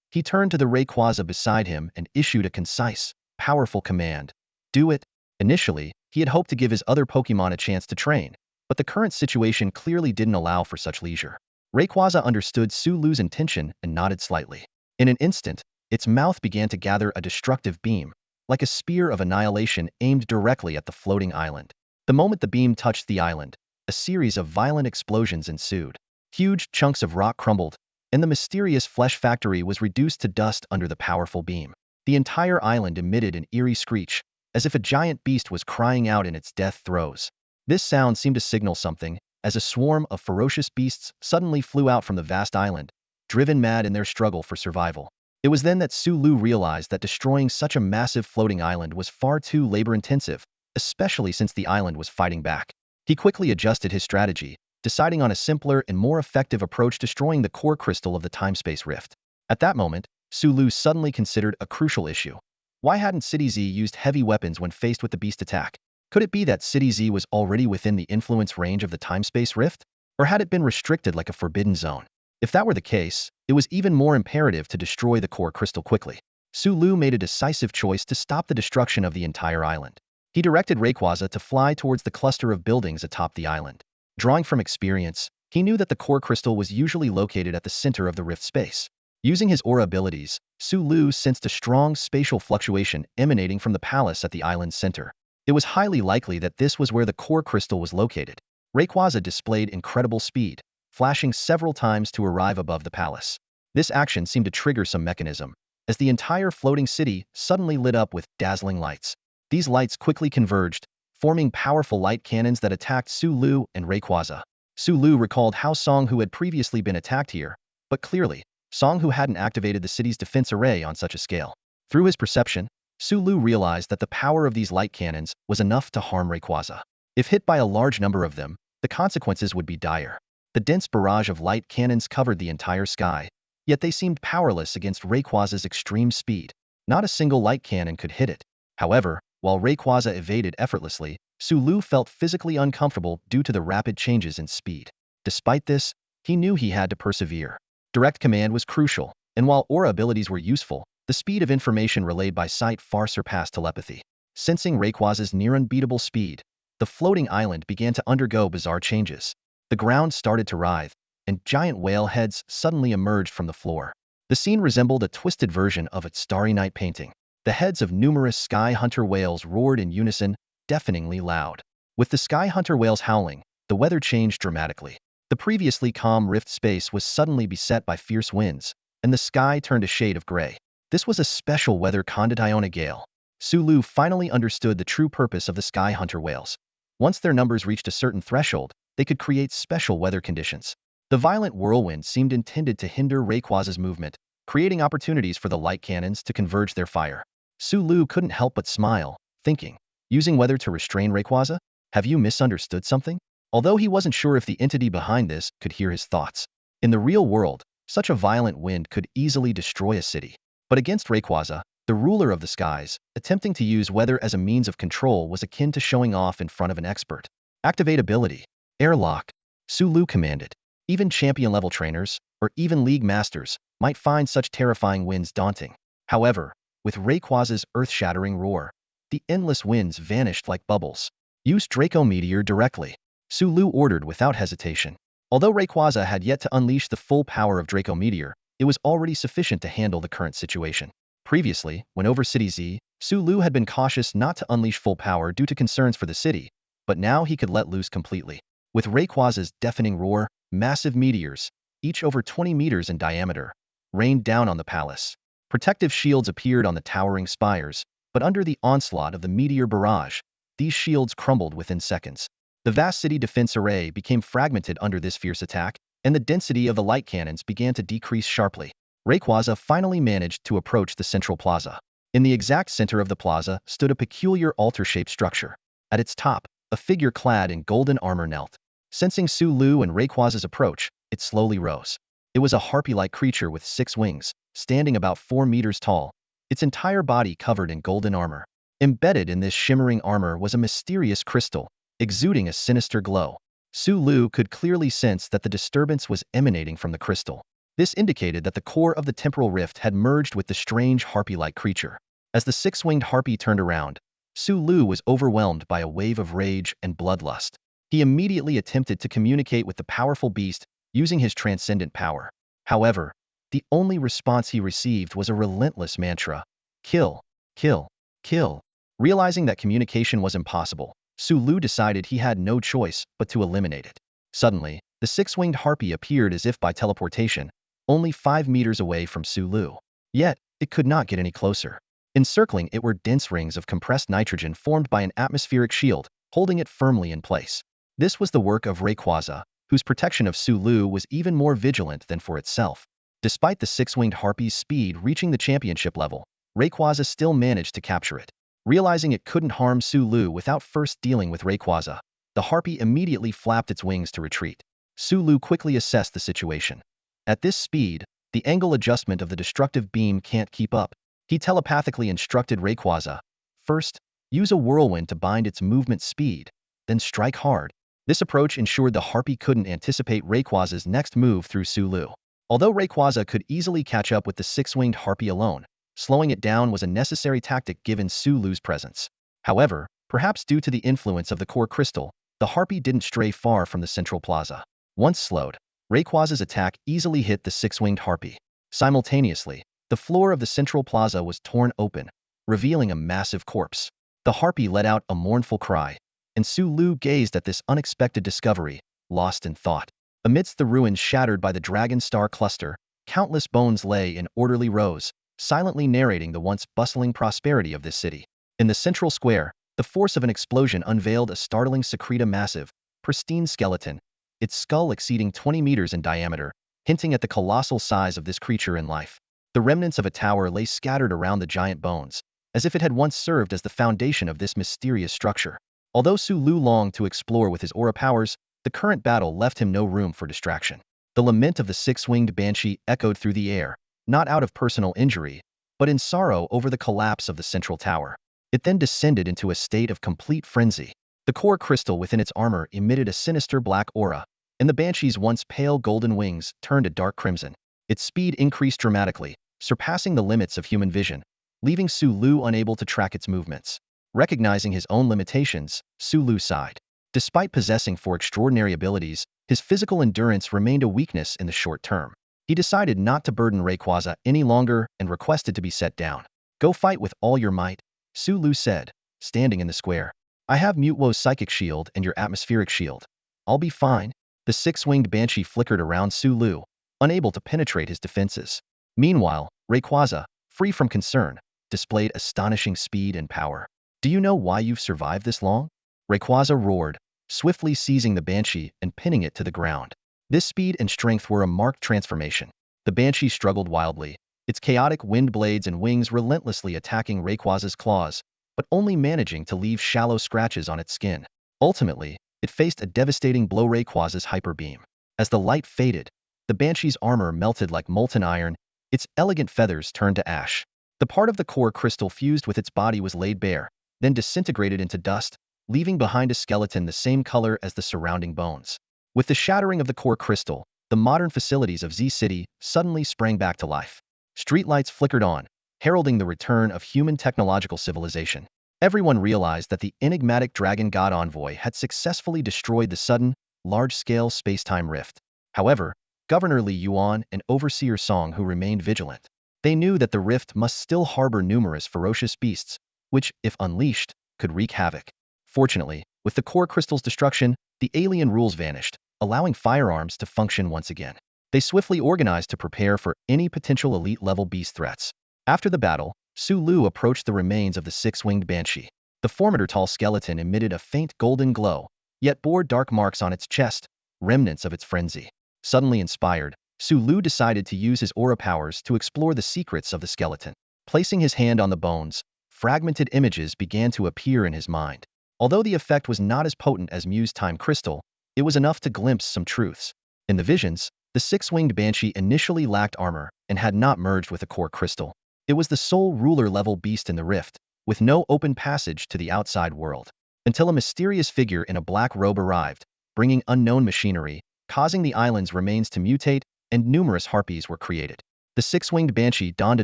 Speaker 1: He turned to the Rayquaza beside him and issued a concise, powerful command. Do it. Initially, he had hoped to give his other Pokémon a chance to train, but the current situation clearly didn't allow for such leisure. Rayquaza understood Sulu's intention and nodded slightly. In an instant, its mouth began to gather a destructive beam, like a spear of annihilation aimed directly at the floating island. The moment the beam touched the island, a series of violent explosions ensued. Huge chunks of rock crumbled, and the mysterious flesh factory was reduced to dust under the powerful beam. The entire island emitted an eerie screech, as if a giant beast was crying out in its death throes. This sound seemed to signal something, as a swarm of ferocious beasts suddenly flew out from the vast island, driven mad in their struggle for survival. It was then that Sulu realized that destroying such a massive floating island was far too labor-intensive, especially since the island was fighting back. He quickly adjusted his strategy, deciding on a simpler and more effective approach, destroying the core crystal of the time-space rift. At that moment, Sulu suddenly considered a crucial issue. Why hadn't City Z used heavy weapons when faced with the beast attack? Could it be that City Z was already within the influence range of the time-space rift? Or had it been restricted like a forbidden zone? If that were the case, it was even more imperative to destroy the core crystal quickly. Sulu made a decisive choice to stop the destruction of the entire island. He directed Rayquaza to fly towards the cluster of buildings atop the island. Drawing from experience, he knew that the core crystal was usually located at the center of the rift space. Using his aura abilities, Sulu sensed a strong spatial fluctuation emanating from the palace at the island's center. It was highly likely that this was where the core crystal was located. Rayquaza displayed incredible speed, flashing several times to arrive above the palace. This action seemed to trigger some mechanism, as the entire floating city suddenly lit up with dazzling lights. These lights quickly converged, forming powerful light cannons that attacked Sulu and Rayquaza. Sulu recalled how Songhu had previously been attacked here, but clearly, Songhu hadn't activated the city's defense array on such a scale. Through his perception, Sulu realized that the power of these light cannons was enough to harm Rayquaza. If hit by a large number of them, the consequences would be dire. The dense barrage of light cannons covered the entire sky, yet they seemed powerless against Rayquaza's extreme speed. Not a single light cannon could hit it. However, while Rayquaza evaded effortlessly, Sulu felt physically uncomfortable due to the rapid changes in speed. Despite this, he knew he had to persevere. Direct command was crucial, and while aura abilities were useful, the speed of information relayed by sight far surpassed telepathy. Sensing Rayquaza's near-unbeatable speed, the floating island began to undergo bizarre changes. The ground started to writhe, and giant whale heads suddenly emerged from the floor. The scene resembled a twisted version of a Starry Night painting. The heads of numerous sky hunter whales roared in unison, deafeningly loud. With the sky hunter whales howling, the weather changed dramatically. The previously calm rift space was suddenly beset by fierce winds, and the sky turned a shade of gray. This was a special weather condition gale. Sulu finally understood the true purpose of the sky hunter whales. Once their numbers reached a certain threshold, they could create special weather conditions. The violent whirlwind seemed intended to hinder Rayquaza's movement, creating opportunities for the light cannons to converge their fire. Sulu couldn't help but smile, thinking, using weather to restrain Rayquaza? Have you misunderstood something? Although he wasn't sure if the entity behind this could hear his thoughts. In the real world, such a violent wind could easily destroy a city. But against Rayquaza, the ruler of the skies, attempting to use weather as a means of control was akin to showing off in front of an expert. Activate ability. Airlock. Sulu commanded. Even champion-level trainers, or even league masters, might find such terrifying winds daunting. However, with Rayquaza's earth-shattering roar, the endless winds vanished like bubbles. Use Draco Meteor directly. Sulu ordered without hesitation. Although Rayquaza had yet to unleash the full power of Draco Meteor, it was already sufficient to handle the current situation. Previously, when over City Z, Sulu had been cautious not to unleash full power due to concerns for the city, but now he could let loose completely. With Rayquaza's deafening roar, massive meteors, each over 20 meters in diameter, rained down on the palace. Protective shields appeared on the towering spires, but under the onslaught of the meteor barrage, these shields crumbled within seconds. The vast city defense array became fragmented under this fierce attack, and the density of the light cannons began to decrease sharply. Rayquaza finally managed to approach the central plaza. In the exact center of the plaza stood a peculiar altar-shaped structure. At its top, a figure clad in golden armor knelt. Sensing Sulu and Rayquaza's approach, it slowly rose. It was a harpy-like creature with 6 wings, standing about 4 meters tall, its entire body covered in golden armor. Embedded in this shimmering armor was a mysterious crystal, exuding a sinister glow. Sulu could clearly sense that the disturbance was emanating from the crystal. This indicated that the core of the temporal rift had merged with the strange harpy-like creature. As the 6-winged harpy turned around, Sulu was overwhelmed by a wave of rage and bloodlust. He immediately attempted to communicate with the powerful beast using his transcendent power. However, the only response he received was a relentless mantra: kill, kill, kill. Realizing that communication was impossible, Sulu decided he had no choice but to eliminate it. Suddenly, the 6-winged harpy appeared as if by teleportation, only 5 meters away from Sulu. Yet, it could not get any closer. Encircling it were dense rings of compressed nitrogen formed by an atmospheric shield, holding it firmly in place. This was the work of Rayquaza, whose protection of Sulu was even more vigilant than for itself. Despite the 6-winged harpy's speed reaching the championship level, Rayquaza still managed to capture it. Realizing it couldn't harm Sulu without first dealing with Rayquaza, the harpy immediately flapped its wings to retreat. Sulu quickly assessed the situation. At this speed, the angle adjustment of the destructive beam can't keep up. He telepathically instructed Rayquaza, first, use a whirlwind to bind its movement speed, then strike hard. This approach ensured the harpy couldn't anticipate Rayquaza's next move through Sulu. Although Rayquaza could easily catch up with the 6-winged harpy alone, slowing it down was a necessary tactic given Sulu's presence. However, perhaps due to the influence of the core crystal, the harpy didn't stray far from the central plaza. Once slowed, Rayquaza's attack easily hit the 6-winged harpy. Simultaneously, the floor of the central plaza was torn open, revealing a massive corpse. The harpy let out a mournful cry, and Sulu gazed at this unexpected discovery, lost in thought. Amidst the ruins shattered by the Dragon Star cluster, countless bones lay in orderly rows, silently narrating the once bustling prosperity of this city. In the central square, the force of an explosion unveiled a startling secreta massive, pristine skeleton, its skull exceeding 20 meters in diameter, hinting at the colossal size of this creature in life. The remnants of a tower lay scattered around the giant bones, as if it had once served as the foundation of this mysterious structure. Although Sulu longed to explore with his aura powers, the current battle left him no room for distraction. The lament of the 6-winged banshee echoed through the air, not out of personal injury, but in sorrow over the collapse of the central tower. It then descended into a state of complete frenzy. The core crystal within its armor emitted a sinister black aura, and the banshee's once pale golden wings turned a dark crimson. Its speed increased dramatically, surpassing the limits of human vision, leaving Sulu unable to track its movements. Recognizing his own limitations, Sulu sighed. Despite possessing 4 extraordinary abilities, his physical endurance remained a weakness in the short term. He decided not to burden Rayquaza any longer and requested to be set down. Go fight with all your might, Sulu said, standing in the square. I have Mewtwo's psychic shield and your atmospheric shield. I'll be fine. The 6-winged banshee flickered around Sulu, unable to penetrate his defenses. Meanwhile, Rayquaza, free from concern, displayed astonishing speed and power. Do you know why you've survived this long? Rayquaza roared, swiftly seizing the banshee and pinning it to the ground. This speed and strength were a marked transformation. The banshee struggled wildly, its chaotic wind blades and wings relentlessly attacking Rayquaza's claws, but only managing to leave shallow scratches on its skin. Ultimately, it faced a devastating blow: Rayquaza's hyper beam. As the light faded, the banshee's armor melted like molten iron, its elegant feathers turned to ash. The part of the core crystal fused with its body was laid bare, then disintegrated into dust, leaving behind a skeleton the same color as the surrounding bones. With the shattering of the core crystal, the modern facilities of Z City suddenly sprang back to life. Streetlights flickered on, heralding the return of human technological civilization. Everyone realized that the enigmatic Dragon God Envoy had successfully destroyed the sudden, large-scale space-time rift. However, Governor Li Yuan and Overseer Song Hu remained vigilant. They knew that the rift must still harbor numerous ferocious beasts, which, if unleashed, could wreak havoc. Fortunately, With the core crystal's destruction, the alien rules vanished, allowing firearms to function once again. They swiftly organized to prepare for any potential elite-level beast threats. After the battle, Su Lu approached the remains of the six-winged banshee. The formidable skeleton emitted a faint golden glow, yet bore dark marks on its chest, remnants of its frenzy. Suddenly inspired, Su Lu decided to use his aura powers to explore the secrets of the skeleton. Placing his hand on the bones, fragmented images began to appear in his mind. Although the effect was not as potent as Mew's time crystal, it was enough to glimpse some truths. In the visions, the six-winged banshee initially lacked armor and had not merged with the core crystal. It was the sole ruler-level beast in the rift, with no open passage to the outside world. Until a mysterious figure in a black robe arrived, bringing unknown machinery, causing the island's remains to mutate, and numerous harpies were created. The six-winged banshee donned a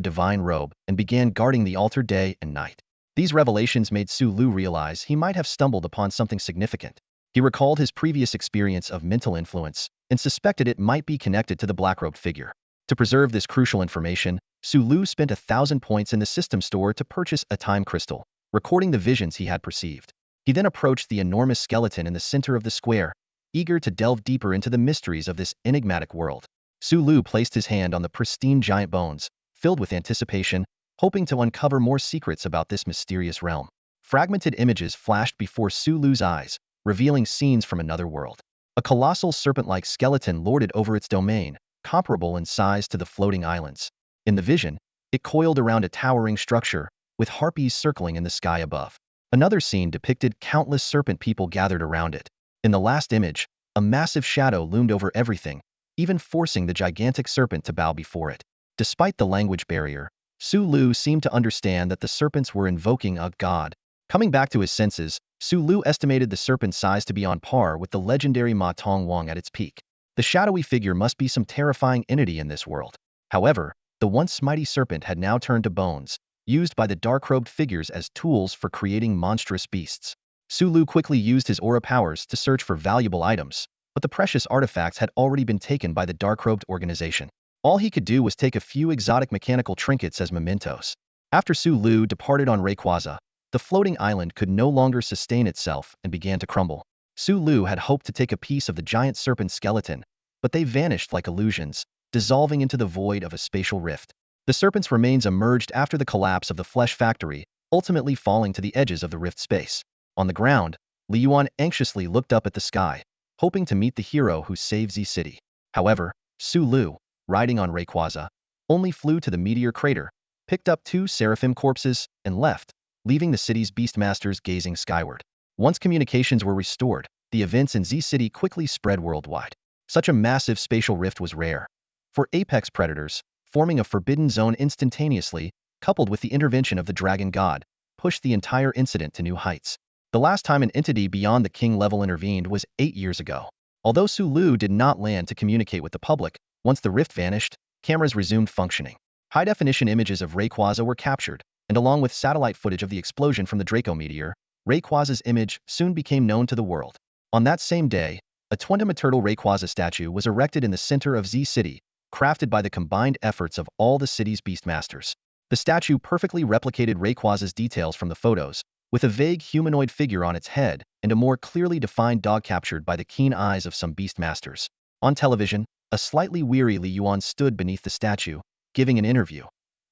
Speaker 1: divine robe and began guarding the altar day and night. These revelations made Su Lu realize he might have stumbled upon something significant. He recalled his previous experience of mental influence and suspected it might be connected to the black-robed figure. To preserve this crucial information, Su Lu spent 1,000 points in the system store to purchase a time crystal, recording the visions he had perceived. He then approached the enormous skeleton in the center of the square, eager to delve deeper into the mysteries of this enigmatic world. Su Lu placed his hand on the pristine giant bones, filled with anticipation, hoping to uncover more secrets about this mysterious realm. Fragmented images flashed before Su Lu's eyes, revealing scenes from another world. A colossal serpent-like skeleton lorded over its domain, comparable in size to the floating islands. In the vision, it coiled around a towering structure, with harpies circling in the sky above. Another scene depicted countless serpent people gathered around it. In the last image, a massive shadow loomed over everything, even forcing the gigantic serpent to bow before it. Despite the language barrier, Su Lu seemed to understand that the serpents were invoking a god. Coming back to his senses, Su Lu estimated the serpent's size to be on par with the legendary Ma Tong Wang at its peak. The shadowy figure must be some terrifying entity in this world. However, the once mighty serpent had now turned to bones, used by the dark-robed figures as tools for creating monstrous beasts. Su Lu quickly used his aura powers to search for valuable items, but the precious artifacts had already been taken by the dark-robed organization. All he could do was take a few exotic mechanical trinkets as mementos. After Su Lu departed on Rayquaza, the floating island could no longer sustain itself and began to crumble. Su Lu had hoped to take a piece of the giant serpent skeleton, but they vanished like illusions, dissolving into the void of a spatial rift. The serpent's remains emerged after the collapse of the flesh factory, ultimately falling to the edges of the rift space. On the ground, Li Yuan anxiously looked up at the sky, hoping to meet the hero who saved Z City. However, Su Lu, riding on Rayquaza, only flew to the meteor crater, picked up 2 seraphim corpses, and left, leaving the city's beastmasters gazing skyward. Once communications were restored, the events in Z City quickly spread worldwide. Such a massive spatial rift was rare. For apex predators, forming a forbidden zone instantaneously, coupled with the intervention of the dragon god, pushed the entire incident to new heights. The last time an entity beyond the king level intervened was 8 years ago. Although Su Lu did not land to communicate with the public, once the rift vanished, cameras resumed functioning. High-definition images of Rayquaza were captured, and along with satellite footage of the explosion from the Draco meteor, Rayquaza's image soon became known to the world. On that same day, a 20-meter Rayquaza statue was erected in the center of Z City, crafted by the combined efforts of all the city's beastmasters. The statue perfectly replicated Rayquaza's details from the photos, with a vague humanoid figure on its head and a more clearly defined dog captured by the keen eyes of some beastmasters. On television, a slightly weary Li Yuan stood beneath the statue, giving an interview.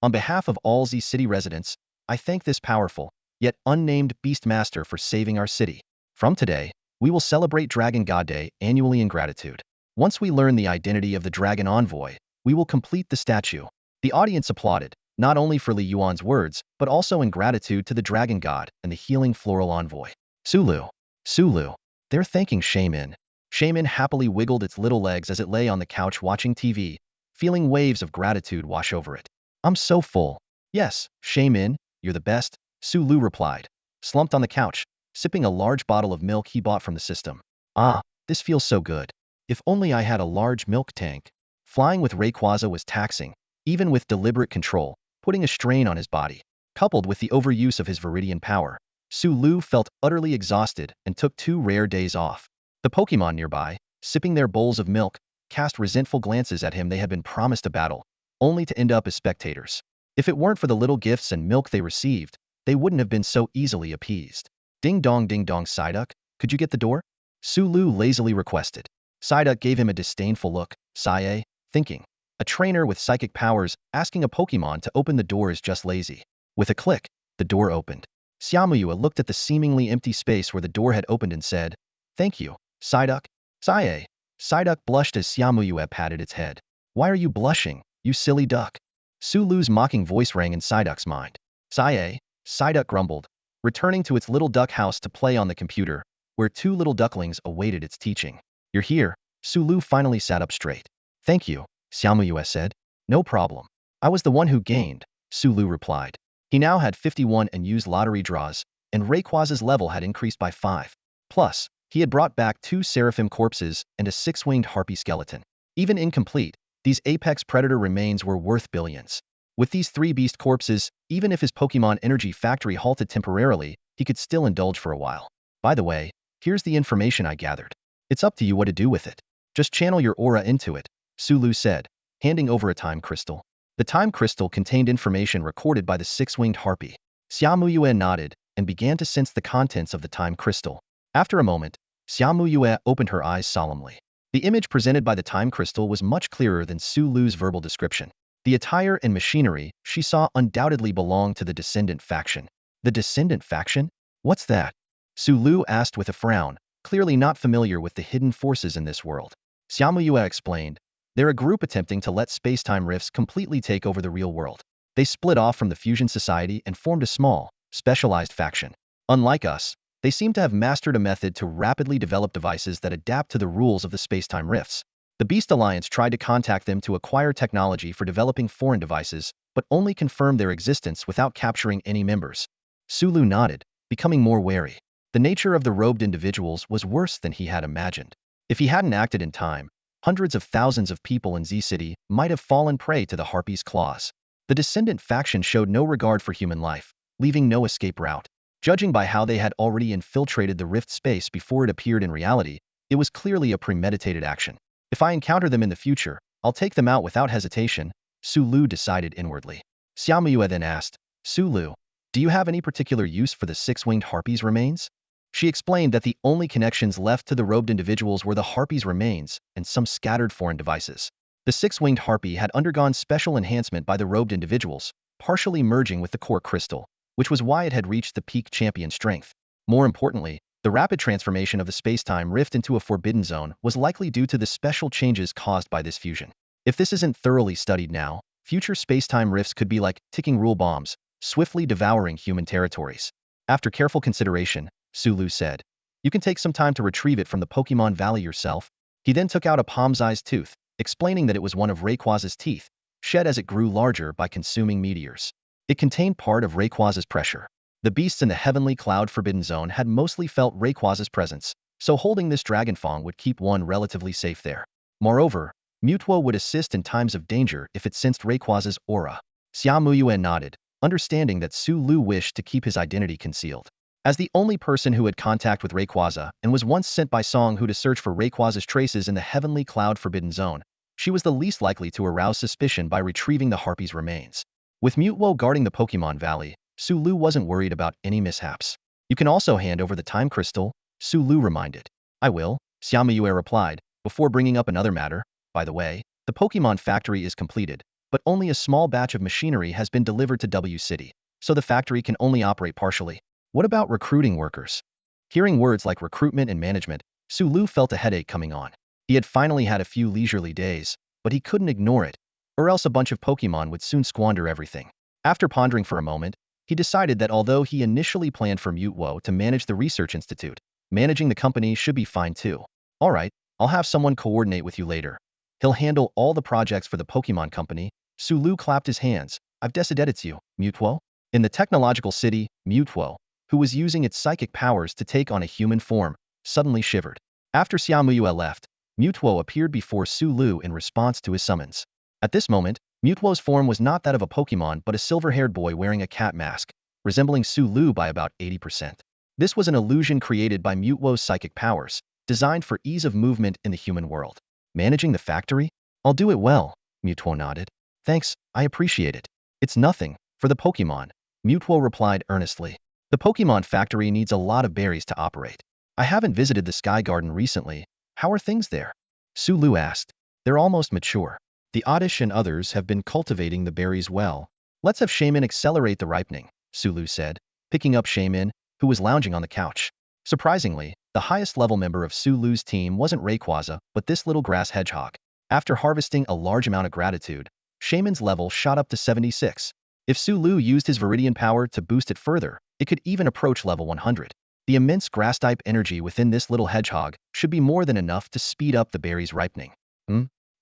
Speaker 1: On behalf of all Z City residents, I thank this powerful, yet unnamed beastmaster for saving our city. From today, we will celebrate Dragon God Day annually in gratitude. Once we learn the identity of the Dragon Envoy, we will complete the statue. The audience applauded, not only for Li Yuan's words, but also in gratitude to the Dragon God and the healing floral envoy. Su Lu, they're thanking Shaman. Shaman happily wiggled its little legs as it lay on the couch watching TV, feeling waves of gratitude wash over it. I'm so full. Yes, Shaman, you're the best, Su Lu replied, slumped on the couch, sipping a large bottle of milk he bought from the system. Ah, this feels so good. If only I had a large milk tank. Flying with Rayquaza was taxing, even with deliberate control, putting a strain on his body. Coupled with the overuse of his Viridian power, Su Lu felt utterly exhausted and took 2 rare days off. The Pokémon nearby, sipping their bowls of milk, cast resentful glances at him. They had been promised a battle, only to end up as spectators. If it weren't for the little gifts and milk they received, they wouldn't have been so easily appeased. Ding dong Psyduck, Could you get the door? Sulu lazily requested. Psyduck gave him a disdainful look, sigh, thinking. A trainer with psychic powers asking a Pokémon to open the door is just lazy. With a click, the door opened. Xiaoyue looked at the seemingly empty space where the door had opened and said, "Thank you, Psyduck." Sigh. Psyduck blushed as Xiaoyue patted its head. "Why are you blushing, you silly duck?" Sulu's mocking voice rang in Psyduck's mind. Sigh. Psyduck grumbled, returning to its little duck house to play on the computer, where two little ducklings awaited its teaching. "You're here." Sulu finally sat up straight. "Thank you," Xiaoyue said. "No problem. I was the one who gained," Sulu replied. He now had 51 and used lottery draws, and Rayquaza's level had increased by 5. Plus, he had brought back 2 Seraphim corpses and a 6-winged harpy skeleton. Even incomplete, these apex predator remains were worth billions. With these 3 beast corpses, even if his Pokemon energy factory halted temporarily, he could still indulge for a while. By the way, here's the information I gathered. It's up to you what to do with it. Just channel your aura into it, Sulu said, handing over a time crystal. The time crystal contained information recorded by the 6-winged harpy. Xiaoyue nodded and began to sense the contents of the time crystal. After a moment, Xiaoyue opened her eyes solemnly. The image presented by the time crystal was much clearer than Sulu's verbal description. The attire and machinery she saw undoubtedly belonged to the Descendant faction. The Descendant faction? What's that? Sulu asked with a frown, clearly not familiar with the hidden forces in this world. Xiaoyue explained, "They're a group attempting to let space-time rifts completely take over the real world. They split off from the Fusion Society and formed a small, specialized faction. Unlike us, they seem to have mastered a method to rapidly develop devices that adapt to the rules of the space-time rifts. The Beast Alliance tried to contact them to acquire technology for developing foreign devices, but only confirmed their existence without capturing any members." Sulu nodded, becoming more wary. The nature of the robed individuals was worse than he had imagined. If he hadn't acted in time, hundreds of thousands of people in Z-City might have fallen prey to the Harpy's claws. The Descendant faction showed no regard for human life, leaving no escape route. Judging by how they had already infiltrated the rift space before it appeared in reality, it was clearly a premeditated action. "If I encounter them in the future, I'll take them out without hesitation," Sulu decided inwardly. Xiaoyue then asked, "Sulu, do you have any particular use for the 6-winged harpy's remains?" She explained that the only connections left to the robed individuals were the harpy's remains and some scattered foreign devices. The 6-winged harpy had undergone special enhancement by the robed individuals, partially merging with the core crystal, which was why it had reached the peak champion strength. More importantly, the rapid transformation of the space-time rift into a forbidden zone was likely due to the special changes caused by this fusion. If this isn't thoroughly studied now, future space-time rifts could be like ticking rule bombs, swiftly devouring human territories. After careful consideration, Sulu said, "You can take some time to retrieve it from the Pokemon Valley yourself." He then took out a palm-sized tooth, explaining that it was one of Rayquaza's teeth, shed as it grew larger by consuming meteors. It contained part of Rayquaza's pressure. The beasts in the Heavenly Cloud Forbidden Zone had mostly felt Rayquaza's presence, so holding this Dragonfang would keep one relatively safe there. Moreover, Mewtwo would assist in times of danger if it sensed Rayquaza's aura. Xiaoyue nodded, understanding that Sulu wished to keep his identity concealed. As the only person who had contact with Rayquaza and was once sent by Songhu to search for Rayquaza's traces in the Heavenly Cloud Forbidden Zone, she was the least likely to arouse suspicion by retrieving the harpy's remains. With Mewtwo guarding the Pokemon Valley, Sulu wasn't worried about any mishaps. "You can also hand over the time crystal," Sulu reminded. "I will," Xiaoyue replied, before bringing up another matter. "By the way, the Pokemon factory is completed, but only a small batch of machinery has been delivered to W City, so the factory can only operate partially. What about recruiting workers?" Hearing words like recruitment and management, Sulu felt a headache coming on. He had finally had a few leisurely days, but he couldn't ignore it, or else a bunch of Pokemon would soon squander everything. After pondering for a moment, he decided that although he initially planned for Mewtwo to manage the research institute, managing the company should be fine too. "All right, I'll have someone coordinate with you later. He'll handle all the projects for the Pokemon company." Sulu clapped his hands. "I've decided you, Mewtwo." In the technological city, Mewtwo, who was using its psychic powers to take on a human form, suddenly shivered. After Xiaoyue left, Mewtwo appeared before Sulu in response to his summons. At this moment, Mewtwo's form was not that of a Pokemon but a silver-haired boy wearing a cat mask, resembling Sulu by about 80%. This was an illusion created by Mewtwo's psychic powers, designed for ease of movement in the human world. "Managing the factory? I'll do it well," Mewtwo nodded. "Thanks, I appreciate it." "It's nothing, for the Pokemon," Mewtwo replied earnestly. "The Pokemon factory needs a lot of berries to operate. I haven't visited the Sky Garden recently. How are things there? Sulu asked. They're almost mature. The Oddish and others have been cultivating the berries well. Let's have Shaman accelerate the ripening, Sulu said, picking up Shaman, who was lounging on the couch. Surprisingly, the highest level member of Sulu's team wasn't Rayquaza, but this little grass hedgehog. After harvesting a large amount of gratitude, Shaman's level shot up to 76. If Sulu used his Viridian power to boost it further, it could even approach level 100. The immense grass-type energy within this little hedgehog should be more than enough to speed up the berry's ripening.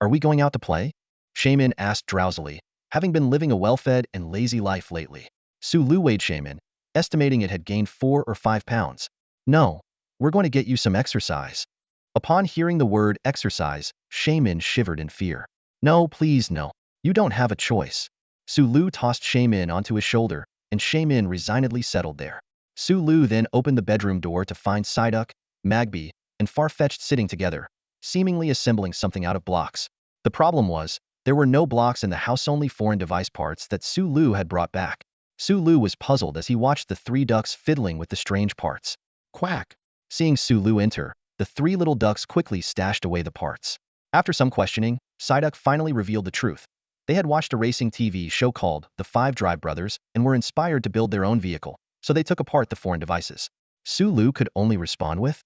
Speaker 1: Are we going out to play? Shaman asked drowsily, having been living a well-fed and lazy life lately. Sulu weighed Shaman, estimating it had gained 4 or 5 pounds. No, we're going to get you some exercise. Upon hearing the word exercise, Shaman shivered in fear. No, please no. You don't have a choice. Sulu tossed Shaman onto his shoulder, and Shaman resignedly settled there. Sulu then opened the bedroom door to find Psyduck, Magby, and Farfetch'd sitting together, seemingly assembling something out of blocks. The problem was, there were no blocks in the house, only foreign device parts that Sulu had brought back. Sulu was puzzled as he watched the 3 ducks fiddling with the strange parts. Quack! Seeing Sulu enter, the 3 little ducks quickly stashed away the parts. After some questioning, Psyduck finally revealed the truth. They had watched a racing TV show called The 5 Drive Brothers and were inspired to build their own vehicle, so they took apart the foreign devices. Sulu could only respond with,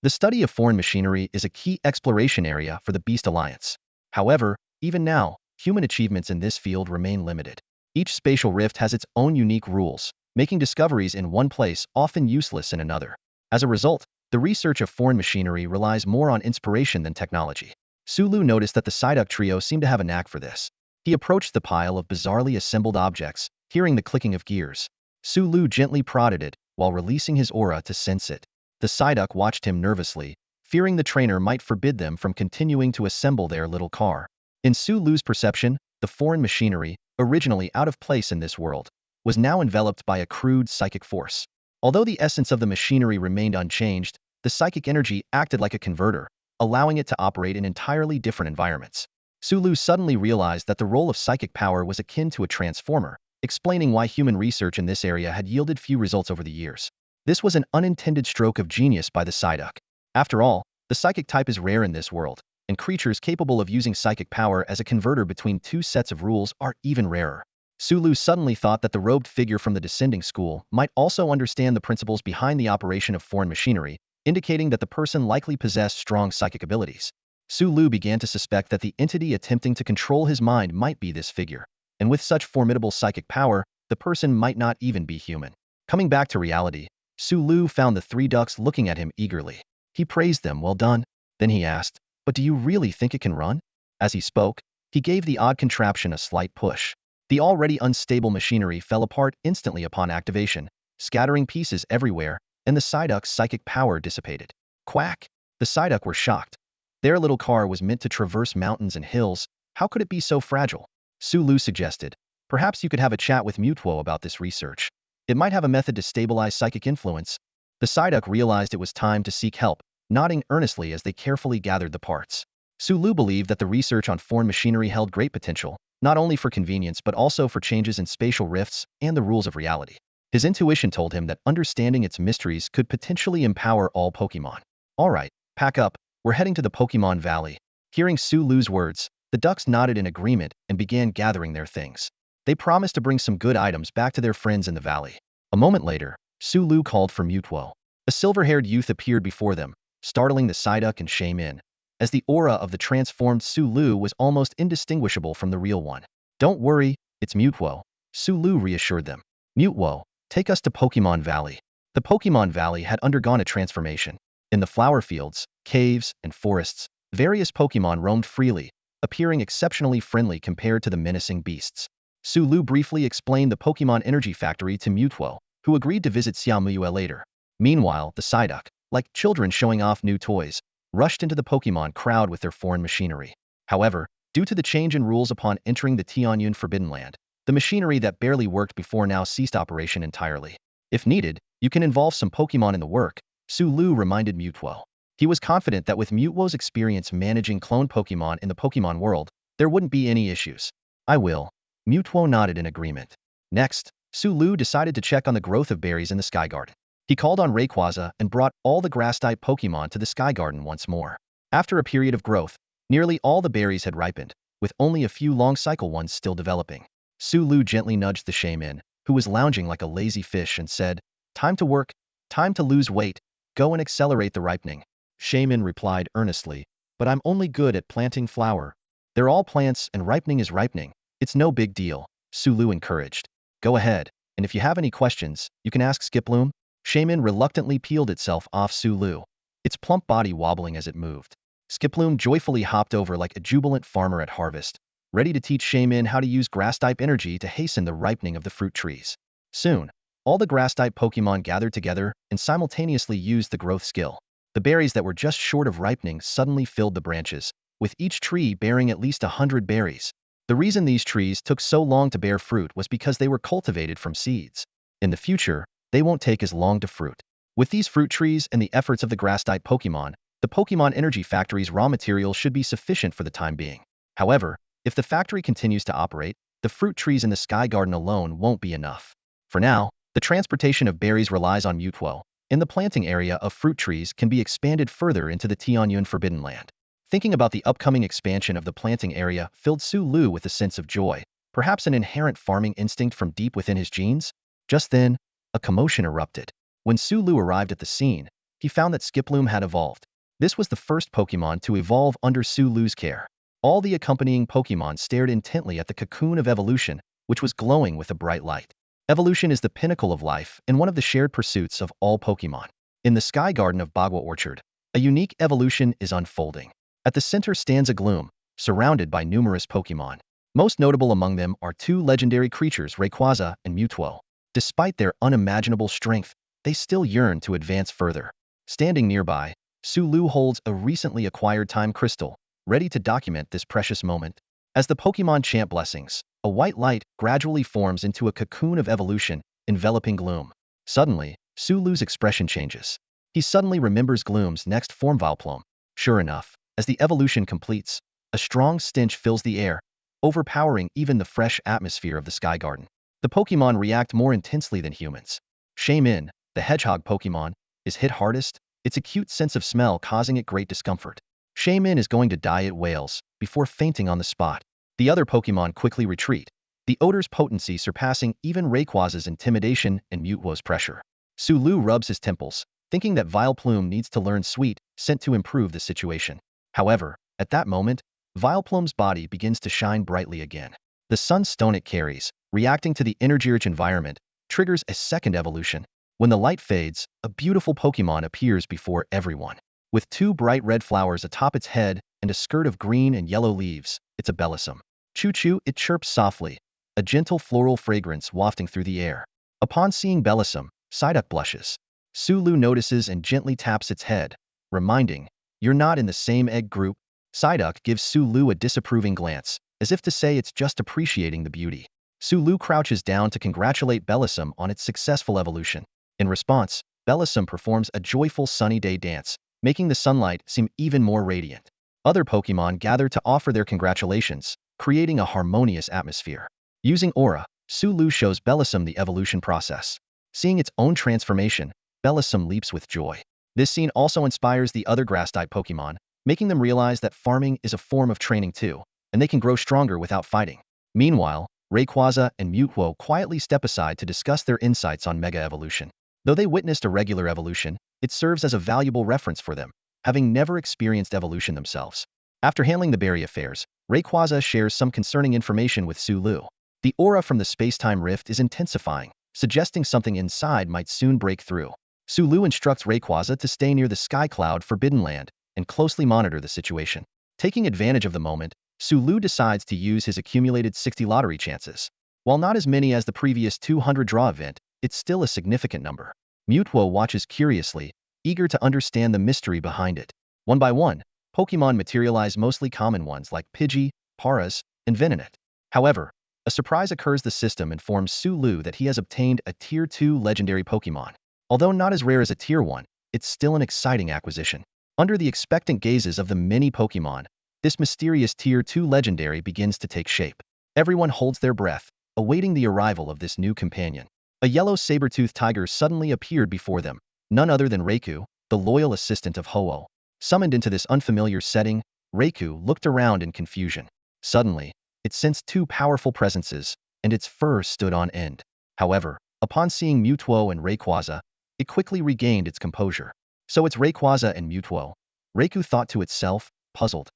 Speaker 1: "The study of foreign machinery is a key exploration area for the Beast Alliance. However, even now, human achievements in this field remain limited. Each spatial rift has its own unique rules, making discoveries in one place often useless in another. As a result, the research of foreign machinery relies more on inspiration than technology." Sulu noticed that the Psyduck trio seemed to have a knack for this. He approached the pile of bizarrely assembled objects, hearing the clicking of gears. Sulu gently prodded it, while releasing his aura to sense it. The Psyduck watched him nervously, fearing the trainer might forbid them from continuing to assemble their little car. In Sulu's perception, the foreign machinery, originally out of place in this world, was now enveloped by a crude psychic force. Although the essence of the machinery remained unchanged, the psychic energy acted like a converter, allowing it to operate in entirely different environments. Sulu suddenly realized that the role of psychic power was akin to a transformer, explaining why human research in this area had yielded few results over the years. This was an unintended stroke of genius by the Psyduck. After all, the psychic type is rare in this world, and creatures capable of using psychic power as a converter between 2 sets of rules are even rarer. Sulu suddenly thought that the robed figure from the descending school might also understand the principles behind the operation of foreign machinery, indicating that the person likely possessed strong psychic abilities. Sulu began to suspect that the entity attempting to control his mind might be this figure, and with such formidable psychic power, the person might not even be human. Coming back to reality, Sulu found the 3 ducks looking at him eagerly. He praised them. "Well done." Then he asked, "But do you really think it can run?" As he spoke, he gave the odd contraption a slight push. The already unstable machinery fell apart instantly upon activation, scattering pieces everywhere, and the Psyduck's psychic power dissipated. Quack! The Psyduck were shocked. Their little car was meant to traverse mountains and hills. How could it be so fragile? Sulu suggested, "Perhaps you could have a chat with Mewtwo about this research. It might have a method to stabilize psychic influence." The Psyduck realized it was time to seek help, nodding earnestly as they carefully gathered the parts. Sulu believed that the research on foreign machinery held great potential, not only for convenience but also for changes in spatial rifts and the rules of reality. His intuition told him that understanding its mysteries could potentially empower all Pokémon. "All right, pack up, we're heading to the Pokémon Valley." Hearing Sulu's words, the ducks nodded in agreement and began gathering their things. They promised to bring some good items back to their friends in the valley. A moment later, Sulu called for Mewtwo. A silver-haired youth appeared before them, startling the Psyduck and Shaman, as the aura of the transformed Sulu was almost indistinguishable from the real one. "Don't worry, it's Mewtwo," Sulu reassured them. "Mewtwo, take us to Pokémon Valley." The Pokémon Valley had undergone a transformation. In the flower fields, caves, and forests, various Pokémon roamed freely, appearing exceptionally friendly compared to the menacing beasts. Sulu briefly explained the Pokémon Energy Factory to Mewtwo, who agreed to visit Xiaomue later. Meanwhile, the Psyduck, like children showing off new toys, rushed into the Pokémon crowd with their foreign machinery. However, due to the change in rules upon entering the Tianyun Forbidden Land, the machinery that barely worked before now ceased operation entirely. "If needed, you can involve some Pokémon in the work," Sulu reminded Mewtwo. He was confident that with Mewtwo's experience managing clone Pokémon in the Pokémon world, there wouldn't be any issues. "I will." Mewtwo nodded in agreement. Next, Sulu decided to check on the growth of berries in the Sky Garden. He called on Rayquaza and brought all the grass-type Pokémon to the Sky Garden once more. After a period of growth, nearly all the berries had ripened, with only a few long-cycle ones still developing. Sulu gently nudged the shaman, who was lounging like a lazy fish, and said, "Time to work, time to lose weight, go and accelerate the ripening." Shaman replied earnestly, "But I'm only good at planting flower. They're all plants and ripening is ripening. It's no big deal," Sulu encouraged. "Go ahead, and if you have any questions, you can ask Skiploom." Shaman reluctantly peeled itself off Sulu, its plump body wobbling as it moved. Skiploom joyfully hopped over like a jubilant farmer at harvest, ready to teach Shaman how to use grass-type energy to hasten the ripening of the fruit trees. Soon, all the grass-type Pokémon gathered together and simultaneously used the growth skill. The berries that were just short of ripening suddenly filled the branches, with each tree bearing at least 100 berries. The reason these trees took so long to bear fruit was because they were cultivated from seeds. In the future, they won't take as long to fruit. With these fruit trees and the efforts of the grass-type Pokémon, the Pokémon Energy Factory's raw materials should be sufficient for the time being. However, if the factory continues to operate, the fruit trees in the Sky Garden alone won't be enough. For now, the transportation of berries relies on Mewtwo, and the planting area of fruit trees can be expanded further into the Tianyun Forbidden Land. Thinking about the upcoming expansion of the planting area filled Sulu with a sense of joy, perhaps an inherent farming instinct from deep within his genes. Just then, a commotion erupted. When Sulu arrived at the scene, he found that Skiploom had evolved. This was the first Pokémon to evolve under Sulu's care. All the accompanying Pokémon stared intently at the cocoon of evolution, which was glowing with a bright light. Evolution is the pinnacle of life and one of the shared pursuits of all Pokémon. In the Sky Garden of Bagua Orchard, a unique evolution is unfolding. At the center stands a Gloom, surrounded by numerous Pokémon. Most notable among them are two legendary creatures, Rayquaza and Mewtwo. Despite their unimaginable strength, they still yearn to advance further. Standing nearby, Sulu holds a recently acquired time crystal, ready to document this precious moment. As the Pokémon chant blessings, a white light gradually forms into a cocoon of evolution, enveloping Gloom. Suddenly, Sulu's expression changes. He suddenly remembers Gloom's next form, Vileplume. Sure enough, as the evolution completes, a strong stench fills the air, overpowering even the fresh atmosphere of the Sky Garden. The Pokémon react more intensely than humans. Shaman, the hedgehog Pokémon, is hit hardest, its acute sense of smell causing it great discomfort. Shaman is going to die, it wails, before fainting on the spot. The other Pokémon quickly retreat, the odor's potency surpassing even Rayquaza's intimidation and Mewtwo's pressure. Sulu rubs his temples, thinking that Vileplume needs to learn sweet scent to improve the situation. However, at that moment, Vileplume's body begins to shine brightly again. The sunstone it carries, reacting to the energy-rich environment, triggers a second evolution. When the light fades, a beautiful Pokémon appears before everyone. With two bright red flowers atop its head and a skirt of green and yellow leaves, it's a Bellossom. Choo-choo, it chirps softly, a gentle floral fragrance wafting through the air. Upon seeing Bellossom, Psyduck blushes. Sulu notices and gently taps its head, reminding, "You're not in the same egg group." Psyduck gives Sulu a disapproving glance, as if to say it's just appreciating the beauty. Sulu crouches down to congratulate Bellossom on its successful evolution. In response, Bellossom performs a joyful sunny day dance, making the sunlight seem even more radiant. Other Pokémon gather to offer their congratulations, creating a harmonious atmosphere. Using Aura, Sulu shows Bellossom the evolution process. Seeing its own transformation, Bellossom leaps with joy. This scene also inspires the other grass-type Pokémon, making them realize that farming is a form of training too, and they can grow stronger without fighting. Meanwhile, Rayquaza and Mewtwo quietly step aside to discuss their insights on Mega Evolution. Though they witnessed a regular evolution, it serves as a valuable reference for them, having never experienced evolution themselves. After handling the berry affairs, Rayquaza shares some concerning information with Sulu. The aura from the space-time rift is intensifying, suggesting something inside might soon break through. Sulu instructs Rayquaza to stay near the Sky Cloud Forbidden Land and closely monitor the situation. Taking advantage of the moment, Sulu decides to use his accumulated 60 lottery chances. While not as many as the previous 200 draw event, it's still a significant number. Mewtwo watches curiously, eager to understand the mystery behind it. One by one, Pokémon materialize, mostly common ones like Pidgey, Paras, and Venonat. However, a surprise occurs. The system informs Sulu that he has obtained a Tier 2 legendary Pokémon. Although not as rare as a Tier 1, it's still an exciting acquisition. Under the expectant gazes of the many Pokémon, this mysterious Tier 2 legendary begins to take shape. Everyone holds their breath, awaiting the arrival of this new companion. A yellow saber-toothed tiger suddenly appeared before them, none other than Raikou, the loyal assistant of Ho-Oh. Summoned into this unfamiliar setting, Raikou looked around in confusion. Suddenly, it sensed two powerful presences, and its fur stood on end. However, upon seeing Mewtwo and Rayquaza, it quickly regained its composure. So it's Rayquaza and Mewtwo. Raikou thought to itself, puzzled.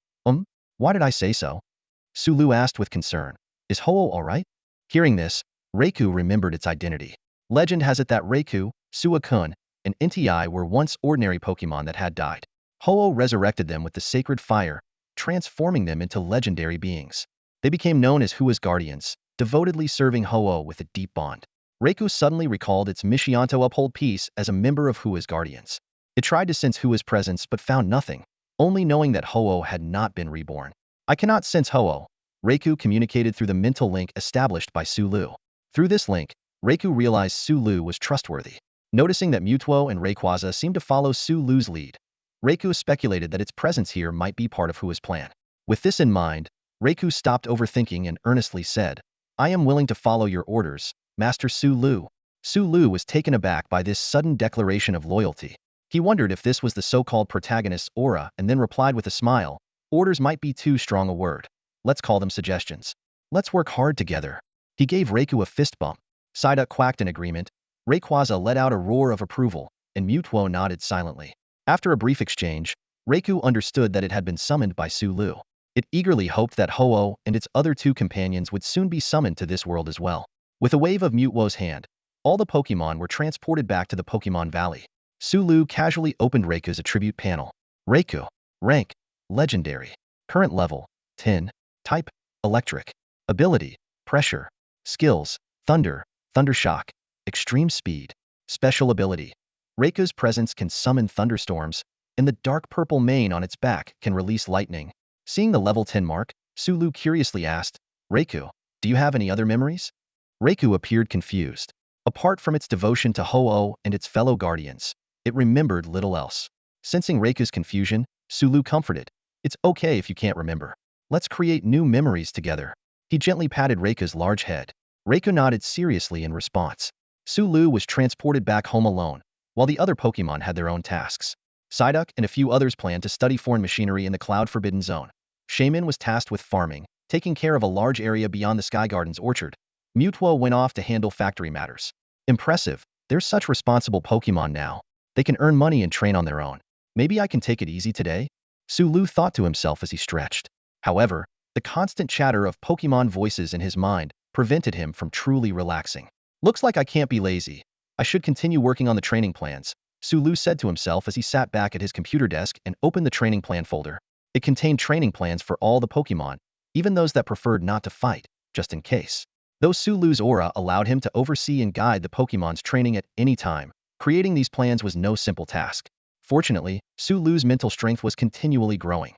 Speaker 1: Why did I say so? Sulu asked with concern. Is Ho-Oh alright? Hearing this, Raikou remembered its identity. Legend has it that Raikou, Suicune, and Inti were once ordinary Pokémon that had died. Ho-Oh resurrected them with the sacred fire, transforming them into legendary beings. They became known as Hua's guardians, devotedly serving Ho-Oh with a deep bond. Raikou suddenly recalled its Mishianto uphold peace as a member of Hua's guardians. It tried to sense Hua's presence but found nothing, only knowing that Ho-Oh had not been reborn. I cannot sense Ho-Oh, Raikou communicated through the mental link established by Sulu. Through this link, Raikou realized Sulu was trustworthy. Noticing that Mewtwo and Rayquaza seemed to follow Sulu's lead, Raikou speculated that its presence here might be part of Hua's plan. With this in mind, Raikou stopped overthinking and earnestly said, I am willing to follow your orders, Master Sulu. Sulu was taken aback by this sudden declaration of loyalty. He wondered if this was the so-called protagonist's aura and then replied with a smile, orders might be too strong a word. Let's call them suggestions. Let's work hard together. He gave Raikou a fist bump. Psyduck quacked in agreement. Rayquaza let out a roar of approval, and Mewtwo nodded silently. After a brief exchange, Raikou understood that it had been summoned by Sulu. It eagerly hoped that Ho-Oh and its other two companions would soon be summoned to this world as well. With a wave of Mewtwo's hand, all the Pokémon were transported back to the Pokémon Valley. Sulu casually opened Raikou's attribute panel. Raikou. Rank. Legendary. Current level. 10. Type. Electric. Ability. Pressure. Skills. Thunder. Thundershock. Extreme speed. Special ability. Raikou's presence can summon thunderstorms, and the dark purple mane on its back can release lightning. Seeing the level 10 mark, Sulu curiously asked, Raikou, do you have any other memories? Raikou appeared confused. Apart from its devotion to Ho-Oh and its fellow guardians, it remembered little else. Sensing Raikou's confusion, Sulu comforted. It's okay if you can't remember. Let's create new memories together. He gently patted Raikou's large head. Raikou nodded seriously in response. Sulu was transported back home alone, while the other Pokémon had their own tasks. Psyduck and a few others planned to study foreign machinery in the Cloud Forbidden Zone. Shaman was tasked with farming, taking care of a large area beyond the Sky Garden's orchard. Mewtwo went off to handle factory matters. Impressive, they're such responsible Pokémon now. They can earn money and train on their own. Maybe I can take it easy today? Sulu thought to himself as he stretched. However, the constant chatter of Pokémon voices in his mind prevented him from truly relaxing. Looks like I can't be lazy. I should continue working on the training plans, Sulu said to himself as he sat back at his computer desk and opened the training plan folder. It contained training plans for all the Pokémon, even those that preferred not to fight, just in case. Though Sulu's aura allowed him to oversee and guide the Pokémon's training at any time, creating these plans was no simple task. Fortunately, Sulu's mental strength was continually growing.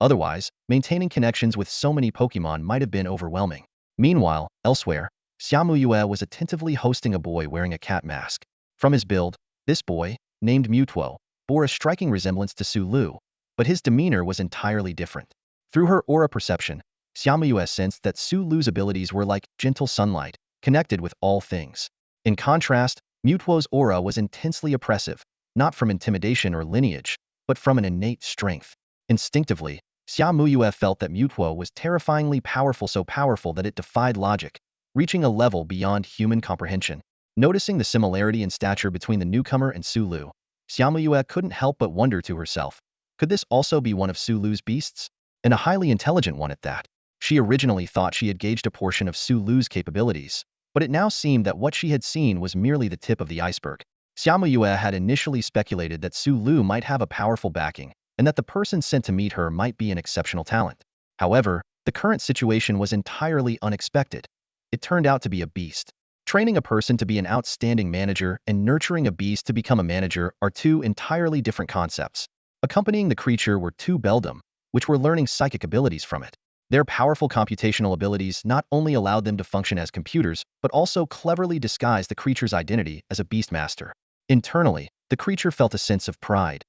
Speaker 1: Otherwise, maintaining connections with so many Pokémon might have been overwhelming. Meanwhile, elsewhere, Xiaomuyue was attentively hosting a boy wearing a cat mask. From his build, this boy, named Mewtwo, bore a striking resemblance to Sulu, but his demeanor was entirely different. Through her aura perception, Xiaomuyue sensed that Sulu's abilities were like gentle sunlight, connected with all things. In contrast, Mewtwo's aura was intensely oppressive, not from intimidation or lineage, but from an innate strength. Instinctively, Xiaomuyue felt that Mewtwo was terrifyingly powerful, so powerful that it defied logic, reaching a level beyond human comprehension. Noticing the similarity in stature between the newcomer and Sulu, Xiaomuyue couldn't help but wonder to herself, could this also be one of Sulu's beasts? And a highly intelligent one at that. She originally thought she had gauged a portion of Sulu's capabilities, but it now seemed that what she had seen was merely the tip of the iceberg. Xiaomuyue had initially speculated that Sulu might have a powerful backing, and that the person sent to meet her might be an exceptional talent. However, the current situation was entirely unexpected. It turned out to be a beast. Training a person to be an outstanding manager and nurturing a beast to become a manager are two entirely different concepts. Accompanying the creature were two Beldum, which were learning psychic abilities from it. Their powerful computational abilities not only allowed them to function as computers, but also cleverly disguised the creature's identity as a beastmaster. Internally, the creature felt a sense of pride.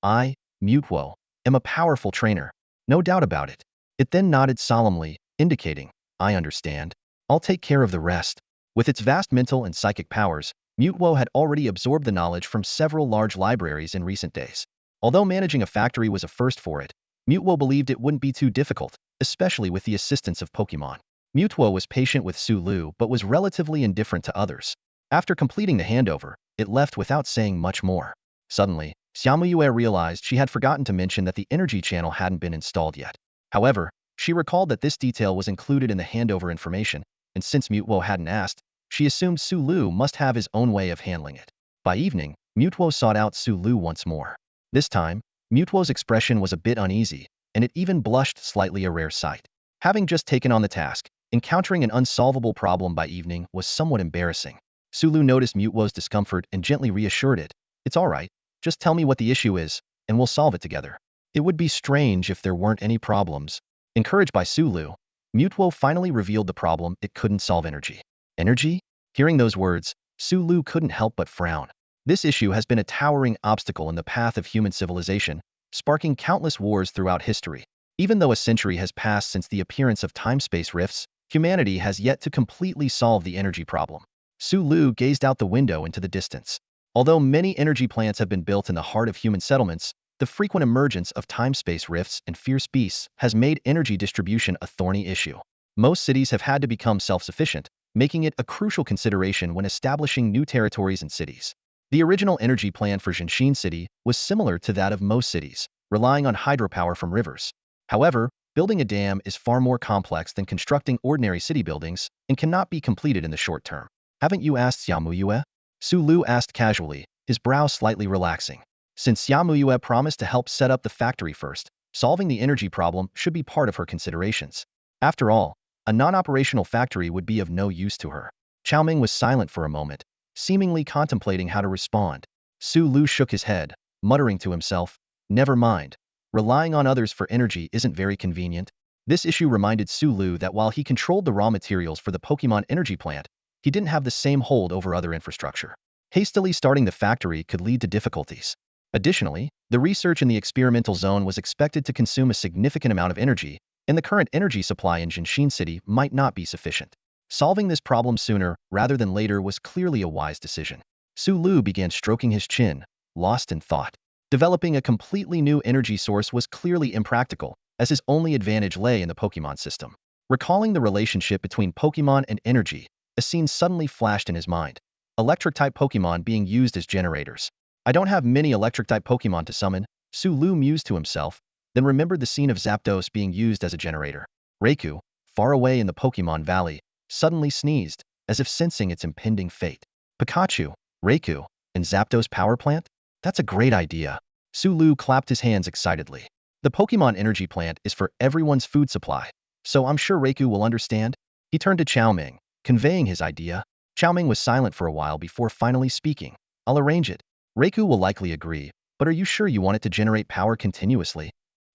Speaker 1: I, Mewtwo, am a powerful trainer. No doubt about it. It then nodded solemnly, indicating, I understand. I'll take care of the rest. With its vast mental and psychic powers, Mewtwo had already absorbed the knowledge from several large libraries in recent days. Although managing a factory was a first for it, Mewtwo believed it wouldn't be too difficult, especially with the assistance of Pokémon. Mewtwo was patient with Sulu but was relatively indifferent to others. After completing the handover, it left without saying much more. Suddenly, Xiaomuyue realized she had forgotten to mention that the energy channel hadn't been installed yet. However, she recalled that this detail was included in the handover information, and since Mewtwo hadn't asked, she assumed Sulu must have his own way of handling it. By evening, Mewtwo sought out Sulu once more. This time, Mewtwo's expression was a bit uneasy, and it even blushed slightly, a rare sight. Having just taken on the task, encountering an unsolvable problem by evening was somewhat embarrassing. Sulu noticed Mewtwo's discomfort and gently reassured it. It's alright, just tell me what the issue is, and we'll solve it together. It would be strange if there weren't any problems. Encouraged by Sulu, Mewtwo finally revealed the problem: it couldn't solve energy. Energy? Hearing those words, Sulu couldn't help but frown. This issue has been a towering obstacle in the path of human civilization, sparking countless wars throughout history. Even though a century has passed since the appearance of time-space rifts, humanity has yet to completely solve the energy problem. Sulu gazed out the window into the distance. Although many energy plants have been built in the heart of human settlements, the frequent emergence of time-space rifts and fierce beasts has made energy distribution a thorny issue. Most cities have had to become self-sufficient, making it a crucial consideration when establishing new territories and cities. The original energy plan for Jinshin City was similar to that of most cities, relying on hydropower from rivers. However, building a dam is far more complex than constructing ordinary city buildings and cannot be completed in the short term. Haven't you asked Xiaomuyue? Sulu asked casually, his brow slightly relaxing. Since Xiaomuyue promised to help set up the factory first, solving the energy problem should be part of her considerations. After all, a non-operational factory would be of no use to her. Xiaoming was silent for a moment, seemingly contemplating how to respond. Sulu shook his head, muttering to himself, never mind. Relying on others for energy isn't very convenient. This issue reminded Sulu that while he controlled the raw materials for the Pokémon energy plant, he didn't have the same hold over other infrastructure. Hastily starting the factory could lead to difficulties. Additionally, the research in the experimental zone was expected to consume a significant amount of energy, and the current energy supply in Jinshin City might not be sufficient. Solving this problem sooner rather than later was clearly a wise decision. Sulu began stroking his chin, lost in thought. Developing a completely new energy source was clearly impractical, as his only advantage lay in the Pokémon system. Recalling the relationship between Pokémon and energy, a scene suddenly flashed in his mind. Electric-type Pokémon being used as generators. I don't have many electric-type Pokémon to summon, Sulu mused to himself, then remembered the scene of Zapdos being used as a generator. Raikou, far away in the Pokémon Valley, suddenly sneezed, as if sensing its impending fate. Pikachu, Raikou, and Zapdos power plant? That's a great idea. Sulu clapped his hands excitedly. The Pokémon energy plant is for everyone's food supply, so I'm sure Raikou will understand. He turned to Xiaoming, conveying his idea. Xiaoming was silent for a while before finally speaking. I'll arrange it. Raikou will likely agree, but are you sure you want it to generate power continuously?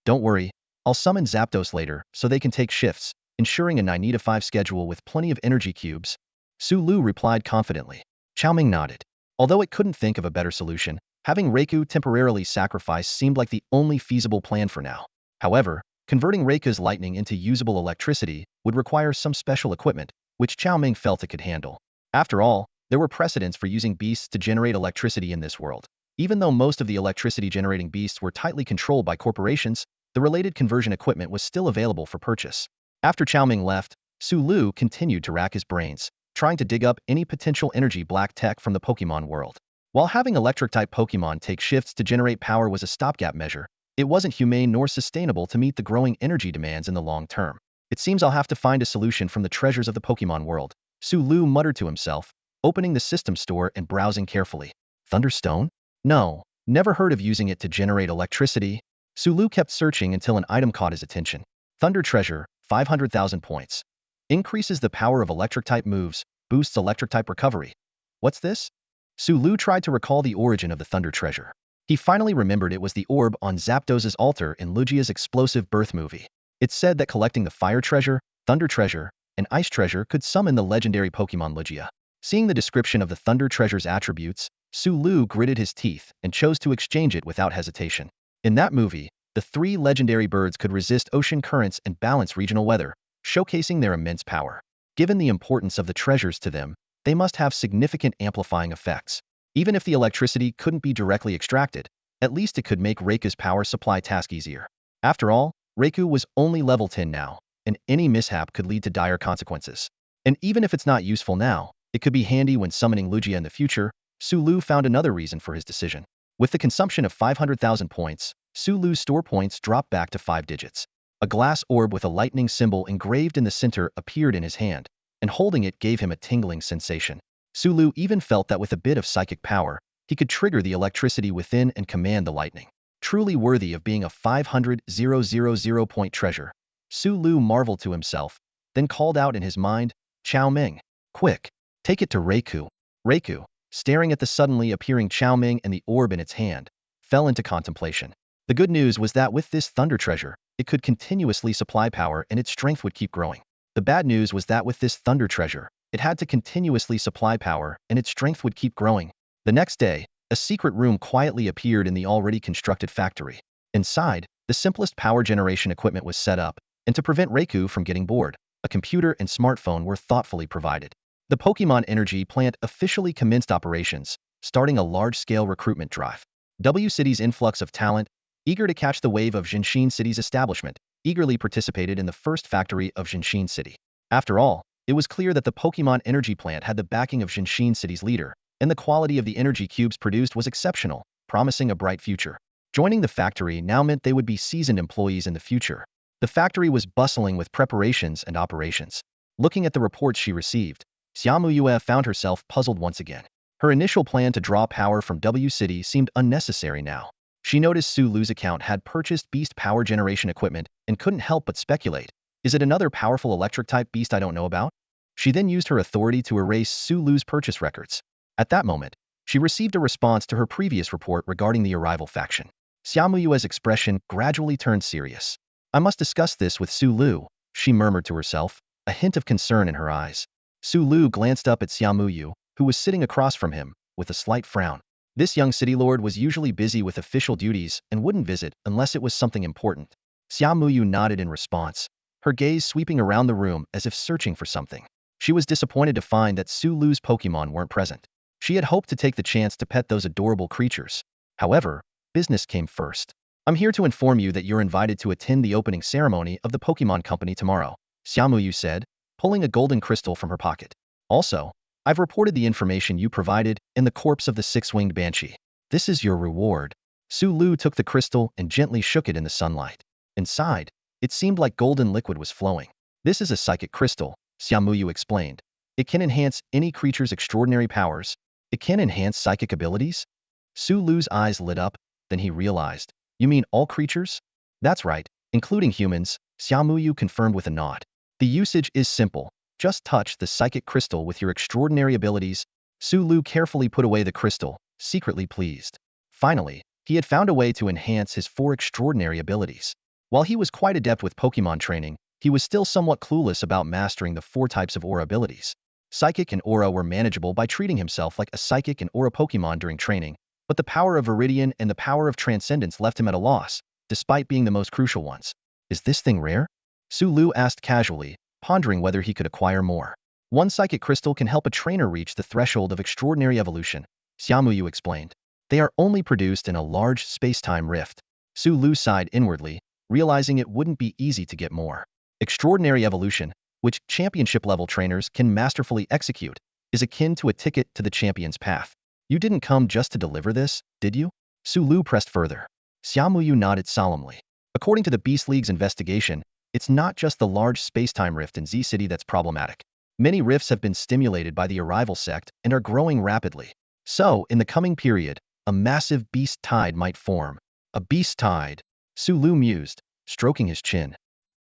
Speaker 1: Don't worry, I'll summon Zapdos later so they can take shifts, ensuring a 9-to-5 schedule with plenty of energy cubes. Sulu replied confidently. Xiaoming nodded. Although it couldn't think of a better solution, having Raikou temporarily sacrificed seemed like the only feasible plan for now. However, converting Raikou's lightning into usable electricity would require some special equipment, which Xiaoming felt it could handle. After all, there were precedents for using beasts to generate electricity in this world. Even though most of the electricity-generating beasts were tightly controlled by corporations, the related conversion equipment was still available for purchase. After Xiaoming left, Sulu continued to rack his brains, trying to dig up any potential energy black tech from the Pokémon world. While having electric-type Pokémon take shifts to generate power was a stopgap measure, it wasn't humane nor sustainable to meet the growing energy demands in the long term. It seems I'll have to find a solution from the treasures of the Pokémon world, Sulu muttered to himself, opening the system store and browsing carefully. Thunderstone? No, never heard of using it to generate electricity. Sulu kept searching until an item caught his attention. Thunder Treasure, 500,000 points. Increases the power of electric-type moves, boosts electric-type recovery. What's this? Sulu tried to recall the origin of the Thunder Treasure. He finally remembered it was the orb on Zapdos's altar in Lugia's explosive birth movie. It said that collecting the Fire Treasure, Thunder Treasure, and Ice Treasure could summon the legendary Pokémon Lugia. Seeing the description of the Thunder Treasure's attributes, Sulu gritted his teeth and chose to exchange it without hesitation. In that movie, the 3 legendary birds could resist ocean currents and balance regional weather, showcasing their immense power. Given the importance of the treasures to them, they must have significant amplifying effects. Even if the electricity couldn't be directly extracted, at least it could make Reiku's power supply task easier. After all, Raikou was only level 10 now, and any mishap could lead to dire consequences. And even if it's not useful now, it could be handy when summoning Lugia in the future. Sulu found another reason for his decision. With the consumption of 500,000 points, Sulu's store points dropped back to 5 digits. A glass orb with a lightning symbol engraved in the center appeared in his hand, and holding it gave him a tingling sensation. Sulu even felt that with a bit of psychic power, he could trigger the electricity within and command the lightning. Truly worthy of being a 500,000 point treasure. Sulu marveled to himself, then called out in his mind, "Chao Ming, quick, take it to Raikou." Raikou, staring at the suddenly appearing Chao Ming and the orb in its hand, fell into contemplation. The good news was that with this thunder treasure, it could continuously supply power and its strength would keep growing. The bad news was that with this thunder treasure, it had to continuously supply power and its strength would keep growing. The next day, a secret room quietly appeared in the already constructed factory. Inside, the simplest power generation equipment was set up, and to prevent Raikou from getting bored, a computer and smartphone were thoughtfully provided. The Pokémon Energy plant officially commenced operations, starting a large-scale recruitment drive. W City's influx of talent, eager to catch the wave of Jinshin City's establishment, eagerly participated in the first factory of Jinshin City. After all, it was clear that the Pokémon Energy plant had the backing of Jinshin City's leader, and the quality of the energy cubes produced was exceptional, promising a bright future. Joining the factory now meant they would be seasoned employees in the future. The factory was bustling with preparations and operations. Looking at the reports she received, Xiaomuyue found herself puzzled once again. Her initial plan to draw power from W City seemed unnecessary now. She noticed Sulu's account had purchased beast power generation equipment and couldn't help but speculate. Is it another powerful electric-type beast I don't know about? She then used her authority to erase Sulu's purchase records. At that moment, she received a response to her previous report regarding the arrival faction. Xiaomuyue's expression gradually turned serious. "I must discuss this with Sulu," she murmured to herself, a hint of concern in her eyes. Sulu glanced up at Xiaomuyu, who was sitting across from him, with a slight frown. This young city lord was usually busy with official duties and wouldn't visit unless it was something important. Xiaomuyu nodded in response, her gaze sweeping around the room as if searching for something. She was disappointed to find that Sulu's Pokémon weren't present. She had hoped to take the chance to pet those adorable creatures. However, business came first. "I'm here to inform you that you're invited to attend the opening ceremony of the Pokémon Company tomorrow," Xiaomuyu said, pulling a golden crystal from her pocket. "Also, I've reported the information you provided in the corpse of the six-winged banshee. This is your reward." Sulu took the crystal and gently shook it in the sunlight. Inside, it seemed like golden liquid was flowing. "This is a psychic crystal," Xiaomuyu explained. "It can enhance any creature's extraordinary powers. It can enhance psychic abilities?" Sulu's eyes lit up, then he realized. "You mean all creatures?" "That's right, including humans," Xiaomuyu confirmed with a nod. "The usage is simple. Just touch the psychic crystal with your extraordinary abilities." Sulu carefully put away the crystal, secretly pleased. Finally, he had found a way to enhance his 4 extraordinary abilities. While he was quite adept with Pokémon training, he was still somewhat clueless about mastering the 4 types of aura abilities. Psychic and Aura were manageable by treating himself like a Psychic and Aura Pokémon during training, but the power of Viridian and the power of Transcendence left him at a loss, despite being the most crucial ones. "Is this thing rare?" Sulu asked casually, pondering whether he could acquire more. "One psychic crystal can help a trainer reach the threshold of extraordinary evolution," Xiaomuyu explained. "They are only produced in a large space-time rift." Sulu sighed inwardly, realizing it wouldn't be easy to get more. Extraordinary evolution, which championship-level trainers can masterfully execute, is akin to a ticket to the champion's path. "You didn't come just to deliver this, did you?" Sulu pressed further. Xiaomuyu nodded solemnly. "According to the Beast League's investigation, it's not just the large space-time rift in Z City that's problematic. Many rifts have been stimulated by the arrival sect and are growing rapidly. So, in the coming period, a massive beast tide might form." "A beast tide," Sulu mused, stroking his chin.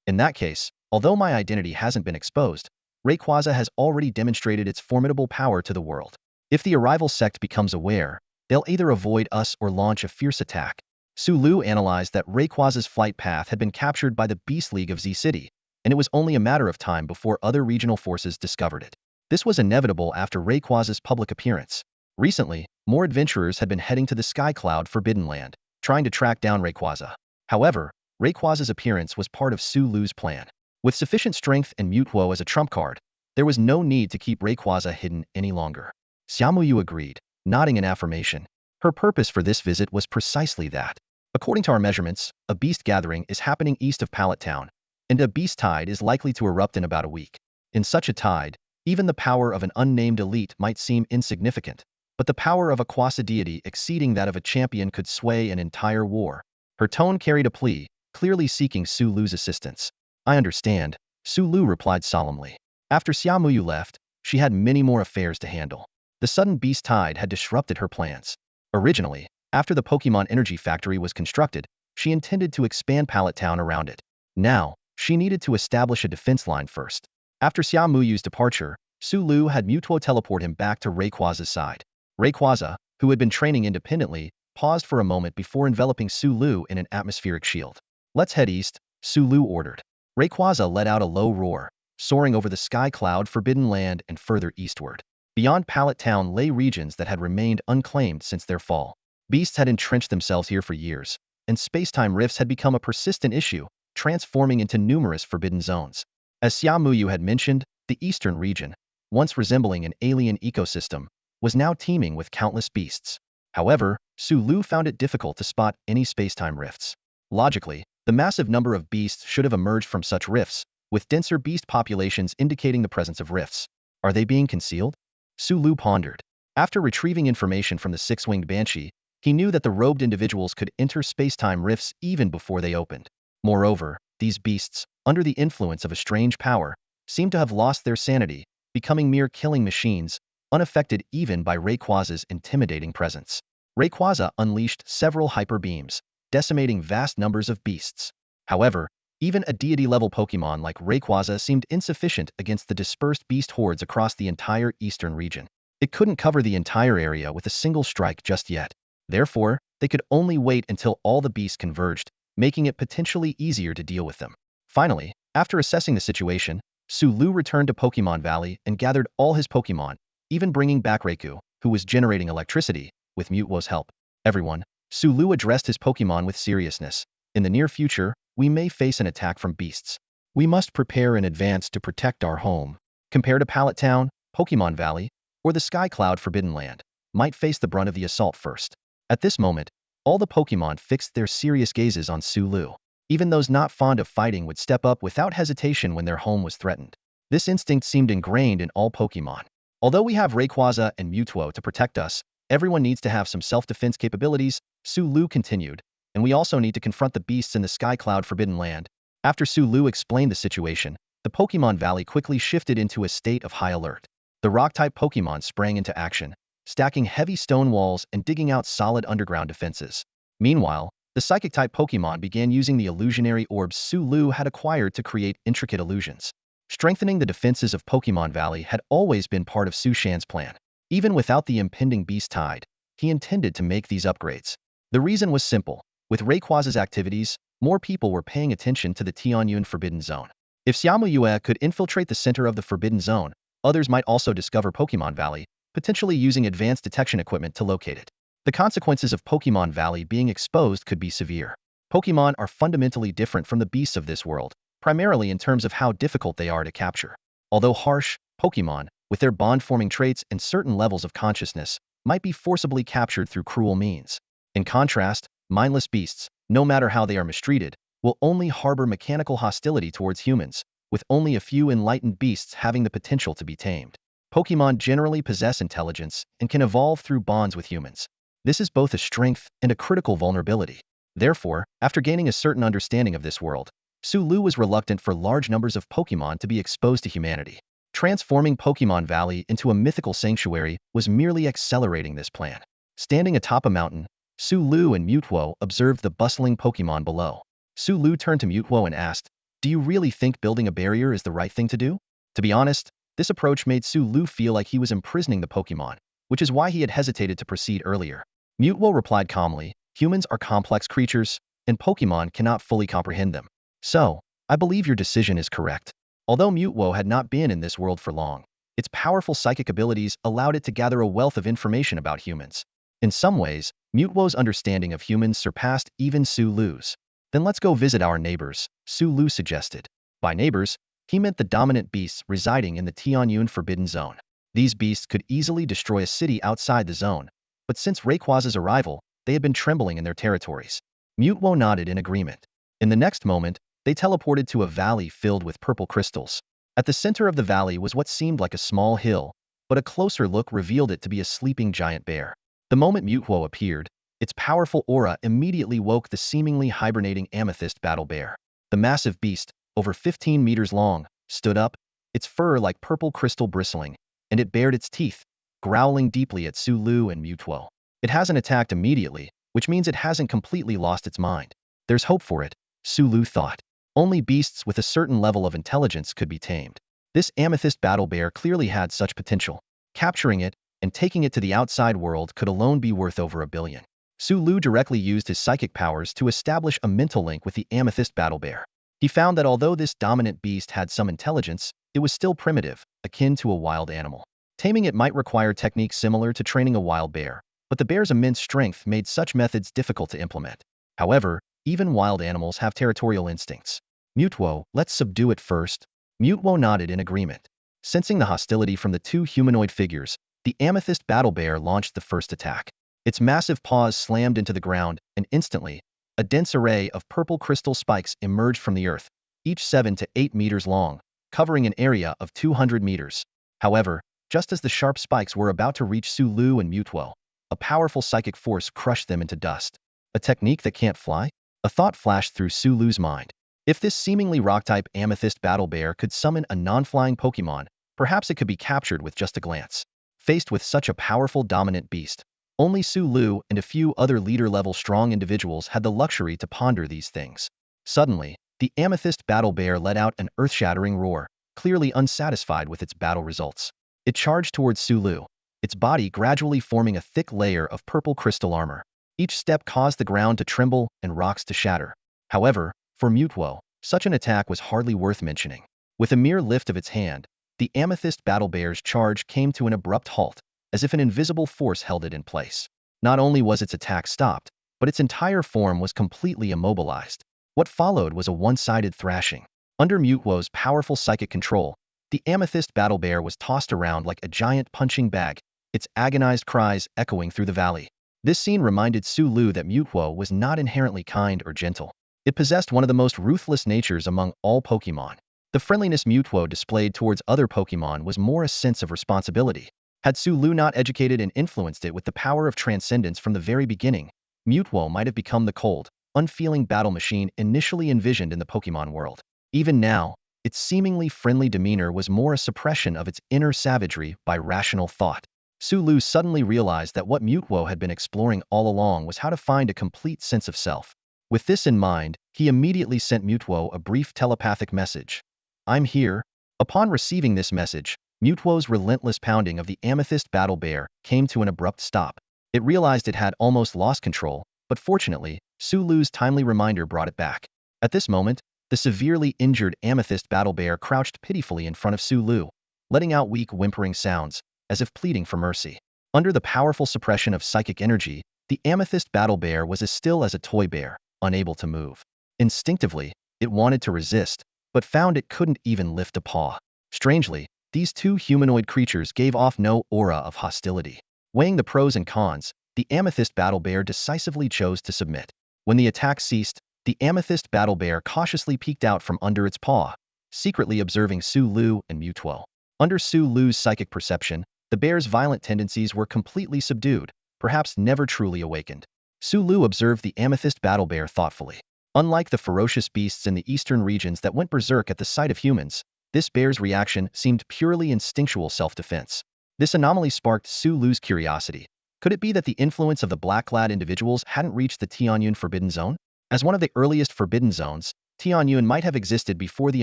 Speaker 1: "In that case, although my identity hasn't been exposed, Rayquaza has already demonstrated its formidable power to the world. If the arrival sect becomes aware, they'll either avoid us or launch a fierce attack." Sulu analyzed that Rayquaza's flight path had been captured by the Beast League of Z City, and it was only a matter of time before other regional forces discovered it. This was inevitable after Rayquaza's public appearance. Recently, more adventurers had been heading to the Sky Cloud Forbidden Land, trying to track down Rayquaza. However, Rayquaza's appearance was part of Sulu's plan. With sufficient strength and Mewtwo as a trump card, There was no need to keep Rayquaza hidden any longer. Xiaomuyu agreed, nodding in affirmation. Her purpose for this visit was precisely that. According to our measurements, a beast gathering is happening east of Pallet Town, and a beast tide is likely to erupt in about a week. In such a tide, even the power of an unnamed elite might seem insignificant, but the power of a quasi-deity exceeding that of a champion could sway an entire war. Her tone carried a plea, clearly seeking Su Lu's assistance. I understand, Su Lu replied solemnly. After Xiaomuyu left, she had many more affairs to handle. The sudden beast tide had disrupted her plans. Originally, after the Pokémon Energy Factory was constructed, she intended to expand Pallet Town around it. Now, she needed to establish a defense line first. After Xiaomuyu's departure, Su Lu had Mewtwo teleport him back to Rayquaza's side. Rayquaza, who had been training independently, paused for a moment before enveloping Su Lu in an atmospheric shield. Let's head east, Su Lu ordered. Rayquaza let out a low roar, soaring over the sky cloud forbidden land and further eastward. Beyond Pallet Town lay regions that had remained unclaimed since their fall. Beasts had entrenched themselves here for years, and space-time rifts had become a persistent issue, transforming into numerous forbidden zones. As Xiaomuyu had mentioned, the eastern region, once resembling an alien ecosystem, was now teeming with countless beasts. However, Su Lu found it difficult to spot any space-time rifts. Logically, the massive number of beasts should have emerged from such rifts, with denser beast populations indicating the presence of rifts. Are they being concealed? Su Lu pondered. After retrieving information from the six-winged banshee, he knew that the robed individuals could enter space-time rifts even before they opened. Moreover, these beasts, under the influence of a strange power, seemed to have lost their sanity, becoming mere killing machines, unaffected even by Rayquaza's intimidating presence. Rayquaza unleashed several hyper beams, decimating vast numbers of beasts. However, even a deity-level Pokémon like Rayquaza seemed insufficient against the dispersed beast hordes across the entire eastern region. It couldn't cover the entire area with a single strike just yet. Therefore, they could only wait until all the beasts converged, making it potentially easier to deal with them. Finally, after assessing the situation, Su Lu returned to Pokémon Valley and gathered all his Pokémon, even bringing back Raikou, who was generating electricity, with Mewtwo's help. Everyone, Su Lu addressed his Pokémon with seriousness. In the near future, we may face an attack from beasts. We must prepare in advance to protect our home. Compared to Pallet Town, Pokémon Valley, or the Sky Cloud Forbidden Land, might face the brunt of the assault first. At this moment, all the Pokémon fixed their serious gazes on Su Lu. Even those not fond of fighting would step up without hesitation when their home was threatened. This instinct seemed ingrained in all Pokémon. Although we have Rayquaza and Mewtwo to protect us, everyone needs to have some self-defense capabilities, Su Lu continued, and we also need to confront the beasts in the Sky Cloud Forbidden Land. After Su Lu explained the situation, the Pokémon Valley quickly shifted into a state of high alert. The rock-type Pokémon sprang into action, stacking heavy stone walls and digging out solid underground defenses. Meanwhile, the Psychic-type Pokémon began using the illusionary orbs Su Lu had acquired to create intricate illusions. Strengthening the defenses of Pokémon Valley had always been part of Su Shan's plan. Even without the impending beast tide, he intended to make these upgrades. The reason was simple. With Rayquaza's activities, more people were paying attention to the Tianyun Forbidden Zone. If Xiaomuyue could infiltrate the center of the Forbidden Zone, others might also discover Pokémon Valley, potentially using advanced detection equipment to locate it. The consequences of Pokémon Valley being exposed could be severe. Pokémon are fundamentally different from the beasts of this world, primarily in terms of how difficult they are to capture. Although harsh, Pokémon, with their bond-forming traits and certain levels of consciousness, might be forcibly captured through cruel means. In contrast, mindless beasts, no matter how they are mistreated, will only harbor mechanical hostility towards humans, with only a few enlightened beasts having the potential to be tamed. Pokémon generally possess intelligence and can evolve through bonds with humans. This is both a strength and a critical vulnerability. Therefore, after gaining a certain understanding of this world, Su Lu was reluctant for large numbers of Pokémon to be exposed to humanity. Transforming Pokémon Valley into a mythical sanctuary was merely accelerating this plan. Standing atop a mountain, Su Lu and Mewtwo observed the bustling Pokémon below. Su Lu turned to Mewtwo and asked, "Do you really think building a barrier is the right thing to do?" To be honest, this approach made Su Lu feel like he was imprisoning the Pokémon, which is why he had hesitated to proceed earlier. Mewtwo replied calmly, "Humans are complex creatures, and Pokémon cannot fully comprehend them. So, I believe your decision is correct." Although Mewtwo had not been in this world for long, its powerful psychic abilities allowed it to gather a wealth of information about humans. In some ways, Mewtwo's understanding of humans surpassed even Su Lu's. "Then let's go visit our neighbors," Su Lu suggested. By neighbors, He meant the dominant beasts residing in the Tianyun Forbidden Zone. These beasts could easily destroy a city outside the zone, but since Rayquaza's arrival, they had been trembling in their territories. Mewtwo nodded in agreement. In the next moment, they teleported to a valley filled with purple crystals. At the center of the valley was what seemed like a small hill, but a closer look revealed it to be a sleeping giant bear. The moment Mewtwo appeared, its powerful aura immediately woke the seemingly hibernating amethyst battle bear. The massive beast, over 15 meters long, stood up, its fur like purple crystal bristling, and it bared its teeth, growling deeply at Sulu and Mewtwo. It hasn't attacked immediately, which means it hasn't completely lost its mind. There's hope for it, Sulu thought. Only beasts with a certain level of intelligence could be tamed. This amethyst battle bear clearly had such potential. Capturing it and taking it to the outside world could alone be worth over $1 billion. Sulu directly used his psychic powers to establish a mental link with the amethyst battle bear. He found that although this dominant beast had some intelligence, it was still primitive, akin to a wild animal. Taming it might require techniques similar to training a wild bear, but the bear's immense strength made such methods difficult to implement. However, even wild animals have territorial instincts. Mewtwo, let's subdue it first. Mewtwo nodded in agreement. Sensing the hostility from the two humanoid figures, the amethyst battle bear launched the first attack. Its massive paws slammed into the ground, and instantly, a dense array of purple crystal spikes emerged from the earth, each 7 to 8 meters long, covering an area of 200 meters. However, just as the sharp spikes were about to reach Sulu and Mewtwo, a powerful psychic force crushed them into dust. A technique that can't fly? A thought flashed through Sulu's mind. If this seemingly rock-type amethyst battle bear could summon a non-flying Pokémon, perhaps it could be captured with just a glance. Faced with such a powerful dominant beast, only Sulu and a few other leader-level strong individuals had the luxury to ponder these things. Suddenly, the amethyst battle bear let out an earth-shattering roar, clearly unsatisfied with its battle results. It charged towards Sulu, its body gradually forming a thick layer of purple crystal armor. Each step caused the ground to tremble and rocks to shatter. However, for Mewtwo, such an attack was hardly worth mentioning. With a mere lift of its hand, the amethyst battle bear's charge came to an abrupt halt, as if an invisible force held it in place. Not only was its attack stopped, but its entire form was completely immobilized. What followed was a one-sided thrashing. Under Mewtwo's powerful psychic control, the amethyst battle bear was tossed around like a giant punching bag, its agonized cries echoing through the valley. This scene reminded Sulu that Mewtwo was not inherently kind or gentle. It possessed one of the most ruthless natures among all Pokémon. The friendliness Mewtwo displayed towards other Pokémon was more a sense of responsibility. Had Sulu not educated and influenced it with the power of transcendence from the very beginning, Mewtwo might have become the cold, unfeeling battle machine initially envisioned in the Pokémon world. Even now, its seemingly friendly demeanor was more a suppression of its inner savagery by rational thought. Sulu suddenly realized that what Mewtwo had been exploring all along was how to find a complete sense of self. With this in mind, he immediately sent Mewtwo a brief telepathic message. "I'm here." Upon receiving this message, Mewtwo's relentless pounding of the amethyst battle bear came to an abrupt stop. It realized it had almost lost control, but fortunately, Sulu's timely reminder brought it back. At this moment, the severely injured amethyst battle bear crouched pitifully in front of Sulu, letting out weak whimpering sounds, as if pleading for mercy. Under the powerful suppression of psychic energy, the amethyst battle bear was as still as a toy bear, unable to move. Instinctively, it wanted to resist, but found it couldn't even lift a paw. Strangely, these two humanoid creatures gave off no aura of hostility. Weighing the pros and cons, the amethyst battle bear decisively chose to submit. When the attack ceased, the amethyst battle bear cautiously peeked out from under its paw, secretly observing Sulu and Mewtwo. Under Sulu's psychic perception, the bear's violent tendencies were completely subdued, perhaps never truly awakened. Sulu observed the amethyst battle bear thoughtfully. Unlike the ferocious beasts in the eastern regions that went berserk at the sight of humans, this bear's reaction seemed purely instinctual self-defense. This anomaly sparked Sulu's curiosity. Could it be that the influence of the black-clad individuals hadn't reached the Tianyun Forbidden Zone? As one of the earliest Forbidden Zones, Tianyun might have existed before the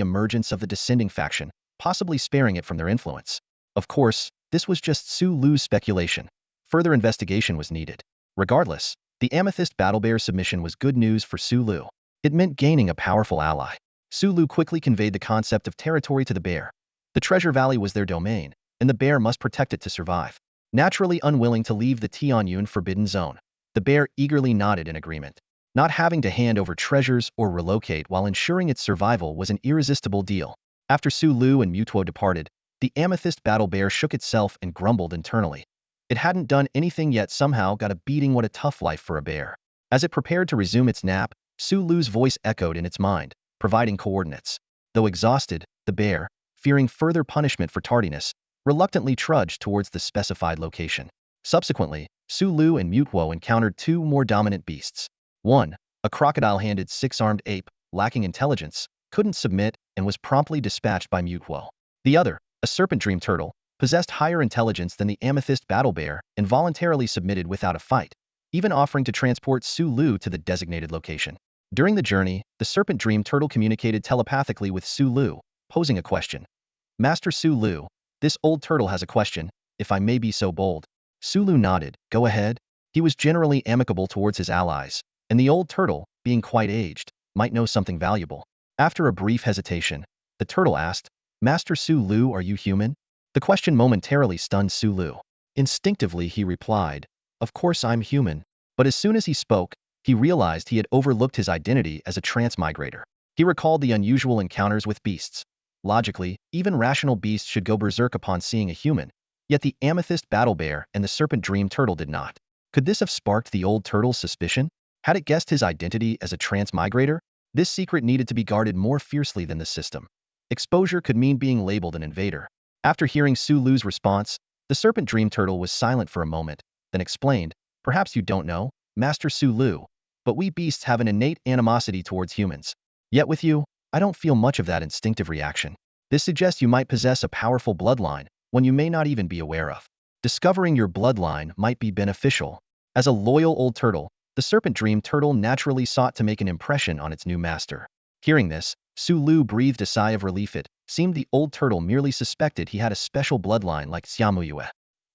Speaker 1: emergence of the Descending faction, possibly sparing it from their influence. Of course, this was just Sulu's speculation. Further investigation was needed. Regardless, the amethyst battle bear's submission was good news for Sulu. It meant gaining a powerful ally. Sulu quickly conveyed the concept of territory to the bear. The treasure valley was their domain, and the bear must protect it to survive. Naturally unwilling to leave the Tianyun Forbidden Zone, the bear eagerly nodded in agreement. Not having to hand over treasures or relocate while ensuring its survival was an irresistible deal. After Su Lu and Mewtwo departed, the amethyst battle bear shook itself and grumbled internally. It hadn't done anything yet somehow got a beating. What a tough life for a bear. As it prepared to resume its nap, Su Lu's voice echoed in its mind, providing coordinates. Though exhausted, the bear, fearing further punishment for tardiness, reluctantly trudged towards the specified location. Subsequently, Su Lu and Mewtwo encountered two more dominant beasts. One, a crocodile-handed six-armed ape, lacking intelligence, couldn't submit and was promptly dispatched by Mewtwo. The other, a serpent dream turtle, possessed higher intelligence than the amethyst battle bear and voluntarily submitted without a fight, even offering to transport Su Lu to the designated location. During the journey, the serpent dream turtle communicated telepathically with Su Lu, posing a question. Master Su Lu, this old turtle has a question, if I may be so bold. Su Lu nodded. Go ahead. He was generally amicable towards his allies, and the old turtle, being quite aged, might know something valuable. After a brief hesitation, the turtle asked, Master Su Lu, are you human? The question momentarily stunned Su Lu. Instinctively he replied, of course I'm human. But as soon as he spoke, he realized he had overlooked his identity as a transmigrator. He recalled the unusual encounters with beasts. Logically, even rational beasts should go berserk upon seeing a human, yet the amethyst battle bear and the serpent dream turtle did not. Could this have sparked the old turtle's suspicion? Had it guessed his identity as a transmigrator? This secret needed to be guarded more fiercely than the system. Exposure could mean being labeled an invader. After hearing Su Lu's response, the serpent dream turtle was silent for a moment, then explained, perhaps you don't know, Master Su Lu, but we beasts have an innate animosity towards humans. Yet with you, I don't feel much of that instinctive reaction. This suggests you might possess a powerful bloodline, one you may not even be aware of. Discovering your bloodline might be beneficial. As a loyal old turtle, the serpent dream turtle naturally sought to make an impression on its new master. Hearing this, Su Lu breathed a sigh of relief. It seemed the old turtle merely suspected he had a special bloodline like Xiamuyue.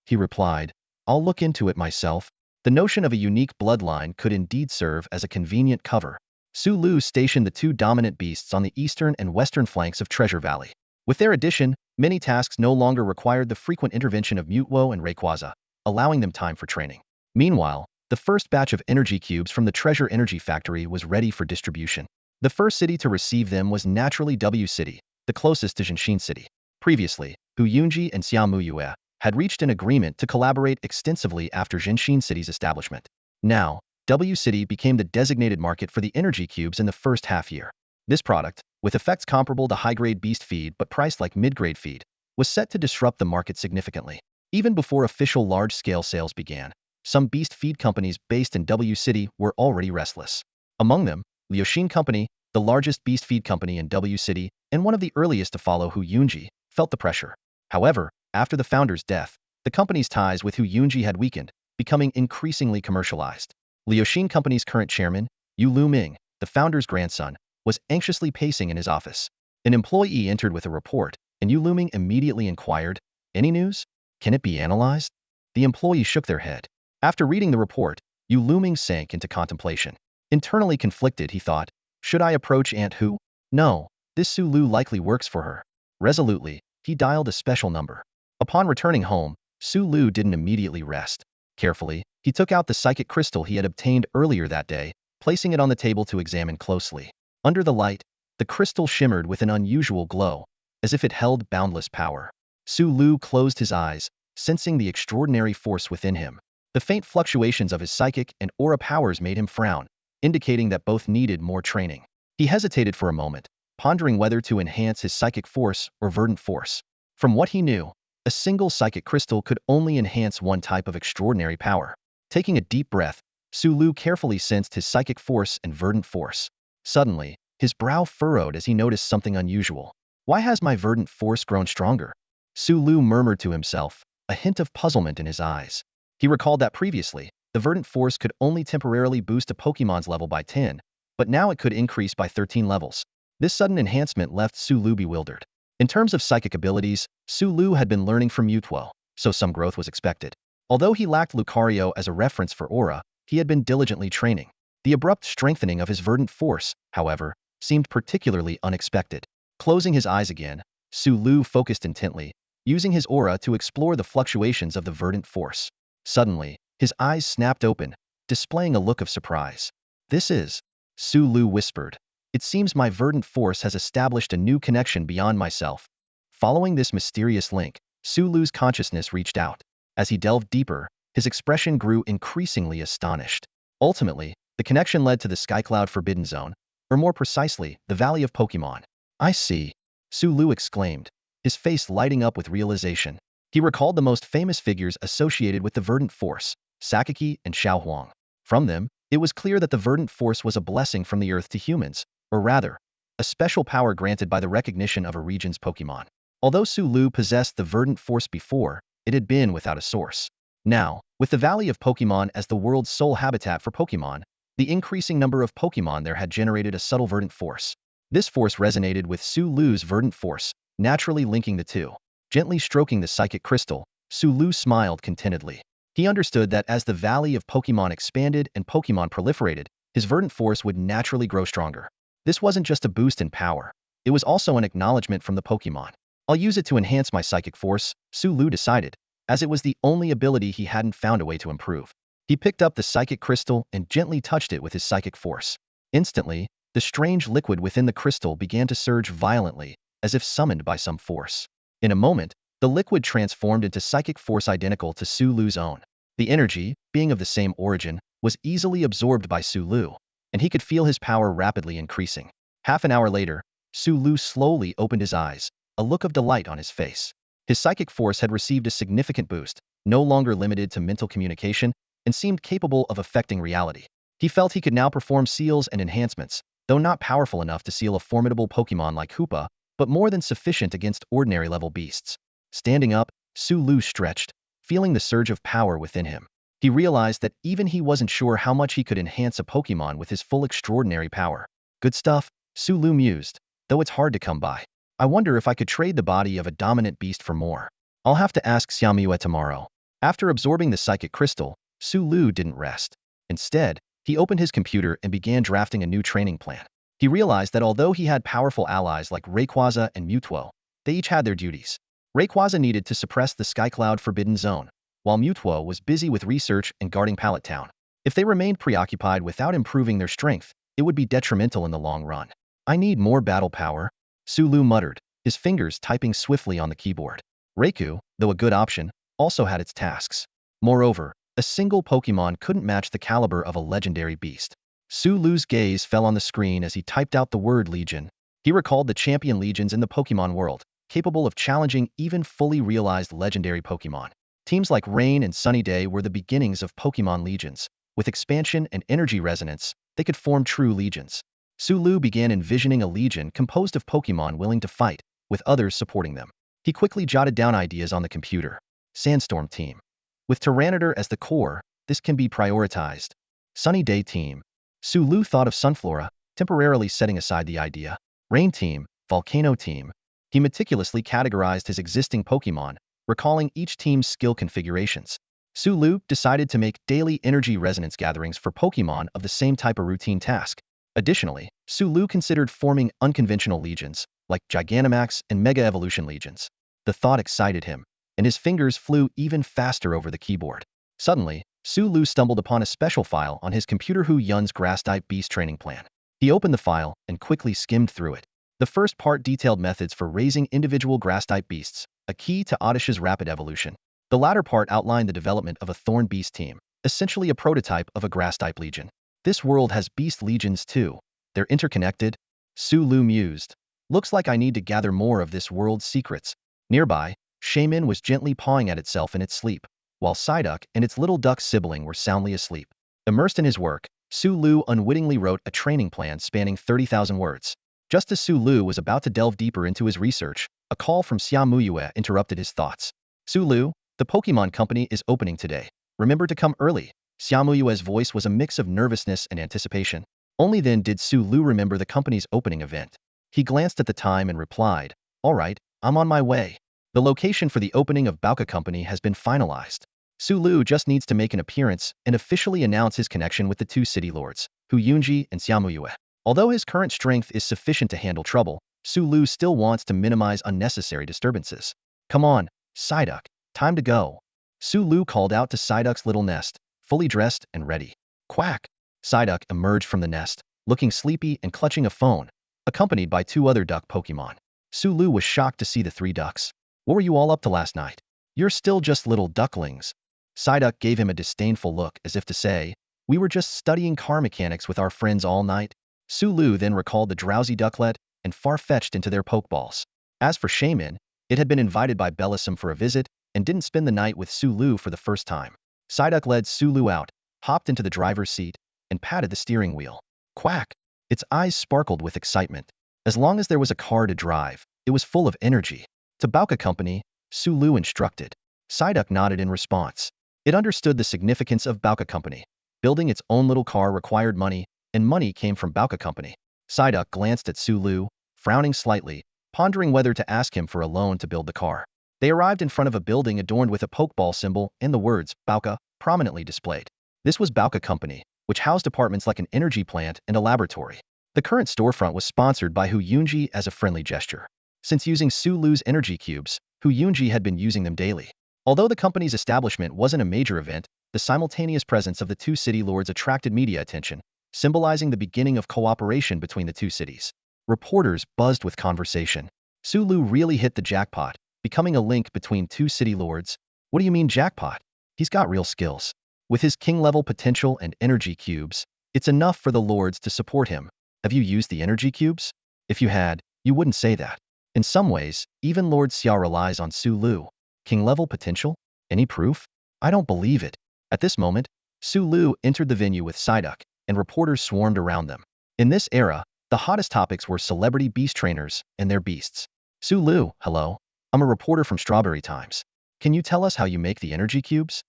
Speaker 1: He replied, I'll look into it myself. The notion of a unique bloodline could indeed serve as a convenient cover. Su Lu stationed the two dominant beasts on the eastern and western flanks of Treasure Valley. With their addition, many tasks no longer required the frequent intervention of Mewtwo and Rayquaza, allowing them time for training. Meanwhile, the first batch of energy cubes from the Treasure Energy Factory was ready for distribution. The first city to receive them was naturally W City, the closest to Jinshin City. Previously, Huyunji and Xiamuyue had reached an agreement to collaborate extensively after Jinshin City's establishment. Now, W City became the designated market for the energy cubes in the first half year. This product, with effects comparable to high-grade beast feed but priced like mid-grade feed, was set to disrupt the market significantly. Even before official large-scale sales began, some beast feed companies based in W City were already restless. Among them, Liuxin Company, the largest beast feed company in W City and one of the earliest to follow Huyunji, felt the pressure. However, after the founder's death, the company's ties with Huyunji had weakened, becoming increasingly commercialized. Liuxin Company's current chairman, Yu Luming, the founder's grandson, was anxiously pacing in his office. An employee entered with a report, and Yu Luming immediately inquired, Any news? Can it be analyzed? The employee shook their head. After reading the report, Yu Luming sank into contemplation. Internally conflicted, he thought, should I approach Aunt Hu? No, this Su Lu likely works for her. Resolutely, he dialed a special number. Upon returning home, Su Lu didn't immediately rest. Carefully, he took out the psychic crystal he had obtained earlier that day, placing it on the table to examine closely. Under the light, the crystal shimmered with an unusual glow, as if it held boundless power. Su Lu closed his eyes, sensing the extraordinary force within him. The faint fluctuations of his psychic and aura powers made him frown, indicating that both needed more training. He hesitated for a moment, pondering whether to enhance his psychic force or verdant force. From what he knew, a single psychic crystal could only enhance one type of extraordinary power. Taking a deep breath, Su Lu carefully sensed his psychic force and verdant force. Suddenly, his brow furrowed as he noticed something unusual. Why has my verdant force grown stronger? Su Lu murmured to himself, a hint of puzzlement in his eyes. He recalled that previously, the verdant force could only temporarily boost a Pokémon's level by 10, but now it could increase by 13 levels. This sudden enhancement left Su Lu bewildered. In terms of psychic abilities, Su Lu had been learning from Mewtwo, so some growth was expected. Although he lacked Lucario as a reference for aura, he had been diligently training. The abrupt strengthening of his verdant force, however, seemed particularly unexpected. Closing his eyes again, Su Lu focused intently, using his aura to explore the fluctuations of the verdant force. Suddenly, his eyes snapped open, displaying a look of surprise. This is, Su Lu whispered. It seems my verdant force has established a new connection beyond myself. Following this mysterious link, Sulu's consciousness reached out. As he delved deeper, his expression grew increasingly astonished. Ultimately, the connection led to the Skycloud Forbidden Zone, or more precisely, the Valley of Pokémon. I see, Sulu exclaimed, his face lighting up with realization. He recalled the most famous figures associated with the Verdant Force, Sakaki and Xiaohuang. From them, it was clear that the Verdant Force was a blessing from the Earth to humans, or rather, a special power granted by the recognition of a region's Pokémon. Although Sulu possessed the Verdant Force before, it had been without a source. Now, with the Valley of Pokémon as the world's sole habitat for Pokémon, the increasing number of Pokémon there had generated a subtle Verdant Force. This force resonated with Sulu's Verdant Force, naturally linking the two. Gently stroking the psychic crystal, Sulu smiled contentedly. He understood that as the Valley of Pokémon expanded and Pokémon proliferated, his Verdant Force would naturally grow stronger. This wasn't just a boost in power. It was also an acknowledgement from the Pokémon. I'll use it to enhance my psychic force, Sulu decided, as it was the only ability he hadn't found a way to improve. He picked up the psychic crystal and gently touched it with his psychic force. Instantly, the strange liquid within the crystal began to surge violently, as if summoned by some force. In a moment, the liquid transformed into psychic force identical to Sulu's own. The energy, being of the same origin, was easily absorbed by Sulu, and he could feel his power rapidly increasing. Half an hour later, Sulu slowly opened his eyes, a look of delight on his face. His psychic force had received a significant boost, no longer limited to mental communication, and seemed capable of affecting reality. He felt he could now perform seals and enhancements, though not powerful enough to seal a formidable Pokémon like Hoopa, but more than sufficient against ordinary-level beasts. Standing up, Sulu stretched, feeling the surge of power within him. He realized that even he wasn't sure how much he could enhance a Pokémon with his full extraordinary power. Good stuff, Sulu mused, though it's hard to come by. I wonder if I could trade the body of a dominant beast for more. I'll have to ask Xiaomue tomorrow. After absorbing the psychic crystal, Sulu didn't rest. Instead, he opened his computer and began drafting a new training plan. He realized that although he had powerful allies like Rayquaza and Mewtwo, they each had their duties. Rayquaza needed to suppress the Skycloud Forbidden Zone, while Mewtwo was busy with research and guarding Pallet Town. If they remained preoccupied without improving their strength, it would be detrimental in the long run. I need more battle power, Sulu muttered, his fingers typing swiftly on the keyboard. Raikou, though a good option, also had its tasks. Moreover, a single Pokémon couldn't match the caliber of a legendary beast. Sulu's gaze fell on the screen as he typed out the word Legion. He recalled the champion legions in the Pokémon world, capable of challenging even fully realized legendary Pokémon. Teams like Rain and Sunny Day were the beginnings of Pokémon legions. With expansion and energy resonance, they could form true legions. Sulu began envisioning a legion composed of Pokémon willing to fight, with others supporting them. He quickly jotted down ideas on the computer. Sandstorm Team. With Tyranitar as the core, this can be prioritized. Sunny Day Team. Sulu thought of Sunflora, temporarily setting aside the idea. Rain Team, Volcano Team. He meticulously categorized his existing Pokémon, recalling each team's skill configurations. Sulu decided to make daily energy resonance gatherings for Pokémon of the same type of routine task. Additionally, Sulu considered forming unconventional legions, like Gigantamax and Mega Evolution legions. The thought excited him, and his fingers flew even faster over the keyboard. Suddenly, Sulu stumbled upon a special file on his computer Hu Yun's Grass-type Beast training plan. He opened the file and quickly skimmed through it. The first part detailed methods for raising individual Grass-type beasts, a key to Oddish's rapid evolution. The latter part outlined the development of a Thorn Beast team, essentially a prototype of a Grass-type legion. This world has Beast legions too. They're interconnected? Sulu mused. Looks like I need to gather more of this world's secrets. Nearby, Shaman was gently pawing at itself in its sleep, while Psyduck and its little duck sibling were soundly asleep. Immersed in his work, Sulu unwittingly wrote a training plan spanning 30,000 words. Just as Sulu was about to delve deeper into his research, a call from Xiaomue interrupted his thoughts. Sulu, the Pokémon Company is opening today. Remember to come early. Xiaomue's voice was a mix of nervousness and anticipation. Only then did Sulu remember the company's opening event. He glanced at the time and replied, "All right, I'm on my way." The location for the opening of Bauka Company has been finalized. Sulu just needs to make an appearance and officially announce his connection with the two city lords, Hu Yunji and Xiaomue. Although his current strength is sufficient to handle trouble, Sulu still wants to minimize unnecessary disturbances. Come on, Psyduck, time to go. Sulu called out to Psyduck's little nest, fully dressed and ready. Quack! Psyduck emerged from the nest, looking sleepy and clutching a phone, accompanied by two other duck Pokémon. Sulu was shocked to see the three ducks. What were you all up to last night? You're still just little ducklings. Psyduck gave him a disdainful look as if to say, we were just studying car mechanics with our friends all night. Sulu then recalled the drowsy ducklet and far-fetched into their Pokeballs. As for Shaman, it had been invited by Bellisum for a visit and didn't spend the night with Sulu for the first time. Psyduck led Sulu out, hopped into the driver's seat, and patted the steering wheel. Quack! Its eyes sparkled with excitement. As long as there was a car to drive, it was full of energy. To Bauka Company, Sulu instructed. Psyduck nodded in response. It understood the significance of Bauka Company. Building its own little car required money, and money came from Bauka Company. Psyduck glanced at Sulu, frowning slightly, pondering whether to ask him for a loan to build the car. They arrived in front of a building adorned with a Pokeball symbol and the words, Bauka, prominently displayed. This was Bauka Company, which housed departments like an energy plant and a laboratory. The current storefront was sponsored by Hu Yunji as a friendly gesture. Since using Sulu's energy cubes, Hu Yunji had been using them daily. Although the company's establishment wasn't a major event, the simultaneous presence of the two city lords attracted media attention, symbolizing the beginning of cooperation between the two cities. Reporters buzzed with conversation. Sulu really hit the jackpot, becoming a link between two city lords. What do you mean jackpot? He's got real skills. With his king-level potential and energy cubes, it's enough for the lords to support him. Have you used the energy cubes? If you had, you wouldn't say that. In some ways, even Lord Xia relies on Sulu. King-level potential? Any proof? I don't believe it. At this moment, Sulu entered the venue with Psyduck, and reporters swarmed around them. In this era, the hottest topics were celebrity beast trainers and their beasts. Sulu, hello. I'm a reporter from Strawberry Times. Can you tell us how you make the energy cubes?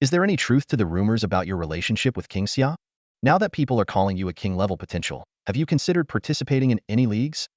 Speaker 1: Is there any truth to the rumors about your relationship with King Xia? Now that people are calling you a king-level potential, have you considered participating in any leagues?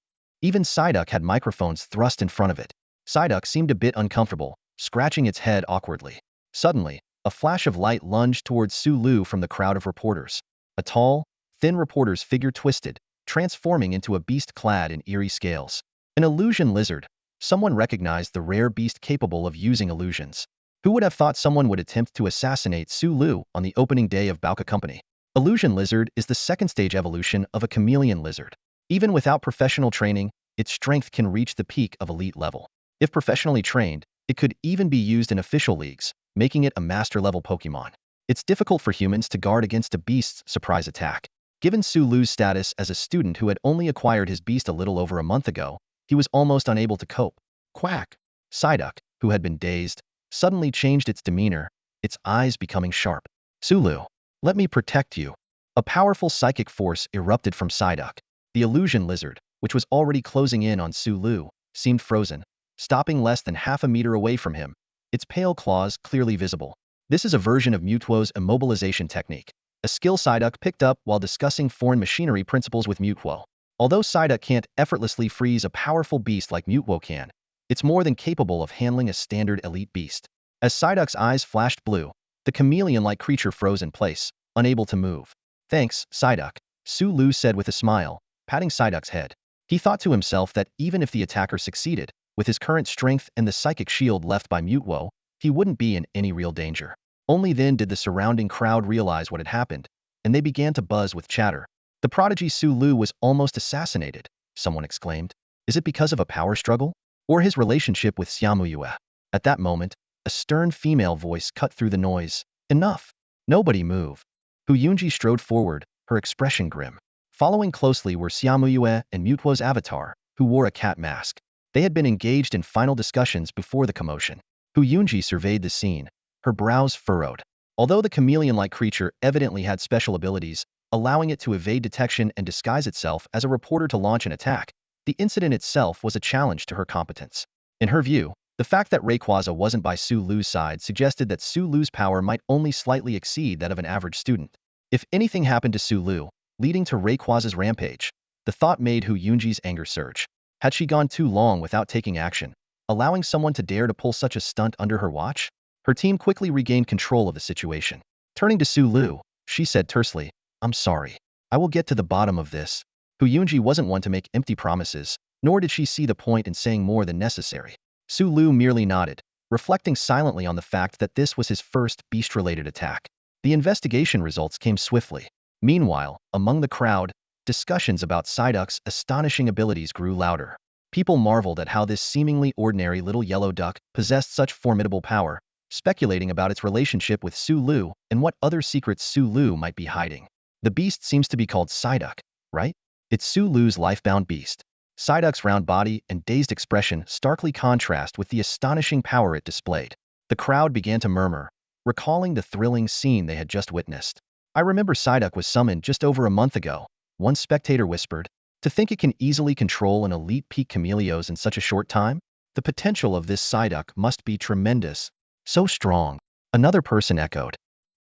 Speaker 1: Even Psyduck had microphones thrust in front of it. Psyduck seemed a bit uncomfortable, scratching its head awkwardly. Suddenly, a flash of light lunged towards Sulu from the crowd of reporters. A tall, thin reporter's figure twisted, transforming into a beast clad in eerie scales. An illusion lizard. Someone recognized the rare beast capable of using illusions. Who would have thought someone would attempt to assassinate Sulu on the opening day of Bauka Company? Illusion lizard is the second stage evolution of a chameleon lizard. Even without professional training, its strength can reach the peak of elite level. If professionally trained, it could even be used in official leagues, making it a master-level Pokémon. It's difficult for humans to guard against a beast's surprise attack. Given Sulu's status as a student who had only acquired his beast a little over a month ago, he was almost unable to cope. Quack! Psyduck, who had been dazed, suddenly changed its demeanor, its eyes becoming sharp. Sulu, let me protect you. A powerful psychic force erupted from Psyduck. The illusion lizard, which was already closing in on Sulu, seemed frozen, stopping less than half a meter away from him, its pale claws clearly visible. This is a version of Mewtwo's immobilization technique, a skill Psyduck picked up while discussing foreign machinery principles with Mewtwo. Although Psyduck can't effortlessly freeze a powerful beast like Mewtwo can, it's more than capable of handling a standard elite beast. As Psyduck's eyes flashed blue, the chameleon-like creature froze in place, unable to move. Thanks, Psyduck, Sulu said with a smile, patting Psyduck's head. He thought to himself that even if the attacker succeeded, with his current strength and the psychic shield left by Mewtwo, he wouldn't be in any real danger. Only then did the surrounding crowd realize what had happened, and they began to buzz with chatter. The prodigy Sulu was almost assassinated, someone exclaimed. Is it because of a power struggle? Or his relationship with Xiamuyue? At that moment, a stern female voice cut through the noise. Enough! Nobody move. Hu Yunji strode forward, her expression grim. Following closely were Xiamuyue and Mewtwo's avatar, who wore a cat mask. They had been engaged in final discussions before the commotion. Hu Yunji surveyed the scene, her brows furrowed. Although the chameleon-like creature evidently had special abilities, allowing it to evade detection and disguise itself as a reporter to launch an attack, the incident itself was a challenge to her competence. In her view, the fact that Rayquaza wasn't by Sulu's side suggested that Sulu's power might only slightly exceed that of an average student. If anything happened to Sulu, leading to Rayquaza's rampage, the thought made Hu Yunji's anger surge. Had she gone too long without taking action, allowing someone to dare to pull such a stunt under her watch? Her team quickly regained control of the situation. Turning to Sulu, she said tersely, I'm sorry. I will get to the bottom of this. Hu Yunji wasn't one to make empty promises, nor did she see the point in saying more than necessary. Sulu merely nodded, reflecting silently on the fact that this was his first beast-related attack. The investigation results came swiftly. Meanwhile, among the crowd, discussions about Psyduck's astonishing abilities grew louder. People marveled at how this seemingly ordinary little yellow duck possessed such formidable power, speculating about its relationship with Sulu and what other secrets Sulu might be hiding. The beast seems to be called Psyduck, right? It's Sulu's lifebound beast. Psyduck's round body and dazed expression starkly contrast with the astonishing power it displayed. The crowd began to murmur, recalling the thrilling scene they had just witnessed. I remember Psyduck was summoned just over a month ago, one spectator whispered. To think it can easily control an elite peak Chameleos in such a short time? The potential of this Psyduck must be tremendous. So strong. Another person echoed.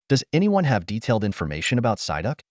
Speaker 1: Does anyone have detailed information about Psyduck?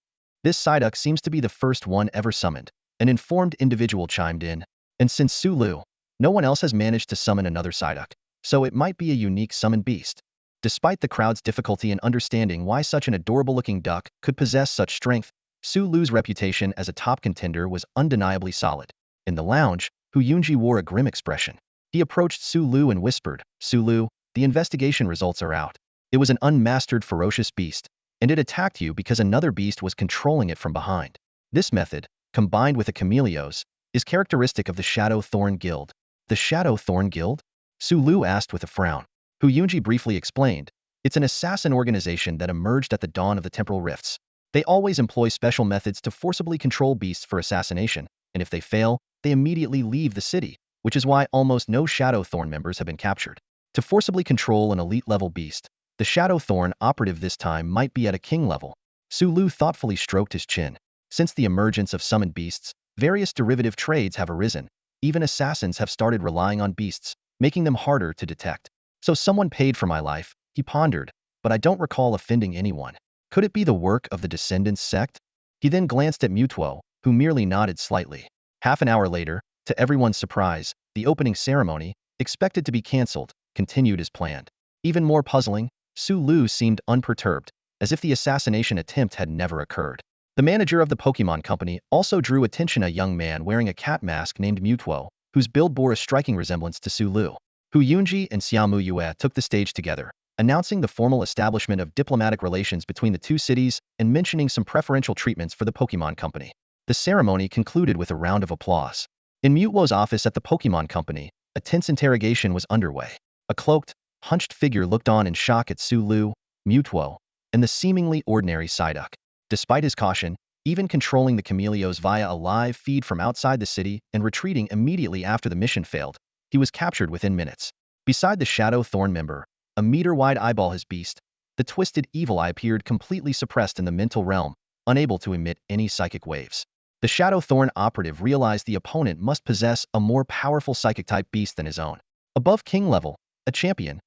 Speaker 1: This Psyduck seems to be the first one ever summoned. An informed individual chimed in. And since Sulu, no one else has managed to summon another Psyduck, so it might be a unique summoned beast. Despite the crowd's difficulty in understanding why such an adorable-looking duck could possess such strength, Sulu's reputation as a top contender was undeniably solid. In the lounge, Huyunji wore a grim expression. He approached Sulu and whispered, Sulu, the investigation results are out. It was an unmastered ferocious beast, and it attacked you because another beast was controlling it from behind. This method, combined with the Chameleos, is characteristic of the Shadow Thorn Guild. The Shadow Thorn Guild? Sulu asked with a frown. Huyunji briefly explained. It's an assassin organization that emerged at the dawn of the temporal rifts. They always employ special methods to forcibly control beasts for assassination, and if they fail, they immediately leave the city, which is why almost no Shadow Thorn members have been captured. To forcibly control an elite-level beast, the Shadow Thorn operative this time might be at a king level. Sulu thoughtfully stroked his chin. Since the emergence of summoned beasts, various derivative trades have arisen. Even assassins have started relying on beasts, making them harder to detect. So someone paid for my life, he pondered, but I don't recall offending anyone. Could it be the work of the Descendants sect? He then glanced at Mewtwo, who merely nodded slightly. Half an hour later, to everyone's surprise, the opening ceremony, expected to be cancelled, continued as planned. Even more puzzling, Sulu seemed unperturbed, as if the assassination attempt had never occurred. The manager of the Pokémon company also drew attention a young man wearing a cat mask named Mewtwo, whose build bore a striking resemblance to Sulu. Huyunji and Xiaomu Yue took the stage together, announcing the formal establishment of diplomatic relations between the two cities and mentioning some preferential treatments for the Pokémon company. The ceremony concluded with a round of applause. In Mewtwo's office at the Pokémon company, a tense interrogation was underway. A cloaked, hunched figure looked on in shock at Sulu, Mewtwo, and the seemingly ordinary Psyduck. Despite his caution, even controlling the Chameleos via a live feed from outside the city and retreating immediately after the mission failed, he was captured within minutes. Beside the Shadow Thorn member, a meter-wide eyeball his beast, the twisted evil eye appeared completely suppressed in the mental realm, unable to emit any psychic waves. The Shadow Thorn operative realized the opponent must possess a more powerful psychic-type beast than his own. Above king level, a champion.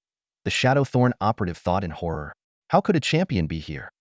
Speaker 1: The Shadow Thorn operative thought in horror. How could a champion be here?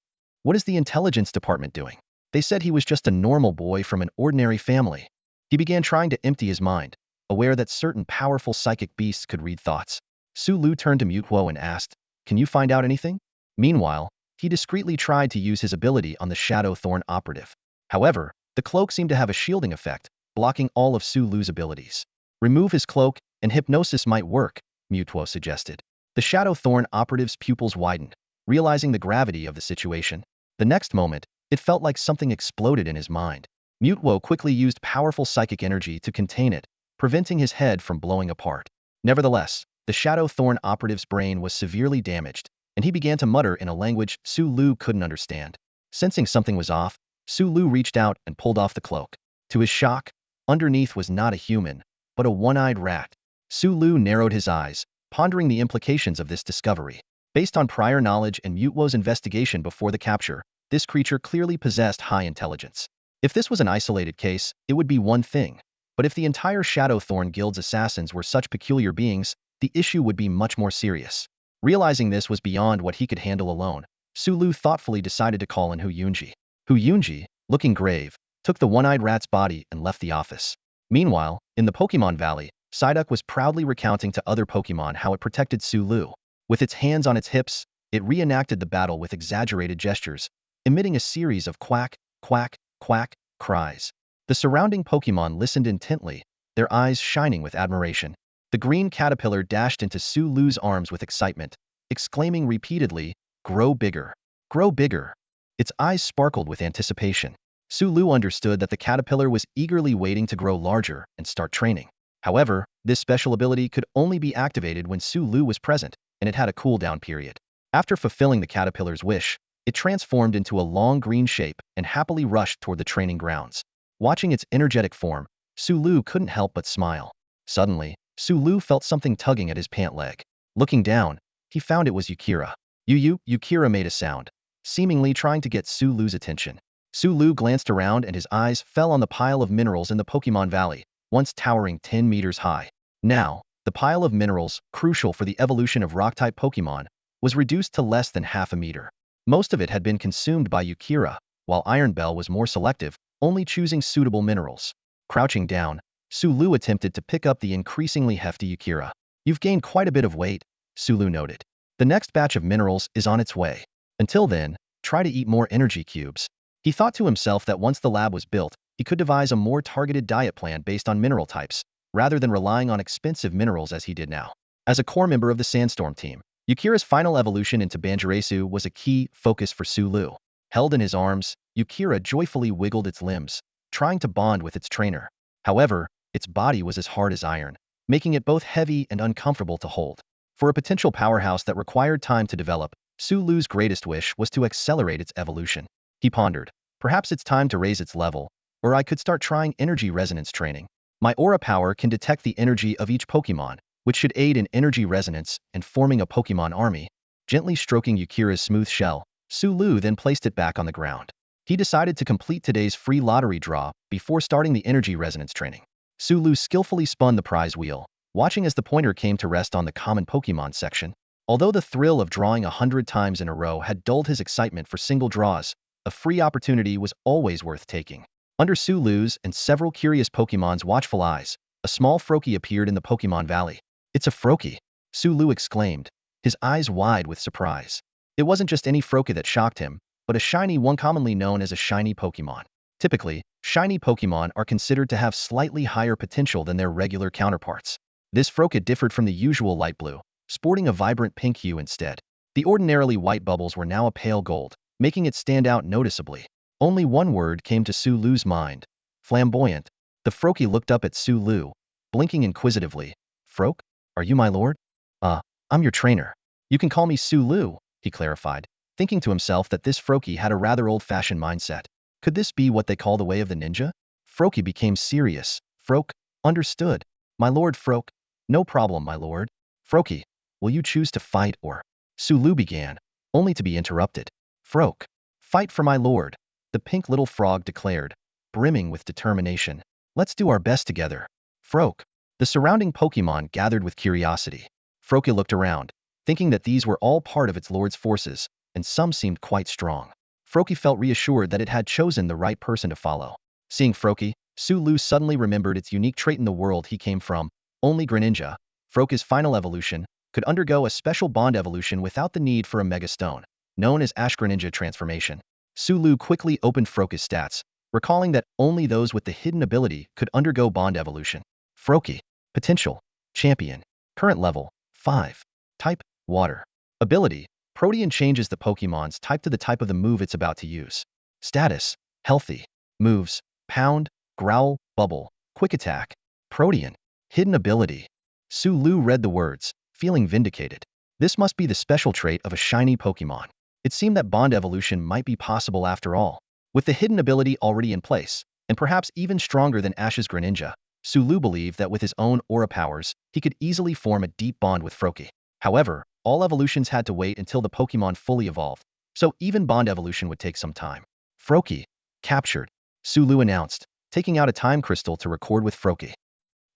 Speaker 1: What is the intelligence department doing? They said he was just a normal boy from an ordinary family. He began trying to empty his mind, aware that certain powerful psychic beasts could read thoughts. Sulu turned to Mewtwo and asked, Can you find out anything? Meanwhile, he discreetly tried to use his ability on the Shadow Thorn operative. However, the cloak seemed to have a shielding effect, blocking all of Sulu's abilities. Remove his cloak, and hypnosis might work, Mewtwo suggested. The Shadow Thorn operative's pupils widened, realizing the gravity of the situation. The next moment, it felt like something exploded in his mind. Mewtwo quickly used powerful psychic energy to contain it, preventing his head from blowing apart. Nevertheless, the Shadow Thorn operative's brain was severely damaged, and he began to mutter in a language Sulu couldn't understand. Sensing something was off, Sulu reached out and pulled off the cloak. To his shock, underneath was not a human, but a one-eyed rat. Sulu narrowed his eyes, pondering the implications of this discovery. Based on prior knowledge and Mewtwo's investigation before the capture, this creature clearly possessed high intelligence. If this was an isolated case, it would be one thing. But if the entire Shadow Thorn Guild's assassins were such peculiar beings, the issue would be much more serious. Realizing this was beyond what he could handle alone, Sulu thoughtfully decided to call in Huyunji. Huyunji, looking grave, took the one-eyed rat's body and left the office. Meanwhile, in the Pokémon Valley, Psyduck was proudly recounting to other Pokémon how it protected Sulu. With its hands on its hips, it reenacted the battle with exaggerated gestures, emitting a series of quack, quack, quack cries. The surrounding Pokémon listened intently, their eyes shining with admiration. The green caterpillar dashed into Sulu's arms with excitement, exclaiming repeatedly, Grow bigger! Grow bigger! Its eyes sparkled with anticipation. Sulu understood that the caterpillar was eagerly waiting to grow larger and start training. However, this special ability could only be activated when Sulu was present, and it had a cooldown period. After fulfilling the caterpillar's wish, it transformed into a long green shape and happily rushed toward the training grounds. Watching its energetic form, Sulu couldn't help but smile. Suddenly, Sulu felt something tugging at his pant leg. Looking down, he found it was Yukira. Yukira made a sound, seemingly trying to get Sulu's attention. Sulu glanced around and his eyes fell on the pile of minerals in the Pokemon Valley, once towering 10 meters high. Now, the pile of minerals, crucial for the evolution of rock-type Pokemon, was reduced to less than half a meter. Most of it had been consumed by Yukira, while Iron Bell was more selective, only choosing suitable minerals. Crouching down, Sulu attempted to pick up the increasingly hefty Yukira. You've gained quite a bit of weight, Sulu noted. The next batch of minerals is on its way. Until then, try to eat more energy cubes. He thought to himself that once the lab was built, he could devise a more targeted diet plan based on mineral types, rather than relying on expensive minerals as he did now. As a core member of the Sandstorm team, Yukira's final evolution into Banjirasu was a key focus for Sulu. Held in his arms, Yukira joyfully wiggled its limbs, trying to bond with its trainer. However, its body was as hard as iron, making it both heavy and uncomfortable to hold. For a potential powerhouse that required time to develop, Sulu's greatest wish was to accelerate its evolution. He pondered, perhaps it's time to raise its level, or I could start trying energy resonance training. My aura power can detect the energy of each Pokemon, which should aid in energy resonance and forming a Pokemon army. Gently stroking Yukira's smooth shell, Sulu then placed it back on the ground. He decided to complete today's free lottery draw before starting the energy resonance training. Sulu skillfully spun the prize wheel, watching as the pointer came to rest on the common Pokemon section. Although the thrill of drawing 100 times in a row had dulled his excitement for single draws, a free opportunity was always worth taking. Under Sulu's and several curious Pokemon's watchful eyes, a small Froakie appeared in the Pokemon Valley. It's a Froakie, Sulu exclaimed, his eyes wide with surprise. It wasn't just any Froakie that shocked him, but a shiny one commonly known as a shiny Pokemon. Typically, shiny Pokemon are considered to have slightly higher potential than their regular counterparts. This Froakie differed from the usual light blue, sporting a vibrant pink hue instead. The ordinarily white bubbles were now a pale gold, making it stand out noticeably. Only one word came to Sulu's mind: flamboyant. The Froakie looked up at Sulu, blinking inquisitively. Froak, are you my lord? I'm your trainer. You can call me Sulu, he clarified, thinking to himself that this Froakie had a rather old-fashioned mindset. Could this be what they call the way of the ninja? Froakie became serious. Froak, understood. My lord Froak. No problem, my lord. Froakie, will you choose to fight or? Sulu began, only to be interrupted. Froak, fight for my lord, the pink little frog declared, brimming with determination. Let's do our best together. Froak. The surrounding Pokemon gathered with curiosity. Froakie looked around, thinking that these were all part of its lord's forces, and some seemed quite strong. Froakie felt reassured that it had chosen the right person to follow. Seeing Froakie, Sulu suddenly remembered its unique trait in the world he came from. Only Greninja, Froakie's final evolution, could undergo a special bond evolution without the need for a Mega Stone, known as Ash Greninja transformation. Sulu quickly opened Froakie's stats, recalling that only those with the hidden ability could undergo bond evolution. Froakie. Potential. Champion. Current level. 5. Type. Water. Ability. Protean changes the Pokemon's type to the type of the move it's about to use. Status. Healthy. Moves. Pound. Growl. Bubble. Quick Attack. Protean. Hidden ability. Sulu read the words, feeling vindicated. This must be the special trait of a shiny Pokemon. It seemed that bond evolution might be possible after all. With the hidden ability already in place, and perhaps even stronger than Ash's Greninja, Sulu believed that with his own aura powers, he could easily form a deep bond with Froakie. However, all evolutions had to wait until the Pokemon fully evolved, so even bond evolution would take some time. Froakie. Captured, Sulu announced, taking out a time crystal to record with Froakie.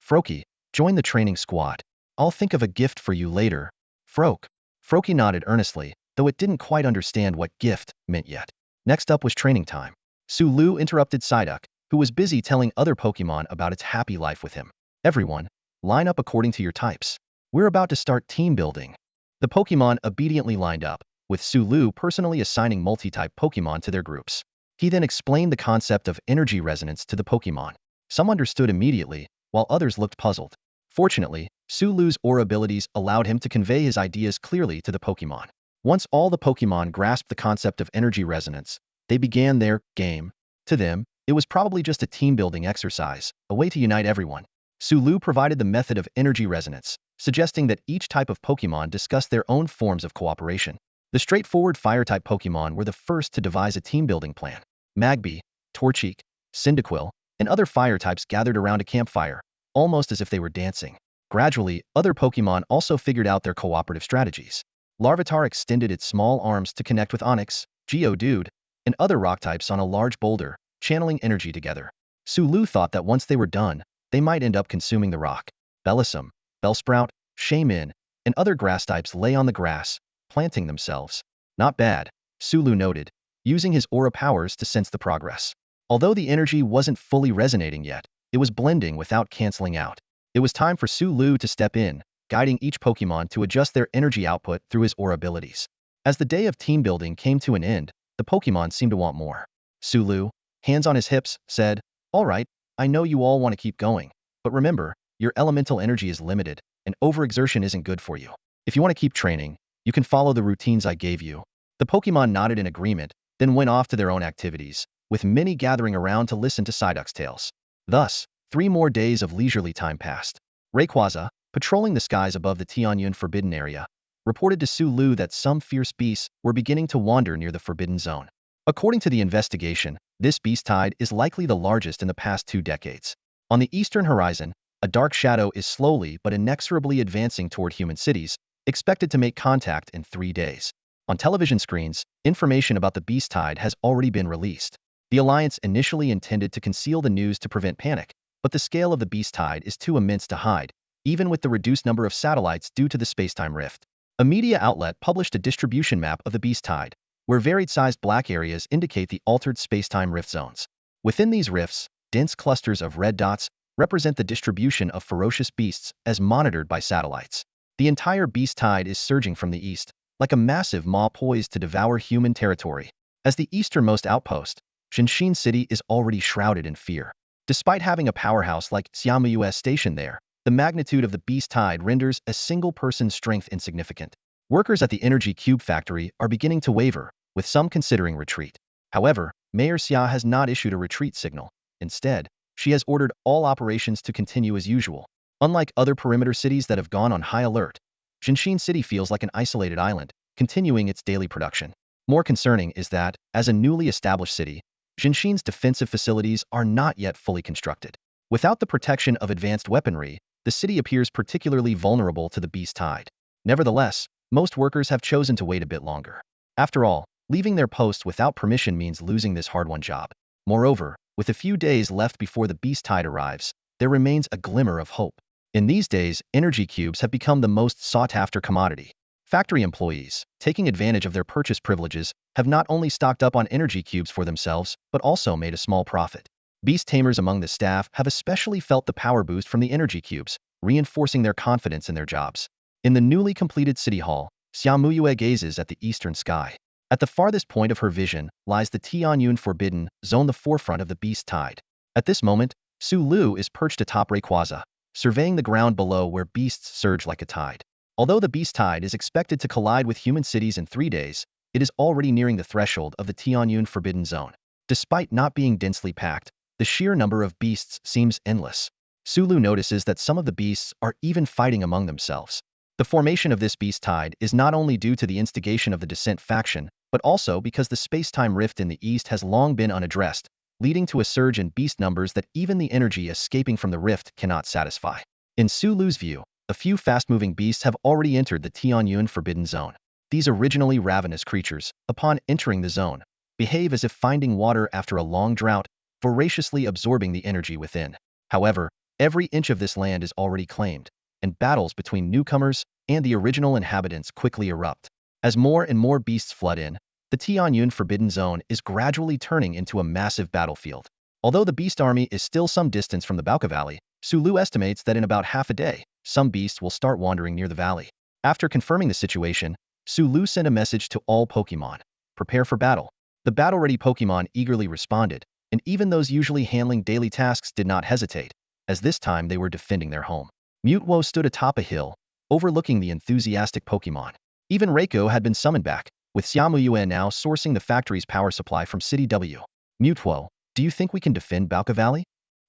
Speaker 1: Froakie, join the training squad. I'll think of a gift for you later. Froakie nodded earnestly, though it didn't quite understand what gift meant yet. Next up was training time. Sulu interrupted Psyduck, who was busy telling other Pokemon about its happy life with him. Everyone, line up according to your types. We're about to start team building. The Pokemon obediently lined up, with Sulu personally assigning multi-type Pokemon to their groups. He then explained the concept of energy resonance to the Pokemon. Some understood immediately, while others looked puzzled. Fortunately, Sulu's aura abilities allowed him to convey his ideas clearly to the Pokemon. Once all the Pokemon grasped the concept of energy resonance, they began their game. To them, it was probably just a team-building exercise, a way to unite everyone. Sulu provided the method of energy resonance, suggesting that each type of Pokémon discussed their own forms of cooperation. The straightforward Fire-type Pokémon were the first to devise a team-building plan. Magby, Torchic, Cyndaquil, and other fire types gathered around a campfire, almost as if they were dancing. Gradually, other Pokémon also figured out their cooperative strategies. Larvitar extended its small arms to connect with Onix, Geodude, and other rock types on a large boulder, channeling energy together. Sulu thought that once they were done, they might end up consuming the rock. Bellossom, Bellsprout, Shaymin, and other grass types lay on the grass, planting themselves. Not bad, Sulu noted, using his aura powers to sense the progress. Although the energy wasn't fully resonating yet, it was blending without canceling out. It was time for Sulu to step in, guiding each Pokémon to adjust their energy output through his aura abilities. As the day of team building came to an end, the Pokémon seemed to want more. Sulu, hands on his hips, said, "All right, I know you all want to keep going, but remember, your elemental energy is limited, and overexertion isn't good for you. If you want to keep training, you can follow the routines I gave you." The Pokémon nodded in agreement, then went off to their own activities, with many gathering around to listen to Psyduck's tales. Thus, 3 more days of leisurely time passed. Rayquaza, patrolling the skies above the Tianyun Forbidden Area, reported to Sulu that some fierce beasts were beginning to wander near the Forbidden Zone. According to the investigation, this beast tide is likely the largest in the past 2 decades. On the eastern horizon, a dark shadow is slowly but inexorably advancing toward human cities, expected to make contact in 3 days. On television screens, information about the beast tide has already been released. The Alliance initially intended to conceal the news to prevent panic, but the scale of the beast tide is too immense to hide, even with the reduced number of satellites due to the spacetime rift. A media outlet published a distribution map of the beast tide, where varied-sized black areas indicate the altered spacetime rift zones. Within these rifts, dense clusters of red dots represent the distribution of ferocious beasts as monitored by satellites. The entire beast tide is surging from the east, like a massive maw poised to devour human territory. As the easternmost outpost, Shinshin City is already shrouded in fear. Despite having a powerhouse like Xiaomu stationed there, the magnitude of the beast tide renders a single person's strength insignificant. Workers at the Energy Cube factory are beginning to waver, with some considering retreat. However, Mayor Xia has not issued a retreat signal. Instead, she has ordered all operations to continue as usual. Unlike other perimeter cities that have gone on high alert, Shinshin City feels like an isolated island, continuing its daily production. More concerning is that, as a newly established city, Shinshin's defensive facilities are not yet fully constructed. Without the protection of advanced weaponry, the city appears particularly vulnerable to the beast tide. Nevertheless, most workers have chosen to wait a bit longer. After all, leaving their posts without permission means losing this hard-won job. Moreover, with a few days left before the beast tide arrives, there remains a glimmer of hope. In these days, energy cubes have become the most sought-after commodity. Factory employees, taking advantage of their purchase privileges, have not only stocked up on energy cubes for themselves, but also made a small profit. Beast Tamers among the staff have especially felt the power boost from the energy cubes, reinforcing their confidence in their jobs. In the newly completed City Hall, Xiaomuyue gazes at the eastern sky. At the farthest point of her vision lies the Tianyun Forbidden Zone, the forefront of the beast tide. At this moment, Sulu is perched atop Rayquaza, surveying the ground below where beasts surge like a tide. Although the beast tide is expected to collide with human cities in 3 days, it is already nearing the threshold of the Tianyun Forbidden Zone. Despite not being densely packed, the sheer number of beasts seems endless. Sulu notices that some of the beasts are even fighting among themselves. The formation of this beast tide is not only due to the instigation of the Descent faction, but also because the space-time rift in the east has long been unaddressed, leading to a surge in beast numbers that even the energy escaping from the rift cannot satisfy. In Sulu's view, a few fast-moving beasts have already entered the Tianyun Forbidden Zone. These originally ravenous creatures, upon entering the zone, behave as if finding water after a long drought, voraciously absorbing the energy within. However, every inch of this land is already claimed, and battles between newcomers and the original inhabitants quickly erupt. As more and more beasts flood in, the Tianyun Forbidden Zone is gradually turning into a massive battlefield. Although the beast army is still some distance from the Bauka Valley, Sulu estimates that in about half a day, some beasts will start wandering near the valley. After confirming the situation, Sulu sent a message to all Pokémon. Prepare for battle. The battle-ready Pokémon eagerly responded, and even those usually handling daily tasks did not hesitate, as this time they were defending their home. Mewtwo stood atop a hill, overlooking the enthusiastic Pokémon. Even Raikou had been summoned back, with Xiaomuyue now sourcing the factory's power supply from City W. Mewtwo, Do you think we can defend Balka Valley?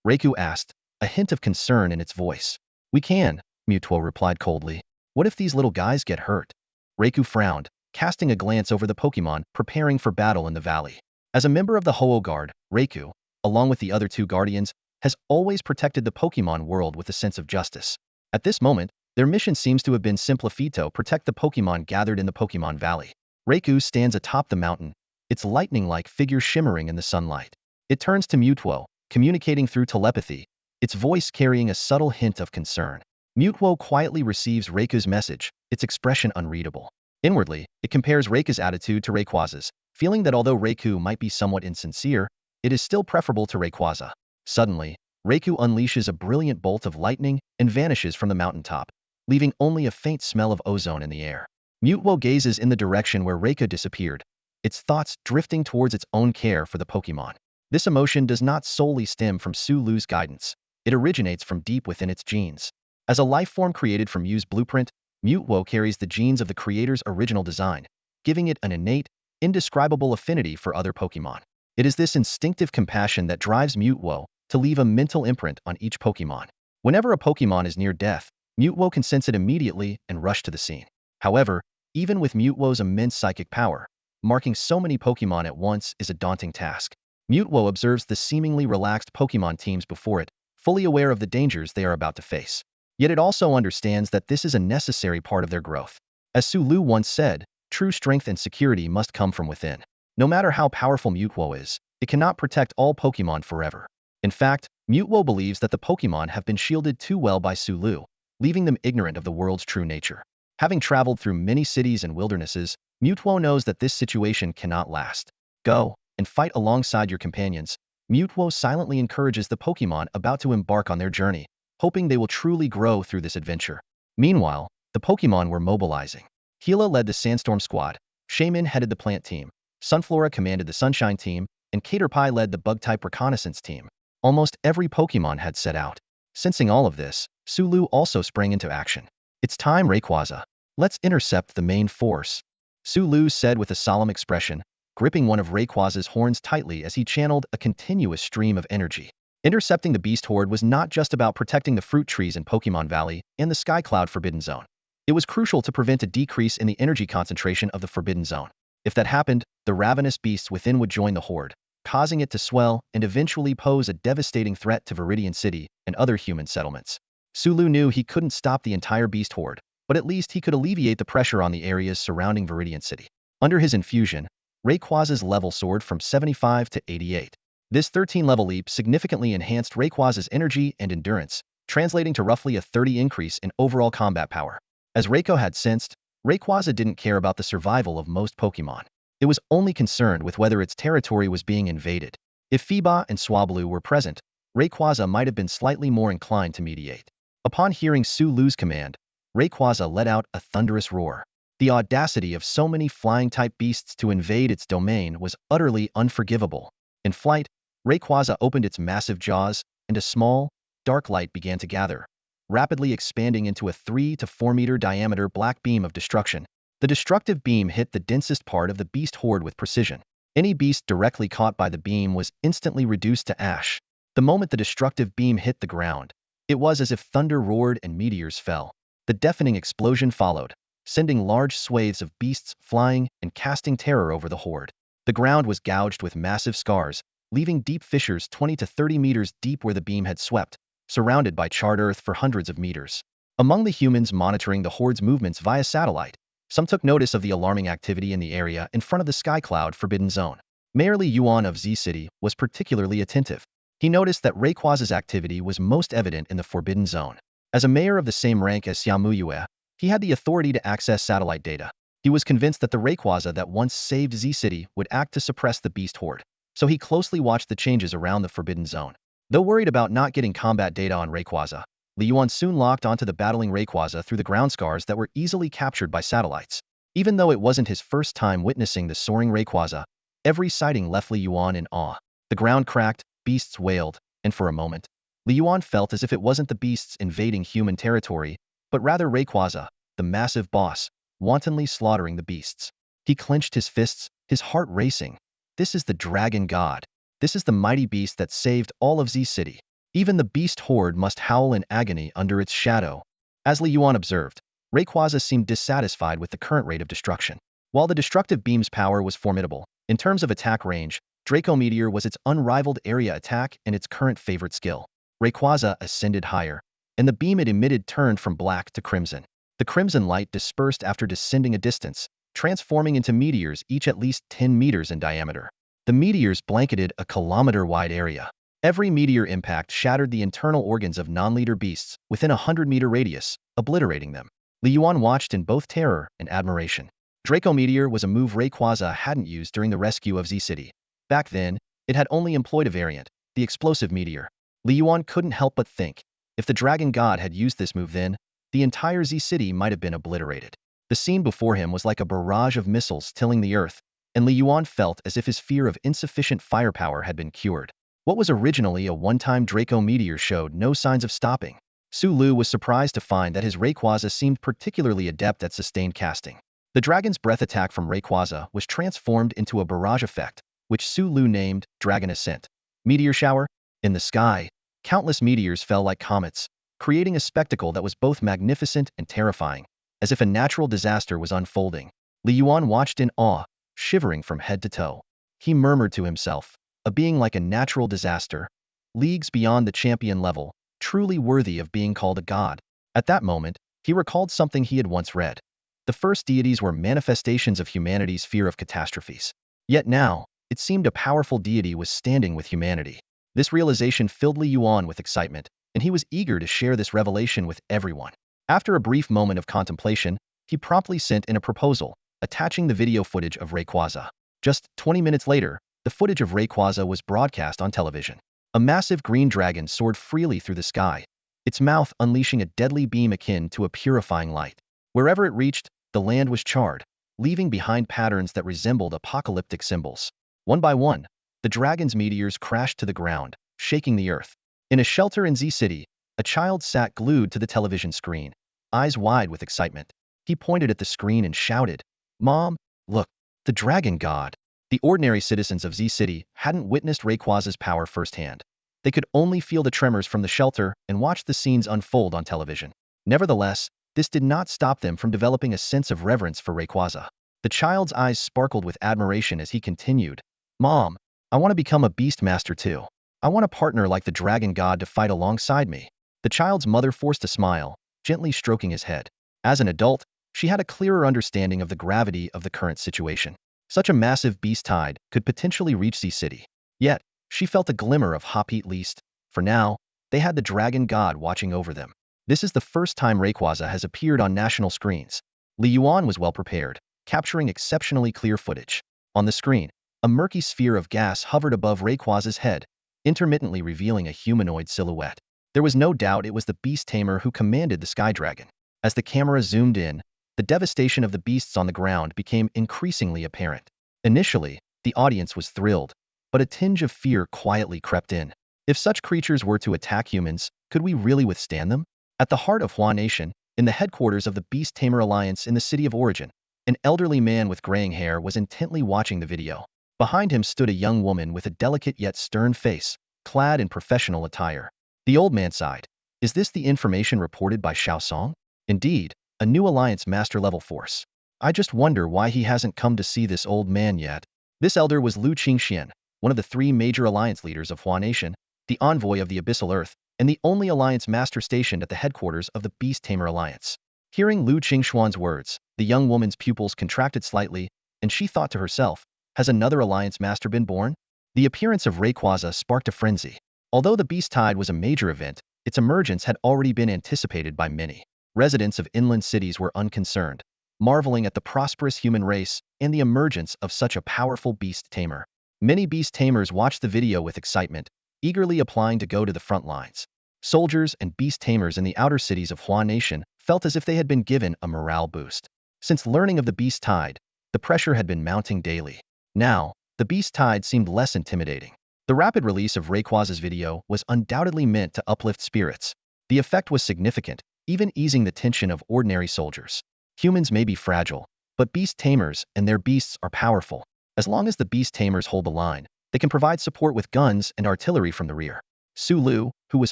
Speaker 1: Raikou asked, a hint of concern in its voice. We can, Mewtwo replied coldly. What if these little guys get hurt? Raikou frowned, casting a glance over the Pokémon preparing for battle in the valley. As a member of the Ho-Oh Guard, Raikou, along with the other two Guardians, has always protected the Pokémon world with a sense of justice. At this moment, their mission seems to have been simplifito: protect the Pokémon gathered in the Pokémon Valley. Raikou stands atop the mountain, its lightning-like figure shimmering in the sunlight. It turns to Mewtwo, communicating through telepathy, its voice carrying a subtle hint of concern. Mewtwo quietly receives Raikou's message, its expression unreadable. Inwardly, it compares Raikou's attitude to Rayquaza's, feeling that although Raikou might be somewhat insincere, it is still preferable to Rayquaza. Suddenly, Raikou unleashes a brilliant bolt of lightning and vanishes from the mountaintop, leaving only a faint smell of ozone in the air. Mewtwo gazes in the direction where Raikou disappeared, its thoughts drifting towards its own care for the Pokémon. This emotion does not solely stem from Sulu's guidance. It originates from deep within its genes. As a life form created from Mew's blueprint, Mewtwo carries the genes of the creator's original design, giving it an innate, indescribable affinity for other Pokémon. It is this instinctive compassion that drives Mewtwo to leave a mental imprint on each Pokémon. Whenever a Pokémon is near death, Mewtwo can sense it immediately and rush to the scene. However, even with Mewtwo's immense psychic power, marking so many Pokémon at once is a daunting task. Mewtwo observes the seemingly relaxed Pokémon teams before it, fully aware of the dangers they are about to face. Yet it also understands that this is a necessary part of their growth. As Sulu once said, true strength and security must come from within. No matter how powerful Mewtwo is, it cannot protect all Pokémon forever. In fact, Mewtwo believes that the Pokémon have been shielded too well by Sulu, leaving them ignorant of the world's true nature. Having traveled through many cities and wildernesses, Mewtwo knows that this situation cannot last. Go and fight alongside your companions. Mewtwo silently encourages the Pokémon about to embark on their journey, hoping they will truly grow through this adventure. Meanwhile, the Pokémon were mobilizing. Gila led the Sandstorm Squad, Shaman headed the Plant Team, Sunflora commanded the Sunshine Team, and Caterpie led the Bug-type Reconnaissance Team. Almost every Pokémon had set out. Sensing all of this, Sulu also sprang into action. It's time, Rayquaza. Let's intercept the main force, Sulu said with a solemn expression, gripping one of Rayquaza's horns tightly as he channeled a continuous stream of energy. Intercepting the beast horde was not just about protecting the fruit trees in Pokémon Valley and the Sky Cloud Forbidden Zone. It was crucial to prevent a decrease in the energy concentration of the Forbidden Zone. If that happened, the ravenous beasts within would join the horde, causing it to swell and eventually pose a devastating threat to Viridian City and other human settlements. Sulu knew he couldn't stop the entire beast horde, but at least he could alleviate the pressure on the areas surrounding Viridian City. Under his infusion, Rayquaza's level soared from 75 to 88. This 13-level leap significantly enhanced Rayquaza's energy and endurance, translating to roughly a 30 increase in overall combat power. As Raikou had sensed, Rayquaza didn't care about the survival of most Pokémon. It was only concerned with whether its territory was being invaded. If Feeba and Swablu were present, Rayquaza might have been slightly more inclined to mediate. Upon hearing Sulu's command, Rayquaza let out a thunderous roar. The audacity of so many flying-type beasts to invade its domain was utterly unforgivable. In flight, Rayquaza opened its massive jaws, and a small, dark light began to gather, rapidly expanding into a 3 to 4 meter diameter black beam of destruction. The destructive beam hit the densest part of the beast horde with precision. Any beast directly caught by the beam was instantly reduced to ash. The moment the destructive beam hit the ground, it was as if thunder roared and meteors fell. The deafening explosion followed, sending large swathes of beasts flying and casting terror over the horde. The ground was gouged with massive scars, leaving deep fissures 20 to 30 meters deep where the beam had swept, surrounded by charred earth for hundreds of meters. Among the humans monitoring the horde's movements via satellite, some took notice of the alarming activity in the area in front of the Sky Cloud Forbidden Zone. Mayor Li Yuan of Z City was particularly attentive. He noticed that Rayquaza's activity was most evident in the Forbidden Zone. As a mayor of the same rank as Xiaomuyue, he had the authority to access satellite data. He was convinced that the Rayquaza that once saved Z City would act to suppress the beast horde, so he closely watched the changes around the Forbidden Zone. Though worried about not getting combat data on Rayquaza, Li Yuan soon locked onto the battling Rayquaza through the ground scars that were easily captured by satellites. Even though it wasn't his first time witnessing the soaring Rayquaza, every sighting left Li Yuan in awe. The ground cracked, beasts wailed, and for a moment, Li Yuan felt as if it wasn't the beasts invading human territory, but rather Rayquaza, the massive boss, wantonly slaughtering the beasts. He clenched his fists, his heart racing. This is the dragon god. This is the mighty beast that saved all of Z City. Even the beast horde must howl in agony under its shadow. As Li Yuan observed, Rayquaza seemed dissatisfied with the current rate of destruction. While the destructive beam's power was formidable, in terms of attack range, Draco Meteor was its unrivaled area attack and its current favorite skill. Rayquaza ascended higher, and the beam it emitted turned from black to crimson. The crimson light dispersed after descending a distance, transforming into meteors each at least 10 meters in diameter. The meteors blanketed a kilometer-wide area. Every meteor impact shattered the internal organs of non-leader beasts within a 100-meter radius, obliterating them. Li Yuan watched in both terror and admiration. Draco Meteor was a move Rayquaza hadn't used during the rescue of Z City. Back then, it had only employed a variant, the explosive meteor. Li Yuan couldn't help but think, if the Dragon God had used this move then, the entire Z City might have been obliterated. The scene before him was like a barrage of missiles tilling the earth, and Li Yuan felt as if his fear of insufficient firepower had been cured. What was originally a one-time Draco Meteor showed no signs of stopping. Su Lu was surprised to find that his Rayquaza seemed particularly adept at sustained casting. The Dragon's Breath attack from Rayquaza was transformed into a barrage effect, which Su Lu named Dragon Ascent. Meteor shower? In the sky, countless meteors fell like comets, creating a spectacle that was both magnificent and terrifying, as if a natural disaster was unfolding. Li Yuan watched in awe, shivering from head to toe. He murmured to himself, a being like a natural disaster, leagues beyond the champion level, truly worthy of being called a god. At that moment, he recalled something he had once read. The first deities were manifestations of humanity's fear of catastrophes. Yet now, it seemed a powerful deity was standing with humanity. This realization filled Li Yuan with excitement, and he was eager to share this revelation with everyone. After a brief moment of contemplation, he promptly sent in a proposal, attaching the video footage of Rayquaza. Just 20 minutes later, the footage of Rayquaza was broadcast on television. A massive green dragon soared freely through the sky, its mouth unleashing a deadly beam akin to a purifying light. Wherever it reached, the land was charred, leaving behind patterns that resembled apocalyptic symbols. One by one, the dragon's meteors crashed to the ground, shaking the earth. In a shelter in Z City, a child sat glued to the television screen, eyes wide with excitement. He pointed at the screen and shouted, "Mom, look, the Dragon God." The ordinary citizens of Z City hadn't witnessed Rayquaza's power firsthand. They could only feel the tremors from the shelter and watch the scenes unfold on television. Nevertheless, this did not stop them from developing a sense of reverence for Rayquaza. The child's eyes sparkled with admiration as he continued, "Mom, I want to become a beast master too. I want a partner like the Dragon God to fight alongside me." The child's mother forced a smile, gently stroking his head. As an adult, she had a clearer understanding of the gravity of the current situation. Such a massive beast tide could potentially reach Z City. Yet, she felt a glimmer of hope at least. For now, they had the Dragon God watching over them. This is the first time Rayquaza has appeared on national screens. Li Yuan was well prepared, capturing exceptionally clear footage. On the screen, a murky sphere of gas hovered above Rayquaza's head, intermittently revealing a humanoid silhouette. There was no doubt it was the Beast Tamer who commanded the Sky Dragon. As the camera zoomed in, the devastation of the beasts on the ground became increasingly apparent. Initially, the audience was thrilled, but a tinge of fear quietly crept in. If such creatures were to attack humans, could we really withstand them? At the heart of Hua Nation, in the headquarters of the Beast Tamer Alliance in the city of origin, an elderly man with graying hair was intently watching the video. Behind him stood a young woman with a delicate yet stern face, clad in professional attire. The old man sighed. Is this the information reported by Xiao Song? Indeed, a new Alliance master-level force. I just wonder why he hasn't come to see this old man yet. This elder was Lu Qingxian, one of the 3 major Alliance leaders of Hua Nation, the envoy of the Abyssal Earth, and the only Alliance master stationed at the headquarters of the Beast Tamer Alliance. Hearing Lu Qingxuan's words, the young woman's pupils contracted slightly, and she thought to herself, has another Alliance master been born? The appearance of Rayquaza sparked a frenzy. Although the Beast Tide was a major event, its emergence had already been anticipated by many. Residents of inland cities were unconcerned, marveling at the prosperous human race and the emergence of such a powerful beast tamer. Many beast tamers watched the video with excitement, eagerly applying to go to the front lines. Soldiers and beast tamers in the outer cities of Hua Nation felt as if they had been given a morale boost. Since learning of the beast tide, the pressure had been mounting daily. Now, the beast tide seemed less intimidating. The rapid release of Rayquaza's video was undoubtedly meant to uplift spirits. The effect was significant, even easing the tension of ordinary soldiers. Humans may be fragile, but beast tamers and their beasts are powerful. As long as the beast tamers hold the line, They can provide support with guns and artillery from the rear. Sulu, who was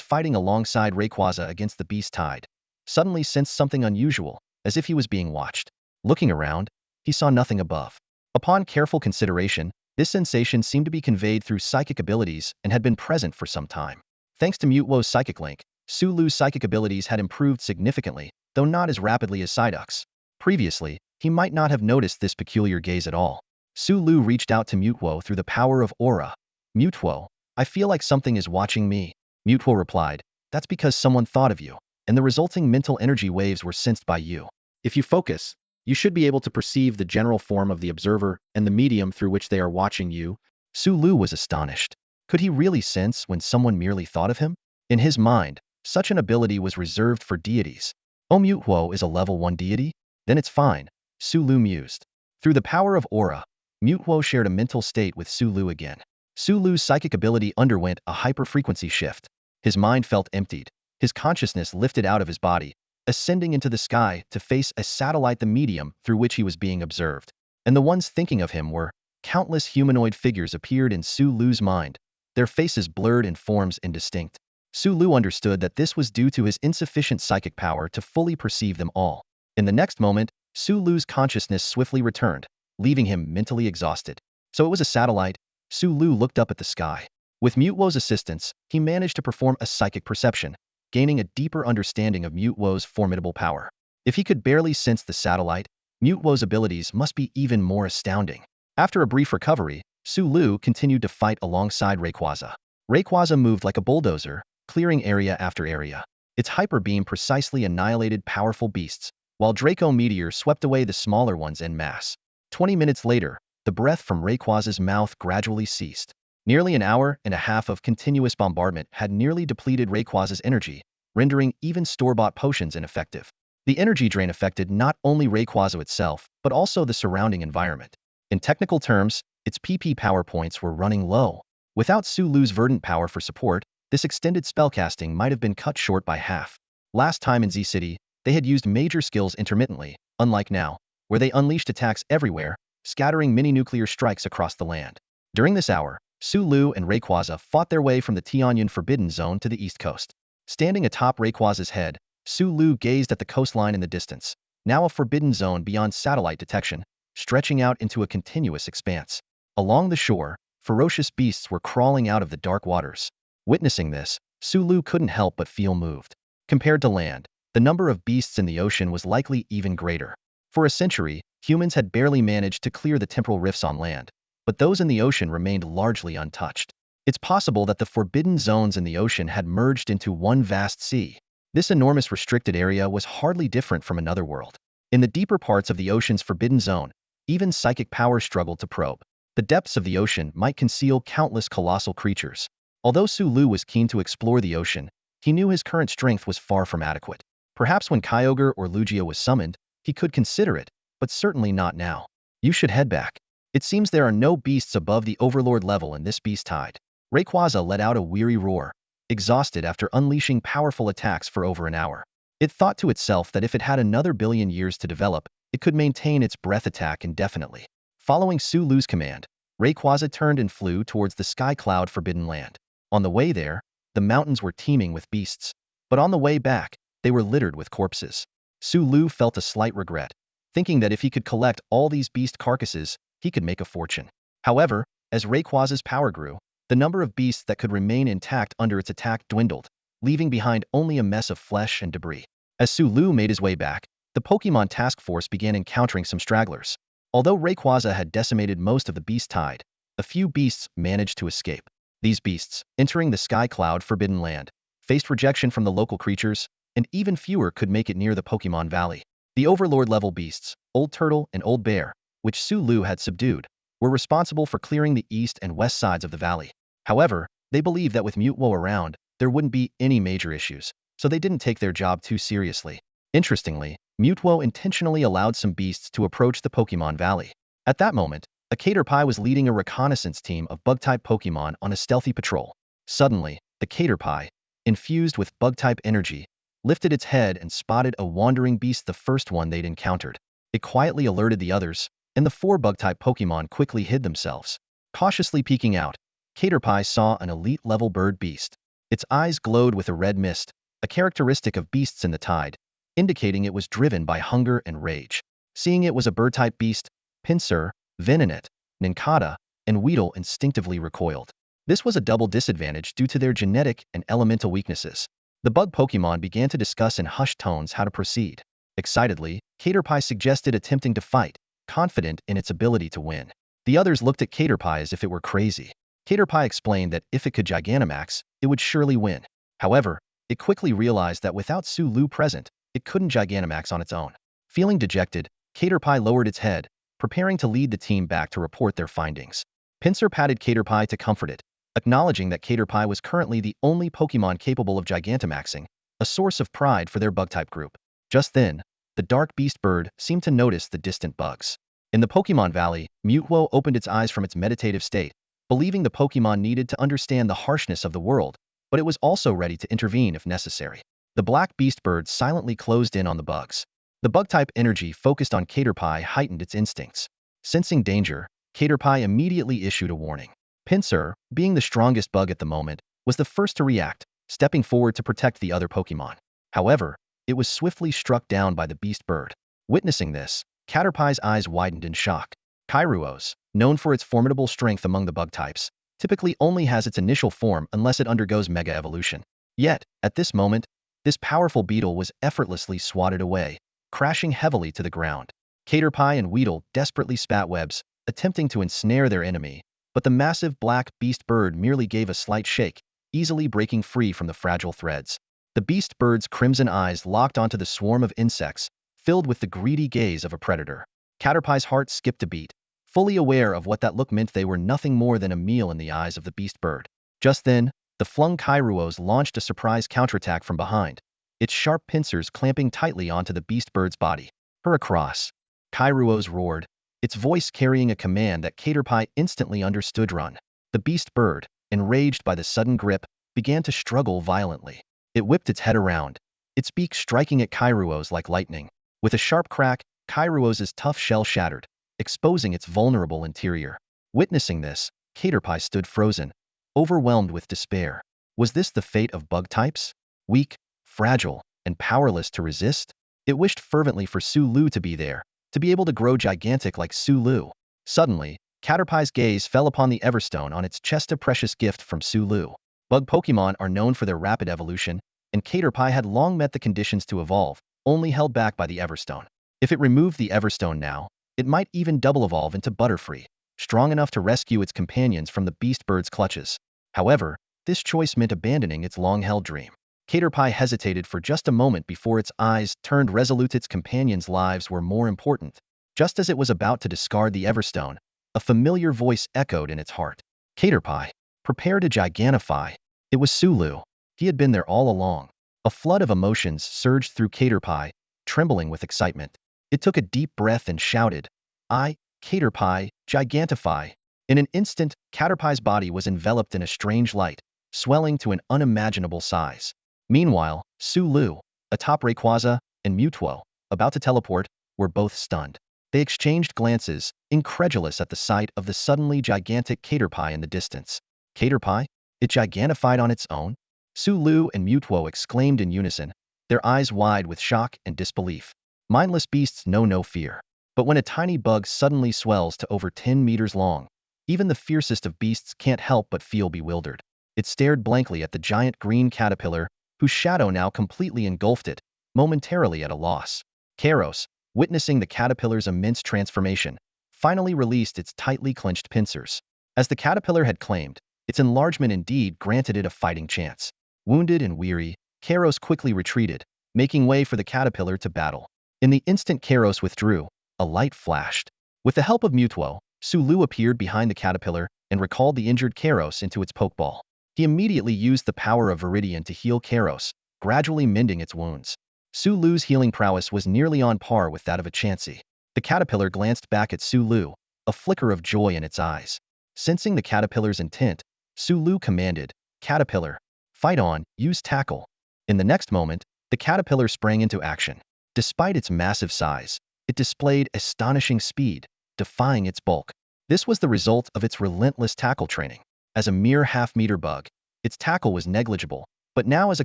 Speaker 1: fighting alongside Rayquaza against the beast tide, suddenly sensed something unusual, as if he was being watched. Looking around, he saw nothing above. Upon careful consideration, this sensation seemed to be conveyed through psychic abilities and had been present for some time. Thanks to Mewtwo's psychic link, Sulu's psychic abilities had improved significantly, though not as rapidly as Psyduck's. Previously, he might not have noticed this peculiar gaze at all. Sulu reached out to Mewtwo through the power of aura. Mewtwo, I feel like something is watching me. Mewtwo replied, that's because someone thought of you, and the resulting mental energy waves were sensed by you. If you focus, you should be able to perceive the general form of the observer and the medium through which they are watching you. Sulu was astonished. Could he really sense when someone merely thought of him? In his mind, such an ability was reserved for deities. Oh, Mewtwo is a level 1 deity? Then it's fine, Sulu mused. Through the power of aura, Mewtwo shared a mental state with Sulu again. Sulu's psychic ability underwent a hyper-frequency shift. His mind felt emptied. His consciousness lifted out of his body, ascending into the sky to face a satellite, the medium through which he was being observed. And the ones thinking of him were countless humanoid figures appeared in Sulu's mind, their faces blurred and forms indistinct. Sulu understood that this was due to his insufficient psychic power to fully perceive them all. In the next moment, Sulu's consciousness swiftly returned, leaving him mentally exhausted. So it was a satellite. Sulu looked up at the sky. With Mewtwo's assistance, he managed to perform a psychic perception, gaining a deeper understanding of Mewtwo's formidable power. If he could barely sense the satellite, Mewtwo's abilities must be even more astounding. After a brief recovery, Sulu continued to fight alongside Rayquaza. Rayquaza moved like a bulldozer, clearing area after area. Its hyper beam precisely annihilated powerful beasts, while Draco Meteor swept away the smaller ones en masse. 20 minutes later, the breath from Rayquaza's mouth gradually ceased. Nearly an hour and a half of continuous bombardment had nearly depleted Rayquaza's energy, rendering even store-bought potions ineffective. The energy drain affected not only Rayquaza itself, but also the surrounding environment. In technical terms, its PP power points were running low. Without Sulu's verdant power for support, this extended spellcasting might have been cut short by half. Last time in Z City, they had used major skills intermittently, unlike now, where they unleashed attacks everywhere, scattering mini-nuclear strikes across the land. During this hour, Sulu and Rayquaza fought their way from the Pinyin Forbidden Zone to the east coast. Standing atop Rayquaza's head, Sulu gazed at the coastline in the distance, now a forbidden zone beyond satellite detection, stretching out into a continuous expanse. Along the shore, ferocious beasts were crawling out of the dark waters. Witnessing this, Sulu couldn't help but feel moved. Compared to land, the number of beasts in the ocean was likely even greater. For a century, humans had barely managed to clear the temporal rifts on land, but those in the ocean remained largely untouched. It's possible that the forbidden zones in the ocean had merged into one vast sea. This enormous restricted area was hardly different from another world. In the deeper parts of the ocean's forbidden zone, even psychic power struggled to probe. The depths of the ocean might conceal countless colossal creatures. Although Sulu was keen to explore the ocean, he knew his current strength was far from adequate. Perhaps when Kyogre or Lugia was summoned, he could consider it, but certainly not now. You should head back. It seems there are no beasts above the Overlord level in this beast tide. Rayquaza let out a weary roar, exhausted after unleashing powerful attacks for over an hour. It thought to itself that if it had another billion years to develop, it could maintain its breath attack indefinitely. Following Sulu's command, Rayquaza turned and flew towards the Sky Cloud Forbidden Land. On the way there, the mountains were teeming with beasts, but on the way back, they were littered with corpses. Sulu felt a slight regret, thinking that if he could collect all these beast carcasses, he could make a fortune. However, as Rayquaza's power grew, the number of beasts that could remain intact under its attack dwindled, leaving behind only a mess of flesh and debris. As Sulu made his way back, the Pokémon task force began encountering some stragglers. Although Rayquaza had decimated most of the beast tide, a few beasts managed to escape. These beasts, entering the Sky Cloud Forbidden Land, faced rejection from the local creatures, and even fewer could make it near the Pokémon Valley. The Overlord-level beasts, Old Turtle and Old Bear, which Sulu had subdued, were responsible for clearing the east and west sides of the valley. However, they believed that with Mewtwo around, there wouldn't be any major issues, so they didn't take their job too seriously. Interestingly, Mewtwo intentionally allowed some beasts to approach the Pokémon Valley. At that moment, a Caterpie was leading a reconnaissance team of bug-type Pokémon on a stealthy patrol. Suddenly, the Caterpie, infused with bug-type energy, lifted its head and spotted a wandering beast, the first one they'd encountered. It quietly alerted the others, and the 4 bug-type Pokémon quickly hid themselves. Cautiously peeking out, Caterpie saw an elite-level bird beast. Its eyes glowed with a red mist, a characteristic of beasts in the tide, indicating it was driven by hunger and rage. Seeing it was a bird-type beast, Pinsir, Venonat, Nincada, and Weedle instinctively recoiled. This was a double disadvantage due to their genetic and elemental weaknesses. The bug Pokémon began to discuss in hushed tones how to proceed. Excitedly, Caterpie suggested attempting to fight, confident in its ability to win. The others looked at Caterpie as if it were crazy. Caterpie explained that if it could Gigantamax, it would surely win. However, it quickly realized that without Sulu present, it couldn't Gigantamax on its own. Feeling dejected, Caterpie lowered its head, preparing to lead the team back to report their findings. Pinsir patted Caterpie to comfort it, acknowledging that Caterpie was currently the only Pokémon capable of Gigantamaxing, a source of pride for their bug-type group. Just then, the dark beast bird seemed to notice the distant bugs. In the Pokémon Valley, Mewtwo opened its eyes from its meditative state, believing the Pokémon needed to understand the harshness of the world, but it was also ready to intervene if necessary. The black beast bird silently closed in on the bugs. The bug-type energy focused on Caterpie heightened its instincts. Sensing danger, Caterpie immediately issued a warning. Pinsir, being the strongest bug at the moment, was the first to react, stepping forward to protect the other Pokémon. However, it was swiftly struck down by the beast bird. Witnessing this, Caterpie's eyes widened in shock. Kairuos, known for its formidable strength among the bug types, typically only has its initial form unless it undergoes mega evolution. Yet, at this moment, this powerful beetle was effortlessly swatted away, crashing heavily to the ground. Caterpie and Weedle desperately spat webs, attempting to ensnare their enemy, but the massive black beast bird merely gave a slight shake, easily breaking free from the fragile threads. The beast bird's crimson eyes locked onto the swarm of insects, filled with the greedy gaze of a predator. Caterpie's heart skipped a beat, fully aware of what that look meant. They were nothing more than a meal in the eyes of the beast bird. Just then, the flung Kairuos launched a surprise counterattack from behind, its sharp pincers clamping tightly onto the beast bird's body. Heracross! Kairuos roared, its voice carrying a command that Caterpie instantly understood. Run. The beast bird, enraged by the sudden grip, began to struggle violently. It whipped its head around, its beak striking at Kairuos like lightning. With a sharp crack, Kairuos' tough shell shattered, exposing its vulnerable interior. Witnessing this, Caterpie stood frozen, overwhelmed with despair. Was this the fate of bug types? Weak, fragile, and powerless to resist? It wished fervently for Sulu to be there, to be able to grow gigantic like Sulu. Suddenly, Caterpie's gaze fell upon the Everstone on its chest, a precious gift from Sulu. Bug Pokémon are known for their rapid evolution, and Caterpie had long met the conditions to evolve, only held back by the Everstone. If it removed the Everstone now, it might even double evolve into Butterfree, strong enough to rescue its companions from the beast bird's clutches. However, this choice meant abandoning its long-held dream. Caterpie hesitated for just a moment before its eyes turned resolute. Its companions' lives were more important. Just as it was about to discard the Everstone, a familiar voice echoed in its heart. Caterpie, prepare to gigantify. It was Sulu. He had been there all along. A flood of emotions surged through Caterpie, trembling with excitement. It took a deep breath and shouted, Caterpie, gigantify. In an instant, Caterpie's body was enveloped in a strange light, swelling to an unimaginable size. Meanwhile, Sulu, atop Rayquaza, and Mewtwo, about to teleport, were both stunned. They exchanged glances, incredulous at the sight of the suddenly gigantic Caterpie in the distance. Caterpie? It gigantified on its own? Sulu and Mewtwo exclaimed in unison, their eyes wide with shock and disbelief. Mindless beasts know no fear. But when a tiny bug suddenly swells to over 10 meters long, even the fiercest of beasts can't help but feel bewildered. It stared blankly at the giant green caterpillar, whose shadow now completely engulfed it, momentarily at a loss. Kairos, witnessing the caterpillar's immense transformation, finally released its tightly clenched pincers. As the caterpillar had claimed, its enlargement indeed granted it a fighting chance. Wounded and weary, Kairos quickly retreated, making way for the caterpillar to battle. In the instant Kairos withdrew, a light flashed. With the help of Mewtwo, Sulu appeared behind the caterpillar and recalled the injured Kairos into its Pokeball. He immediately used the power of Viridian to heal Kairos, gradually mending its wounds. Sulu's healing prowess was nearly on par with that of a Chansey. The caterpillar glanced back at Sulu, a flicker of joy in its eyes. Sensing the caterpillar's intent, Sulu commanded, Caterpillar, fight on, use tackle. In the next moment, the caterpillar sprang into action. Despite its massive size, it displayed astonishing speed, defying its bulk. This was the result of its relentless tackle training. As a mere half-meter bug, its tackle was negligible, but now as a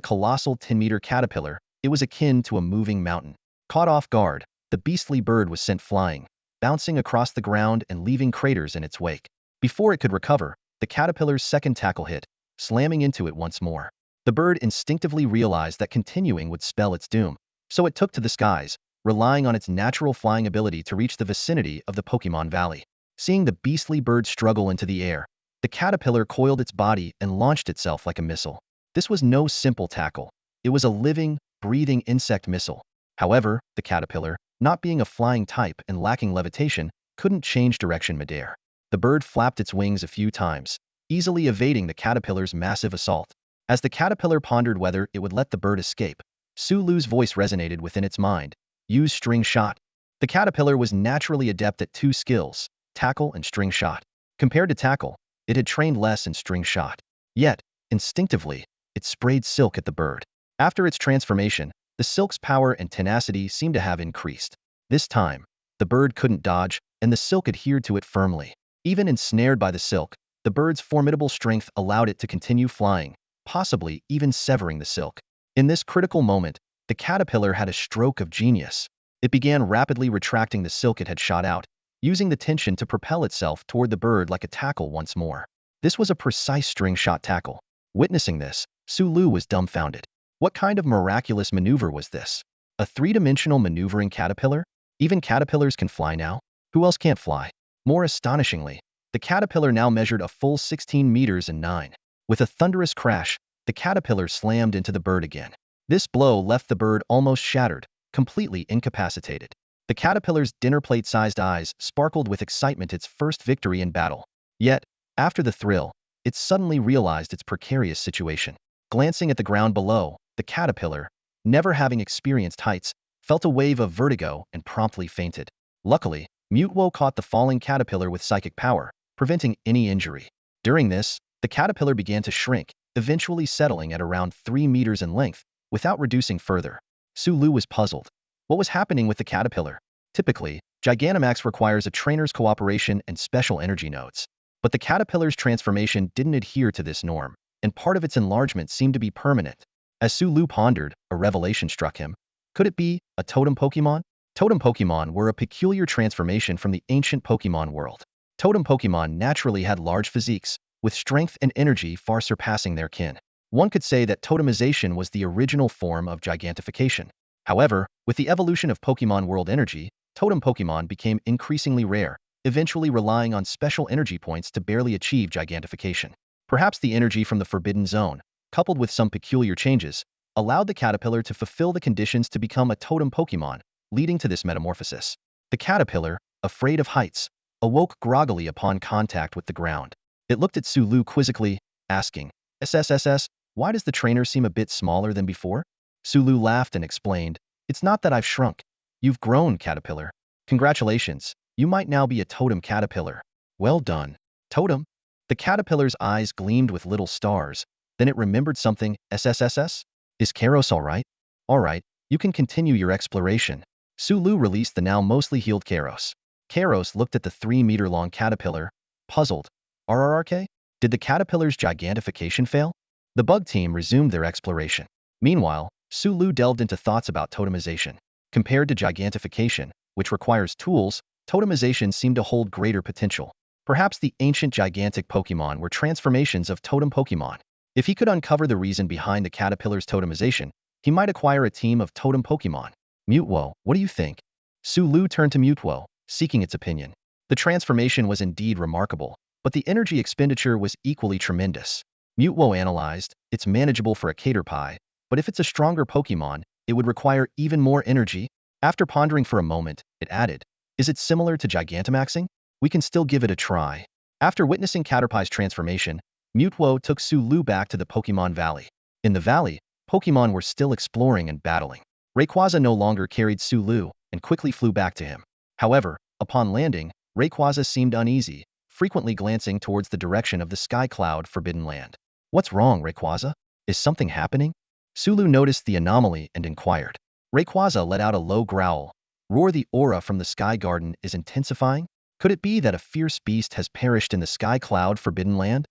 Speaker 1: colossal 10-meter caterpillar, it was akin to a moving mountain. Caught off guard, the beastly bird was sent flying, bouncing across the ground and leaving craters in its wake. Before it could recover, the caterpillar's second tackle hit, slamming into it once more. The bird instinctively realized that continuing would spell its doom, so it took to the skies, relying on its natural flying ability to reach the vicinity of the Pokémon Valley. Seeing the beastly bird struggle into the air, the caterpillar coiled its body and launched itself like a missile. This was no simple tackle. It was a living, breathing insect missile. However, the caterpillar, not being a flying type and lacking levitation, couldn't change direction midair. The bird flapped its wings a few times, easily evading the caterpillar's massive assault. As the caterpillar pondered whether it would let the bird escape, Sulu's voice resonated within its mind. Use string shot. The caterpillar was naturally adept at two skills, tackle and string shot. Compared to tackle, it had trained less in string shot. Yet, instinctively, it sprayed silk at the bird. After its transformation, the silk's power and tenacity seemed to have increased. This time, the bird couldn't dodge, and the silk adhered to it firmly. Even ensnared by the silk, the bird's formidable strength allowed it to continue flying, possibly even severing the silk. In this critical moment, the caterpillar had a stroke of genius. It began rapidly retracting the silk it had shot out, using the tension to propel itself toward the bird like a tackle once more. This was a precise string shot tackle. Witnessing this, Sulu was dumbfounded. What kind of miraculous maneuver was this? A three-dimensional maneuvering caterpillar? Even caterpillars can fly now? Who else can't fly? More astonishingly, the caterpillar now measured a full 16 meters and 9. With a thunderous crash, the caterpillar slammed into the bird again. This blow left the bird almost shattered, completely incapacitated. The caterpillar's dinner plate-sized eyes sparkled with excitement, its first victory in battle. Yet, after the thrill, it suddenly realized its precarious situation. Glancing at the ground below, the caterpillar, never having experienced heights, felt a wave of vertigo and promptly fainted. Luckily, Mewtwo caught the falling caterpillar with psychic power, preventing any injury. During this, the caterpillar began to shrink, eventually settling at around 3 meters in length, without reducing further. Sulu was puzzled. What was happening with the caterpillar? Typically, Gigantamax requires a trainer's cooperation and special energy nodes. But the caterpillar's transformation didn't adhere to this norm, and part of its enlargement seemed to be permanent. As Sulu pondered, a revelation struck him. Could it be a totem Pokémon? Totem Pokémon were a peculiar transformation from the ancient Pokémon world. Totem Pokémon naturally had large physiques, with strength and energy far surpassing their kin. One could say that totemization was the original form of gigantification. However, with the evolution of Pokémon World energy, totem Pokémon became increasingly rare, eventually relying on special energy points to barely achieve gigantification. Perhaps the energy from the Forbidden Zone, coupled with some peculiar changes, allowed the caterpillar to fulfill the conditions to become a totem Pokémon, leading to this metamorphosis. The caterpillar, afraid of heights, awoke groggily upon contact with the ground. It looked at Sulu quizzically, asking, "SSSS, why does the trainer seem a bit smaller than before?" Sulu laughed and explained, "It's not that I've shrunk. You've grown, caterpillar. Congratulations, you might now be a totem caterpillar." "Well done. Totem?" The caterpillar's eyes gleamed with little stars. Then it remembered something. "SSSS? Is Karos all right?" "All right, you can continue your exploration." Sulu released the now mostly healed Karos. Karos looked at the 3-meter-long caterpillar, puzzled. "RRRK? Did the caterpillar's gigantification fail?" The bug team resumed their exploration. Meanwhile, Sulu delved into thoughts about totemization. Compared to gigantification, which requires tools, totemization seemed to hold greater potential. Perhaps the ancient gigantic Pokémon were transformations of totem Pokémon. If he could uncover the reason behind the caterpillar's totemization, he might acquire a team of totem Pokémon. "Mewtwo, what do you think?" Sulu turned to Mewtwo, seeking its opinion. The transformation was indeed remarkable, but the energy expenditure was equally tremendous. Mewtwo analyzed, "It's manageable for a Caterpie, but if it's a stronger Pokémon, it would require even more energy." After pondering for a moment, it added, "Is it similar to Gigantamaxing? We can still give it a try." After witnessing Caterpie's transformation, Mewtwo took Sulu back to the Pokémon Valley. In the valley, Pokémon were still exploring and battling. Rayquaza no longer carried Sulu and quickly flew back to him. However, upon landing, Rayquaza seemed uneasy, frequently glancing towards the direction of the sky cloud Forbidden Land. "What's wrong, Rayquaza? Is something happening?" Sulu noticed the anomaly and inquired. Rayquaza let out a low growl. "Roar, the aura from the Sky Garden is intensifying? Could it be that a fierce beast has perished in the sky cloud Forbidden Land?"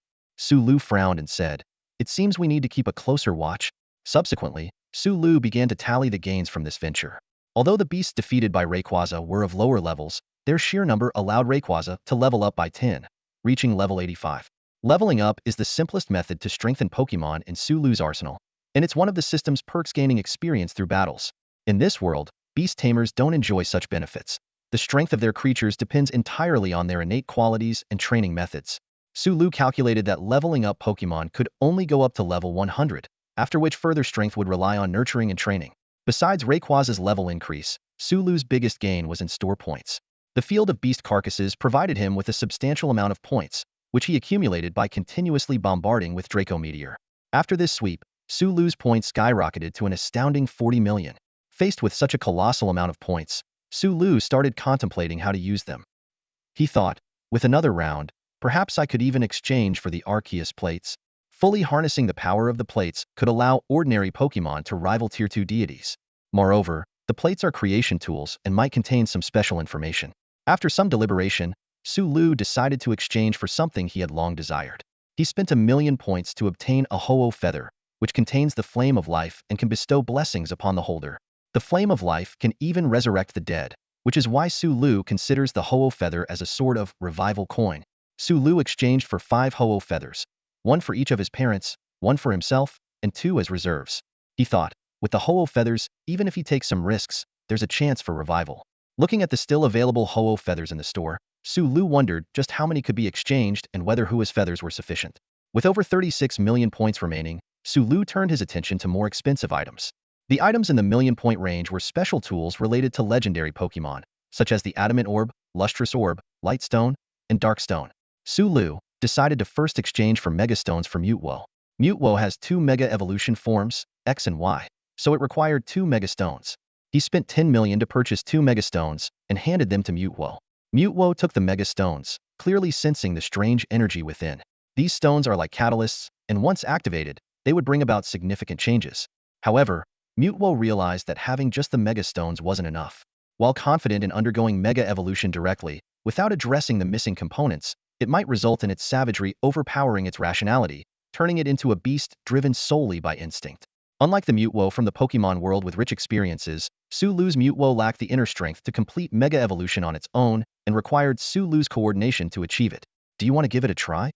Speaker 1: Lu frowned and said, "It seems we need to keep a closer watch." Subsequently, Lu began to tally the gains from this venture. Although the beasts defeated by Rayquaza were of lower levels, their sheer number allowed Rayquaza to level up by 10, reaching level 85. Leveling up is the simplest method to strengthen Pokémon in Lu's arsenal, and it's one of the system's perks gaining experience through battles. In this world, Beast Tamers don't enjoy such benefits. The strength of their creatures depends entirely on their innate qualities and training methods. Lu calculated that leveling up Pokémon could only go up to level 100, after which further strength would rely on nurturing and training. Besides Rayquaza's level increase, Lu's biggest gain was in store points. The field of beast carcasses provided him with a substantial amount of points, which he accumulated by continuously bombarding with Draco Meteor. After this sweep, Lu's points skyrocketed to an astounding 40 million. Faced with such a colossal amount of points, Lu started contemplating how to use them. He thought, with another round, perhaps I could even exchange for the Arceus plates. Fully harnessing the power of the plates could allow ordinary Pokémon to rival Tier 2 deities. Moreover, the plates are creation tools and might contain some special information. After some deliberation, Lu decided to exchange for something he had long desired. He spent 1,000,000 points to obtain a Ho-Oh feather, which contains the flame of life and can bestow blessings upon the holder. The flame of life can even resurrect the dead, which is why Lu considers the Ho-Oh feather as a sort of revival coin. Lu exchanged for 5 Ho-Oh feathers, 1 for each of his parents, 1 for himself, and 2 as reserves. He thought, with the Ho-Oh feathers, even if he takes some risks, there's a chance for revival. Looking at the still available Ho-Oh feathers in the store, Lu wondered just how many could be exchanged and whether Hua's feathers were sufficient. With over 36 million points remaining, Lu turned his attention to more expensive items. The items in the million-point range were special tools related to legendary Pokémon, such as the Adamant Orb, Lustrous Orb, Light Stone, and Dark Stone. Lu decided to first exchange for Mega Stones for Mewtwo. Mewtwo has 2 Mega Evolution forms, X and Y, so it required 2 Mega Stones. He spent 10 million to purchase 2 Mega Stones and handed them to Mewtwo. Mewtwo took the Mega Stones, clearly sensing the strange energy within. These stones are like catalysts, and once activated, they would bring about significant changes. However, Mewtwo realized that having just the Mega Stones wasn't enough. While confident in undergoing Mega Evolution directly, without addressing the missing components, it might result in its savagery overpowering its rationality, turning it into a beast driven solely by instinct. Unlike the Mewtwo from the Pokémon world with rich experiences, Lu's Mewtwo lacked the inner strength to complete Mega Evolution on its own and required Lu's coordination to achieve it. "Do you want to give it a try?"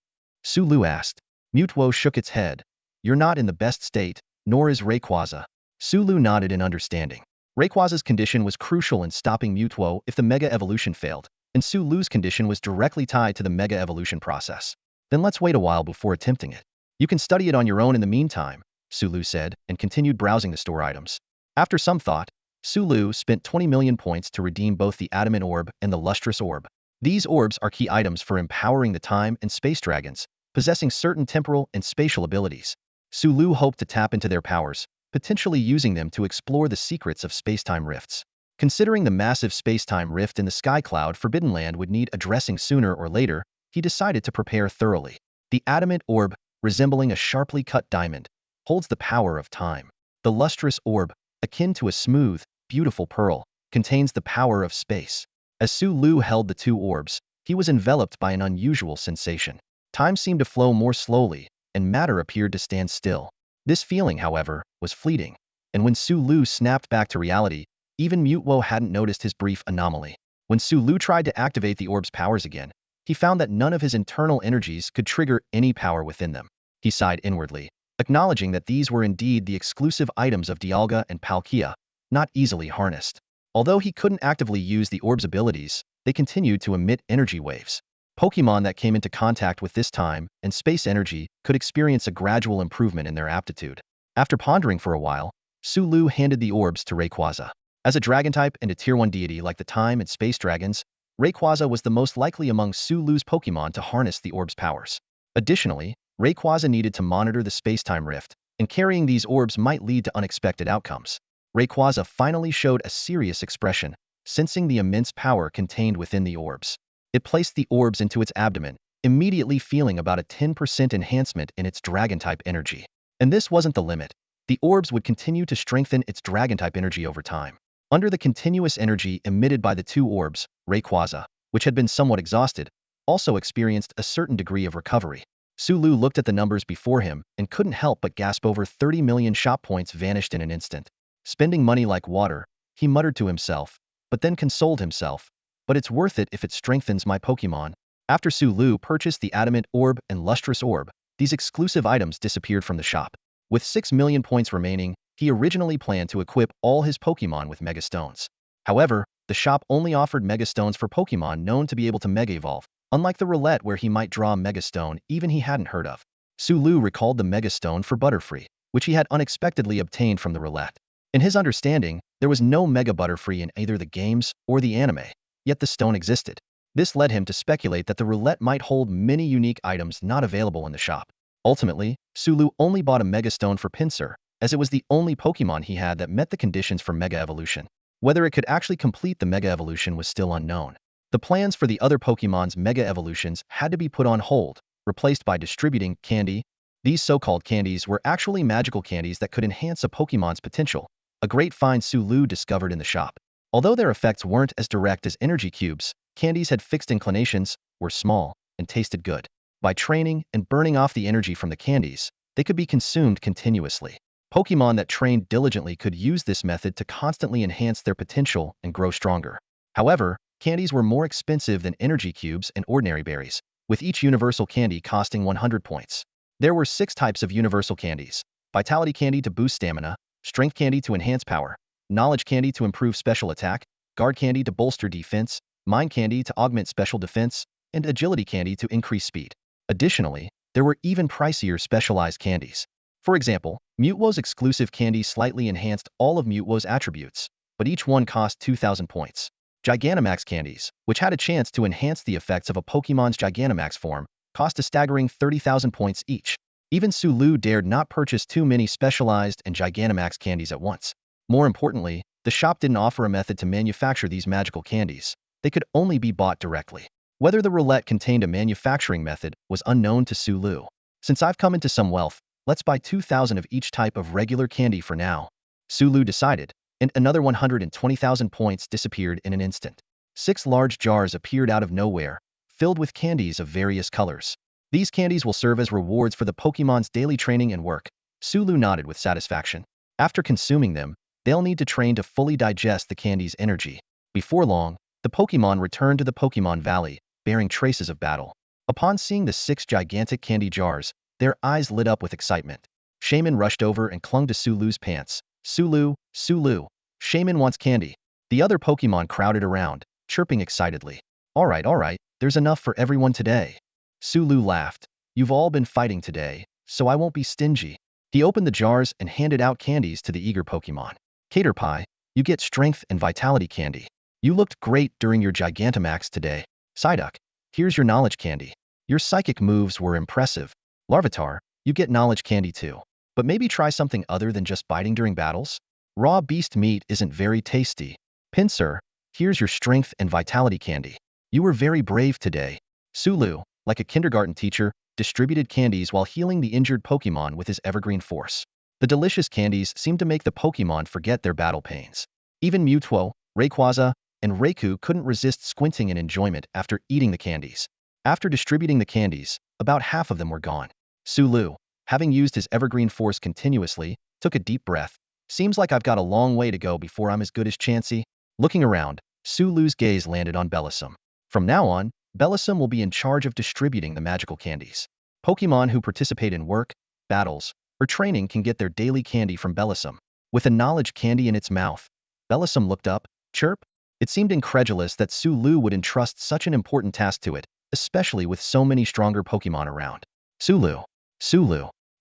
Speaker 1: Lu asked. Mewtwo shook its head. "You're not in the best state, nor is Rayquaza." Lu nodded in understanding. Rayquaza's condition was crucial in stopping Mewtwo if the Mega Evolution failed, and Lu's condition was directly tied to the Mega Evolution process. "Then let's wait a while before attempting it. You can study it on your own in the meantime," Lu said, and continued browsing the store items. After some thought, Lu spent 20 million points to redeem both the Adamant Orb and the Lustrous Orb. These orbs are key items for empowering the time and space dragons, possessing certain temporal and spatial abilities. Lu hoped to tap into their powers, potentially using them to explore the secrets of space-time rifts. Considering the massive space-time rift in the Sky Cloud Forbidden Land would need addressing sooner or later, he decided to prepare thoroughly. The Adamant Orb, resembling a sharply cut diamond, holds the power of time. The Lustrous Orb, akin to a smooth, beautiful pearl, contains the power of space. As Lu held the 2 orbs, he was enveloped by an unusual sensation. Time seemed to flow more slowly, and matter appeared to stand still. This feeling, however, was fleeting, and when Lu snapped back to reality, even Mewtwo hadn't noticed his brief anomaly. When Lu tried to activate the orb's powers again, he found that none of his internal energies could trigger any power within them. He sighed inwardly, acknowledging that these were indeed the exclusive items of Dialga and Palkia, not easily harnessed. Although he couldn't actively use the orb's abilities, they continued to emit energy waves. Pokémon that came into contact with this time and space energy could experience a gradual improvement in their aptitude. After pondering for a while, Lu handed the orbs to Rayquaza. As a dragon type and a Tier 1 deity like the time and space dragons, Rayquaza was the most likely among Lu's Pokémon to harness the orb's powers. Additionally, Rayquaza needed to monitor the space-time rift, and carrying these orbs might lead to unexpected outcomes. Rayquaza finally showed a serious expression, sensing the immense power contained within the orbs. It placed the orbs into its abdomen, immediately feeling about a 10% enhancement in its dragon-type energy. And this wasn't the limit. The orbs would continue to strengthen its dragon-type energy over time. Under the continuous energy emitted by the 2 orbs, Rayquaza, which had been somewhat exhausted, also experienced a certain degree of recovery. Sulu looked at the numbers before him and couldn't help but gasp. Over 30 million shop points vanished in an instant. Spending money like water, he muttered to himself, but then consoled himself. But it's worth it if it strengthens my Pokémon. After Sulu purchased the Adamant Orb and Lustrous Orb, these exclusive items disappeared from the shop. With 6 million points remaining, he originally planned to equip all his Pokémon with Mega Stones. However, the shop only offered Mega Stones for Pokémon known to be able to Mega Evolve, unlike the roulette where he might draw a Mega Stone even he hadn't heard of. Sulu recalled the Mega Stone for Butterfree, which he had unexpectedly obtained from the roulette. In his understanding, there was no Mega Butterfree in either the games or the anime, yet the stone existed. This led him to speculate that the roulette might hold many unique items not available in the shop. Ultimately, Sulu only bought a Mega Stone for Pinsir, as it was the only Pokémon he had that met the conditions for Mega Evolution. Whether it could actually complete the Mega Evolution was still unknown. The plans for the other Pokémon's Mega Evolutions had to be put on hold, replaced by distributing candy. These so-called candies were actually magical candies that could enhance a Pokémon's potential, a great find Sulu discovered in the shop. Although their effects weren't as direct as energy cubes, candies had fixed inclinations, were small, and tasted good. By training and burning off the energy from the candies, they could be consumed continuously. Pokémon that trained diligently could use this method to constantly enhance their potential and grow stronger. However, candies were more expensive than energy cubes and ordinary berries, with each universal candy costing 100 points. There were 6 types of universal candies: Vitality Candy to boost stamina, Strength Candy to enhance power, Knowledge Candy to improve special attack, Guard Candy to bolster defense, Mind Candy to augment special defense, and Agility Candy to increase speed. Additionally, there were even pricier specialized candies. For example, Mewtwo's exclusive candy slightly enhanced all of Mewtwo's attributes, but each one cost 2,000 points. Gigantamax candies, which had a chance to enhance the effects of a Pokémon's Gigantamax form, cost a staggering 30,000 points each. Even Sulu dared not purchase too many specialized and Gigantamax candies at once. More importantly, the shop didn't offer a method to manufacture these magical candies. They could only be bought directly. Whether the roulette contained a manufacturing method was unknown to Sulu. Since I've come into some wealth, let's buy 2,000 of each type of regular candy for now, Sulu decided, and another 120,000 points disappeared in an instant. 6 large jars appeared out of nowhere, filled with candies of various colors. These candies will serve as rewards for the Pokémon's daily training and work. Sulu nodded with satisfaction. After consuming them, they'll need to train to fully digest the candy's energy. Before long, the Pokémon returned to the Pokémon Valley, bearing traces of battle. Upon seeing the 6 gigantic candy jars, their eyes lit up with excitement. Shaman rushed over and clung to Sulu's pants. Sulu, Sulu, Shaman wants candy. The other Pokémon crowded around, chirping excitedly. All right, there's enough for everyone today. Sulu laughed. You've all been fighting today, so I won't be stingy. He opened the jars and handed out candies to the eager Pokémon. Caterpie, you get Strength and Vitality Candy. You looked great during your Gigantamax today. Psyduck, here's your Knowledge Candy. Your psychic moves were impressive. Larvitar, you get Knowledge Candy too. But maybe try something other than just biting during battles? Raw beast meat isn't very tasty. Pinsir, here's your Strength and Vitality Candy. You were very brave today. Sulu, like a kindergarten teacher, distributed candies while healing the injured Pokémon with his evergreen force. The delicious candies seemed to make the Pokémon forget their battle pains. Even Mewtwo, Rayquaza, and Raikou couldn't resist squinting in enjoyment after eating the candies. After distributing the candies, about half of them were gone. Sulu, having used his evergreen force continuously, took a deep breath. Seems like I've got a long way to go before I'm as good as Chansey. Looking around, Sulu's gaze landed on Bellossom. From now on, Bellossom will be in charge of distributing the magical candies. Pokémon who participate in work, battles, or training can get their daily candy from Bellossom. With a knowledge candy in its mouth, Bellossom looked up. Chirp? It seemed incredulous that Sulu would entrust such an important task to it, especially with so many stronger Pokémon around. Sulu.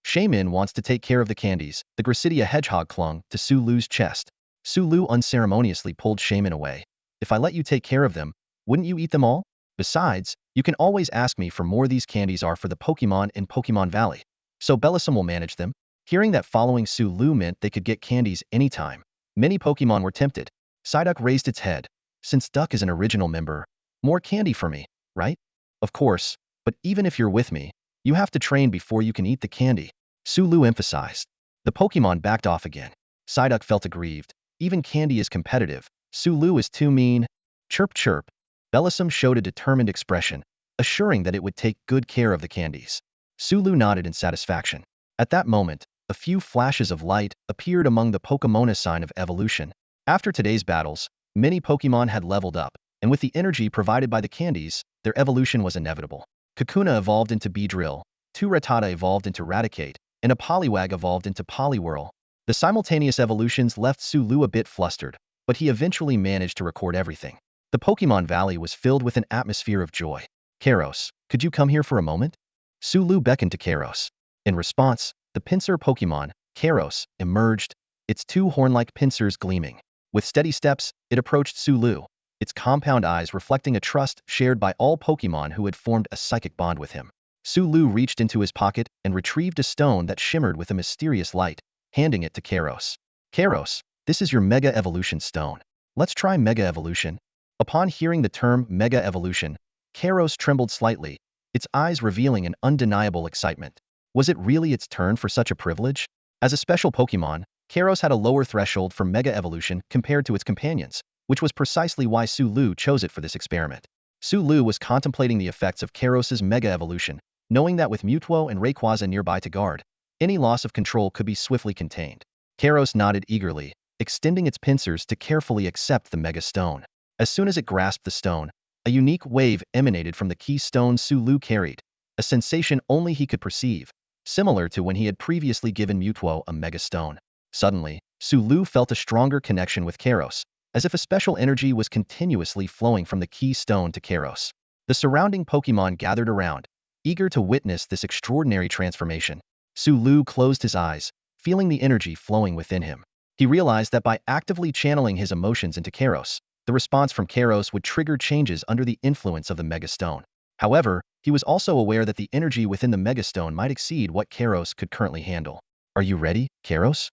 Speaker 1: Shaman wants to take care of the candies. The Gracidia hedgehog clung to Sulu's chest. Sulu unceremoniously pulled Shaman away. If I let you take care of them, wouldn't you eat them all? Besides, you can always ask me for more. These candies are for the Pokémon in Pokémon Valley. So Bellossom will manage them. Hearing that following Sulu meant they could get candies anytime, many Pokémon were tempted. Psyduck raised its head. Since Duck is an original member, more candy for me, right? Of course, but even if you're with me, you have to train before you can eat the candy, Sulu emphasized. The Pokémon backed off again. Psyduck felt aggrieved. Even candy is competitive. Sulu is too mean. Chirp chirp. Bellossom showed a determined expression, assuring that it would take good care of the candies. Sulu nodded in satisfaction. At that moment, a few flashes of light appeared among the Pokémon sign of evolution. After today's battles, many Pokémon had leveled up, and with the energy provided by the candies, their evolution was inevitable. Kakuna evolved into Beedrill, two Rattata evolved into Raticate, and a Poliwag evolved into Poliwhirl. The simultaneous evolutions left Sulu a bit flustered, but he eventually managed to record everything. The Pokémon Valley was filled with an atmosphere of joy. Karos, could you come here for a moment? Sulu beckoned to Karos. In response, the pincer Pokémon, Karos, emerged, its two horn-like pincers gleaming. With steady steps, it approached Sulu, its compound eyes reflecting a trust shared by all Pokémon who had formed a psychic bond with him. Sulu reached into his pocket and retrieved a stone that shimmered with a mysterious light, handing it to Karos. Karos, this is your Mega Evolution Stone. Let's try Mega Evolution. Upon hearing the term Mega Evolution, Karos trembled slightly, its eyes revealing an undeniable excitement. Was it really its turn for such a privilege? As a special Pokémon, Karos had a lower threshold for Mega Evolution compared to its companions, which was precisely why Sulu chose it for this experiment. Sulu was contemplating the effects of Karos's Mega Evolution, knowing that with Mewtwo and Rayquaza nearby to guard, any loss of control could be swiftly contained. Karos nodded eagerly, extending its pincers to carefully accept the Mega Stone. As soon as it grasped the stone, a unique wave emanated from the key stone Sulu carried, a sensation only he could perceive, similar to when he had previously given Mewtwo a Mega Stone. Suddenly, Sulu felt a stronger connection with Karos, as if a special energy was continuously flowing from the key stone to Karos. The surrounding Pokémon gathered around, eager to witness this extraordinary transformation. Sulu closed his eyes, feeling the energy flowing within him. He realized that by actively channeling his emotions into Karos, the response from Karos would trigger changes under the influence of the Mega Stone. However, he was also aware that the energy within the Mega Stone might exceed what Karos could currently handle. Are you ready, Karos?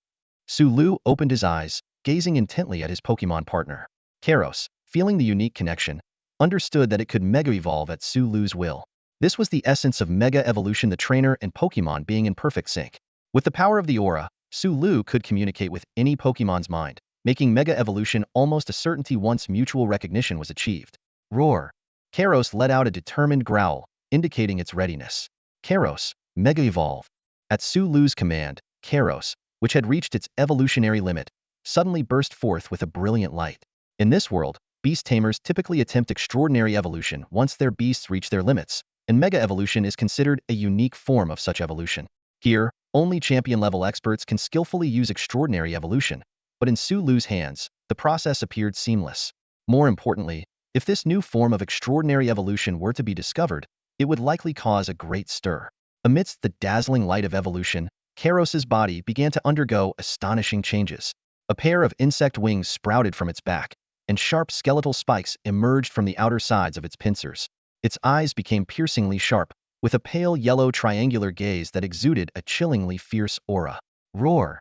Speaker 1: Sulu opened his eyes, gazing intently at his Pokémon partner. Karos, feeling the unique connection, understood that it could Mega Evolve at Sulu's will. This was the essence of Mega Evolution, the trainer and Pokémon being in perfect sync. With the power of the aura, Sulu could communicate with any Pokémon's mind, making Mega Evolution almost a certainty once mutual recognition was achieved. Roar! Karos let out a determined growl, indicating its readiness. Karos, Mega Evolve! At Sulu's command, Karos, which had reached its evolutionary limit, suddenly burst forth with a brilliant light. In this world, Beast Tamers typically attempt extraordinary evolution once their beasts reach their limits, and Mega Evolution is considered a unique form of such evolution. Here, only champion-level experts can skillfully use extraordinary evolution, but in Sulu's hands, the process appeared seamless. More importantly, if this new form of extraordinary evolution were to be discovered, it would likely cause a great stir. Amidst the dazzling light of evolution, Karos's body began to undergo astonishing changes. A pair of insect wings sprouted from its back, and sharp skeletal spikes emerged from the outer sides of its pincers. Its eyes became piercingly sharp, with a pale yellow triangular gaze that exuded a chillingly fierce aura. Roar!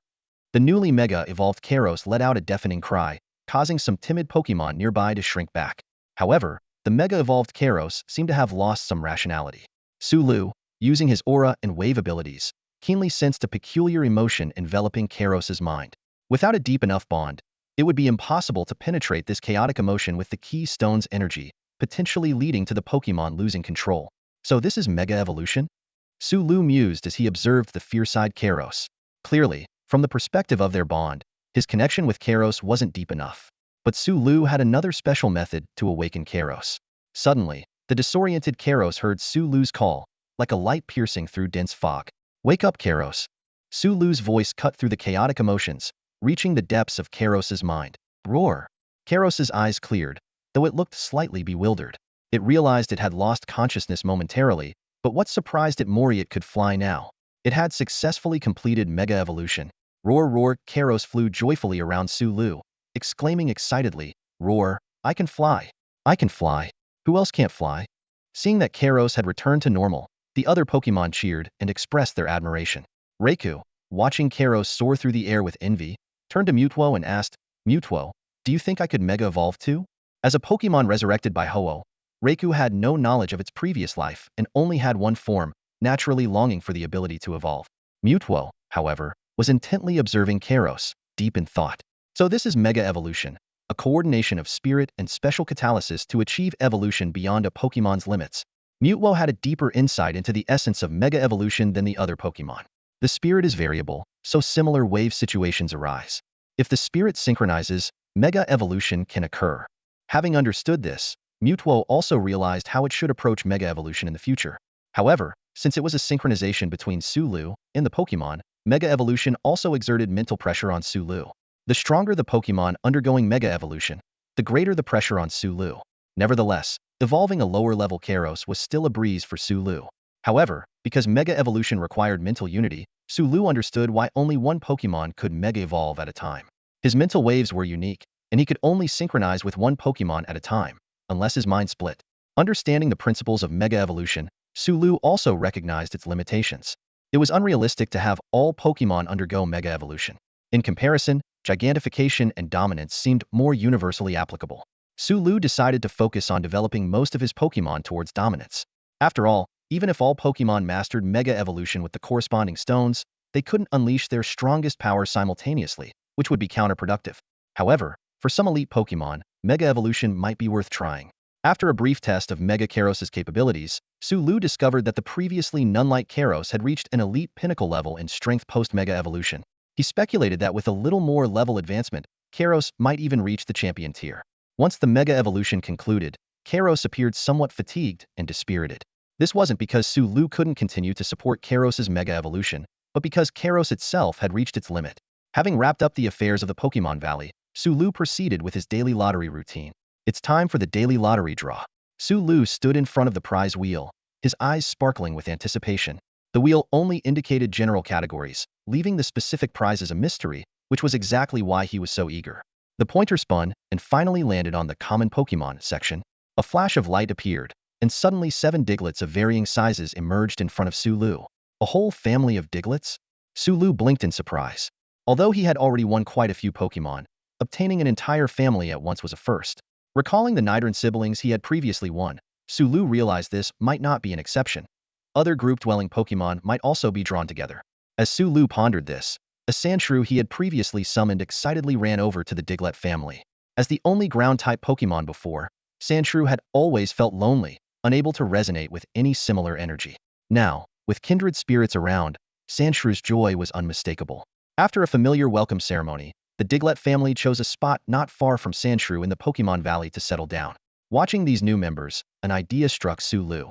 Speaker 1: The newly Mega-evolved Karos let out a deafening cry, causing some timid Pokémon nearby to shrink back. However, the Mega-evolved Karos seemed to have lost some rationality. Sulu, using his aura and wave abilities, keenly sensed a peculiar emotion enveloping Karos's mind. Without a deep enough bond, it would be impossible to penetrate this chaotic emotion with the key stone's energy, potentially leading to the Pokémon losing control. So this is Mega Evolution? Sulu mused as he observed the fierce-eyed Karos. Clearly, from the perspective of their bond, his connection with Karos wasn't deep enough. But Sulu had another special method to awaken Karos. Suddenly, the disoriented Karos heard Sulu's call, like a light piercing through dense fog. Wake up, Karos! Sulu's voice cut through the chaotic emotions, reaching the depths of Karos's mind. Roar! Karos's eyes cleared, though it looked slightly bewildered. It realized it had lost consciousness momentarily, but what surprised it more, it could fly now. It had successfully completed Mega Evolution. Roar, roar! Karos flew joyfully around Sulu, exclaiming excitedly, Roar! I can fly! I can fly! Who else can't fly? Seeing that Karos had returned to normal, the other Pokémon cheered and expressed their admiration. Raikou, watching Karos soar through the air with envy, turned to Mewtwo and asked, Mewtwo, do you think I could Mega Evolve too? As a Pokémon resurrected by Ho-Oh, Raikou had no knowledge of its previous life and only had one form, naturally longing for the ability to evolve. Mewtwo, however, was intently observing Karos, deep in thought. So this is Mega Evolution, a coordination of spirit and special catalysis to achieve evolution beyond a Pokémon's limits. Mewtwo had a deeper insight into the essence of Mega Evolution than the other Pokémon. The spirit is variable, so similar wave situations arise. If the spirit synchronizes, Mega Evolution can occur. Having understood this, Mewtwo also realized how it should approach Mega Evolution in the future. However, since it was a synchronization between Sulu and the Pokémon, Mega Evolution also exerted mental pressure on Sulu. The stronger the Pokémon undergoing Mega Evolution, the greater the pressure on Sulu. Nevertheless, evolving a lower-level Kairos was still a breeze for Sulu. However, because Mega Evolution required mental unity, Sulu understood why only one Pokémon could Mega Evolve at a time. His mental waves were unique, and he could only synchronize with one Pokémon at a time, unless his mind split. Understanding the principles of Mega Evolution, Sulu also recognized its limitations. It was unrealistic to have all Pokémon undergo Mega Evolution. In comparison, gigantification and dominance seemed more universally applicable. Sulu decided to focus on developing most of his Pokémon towards dominance. After all, even if all Pokémon mastered Mega Evolution with the corresponding stones, they couldn't unleash their strongest power simultaneously, which would be counterproductive. However, for some elite Pokémon, Mega Evolution might be worth trying. After a brief test of Mega Kairos' capabilities, Sulu discovered that the previously nun-like Kairos had reached an elite pinnacle level in strength post-Mega Evolution. He speculated that with a little more level advancement, Kairos might even reach the champion tier. Once the Mega Evolution concluded, Kairos appeared somewhat fatigued and dispirited. This wasn't because Sulu couldn't continue to support Kairos' Mega Evolution, but because Kairos itself had reached its limit. Having wrapped up the affairs of the Pokémon Valley, Sulu proceeded with his daily lottery routine. It's time for the daily lottery draw. Sulu stood in front of the prize wheel, his eyes sparkling with anticipation. The wheel only indicated general categories, leaving the specific prizes a mystery, which was exactly why he was so eager. The pointer spun and finally landed on the Common Pokémon section. A flash of light appeared, and suddenly 7 Digletts of varying sizes emerged in front of Sulu. A whole family of Digletts? Sulu blinked in surprise. Although he had already won quite a few Pokémon, obtaining an entire family at once was a first. Recalling the Nidorn siblings he had previously won, Sulu realized this might not be an exception. Other group-dwelling Pokémon might also be drawn together. As Sulu pondered this, a Sandshrew he had previously summoned excitedly ran over to the Diglett family. As the only ground-type Pokémon before, Sandshrew had always felt lonely, unable to resonate with any similar energy. Now, with kindred spirits around, Sandshrew's joy was unmistakable. After a familiar welcome ceremony, the Diglett family chose a spot not far from Sandshrew in the Pokémon Valley to settle down. Watching these new members, an idea struck Sulu.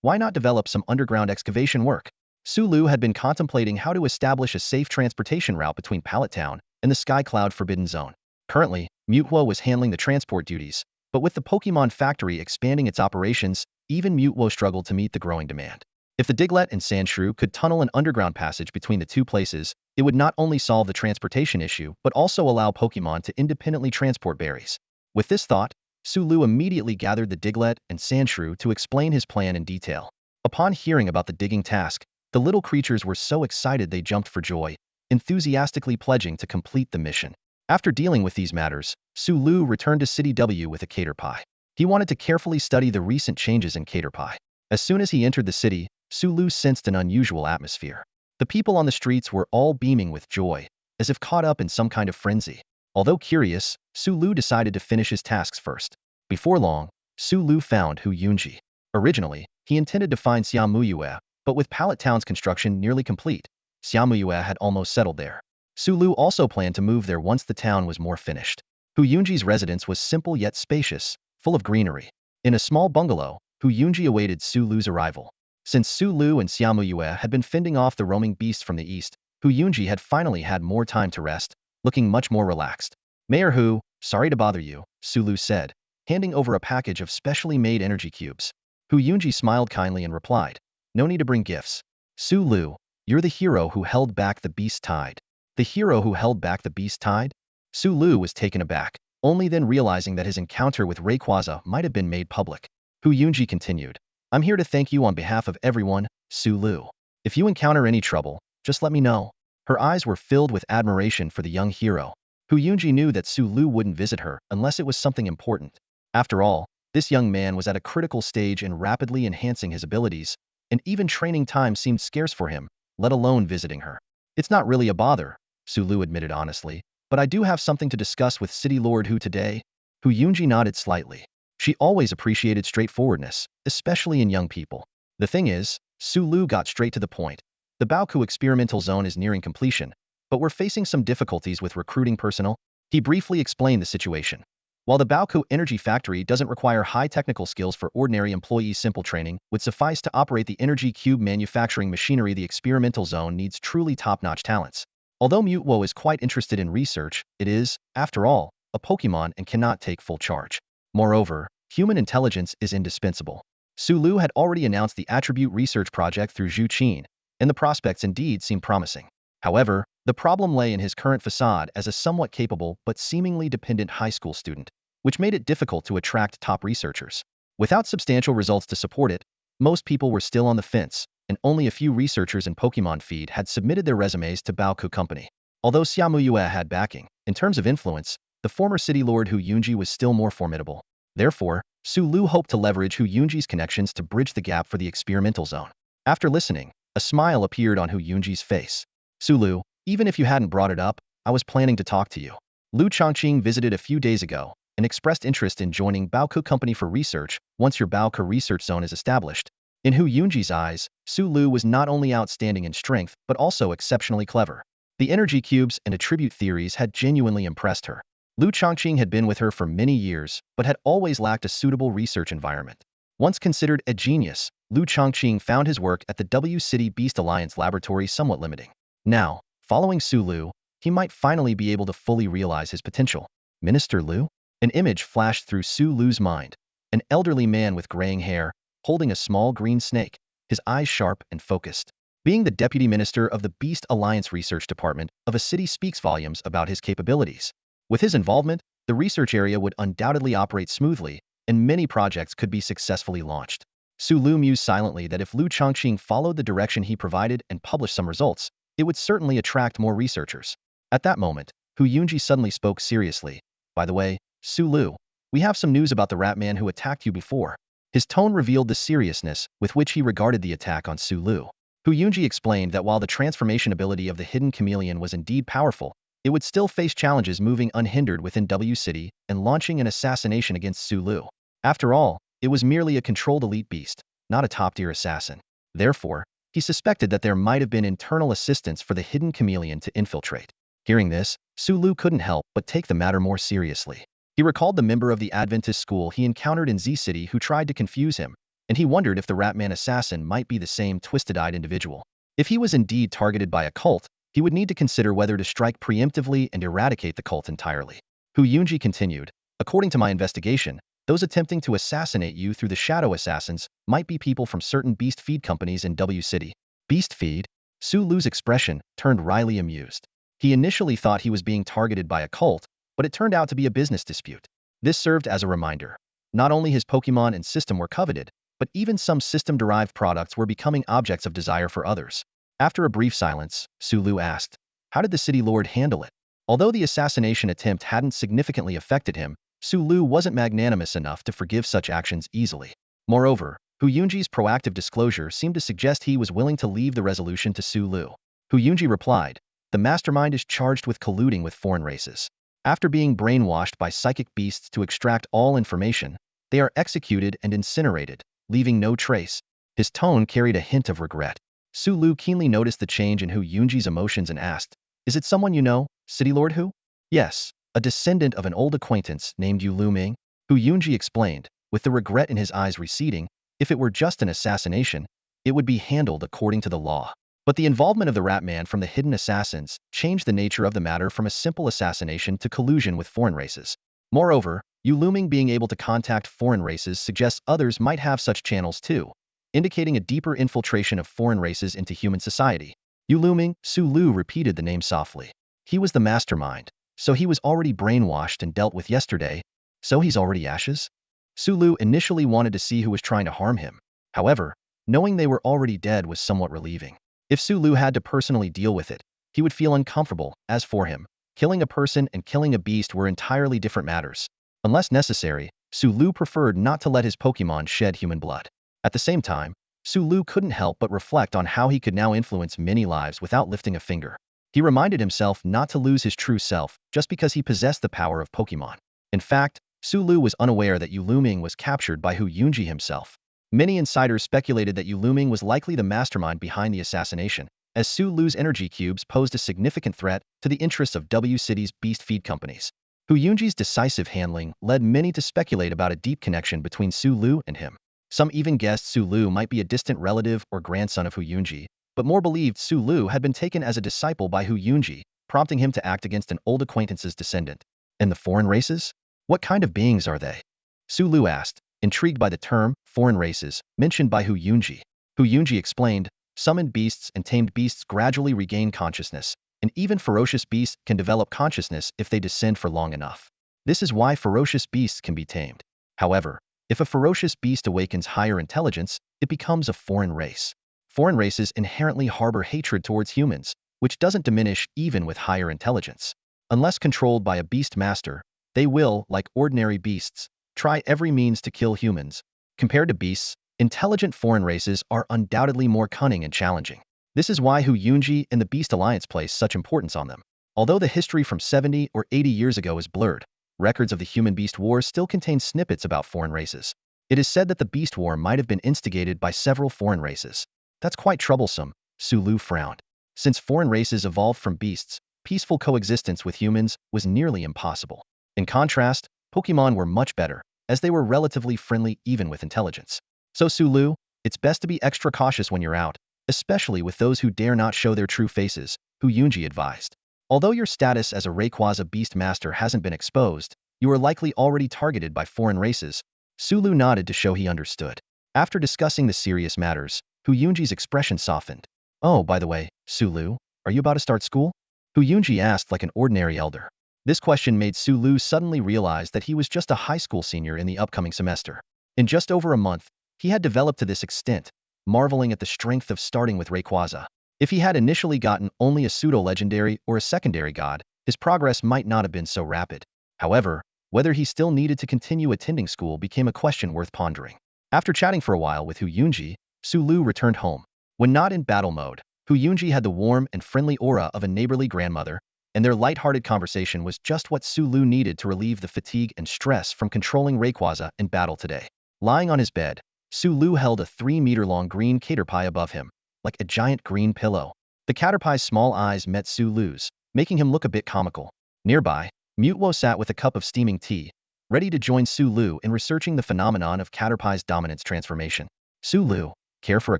Speaker 1: Why not develop some underground excavation work? Sulu had been contemplating how to establish a safe transportation route between Pallet Town and the Sky Cloud Forbidden Zone. Currently, Mewtwo was handling the transport duties, but with the Pokémon Factory expanding its operations, even Mewtwo struggled to meet the growing demand. If the Diglett and Sandshrew could tunnel an underground passage between the two places, it would not only solve the transportation issue but also allow Pokémon to independently transport berries. With this thought, Sulu immediately gathered the Diglett and Sandshrew to explain his plan in detail. Upon hearing about the digging task, the little creatures were so excited they jumped for joy, enthusiastically pledging to complete the mission. After dealing with these matters, Sulu returned to City W with a Caterpie. He wanted to carefully study the recent changes in Caterpie. As soon as he entered the city, Sulu sensed an unusual atmosphere. The people on the streets were all beaming with joy, as if caught up in some kind of frenzy. Although curious, Sulu decided to finish his tasks first. Before long, Sulu found Hu Yunji. Originally, he intended to find Xiamuyue, but with Pallet Town's construction nearly complete, Xiamuyue had almost settled there. Sulu also planned to move there once the town was more finished. Hu Yunji's residence was simple yet spacious, full of greenery. In a small bungalow, Hu Yunji awaited Sulu's arrival. Since Sulu and Xiamuyue had been fending off the roaming beasts from the east, Hu Yunji had finally had more time to rest, looking much more relaxed. Mayor Hu, sorry to bother you, Sulu said, handing over a package of specially made energy cubes. Hu Yunji smiled kindly and replied, no need to bring gifts. Sulu, you're the hero who held back the beast tide. The hero who held back the beast tide? Sulu was taken aback, only then realizing that his encounter with Rayquaza might have been made public. Hu Yunji continued, I'm here to thank you on behalf of everyone, Sulu. If you encounter any trouble, just let me know. Her eyes were filled with admiration for the young hero. Hu Yunji knew that Sulu wouldn't visit her unless it was something important. After all, this young man was at a critical stage in rapidly enhancing his abilities, and even training time seemed scarce for him, let alone visiting her. It's not really a bother, Sulu admitted honestly, but I do have something to discuss with City Lord Hu today. Hu Yunji nodded slightly. She always appreciated straightforwardness, especially in young people. The thing is, Sulu got straight to the point. The Baoku experimental zone is nearing completion, but we're facing some difficulties with recruiting personnel. He briefly explained the situation. While the Baoku Energy Factory doesn't require high technical skills for ordinary employees, simple training would suffice to operate the energy cube manufacturing machinery. The experimental zone needs truly top-notch talents. Although Mewtwo is quite interested in research, it is, after all, a Pokémon and cannot take full charge. Moreover, human intelligence is indispensable. Sulu had already announced the attribute research project through Zhu Qin, and the prospects indeed seemed promising. However, the problem lay in his current facade as a somewhat capable but seemingly dependent high school student, which made it difficult to attract top researchers. Without substantial results to support it, most people were still on the fence, and only a few researchers in Pokemon Feed had submitted their resumes to Baoku Company. Although Xiaomuyue had backing, in terms of influence, the former city lord Hu Yunji was still more formidable. Therefore, Sulu hoped to leverage Hu Yunji's connections to bridge the gap for the experimental zone. After listening, a smile appeared on Hu Yunji's face. Sulu, even if you hadn't brought it up, I was planning to talk to you. Lu Chongqing visited a few days ago and expressed interest in joining Baoku Company for research once your Baoku research zone is established. In Hu Yunji's eyes, Sulu was not only outstanding in strength but also exceptionally clever. The energy cubes and attribute theories had genuinely impressed her. Lu Chongqing had been with her for many years, but had always lacked a suitable research environment. Once considered a genius, Lu Chongqing found his work at the W City Beast Alliance laboratory somewhat limiting. Now, following Sulu, he might finally be able to fully realize his potential. Minister Lu? An image flashed through Sulu's mind. An elderly man with graying hair, holding a small green snake, his eyes sharp and focused. Being the deputy minister of the Beast Alliance Research Department of a city speaks volumes about his capabilities. With his involvement, the research area would undoubtedly operate smoothly, and many projects could be successfully launched. Sulu mused silently that if Lu Chongqing followed the direction he provided and published some results, it would certainly attract more researchers. At that moment, Hu Yunji suddenly spoke seriously. By the way, Sulu, we have some news about the rat man who attacked you before. His tone revealed the seriousness with which he regarded the attack on Sulu. Hu Yunji explained that while the transformation ability of the hidden chameleon was indeed powerful, it would still face challenges moving unhindered within W City and launching an assassination against Sulu. After all, it was merely a controlled elite beast, not a top-tier assassin. Therefore, he suspected that there might have been internal assistance for the hidden chameleon to infiltrate. Hearing this, Sulu couldn't help but take the matter more seriously. He recalled the member of the Adventist school he encountered in Z City who tried to confuse him, and he wondered if the Ratman assassin might be the same twisted-eyed individual. If he was indeed targeted by a cult, he would need to consider whether to strike preemptively and eradicate the cult entirely. Hu Yunji continued, according to my investigation, those attempting to assassinate you through the shadow assassins might be people from certain beast feed companies in W City. Beast feed? Sulu's expression turned wryly amused. He initially thought he was being targeted by a cult, but it turned out to be a business dispute. This served as a reminder. Not only his Pokemon and system were coveted, but even some system-derived products were becoming objects of desire for others. After a brief silence, Sulu asked, how did the city lord handle it? Although the assassination attempt hadn't significantly affected him, Sulu wasn't magnanimous enough to forgive such actions easily. Moreover, Hu Yunji's proactive disclosure seemed to suggest he was willing to leave the resolution to Sulu. Hu Yunji replied, the mastermind is charged with colluding with foreign races. After being brainwashed by psychic beasts to extract all information, they are executed and incinerated, leaving no trace. His tone carried a hint of regret. Sulu keenly noticed the change in Hu Yunji's emotions and asked, is it someone you know, City Lord Hu? Yes, a descendant of an old acquaintance named Yu Luming. Hu Yunji explained, with the regret in his eyes receding, if it were just an assassination, it would be handled according to the law. But the involvement of the Ratman from the hidden assassins changed the nature of the matter from a simple assassination to collusion with foreign races. Moreover, Yu Luming being able to contact foreign races suggests others might have such channels too, indicating a deeper infiltration of foreign races into human society. Yu Luming, Sulu repeated the name softly. He was the mastermind, so he was already brainwashed and dealt with yesterday, so he's already ashes? Sulu initially wanted to see who was trying to harm him. However, knowing they were already dead was somewhat relieving. If Sulu had to personally deal with it, he would feel uncomfortable. As for him, killing a person and killing a beast were entirely different matters. Unless necessary, Sulu preferred not to let his Pokemon shed human blood. At the same time, Sulu couldn't help but reflect on how he could now influence many lives without lifting a finger. He reminded himself not to lose his true self just because he possessed the power of Pokemon. In fact, Su Lu was unaware that Yu Luming was captured by Hu Yunji himself. Many insiders speculated that Yu Luming was likely the mastermind behind the assassination, as Su Lu's energy cubes posed a significant threat to the interests of W City's beast feed companies. Hu Yunji's decisive handling led many to speculate about a deep connection between Su Lu and him. Some even guessed Su Lu might be a distant relative or grandson of Hu Yunji, but more believed Su Lu had been taken as a disciple by Hu Yunji, prompting him to act against an old acquaintance's descendant. And the foreign races? What kind of beings are they? Su Lu asked, intrigued by the term foreign races mentioned by Hu Yunji. Hu Yunji explained, summoned beasts and tamed beasts gradually regain consciousness, and even ferocious beasts can develop consciousness if they descend for long enough. This is why ferocious beasts can be tamed. However, if a ferocious beast awakens higher intelligence, it becomes a foreign race. Foreign races inherently harbor hatred towards humans, which doesn't diminish even with higher intelligence. Unless controlled by a beast master, they will, like ordinary beasts, try every means to kill humans. Compared to beasts, intelligent foreign races are undoubtedly more cunning and challenging. This is why Hu Yunji and the Beast Alliance place such importance on them. Although the history from 70 or 80 years ago is blurred, records of the Human-Beast War still contain snippets about foreign races. It is said that the Beast War might have been instigated by several foreign races. That's quite troublesome, Su Lu frowned. Since foreign races evolved from beasts, peaceful coexistence with humans was nearly impossible. In contrast, Pokémon were much better, as they were relatively friendly even with intelligence. So Su Lu, it's best to be extra cautious when you're out, especially with those who dare not show their true faces, Hu Yunji advised. Although your status as a Rayquaza beast master hasn't been exposed, you are likely already targeted by foreign races. Su Lu nodded to show he understood. After discussing the serious matters, Hu Yunji's expression softened. Oh, by the way, Su Lu, are you about to start school? Hu Yunji asked like an ordinary elder. This question made Su Lu suddenly realize that he was just a high school senior in the upcoming semester. In just over a month, he had developed to this extent, marveling at the strength of starting with Rayquaza. If he had initially gotten only a pseudo-legendary or a secondary god, his progress might not have been so rapid. However, whether he still needed to continue attending school became a question worth pondering. After chatting for a while with Hu Yunji, Su Lu returned home. When not in battle mode, Hu Yunji had the warm and friendly aura of a neighborly grandmother, and their light-hearted conversation was just what Su Lu needed to relieve the fatigue and stress from controlling Rayquaza in battle today. Lying on his bed, Su Lu held a 3-meter-long green caterpie above him, like a giant green pillow. The caterpie's small eyes met Su Lu's, making him look a bit comical. Nearby, Mewtwo sat with a cup of steaming tea, ready to join Su Lu in researching the phenomenon of caterpie's dominance transformation. Su Lu, care for a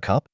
Speaker 1: cup?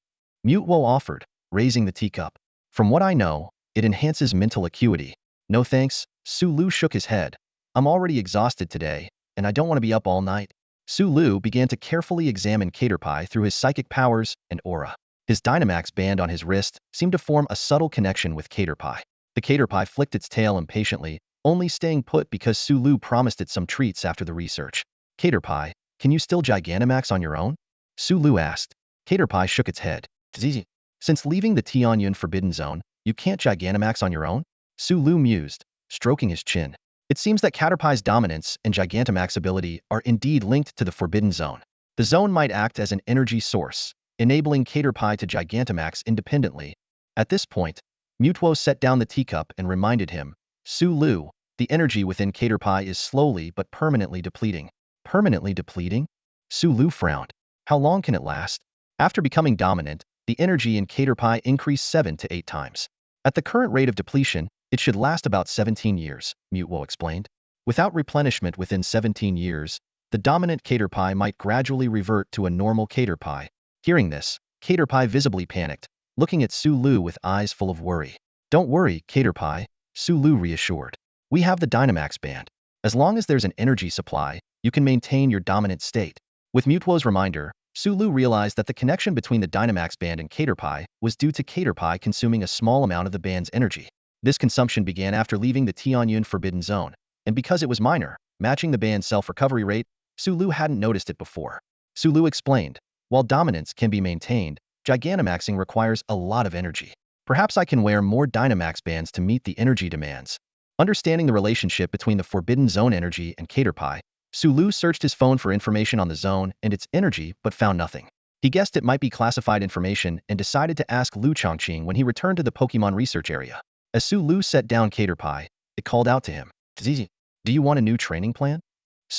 Speaker 1: Mewtwo offered, raising the teacup. From what I know, it enhances mental acuity. No thanks, Su Lu shook his head. I'm already exhausted today, and I don't want to be up all night. Su Lu began to carefully examine Caterpie through his psychic powers and aura. His Dynamax band on his wrist seemed to form a subtle connection with Caterpie. The Caterpie flicked its tail impatiently, only staying put because Su Lu promised it some treats after the research. Caterpie, can you still Gigantamax on your own? Su Lu asked. Caterpie shook its head. Easy. Since leaving the Tianyun Forbidden Zone, you can't Gigantamax on your own? Su Lu mused, stroking his chin. It seems that Caterpie's dominance and Gigantamax ability are indeed linked to the Forbidden Zone. The zone might act as an energy source, enabling Caterpie to Gigantamax independently. At this point, Mewtwo set down the teacup and reminded him, Su Lu, the energy within Caterpie is slowly but permanently depleting. Permanently depleting? Su Lu frowned. How long can it last? After becoming dominant, the energy in Caterpie increased 7 to 8 times. At the current rate of depletion, it should last about 17 years, Mewtwo explained. Without replenishment within 17 years, the dominant Caterpie might gradually revert to a normal Caterpie. Hearing this, Caterpie visibly panicked, looking at Su Lu with eyes full of worry. Don't worry, Caterpie, Su Lu reassured. We have the Dynamax band. As long as there's an energy supply, you can maintain your dominant state. With Mewtwo's reminder, Su Lu realized that the connection between the Dynamax band and Caterpie was due to Caterpie consuming a small amount of the band's energy. This consumption began after leaving the Tianyun Forbidden Zone, and because it was minor, matching the band's self-recovery rate, Su Lu hadn't noticed it before. Su Lu explained, while dominance can be maintained, Gigantamaxing requires a lot of energy. Perhaps I can wear more Dynamax bands to meet the energy demands. Understanding the relationship between the Forbidden Zone energy and Caterpie, Su Lu searched his phone for information on the zone and its energy but found nothing. He guessed it might be classified information and decided to ask Lu Chongqing when he returned to the Pokemon research area. As Su Lu set down Caterpie, it called out to him, Zizi, do you want a new training plan?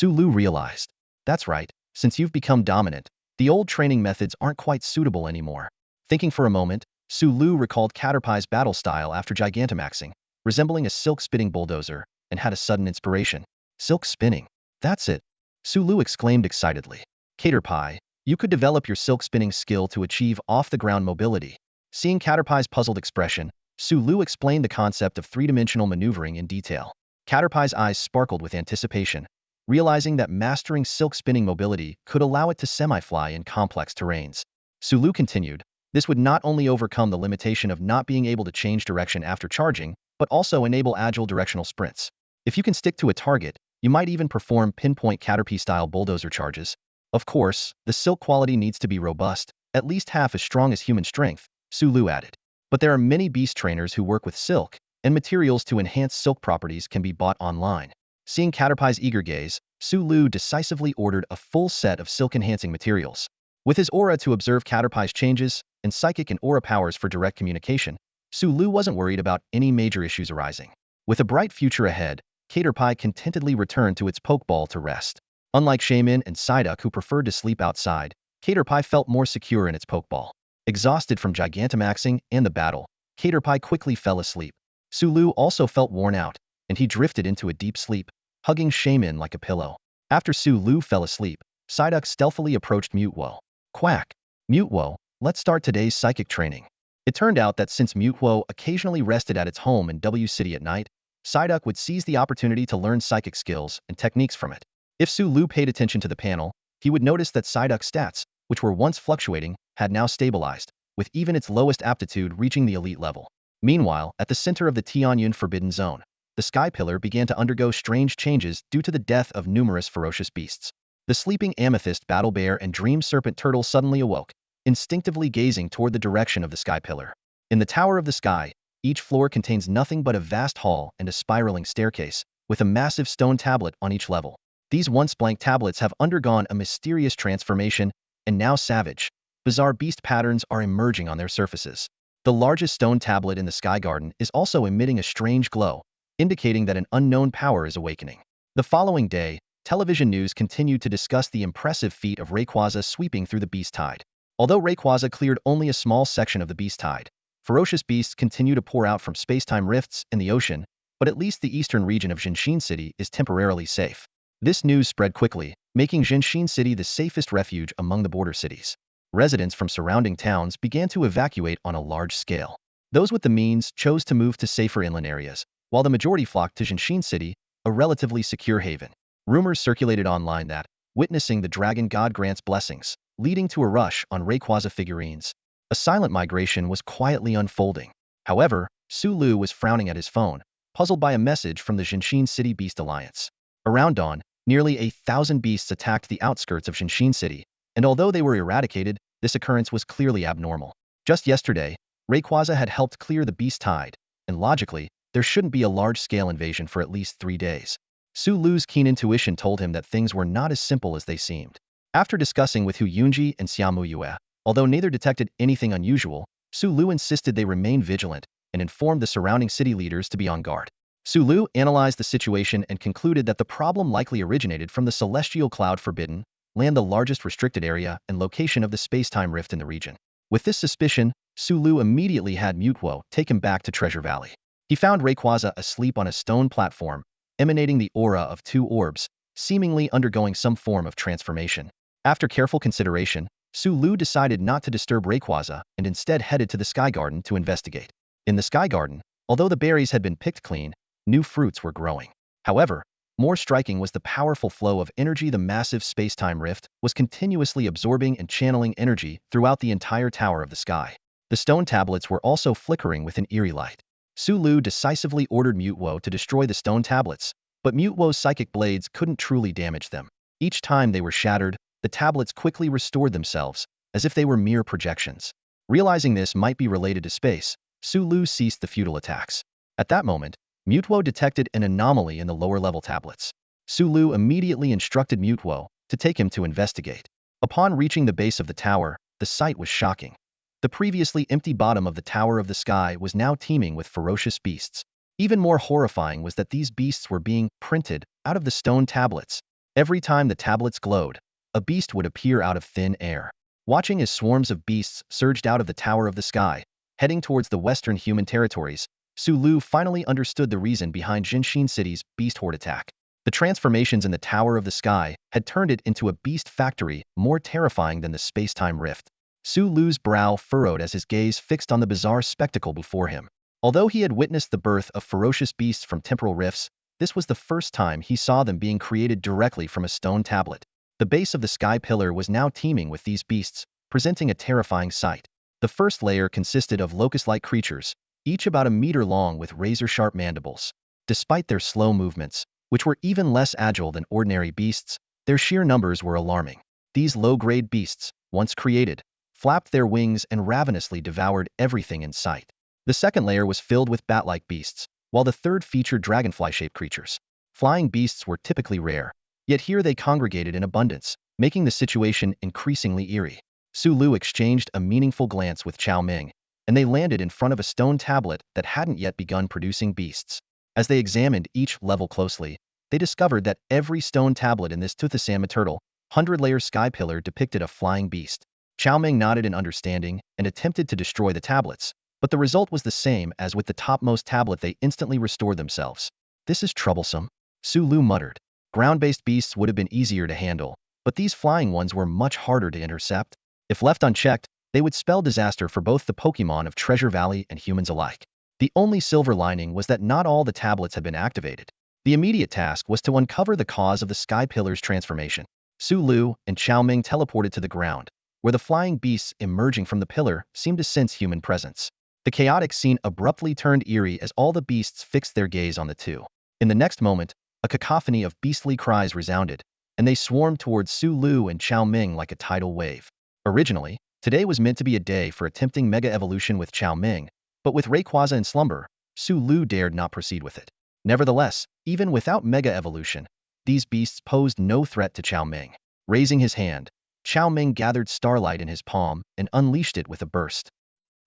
Speaker 1: Lu realized. That's right, since you've become dominant, the old training methods aren't quite suitable anymore. Thinking for a moment, Lu recalled Caterpie's battle style after Gigantamaxing, resembling a silk-spitting bulldozer, and had a sudden inspiration. Silk spinning. That's it. Lu exclaimed excitedly. Caterpie, you could develop your silk spinning skill to achieve off-the-ground mobility. Seeing Caterpie's puzzled expression, Lu explained the concept of three-dimensional maneuvering in detail. Caterpie's eyes sparkled with anticipation, realizing that mastering silk spinning mobility could allow it to semi-fly in complex terrains. Lu continued, this would not only overcome the limitation of not being able to change direction after charging, but also enable agile directional sprints. If you can stick to a target, you might even perform pinpoint Caterpie-style bulldozer charges. Of course, the silk quality needs to be robust, at least half as strong as human strength, Lu added. But there are many beast trainers who work with silk, and materials to enhance silk properties can be bought online. Seeing Caterpie's eager gaze, Lu decisively ordered a full set of silk-enhancing materials. With his aura to observe Caterpie's changes, and psychic and aura powers for direct communication, Lu wasn't worried about any major issues arising. With a bright future ahead, Caterpie contentedly returned to its Pokeball to rest. Unlike Shaman and Psyduck who preferred to sleep outside, Caterpie felt more secure in its Pokeball. Exhausted from Gigantamaxing and the battle, Caterpie quickly fell asleep. Lu also felt worn out, and he drifted into a deep sleep, hugging Shaman like a pillow. After Lu fell asleep, Psyduck stealthily approached Mewtwo. Quack! Mewtwo, let's start today's psychic training. It turned out that since Mewtwo occasionally rested at its home in W City at night, Psyduck would seize the opportunity to learn psychic skills and techniques from it. If Lu paid attention to the panel, he would notice that Psyduck's stats, which were once fluctuating, had now stabilized, with even its lowest aptitude reaching the elite level. Meanwhile, at the center of the Tianyun Forbidden Zone, the Sky Pillar began to undergo strange changes due to the death of numerous ferocious beasts. The sleeping Amethyst Battle Bear and Dream Serpent Turtle suddenly awoke, instinctively gazing toward the direction of the Sky Pillar. In the Tower of the Sky, each floor contains nothing but a vast hall and a spiraling staircase, with a massive stone tablet on each level. These once blank tablets have undergone a mysterious transformation, and now savage, bizarre beast patterns are emerging on their surfaces. The largest stone tablet in the Sky Garden is also emitting a strange glow, indicating that an unknown power is awakening. The following day, television news continued to discuss the impressive feat of Rayquaza sweeping through the Beast Tide. Although Rayquaza cleared only a small section of the Beast Tide, ferocious beasts continue to pour out from space-time rifts in the ocean, but at least the eastern region of Jinshin City is temporarily safe. This news spread quickly, making Jinshin City the safest refuge among the border cities. Residents from surrounding towns began to evacuate on a large scale. Those with the means chose to move to safer inland areas, while the majority flocked to Jinshin City, a relatively secure haven. Rumors circulated online that, witnessing the dragon god grants blessings, leading to a rush on Rayquaza figurines. A silent migration was quietly unfolding. However, Lu was frowning at his phone, puzzled by a message from the Jinshin City Beast Alliance. Around dawn, nearly 1,000 beasts attacked the outskirts of Jinshin City, and although they were eradicated, this occurrence was clearly abnormal. Just yesterday, Rayquaza had helped clear the Beast Tide, and logically, there shouldn't be a large-scale invasion for at least 3 days. Lu's keen intuition told him that things were not as simple as they seemed. After discussing with Hu Yunji and Xiaomu Yue, although neither detected anything unusual, Lu insisted they remain vigilant and informed the surrounding city leaders to be on guard. Lu analyzed the situation and concluded that the problem likely originated from the Celestial Cloud Forbidden Land, the largest restricted area and location of the space-time rift in the region. With this suspicion, Lu immediately had Mewtwo take him back to Treasure Valley. He found Rayquaza asleep on a stone platform, emanating the aura of 2 orbs, seemingly undergoing some form of transformation. After careful consideration, Lu decided not to disturb Rayquaza and instead headed to the Sky Garden to investigate. In the Sky Garden, although the berries had been picked clean, new fruits were growing. However, more striking was the powerful flow of energy. The massive space-time rift was continuously absorbing and channeling energy throughout the entire Tower of the Sky. The stone tablets were also flickering with an eerie light. Lu decisively ordered Mewtwo to destroy the stone tablets, but Mewtwo's psychic blades couldn't truly damage them. Each time they were shattered, the tablets quickly restored themselves, as if they were mere projections. Realizing this might be related to space, Lu ceased the futile attacks. At that moment, Mewtwo detected an anomaly in the lower-level tablets. Lu immediately instructed Mewtwo to take him to investigate. Upon reaching the base of the tower, the sight was shocking. The previously empty bottom of the Tower of the Sky was now teeming with ferocious beasts. Even more horrifying was that these beasts were being printed out of the stone tablets. Every time the tablets glowed, a beast would appear out of thin air. Watching as swarms of beasts surged out of the Tower of the Sky, heading towards the western human territories, Sulu finally understood the reason behind Jinshin City's beast horde attack. The transformations in the Tower of the Sky had turned it into a beast factory more terrifying than the space-time rift. Sulu's brow furrowed as his gaze fixed on the bizarre spectacle before him. Although he had witnessed the birth of ferocious beasts from temporal rifts, this was the first time he saw them being created directly from a stone tablet. The base of the sky pillar was now teeming with these beasts, presenting a terrifying sight. The first layer consisted of locust-like creatures, each about a meter long with razor-sharp mandibles. Despite their slow movements, which were even less agile than ordinary beasts, their sheer numbers were alarming. These low-grade beasts, once created, flapped their wings and ravenously devoured everything in sight. The second layer was filled with bat-like beasts, while the third featured dragonfly-shaped creatures. Flying beasts were typically rare, yet here they congregated in abundance, making the situation increasingly eerie. Sulu exchanged a meaningful glance with Chao Ming, and they landed in front of a stone tablet that hadn't yet begun producing beasts. As they examined each level closely, they discovered that every stone tablet in this Tuthasanma Turtle 100-layer sky pillar depicted a flying beast. Chao Ming nodded in understanding and attempted to destroy the tablets, but the result was the same as with the topmost tablet. They instantly restored themselves. This is troublesome, Sulu muttered. Ground-based beasts would have been easier to handle, but these flying ones were much harder to intercept. If left unchecked, they would spell disaster for both the Pokémon of Treasure Valley and humans alike. The only silver lining was that not all the tablets had been activated. The immediate task was to uncover the cause of the Sky Pillar's transformation. Sulu and Chao Ming teleported to the ground, where the flying beasts emerging from the pillar seemed to sense human presence. The chaotic scene abruptly turned eerie as all the beasts fixed their gaze on the two. In the next moment, a cacophony of beastly cries resounded, and they swarmed towards Sulu and Chao Ming like a tidal wave. Originally, today was meant to be a day for attempting mega evolution with Chao Ming, but with Rayquaza in slumber, Sulu dared not proceed with it. Nevertheless, even without mega evolution, these beasts posed no threat to Chao Ming. Raising his hand, Chao Ming gathered starlight in his palm and unleashed it with a burst.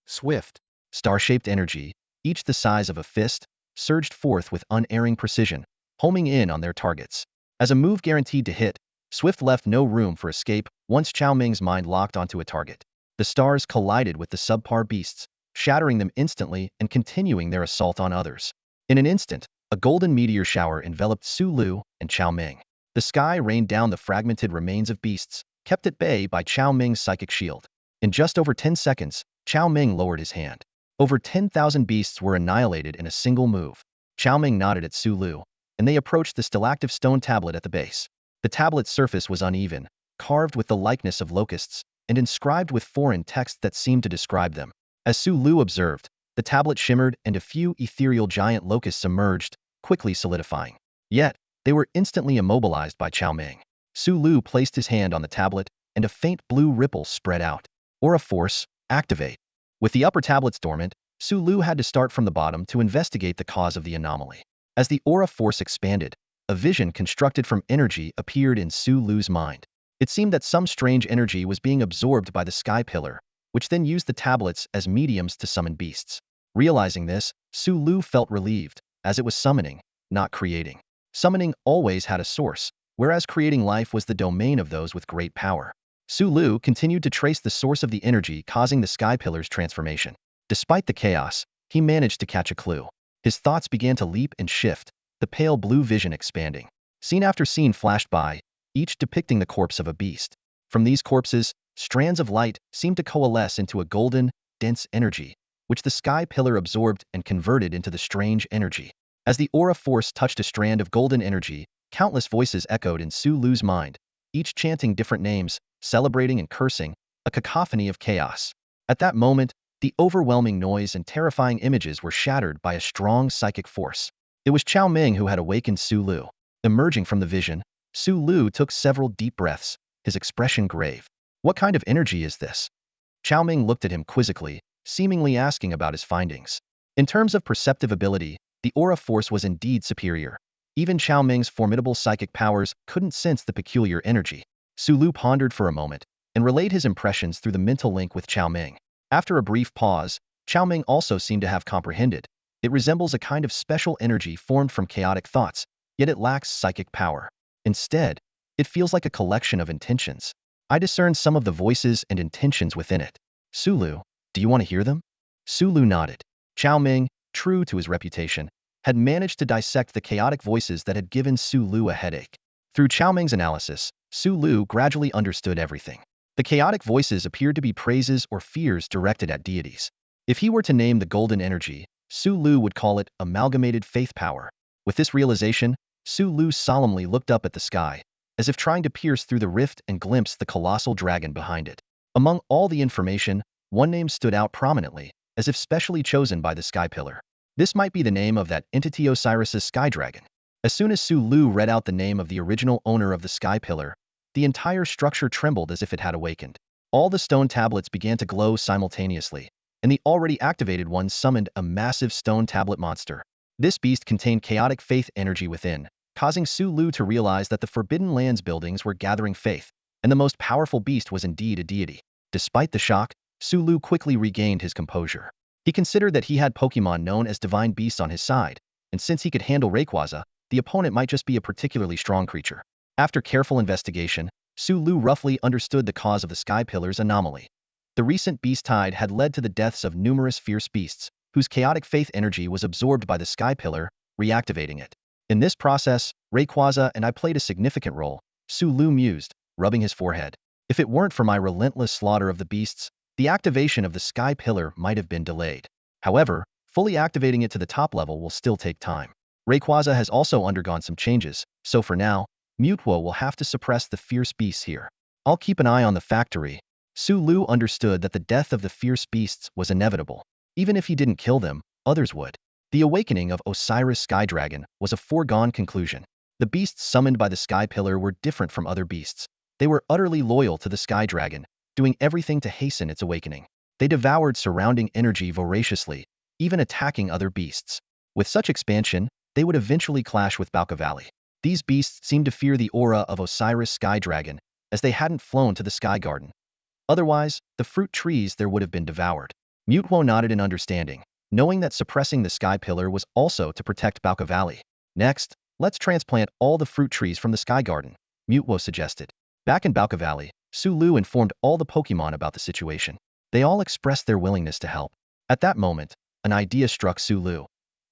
Speaker 1: Swift, star-shaped energy, each the size of a fist, surged forth with unerring precision, homing in on their targets. As a move guaranteed to hit, Swift left no room for escape once Chao Ming's mind locked onto a target. The stars collided with the subpar beasts, shattering them instantly and continuing their assault on others. In an instant, a golden meteor shower enveloped Sulu and Chao Ming. The sky rained down the fragmented remains of beasts, kept at bay by Chao Ming's psychic shield. In just over 10 seconds, Chao Ming lowered his hand. Over 10,000 beasts were annihilated in a single move. Chao Ming nodded at Sulu, and they approached the stalactite stone tablet at the base. The tablet's surface was uneven, carved with the likeness of locusts, and inscribed with foreign text that seemed to describe them. As Sulu observed, the tablet shimmered and a few ethereal giant locusts emerged, quickly solidifying. Yet, they were instantly immobilized by Chao Ming. Sulu placed his hand on the tablet, and a faint blue ripple spread out. Aura Force, activate. With the upper tablets dormant, Sulu had to start from the bottom to investigate the cause of the anomaly. As the Aura Force expanded, a vision constructed from energy appeared in Sulu's mind. It seemed that some strange energy was being absorbed by the Sky Pillar, which then used the tablets as mediums to summon beasts. Realizing this, Sulu felt relieved, as it was summoning, not creating. Summoning always had a source, whereas creating life was the domain of those with great power. Sulu continued to trace the source of the energy causing the Sky Pillar's transformation. Despite the chaos, he managed to catch a clue. His thoughts began to leap and shift, the pale blue vision expanding. Scene after scene flashed by, each depicting the corpse of a beast. From these corpses, strands of light seemed to coalesce into a golden, dense energy, which the Sky Pillar absorbed and converted into the strange energy. As the Aura Force touched a strand of golden energy, countless voices echoed in Sulu's mind, each chanting different names, celebrating and cursing, a cacophony of chaos. At that moment, the overwhelming noise and terrifying images were shattered by a strong psychic force. It was Chao Ming who had awakened Sulu. Emerging from the vision, Sulu took several deep breaths, his expression grave. What kind of energy is this? Chao Ming looked at him quizzically, seemingly asking about his findings. In terms of perceptive ability, the Aura Force was indeed superior. Even Chao Ming's formidable psychic powers couldn't sense the peculiar energy. Sulu pondered for a moment, and relayed his impressions through the mental link with Chao Ming. After a brief pause, Chao Ming also seemed to have comprehended. It resembles a kind of special energy formed from chaotic thoughts, yet it lacks psychic power. Instead, It feels like a collection of intentions. I discern some of the voices and intentions within it. Sulu, do you want to hear them? Sulu nodded. Chao Ming, true to his reputation, had managed to dissect the chaotic voices that had given Sulu a headache. Through Chao Ming's analysis, Sulu gradually understood everything. The chaotic voices appeared to be praises or fears directed at deities. If he were to name the golden energy, Sulu would call it amalgamated faith power. With this realization, Sulu solemnly looked up at the sky, as if trying to pierce through the rift and glimpse the colossal dragon behind it. Among all the information, one name stood out prominently, as if specially chosen by the Sky Pillar. This might be the name of that entity Osiris's Sky Dragon. As soon as Sulu read out the name of the original owner of the Sky Pillar, the entire structure trembled as if it had awakened. All the stone tablets began to glow simultaneously, and the already activated ones summoned a massive stone tablet monster. This beast contained chaotic faith energy within, causing Sulu to realize that the Forbidden Lands buildings were gathering faith, and the most powerful beast was indeed a deity. Despite the shock, Sulu quickly regained his composure. He considered that he had Pokémon known as divine beasts on his side, and since he could handle Rayquaza, the opponent might just be a particularly strong creature. After careful investigation, Sulu roughly understood the cause of the Sky Pillar's anomaly. The recent beast tide had led to the deaths of numerous fierce beasts, whose chaotic faith energy was absorbed by the Sky Pillar, reactivating it. In this process, Rayquaza and I played a significant role, Sulu mused, rubbing his forehead. If it weren't for my relentless slaughter of the beasts, the activation of the Sky Pillar might have been delayed. However, fully activating it to the top level will still take time. Rayquaza has also undergone some changes, so for now, Mewtwo will have to suppress the fierce beasts here. I'll keep an eye on the factory. Sulu understood that the death of the fierce beasts was inevitable. Even if he didn't kill them, others would. The awakening of Osiris Sky Dragon was a foregone conclusion. The beasts summoned by the Sky Pillar were different from other beasts. They were utterly loyal to the Sky Dragon, doing everything to hasten its awakening. They devoured surrounding energy voraciously, even attacking other beasts. With such expansion, they would eventually clash with Balka Valley. These beasts seemed to fear the aura of Osiris Sky Dragon, as they hadn't flown to the Sky Garden. Otherwise, the fruit trees there would have been devoured. Mewtwo nodded in understanding, knowing that suppressing the Sky Pillar was also to protect Balka Valley. Next, let's transplant all the fruit trees from the Sky Garden, Mewtwo suggested. Back in Balka Valley, Sulu informed all the Pokémon about the situation. They all expressed their willingness to help. At that moment, an idea struck Sulu.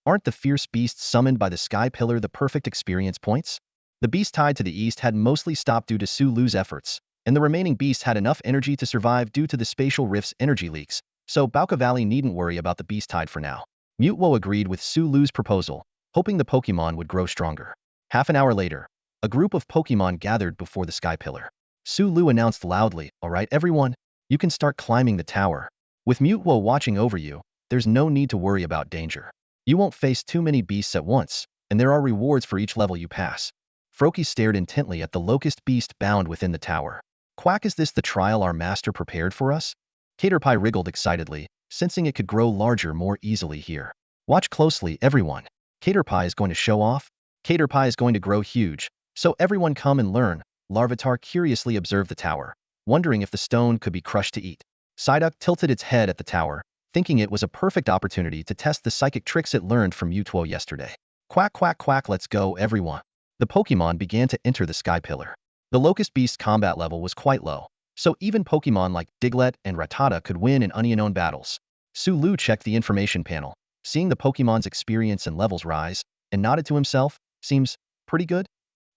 Speaker 1: Aren't the fierce beasts summoned by the Sky Pillar the perfect experience points? The beast tide to the east had mostly stopped due to Sulu's efforts, and the remaining beasts had enough energy to survive due to the spatial rift's energy leaks, so Balka Valley needn't worry about the beast tide for now. Mewtwo agreed with Sulu's proposal, hoping the Pokémon would grow stronger. Half an hour later, a group of Pokémon gathered before the Sky Pillar. Sulu announced loudly, "Alright everyone, you can start climbing the tower. With Mewtwo watching over you, there's no need to worry about danger. You won't face too many beasts at once, and there are rewards for each level you pass." Froakie stared intently at the locust beast bound within the tower. "Quack, is this the trial our master prepared for us?" Caterpie wriggled excitedly, sensing it could grow larger more easily here. "Watch closely, everyone. Caterpie is going to show off. Caterpie is going to grow huge, so everyone come and learn." Larvitar curiously observed the tower, wondering if the stone could be crushed to eat. Psyduck tilted its head at the tower, thinking it was a perfect opportunity to test the psychic tricks it learned from Mewtwo yesterday. "Quack, quack, quack, let's go, everyone." The Pokémon began to enter the Sky Pillar. The Locust Beast's combat level was quite low, so even Pokémon like Diglett and Rattata could win in unknown battles. Sulu checked the information panel, seeing the Pokémon's experience and levels rise, and nodded to himself, "Seems pretty good."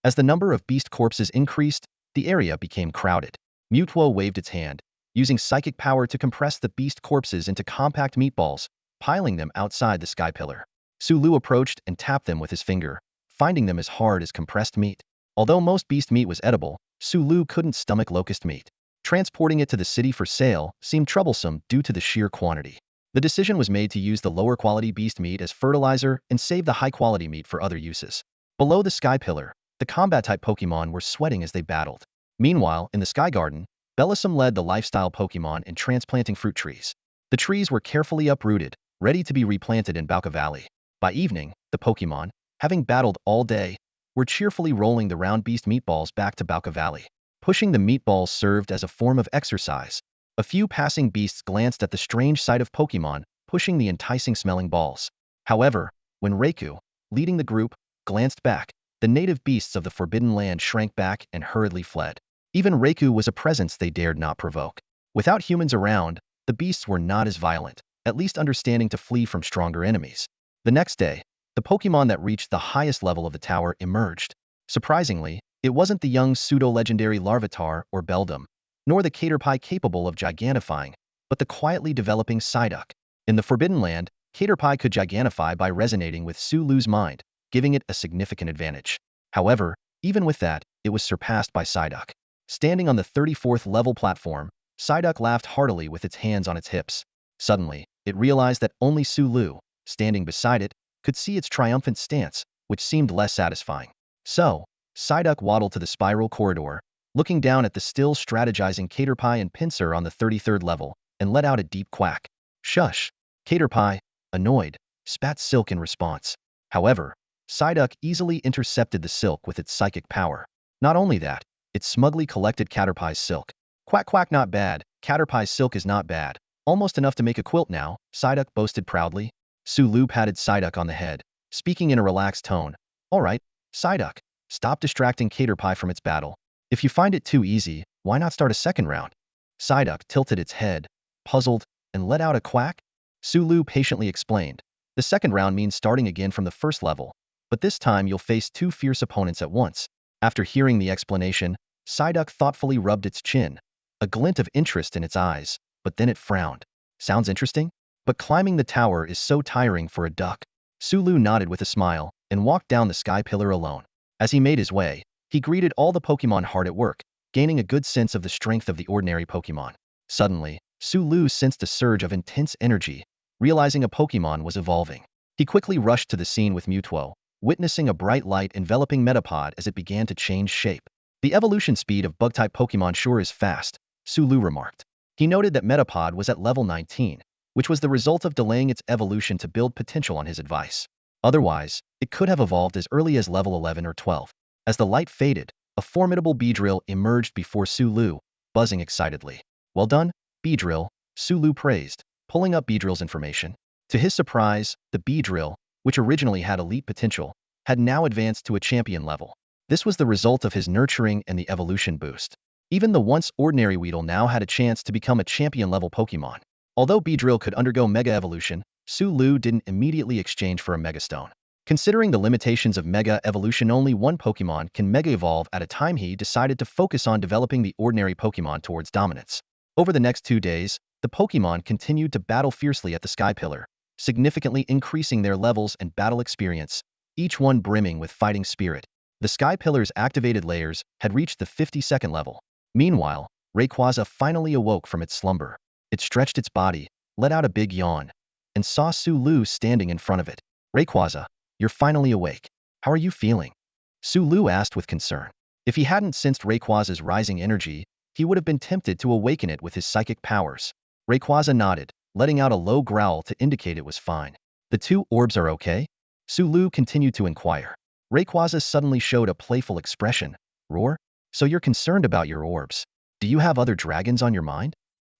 Speaker 1: As the number of beast corpses increased, the area became crowded. Mewtwo waved its hand, using psychic power to compress the beast corpses into compact meatballs, piling them outside the Sky Pillar. Sulu approached and tapped them with his finger, finding them as hard as compressed meat. Although most beast meat was edible, Sulu couldn't stomach locust meat. Transporting it to the city for sale seemed troublesome due to the sheer quantity. The decision was made to use the lower quality beast meat as fertilizer and save the high quality meat for other uses. Below the Sky Pillar, the combat-type Pokémon were sweating as they battled. Meanwhile, in the Sky Garden, Bellossom led the lifestyle Pokémon in transplanting fruit trees. The trees were carefully uprooted, ready to be replanted in Balka Valley. By evening, the Pokémon, having battled all day, were cheerfully rolling the round beast meatballs back to Balka Valley. Pushing the meatballs served as a form of exercise. A few passing beasts glanced at the strange sight of Pokémon pushing the enticing-smelling balls. However, when Raikou, leading the group, glanced back, the native beasts of the Forbidden Land shrank back and hurriedly fled. Even Raikou was a presence they dared not provoke. Without humans around, the beasts were not as violent, at least understanding to flee from stronger enemies. The next day, the Pokémon that reached the highest level of the tower emerged. Surprisingly, it wasn't the young pseudo-legendary Larvitar or Beldum, nor the Caterpie capable of gigantifying, but the quietly developing Psyduck. In the Forbidden Land, Caterpie could gigantify by resonating with Sulu's mind, giving it a significant advantage. However, even with that, it was surpassed by Psyduck. Standing on the 34th level platform, Psyduck laughed heartily with its hands on its hips. Suddenly, it realized that only Sulu, standing beside it, could see its triumphant stance, which seemed less satisfying. So, Psyduck waddled to the spiral corridor, looking down at the still strategizing Caterpie and Pinsir on the 33rd level, and let out a deep quack. Shush! Caterpie, annoyed, spat silk in response. However, Psyduck easily intercepted the silk with its psychic power. Not only that, it smugly collected Caterpie's silk. Quack quack, not bad. Caterpie's silk is not bad. Almost enough to make a quilt now, Psyduck boasted proudly. Sulu patted Psyduck on the head, speaking in a relaxed tone. All right, Psyduck, stop distracting Caterpie from its battle. If you find it too easy, why not start a second round? Psyduck tilted its head, puzzled, and let out a quack. Sulu patiently explained. The second round means starting again from the first level, but this time you'll face two fierce opponents at once. After hearing the explanation, Psyduck thoughtfully rubbed its chin, a glint of interest in its eyes, but then it frowned. Sounds interesting? But climbing the tower is so tiring for a duck. Sulu nodded with a smile and walked down the sky pillar alone. As he made his way, he greeted all the Pokémon hard at work, gaining a good sense of the strength of the ordinary Pokémon. Suddenly, Sulu sensed a surge of intense energy, realizing a Pokémon was evolving. He quickly rushed to the scene with Mewtwo, witnessing a bright light enveloping Metapod as it began to change shape. The evolution speed of bug-type Pokémon sure is fast, Sulu remarked. He noted that Metapod was at level 19, which was the result of delaying its evolution to build potential on his advice. Otherwise, it could have evolved as early as level 11 or 12. As the light faded, a formidable Beedrill emerged before Sulu, buzzing excitedly. Well done, Beedrill, Sulu praised, pulling up Beedrill's information. To his surprise, the Beedrill, which originally had elite potential, had now advanced to a champion level. This was the result of his nurturing and the evolution boost. Even the once ordinary Weedle now had a chance to become a champion-level Pokémon. Although Beedrill could undergo Mega Evolution, Sulu didn't immediately exchange for a Megastone. Considering the limitations of Mega Evolution, only one Pokémon can Mega Evolve at a time, he decided to focus on developing the ordinary Pokémon towards dominance. Over the next 2 days, the Pokémon continued to battle fiercely at the Sky Pillar, significantly increasing their levels and battle experience, each one brimming with fighting spirit. The Sky Pillar's activated layers had reached the 52nd level. Meanwhile, Rayquaza finally awoke from its slumber. It stretched its body, let out a big yawn, and saw Sulu standing in front of it. Rayquaza, you're finally awake. How are you feeling? Sulu asked with concern. If he hadn't sensed Rayquaza's rising energy, he would have been tempted to awaken it with his psychic powers. Rayquaza nodded, letting out a low growl to indicate it was fine. The two orbs are okay? Sulu continued to inquire. Rayquaza suddenly showed a playful expression. Roar? So you're concerned about your orbs. Do you have other dragons on your mind?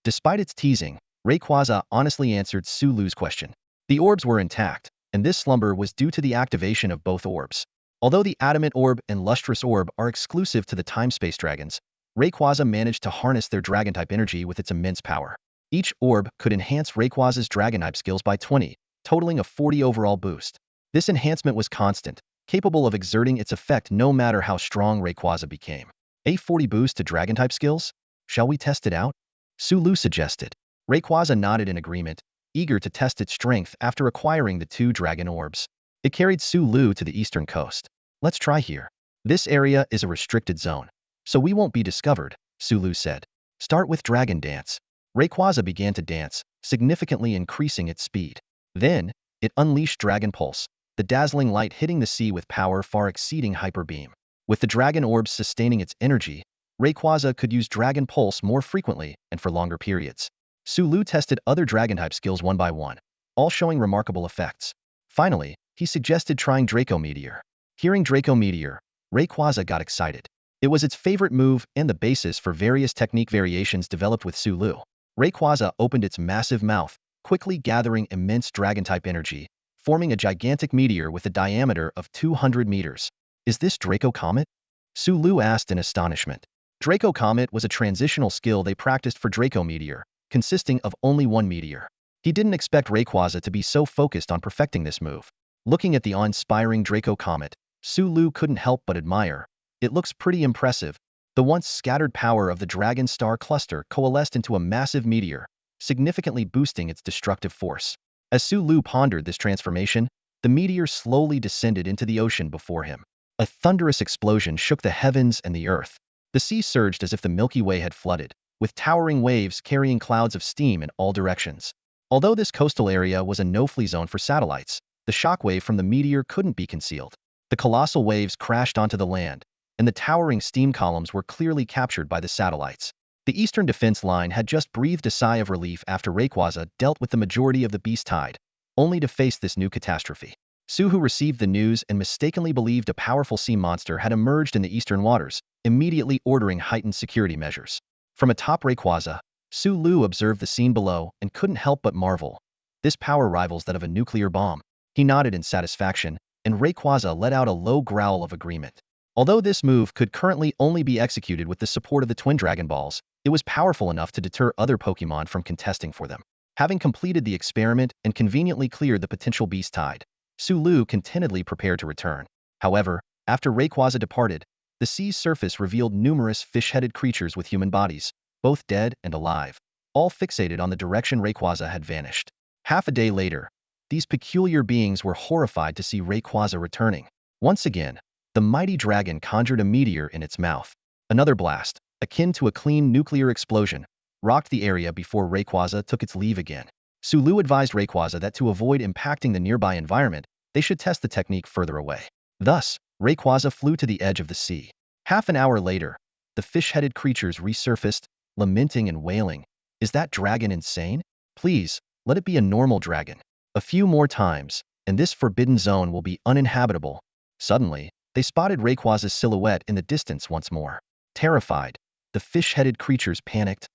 Speaker 1: Despite its teasing, Rayquaza honestly answered Sulu's question. The orbs were intact, and this slumber was due to the activation of both orbs. Although the Adamant Orb and Lustrous Orb are exclusive to the Time-Space Dragons, Rayquaza managed to harness their Dragon-type energy with its immense power. Each orb could enhance Rayquaza's Dragon-type skills by 20, totaling a 40 overall boost. This enhancement was constant, capable of exerting its effect no matter how strong Rayquaza became. A 40 boost to Dragon-type skills? Shall we test it out? Sulu suggested. Rayquaza nodded in agreement, eager to test its strength after acquiring the 2 Dragon Orbs. It carried Sulu to the eastern coast. Let's try here. This area is a restricted zone, so we won't be discovered, Sulu said. Start with Dragon Dance. Rayquaza began to dance, significantly increasing its speed. Then, it unleashed Dragon Pulse, the dazzling light hitting the sea with power far exceeding Hyper Beam. With the Dragon Orbs sustaining its energy, Rayquaza could use Dragon Pulse more frequently and for longer periods. Sulu tested other Dragon-type skills one by one, all showing remarkable effects. Finally, he suggested trying Draco Meteor. Hearing Draco Meteor, Rayquaza got excited. It was its favorite move and the basis for various technique variations developed with Sulu. Rayquaza opened its massive mouth, quickly gathering immense Dragon-type energy, forming a gigantic meteor with a diameter of 200 meters. Is this Draco Comet? Sulu asked in astonishment. Draco Comet was a transitional skill they practiced for Draco Meteor, consisting of only one meteor. He didn't expect Rayquaza to be so focused on perfecting this move. Looking at the awe-inspiring Draco Comet, Sulu couldn't help but admire. It looks pretty impressive. The once scattered power of the Dragon Star cluster coalesced into a massive meteor, significantly boosting its destructive force. As Sulu pondered this transformation, the meteor slowly descended into the ocean before him. A thunderous explosion shook the heavens and the earth. The sea surged as if the Milky Way had flooded, with towering waves carrying clouds of steam in all directions. Although this coastal area was a no-fly zone for satellites, the shockwave from the meteor couldn't be concealed. The colossal waves crashed onto the land, and the towering steam columns were clearly captured by the satellites. The Eastern Defense Line had just breathed a sigh of relief after Rayquaza dealt with the majority of the beast tide, only to face this new catastrophe. Suhu received the news and mistakenly believed a powerful sea monster had emerged in the eastern waters, immediately ordering heightened security measures. From atop Rayquaza, Sulu observed the scene below and couldn't help but marvel. This power rivals that of a nuclear bomb. He nodded in satisfaction, and Rayquaza let out a low growl of agreement. Although this move could currently only be executed with the support of the Twin Dragon Balls, it was powerful enough to deter other Pokémon from contesting for them. Having completed the experiment and conveniently cleared the potential beast tide, Sulu contentedly prepared to return. However, after Rayquaza departed, the sea's surface revealed numerous fish-headed creatures with human bodies, both dead and alive, all fixated on the direction Rayquaza had vanished. Half a day later, these peculiar beings were horrified to see Rayquaza returning. Once again, the mighty dragon conjured a meteor in its mouth. Another blast, akin to a clean nuclear explosion, rocked the area before Rayquaza took its leave again. Sulu advised Rayquaza that to avoid impacting the nearby environment, they should test the technique further away. Thus, Rayquaza flew to the edge of the sea. Half an hour later, the fish-headed creatures resurfaced, lamenting and wailing. Is that dragon insane? Please, let it be a normal dragon. A few more times, and this forbidden zone will be uninhabitable. Suddenly, they spotted Rayquaza's silhouette in the distance once more. Terrified, the fish-headed creatures panicked.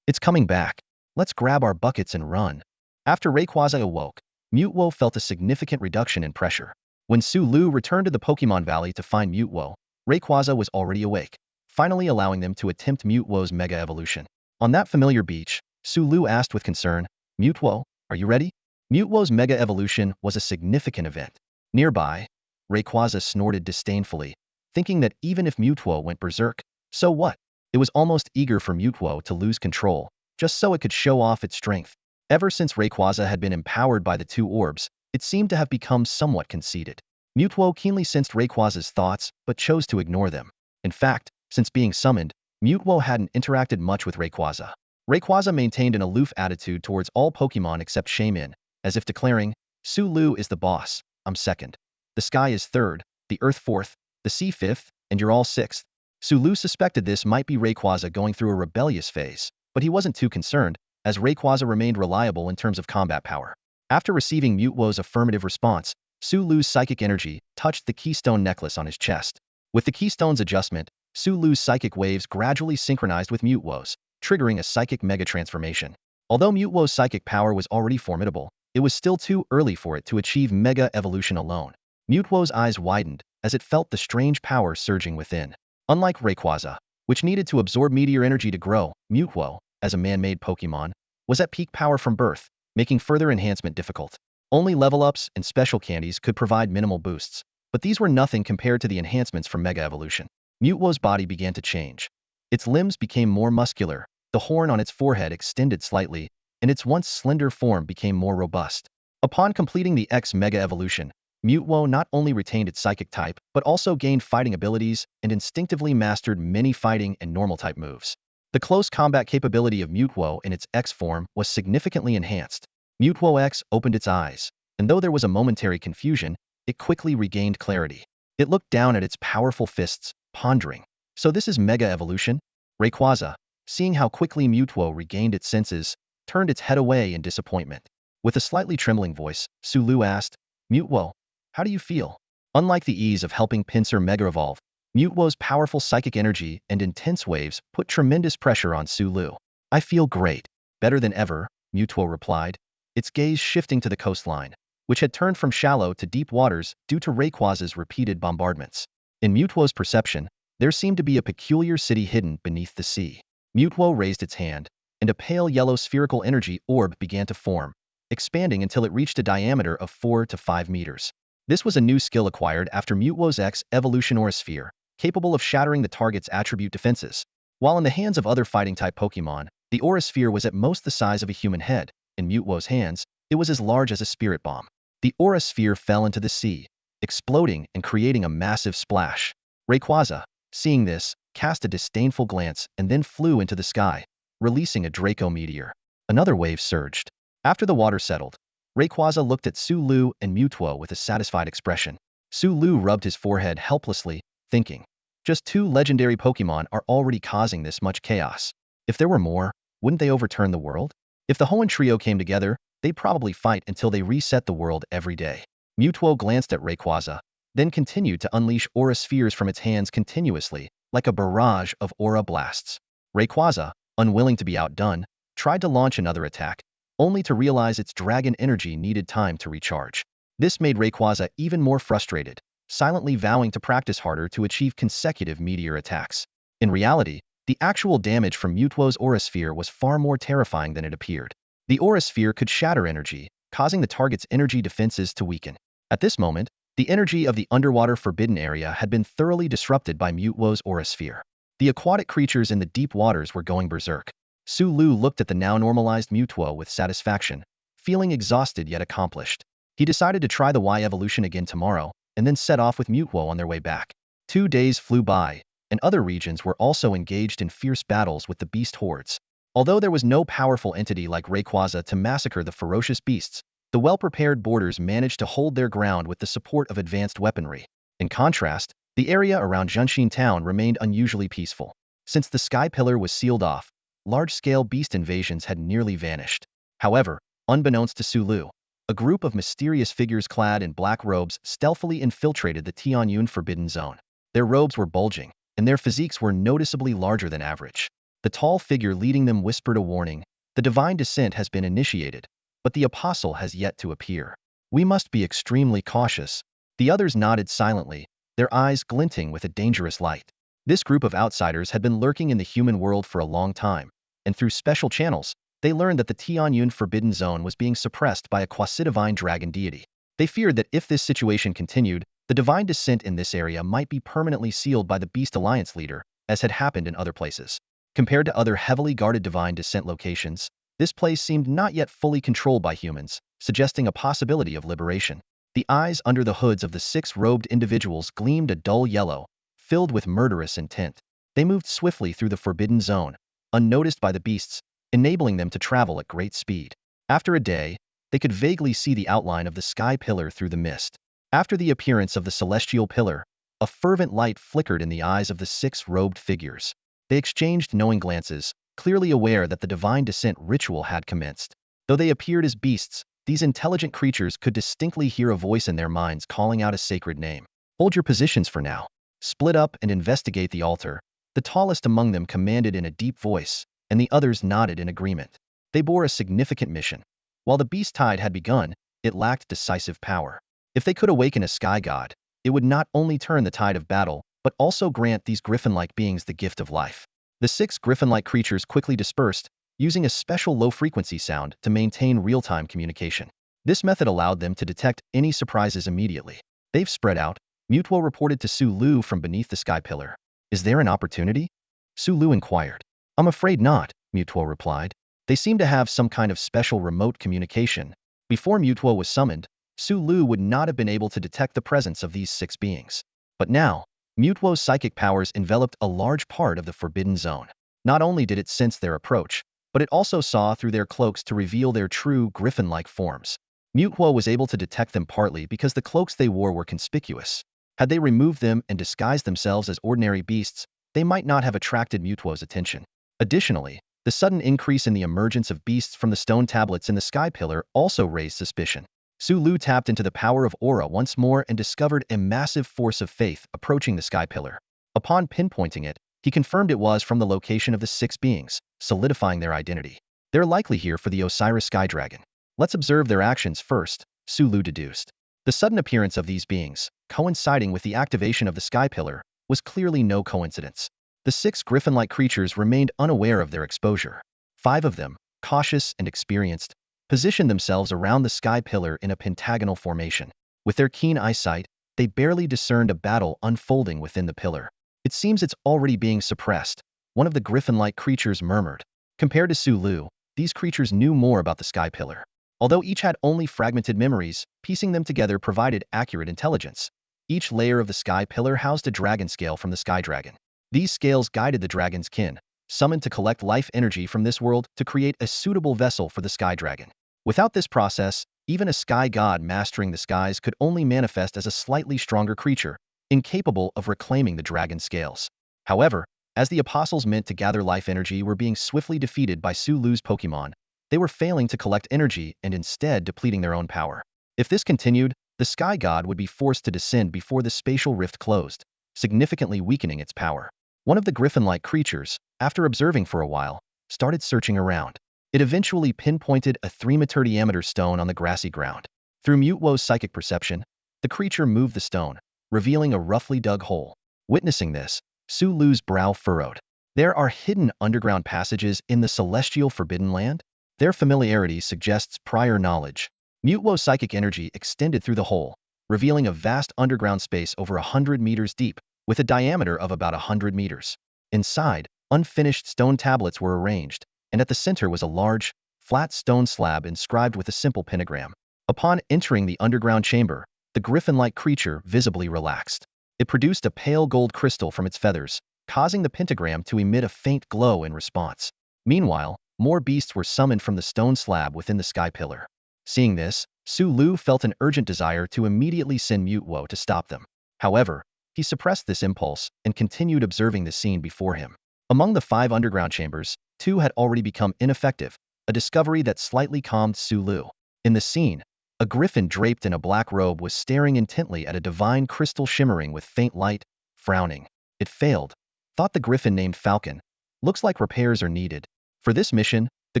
Speaker 1: It's coming back. Let's grab our buckets and run. After Rayquaza awoke, Mewtwo felt a significant reduction in pressure. When Sulu returned to the Pokémon Valley to find Mewtwo, Rayquaza was already awake, finally allowing them to attempt Mewtwo's Mega Evolution. On that familiar beach, Sulu asked with concern, Mewtwo, are you ready? Mewtwo's Mega Evolution was a significant event. Nearby, Rayquaza snorted disdainfully, thinking that even if Mewtwo went berserk, so what? It was almost eager for Mewtwo to lose control, just so it could show off its strength. Ever since Rayquaza had been empowered by the two orbs, it seemed to have become somewhat conceited. Mewtwo keenly sensed Rayquaza's thoughts, but chose to ignore them. In fact, since being summoned, Mewtwo hadn't interacted much with Rayquaza. Rayquaza maintained an aloof attitude towards all Pokémon except Shaymin, as if declaring, Sulu is the boss, I'm second. The sky is third, the earth fourth, the sea fifth, and you're all sixth. Sulu suspected this might be Rayquaza going through a rebellious phase, but he wasn't too concerned, as Rayquaza remained reliable in terms of combat power. After receiving Mewtwo's affirmative response, Sulu's psychic energy touched the keystone necklace on his chest. With the keystone's adjustment, Sulu's psychic waves gradually synchronized with Mewtwo's, triggering a psychic mega transformation. Although Mewtwo's psychic power was already formidable, it was still too early for it to achieve mega evolution alone. Mewtwo's eyes widened as it felt the strange power surging within. Unlike Rayquaza, which needed to absorb meteor energy to grow, Mewtwo, as a man-made Pokémon, was at peak power from birth, making further enhancement difficult. Only level-ups and special candies could provide minimal boosts, but these were nothing compared to the enhancements from Mega Evolution. Mewtwo's body began to change. Its limbs became more muscular, the horn on its forehead extended slightly, and its once slender form became more robust. Upon completing the X Mega Evolution, Mewtwo not only retained its psychic type, but also gained fighting abilities and instinctively mastered many fighting and normal-type moves. The close combat capability of Mewtwo in its X form was significantly enhanced. Mewtwo X opened its eyes, and though there was a momentary confusion, it quickly regained clarity. It looked down at its powerful fists, pondering. So this is Mega Evolution? Rayquaza, seeing how quickly Mewtwo regained its senses, turned its head away in disappointment. With a slightly trembling voice, Sulu asked, Mewtwo, how do you feel? Unlike the ease of helping Pinsir Mega Evolve, Mewtwo's powerful psychic energy and intense waves put tremendous pressure on Sulu. I feel great. Better than ever, Mewtwo replied, its gaze shifting to the coastline, which had turned from shallow to deep waters due to Rayquaza's repeated bombardments. In Mewtwo's perception, there seemed to be a peculiar city hidden beneath the sea. Mewtwo raised its hand, and a pale yellow spherical energy orb began to form, expanding until it reached a diameter of 4 to 5 meters. This was a new skill acquired after Mewtwo's X-Evolution Aura Sphere, capable of shattering the target's attribute defenses. While in the hands of other fighting-type Pokémon, the Aura Sphere was at most the size of a human head. In Mewtwo's hands, it was as large as a spirit bomb. The Aura Sphere fell into the sea, exploding and creating a massive splash. Rayquaza, seeing this, cast a disdainful glance and then flew into the sky, releasing a Draco meteor. Another wave surged. After the water settled, Rayquaza looked at Sulu and Mewtwo with a satisfied expression. Sulu rubbed his forehead helplessly, thinking, just 2 legendary Pokémon are already causing this much chaos. If there were more, wouldn't they overturn the world? If the Hoenn trio came together, they'd probably fight until they reset the world every day. Mewtwo glanced at Rayquaza, then continued to unleash aura spheres from its hands continuously, like a barrage of aura blasts. Rayquaza, unwilling to be outdone, tried to launch another attack, only to realize its dragon energy needed time to recharge. This made Rayquaza even more frustrated, silently vowing to practice harder to achieve consecutive meteor attacks. In reality, the actual damage from Mewtwo's aura sphere was far more terrifying than it appeared. The aura sphere could shatter energy, causing the target's energy defenses to weaken. At this moment, the energy of the underwater forbidden area had been thoroughly disrupted by Mewtwo's aura sphere. The aquatic creatures in the deep waters were going berserk. Sulu looked at the now normalized Mewtwo with satisfaction, feeling exhausted yet accomplished. He decided to try the Y evolution again tomorrow, and then set off with Mewtwo on their way back. 2 days flew by, and other regions were also engaged in fierce battles with the beast hordes. Although there was no powerful entity like Rayquaza to massacre the ferocious beasts, the well-prepared boarders managed to hold their ground with the support of advanced weaponry. In contrast, the area around Junshin Town remained unusually peaceful. Since the Sky Pillar was sealed off, large-scale beast invasions had nearly vanished. However, unbeknownst to Sulu, a group of mysterious figures clad in black robes stealthily infiltrated the Tianyun Forbidden Zone. Their robes were bulging, and their physiques were noticeably larger than average. The tall figure leading them whispered a warning: "The divine descent has been initiated, but the apostle has yet to appear. We must be extremely cautious." The others nodded silently, their eyes glinting with a dangerous light. This group of outsiders had been lurking in the human world for a long time, and through special channels, they learned that the Tianyun Forbidden Zone was being suppressed by a quasi-divine dragon deity. They feared that if this situation continued, the divine descent in this area might be permanently sealed by the Beast Alliance leader, as had happened in other places. Compared to other heavily guarded divine descent locations, this place seemed not yet fully controlled by humans, suggesting a possibility of liberation. The eyes under the hoods of the 6 robed individuals gleamed a dull yellow, filled with murderous intent. They moved swiftly through the Forbidden Zone, unnoticed by the beasts, enabling them to travel at great speed. After a day, they could vaguely see the outline of the Sky Pillar through the mist. After the appearance of the Celestial Pillar, a fervent light flickered in the eyes of the 6 robed figures. They exchanged knowing glances, clearly aware that the divine descent ritual had commenced. Though they appeared as beasts, these intelligent creatures could distinctly hear a voice in their minds calling out a sacred name. "Hold your positions for now. Split up and investigate the altar," the tallest among them commanded in a deep voice, and the others nodded in agreement. They bore a significant mission. While the beast tide had begun, it lacked decisive power. If they could awaken a sky god, it would not only turn the tide of battle, but also grant these griffin-like beings the gift of life. The 6 griffin-like creatures quickly dispersed, using a special low-frequency sound to maintain real-time communication. This method allowed them to detect any surprises immediately. "They've spread out," Mewtwo reported to Sulu from beneath the Sky Pillar. "Is there an opportunity?" Sulu inquired. "I'm afraid not," Mewtwo replied. "They seem to have some kind of special remote communication." Before Mewtwo was summoned, Sulu would not have been able to detect the presence of these 6 beings. But now, Mewtwo's psychic powers enveloped a large part of the Forbidden Zone. Not only did it sense their approach, but it also saw through their cloaks to reveal their true griffin-like forms. Mewtwo was able to detect them partly because the cloaks they wore were conspicuous. Had they removed them and disguised themselves as ordinary beasts, they might not have attracted Mewtwo's attention. Additionally, the sudden increase in the emergence of beasts from the stone tablets in the Sky Pillar also raised suspicion. Sulu tapped into the power of aura once more and discovered a massive force of faith approaching the Sky Pillar. Upon pinpointing it, he confirmed it was from the location of the 6 beings, solidifying their identity. "They're likely here for the Osiris Sky Dragon. Let's observe their actions first," Sulu deduced. The sudden appearance of these beings, coinciding with the activation of the Sky Pillar, was clearly no coincidence. The 6 griffin-like creatures remained unaware of their exposure. 5 of them, cautious and experienced, positioned themselves around the Sky Pillar in a pentagonal formation. With their keen eyesight, they barely discerned a battle unfolding within the pillar. "It seems it's already being suppressed," one of the griffin-like creatures murmured. Compared to Sulu, these creatures knew more about the Sky Pillar. Although each had only fragmented memories, piecing them together provided accurate intelligence. Each layer of the Sky Pillar housed a dragon scale from the Sky Dragon. These scales guided the dragon's kin, summoned to collect life energy from this world to create a suitable vessel for the Sky Dragon. Without this process, even a sky god mastering the skies could only manifest as a slightly stronger creature, incapable of reclaiming the dragon scales. However, as the apostles meant to gather life energy were being swiftly defeated by Sulu's Pokémon, they were failing to collect energy and instead depleting their own power. If this continued, the Sky God would be forced to descend before the spatial rift closed, significantly weakening its power. One of the griffin-like creatures, after observing for a while, started searching around. It eventually pinpointed a 3-meter diameter stone on the grassy ground. Through Mewtwo's psychic perception, the creature moved the stone, revealing a roughly dug hole. Witnessing this, Sulu's brow furrowed. There are hidden underground passages in the celestial Forbidden Land? Their familiarity suggests prior knowledge. Mewtwo's psychic energy extended through the hole, revealing a vast underground space over 100 meters deep, with a diameter of about 100 meters. Inside, unfinished stone tablets were arranged, and at the center was a large, flat stone slab inscribed with a simple pentagram. Upon entering the underground chamber, the griffin-like creature visibly relaxed. It produced a pale gold crystal from its feathers, causing the pentagram to emit a faint glow in response. Meanwhile, more beasts were summoned from the stone slab within the Sky Pillar. Seeing this, Sulu felt an urgent desire to immediately send Mewtwo to stop them. However, he suppressed this impulse and continued observing the scene before him. Among the 5 underground chambers, 2 had already become ineffective, a discovery that slightly calmed Sulu. In the scene, a griffin draped in a black robe was staring intently at a divine crystal shimmering with faint light, frowning. "It failed," thought the griffin named Falcon. "Looks like repairs are needed." For this mission, the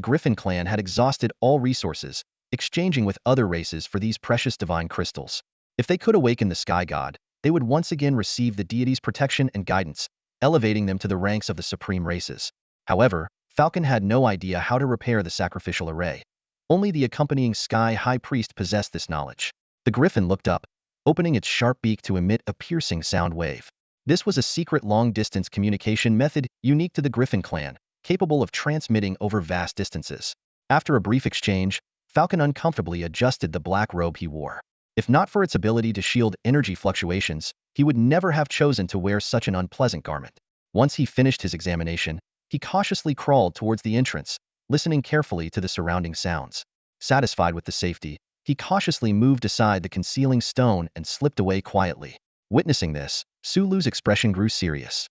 Speaker 1: Griffin clan had exhausted all resources, exchanging with other races for these precious divine crystals. If they could awaken the Sky God, they would once again receive the deity's protection and guidance, elevating them to the ranks of the supreme races. However, Falcon had no idea how to repair the sacrificial array. Only the accompanying Sky High Priest possessed this knowledge. The Griffin looked up, opening its sharp beak to emit a piercing sound wave. This was a secret long-distance communication method unique to the Griffin clan, capable of transmitting over vast distances. After a brief exchange, Falcon uncomfortably adjusted the black robe he wore. If not for its ability to shield energy fluctuations, he would never have chosen to wear such an unpleasant garment. Once he finished his examination, he cautiously crawled towards the entrance, listening carefully to the surrounding sounds. Satisfied with the safety, he cautiously moved aside the concealing stone and slipped away quietly. Witnessing this, Sulu's expression grew serious.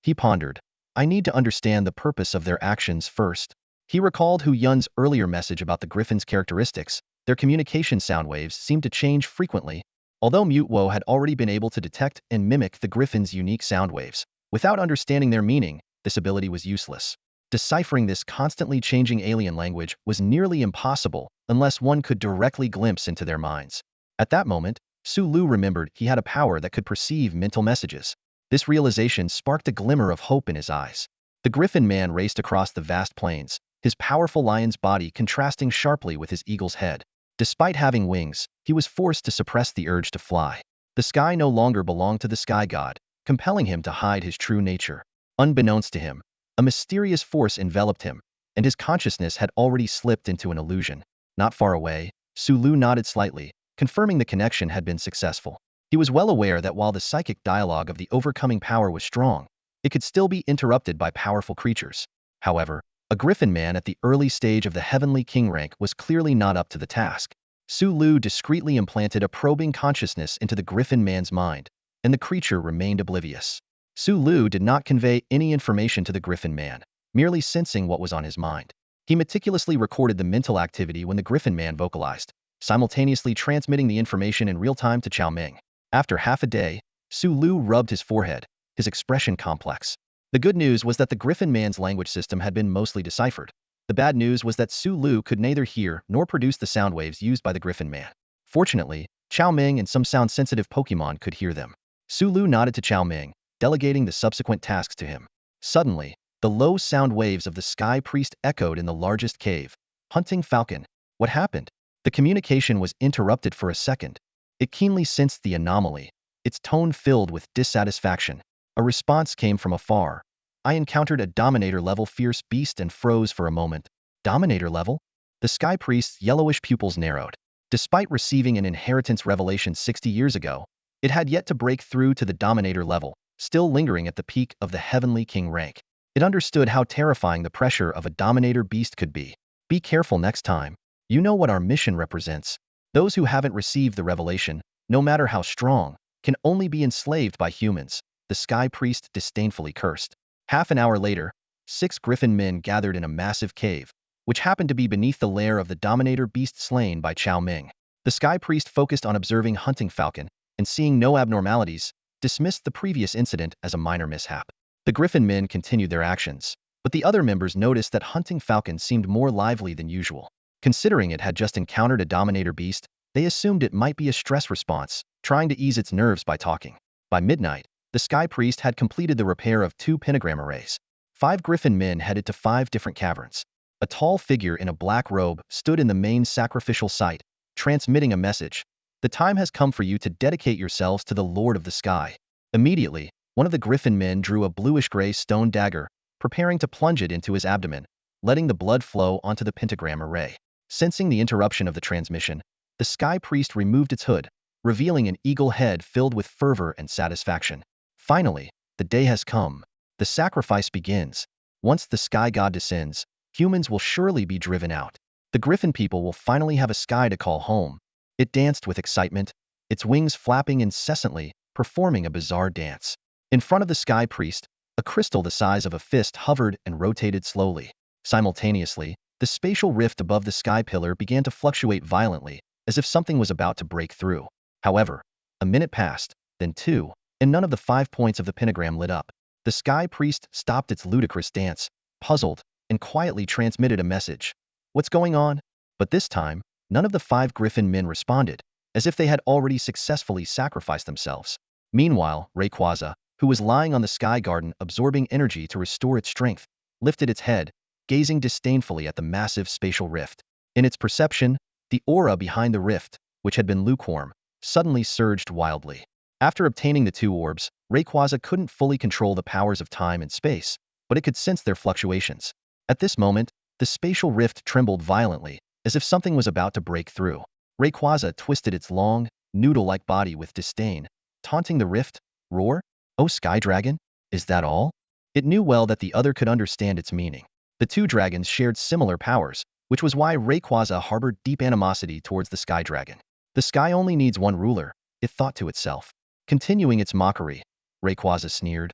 Speaker 1: He pondered, "I need to understand the purpose of their actions first." He recalled Hu Yun's earlier message about the Griffin's characteristics. Their communication sound waves seemed to change frequently. Although Mewtwo had already been able to detect and mimic the Griffin's unique sound waves, without understanding their meaning, this ability was useless. Deciphering this constantly changing alien language was nearly impossible unless one could directly glimpse into their minds. At that moment, Sulu remembered he had a power that could perceive mental messages. This realization sparked a glimmer of hope in his eyes. The Griffin man raced across the vast plains, his powerful lion's body contrasting sharply with his eagle's head. Despite having wings, he was forced to suppress the urge to fly. The sky no longer belonged to the Sky God, compelling him to hide his true nature. Unbeknownst to him, a mysterious force enveloped him, and his consciousness had already slipped into an illusion. Not far away, Sulu nodded slightly, confirming the connection had been successful. He was well aware that while the psychic dialogue of the overcoming power was strong, it could still be interrupted by powerful creatures. However, a Griffin man at the early stage of the Heavenly King rank was clearly not up to the task. Sulu discreetly implanted a probing consciousness into the Griffin man's mind, and the creature remained oblivious. Sulu did not convey any information to the Griffin man, merely sensing what was on his mind. He meticulously recorded the mental activity when the Griffin man vocalized, simultaneously transmitting the information in real time to Chao Ming. After half a day, Sulu rubbed his forehead, his expression complex. The good news was that the Griffin man's language system had been mostly deciphered. The bad news was that Sulu could neither hear nor produce the sound waves used by the Griffin man. Fortunately, Chao Ming and some sound-sensitive Pokémon could hear them. Sulu nodded to Chao Ming, delegating the subsequent tasks to him. Suddenly, the low sound waves of the Sky Priest echoed in the largest cave. Hunting Falcon. What happened? The communication was interrupted for a second. It keenly sensed the anomaly, its tone filled with dissatisfaction. A response came from afar. I encountered a Dominator-level fierce beast and froze for a moment. Dominator level? The Sky Priest's yellowish pupils narrowed. Despite receiving an inheritance revelation 60 years ago, it had yet to break through to the Dominator level, still lingering at the peak of the Heavenly King rank. It understood how terrifying the pressure of a Dominator beast could be. Be careful next time. You know what our mission represents. Those who haven't received the revelation, no matter how strong, can only be enslaved by humans, the Sky Priest disdainfully cursed. Half an hour later, 6 Griffin men gathered in a massive cave, which happened to be beneath the lair of the Dominator beast slain by Chao Ming. The Sky Priest focused on observing Hunting Falcon, and seeing no abnormalities, dismissed the previous incident as a minor mishap. The Griffin men continued their actions, but the other members noticed that Hunting Falcon seemed more lively than usual. Considering it had just encountered a Dominator beast, they assumed it might be a stress response, trying to ease its nerves by talking. By midnight, the Sky Priest had completed the repair of 2 pentagram arrays. 5 Griffin men headed to 5 different caverns. A tall figure in a black robe stood in the main sacrificial site, transmitting a message. The time has come for you to dedicate yourselves to the Lord of the Sky. Immediately, one of the Griffin men drew a bluish-gray stone dagger, preparing to plunge it into his abdomen, letting the blood flow onto the pentagram array. Sensing the interruption of the transmission, the Sky Priest removed its hood, revealing an eagle head filled with fervor and satisfaction. Finally, the day has come. The sacrifice begins. Once the Sky God descends, humans will surely be driven out. The Griffin people will finally have a sky to call home. It danced with excitement, its wings flapping incessantly, performing a bizarre dance. In front of the Sky Priest, a crystal the size of a fist hovered and rotated slowly. Simultaneously, the spatial rift above the sky pillar began to fluctuate violently, as if something was about to break through. However, a minute passed, then 2, and none of the 5 points of the pentagram lit up. The Sky Priest stopped its ludicrous dance, puzzled, and quietly transmitted a message. What's going on? But this time, none of the 5 Griffin men responded, as if they had already successfully sacrificed themselves. Meanwhile, Rayquaza, who was lying on the Sky Garden absorbing energy to restore its strength, lifted its head, gazing disdainfully at the massive spatial rift. In its perception, the aura behind the rift, which had been lukewarm, suddenly surged wildly. After obtaining the 2 orbs, Rayquaza couldn't fully control the powers of time and space, but it could sense their fluctuations. At this moment, the spatial rift trembled violently, as if something was about to break through. Rayquaza twisted its long, noodle-like body with disdain, taunting the rift. Roar? Oh Sky Dragon? Is that all? It knew well that the other could understand its meaning. The 2 dragons shared similar powers, which was why Rayquaza harbored deep animosity towards the Sky Dragon. The sky only needs one ruler, it thought to itself. Continuing its mockery, Rayquaza sneered.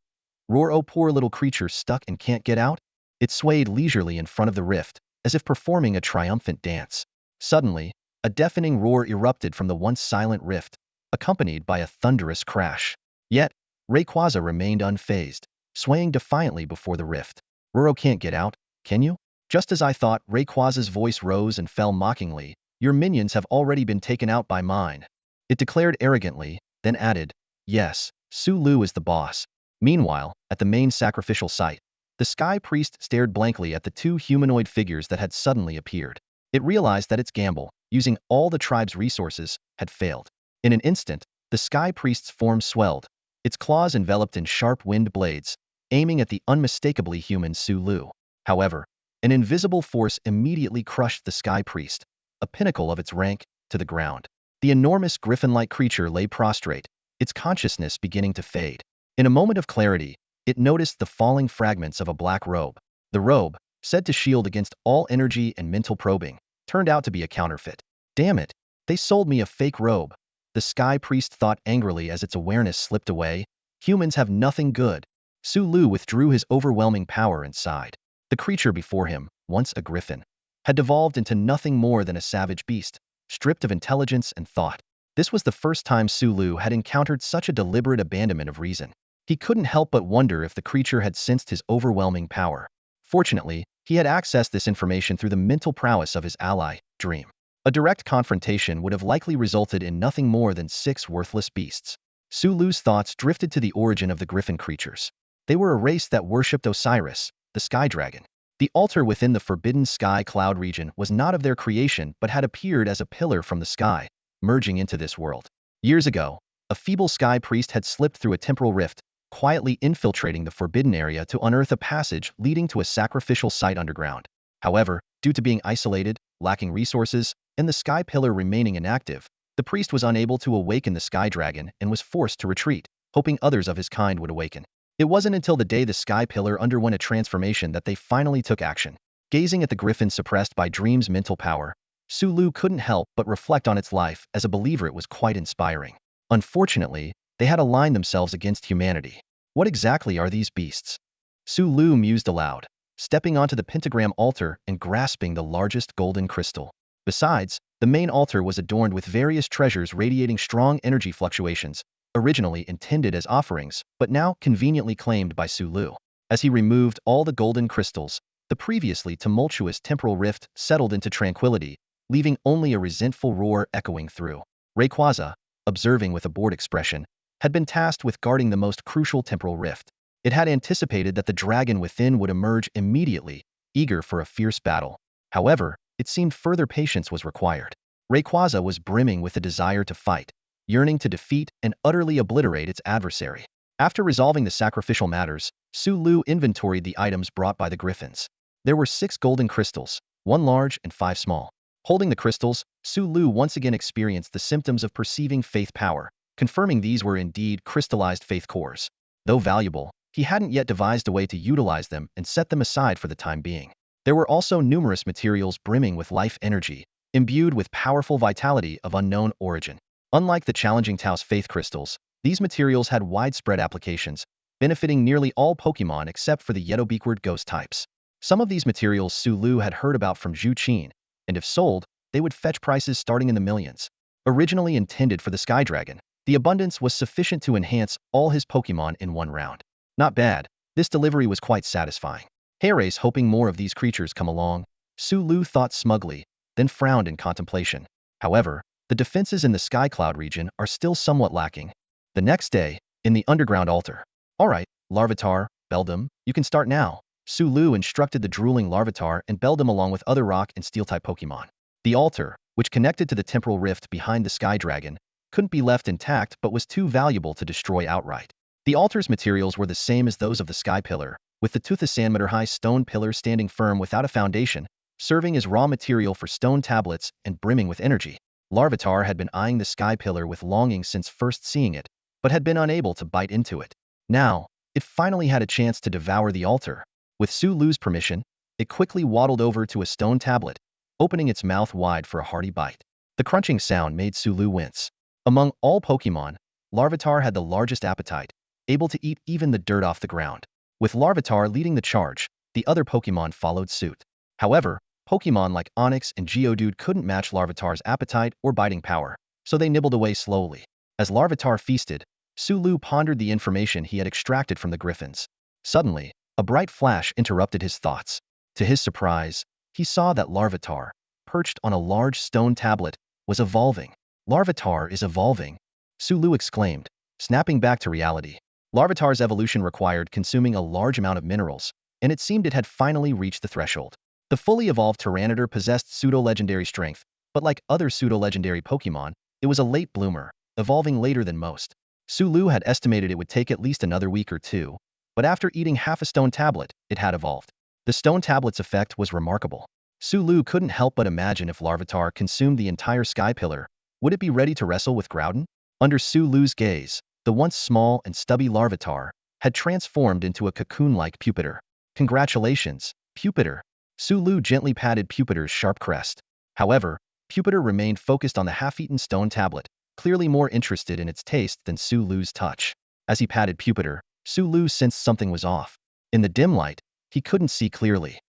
Speaker 1: Roar, oh poor little creature stuck and can't get out? It swayed leisurely in front of the rift, as if performing a triumphant dance. Suddenly, a deafening roar erupted from the once silent rift, accompanied by a thunderous crash. Yet, Rayquaza remained unfazed, swaying defiantly before the rift. Roro can't get out, can you? Just as I thought, Rayquaza's voice rose and fell mockingly. Your minions have already been taken out by mine. It declared arrogantly, then added, yes, Sulu is the boss. Meanwhile, at the main sacrificial site, the Sky Priest stared blankly at the 2 humanoid figures that had suddenly appeared. It realized that its gamble, using all the tribe's resources, had failed. In an instant, the Sky Priest's form swelled, its claws enveloped in sharp winged blades, aiming at the unmistakably human Sulu. However, an invisible force immediately crushed the Sky Priest, a pinnacle of its rank, to the ground. The enormous griffin-like creature lay prostrate, its consciousness beginning to fade. In a moment of clarity, it noticed the falling fragments of a black robe. The robe, said to shield against all energy and mental probing, turned out to be a counterfeit. Damn it, they sold me a fake robe. The Sky Priest thought angrily as its awareness slipped away. Humans have nothing good. Sulu withdrew his overwhelming power and sighed. The creature before him, once a griffin, had devolved into nothing more than a savage beast, stripped of intelligence and thought. This was the first time Sulu had encountered such a deliberate abandonment of reason. He couldn't help but wonder if the creature had sensed his overwhelming power. Fortunately, he had accessed this information through the mental prowess of his ally, Dream. A direct confrontation would have likely resulted in nothing more than 6 worthless beasts. Su Lu's thoughts drifted to the origin of the griffin creatures. They were a race that worshipped Osiris, the sky dragon. The altar within the forbidden sky cloud region was not of their creation but had appeared as a pillar from the sky, merging into this world. Years ago, a feeble sky priest had slipped through a temporal rift, quietly infiltrating the forbidden area to unearth a passage leading to a sacrificial site underground. However, due to being isolated, lacking resources, and the sky pillar remaining inactive, the priest was unable to awaken the sky dragon and was forced to retreat, hoping others of his kind would awaken. It wasn't until the day the sky pillar underwent a transformation that they finally took action. Gazing at the griffin suppressed by Dream's mental power, Su Lu couldn't help but reflect on its life. As a believer, it was quite inspiring. Unfortunately, they had aligned themselves against humanity. What exactly are these beasts? Su Lu mused aloud, stepping onto the pentagram altar and grasping the largest golden crystal. Besides, the main altar was adorned with various treasures radiating strong energy fluctuations, originally intended as offerings, but now conveniently claimed by Su Lu. As he removed all the golden crystals, the previously tumultuous temporal rift settled into tranquility, leaving only a resentful roar echoing through. Rayquaza, observing with a bored expression, had been tasked with guarding the most crucial temporal rift. It had anticipated that the dragon within would emerge immediately, eager for a fierce battle. However, it seemed further patience was required. Rayquaza was brimming with a desire to fight, yearning to defeat and utterly obliterate its adversary. After resolving the sacrificial matters, Su Lu inventoried the items brought by the griffins. There were 6 golden crystals, 1 large and 5 small. Holding the crystals, Su Lu once again experienced the symptoms of perceiving faith power, confirming these were indeed crystallized faith cores. Though valuable, he hadn't yet devised a way to utilize them and set them aside for the time being. There were also numerous materials brimming with life energy, imbued with powerful vitality of unknown origin. Unlike the challenging Tao's faith crystals, these materials had widespread applications, benefiting nearly all Pokémon except for the Yetobeakward ghost types. Some of these materials Su Lu had heard about from Zhu Qin, and if sold, they would fetch prices starting in the millions. Originally intended for the Sky Dragon, the abundance was sufficient to enhance all his Pokémon in one round. Not bad, this delivery was quite satisfying. Herace hoping more of these creatures come along, Su Lu thought smugly, then frowned in contemplation. However, the defenses in the Sky Cloud region are still somewhat lacking. The next day, in the underground altar. Alright, Larvitar, Beldum, you can start now. Su Lu instructed the drooling Larvitar and Beldum along with other rock and steel-type Pokémon. The altar, which connected to the temporal rift behind the Sky Dragon, couldn't be left intact but was too valuable to destroy outright. The altar's materials were the same as those of the Sky Pillar, with the Tooth-a-Sand-meter-high stone pillar standing firm without a foundation, serving as raw material for stone tablets and brimming with energy. Larvitar had been eyeing the Sky Pillar with longing since first seeing it, but had been unable to bite into it. Now, it finally had a chance to devour the altar. With Su Lu's permission, it quickly waddled over to a stone tablet, opening its mouth wide for a hearty bite. The crunching sound made Su Lu wince. Among all Pokémon, Larvitar had the largest appetite, able to eat even the dirt off the ground. With Larvitar leading the charge, the other Pokémon followed suit. However, Pokémon like Onix and Geodude couldn't match Larvitar's appetite or biting power, so they nibbled away slowly. As Larvitar feasted, Su Lu pondered the information he had extracted from the griffins. Suddenly, a bright flash interrupted his thoughts. To his surprise, he saw that Larvitar, perched on a large stone tablet, was evolving. Larvitar is evolving, Su Lu exclaimed, snapping back to reality. Larvitar's evolution required consuming a large amount of minerals, and it seemed it had finally reached the threshold. The fully evolved Tyranitar possessed pseudo-legendary strength, but like other pseudo-legendary Pokémon, it was a late bloomer, evolving later than most. Su Lu had estimated it would take at least another week or two, but after eating half a stone tablet, it had evolved. The stone tablet's effect was remarkable. Su Lu couldn't help but imagine if Larvitar consumed the entire Sky Pillar, would it be ready to wrestle with Groudon? Under Su Lu's gaze, the once small and stubby Larvitar had transformed into a cocoon-like Pupitar. Congratulations, Pupitar. Su Lu gently patted Pupitar's sharp crest. However, Pupitar remained focused on the half-eaten stone tablet, clearly more interested in its taste than Su Lu's touch. As he patted Pupitar, Su Lu sensed something was off. In the dim light, he couldn't see clearly.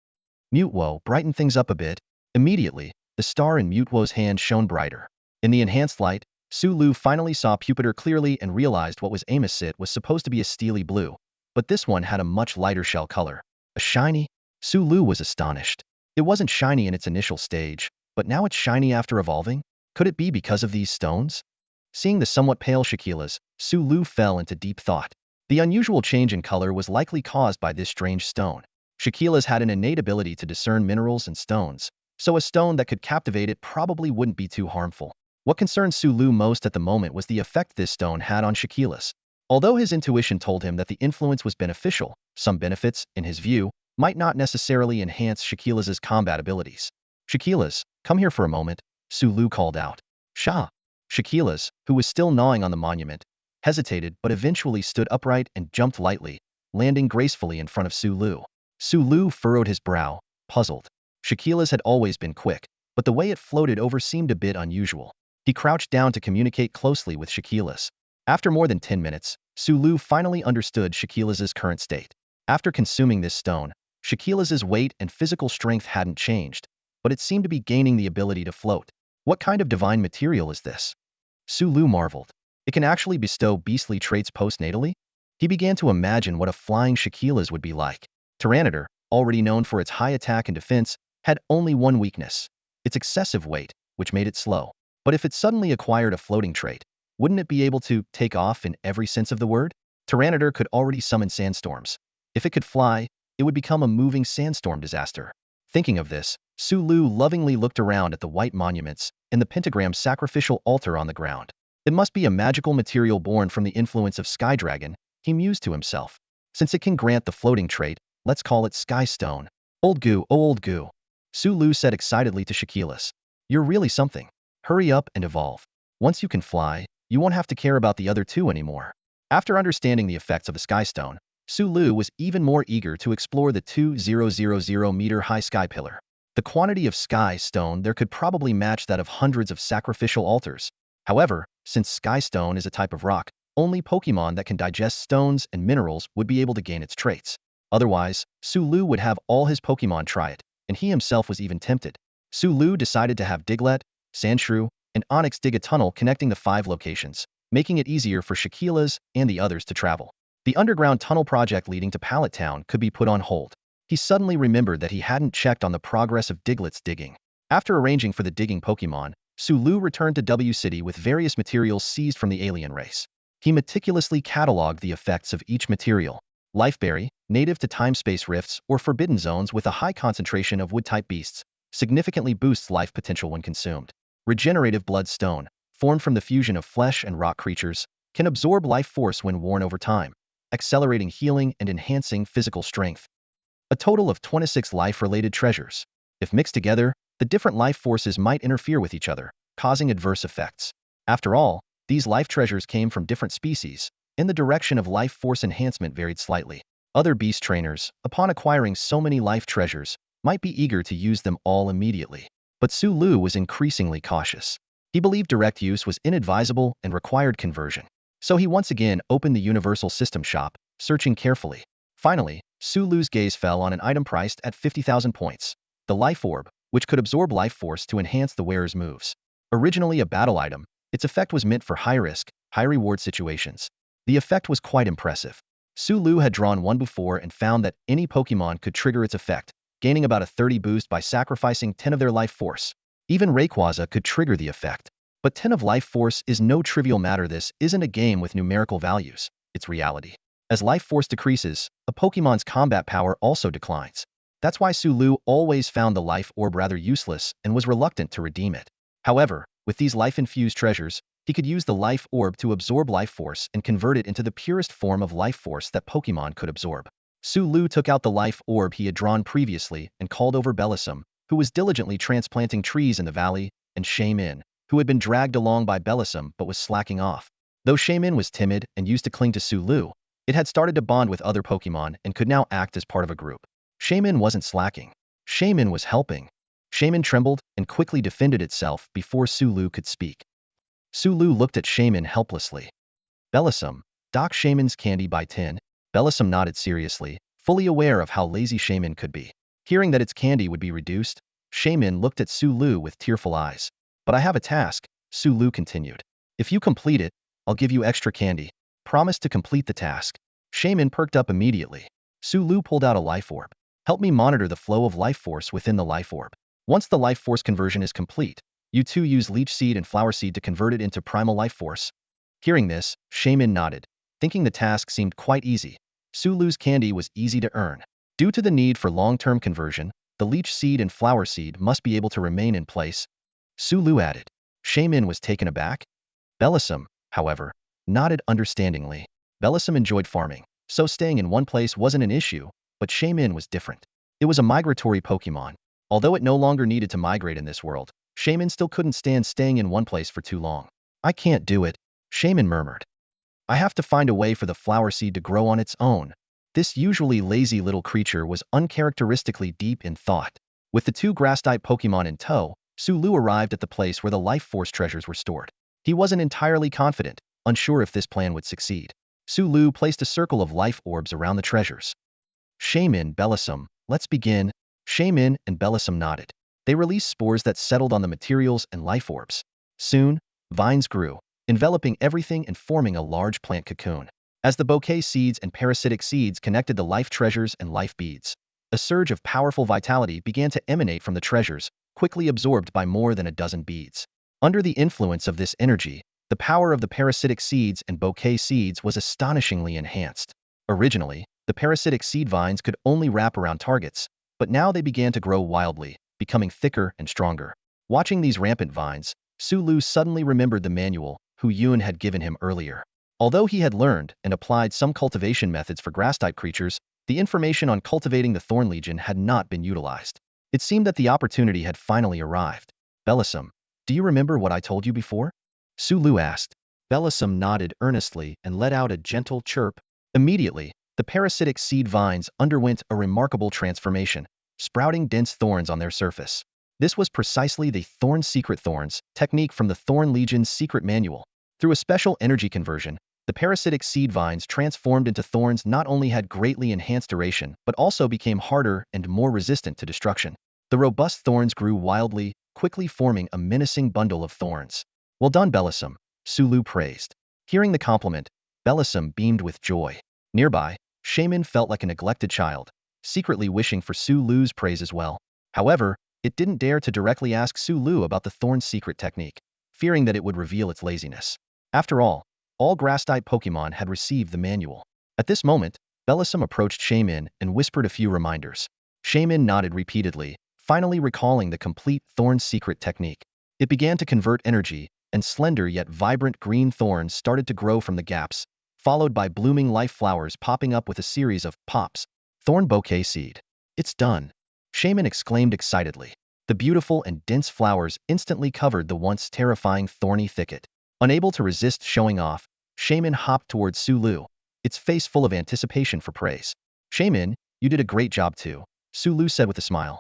Speaker 1: Mewtwo brightened things up a bit. Immediately, the star in Mewtwo's hand shone brighter. In the enhanced light, Su Lu finally saw Pupitar clearly and realized what was Amosite was supposed to be a steely blue, but this one had a much lighter shell color. A shiny? Su Lu was astonished. It wasn't shiny in its initial stage, but now it's shiny after evolving? Could it be because of these stones? Seeing the somewhat pale Shaquilas, Sulu fell into deep thought. The unusual change in color was likely caused by this strange stone. Shaquilas had an innate ability to discern minerals and stones, so a stone that could captivate it probably wouldn't be too harmful. What concerned Sulu most at the moment was the effect this stone had on Shaquilas. Although his intuition told him that the influence was beneficial, some benefits, in his view, might not necessarily enhance Shaquilas' combat abilities. Shaquilas, come here for a moment, Sulu called out. Shah. Shaquilas, who was still gnawing on the monument, hesitated but eventually stood upright and jumped lightly, landing gracefully in front of Sulu. Sulu furrowed his brow, puzzled. Shaquilas had always been quick, but the way it floated over seemed a bit unusual. He crouched down to communicate closely with Shaquilas. After more than 10 minutes, Sulu finally understood Shaquilas' current state. After consuming this stone, Shaquilas' weight and physical strength hadn't changed, but it seemed to be gaining the ability to float. What kind of divine material is this? Sulu marveled. It can actually bestow beastly traits postnatally? He began to imagine what a flying Shaquilas would be like. Tyranitar, already known for its high attack and defense, had only one weakness: its excessive weight, which made it slow. But if it suddenly acquired a floating trait, wouldn't it be able to take off in every sense of the word? Tyranitar could already summon sandstorms. If it could fly, it would become a moving sandstorm disaster. Thinking of this, Sulu lovingly looked around at the white monuments and the pentagram sacrificial altar on the ground. It must be a magical material born from the influence of Sky Dragon, he mused to himself. Since it can grant the floating trait, let's call it Sky Stone. Old goo, oh old goo, Sulu said excitedly to Shaquilas. You're really something. Hurry up and evolve. Once you can fly, you won't have to care about the other two anymore. After understanding the effects of the Sky Stone, Sulu was even more eager to explore the 2,000-meter-high sky pillar. The quantity of Sky Stone there could probably match that of hundreds of sacrificial altars. However, since Sky Stone is a type of rock, only Pokémon that can digest stones and minerals would be able to gain its traits. Otherwise, Sulu would have all his Pokémon try it, and he himself was even tempted. Sulu decided to have Diglett, Sandshrew, and Onyx dig a tunnel connecting the 5 locations, making it easier for Shaquilas and the others to travel. The underground tunnel project leading to Pallet Town could be put on hold. He suddenly remembered that he hadn't checked on the progress of Diglett's digging. After arranging for the digging Pokémon, Sulu returned to W City with various materials seized from the alien race. He meticulously cataloged the effects of each material. Lifeberry, native to time-space rifts or forbidden zones with a high concentration of wood-type beasts, significantly boosts life potential when consumed. Regenerative Bloodstone, formed from the fusion of flesh and rock creatures, can absorb life force when worn over time, accelerating healing and enhancing physical strength. A total of 26 life-related treasures. If mixed together, the different life forces might interfere with each other, causing adverse effects. After all, these life treasures came from different species, and the direction of life force enhancement varied slightly. Other beast trainers, upon acquiring so many life treasures, might be eager to use them all immediately. But Sulu was increasingly cautious. He believed direct use was inadvisable and required conversion. So he once again opened the Universal System shop, searching carefully. Finally, Sulu's gaze fell on an item priced at 50,000 points. The Life Orb, which could absorb life force to enhance the wearer's moves. Originally a battle item, its effect was meant for high-risk, high-reward situations. The effect was quite impressive. Sulu had drawn one before and found that any Pokémon could trigger its effect, gaining about a 30 boost by sacrificing 10 of their life force. Even Rayquaza could trigger the effect. But 10 of life force is no trivial matter. This isn't a game with numerical values, it's reality. As life force decreases, a Pokémon's combat power also declines. That's why Sulu always found the Life Orb rather useless and was reluctant to redeem it. However, with these life-infused treasures, he could use the Life Orb to absorb life force and convert it into the purest form of life force that Pokémon could absorb. Sulu took out the Life Orb he had drawn previously and called over Bellisum, who was diligently transplanting trees in the valley, and Shaymin, who had been dragged along by Bellisum but was slacking off. Though Shaymin was timid and used to cling to Sulu, it had started to bond with other Pokémon and could now act as part of a group. Shaymin wasn't slacking. Shaymin was helping. Shaymin trembled and quickly defended itself before Sulu could speak. Sulu looked at Shaymin helplessly. Bellisum, dock Shaymin's candy by 10. Bellisum nodded seriously, fully aware of how lazy Shaymin could be. Hearing that its candy would be reduced, Shaymin looked at Sulu with tearful eyes. But I have a task, Sulu continued. If you complete it, I'll give you extra candy. Promise to complete the task. Shaymin perked up immediately. Sulu pulled out a life orb. Help me monitor the flow of life force within the life orb. Once the life force conversion is complete, you two use leech seed and flower seed to convert it into primal life force. Hearing this, Shaman nodded, thinking the task seemed quite easy. Sulu's candy was easy to earn. Due to the need for long-term conversion, the leech seed and flower seed must be able to remain in place. Sulu added. Shaman was taken aback. Bellisum, however, nodded understandingly. Bellisum enjoyed farming, so staying in one place wasn't an issue, but Shaman was different. It was a migratory Pokémon. Although it no longer needed to migrate in this world, Shaman still couldn't stand staying in one place for too long. I can't do it, Shaman murmured. I have to find a way for the flower seed to grow on its own. This usually lazy little creature was uncharacteristically deep in thought. With the two grass-type Pokémon in tow, Sulu arrived at the place where the life force treasures were stored. He wasn't entirely confident, unsure if this plan would succeed. Sulu placed a circle of life orbs around the treasures. Shaman, Bellisum, let's begin. Shaman and Bellisum nodded. They released spores that settled on the materials and life orbs. Soon, vines grew, enveloping everything and forming a large plant cocoon. As the bouquet seeds and parasitic seeds connected the life treasures and life beads, a surge of powerful vitality began to emanate from the treasures, quickly absorbed by more than a dozen beads. Under the influence of this energy, the power of the parasitic seeds and bouquet seeds was astonishingly enhanced. Originally, the parasitic seed vines could only wrap around targets, but now they began to grow wildly, becoming thicker and stronger. Watching these rampant vines, Sulu suddenly remembered the manual Hu Yun had given him earlier. Although he had learned and applied some cultivation methods for grass-type creatures, the information on cultivating the Thorn Legion had not been utilized. It seemed that the opportunity had finally arrived. Bellisum, do you remember what I told you before? Sulu asked. Bellisum nodded earnestly and let out a gentle chirp. Immediately, the parasitic seed vines underwent a remarkable transformation, sprouting dense thorns on their surface. This was precisely the Thorn Secret Thorns technique from the Thorn Legion's secret manual. Through a special energy conversion, the parasitic seed vines transformed into thorns not only had greatly enhanced duration, but also became harder and more resistant to destruction. The robust thorns grew wildly, quickly forming a menacing bundle of thorns. Well done, Bellisum, Sulu praised. Hearing the compliment, Bellisum beamed with joy. Nearby, Shaman felt like a neglected child, secretly wishing for Sulu's praise as well. However, it didn't dare to directly ask Sulu about the thorn's secret technique, fearing that it would reveal its laziness. After all grass-type Pokémon had received the manual. At this moment, Bellisum approached Shaman and whispered a few reminders. Shaman nodded repeatedly, finally recalling the complete thorn's secret technique. It began to convert energy, and slender yet vibrant green thorns started to grow from the gaps, followed by blooming life flowers popping up with a series of pops. Thorn bouquet seed. It's done, Shaman exclaimed excitedly. The beautiful and dense flowers instantly covered the once terrifying thorny thicket. Unable to resist showing off, Shaman hopped towards Sulu, its face full of anticipation for praise. Shaman, you did a great job too, Sulu said with a smile.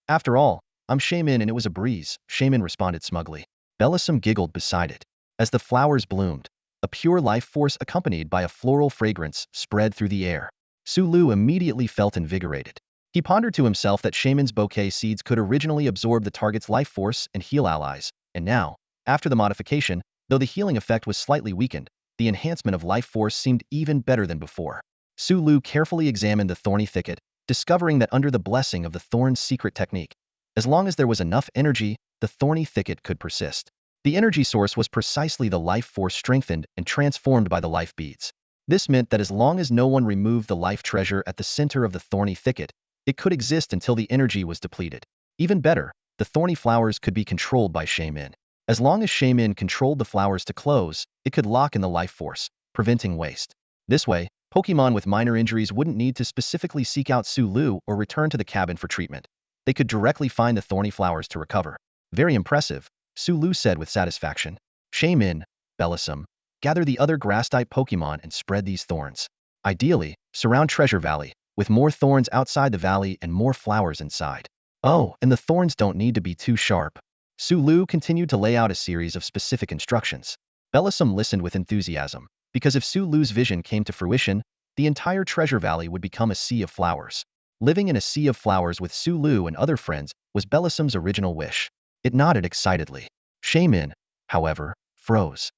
Speaker 1: After all, I'm Shaman and it was a breeze, Shaman responded smugly. Bellisum giggled beside it. As the flowers bloomed, a pure life force accompanied by a floral fragrance spread through the air. Sulu immediately felt invigorated. He pondered to himself that Shaman's bouquet seeds could originally absorb the target's life force and heal allies, and now, after the modification, though the healing effect was slightly weakened, the enhancement of life force seemed even better than before. Sulu carefully examined the thorny thicket, discovering that under the blessing of the thorn's secret technique, as long as there was enough energy, the thorny thicket could persist. The energy source was precisely the life force strengthened and transformed by the life beads. This meant that as long as no one removed the life treasure at the center of the thorny thicket, it could exist until the energy was depleted. Even better, the thorny flowers could be controlled by Shaman. As long as Shaman controlled the flowers to close, it could lock in the life force, preventing waste. This way, Pokémon with minor injuries wouldn't need to specifically seek out Sulu or return to the cabin for treatment. They could directly find the thorny flowers to recover. Very impressive, Sulu said with satisfaction. Shaman, Bellisum, gather the other grass-type Pokémon and spread these thorns. Ideally, surround Treasure Valley, with more thorns outside the valley and more flowers inside. Oh, and the thorns don't need to be too sharp. Sulu continued to lay out a series of specific instructions. Bellisum listened with enthusiasm, because if Sulu's vision came to fruition, the entire Treasure Valley would become a sea of flowers. Living in a sea of flowers with Sulu and other friends was Bellisum's original wish. It nodded excitedly. Shaman, however, froze.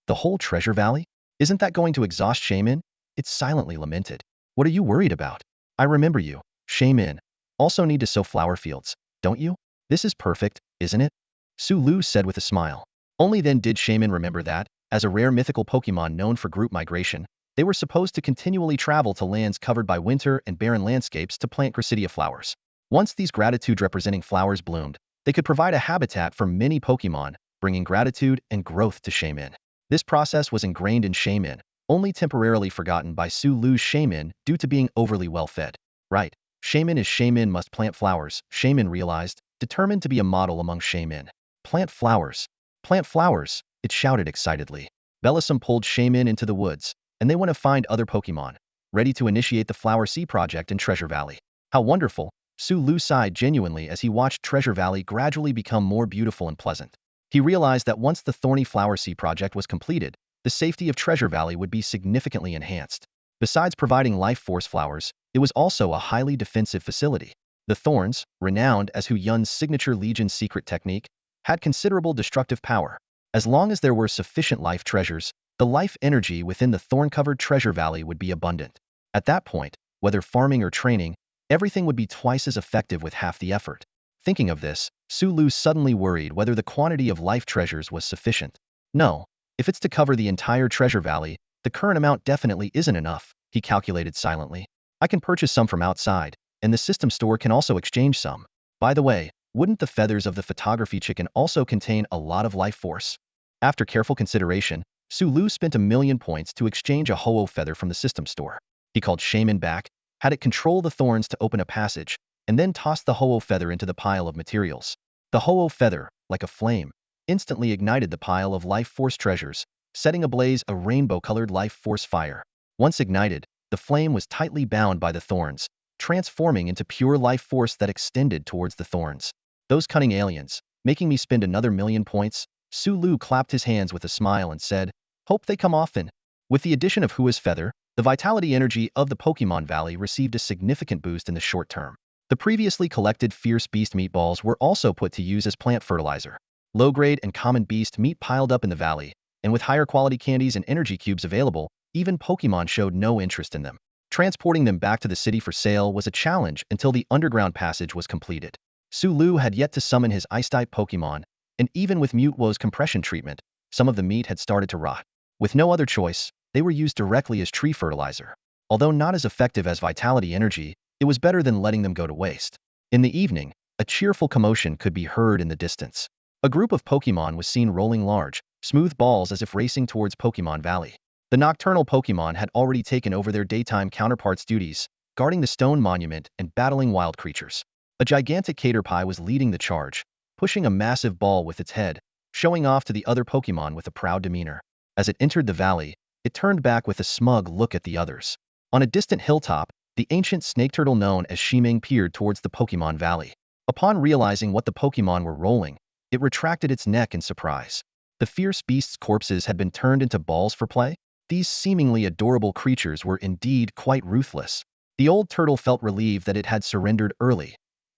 Speaker 1: The whole Treasure Valley? Isn't that going to exhaust Shaman? It silently lamented. What are you worried about? I remember you, Shaman. Also need to sow flower fields, don't you? This is perfect, isn't it? Sulu said with a smile. Only then did Shaman remember that, as a rare mythical Pokémon known for group migration, they were supposed to continually travel to lands covered by winter and barren landscapes to plant Gracidia flowers. Once these gratitude-representing flowers bloomed, they could provide a habitat for many Pokémon, bringing gratitude and growth to Shaman. This process was ingrained in Shaman, only temporarily forgotten by Sulu's Shaman due to being overly well-fed. Right. Shaman is Shaman must plant flowers, Shaman realized, determined to be a model among Shaman. Plant flowers. Plant flowers, it shouted excitedly. Bellisum pulled Shaman into the woods, and they went to find other Pokémon, ready to initiate the Flower Sea project in Treasure Valley. How wonderful! Sulu sighed genuinely as he watched Treasure Valley gradually become more beautiful and pleasant. He realized that once the thorny Flower Sea project was completed, the safety of Treasure Valley would be significantly enhanced. Besides providing life force flowers, it was also a highly defensive facility. The thorns, renowned as Hu Yun's signature Legion secret technique, had considerable destructive power. As long as there were sufficient life treasures, the life energy within the thorn-covered Treasure Valley would be abundant. At that point, whether farming or training, everything would be twice as effective with half the effort. Thinking of this, Sulu suddenly worried whether the quantity of life treasures was sufficient. No, if it's to cover the entire Treasure Valley, the current amount definitely isn't enough, he calculated silently. I can purchase some from outside, and the system store can also exchange some. By the way, wouldn't the feathers of the photography chicken also contain a lot of life force? After careful consideration, Sulu spent 1,000,000 points to exchange a Ho-Oh feather from the system store. He called Shaman back, had it control the thorns to open a passage, and then tossed the Ho-Oh feather into the pile of materials. The Ho-Oh feather, like a flame, instantly ignited the pile of life force treasures, setting ablaze a rainbow-colored life force fire. Once ignited, the flame was tightly bound by the thorns, transforming into pure life force that extended towards the thorns. Those cunning aliens, making me spend another 1,000,000 points? Sulu clapped his hands with a smile and said, hope they come often. With the addition of Hua's feather, the vitality energy of the Pokemon Valley received a significant boost in the short term. The previously collected fierce beast meatballs were also put to use as plant fertilizer. Low-grade and common beast meat piled up in the valley, and with higher quality candies and energy cubes available, even Pokemon showed no interest in them. Transporting them back to the city for sale was a challenge until the underground passage was completed. Sulu had yet to summon his Ice-type Pokemon, and even with Mewtwo's compression treatment, some of the meat had started to rot. With no other choice, they were used directly as tree fertilizer. Although not as effective as vitality energy, it was better than letting them go to waste. In the evening, a cheerful commotion could be heard in the distance. A group of Pokemon was seen rolling large, smooth balls as if racing towards Pokemon Valley. The nocturnal Pokemon had already taken over their daytime counterparts' duties, guarding the stone monument and battling wild creatures. A gigantic Caterpie was leading the charge, pushing a massive ball with its head, showing off to the other Pokemon with a proud demeanor. As it entered the valley, it turned back with a smug look at the others. On a distant hilltop, the ancient snake turtle known as Shimeng peered towards the Pokemon Valley. Upon realizing what the Pokemon were rolling, it retracted its neck in surprise. The fierce beasts' corpses had been turned into balls for play? These seemingly adorable creatures were indeed quite ruthless. The old turtle felt relieved that it had surrendered early.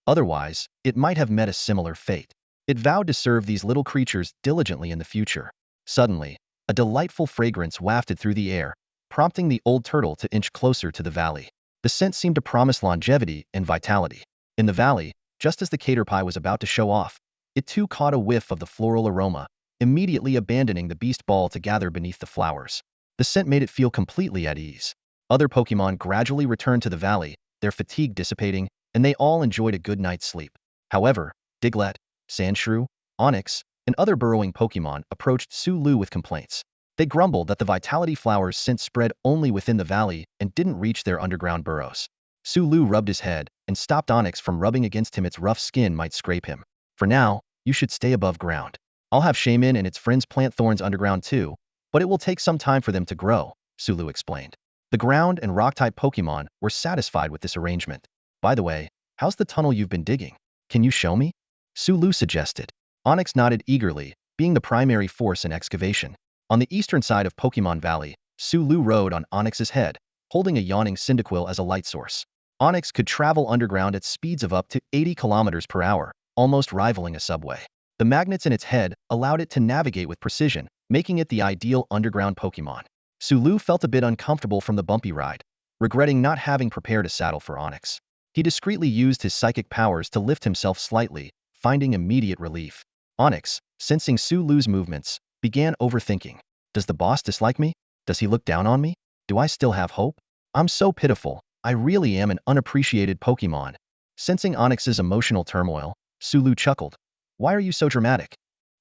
Speaker 1: Otherwise, it might have met a similar fate. It vowed to serve these little creatures diligently in the future. Suddenly, a delightful fragrance wafted through the air, prompting the old turtle to inch closer to the valley. The scent seemed to promise longevity and vitality. In the valley, just as the Caterpie was about to show off, it too caught a whiff of the floral aroma, immediately abandoning the beast ball to gather beneath the flowers. The scent made it feel completely at ease. Other Pokemon gradually returned to the valley, their fatigue dissipating, and they all enjoyed a good night's sleep. However, Diglett, Sandshrew, Onix, and other burrowing Pokemon approached Sulu with complaints. They grumbled that the vitality flowers' scent spread only within the valley and didn't reach their underground burrows. Sulu rubbed his head and stopped Onix from rubbing against him. Its rough skin might scrape him. For now, you should stay above ground. I'll have Shaman and its friends plant thorns underground too, but it will take some time for them to grow, Sulu explained. The ground and rock-type Pokemon were satisfied with this arrangement. By the way, how's the tunnel you've been digging? Can you show me? Sulu suggested. Onix nodded eagerly, being the primary force in excavation. On the eastern side of Pokemon Valley, Sulu rode on Onix's head, holding a yawning Cyndaquil as a light source. Onix could travel underground at speeds of up to 80 kilometers per hour, almost rivaling a subway. The magnets in its head allowed it to navigate with precision, making it the ideal underground Pokemon. Sulu felt a bit uncomfortable from the bumpy ride, regretting not having prepared a saddle for Onix. He discreetly used his psychic powers to lift himself slightly, finding immediate relief. Onyx, sensing Sulu's movements, began overthinking. Does the boss dislike me? Does he look down on me? Do I still have hope? I'm so pitiful. I really am an unappreciated Pokémon. Sensing Onyx's emotional turmoil, Sulu chuckled. Why are you so dramatic?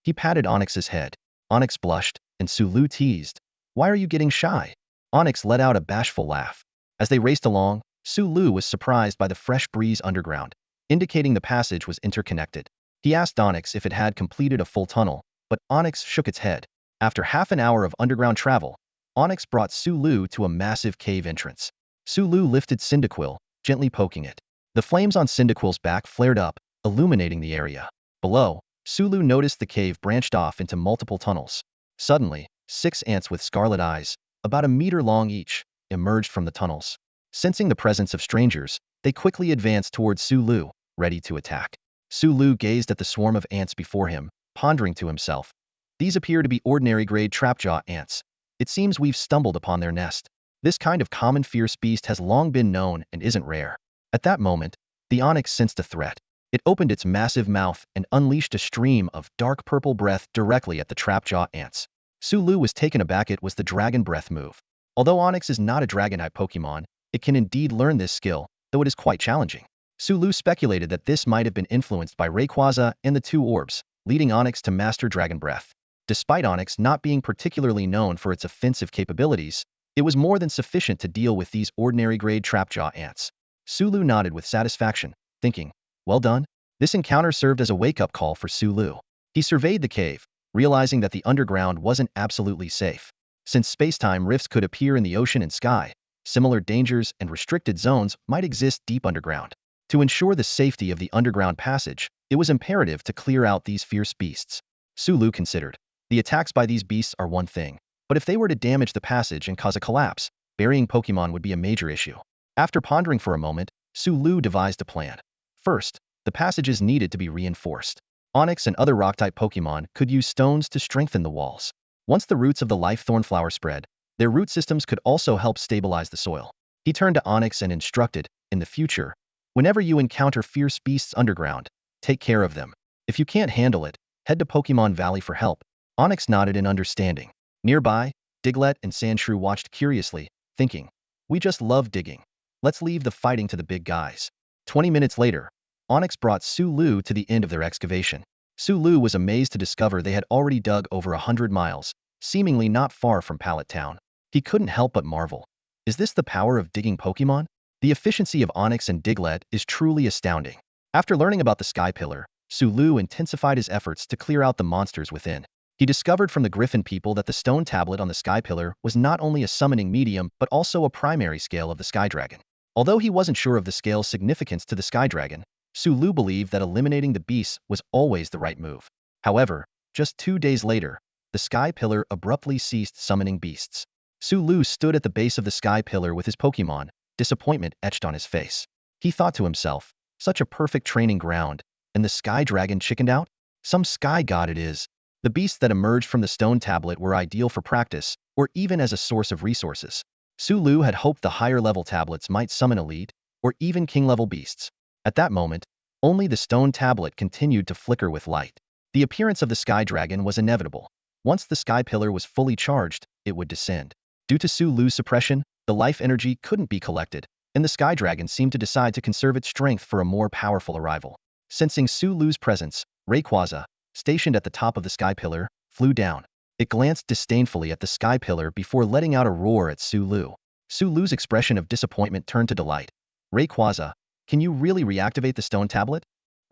Speaker 1: He patted Onyx's head. Onyx blushed, and Sulu teased. Why are you getting shy? Onyx let out a bashful laugh. As they raced along, Sulu was surprised by the fresh breeze underground, indicating the passage was interconnected. He asked Onyx if it had completed a full tunnel, but Onyx shook its head. After half an hour of underground travel, Onyx brought Sulu to a massive cave entrance. Sulu lifted Cyndaquil, gently poking it. The flames on Cyndaquil's back flared up, illuminating the area. Below, Sulu noticed the cave branched off into multiple tunnels. Suddenly, 6 ants with scarlet eyes, about a meter long each, emerged from the tunnels. Sensing the presence of strangers, they quickly advanced towards Sulu, ready to attack. Sulu gazed at the swarm of ants before him, pondering to himself. These appear to be ordinary grade trapjaw ants. It seems we've stumbled upon their nest. This kind of common fierce beast has long been known and isn't rare. At that moment, the Onyx sensed a threat. It opened its massive mouth and unleashed a stream of dark purple breath directly at the trapjaw ants. Sulu was taken aback. It was the dragon breath move. Although Onyx is not a dragon-type Pokémon, it can indeed learn this skill, though it is quite challenging. Sulu speculated that this might have been influenced by Rayquaza and the 2 orbs, leading Onyx to master dragon breath. Despite Onyx not being particularly known for its offensive capabilities, it was more than sufficient to deal with these ordinary grade trapjaw ants. Sulu nodded with satisfaction, thinking, well done. This encounter served as a wake-up call for Sulu. He surveyed the cave, realizing that the underground wasn't absolutely safe. Since space-time rifts could appear in the ocean and sky, similar dangers and restricted zones might exist deep underground. To ensure the safety of the underground passage, it was imperative to clear out these fierce beasts. Sulu considered. The attacks by these beasts are one thing, but if they were to damage the passage and cause a collapse, burying Pokémon would be a major issue. After pondering for a moment, Sulu devised a plan. First, the passages needed to be reinforced. Onyx and other rock-type Pokémon could use stones to strengthen the walls. Once the roots of the life thorn flower spread, their root systems could also help stabilize the soil. He turned to Onyx and instructed, in the future, whenever you encounter fierce beasts underground, take care of them. If you can't handle it, head to Pokémon Valley for help. Onyx nodded in understanding. Nearby, Diglett and Sandshrew watched curiously, thinking, we just love digging. Let's leave the fighting to the big guys. 20 minutes later, Onyx brought Sulu to the end of their excavation. Sulu was amazed to discover they had already dug over 100 miles, seemingly not far from Pallet Town. He couldn't help but marvel. Is this the power of digging Pokémon? The efficiency of Onyx and Diglett is truly astounding. After learning about the Sky Pillar, Sulu intensified his efforts to clear out the monsters within. He discovered from the Griffin people that the stone tablet on the Sky Pillar was not only a summoning medium but also a primary scale of the Sky Dragon. Although he wasn't sure of the scale's significance to the Sky Dragon, Sulu believed that eliminating the beasts was always the right move. However, just 2 days later, the Sky Pillar abruptly ceased summoning beasts. Sulu stood at the base of the Sky Pillar with his Pokémon, disappointment etched on his face. He thought to himself, such a perfect training ground, and the Sky Dragon chickened out? Some sky god it is. The beasts that emerged from the stone tablet were ideal for practice, or even as a source of resources. Sulu had hoped the higher-level tablets might summon elite, or even king-level beasts. At that moment, only the stone tablet continued to flicker with light. The appearance of the Sky Dragon was inevitable. Once the Sky Pillar was fully charged, it would descend. Due to Sulu's suppression, the life energy couldn't be collected, and the Sky Dragon seemed to decide to conserve its strength for a more powerful arrival. Sensing Sulu's presence, Rayquaza, stationed at the top of the Sky Pillar, flew down. It glanced disdainfully at the Sky Pillar before letting out a roar at Sulu. Sulu's expression of disappointment turned to delight. Rayquaza, can you really reactivate the stone tablet?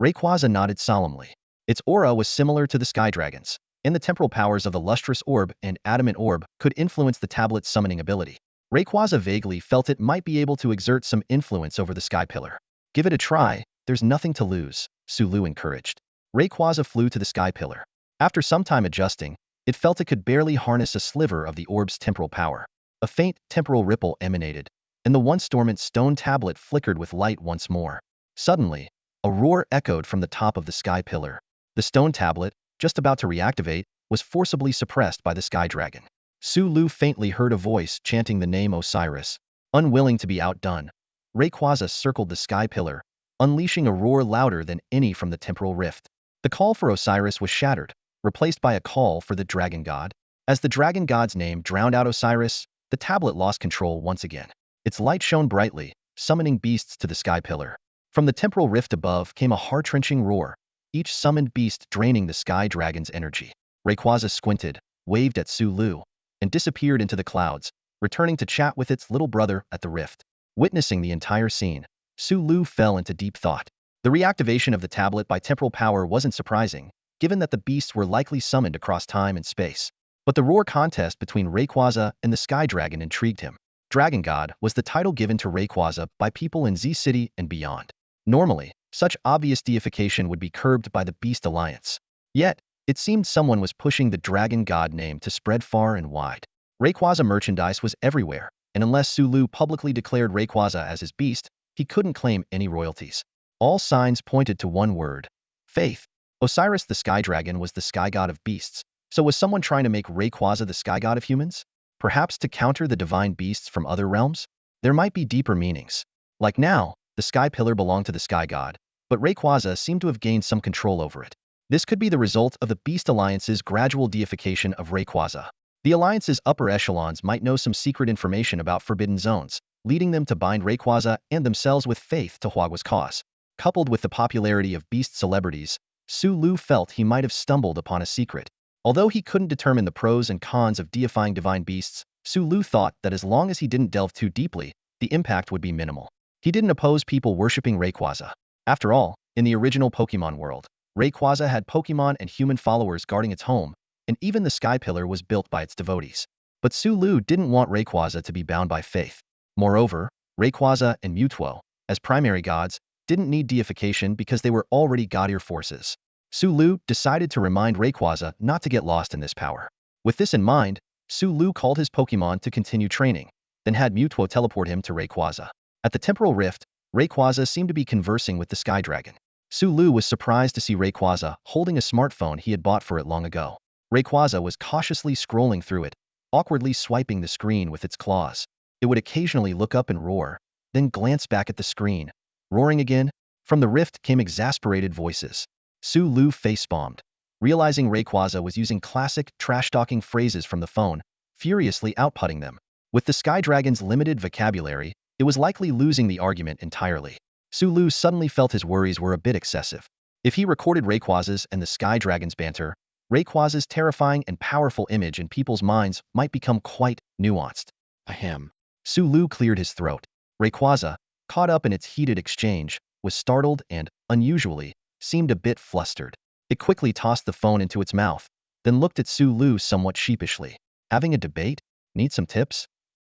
Speaker 1: Rayquaza nodded solemnly. Its aura was similar to the Sky Dragon's, and the temporal powers of the Lustrous Orb and Adamant Orb could influence the tablet's summoning ability. Rayquaza vaguely felt it might be able to exert some influence over the Sky Pillar. Give it a try, there's nothing to lose, Sulu encouraged. Rayquaza flew to the Sky Pillar. After some time adjusting, it felt it could barely harness a sliver of the orb's temporal power. A faint temporal ripple emanated, and the once dormant stone tablet flickered with light once more. Suddenly, a roar echoed from the top of the Sky Pillar. The stone tablet, just about to reactivate, was forcibly suppressed by the Sky Dragon. Sulu faintly heard a voice chanting the name Osiris. Unwilling to be outdone, Rayquaza circled the Sky Pillar, unleashing a roar louder than any from the temporal rift. The call for Osiris was shattered, replaced by a call for the dragon god. As the dragon god's name drowned out Osiris, the tablet lost control once again. Its light shone brightly, summoning beasts to the sky pillar. From the temporal rift above came a heart-wrenching roar, each summoned beast draining the sky dragon's energy. Rayquaza squinted, waved at Sulu, and disappeared into the clouds, returning to chat with its little brother at the rift. Witnessing the entire scene, Sulu fell into deep thought. The reactivation of the tablet by temporal power wasn't surprising, given that the beasts were likely summoned across time and space. But the roar contest between Rayquaza and the Sky Dragon intrigued him. Dragon God was the title given to Rayquaza by people in Z City and beyond. Normally, such obvious deification would be curbed by the Beast Alliance. Yet, it seemed someone was pushing the Dragon God name to spread far and wide. Rayquaza merchandise was everywhere, and unless Sulu publicly declared Rayquaza as his beast, he couldn't claim any royalties. All signs pointed to one word: faith. Osiris the Sky Dragon was the Sky God of beasts, so was someone trying to make Rayquaza the Sky God of humans? Perhaps to counter the divine beasts from other realms? There might be deeper meanings. Like now, the Sky Pillar belonged to the Sky God, but Rayquaza seemed to have gained some control over it. This could be the result of the Beast Alliance's gradual deification of Rayquaza. The Alliance's upper echelons might know some secret information about forbidden zones, leading them to bind Rayquaza and themselves with faith to Huagua's cause. Coupled with the popularity of beast celebrities, Sulu felt he might have stumbled upon a secret. Although he couldn't determine the pros and cons of deifying divine beasts, Sulu thought that as long as he didn't delve too deeply, the impact would be minimal. He didn't oppose people worshipping Rayquaza. After all, in the original Pokémon world, Rayquaza had Pokémon and human followers guarding its home, and even the Sky Pillar was built by its devotees. But Sulu didn't want Rayquaza to be bound by faith. Moreover, Rayquaza and Mewtwo, as primary gods, didn't need deification because they were already god-ear forces. Sulu decided to remind Rayquaza not to get lost in this power. With this in mind, Sulu called his Pokémon to continue training, then had Mewtwo teleport him to Rayquaza. At the temporal rift, Rayquaza seemed to be conversing with the Sky Dragon. Sulu was surprised to see Rayquaza holding a smartphone he had bought for it long ago. Rayquaza was cautiously scrolling through it, awkwardly swiping the screen with its claws. It would occasionally look up and roar, then glance back at the screen. Roaring again? From the rift came exasperated voices. Sulu face-bombed. Realizing Rayquaza was using classic, trash-talking phrases from the phone, furiously outputting them. With the Sky Dragon's limited vocabulary, it was likely losing the argument entirely. Sulu suddenly felt his worries were a bit excessive. If he recorded Rayquaza's and the Sky Dragon's banter, Rayquaza's terrifying and powerful image in people's minds might become quite nuanced. Ahem. Sulu cleared his throat. Rayquaza, caught up in its heated exchange, was startled and, unusually, seemed a bit flustered. It quickly tossed the phone into its mouth, then looked at Sulu somewhat sheepishly. Having a debate? Need some tips?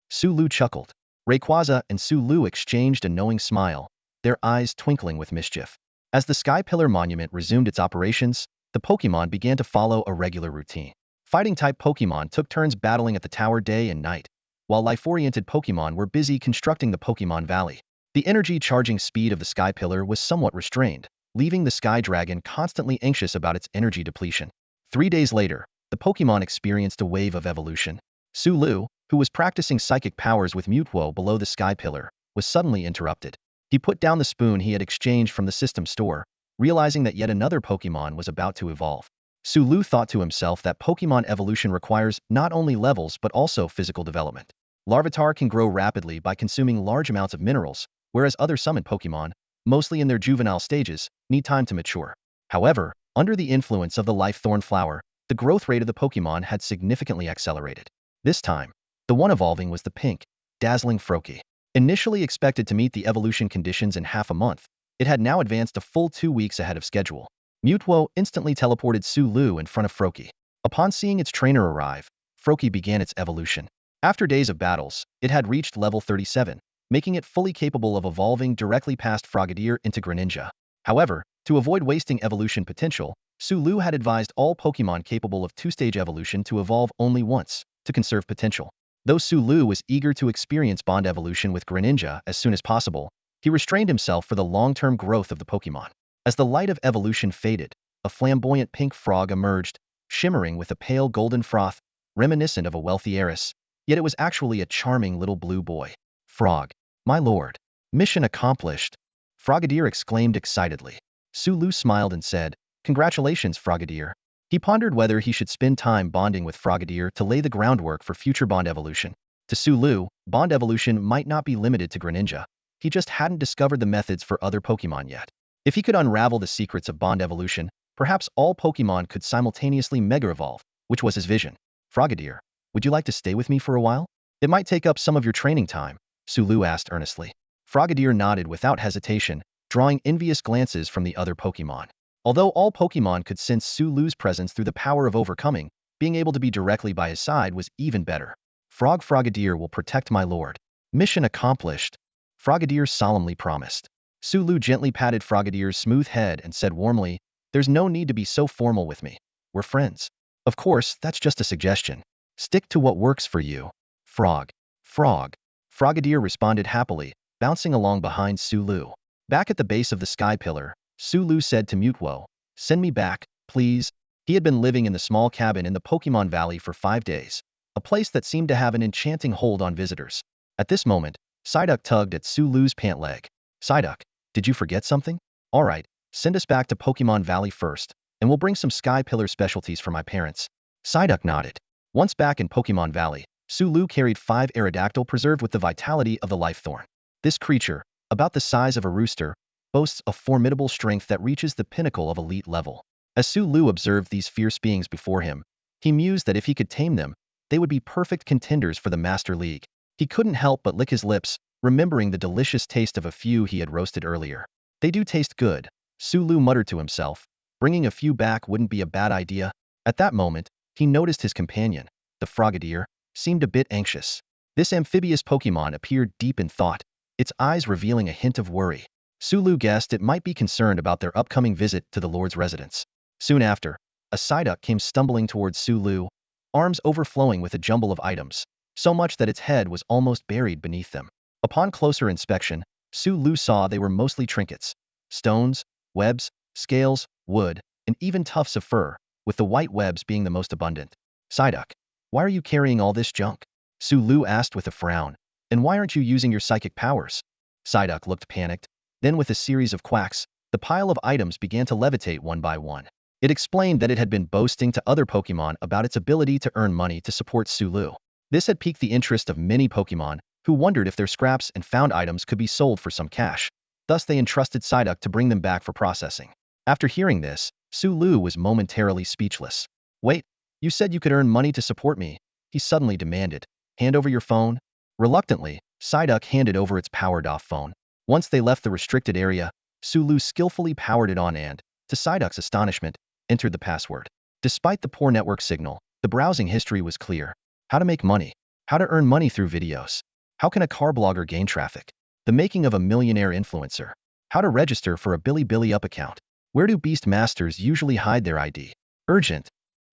Speaker 1: Sulu chuckled. Rayquaza and Sulu exchanged a knowing smile, their eyes twinkling with mischief. As the Sky Pillar Monument resumed its operations, the Pokémon began to follow a regular routine. Fighting-type Pokémon took turns battling at the tower day and night, while life-oriented Pokémon were busy constructing the Pokémon Valley. The energy-charging speed of the Sky Pillar was somewhat restrained, leaving the Sky Dragon constantly anxious about its energy depletion. 3 days later, the Pokémon experienced a wave of evolution. Sulu, who was practicing psychic powers with Mewtwo below the Sky Pillar, was suddenly interrupted. He put down the spoon he had exchanged from the system store, realizing that yet another Pokémon was about to evolve. Sulu thought to himself that Pokémon evolution requires not only levels but also physical development. Larvitar can grow rapidly by consuming large amounts of minerals, whereas other summoned Pokémon, mostly in their juvenile stages, need time to mature. However, under the influence of the Life Thorn Flower, the growth rate of the Pokémon had significantly accelerated. This time, the one evolving was the pink, dazzling Froakie. Initially expected to meet the evolution conditions in half a month, it had now advanced a full 2 weeks ahead of schedule. Mewtwo instantly teleported Sulu in front of Froakie. Upon seeing its trainer arrive, Froakie began its evolution. After days of battles, it had reached level 37, making it fully capable of evolving directly past Frogadier into Greninja. However, to avoid wasting evolution potential, Sulu had advised all Pokémon capable of 2-stage evolution to evolve only once, to conserve potential. Though Sulu was eager to experience Bond evolution with Greninja as soon as possible, he restrained himself for the long-term growth of the Pokémon. As the light of evolution faded, a flamboyant pink frog emerged, shimmering with a pale golden froth, reminiscent of a wealthy heiress, yet it was actually a charming little blue boy. Frog. My lord. Mission accomplished. Frogadier exclaimed excitedly. Sulu smiled and said, Congratulations, Frogadier. He pondered whether he should spend time bonding with Frogadier to lay the groundwork for future bond evolution. To Sulu, bond evolution might not be limited to Greninja. He just hadn't discovered the methods for other Pokémon yet. If he could unravel the secrets of bond evolution, perhaps all Pokémon could simultaneously mega-evolve, which was his vision. Frogadier, would you like to stay with me for a while? It might take up some of your training time, Sulu asked earnestly. Frogadier nodded without hesitation, drawing envious glances from the other Pokémon. Although all Pokémon could sense Sulu's presence through the power of overcoming, being able to be directly by his side was even better. Frogadier will protect my lord. Mission accomplished, Frogadier solemnly promised. Sulu gently patted Frogadier's smooth head and said warmly, there's no need to be so formal with me. We're friends. Of course, that's just a suggestion. Stick to what works for you. Frog. Frogadier responded happily, bouncing along behind Sulu. Back at the base of the sky pillar, Sulu said to Mewtwo, send me back, please. He had been living in the small cabin in the Pokemon Valley for 5 days, a place that seemed to have an enchanting hold on visitors. At this moment, Psyduck tugged at Sulu's pant leg. Psyduck, did you forget something? All right, send us back to Pokemon Valley first, and we'll bring some Sky Pillar specialties for my parents. Psyduck nodded. Once back in Pokemon Valley, Sulu carried 5 Aerodactyl preserved with the vitality of the Life Thorn. This creature, about the size of a rooster, boasts a formidable strength that reaches the pinnacle of elite level. As Sulu observed these fierce beings before him, he mused that if he could tame them, they would be perfect contenders for the Master League. He couldn't help but lick his lips, remembering the delicious taste of a few he had roasted earlier. They do taste good, Sulu muttered to himself. Bringing a few back wouldn't be a bad idea. At that moment, he noticed his companion, the Frogadier, seemed a bit anxious. This amphibious Pokemon appeared deep in thought, its eyes revealing a hint of worry. Sulu guessed it might be concerned about their upcoming visit to the Lord's residence. Soon after, a Psyduck came stumbling towards Sulu, arms overflowing with a jumble of items, so much that its head was almost buried beneath them. Upon closer inspection, Sulu saw they were mostly trinkets, stones, webs, scales, wood, and even tufts of fur, with the white webs being the most abundant. Psyduck, why are you carrying all this junk? Sulu asked with a frown. And why aren't you using your psychic powers? Psyduck looked panicked. Then with a series of quacks, the pile of items began to levitate one by one. It explained that it had been boasting to other Pokemon about its ability to earn money to support Sulu. This had piqued the interest of many Pokemon, who wondered if their scraps and found items could be sold for some cash. Thus they entrusted Psyduck to bring them back for processing. After hearing this, Sulu was momentarily speechless. Wait, you said you could earn money to support me, he suddenly demanded. Hand over your phone. Reluctantly, Psyduck handed over its powered-off phone. Once they left the restricted area, Sulu skillfully powered it on and, to Psyduck's astonishment, entered the password. Despite the poor network signal, the browsing history was clear. How to make money. How to earn money through videos. How can a car blogger gain traffic? The making of a millionaire influencer. How to register for a Bilibili Up account. Where do Beast Masters usually hide their ID? Urgent.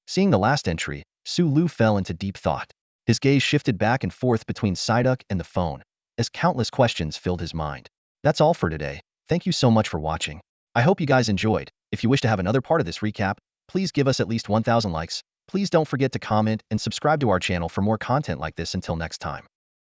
Speaker 1: Seeing the last entry, Sulu fell into deep thought. His gaze shifted back and forth between Psyduck and the phone, as countless questions filled his mind. That's all for today. Thank you so much for watching. I hope you guys enjoyed. If you wish to have another part of this recap, please give us at least 1,000 likes. Please don't forget to comment and subscribe to our channel for more content like this. Until next time.